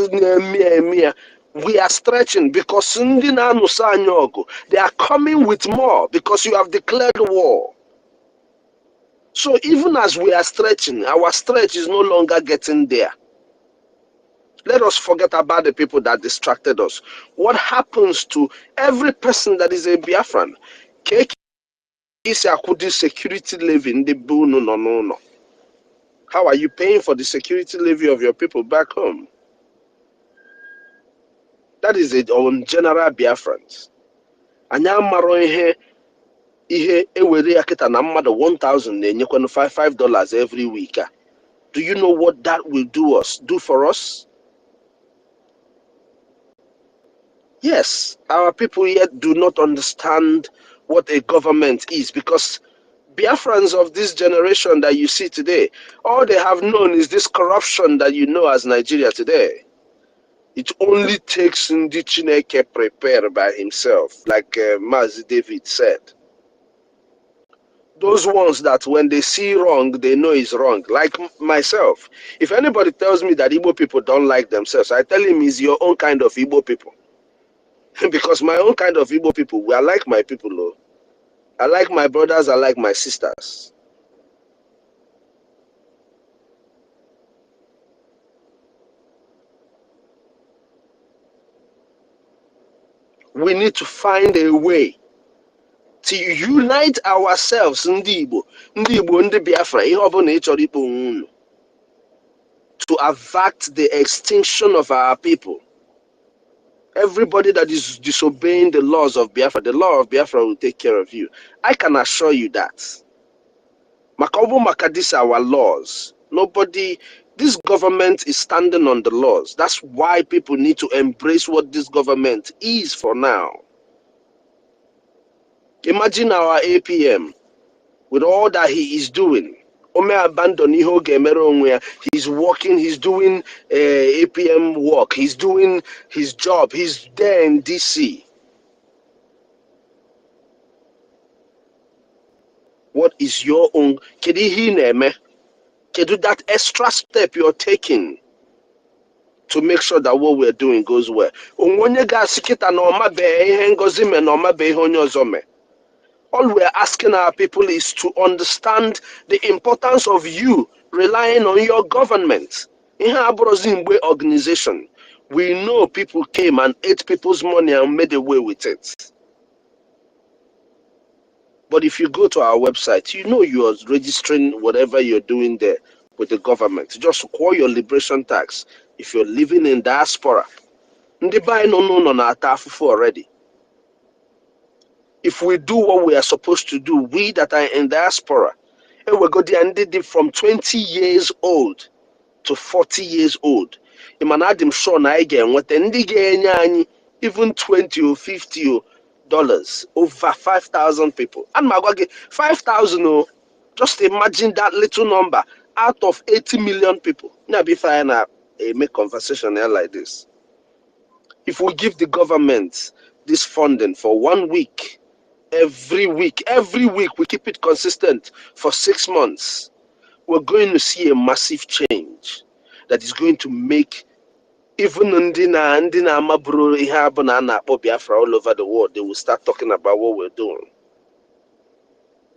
we are stretching because they are coming with more because you have declared war. So even as we are stretching, our stretch is no longer getting there. Let us forget about the people that distracted us. What happens to every person that is a Biafran? Security levy in the no. How are you paying for the security levy of your people back home? That is it on general Biafrans. Anya maro ihe ewere akita na mmadụ 1,000 na-enyekwana $5 every week. Do you know what that will do for us? Yes, our people yet do not understand what a government is, because Biafrans of this generation that you see today, all they have known is this corruption that you know as Nigeria today. It only takes Ndi Chineke prepared by himself, like Mazi David said. Those ones that when they see wrong, they know is wrong. Like myself, if anybody tells me that Igbo people don't like themselves, I tell him it's your own kind of Igbo people. Because my own kind of Igbo people, we are like my people, though. I like my brothers, I like my sisters. We need to find a way to unite ourselves, Ndi Igbo, Ndi Biafra, to avert the extinction of our people. Everybody that is disobeying the laws of Biafra, the law of Biafra will take care of you. I can assure you that. Makobo Makadis are our laws. This government is standing on the laws. That's why people need to embrace what this government is for now. Imagine our APM with all that he is doing. Ome abandon ihe oge emere onwe ya. He's working, he's doing APM work, he's doing his job, he's there in DC. What is your own? Kedu ihe ị na-eme? Kedu that extra step you're taking to make sure that what we're doing goes well? Onwonye ga-asị kịta na ọma bee ihe Ngozi me na ọma bee ihe onye ọzọ me. All we're asking our people is to understand the importance of you relying on your government. Ihe abụrụzi mgbe organization. We know people came and ate people's money and made away with it. But if you go to our website, you know you're registering whatever you're doing there with the government. Just call your liberation tax. If you're living in diaspora, ndị be anyị no na-ata afụfụ already. If we do what we are supposed to do, we that are in diaspora, and we go there and did it from 20 years old to 40 years old. Imanadim sure na again what ndị even 20 or 50 dollars over 5,000 people. And my 5,000, oh, just imagine that little number out of 80 million people. Now be fine make conversation here like this. If we give the government this funding for 1 week, every week we keep it consistent for 6 months, we're going to see a massive change that is going to make even Ndina Mabro Ihabana Biafra all over the world, they will start talking about what we're doing.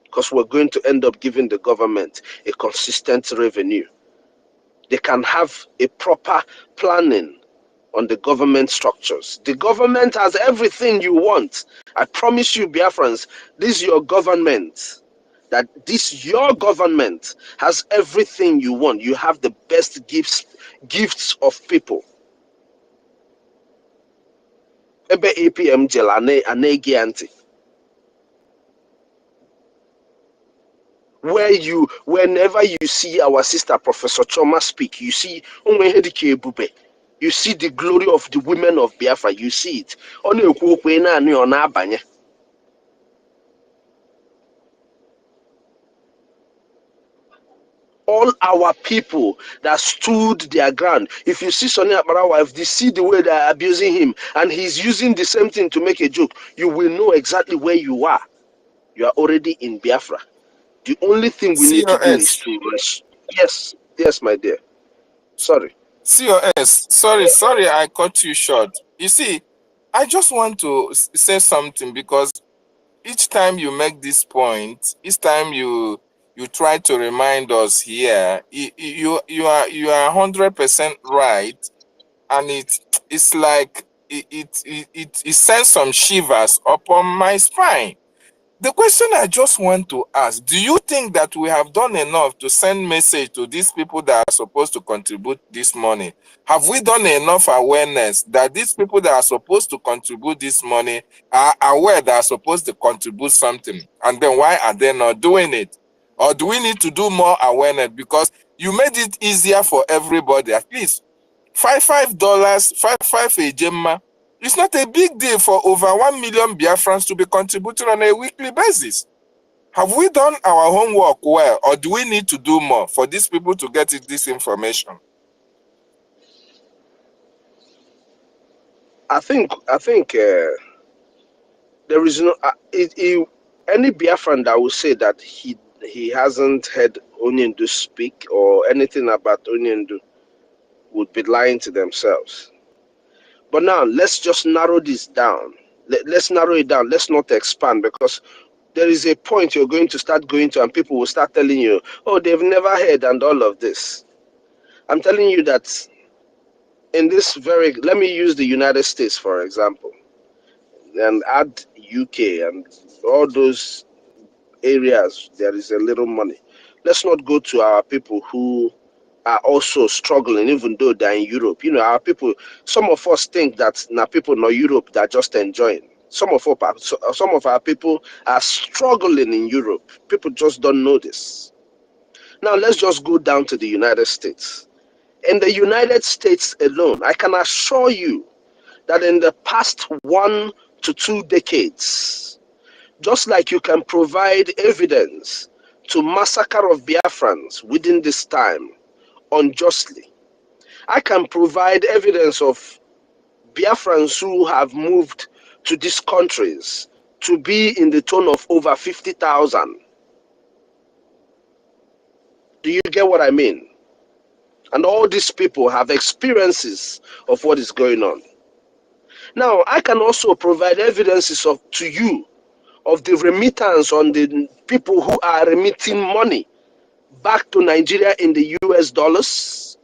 Because we're going to end up giving the government a consistent revenue. They can have a proper planning on the government structures. The government has everything you want. I promise you, Biafrans, this is your government. Your government has everything you want. You have the best gifts of people. Ebe APM gel anegi anti. Whenever you see our sister Professor Choma speak, you see you see the glory of the women of Biafra. You see it. All our people that stood their ground. If you see Sonny Akbarawa, if they see the way they are abusing him, and he's using the same thing to make a joke, you will know exactly where you are. You are already in Biafra. The only thing we need to do is COS. to rest. Yes, my dear. Sorry. COS. Sorry, I cut you short. You see, I just want to say something because each time you make this point, each time you try to remind us here, you are 100% right, and it's like it sends some shivers upon my spine. The question I just want to ask, do you think that we have done enough to send message to these people that are supposed to contribute this money? Have we done enough awareness that these people that are supposed to contribute this money are aware that are supposed to contribute something? And then why are they not doing it? Or do we need to do more awareness? Because you made it easier for everybody. At least $5 a gemma. It's not a big deal for over 1 million Biafrans to be contributing on a weekly basis. Have we done our homework well, or do we need to do more for these people to get this information? I think there is no any Biafran that will say that he hasn't heard Onyendu speak or anything about Onyendu would be lying to themselves. But now let's just narrow this down. Let's narrow it down. Let's not expand, because there is a point you're going to start going to and people will start telling you, oh, they've never heard and all of this. I'm telling you that in this let me use the United States, for example, and add UK and all those areas, there is a little money. Let's not go to our people who are also struggling, even though they're in Europe. You know, our people, some of us think that now people in Europe that are just enjoying. Some of our people are struggling in Europe. People just don't know this. Now let's just go down to the United States. In the United States alone, I can assure you that in the past 1 to 2 decades, just like you can provide evidence to massacre of Biafrans within this time unjustly. I can provide evidence of Biafrans who have moved to these countries to be in the tone of over 50,000. Do you get what I mean? And all these people have experiences of what is going on. Now, I can also provide evidences to you of the remittance on the people who are remitting money back to Nigeria in the US dollars.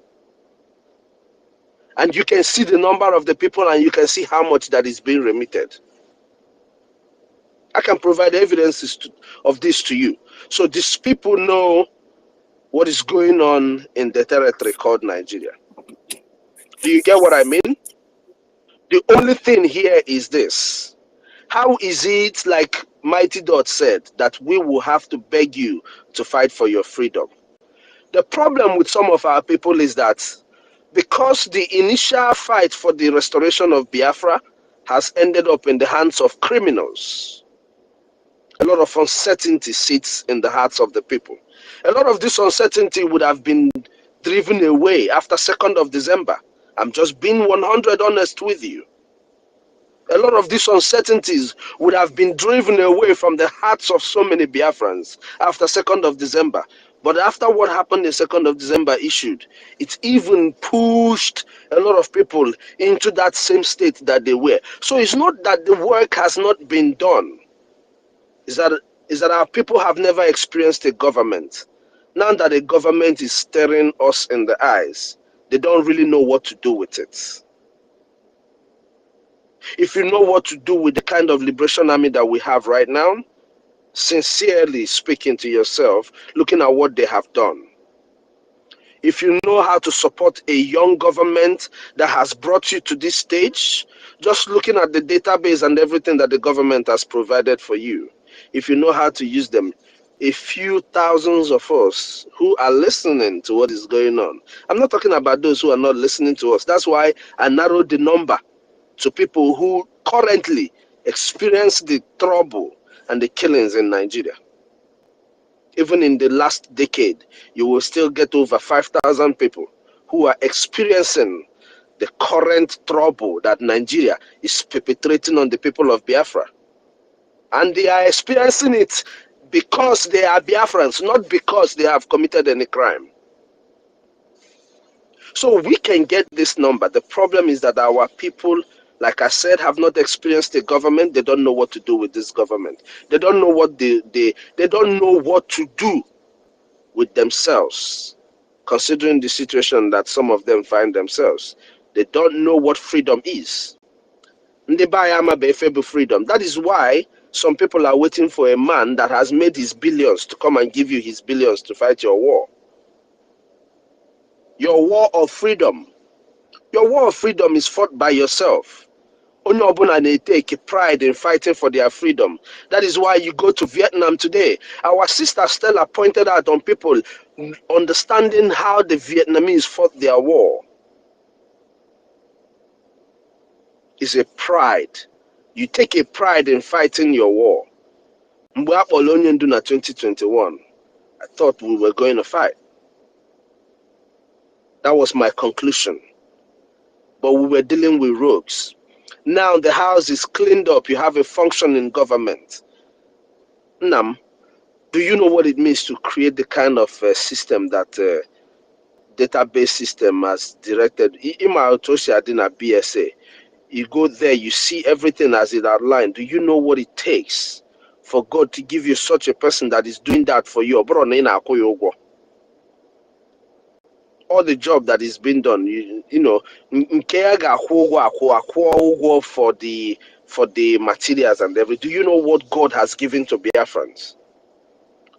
And you can see the number of the people and you can see how much that is being remitted. I can provide evidences of this to you. So these people know what is going on in the territory called Nigeria. Do you get what I mean? The only thing here is this. How is it, like Mighty Dot said, that we will have to beg you to fight for your freedom? The problem with some of our people is that because the initial fight for the restoration of Biafra has ended up in the hands of criminals, a lot of uncertainty sits in the hearts of the people. A lot of this uncertainty would have been driven away after 2nd of December. I'm just being 100 honest with you. A lot of these uncertainties would have been driven away from the hearts of so many Biafrans after 2nd of December. But after what happened in 2nd of December issued, it even pushed a lot of people into that same state that they were. So it's not that the work has not been done. Is that our people have never experienced a government. Now that a government is staring us in the eyes, they don't really know what to do with it. If you know what to do with the kind of liberation army that we have right now, sincerely speaking to yourself, looking at what they have done. If you know how to support a young government that has brought you to this stage, just looking at the database and everything that the government has provided for you, if you know how to use them, a few thousands of us who are listening to what is going on. I'm not talking about those who are not listening to us. That's why I narrowed the number to people who currently experience the trouble and the killings in Nigeria. Even in the last decade, you will still get over 5,000 people who are experiencing the current trouble that Nigeria is perpetrating on the people of Biafra. And they are experiencing it because they are Biafrans, not because they have committed any crime. So we can get this number. The problem is that our people, like I said, have not experienced a government. They don't know what to do with this government. They don't know what they don't know what to do with themselves, considering the situation that some of them find themselves. They don't know what freedom is. Freedom. That is why some people are waiting for a man that has made his billions to come and give you his billions to fight your war. Your war of freedom. Your war of freedom is fought by yourself. Onye take pride in fighting for their freedom. That is why you go to Vietnam today. Our sister Stella pointed out on people understanding how the Vietnamese fought their war. Is a pride. You take a pride in fighting your war. Mgbe akpọrọ onye ndu na 2021, I thought we were going to fight. That was my conclusion. But we were dealing with rogues. Now the house is cleaned up. You have a functioning government. Nam, do you know what it means to create the kind of system that database system has directed? Ima Otoshi Adina BSA. You go there, you see everything as it outlined. Do you know what it takes for God to give you such a person that is doing that for you? All the job that is being done, you know, for the materials and everything. Do you know what God has given to Biafrans?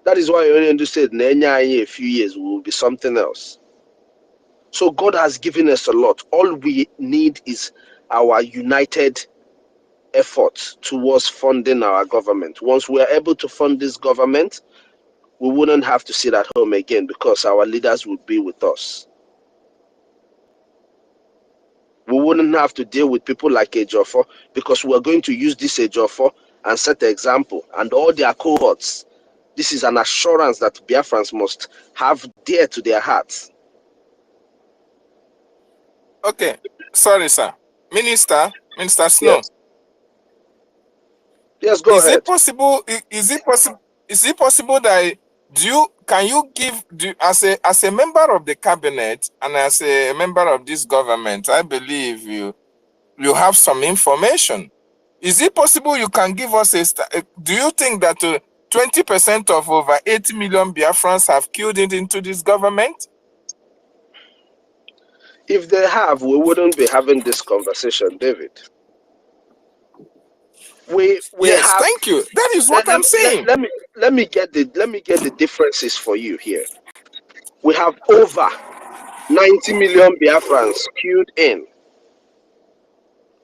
That is why Onyendu said, in a few years we will be something else. So God has given us a lot. All we need is our united effort towards funding our government. Once we are able to fund this government, we wouldn't have to sit at home again because our leaders would be with us. We wouldn't have to deal with people like Ejiofor because we are going to use this Ejiofor and set the example, and all their cohorts, This is an assurance that Biafrans must have dear to their hearts. Okay, sorry, sir. Minister Snow. Yes. Yes, go Is it ahead. possible? Is it possible? Is it possible that can you give as a member of the cabinet and as a member of this government? I believe you have some information. Is it possible you can give us do you think that 20% of over 80 million Biafrans have queued into this government? If they have, we wouldn't be having this conversation, David. We Yes, have. thank you. That is what I'm saying. Let me get the differences for you here. We have over 90 million Biafrans queued in.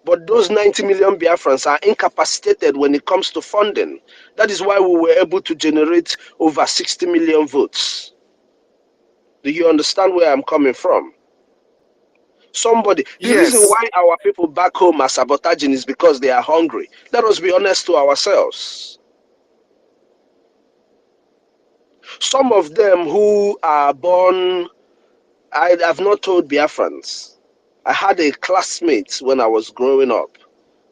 But those 90 million Biafrans are incapacitated when it comes to funding. That is why we were able to generate over 60 million votes. Do you understand where I'm coming from? The reason Yes. why our people back home are sabotaging is because they are hungry. Let us be honest to ourselves. Some of them who are born, I have not told Biafrans. I had a classmate when I was growing up,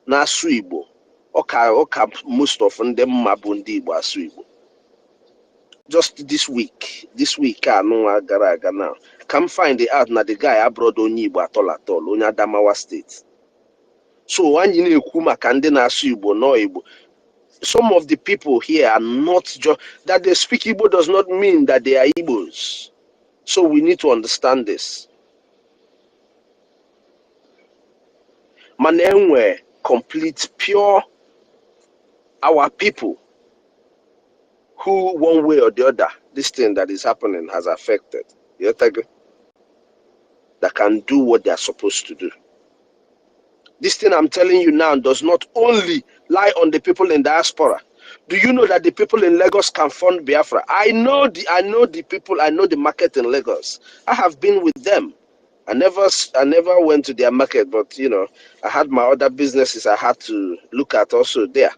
Nasu Igbo. Oka most of them Mabundi Igbo Asu Igbo. Just this week, gara now. Come find the out na the guy abroad onye Igbo atol, onye Adamawa State. So when you na-ekwu maka ndị na-asụ Igbo no Igbo, some of the people here are not just that they speak Igbo does not mean that they are Igbos. So we need to understand this. Manenwe complete pure our people who one way or the other this thing that is happening has affected. That can do what they are supposed to do. This thing I'm telling you now does not only lie on the people in diaspora. Do you know that the people in Lagos can fund Biafra? I know the people, I know the market in Lagos. I have been with them. I never went to their market, but you know, I had my other businesses I had to look at also there.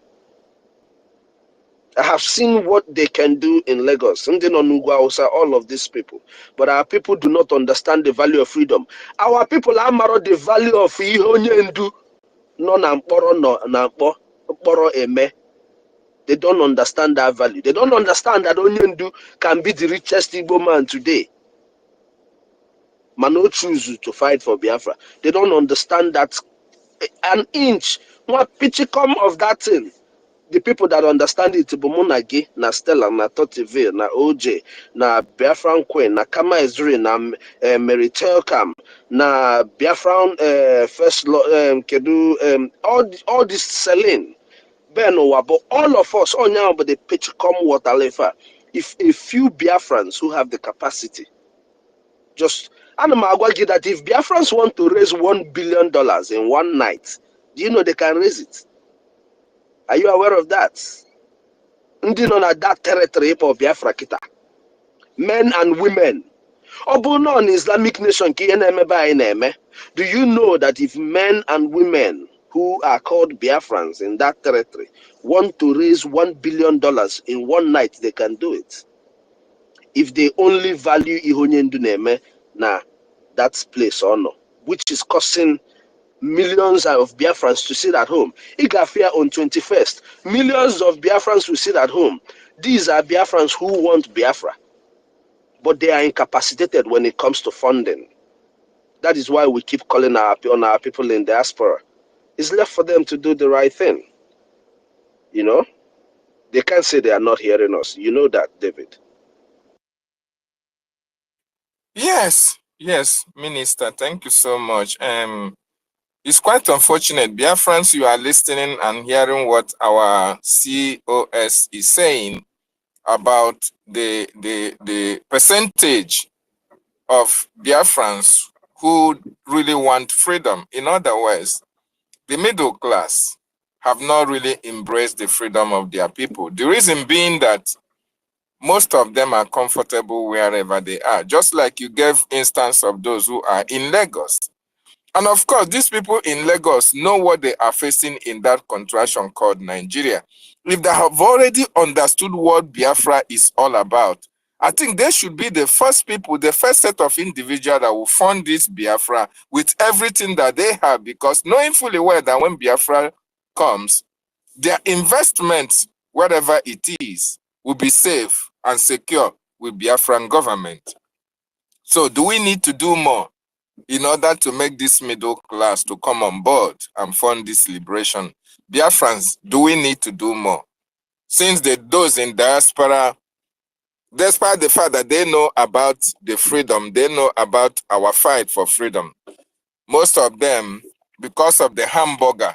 I have seen what they can do in Lagos, all of these people. But our people do not understand the value of freedom. Our people are the value of ihonyendu. No na mkporo eme. They don't understand that value. They don't understand that Onyendu can be the richest Igbo man today. Man no choose to fight for Biafra. They don't understand that an inch, one pitchicom of that thing. The people that understand it, Bomonagi, na Stella, na Totiville, na OJ, na BIAFRACOIN, na Kama Ezri, na Mary Telcam, na Biafran First Kedu, all this selling. Ben but all of us, all now, but the pitch come water lefa. If a few Biafrans who have the capacity, just and I'm arguing that if Biafrans want to raise $1 billion in one night, do you know they can raise it? Are you aware of that? Ndi no na that territory for Biafra kita. Men and women. Obuno an Islamic nation ki eme. Do you know that if men and women who are called Biafrans in that territory want to raise $1 billion in one night, they can do it? If they only value Ihonyendu Neme na that place or no, which is causing millions of Biafrans to sit at home. Igafia on 21st, millions of Biafrans will sit at home. These are Biafrans who want Biafra, but they are incapacitated when it comes to funding. That is why we keep calling on our people in diaspora. It's left for them to do the right thing. You know, they can't say they are not hearing us. You know that, David. Yes, Minister. Thank you so much. It's quite unfortunate. Biafrans, you are listening and hearing what our COS is saying about the percentage of Biafrans who really want freedom. In other words, the middle class have not really embraced the freedom of their people. The reason being that most of them are comfortable wherever they are. Just like you gave instance of those who are in Lagos. And of course, these people in Lagos know what they are facing in that contraction called Nigeria. If they have already understood what Biafra is all about, I think they should be the first people, the first set of individuals that will fund this Biafra with everything that they have, because knowing fully well that when Biafra comes, their investments, wherever it is, will be safe and secure with Biafran government. So do we need to do more in order to make this middle class to come on board and fund this liberation? Biafrans, do we need to do more? Since those in diaspora, despite the fact that they know about the freedom, they know about our fight for freedom, most of them, because of the hamburger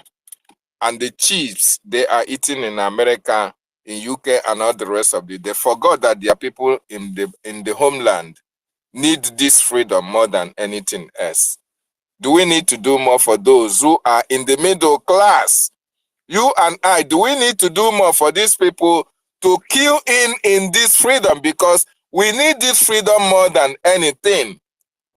and the cheese they are eating in America, in UK, and all the rest of it, they forgot that their people in the homeland need this freedom more than anything else. Do we need to do more for those who are in the middle class? You and I, do we need to do more for these people to kill in this freedom? Because we need this freedom more than anything.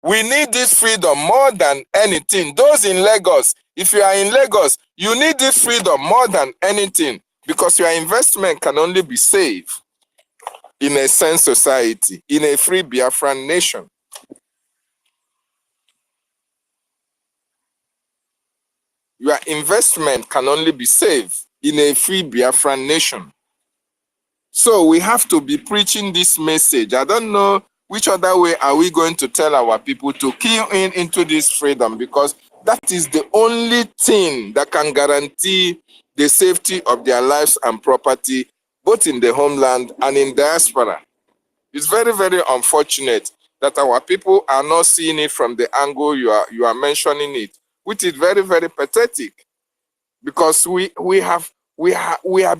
We need this freedom more than anything. Those in Lagos, if you are in Lagos, you need this freedom more than anything, because your investment can only be safe in a sane society, in a free Biafran nation. Your investment can only be safe in a free Biafran nation. So we have to be preaching this message. I don't know which other way are we going to tell our people to key into this freedom, because that is the only thing that can guarantee the safety of their lives and property, both in the homeland and in diaspora. It's very, very unfortunate that our people are not seeing it from the angle you are mentioning it, which is very, very pathetic, because we have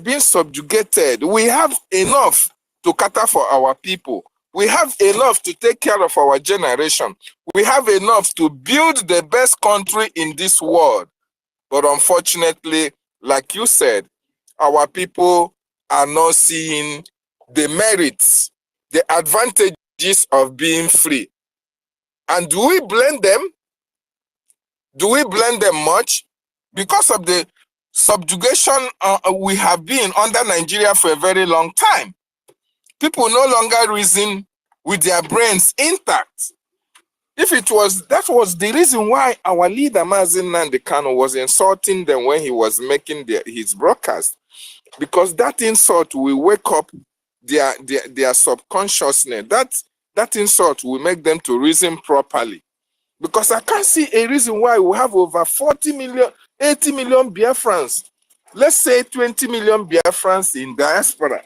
been subjugated. We have enough to cater for our people. We have enough to take care of our generation. We have enough to build the best country in this world. But unfortunately, like you said, our people are not seeing the merits, the advantages of being free. And do we blame them? Do we blame them much? Because of the subjugation we have been under Nigeria for a very long time. People no longer reason with their brains intact. If it was, that was the reason why our leader, Mazen Nandekano, was insulting them when he was making his broadcast. Because that insult will wake up their subconsciousness. That insult will make them to reason properly. Because I can't see a reason why we have over 40 million, 80 million Biafrans. Let's say 20 million Biafrans in diaspora.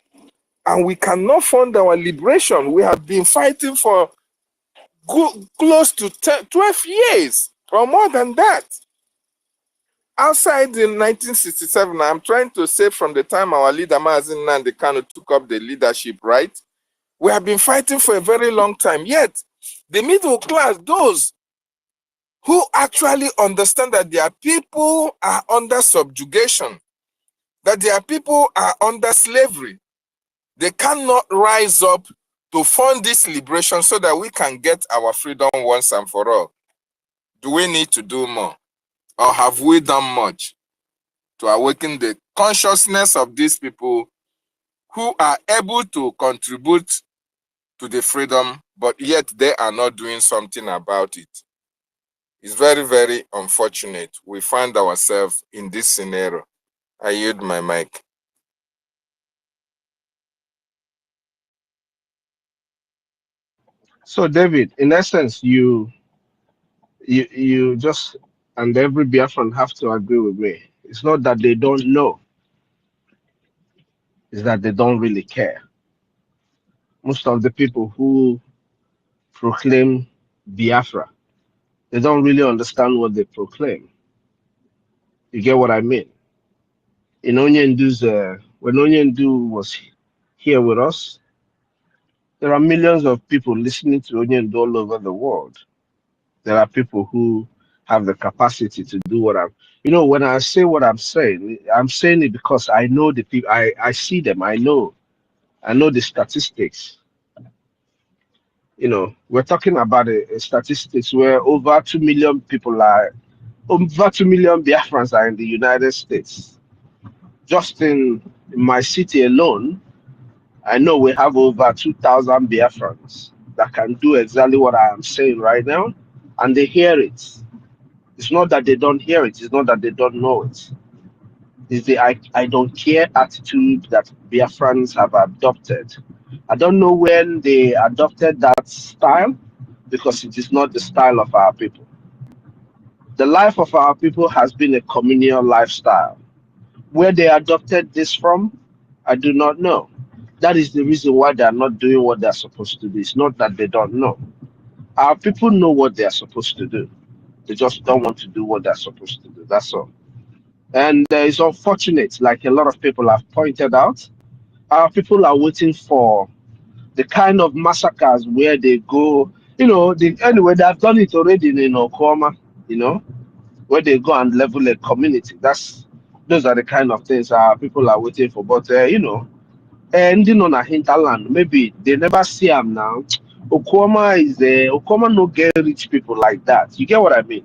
And we cannot fund our liberation. We have been fighting for close to 12 years or more than that. Outside in 1967, I'm trying to say from the time our leader Mazen Nandekano took up the leadership, right? We have been fighting for a very long time. Yet, the middle class, those who actually understand that their people are under subjugation, that their people are under slavery, they cannot rise up to fund this liberation so that we can get our freedom once and for all. Do we need to do more? Or have we done much to awaken the consciousness of these people who are able to contribute to the freedom, but yet they are not doing something about it? It's very, very unfortunate we find ourselves in this scenario. I yield my mic. So, David, in essence, you just, and every Biafran have to agree with me. It's not that they don't know, it's that they don't really care. Most of the people who proclaim Biafra, they don't really understand what they proclaim. You get what I mean? In Onyendu's, when Onyendu was here with us, there are millions of people listening to Onyendu all over the world. There are people who have the capacity to do what I'm, when I say what I'm saying it because I know the people, I see them, I know the statistics. We're talking about a statistics where over 2 million people are Over 2 million Biafrans are in the United States. Just in my city alone, I know we have over 2,000 Biafrans that can do exactly what I am saying right now, and they hear it. It's not that they don't hear it, it's not that they don't know it. It's the I don't care attitude that Biafrans have adopted. I don't know when they adopted that style because it is not the style of our people. The life of our people has been a communal lifestyle. Where they adopted this from, I do not know. That is the reason why they are not doing what they are supposed to do. It's not that they don't know. Our people know what they are supposed to do. They just don't want to do what they're supposed to do. That's all. And it's unfortunate, like a lot of people have pointed out, our people are waiting for the kind of massacres where they go, anyway, they have done it already in Okoma, where they go and level a community. Those are the kind of things our people are waiting for. But, ending on a hinterland, maybe they never see them now. Okoma no get rich people like that. You get what I mean?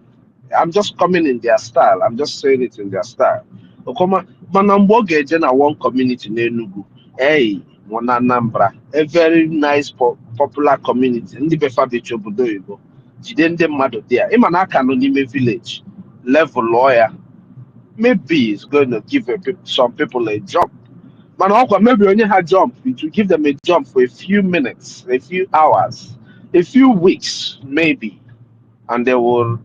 I'm just coming in their style. I'm just saying it in their style. Okoma, Manamboge Jena one community in Enugu. Hey, Anambra, a very nice popular community. Ndi befa becho budo ibo. Jidende mado there. Imanaka no nime village. Level lawyer. Maybe it's going to give some people a job. Man, maybe only had jump. It will give them a jump for a few minutes, a few hours, a few weeks, maybe, and they will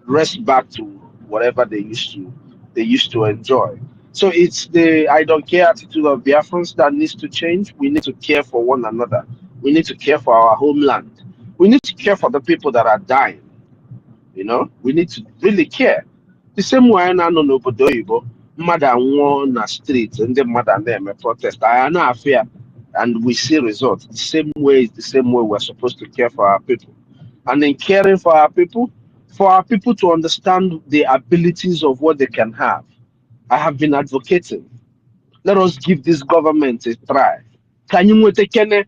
rest back to whatever they used to enjoy. So it's the I don't care attitude of Biafrans that needs to change. We need to care for one another. We need to care for our homeland. We need to care for the people that are dying. We need to really care. The same way na nọ n'obodo oyibo, mmadụ anwụọ na street, ndị mmadụ na-eme protest, I na afia, and we see results. The same way is the same way we're supposed to care for our people. And in caring for our people to understand the abilities of what they can have. I have been advocating. Let us give this government a try. Can you take a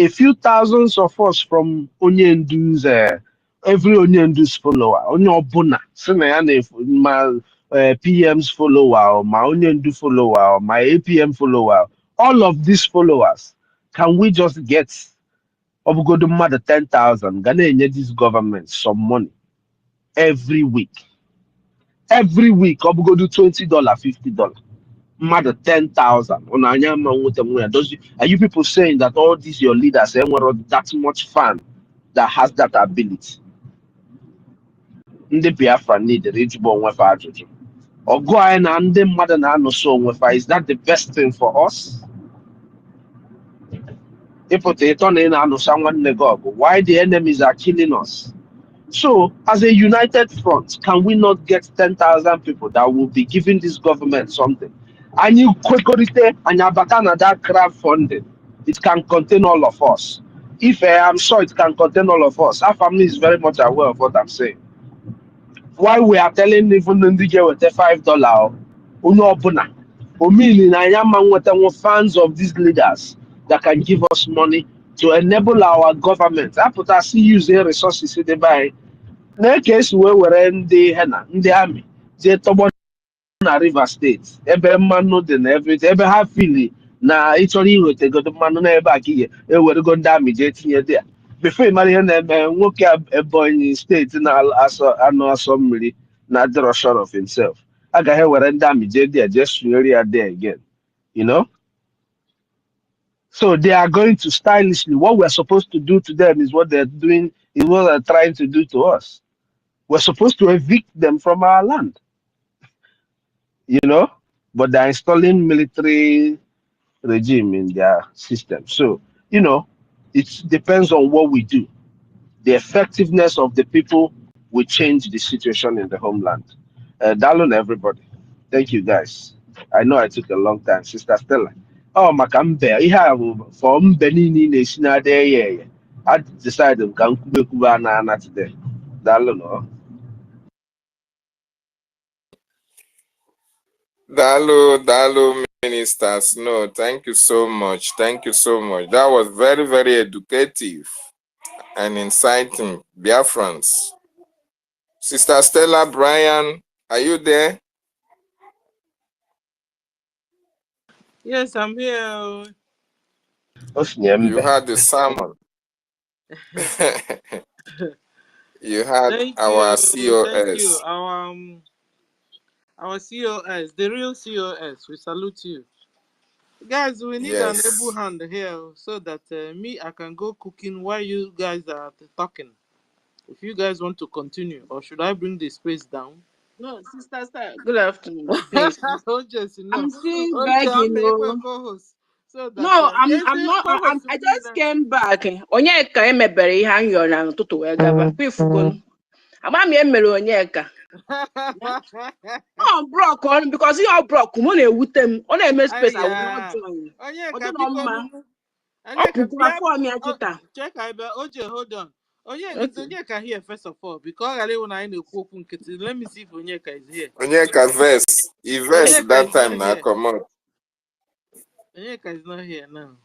few thousands of us from Onyendu's every Onyendu's follower, Onyobuna, my PM's follower, or my Onyendu follower, or my APM follower, all of these followers, can we just get Obugodumada 10,000? Ghanaian this government some money every week. Every week, Obugodu $20, $50. Mother 10,000 on are you people saying that all these your leaders were that much fun that has that ability? The Biafra need the rich born with Ajụjụ. Or go and the mother no so with is that the best thing for us? If they turn in and someone go, why the enemies are killing us? So, as a united front, can we not get 10,000 people that will be giving this government something? And you quickly and that crowdfunding, it can contain all of us. If I'm sure it can contain all of us, our family is very much aware of what I'm saying. Why we are telling even the with the $5, fans of these leaders that can give us money to enable our government. I put us using resources they buy. Na case were ndị amị jee tọgbọ na Rivers State ebe mmanụ dị na everything ebe ha fili na ịchọrọ iwetegodo mmanụ n'ebe a ka ihe ewerego ndị amị jee tinye dị ya before ịmara ihe na-eme nwoke Ebonyi steeti na-anụ asọ mmiri na adịrọ sure of himself agaghị ewere ndị amị jee dị ya jee sụnyere ya there again, so they are going to stylishly what we're supposed to do to them is what they're doing is what they're trying to do to us. We're supposed to evict them from our land, but they're installing military regime in their system. So, it depends on what we do. The effectiveness of the people will change the situation in the homeland. Dalun, everybody. Thank you, guys. I know I took a long time. Sister Stella. Oh, Makambe, you have for Benini Nation. I decided to come to today. Dalun. Dalu, ministers. No, thank you so much. Thank you so much. That was very, very educative and inciting. Biafrans. Sister Stella, Brian, Are you there? Yes, I'm here. You had the sermon. You had Thank our you. Thank you. COS. Our COS, the real COS. We salute you. Guys, we need an able Yes. hand here so that I can go cooking while you guys are talking. If you guys want to continue, or should I bring the space down? No, sister, good afternoon, please. Oh, Jesse, no. I'm still Okay, I'm begging. making a Oh. co-host. So that No, I'm Jesse not. co-host I with me just now. came back. Onyeka emebere ihe anyị yọrọ na n'ụtụtụ wee gaba. Pifugonu. Ama m emere Onyeka. Oh, broke on because you are broke. Mo na-ewute m. Ọ na-eme space, I will not join. Onyeka, Ọ dị biko mma. nunu. Ọ Onyeka, pụkwara fọm ya kịta. check OJ, hold on. Is Okay. Onyeka here first of all? Because I when I know let me see if Onyeka is here. Onyeka verse. He verse Onyeka that is time not now. here. Come on. Onyeka is not here now.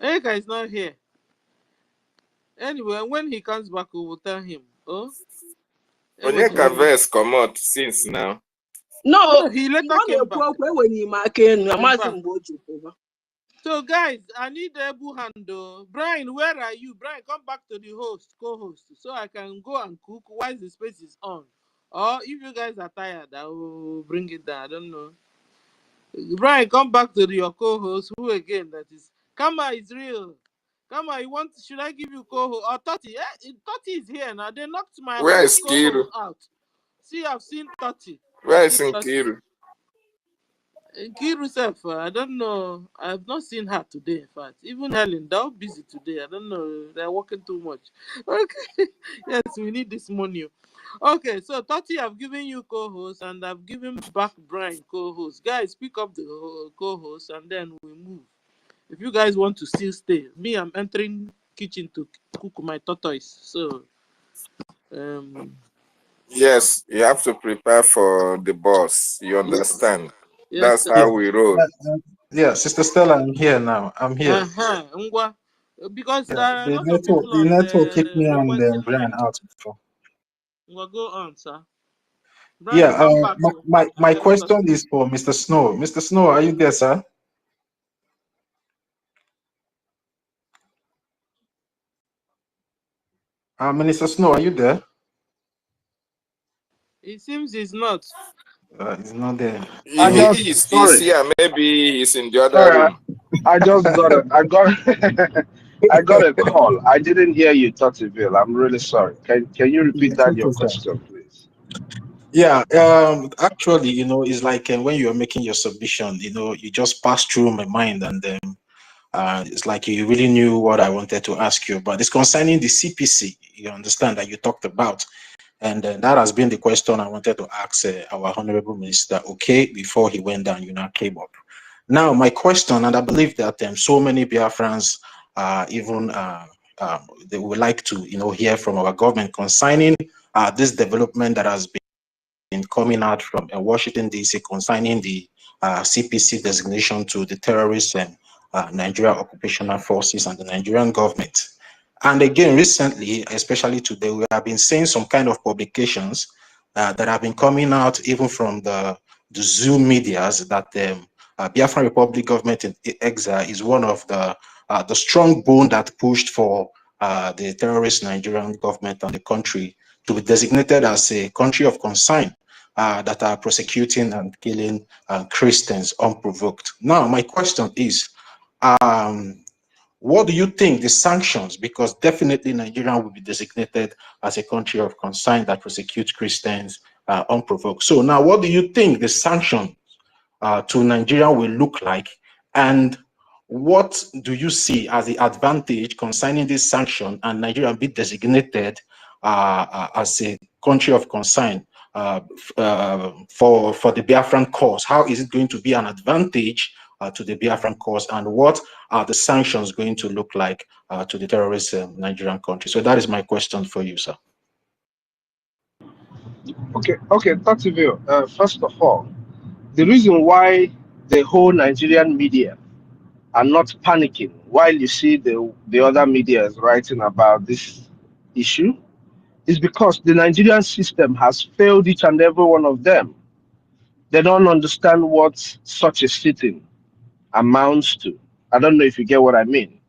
Onyeka is not here. Anyway, when he comes back, we will tell him. Oh, Onyeka verse come out since now. No, he later ọ came na-ekwu back. okwu enweghị m aka enu amaghị mgbe o ji pụba. So guys, I need a able hand though. Brian, where are you? Brian, come back to the co-host, so I can go and cook while the space is on. Or if you guys are tired, I will bring it down. I don't know. Brian, come back to your co-host. Who again? That is Kama is real. Kama, you want? Should I give you co-host or Toti? Toti is here now. They knocked my Where whole is co-host Kiru? out. See, I've seen Toti. Where is Kiru? Kiru self, I don't know. I've not seen her today. In fact, even Helen, they're busy today. I don't know. They're working too much. Okay. Yes, we need this money. Okay, so Tati, I've given you co-host, and I've given back Brian co-host. Guys, pick up the co-host, and then we move. If you guys want to still stay, me, I'm entering kitchen to cook my tortoise. So, Yes, you have to prepare for the boss. You understand? yes, That's sir. how we roll. Yeah, Sister Stella, I'm here now. I'm here. Because Yeah, there are a the lot of people the on network kicked the me and requesting Brian line. out before. Well, go on, sir. Brian, Yeah, come back. my question is for Mr. Snow. Mr. Snow, are you there, sir? Minister Snow, are you there? It seems he's not. He's not there. He's here. Maybe he's in the other room. I just got I got a call. I didn't hear you, Tottiville. I'm really sorry. Can you repeat that your question, please? Yeah, actually, it's like when you're making your submission, you just pass through my mind, and it's like you really knew what I wanted to ask you. But it's concerning the CPC, you understand, that you talked about. And that has been the question I wanted to ask our Honorable Minister, okay, before he went down, came up. Now, my question, and I believe that so many Biafrans even they would like to, hear from our government concerning this development that has been coming out from Washington, D.C. concerning the CPC designation to the terrorists and Nigeria occupational forces and the Nigerian government. And again, recently, especially today, we have been seeing some kind of publications that have been coming out even from the Zoom medias that Biafran Republic government in exile is one of the strong bone that pushed for the terrorist Nigerian government and the country to be designated as a country of concern that are prosecuting and killing Christians unprovoked. Now, my question is, what do you think the sanctions, because definitely Nigeria will be designated as a country of concern that prosecutes Christians unprovoked. So now, what do you think the sanctions to Nigeria will look like? And what do you see as the advantage concerning this sanction and Nigeria be designated as a country of concern for the Biafran cause? How is it going to be an advantage to the Biafran cause, and what are the sanctions going to look like to the terrorist Nigerian country? So that is my question for you, sir. Okay, Tocqueville, first of all, the reason why the whole Nigerian media are not panicking while you see the other media is writing about this issue It's because the Nigerian system has failed each and every one of them. They don't understand what such a sitting amounts to. I don't know if you get what I mean.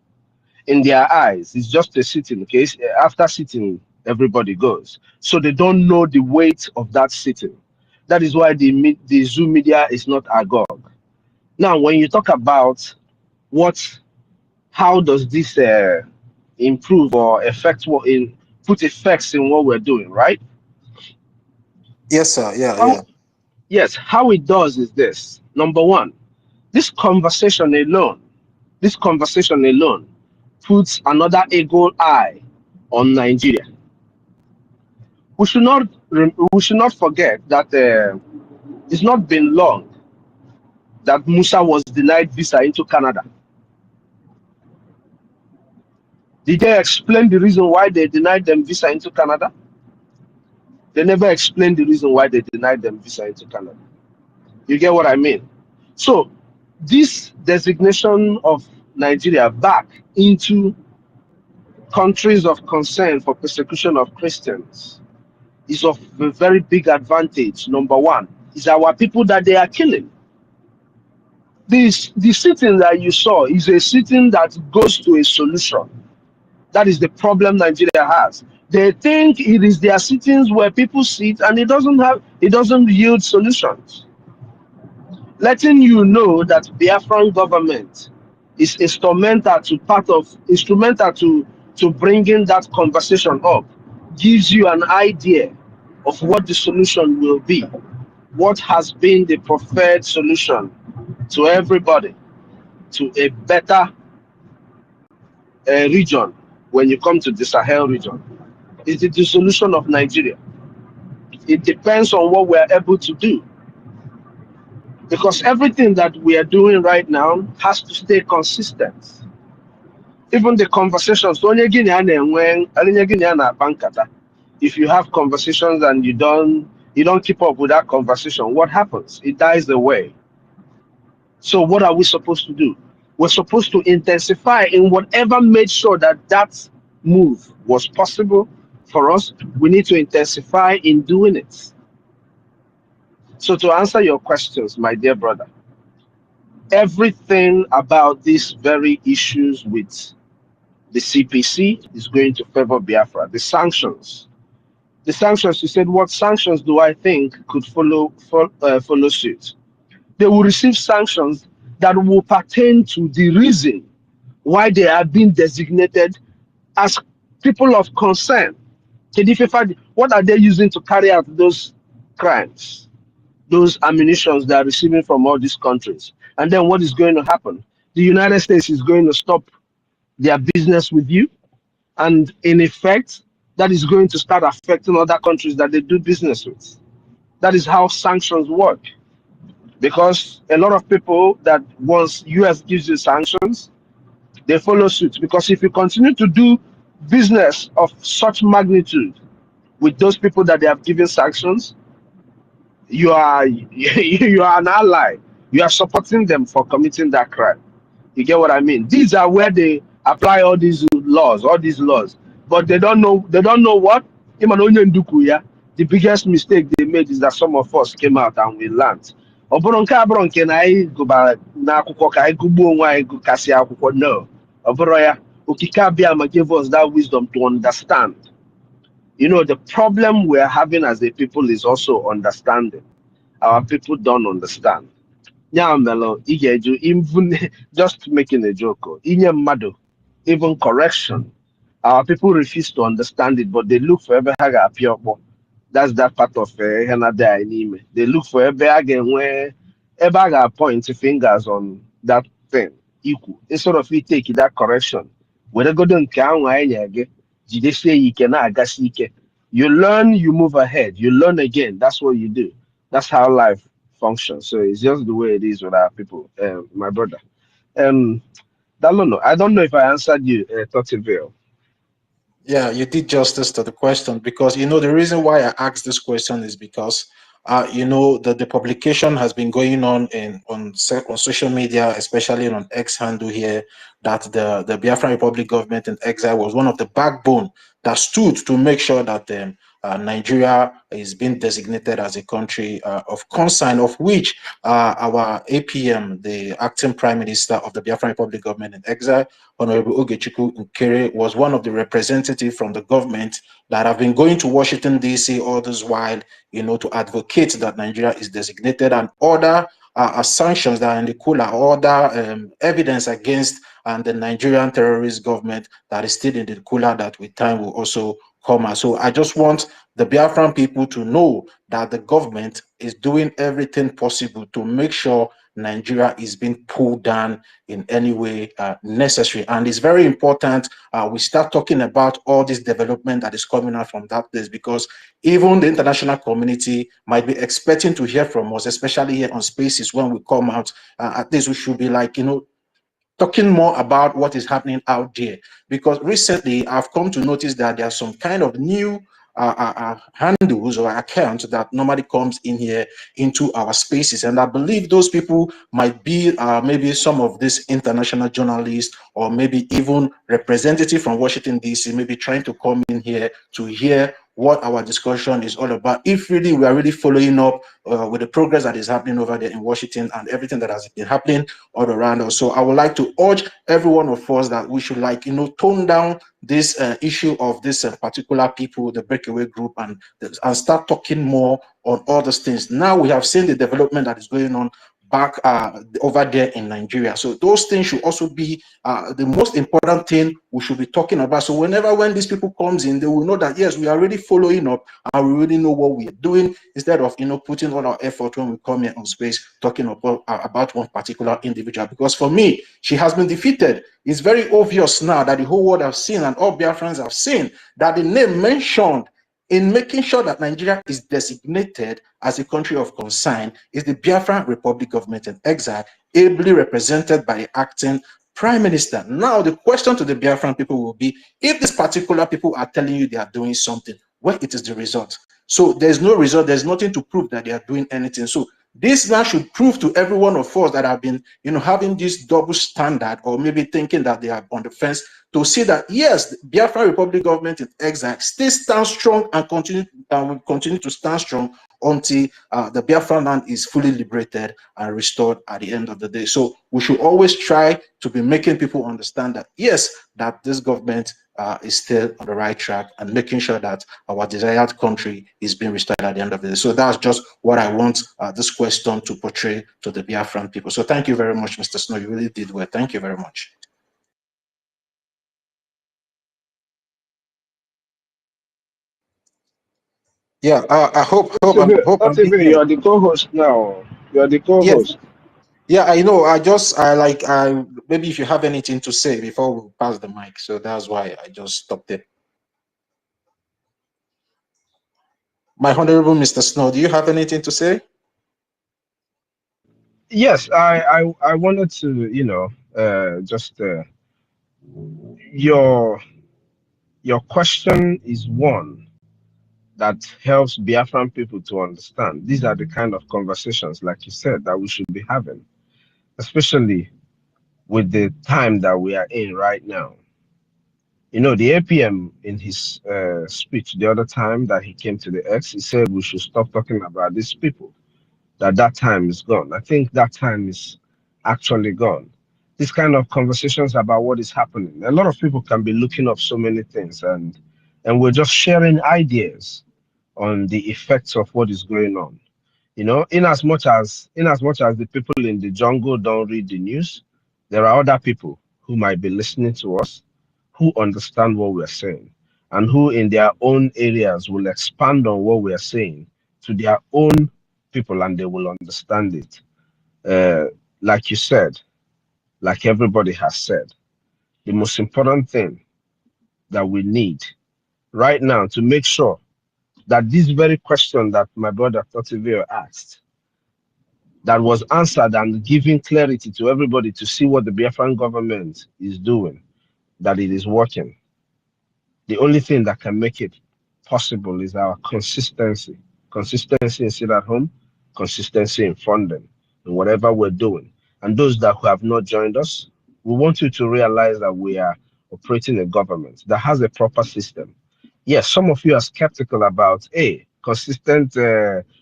In their eyes, it's just a sitting. Okay, after sitting, everybody goes. So they don't know the weight of that sitting. That is why the Zoom media is not agog. Now, when you talk about how does this improve or affect put effects in what we're doing, right? Yes, sir. Yeah, How, yeah. yes, how it does is this. Number one, this conversation alone puts another ego eye on Nigeria. We should not forget that it's not been long that Musa was denied visa into Canada. Did they explain the reason why they denied them visa into Canada? They never explained the reason why they denied them visa into Canada. You get what I mean? So this designation of Nigeria back into countries of concern for persecution of Christians is of a very big advantage. Number one is our people that they are killing. The sitting that you saw is a sitting that goes to a solution. That is the problem Nigeria has. They think it is their sittings where people sit and it doesn't yield solutions. Letting you know that Biafran government is instrumental to bringing that conversation up gives you an idea of what the solution will be, what has been the preferred solution to everybody, to a better region. When you come to the Sahel region, is the dissolution of Nigeria. It depends on what we're able to do, because everything that we are doing right now has to stay consistent. Even the conversations, if you have conversations and you don't keep up with that conversation, what happens? It dies away. So what are we supposed to do? We're supposed to intensify in whatever made sure that that move was possible for us. We need to intensify in doing it. So to answer your questions, my dear brother, everything about these very issues with the CPC is going to favor Biafra. The sanctions, you said, what sanctions do I think could follow suit? They will receive sanctions that will pertain to the reason why they are being designated as people of concern. What are they using to carry out those crimes? Those ammunitions they are receiving from all these countries. And then what is going to happen? The United States is going to stop their business with you. And in effect, that is going to start affecting other countries that they do business with. That is how sanctions work. Because a lot of people that once US gives you sanctions, they follow suit. Because if you continue to do business of such magnitude with those people that they have given sanctions, you are you are an ally. You are supporting them for committing that crime. You get what I mean? These are where they apply all these laws. But they don't know what? The biggest mistake they made is that some of us came out and we learned. No. Okike gave us that wisdom to understand. You know, the problem we're having as a people is also understanding. Our people don't understand. Yeah, Melo, even just making a joke, even correction. Our people refuse to understand it, but they look for every appear. That's that part of Canada anime. They look for every again where every point fingers on that thing equal. Instead of you take that correction, when they go down again, they say you cannot you learn, you move ahead, you learn again. That's what you do. That's how life functions. So it's just the way it is with our people, my brother. I don't know if I answered you, Totiville. Yeah, you did justice to the question, because you know the reason why I asked this question is because you know, the publication has been going on on social media, especially on X handle here, that the Biafran Republic government in exile was one of the backbone that stood to make sure that Nigeria is being designated as a country of concern, of which our APM, the acting prime minister of the Biafran Republic government in exile, Honorable Ogechukwu Nkere, was one of the representatives from the government that have been going to Washington, D.C. all this while, you know, to advocate that Nigeria is designated, and other sanctions that are in the cooler, other evidence against the Nigerian terrorist government that is still in the cooler that with time will also come out. So I just want the Biafran people to know that the government is doing everything possible to make sure Nigeria is being pulled down in any way necessary. And it's very important we start talking about all this development that is coming out from that place, because even the international community might be expecting to hear from us, especially here on Spaces when we come out. At least we should be like, you know, talking more about what is happening out there, because recently I've come to notice that there are some kind of new handles or accounts that normally comes in here into our spaces, and I believe those people might be maybe some of these international journalists, or maybe even representative from Washington DC, maybe trying to come in here to hear what our discussion is all about, if really we are really following up with the progress that is happening over there in Washington and everything that has been happening all around us. So I would like to urge every one of us that we should, like, you know, tone down this issue of this particular people, the breakaway group, and start talking more on all those things. Now we have seen the development that is going on back over there in Nigeria. So those things should also be the most important thing we should be talking about. So when these people comes in, they will know that yes, we are really following up and we really know what we are doing, instead of, you know, putting all our effort when we come here on Space talking about one particular individual. Because for me, she has been defeated. It's very obvious now that the whole world have seen and all Biafrans have seen that the name mentioned in making sure that Nigeria is designated as a country of concern is the Biafran Republic government in exile, ably represented by the acting prime minister. Now, the question to the Biafran people will be, if these particular people are telling you they are doing something, well, it is the result. So there's no result, there's nothing to prove that they are doing anything. So this now should prove to every one of us that have been, you know, having this double standard, or maybe thinking that they are on the fence, to see that yes, the Biafra Republic government in exile still stands strong and will continue to stand strong until the Biafra land is fully liberated and restored at the end of the day. So we should always try to be making people understand that yes, that this government is still on the right track, and making sure that our desired country is being restored at the end of the day. So that's just what I want this question to portray to the Biafran people. So thank you very much, Mr. Snow. You really did well. Thank you very much. Yeah, I hope Not I'm being even you heard. are the co-host now. You are the Yes. co-host. Yeah, I know. Maybe if you have anything to say before we pass the mic. So that's why I just stopped it. My honorable Mr. Snow, do you have anything to say? Yes, I wanted to, you know, just your question is one that helps Biafran people to understand. These are the kind of conversations, like you said, that we should be having, especially with the time that we are in right now. You know, the APM in his speech the other time that he came to the X, he said we should stop talking about these people, that time is gone. I think that time is actually gone. This kind of conversations about what is happening. A lot of people can be looking up so many things, and we're just sharing ideas on the effects of what is going on. You know, in as much as the people in the jungle don't read the news, there are other people who might be listening to us, who understand what we're saying, and who in their own areas will expand on what we're saying to their own people, and they will understand it. Like you said, like everybody has said, the most important thing that we need right now to make sure that this very question that my brother Totivio asked, that was answered and giving clarity to everybody to see what the Biafran government is doing, that it is working. The only thing that can make it possible is our consistency. Consistency in sit at home, consistency in funding, in whatever we're doing. And those that who have not joined us, we want you to realize that we are operating a government that has a proper system. Yes, some of you are skeptical about, consistent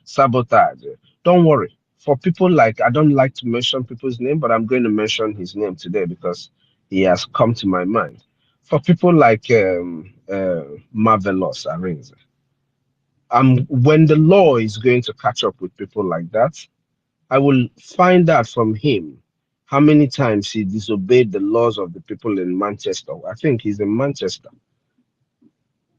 sabotage. Don't worry. For people like, I don't like to mention people's name, but I'm going to mention his name today because he has come to my mind. For people like Marvelous Arings, when the law is going to catch up with people like that, I will find out from him how many times he disobeyed the laws of the people in Manchester. I think he's in Manchester.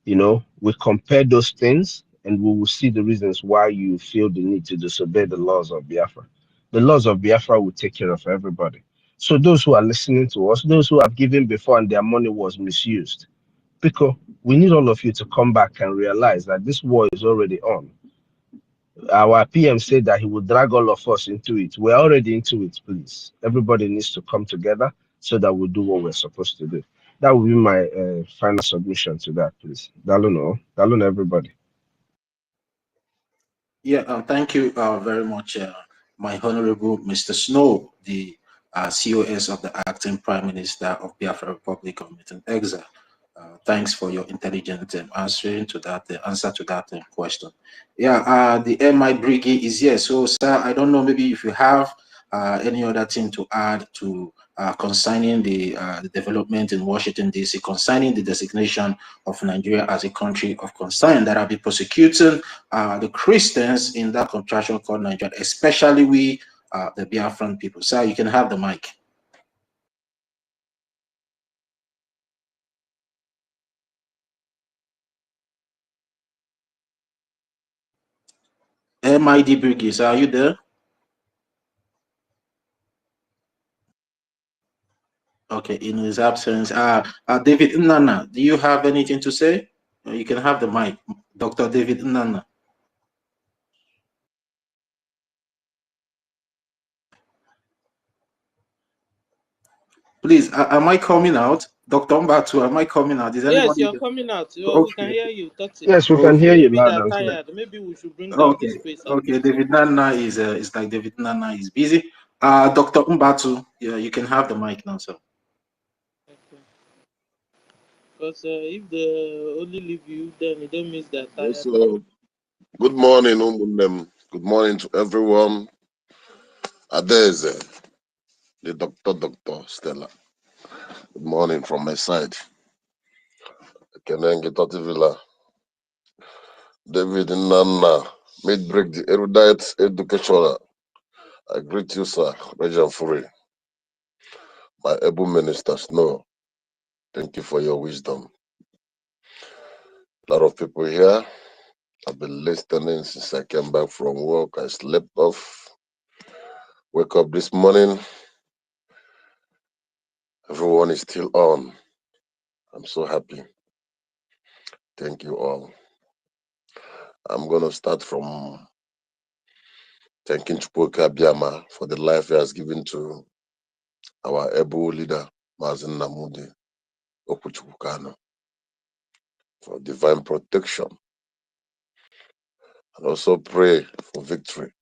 You know, we compare those things and we will see the reasons why you feel the need to disobey the laws of Biafra. The laws of Biafra will take care of everybody. So those who are listening to us, those who have given before and their money was misused, because we need all of you to come back and realize that this war is already on. Our PM said that he would drag all of us into it. We're already into it, please. Everybody needs to come together so that we do what we're supposed to do. That will be my final submission to that, please. Daluno, everybody. Yeah, thank you very much, my Honorable Mr. Snow, the COS of the Acting Prime Minister of Biafra Republic of Meeting Exile. Thanks for your intelligent answer to that question. Yeah, the BRGIE is here. So, sir, I don't know, maybe if you have any other thing to add to concerning the development in Washington, D.C., concerning the designation of Nigeria as a country of concern that will be prosecuting the Christians in that contraction called Nigeria, especially we, the Biafran people. Sir, you can have the mic. BRGIE, sir, are you there? Okay, in his absence, David Nana, do you have anything to say? You can have the mic, Dr. David Nana. Please, am I coming out? Dr. Mbatu, am I coming out? Is Yes, anybody you're there? coming out. Well, we can Okay. hear you. Talk to Yes, we can Okay. hear you maybe loud they're and clear. tired. Maybe we should bring down the Okay. space a Okay. bit. David Nana is like David Nana is busy. Dr. Mbatu, yeah, you can have the mic now, sir. Okay. Because if they only leave you, then it don't mean they're tired. So, good morning, Umunem. Good morning to everyone. Adeze, the Dr. Stella. Good morning from my side. Kenenge Totivilla. David Nana, mid-break the erudite educationer. I greet you, sir. Regent Furi. My able minister, Snow. Thank you for your wisdom. A lot of people here. I've been listening since I came back from work. I slept off. Wake up this morning. Everyone is still on. I'm so happy. Thank you all. I'm going to start from thanking Chukwuka Biama for the life he has given to our able leader, Mazen Namudi Okuchukano, for divine protection. And also pray for victory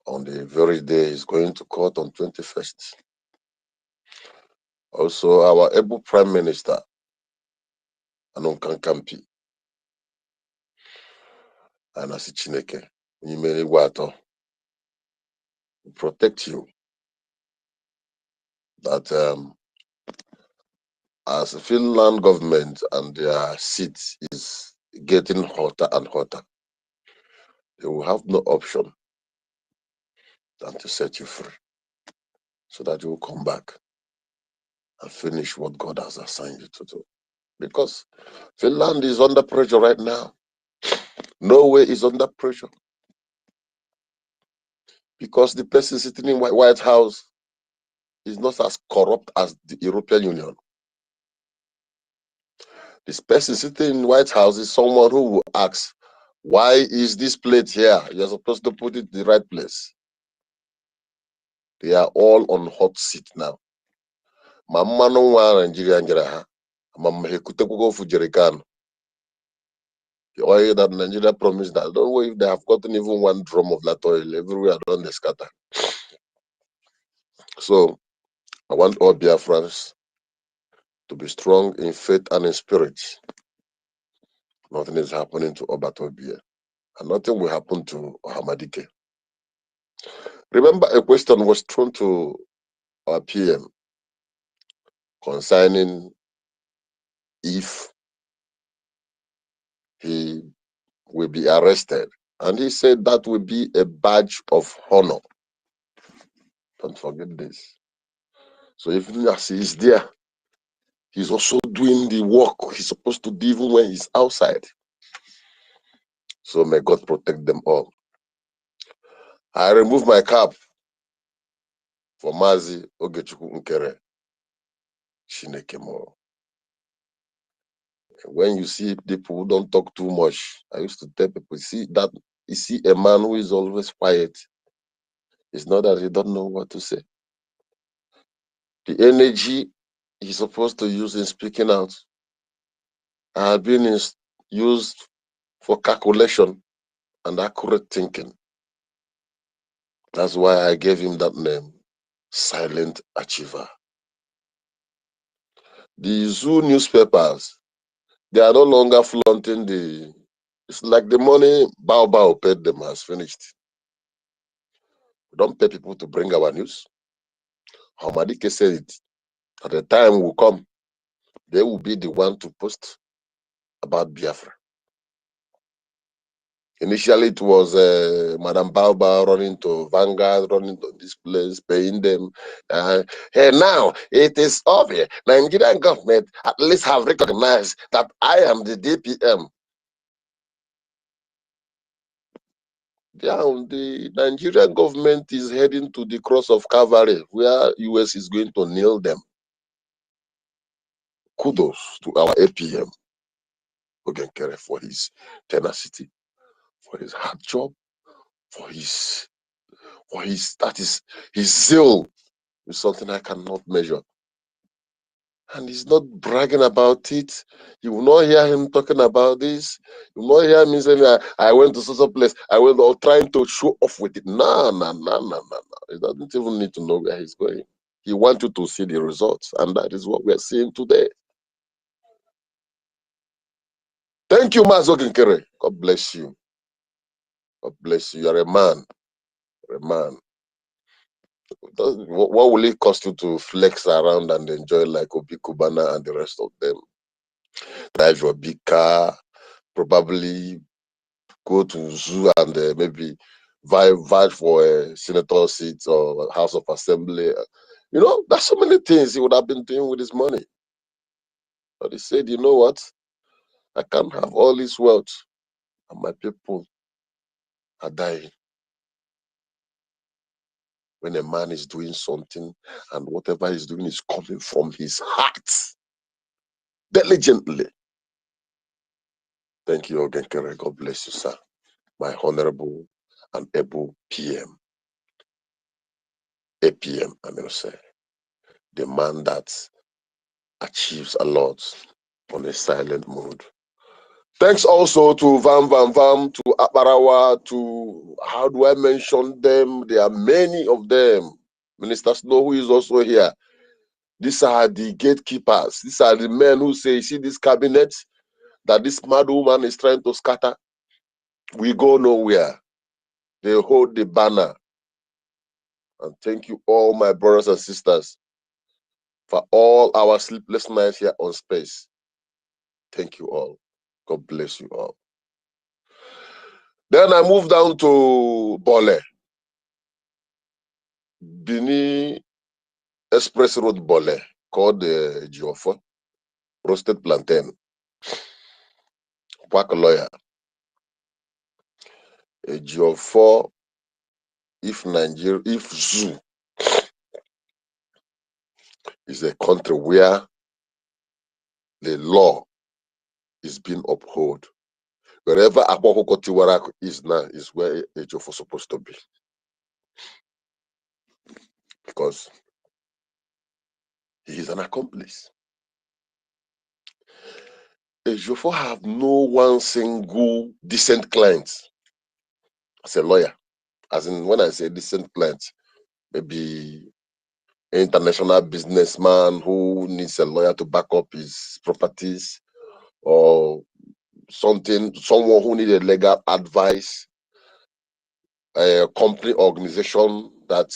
on the very day he's going to court on 21st. Also, our able Prime Minister, Anunkan Kampi, Anasi Chineke, Nyimeri Wato, protect you. That as the Finland government and their seat is getting hotter and hotter, they will have no option than to set you free so that you will come back and finish what God has assigned you to do. Because Finland is under pressure right now. Norway is under pressure. Because the person sitting in White House is not as corrupt as the European Union. This person sitting in White House is someone who will ask, why is this plate here? You're supposed to put it in the right place. They are all on hot seat now. Mama no wa Nigeria njira ha. Mama hekutekwo fu jerikan. The oil that Nigeria promised, I don't know if they have gotten even one drum of that oil. Everywhere around the scatter. So I want all Biafrans to be strong in faith and in spirit. Nothing is happening to Obatobia, and nothing will happen to Hamadike. Remember, a question was thrown to our PM concerning if he will be arrested. And he said that will be a badge of honor. Don't forget this. So even as he is there, he's also doing the work he's supposed to do even when he's outside. So may God protect them all. I remove my cap for Mazi Ogechukwu Nkere Shinekemo. When you see people who don't talk too much, I used to tell people, you see a man who is always quiet. It's not that he don't know what to say. The energy he's supposed to use in speaking out has been used for calculation and accurate thinking. That's why I gave him that name, Silent Achiever. The Zoo newspapers, they are no longer flaunting it's like the money Bao paid them has finished. We don't pay people to bring our news. Hamadike said it. At the time will come, they will be the one to post about Biafra. Initially, it was Madam Baobab running to Vanguard, running to this place, paying them. Hey, now it is obvious. Nigerian government at least have recognized that I am the DPM. Yeah, the Nigerian government is heading to the cross of Calvary, where US is going to kneel them. Kudos to our APM, Ogenkere, for his tenacity, for his hard job, for his zeal is something I cannot measure. And he's not bragging about it. You will not hear him talking about this. You will not hear him saying, I went to such a place. I went or trying to show off with it. No. He doesn't even need to know where he's going. He wants you to see the results. And that is what we are seeing today. Thank you, Mazo Kinkere. God bless you. God bless you. You're a man. You're a man. What will it cost you to flex around and enjoy like Obi Kubana and the rest of them? Drive your big car, probably go to zoo and maybe vie for a senator seat or House of Assembly. You know, there's so many things he would have been doing with his money. But he said, you know what? I can't have all this wealth and my people are dying. When a man is doing something and whatever he's doing is coming from his heart, diligently. Thank you, Ogenkere. God bless you, sir. My honorable and able PM. APM, I may say. The man that achieves a lot on a silent mode. Thanks also to Vam, to Aparawa, to, how do I mention them? There are many of them. Minister Snow, who is also here. These are the gatekeepers. These are the men who say, see this cabinet that this mad woman is trying to scatter? We go nowhere. They hold the banner. And thank you all my brothers and sisters for all our sleepless nights here on Space. Thank you all. God bless you all. Then I moved down to Bole. Bini Express Road Bole, called the Geofo, roasted plantain, quack lawyer. A Geofo, if zoo is a country where the law is being upheld. Wherever Aboko Tiwarak is now is where a Geofo is supposed to be. Because he is an accomplice. Ejiofor have no one single decent client as a lawyer. As in, when I say decent client, maybe an international businessman who needs a lawyer to back up his properties, or someone who needed legal advice, a company organization that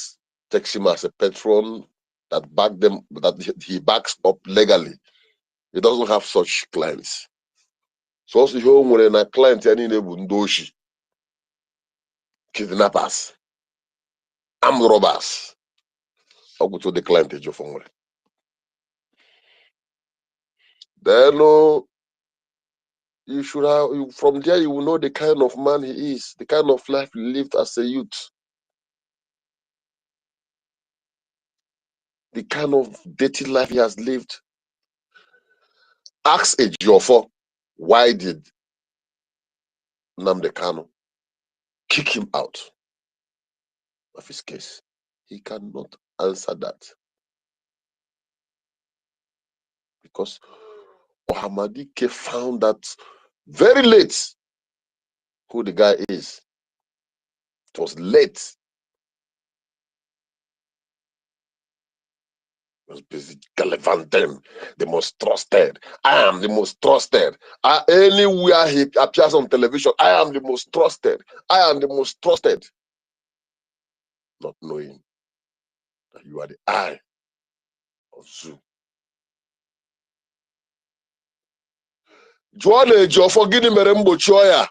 takes him as a patron, that he backs up legally. He doesn't have such clients. So also when a client any ndoshi, kidnappers, armed robbers, I'll go to the client Ejiofor. Then you should have, from there you will know the kind of man he is, the kind of life he lived as a youth, the kind of dirty life he has lived. Ask Ejiofor, why did Nnamdi Kanu kick him out of his case? He cannot answer that. Because Ohamadike found that very late who the guy is. It was late. It was busy gallivanting, the most trusted. I am the most trusted. Anywhere he appears on television, I am the most trusted. I am the most trusted. Not knowing that you are the eye of Zoo. Jụọ na Ejiofor gịnị mere mgbochi ọya?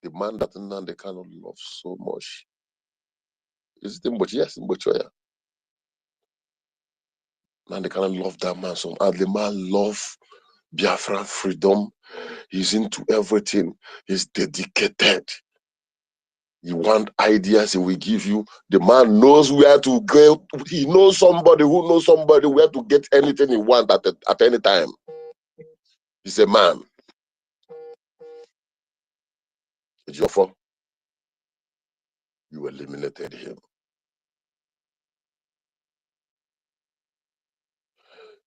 The man that Nnamdi Kanu loves so much is the mgbochi. Yes, mgbochi ọya. Nnamdi Kanu loved that man so much. And the man loved Biafran freedom. He's into everything. He's dedicated. You want ideas, he will give you. The man knows where to go. He knows somebody who knows somebody where to get anything he wants at any time. He's a man. Ejiofor, you eliminated him.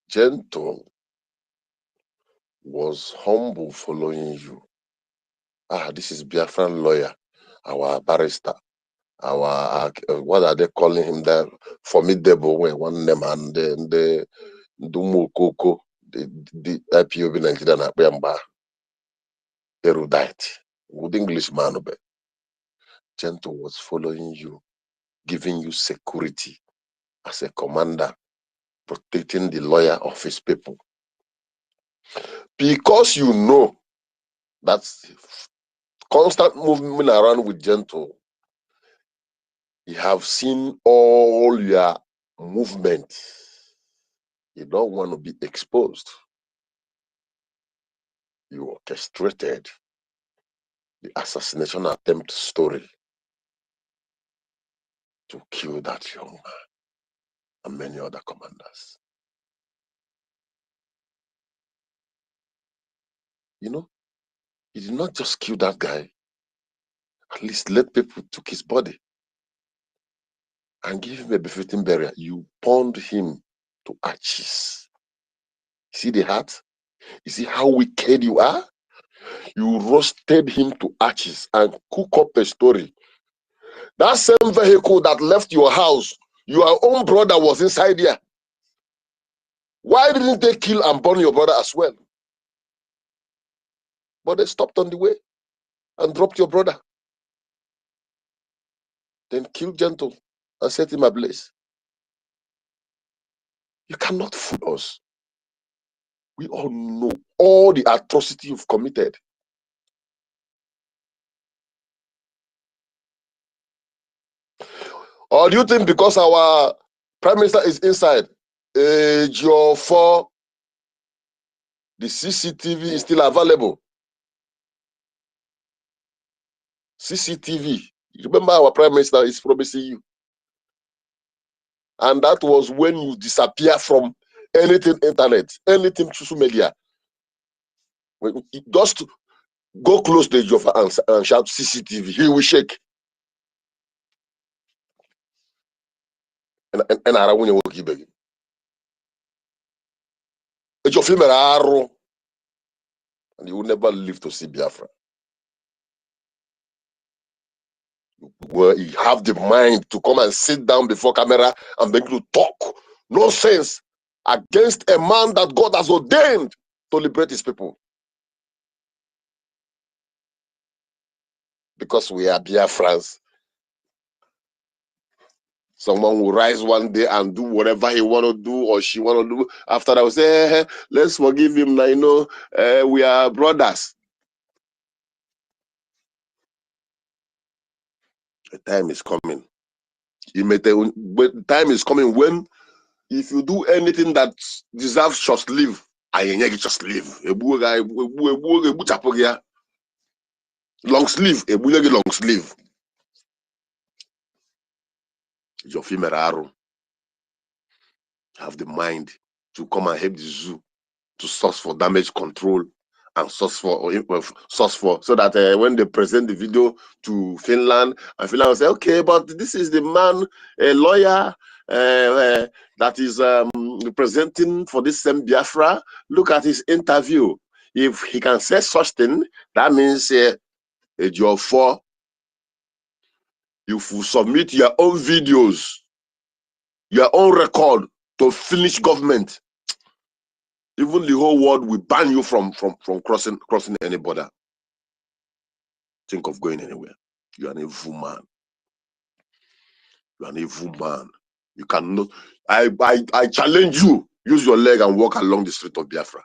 Gentle was humble following you. This is Biafran lawyer, our barrister, our what are they calling him there? Formidable one name, and the Dumukoko, the IPOB Nigeria Nabamba, erudite, good Englishman. Gentle was following you, giving you security as a commander, protecting the lawyer of his people. Because you know that's constant movement around with Gentle, you have seen all your movement. You don't want to be exposed. You orchestrated the assassination attempt story to kill that young man and many other commanders. You know, you did not just kill that guy. At least let people took his body and give him a befitting burial. You burned him to ashes. See the heart? You see how wicked you are? You roasted him to ashes and cook up a story. That same vehicle that left your house, your own brother was inside there. Why didn't they kill and burn your brother as well? But they stopped on the way and dropped your brother. Then killed Gentle and set him ablaze. You cannot fool us. We all know all the atrocity you've committed. Or do you think because our Prime Minister is inside, Ejiofor, the CCTV is still available? CCTV. You remember our Prime Minister is promising you. And that was when you disappear from anything internet, anything social media. Just go close to Ejiofor and shout CCTV. He will shake. And I want you to be. It's your film arrow, and you will never live to see Biafra. Where you have the mind to come and sit down before camera and begin to talk nonsense against a man that God has ordained to liberate his people. Because we are Biafrans. Someone will rise one day and do whatever he want to do or she want to do. After that, will say, hey, let's forgive him now. You know, we are brothers. The time is coming. The time is coming when, if you do anything that deserves just leave, I just leave. Long sleeve, long sleeve. Your female arrow have the mind to come and help the zoo to source for damage control and source for so that when they present the video to Finland, and Finland will say, okay, but this is the man, a lawyer that is representing for this same Biafra. Look at his interview. If he can say such thing, that means you're for. If you submit your own videos, your own record to Finnish government, even the whole world will ban you from crossing any border. Think of going anywhere. You are an evil man. You are an evil man. You cannot. I challenge you. Use your leg and walk along the street of Biafra.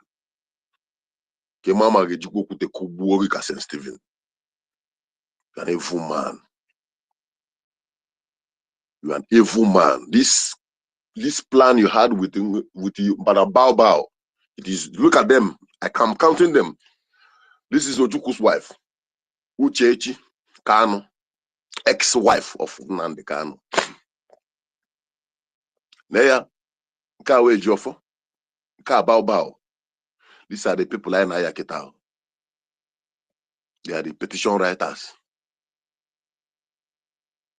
Stephen. You are an evil man. You are an evil man. This plan you had with you, Bao. It is, look at them. I'm counting them. This is Ojuku's wife, Uchechi Kanu, ex-wife of Nnamdi Kanu. Neya, Nkawe Jofo, Nka Bao. These are the people like Naya Ketao. They are the petition writers.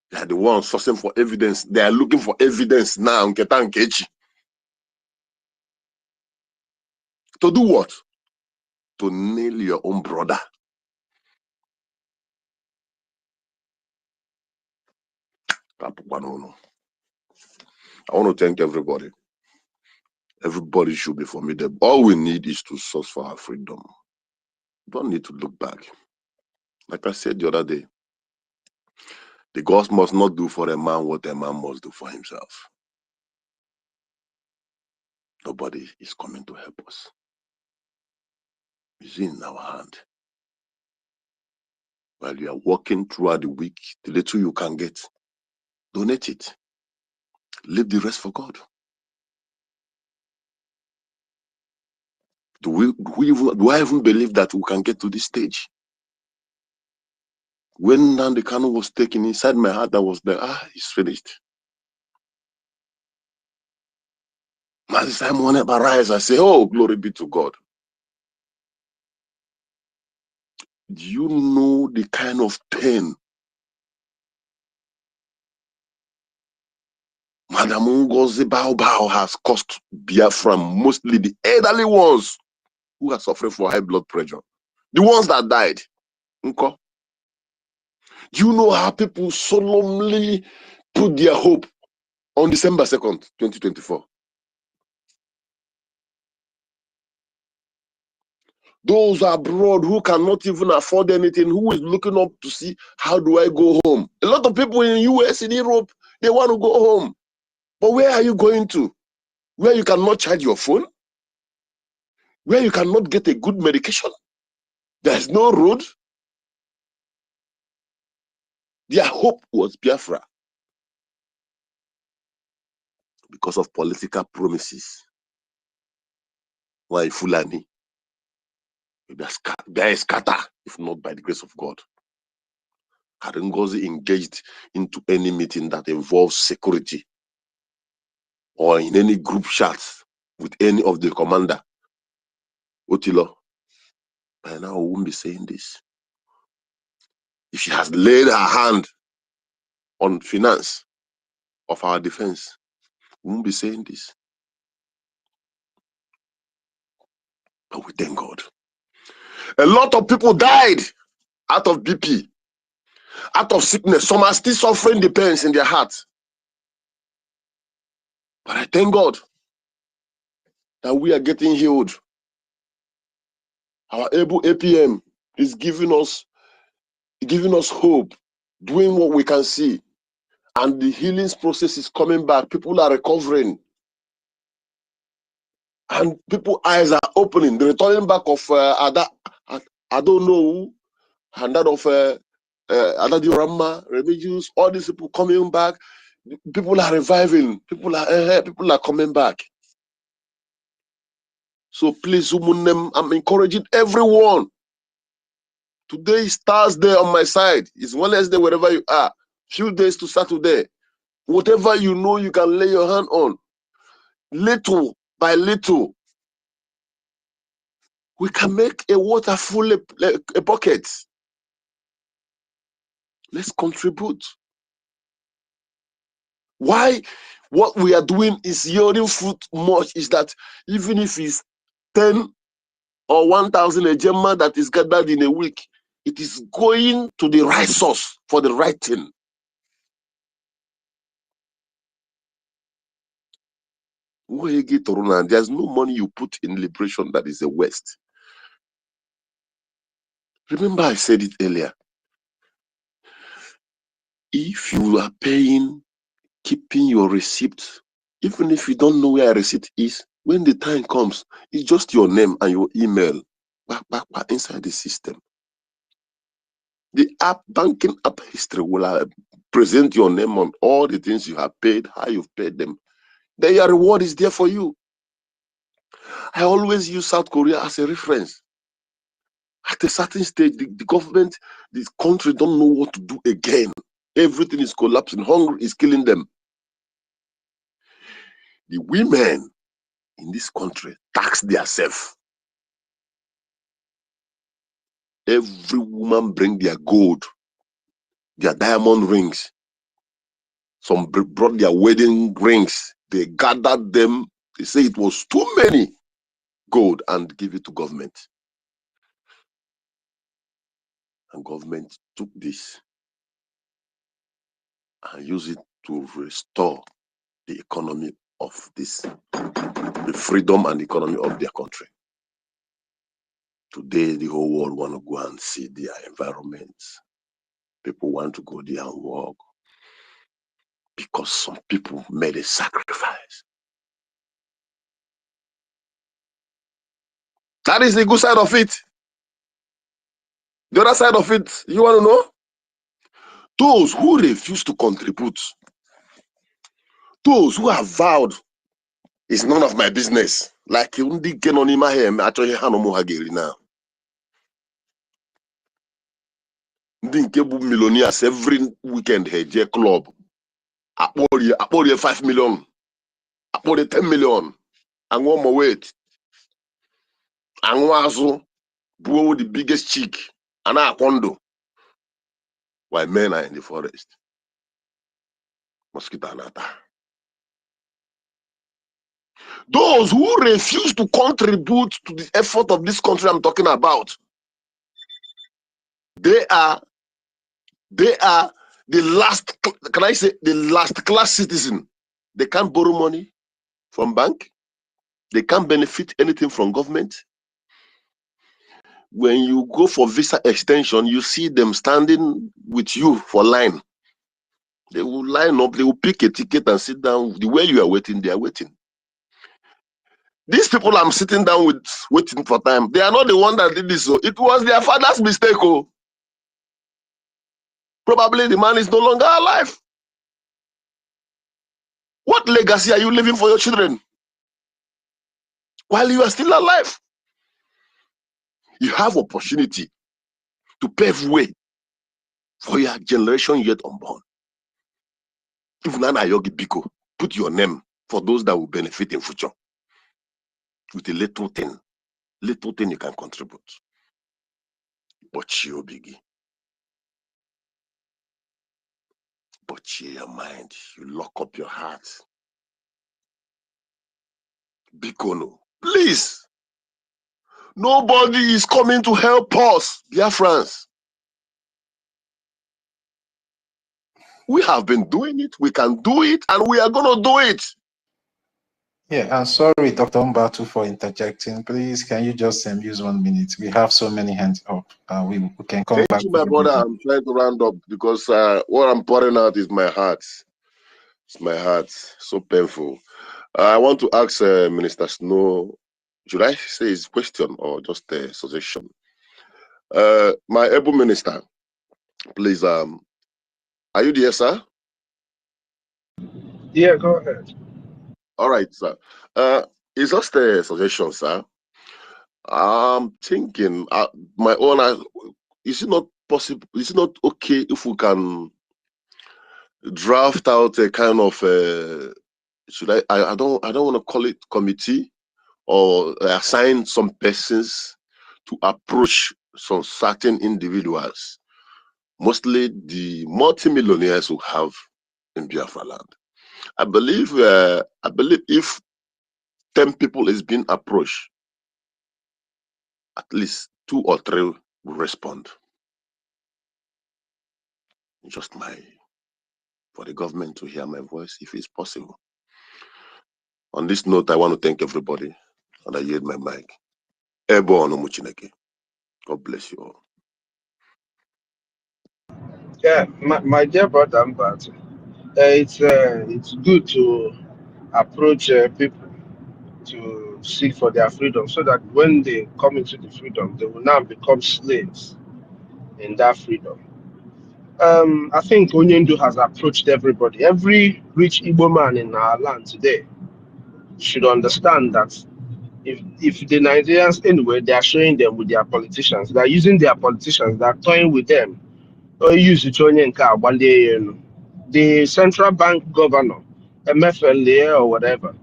They are the ones sourcing for evidence. They are looking for evidence now. Nketa Nkechi. To do what? To nail your own brother. I want to thank everybody. Everybody should be formidable. All we need is to source for our freedom. We don't need to look back. Like I said the other day, the gods must not do for a man what a man must do for himself. Nobody is coming to help us. It's in our hand. While you are working throughout the week, the little you can get, donate it. Leave the rest for God. Do I even believe that we can get to this stage? When Nnamdi Kanu was taken, inside my heart, I was there, it's finished. By the time one ever rise, I say, oh, glory be to God. Do you know the kind of pain Madam NGOZI Bao has caused Biafra, mostly the elderly ones who are suffering from high blood pressure? The ones that died. Okay? Do you know how people solemnly put their hope on December 2nd, 2024? Those abroad who cannot even afford anything, who is looking up to see, how do I go home? A lot of people in the US, in Europe, they want to go home. But where are you going to? Where you cannot charge your phone? Where you cannot get a good medication? There's no road. Their hope was Biafra. Because of political promises. Why Fulani? They are scatter, if not by the grace of God. Had NGOZI engaged into any meeting that involves security or in any group chats with any of the commander, Otilo, by now we won't be saying this. If she has laid her hand on finance of our defense, we won't be saying this. But we thank God. A lot of people died out of BP, out of sickness. Some are still suffering the pains in their hearts. But I thank God that we are getting healed. Our able APM is giving us hope, doing what we can see. And the healing process is coming back. People are recovering. And people's eyes are opening. The returning back of I don't know who, and that of Adadi Rama, Remigius, all these people coming back. People are reviving. People are coming back. So please, I'm encouraging everyone. Today is Thursday on my side. It's Wednesday wherever you are. Few days to Saturday. Whatever you know you can lay your hand on. Little by little, we can make a water full a bucket. Let's contribute. Why what we are doing is yielding fruit much is that even if it's 10 or 1,000 a gemma that is gathered in a week, it is going to the right source for the right thing. There's no money you put in liberation that is a waste. Remember I said it earlier. If you are paying, keeping your receipt, even if you don't know where a receipt is, when the time comes, it's just your name and your email back inside the system. The banking app history will present your name on all the things you have paid, how you've paid them. Then your reward is there for you. I always use South Korea as a reference. At a certain stage, the government, this country don't know what to do again. Everything is collapsing. Hunger is killing them. The women in this country tax themselves. Every woman bring their gold, their diamond rings. Some brought their wedding rings. They gathered them. They say it was too many gold and give it to government. And government took this and used it to restore the economy of this, the freedom and economy of their country. Today, the whole world want to go and see their environments. People want to go there and work because some people made a sacrifice. That is the good side of it. The other side of it, you want to know? Those who refuse to contribute, those who have vowed, it's none of my business. Like you get on in my hair, actually, now. Ndị nke bụ millionaires every weekend ha eje club akpọrie 5 million akpọrie 10 million aṅụọ ma wait aṅụ azụ buo the biggest chick a na-akwọ ndụ while men are in the forest. Mosquito anata. Those who refuse to contribute to the effort of this country I'm talking about, they are the last, can I say, the last class citizen. They can't borrow money from bank. They can't benefit anything from government. When you go for visa extension, you see them standing with you for line. They will line up, they will pick a ticket and sit down. The way you are waiting, they are waiting. These people I'm sitting down with, waiting for time, they are not the one that did this. So it was their father's mistake. Oh. Probably the man is no longer alive. What legacy are you leaving for your children while you are still alive? You have opportunity to pave way for your generation yet unborn. If Nana Yogi Biko, put your name for those that will benefit in future. With a little thing you can contribute. But you biggie. But your mind, you lock up your heart. Bikono, please. Nobody is coming to help us, Biafrans. We have been doing it, we can do it, and we are going to do it. Yeah, I'm sorry, Dr. Mbatu, for interjecting. Please, can you just use 1 minute? We have so many hands up. We can come Thank back. you, my brother. I'm trying to round up because what I'm pouring out is my heart. It's my heart. So painful. I want to ask Minister Snow, should I say his question or just a suggestion? My able minister, please, are you there, sir? Yeah, go ahead. All right, sir. It's just a suggestion, sir. I'm thinking, my own, is it not possible, is it not okay if we can draft out a kind of, should I don't want to call it committee, or assign some persons to approach some certain individuals, mostly the multimillionaires who have in Biafra land. I believe if 10 people is being approached, at least 2 or 3 will respond. Just for the government to hear my voice, if it's possible. On this note, I want to thank everybody, and I yield my mic. God bless you all. Yeah, my dear brother Mbatu, it's good to approach people to seek for their freedom, so that when they come into the freedom, they will now become slaves in that freedom. I think Onyendu has approached everybody. Every rich Igbo man in our land today should understand that if the Nigerians, anyway, they are showing them with their politicians, they are using their politicians, they are toying with them. Or use it one day, the central bank governor, MFLA or whatever,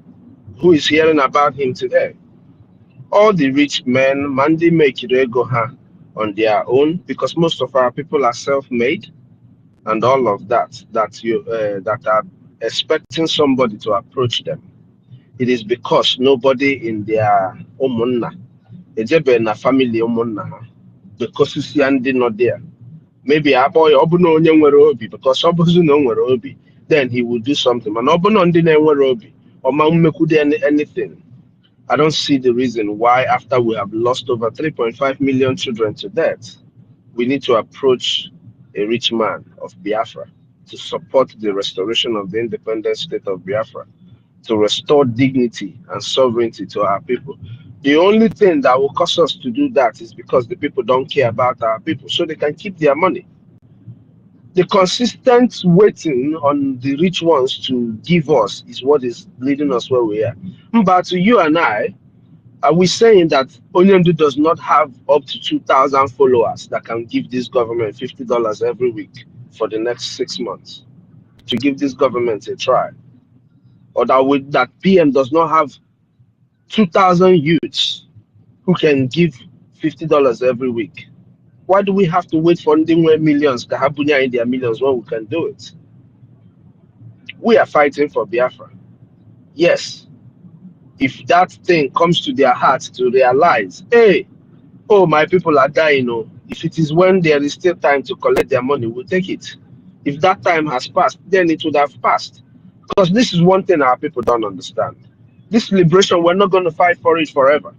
who is hearing about him today. All the rich men, Mandi make Regoha on their own, because most of our people are self-made, and all of that that are expecting somebody to approach them. It is because nobody in their umunna, ejebe na family umunna ha, because you see and not there. Maybe a boy obuno onye nwere obi, because obuzu no nwere obi, then he will do something. And obuno ndi na nwere obi, or ma mmekude anything. I don't see the reason why, after we have lost over 3.5 million children to death, we need to approach a rich man of Biafra to support the restoration of the independent state of Biafra, to restore dignity and sovereignty to our people. The only thing that will cause us to do that is because the people don't care about our people, so they can keep their money. The consistent waiting on the rich ones to give us is what is leading us where we are. But to you and I, are we saying that Onyendu does not have up to 2,000 followers that can give this government $50 every week for the next 6 months to give this government a try? Or that PM does not have 2,000 youths who can give $50 every week? Why do we have to wait for millions to have in their millions when we can do it? We are fighting for Biafra. Yes, if that thing comes to their hearts to realize, hey, oh, my people are dying. Oh, if it is when there is still time to collect their money, we'll take it. If that time has passed, then it would have passed. Because this is one thing our people don't understand. This liberation, we're not going to fight for it forever.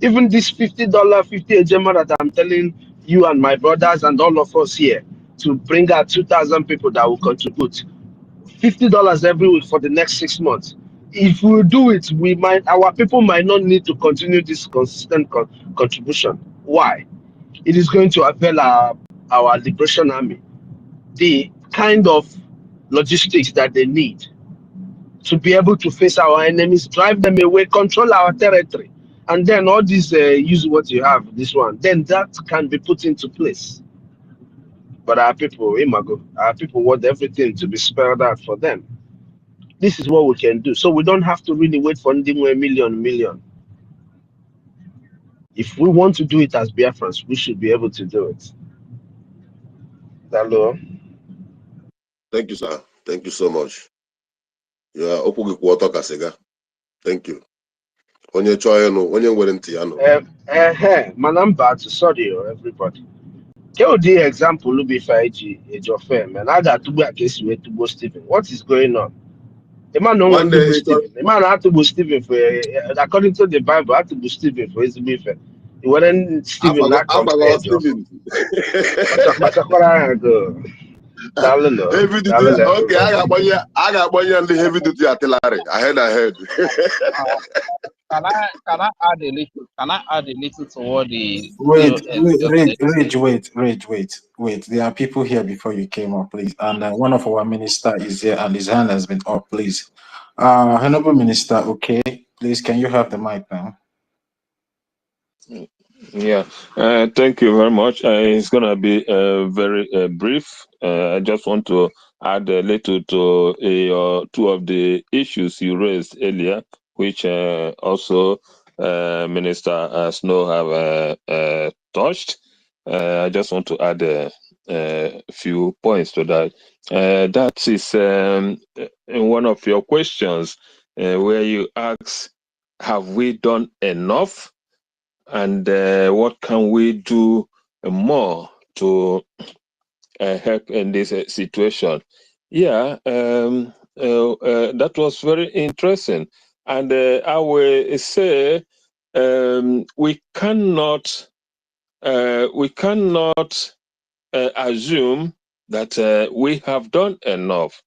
Even this $50, 50 ejema that I'm telling you and my brothers and all of us here to bring out 2,000 people that will contribute $50 every week for the next 6 months. If we do it, our people might not need to continue this consistent contribution. Why? It is going to avail our liberation army the kind of logistics that they need to be able to face our enemies, drive them away, control our territory, and then all this use what you have, this one, then that can be put into place. But our people, our people want everything to be spelled out for them. This is what we can do. So we don't have to really wait for a million. If we want to do it as Biafrans, we should be able to do it. Hello. Thank you, sir. Thank you so much. Yeah, Thank you. Onye choyano, onye werentiano. Manamba to sorry everybody. KOD example will be 5G age of fame and I got to go against way to go Stephen. What is going on? The man don't One want to go day, Stephen. The man had to go Stephen for according to the Bible, had to go Stephen for his beef. He wasn't Stephen Abago, not Abago, compared of Stephen. go. Dalano, Heavy duty. Dalano Okay, everybody. I got one year the heavy duty artillery. Ahead. Can I add a little? Can I add a little to what the Wait, COS just said? wait. There are people here before you came up, please. And one of our minister is here, and his hand has been up, please. Honorable Minister, okay, please, can you have the mic now? Yeah, thank you very much. It's going to be very brief. I just want to add a little to two of the issues you raised earlier, which also Minister Snow have touched. I just want to add a few points to that. That is in one of your questions where you ask, have we done enough? And what can we do more to help in this situation? Yeah, that was very interesting. And I will say we cannot assume that we have done enough.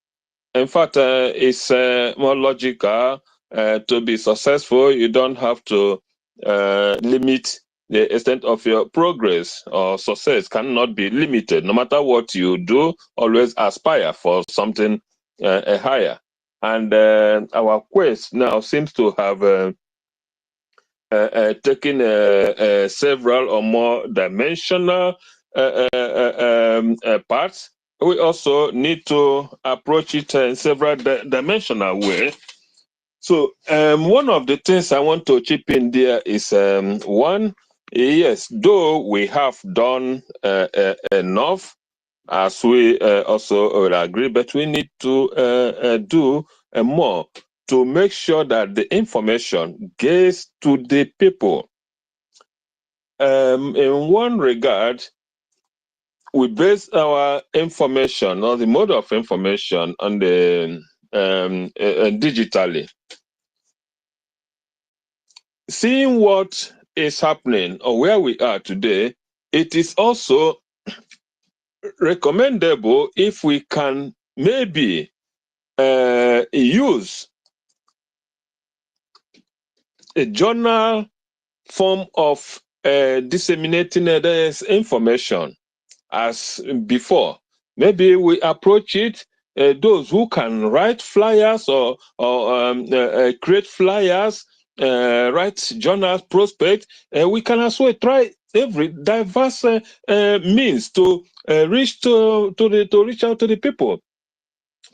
In fact, it's more logical to be successful. You don't have to limit the extent of your progress, or success cannot be limited. No matter what you do, always aspire for something higher. And our quest now seems to have taken several or more dimensional parts. We also need to approach it in several dimensional way. So one of the things I want to chip in there is one, yes, though we have done enough, as we also will agree, but we need to do more to make sure that the information gets to the people. In one regard, we base our information or the mode of information on the digitally. Seeing what is happening or where we are today, it is also recommendable if we can maybe use a journal form of disseminating this information as before. Maybe we approach it, those who can write flyers or create flyers, write journals, prospect, we can as well try every diverse means to reach out to the people,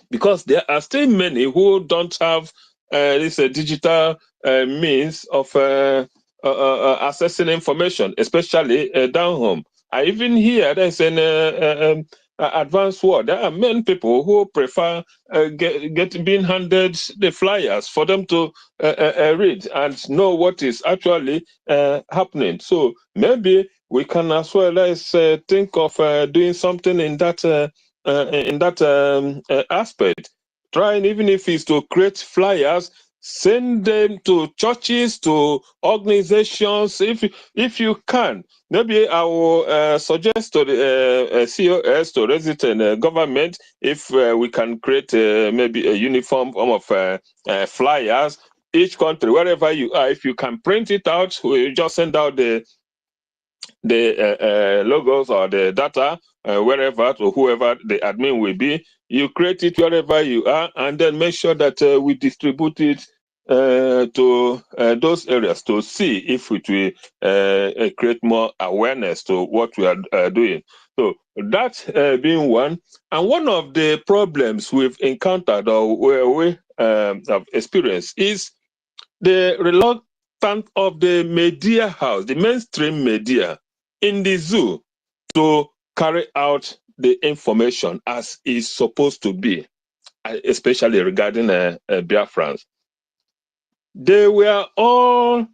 because there are still many who don't have this digital means of accessing information, especially down home. I even hear there's an advanced word. There are many people who prefer being handed the flyers for them to read and know what is actually happening. So maybe we can as well, let's think of doing something in that aspect. Trying, even if it's to create flyers, send them to churches, to organizations, if you can. Maybe I will suggest to the COS, to resident government, if we can create maybe a uniform form of flyers. Each country, wherever you are, if you can print it out, we just send out the logos or the data wherever to whoever the admin will be. You create it wherever you are, and then make sure that we distribute it to those areas to see if it will create more awareness to what we are doing. So that being one. And one of the problems we've encountered or where we have experienced is the reluctance of the media house, the mainstream media in the zoo, to carry out the information as is supposed to be, especially regarding Biafrans. they were all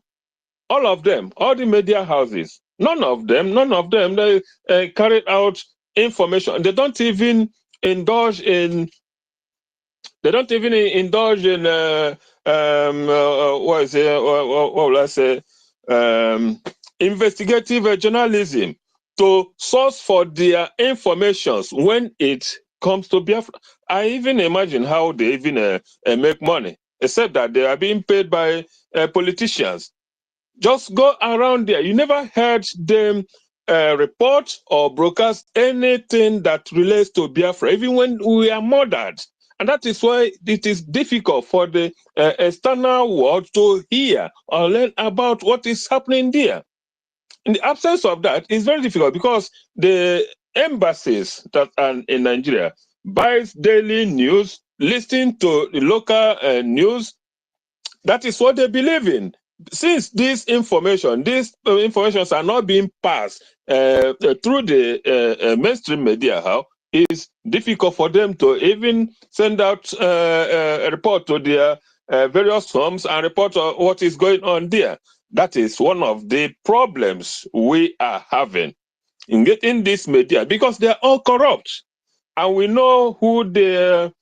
of them, all the media houses, none of them, they carried out information. They don't even indulge in what is it? What will I say? Investigative journalism to source for their informations when it comes to Biafra. I even imagine how they even make money, except that they are being paid by politicians. Just go around there. You never heard them report or broadcast anything that relates to Biafra, even when we are murdered. And that is why it is difficult for the external world to hear or learn about what is happening there. In the absence of that, it's very difficult because the embassies that are in Nigeria buys daily news, listen to the local news. That is what they believe in. Since these informations are not being passed through the mainstream media, how it's difficult for them to even send out a report to their various firms and report on what is going on there. That is one of the problems we are having in getting this media, because they are all corrupt, and we know who the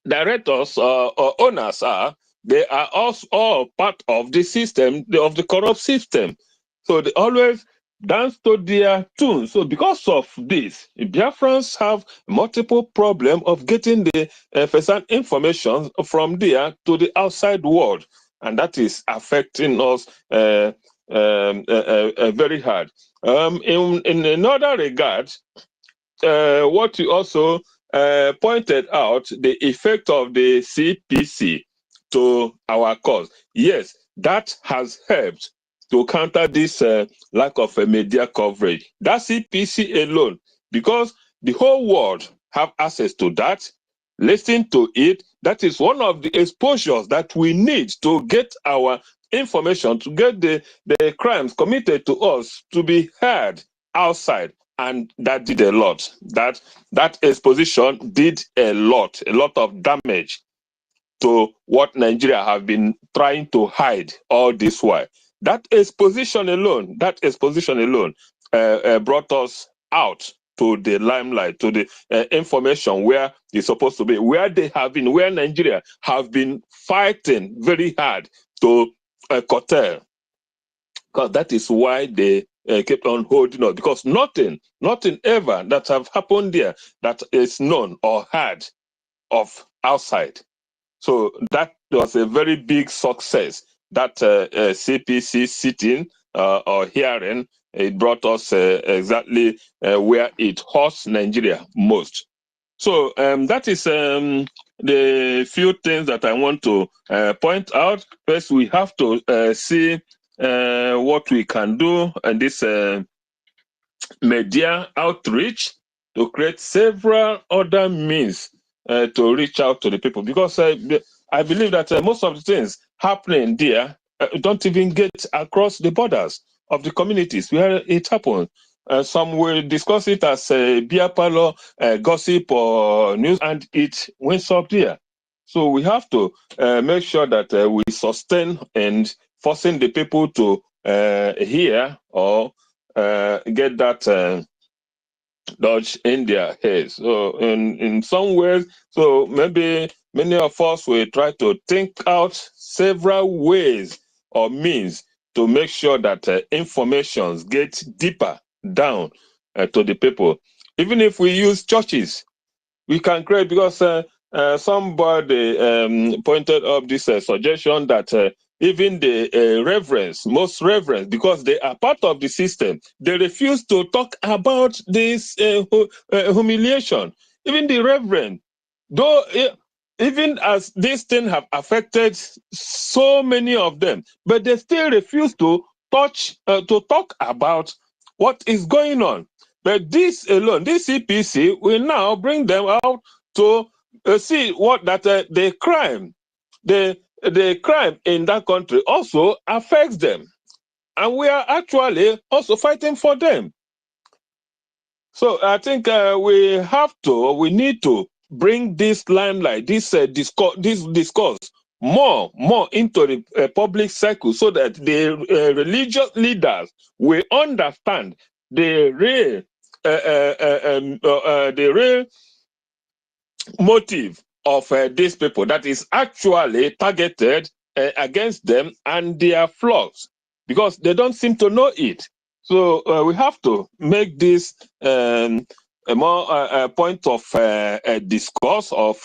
directors or owners are. They are also all part of the system, of the corrupt system. So they always dance to their tune. So because of this, Biafrans have multiple problems of getting the first-hand information from there to the outside world. And that is affecting us very hard. In another regard, what you also pointed out, the effect of the CPC to our cause. Yes, that has helped to counter this lack of media coverage. That CPC alone, because the whole world have access to that, listen to it. That is one of the exposures that we need to get our information, to get the crimes committed to us to be heard outside. And that did a lot. That exposition did a lot of damage to what Nigeria have been trying to hide all this while. That exposition alone brought us out to the limelight, to the information where it's supposed to be, where Nigeria have been fighting very hard to curtail. Because that is why they kept on holding on, because nothing ever that have happened there that is known or heard of outside. So that was a very big success. That CPC sitting or hearing, it brought us exactly where it hurts Nigeria most. So that is the few things that I want to point out. First, we have to see what we can do in this media outreach to create several other means to reach out to the people, because I believe that most of the things happening there don't even get across the borders of the communities where it happens. Some will discuss it as beer parlor, gossip, or news, and it went up there. So we have to make sure that we sustain and forcing the people to hear or get that dodge in their heads. So in some ways, so maybe many of us will try to think out several ways or means to make sure that information gets deeper down to the people. Even if we use churches, we can create, because somebody pointed up this suggestion that even the reverends, most reverends, because they are part of the system, they refuse to talk about this humiliation. Even the reverend, though, even as this thing have affected so many of them, but they still refuse to talk about what is going on. But this alone, this CPC, will now bring them out to see what that the crime in that country also affects them, and we are actually also fighting for them. So I think we need to bring this limelight, this discourse more into the public circle so that the religious leaders will understand the real motive of these people that is actually targeted against them and their flaws, because they don't seem to know it. So we have to make this a more point of discourse or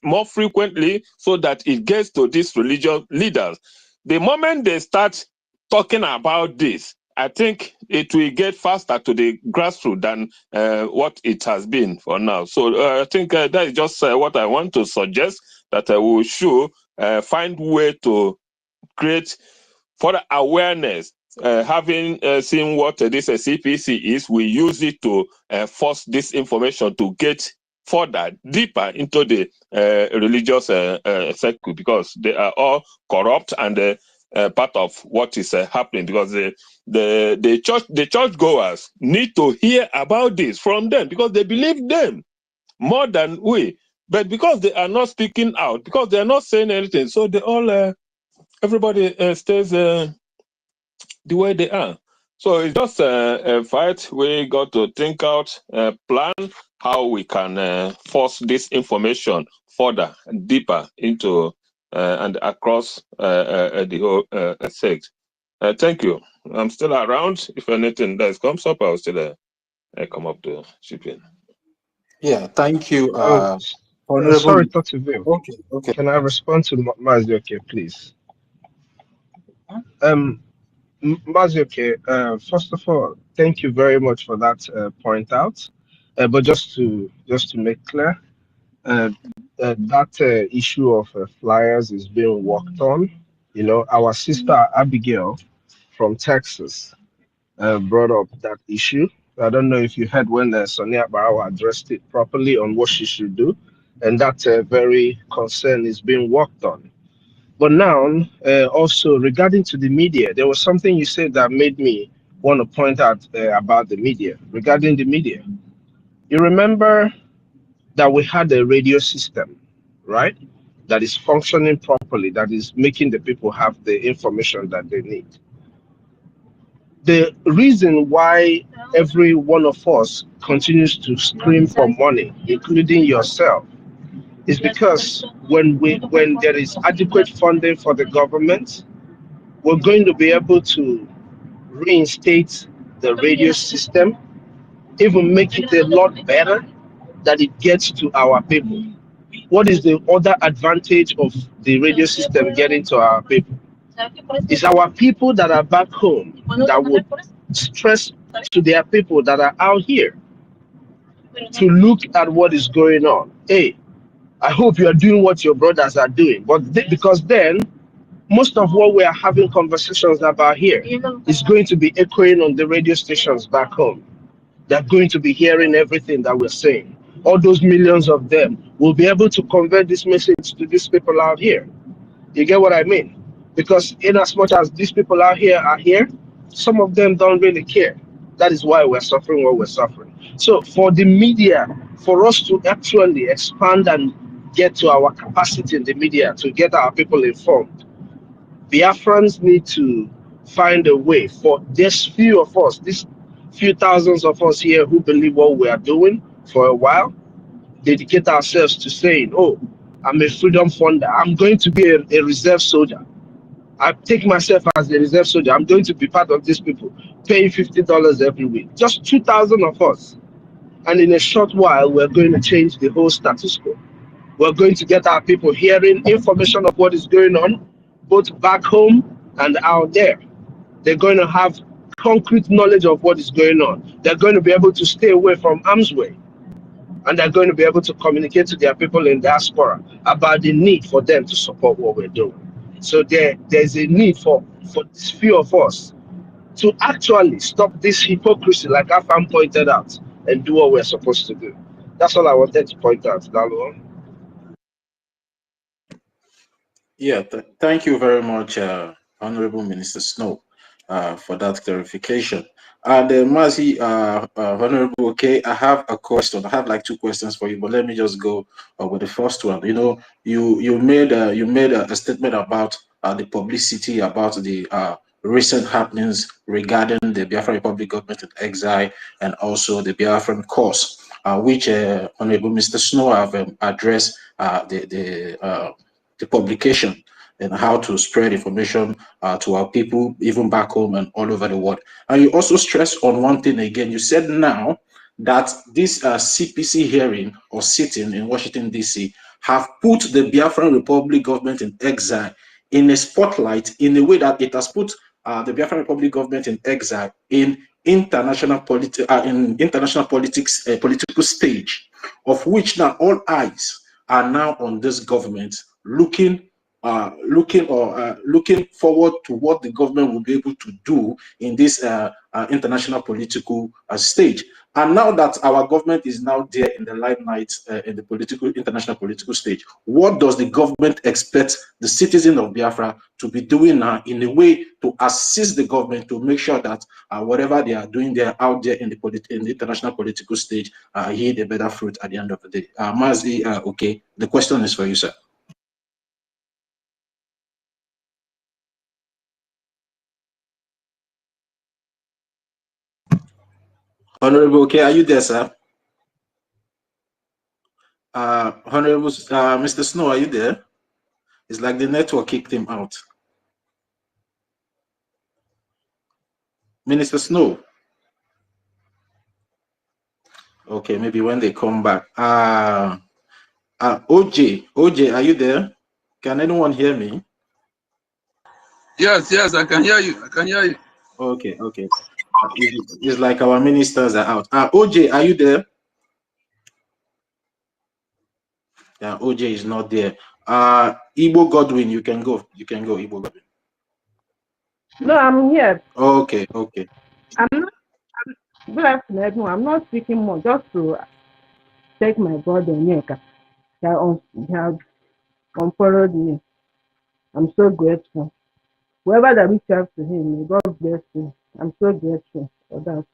more frequently, so that it gets to these religious leaders. The moment they start talking about this, I think it will get faster to the grassroots than what it has been for now. So I think that is just what I want to suggest, that we should find way to create further awareness. Having seen what this CPC is, we use it to force this information to get further, deeper into the religious circle, because they are all corrupt and part of what is happening. Because the churchgoers need to hear about this from them, because they believe them more than we. But because they are not speaking out, because they are not saying anything, so they all everybody stays the way they are. So it's just a fight. We got to think out a plan how we can force this information further, deeper into and across the whole sect. Thank you. I'm still around. If anything that comes up, I'll still come up to chip in. Yeah, thank you, Oh, Honorable. sorry, Dr. Vim. Okay. Can I respond to Mazioke, please? Mazioke, first of all, thank you very much for that point out. But just to make clear, that issue of flyers is being worked on. You know, our sister Abigail from Texas brought up that issue. I don't know if you heard when Sonia Barrow addressed it properly on what she should do, and that very concern is being worked on. But now, also regarding to the media, there was something you said that made me want to point out about the media. Regarding the media, you remember that we had a radio system, right? That is functioning properly, that is making the people have the information that they need. The reason why every one of us continues to scream for money, including yourself, is because when there is adequate funding for the government, we're going to be able to reinstate the radio system, even make it a lot better, that it gets to our people. What is the other advantage of the radio system getting to our people? It's our people that are back home that would stress to their people that are out here to look at what is going on. Hey, I hope you are doing what your brothers are doing. But because then, most of what we are having conversations about here is going to be echoing on the radio stations back home. They're going to be hearing everything that we're saying. All those millions of them will be able to convey this message to these people out here. You get what I mean? Because in as much as these people out here are here, some of them don't really care. That is why we're suffering what we're suffering. So for the media, for us to actually expand and get to our capacity in the media to get our people informed, Biafrans need to find a way for this few of us, these few thousands of us here who believe what we are doing for a while, dedicate ourselves to saying, oh, I'm a freedom funder. I'm going to be a reserve soldier. I take myself as a reserve soldier. I'm going to be part of these people, paying $50 every week. Just 2,000 of us. And in a short while, we're going to change the whole status quo. We're going to get our people hearing information of what is going on, both back home and out there. They're going to have concrete knowledge of what is going on. They're going to be able to stay away from arm's way. And they're going to be able to communicate to their people in diaspora about the need for them to support what we're doing. So there's a need for this few of us to actually stop this hypocrisy, like Afam pointed out, and do what we're supposed to do. That's all I wanted to point out, Lalo. Yeah, thank you very much, Honorable Minister Snow. for that clarification. And Mazi, Honorable, okay, I have a question. I have like two questions for you, but let me just go with the first one. You know, you made a statement about the publicity about the recent happenings regarding the Biafra Republic government in exile and also the Biafran cause, which Honorable Mr. Snow have addressed the publication and how to spread information to our people, even back home and all over the world. And you also stressed on one thing again. You said now that this CPC hearing or sitting in Washington, D.C. have put the Biafran Republic government in exile in a spotlight in a way that it has put the Biafran Republic government in exile in international politics, political stage, of which now all eyes are now on this government, looking forward to what the government will be able to do in this international political stage. And now that our government is now there in the limelight in the international political stage, what does the government expect the citizen of Biafra to be doing now in a way to assist the government to make sure that whatever they are doing there out there in the international political stage yield a better fruit at the end of the day? Mazi, okay, the question is for you, sir. Honorable, okay, are you there, sir? Honorable Mr. Snow, are you there? It's like the network kicked him out. Minister Snow. Okay, maybe when they come back. OJ, are you there? Can anyone hear me? Yes, I can hear you. I can hear you. Okay. It's like our ministers are out. OJ, are you there? Yeah, OJ is not there. Igbo Godwin, you can go. Igbo Godwin. No, I'm here. Okay. I'm not. Good afternoon, everyone. I'm not speaking more, just to thank my brother Neka. They have followed me. I'm so grateful. Whoever that reached out to him, may God bless you. I'm so grateful for that.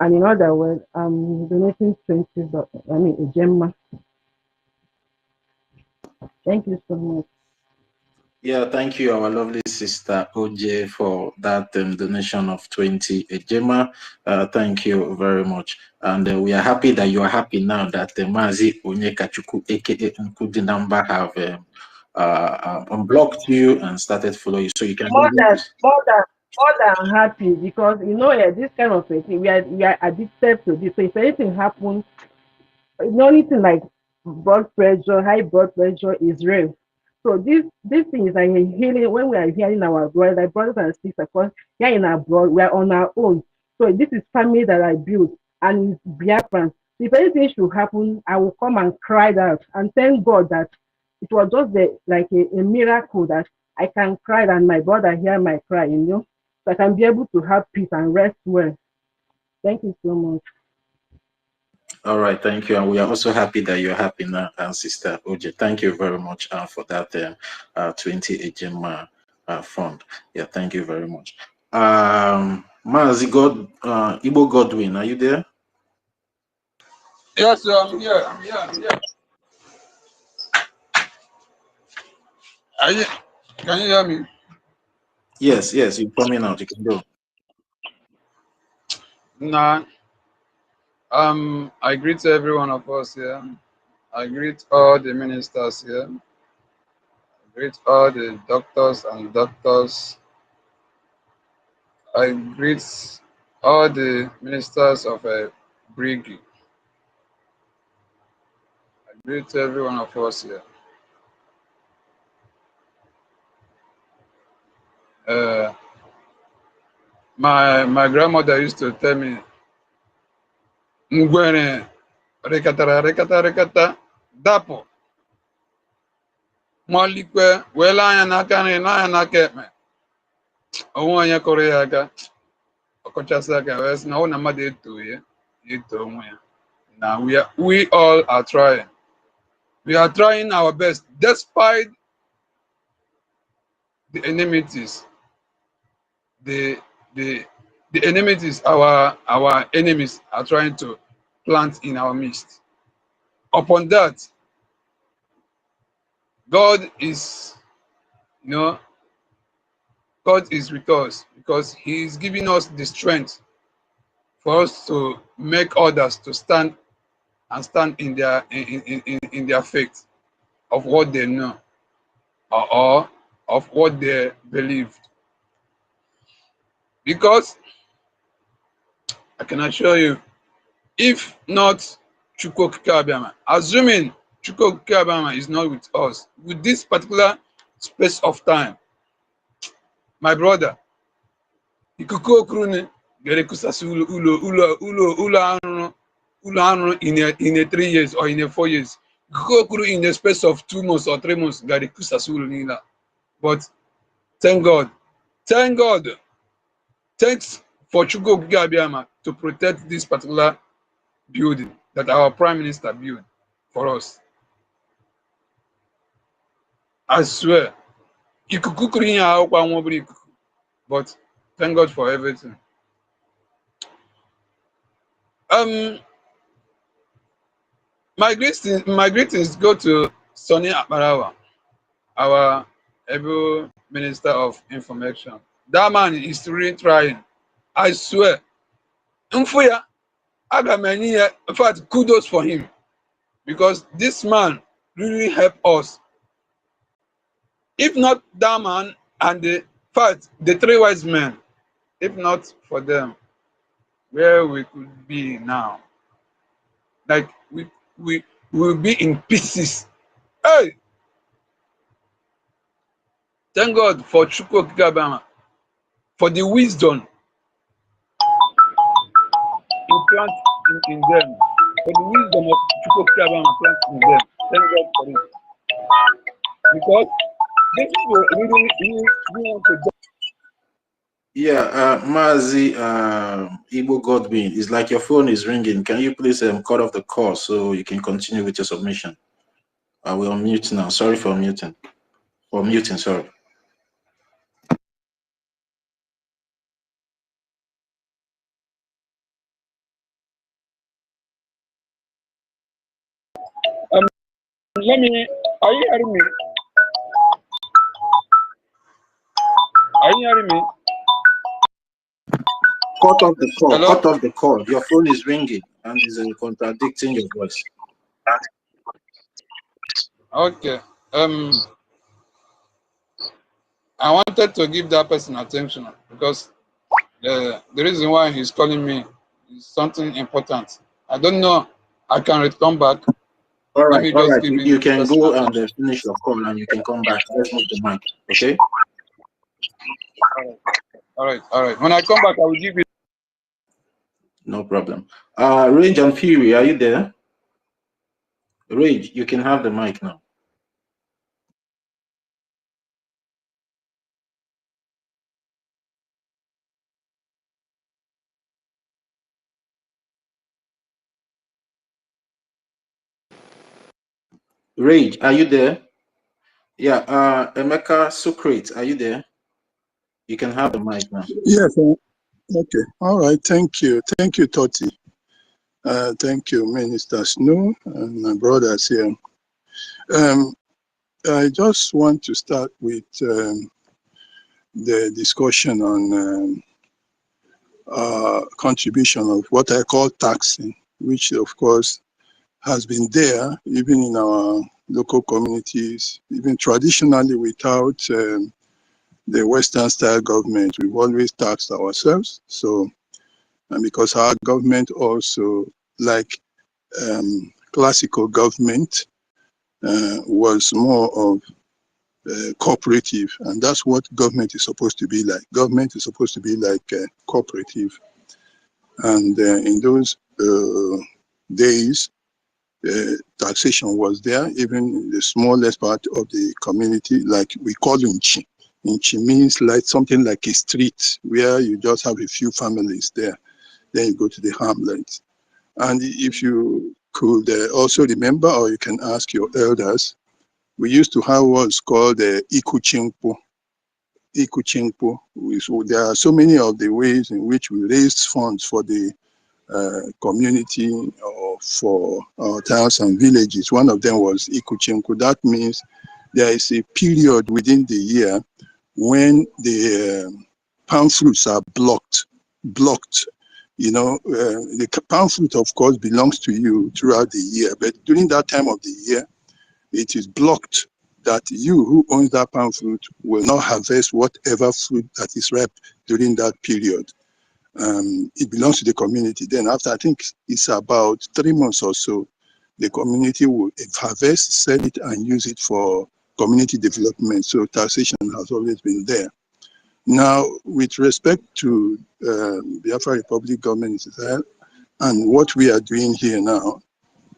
And in other words, I'm donating $20. A gemma. Thank you so much. Yeah, thank you, our lovely sister OJ, for that donation of 20 Ejema. Thank you very much. And we are happy that you are happy now that Mazi Onyekachuku, aka Nkudinamba, have unblocked you and started following you. So you can More than happy, because this kind of thing, we are addicted to this. So if anything happens, the only thing like high blood pressure is real. So this thing is like a healing. When we are hearing our brothers and sisters, because here in abroad, we are on our own. So this is family that I built, and it's Biafran. If anything should happen, I will come and cry out and thank God that it was just a miracle that I can cry and my brother hear my cry, so I can be able to have peace and rest well. Thank you so much. All right, thank you. And we are also happy that you're happy now, Sister OJ. Thank you very much for that 20 Ejema fund. Yeah, thank you very much. Mazi Igbo Godwin, are you there? Yes, sir, I'm here. Can you hear me? Yes, you're coming out. You can go. Nah. I greet every one of us here. I greet all the ministers here. I greet all the doctors and doctors. I greet all the ministers of BRGIE. I greet every one of us here. My grandmother used to tell me, Ngwere rekata dapo malikwe wela anya n'aka nri n'anya n'aka ekpe onwe onye kụrụ ya aka ọkọchasị aka wee sị na ọ na mmadụ eto onwe ya. Now we all are trying. We are trying our best despite the enmities, the enmities, our enemies are trying to plant in our midst. Upon that, God is, God is with us because He is giving us the strength for us to make others to stand and stand in their faith of what they know or of what they believed. Because I can assure you, if not Chukwokika, assuming Chukwokika is not with us, with this particular space of time, my brother, ikuku okrune gerekusasi ulo in a 3 years or in a 4 years. Ikuku okru in a space of 2 months or 3 months gerekusasi ulo nila. But thank God, thanks for Chukwokika to protect this particular building that our Prime Minister built for us. I swear, but thank God for everything. My greetings go to Sonny Akbarawa, our able Minister of Information. That man is really trying. I swear. In fact, kudos for him, because this man really helped us. If not that man and the 3 wise men, if not for them, where we could be now, like we will be in pieces. Hey, thank God for Chukwokika, for the wisdom He plants in them, for the wisdom of Chukwokika plants in them. Thank God for it, because these people really want to. Yeah, Mazi, Igbo Godwin, it's like your phone is ringing. Can you please cut off the call so you can continue with your submission? I will unmute now. Sorry for muting. Sorry. Let me. Are you hearing me? Are you hearing me? Cut off the call. Hello? Cut off the call. Your phone is ringing and is contradicting your voice. Okay. I wanted to give that person attention because the reason why he's calling me is something important. I don't know. I can return back. All Let right, me all just right. give him You can personal go and attention. finish your call and you can come back. Let's move the mic. Okay? All right. When I come back, I will give you. No problem. Rage and Fury, are you there? Rage, you can have the mic now. Rage, are you there? Yeah, Emeka Socrates, are you there? You can have the mic now. Yes, okay. All right, thank you. Thank you, Toti. Thank you, Minister Snow and my brothers here. I just want to start with the discussion on contribution of what I call taxing, which of course has been there even in our local communities, even traditionally without the Western style government. We've always taxed ourselves. So, and because our government also, like classical government, was more of cooperative, and that's what government is supposed to be like. Government is supposed to be like cooperative, and in those days, taxation was there, even in the smallest part of the community, like we call Inchi. Inchi means like something like a street where you just have a few families there. Then you go to the hamlet. And if you could also remember, or you can ask your elders, we used to have what's called the Ikuchimpo. Ikuchenko. So there are so many of the ways in which we raised funds for the community or for our towns and villages. One of them was Ikuchenko. That means there is a period within the year when the palm fruits are blocked. You know, the palm fruit, of course, belongs to you throughout the year, but during that time of the year, it is blocked that you who owns that palm fruit will not harvest whatever fruit that is ripe during that period. It belongs to the community. Then after, I think it's about 3 months or so, the community will harvest, sell it, and use it for community development. So taxation has always been there. Now, with respect to Biafra Republic government and what we are doing here now,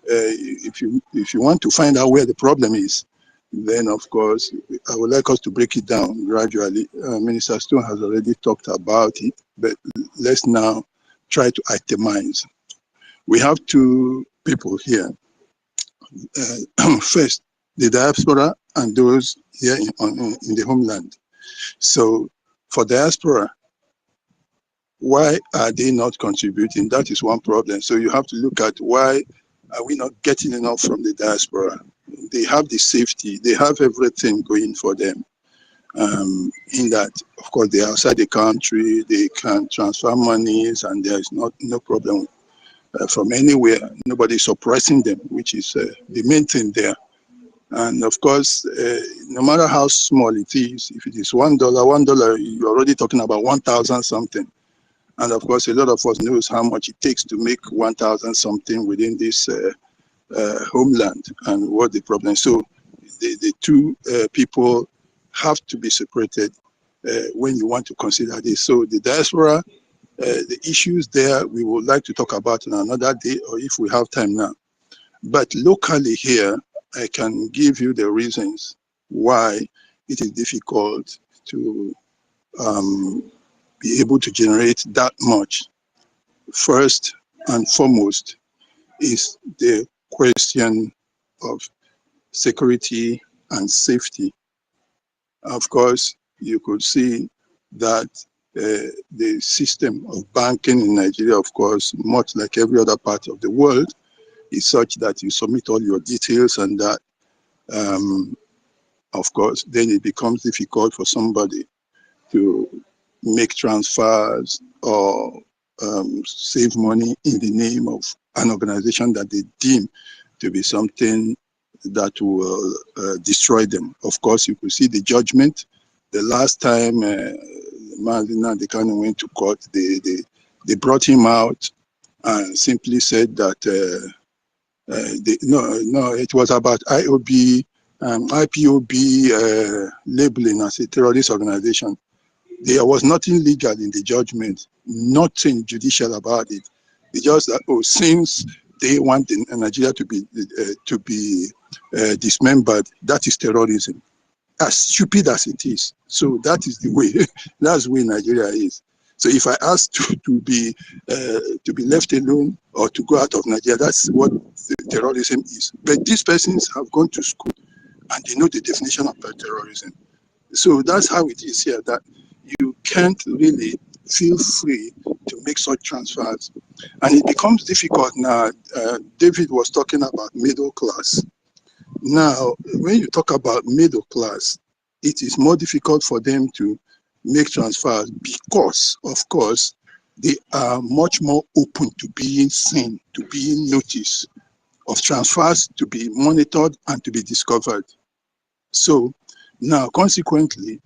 if you want to find out where the problem is, then of course I would like us to break it down gradually. Minister Stone has already talked about it, but let's now try to itemize. We have two people here. First, the diaspora and those here in the homeland. So for diaspora, why are they not contributing? That is one problem. So you have to look at why are we not getting enough from the diaspora? They have the safety, they have everything going for them. In that, of course, they're outside the country, they can transfer monies, and there is no problem from anywhere. Nobody is suppressing them, which is the main thing there. And of course, no matter how small it is, if it is $1, you're already talking about 1,000 something. And of course, a lot of us knows how much it takes to make 1,000 something within this homeland and what the problem. So the two people have to be separated when you want to consider this. So the diaspora, the issues there, we would like to talk about on another day, or if we have time now. But locally here, I can give you the reasons why it is difficult to be able to generate that much. First and foremost is the question of security and safety. Of course, you could see that the system of banking in Nigeria, of course, much like every other part of the world, is such that you submit all your details, and that, of course, then it becomes difficult for somebody to make transfers or save money in the name of an organization that they deem to be something that will destroy them. Of course, you could see the judgment. The last time Mazina Dekano went to court, they brought him out and simply said that it was about IPOB labeling as a terrorist organization. There was nothing legal in the judgment, nothing judicial about it. It's just that, oh, since they want Nigeria to be dismembered, that is terrorism. As stupid as it is. So that is the way. That's the way Nigeria is. So if I ask to be left alone or to go out of Nigeria, that's what terrorism is. But these persons have gone to school and they know the definition of terrorism. So that's how it is here, that you can't really feel free to make such transfers. And it becomes difficult now. David was talking about middle class. Now, when you talk about middle class, it is more difficult for them to make transfers because, of course, they are much more open to being seen, to being noticed, of transfers to be monitored and to be discovered. So now, consequently,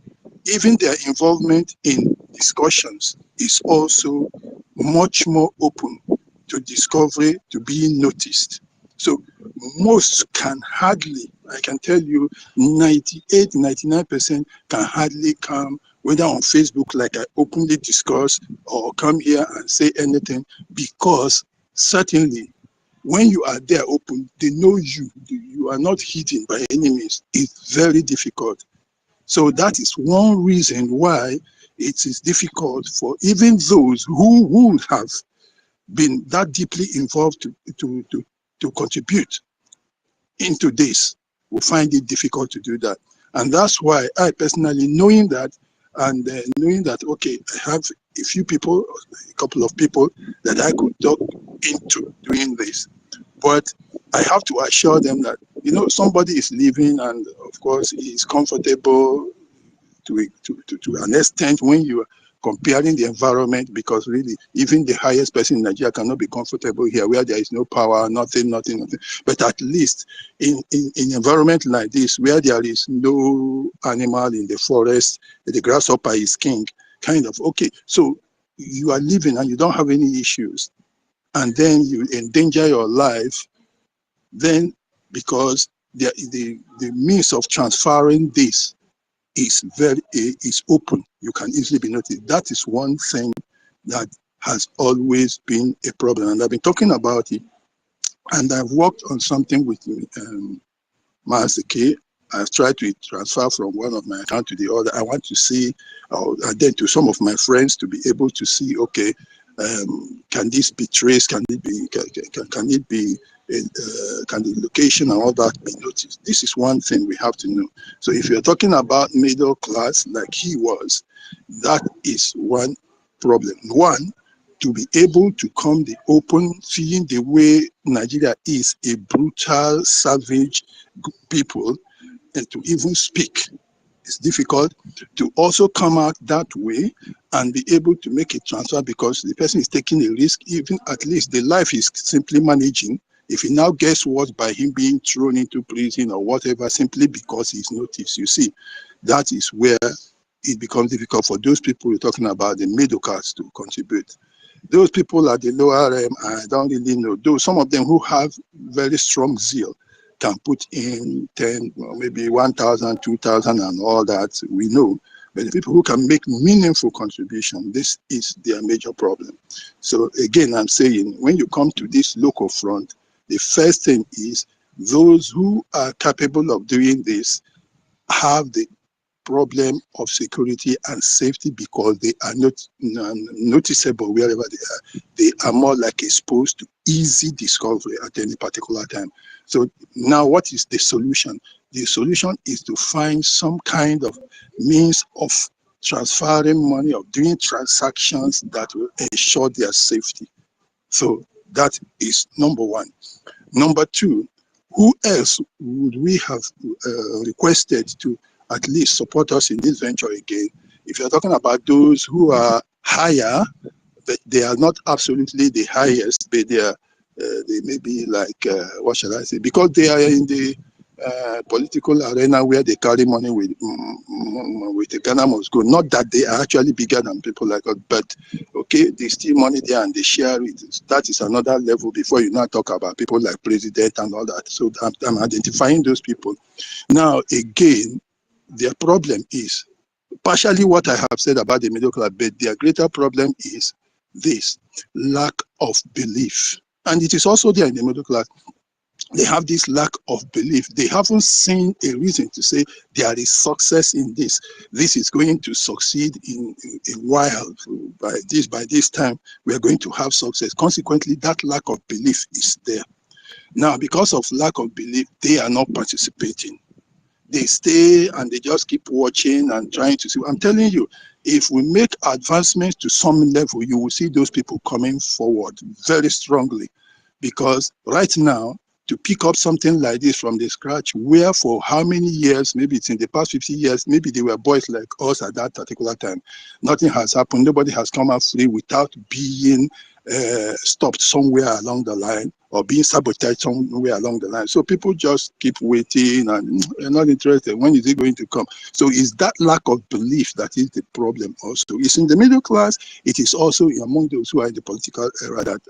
even their involvement in discussions is also much more open to discovery, to being noticed. So most can hardly, I can tell you, 98, 99% can hardly come, whether on Facebook, like I openly discuss, or come here and say anything, because certainly when you are there open, they know you. You are not hidden by any means. It's very difficult. So that is one reason why it is difficult for even those who would have been that deeply involved to contribute into this, will find it difficult to do that. And that's why I personally, knowing that, and knowing that, okay, I have a few people, a couple of people that I could talk into doing this. But I have to assure them that, you know, somebody is living, and of course he's comfortable to an extent when you are comparing the environment, because really even the highest person in Nigeria cannot be comfortable here where there is no power, nothing. But at least in environment like this, where there is no animal in the forest, the grasshopper is king, kind of, okay, so you are living and you don't have any issues, and then you endanger your life, then because the means of transferring this is open. You can easily be noticed. That is one thing that has always been a problem, and I've been talking about it. And I've worked on something with Master K. I've tried to transfer from one of my accounts to the other. I want to see, and then to some of my friends to be able to see, okay, can this be traced? Can it be? Can it be? Can the location and all that be noticed? This is one thing we have to know. So if you're talking about middle class like he was, that is one problem. One, to be able to come the open, seeing the way Nigeria is a brutal, savage people, and to even speak. It's difficult to also come out that way and be able to make a transfer, because the person is taking a risk, even at least the life is simply managing. If he now gets worse by him being thrown into prison or whatever, simply because he's noticed, you see, that is where it becomes difficult for those people we're talking about, the middle class, to contribute. Those people at the lower end, I don't really know. Though some of them who have very strong zeal can put in 10, or maybe 1,000, 2,000 and all that, we know. But the people who can make meaningful contribution, this is their major problem. So again, I'm saying, when you come to this local front, the first thing is those who are capable of doing this have the problem of security and safety, because they are not noticeable wherever they are. They are more like exposed to easy discovery at any particular time. So now what is the solution? The solution is to find some kind of means of transferring money, of doing transactions that will ensure their safety. So that is number one. Number two, who else would we have requested to at least support us in this venture again? If you're talking about those who are higher, but they are not absolutely the highest, but they may be like, what shall I say? Because they are in the political arena where they carry money with the Ghana must go. Not that they are actually bigger than people like us, but okay, they steal money there and they share it. That is another level before you now talk about people like president and all that. So I'm identifying those people. Now, again, their problem is partially what I have said about the middle class, but their greater problem is this lack of belief. And it is also there in the middle class. They have this lack of belief. They haven't seen a reason to say there is success in this. This is going to succeed in a while. By this time, we are going to have success. Consequently, that lack of belief is there. Now, because of lack of belief, they are not participating. They stay and they just keep watching and trying to see. I'm telling you, if we make advancements to some level, you will see those people coming forward very strongly. Because right now, to pick up something like this from the scratch, where for how many years, maybe it's in the past 50 years, maybe they were boys like us at that particular time, nothing has happened. Nobody has come out free without being stopped somewhere along the line or being sabotaged somewhere along the line. So people just keep waiting and they're not interested. When is it going to come? So it's that lack of belief that is the problem also. It's in the middle class. It is also among those who are in the political era, that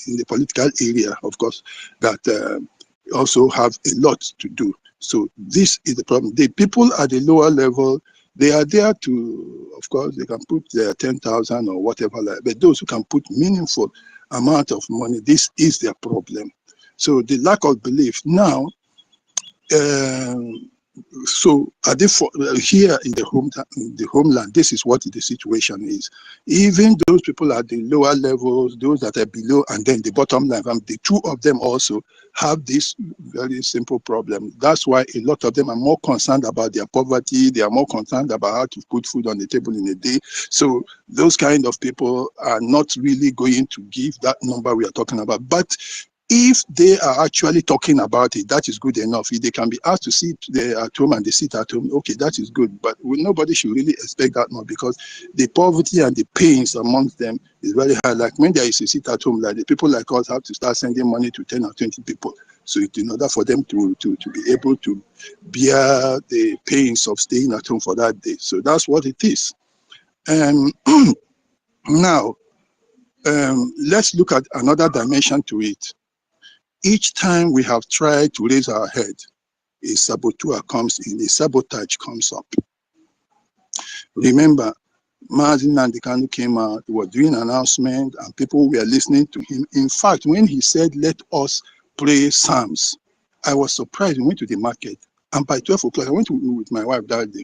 in the political area, of course, that also have a lot to do. So this is the problem. The people at the lower level, they are there to, of course, they can put their 10,000 or whatever, but those who can put meaningful amount of money, this is their problem. So the lack of belief. Now, So here in the homeland, this is what the situation is. Even those people at the lower levels, those that are below, and then the bottom line, the two of them also have this very simple problem. That's why a lot of them are more concerned about their poverty. They are more concerned about how to put food on the table in a day. So those kind of people are not really going to give that number we are talking about. But if they are actually talking about it, that is good enough. If they can be asked to sit there at home and they sit at home, okay, that is good. But nobody should really expect that more, because the poverty and the pains amongst them is very high. Like when there is a sit at home, like the people like us have to start sending money to 10 or 20 people. So in order for them to be able to bear the pains of staying at home for that day. So that's what it is. Now, let's look at another dimension to it. Each time we have tried to raise our head, a saboteur comes in, a sabotage comes up. Remember, Mazin Nandekanu came out, he was doing an announcement, and people were listening to him. In fact, when he said, let us pray Psalms, I was surprised. We went to the market, and by 12 o'clock, I went with my wife that day.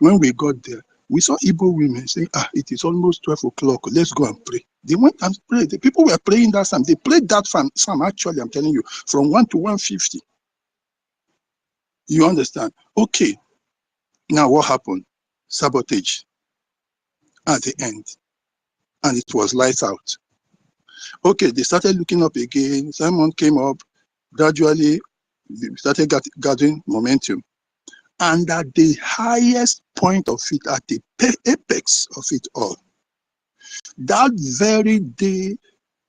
When we got there, we saw Igbo women saying, it is almost 12 o'clock, let's go and pray. They went and prayed. The people were praying that psalm. They played that psalm, actually, I'm telling you, from 1 to 150. You understand? Okay. Now what happened? Sabotage at the end. And it was lights out. Okay, they started looking up again. Simon came up. Gradually, they started gathering momentum. And at the highest point of it, at the apex of it all, that very day,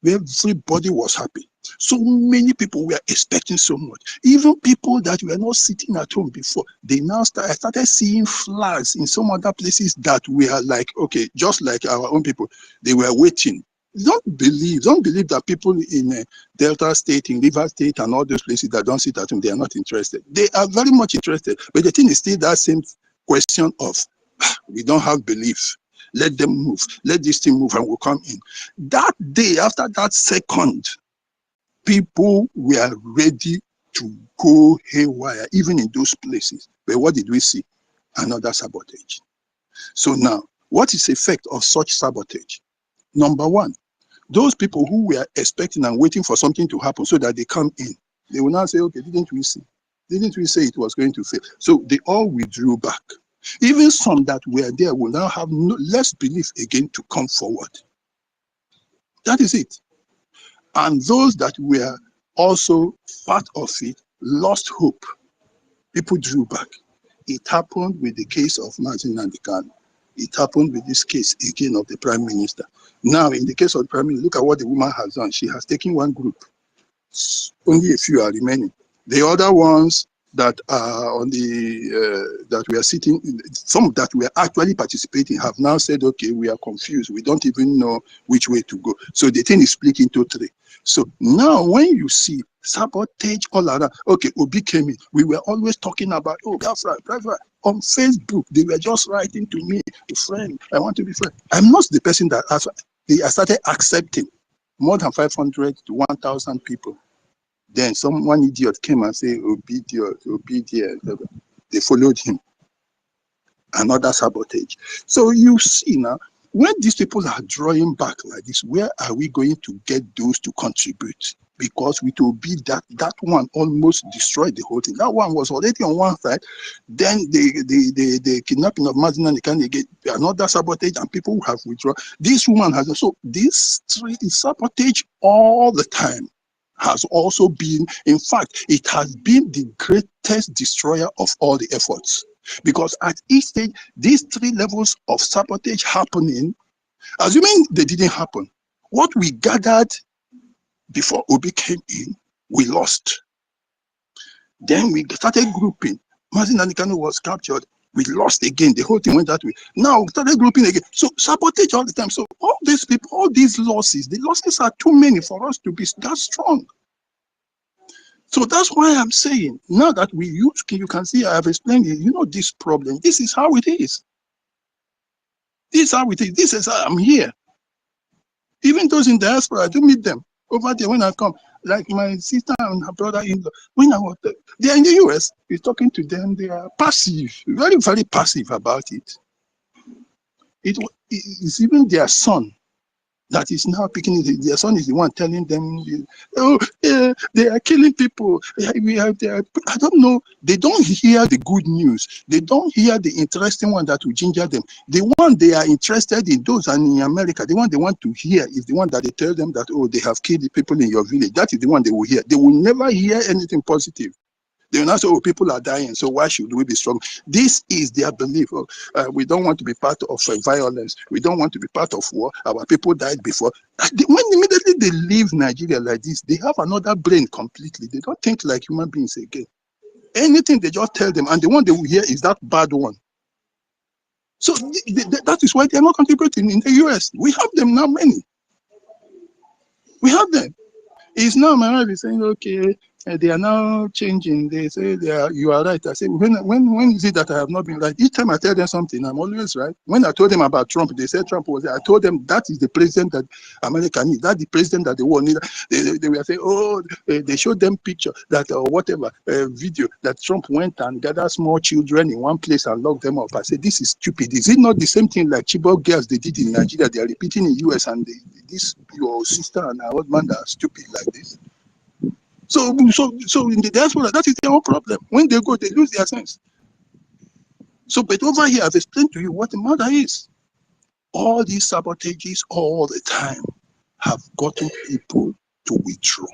everybody was happy. So many people were expecting so much. Even people that were not sitting at home before, they now started seeing flags in some other places that were like, okay, just like our own people, they were waiting. Don't believe that people in Delta State, in River State, and all those places that don't sit at home, they are not interested. They are very much interested. But the thing is still that same question of, we don't have belief. Let them move. Let this thing move and we'll come in. That day, after that second, people were ready to go haywire, even in those places. But what did we see? Another sabotage. So now, what is the effect of such sabotage? Number one, those people who were expecting and waiting for something to happen so that they come in, they will now say, okay, didn't we see? Didn't we say it was going to fail? So they all withdrew back. Even some that were there will now have less belief again to come forward. That is it. And those that were also part of it lost hope. People drew back. It happened with the case of Mazin Nandekanu. It happened with this case again of the Prime Minister. Now, in the case of the Prime Minister, look at what the woman has done. She has taken one group. Only a few are remaining. The other ones that are on the that we are sitting, some that were actually participating have now said, okay, we are confused. We don't even know which way to go. So the thing is split into three. So now when you see sabotage all around, okay, Obi came in. We were always talking about, oh, Biafra. On Facebook, they were just writing to me, a friend, I want to be friend. I'm not the person that I started accepting more than 500 to 1,000 people. Then one idiot came and said, obedient. They followed him. Another sabotage. So you see now, when these people are drawing back like this, where are we going to get those to contribute? Because with Obi, that one almost destroyed the whole thing. That one was already on one side. Then the kidnapping of Mazin and they get another sabotage, and people have withdrawn. This woman has also, this three is sabotage all the time. Has also been, in fact, it has been the greatest destroyer of all the efforts. Because at each stage, these three levels of sabotage happening, assuming they didn't happen, what we gathered before Obi came in, we lost. Then we started grouping. Mazin Nandekanu was captured. We lost again. The whole thing went that way. Now we started grouping again. So sabotage all the time. So all these people, all these losses, the losses are too many for us to be that strong. So that's why I'm saying, now that we use, you can see I have explained it, you know, this problem, this is how it is. This is how it is. This is how I'm here. Even those in diaspora, I do meet them over there when I come. Like my sister and her brother-in-law, when I was there, they are in the US, we're talking to them, they are passive, very, very passive about it. It's even their son that is now picking it. Their son is the one telling them, oh, they are killing people. I don't know. They don't hear the good news. They don't hear the interesting one that will ginger them. The one they are interested in, those are in America, the one they want to hear is the one that they tell them that, oh, they have killed the people in your village. That is the one they will hear. They will never hear anything positive. They will not say, oh, people are dying, so why should we be strong? This is their belief. Oh, we don't want to be part of violence. We don't want to be part of war. Our people died before. When immediately they leave Nigeria like this, they have another brain completely. They don't think like human beings again. Anything they just tell them, and the one they will hear is that bad one. So that is why they are not contributing in the US. We have them now, many. We have them. It's now my wife is saying, okay, they are now changing. They say you are right. I say, when is it that I have not been right? Each time I tell them something, I'm always right. When I told them about Trump, they said Trump was there. I told them that is the president that America needs. That's the president that the world needs. They were saying, oh, they showed them picture that or whatever video that Trump went and gathered small children in one place and locked them up. I said, this is stupid. Is it not the same thing like Chibok girls they did in Nigeria? They are repeating in US, and your sister and her husband are stupid like this. So in the diaspora, that is their own problem. When they go, they lose their sense. So, but over here, I've explained to you what the matter is. All these sabotages all the time have gotten people to withdraw.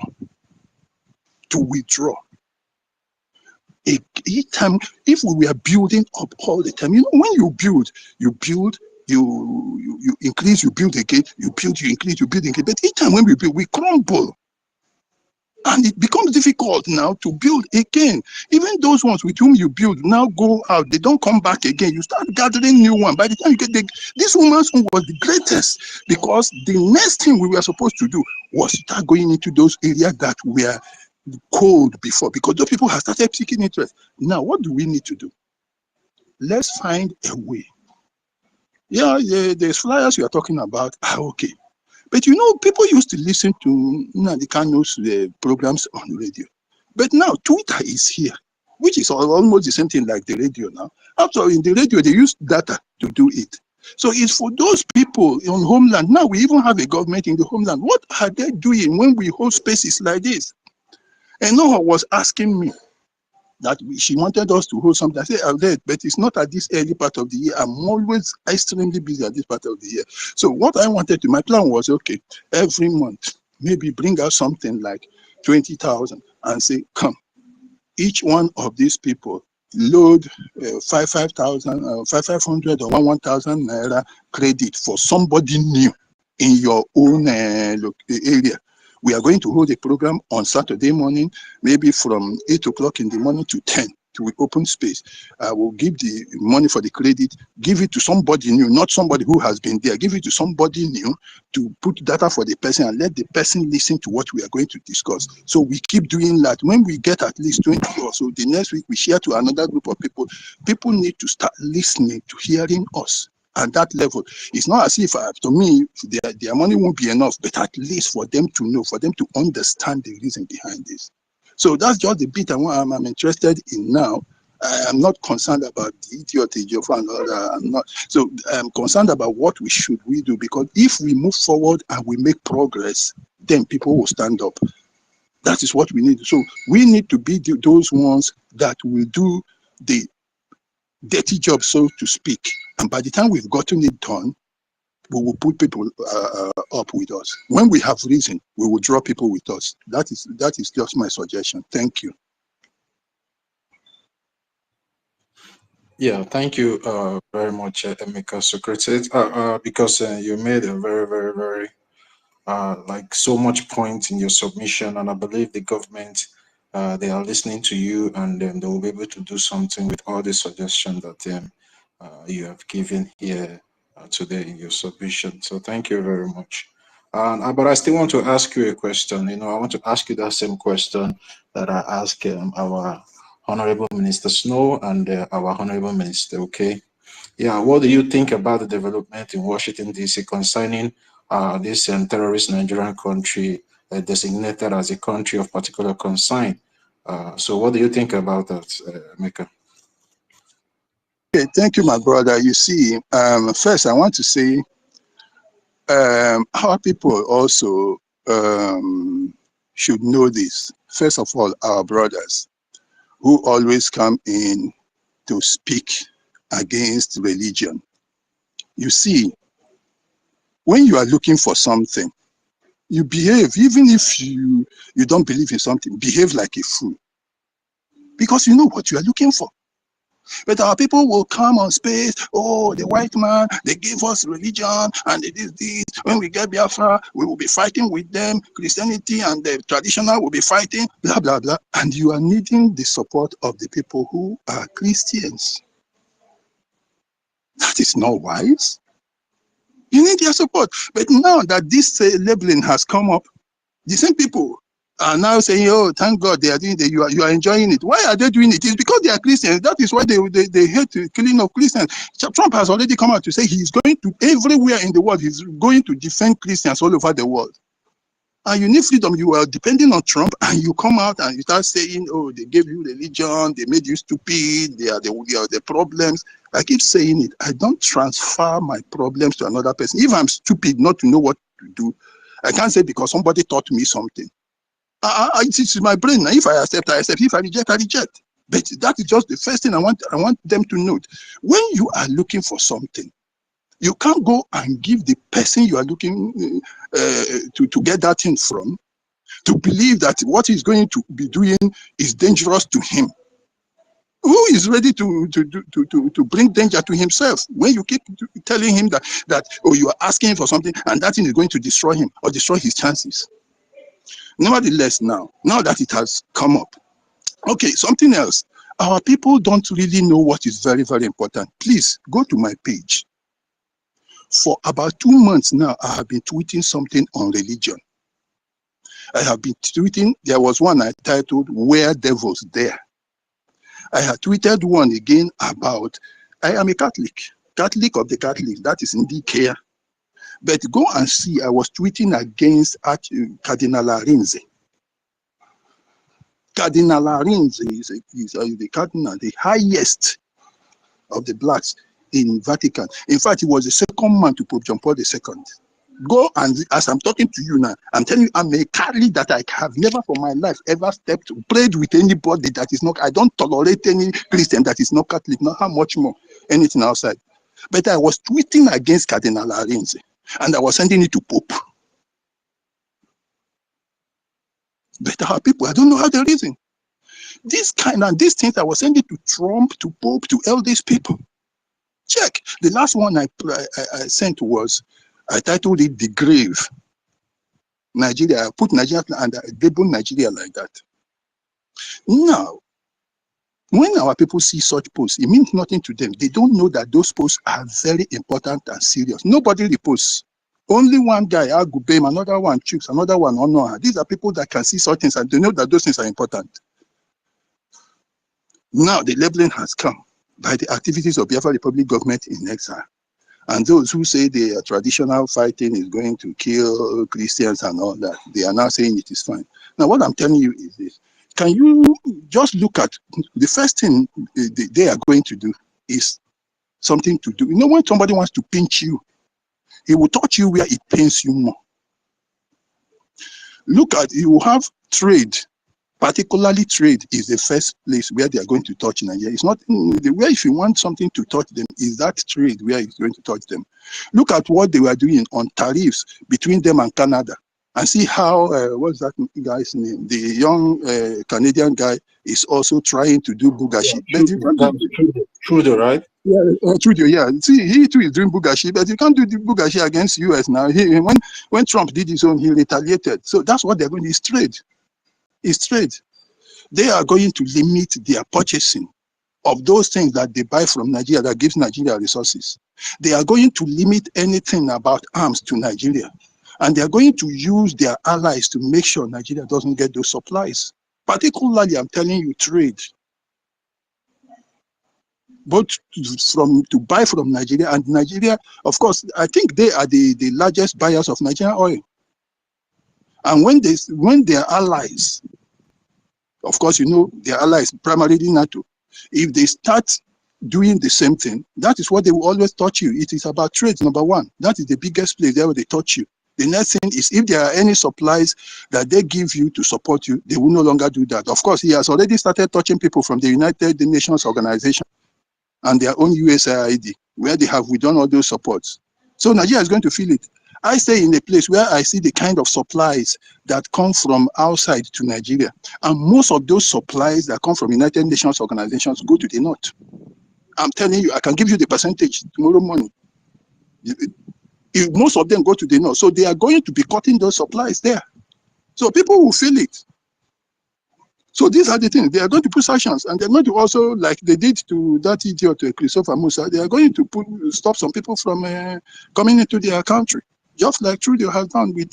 Each time, if we were building up all the time, when you build, you increase, you build again, you build, you increase, you build again. But each time when we build, we crumble. And it becomes difficult now to build again. Even those ones with whom you build now go out, they don't come back again. You start gathering new one. By the time you get this woman's home was the greatest, because the next thing we were supposed to do was start going into those areas that were cold before, because those people have started seeking interest. Now, what do we need to do? Let's find a way. Yeah, the flyers you are talking about are okay. But people used to listen to Nnamdi Kanu's programs on radio. But now Twitter is here, which is almost the same thing like the radio now. After in the radio, they use data to do it. So it's for those people on homeland. Now we even have a government in the homeland. What are they doing when we hold spaces like this? And Noah was asking me that she wanted us to hold something. I said, I'll let, but it's not at this early part of the year. I'm always extremely busy at this part of the year. So what I wanted to, my plan was, okay, every month, maybe bring out something like 20,000 and say, come, each one of these people load 5,000, 500 or 1,000 naira credit for somebody new in your own area. We are going to hold a program on Saturday morning, maybe from 8 o'clock in the morning to 10, to open space. I will give the money for the credit, give it to somebody new, not somebody who has been there. Give it to somebody new to put data for the person and let the person listen to what we are going to discuss. So we keep doing that. When we get at least 20 or so, the next week we share to another group of people. People need to start listening to hearing us. At that level, it's not as if to me their money won't be enough, but at least for them to know, for them to understand the reason behind this. So that's just the bit I'm interested in now. I am not concerned about the idiocy of and all that. I'm not. So I'm concerned about what we do, because if we move forward and we make progress, then people will stand up. That is what we need. So we need to be those ones that will do the dirty job, so to speak. And by the time we've gotten it done, we will put people up with us. When we have reason, we will draw people with us. That is just my suggestion. Thank you. Yeah, thank you very much, Emeka Socrates, because you made a very, very, very like so much point in your submission, and I believe the government they are listening to you, and they will be able to do something with all the suggestions that you have given here today in your submission. So thank you very much. But I still want to ask you a question. I want to ask you that same question that I asked our Honorable Minister Snow and our Honorable Minister, okay? Yeah, what do you think about the development in Washington, D.C. concerning this terrorist Nigerian country designated as a country of particular concern. So what do you think about that, Mika? Okay, thank you, my brother. You see, first I want to say our people also should know this. First of all, our brothers who always come in to speak against religion. You see, when you are looking for something, you behave, even if you don't believe in something, behave like a fool. Because you know what you are looking for. But our people will come on space, oh, the white man, they gave us religion, and they did this. When we get Biafra, we will be fighting with them. Christianity and the traditional will be fighting, blah, blah, blah. And you are needing the support of the people who are Christians. That is not wise. You need their support. But now that this labeling has come up, the same people are now saying, oh, thank God they are doing it, you are enjoying it. Why are they doing it? It's because they are Christians. That is why they hate the killing of Christians. Trump has already come out to say he's going to, everywhere in the world, he's going to defend Christians all over the world. And you need freedom. You are depending on Trump, and you come out and you start saying, oh, they gave you religion, they made you stupid, they are the problems. I keep saying it. I don't transfer my problems to another person. If I'm stupid not to know what to do, I can't say because somebody taught me something. It's my brain. If I accept, I accept. If I reject, I reject. But that is just the first thing I want them to note. When you are looking for something, you can't go and give the person you are looking to get that thing from, to believe that what he's going to be doing is dangerous to him. Who is ready to bring danger to himself when you keep telling him that oh, you are asking him for something and that thing is going to destroy him or destroy his chances? Nevertheless, now that it has come up, okay, something else. Our people don't really know what is very, very important. Please go to my page. For about 2 months now, I have been tweeting something on religion. I have been tweeting, there was one I titled, Where Devils There. I have tweeted one again about, I am a Catholic of the Catholics, that is indeed care. But go and see, I was tweeting against Cardinal Arinze. Cardinal Arinze is the cardinal, the highest of the blacks in Vatican. In fact, he was the second man to Pope John Paul II. Go and, as I'm talking to you now, I'm telling you, I'm a Catholic that I have never for my life ever prayed with anybody that is not, I don't tolerate any Christian that is not Catholic, not how much more anything outside. But I was tweeting against Cardinal Arinze, and I was sending it to Pope. But our people, I don't know how they reason. These things I was sending to Trump, to Pope, to all these people. Check. The last one I sent was, I titled it The Grave. Nigeria, I put Nigeria and I labeled Nigeria like that. Now, when our people see such posts, it means nothing to them. They don't know that those posts are very important and serious. Nobody reposts. Only one guy, Agubem, another one, Chooks, another one, Honor. These are people that can see such things and they know that those things are important. Now the labeling has come by the activities of Biafra Republic government in exile. And those who say the traditional fighting is going to kill Christians and all that, they are now saying it is fine. Now what I'm telling you is this. Can you just look at the first thing they are going to do is something to do. You know, when somebody wants to pinch you, he will touch you where it pains you more. Look at, you have trade. Particularly trade is the first place where they are going to touch Nigeria. It's not the way if you want something to touch them, is that trade where it's going to touch them. Look at what they were doing on tariffs between them and Canada, and see how what's that guy's name? The young Canadian guy is also trying to do Bugashi. Yeah, Trudeau, right? Yeah, Trudeau. Yeah, see, he too is doing Bugashi, but you can't do the Bugashi against US now. When Trump did his own, he retaliated. So that's what they're going to do. Is trade. It's trade. They are going to limit their purchasing of those things that they buy from Nigeria that gives Nigeria resources. They are going to limit anything about arms to Nigeria. And they are going to use their allies to make sure Nigeria doesn't get those supplies. Particularly, I'm telling you, trade. Both to buy from Nigeria, and Nigeria, of course, I think they are the largest buyers of Nigerian oil. And when their allies, of course, you know, their allies, primarily NATO, if they start doing the same thing, that is what they will always touch you. It is about trade, number one. That is the biggest place there where they touch you. The next thing is if there are any supplies that they give you to support you, they will no longer do that. Of course, he has already started touching people from the United Nations Organization and their own USAID, where they have withdrawn all those supports. So Nigeria is going to feel it. I stay in a place where I see the kind of supplies that come from outside to Nigeria. And most of those supplies that come from United Nations organizations go to the north. I'm telling you, I can give you the percentage tomorrow morning. If most of them go to the north. So they are going to be cutting those supplies there. So people will feel it. So these are the things. They are going to put sanctions, and they're going to also, like they did to that idiot, Christopher Musa, they are going to stop some people from coming into their country, just like Trudeau has done with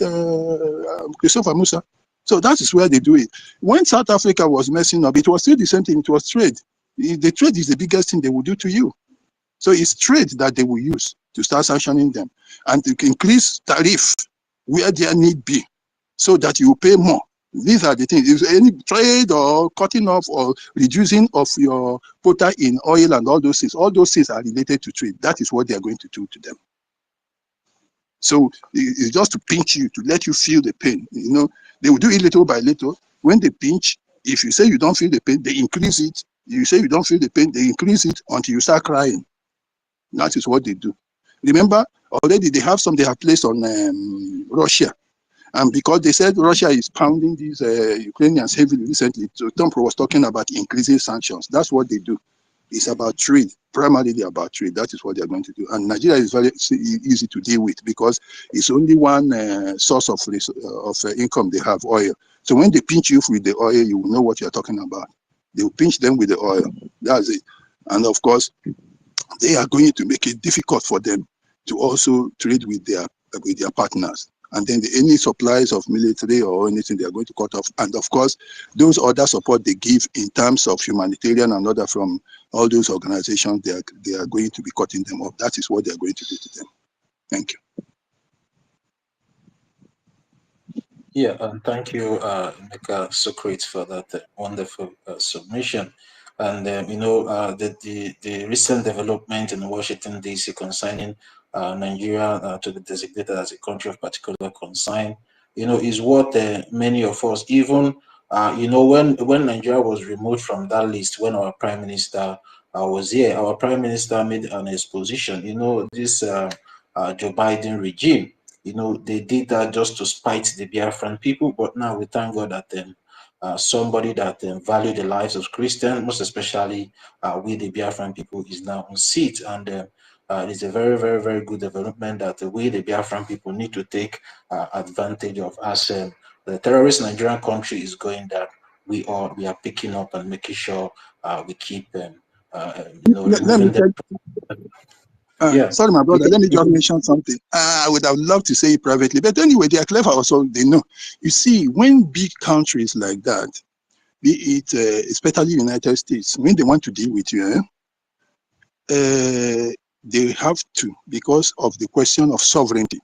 Christopher Musa. So that is where they do it. When South Africa was messing up, it was still the same thing. It was trade. The trade is the biggest thing they will do to you. So it's trade that they will use to start sanctioning them and to increase tariff where there need be, so that you pay more. These are the things. If any trade or cutting off or reducing of your quota in oil and all those things are related to trade. That is what they are going to do to them. So it's just to pinch you, to let you feel the pain. You know, they will do it little by little. When they pinch, if you say you don't feel the pain, they increase it. You say you don't feel the pain, they increase it until you start crying. That is what they do. Remember, already they have placed on Russia. And because they said Russia is pounding these Ukrainians heavily recently, so Trump was talking about increasing sanctions. That's what they do. It's about trade, primarily about trade. That is what they're going to do. And Nigeria is very easy to deal with because it's only one source of income they have, oil. So when they pinch you with the oil, you will know what you're talking about. They will pinch them with the oil. That's it. And of course, they are going to make it difficult for them to also trade with their partners. And then any supplies of military or anything, they are going to cut off. And of course, those other support they give in terms of humanitarian and other from all those organizations, they are going to be cutting them off. That is what they are going to do to them. Thank you. Yeah, and thank you, Emeka Socrates, for that wonderful submission. And the recent development in Washington D.C. concerning Nigeria to be designated as a country of particular concern, is what many of us, even when Nigeria was removed from that list, when our Prime Minister was here, our Prime Minister made an exposition. This Joe Biden regime. They did that just to spite the Biafran people, but now we thank God that somebody that valued the lives of Christians, most especially we the Biafran people, is now on seat. And it is a very, very, very good development that we the Biafran people need to take advantage of. As the terrorist Nigerian country is going down, we are picking up and making sure we keep removing them. Sorry, my brother, let me just mention something. I would have loved to say it privately, but anyway, they are clever also, they know. You see, when big countries like that, be it especially United States, when they want to deal with you, they have to, because of the question of sovereignty.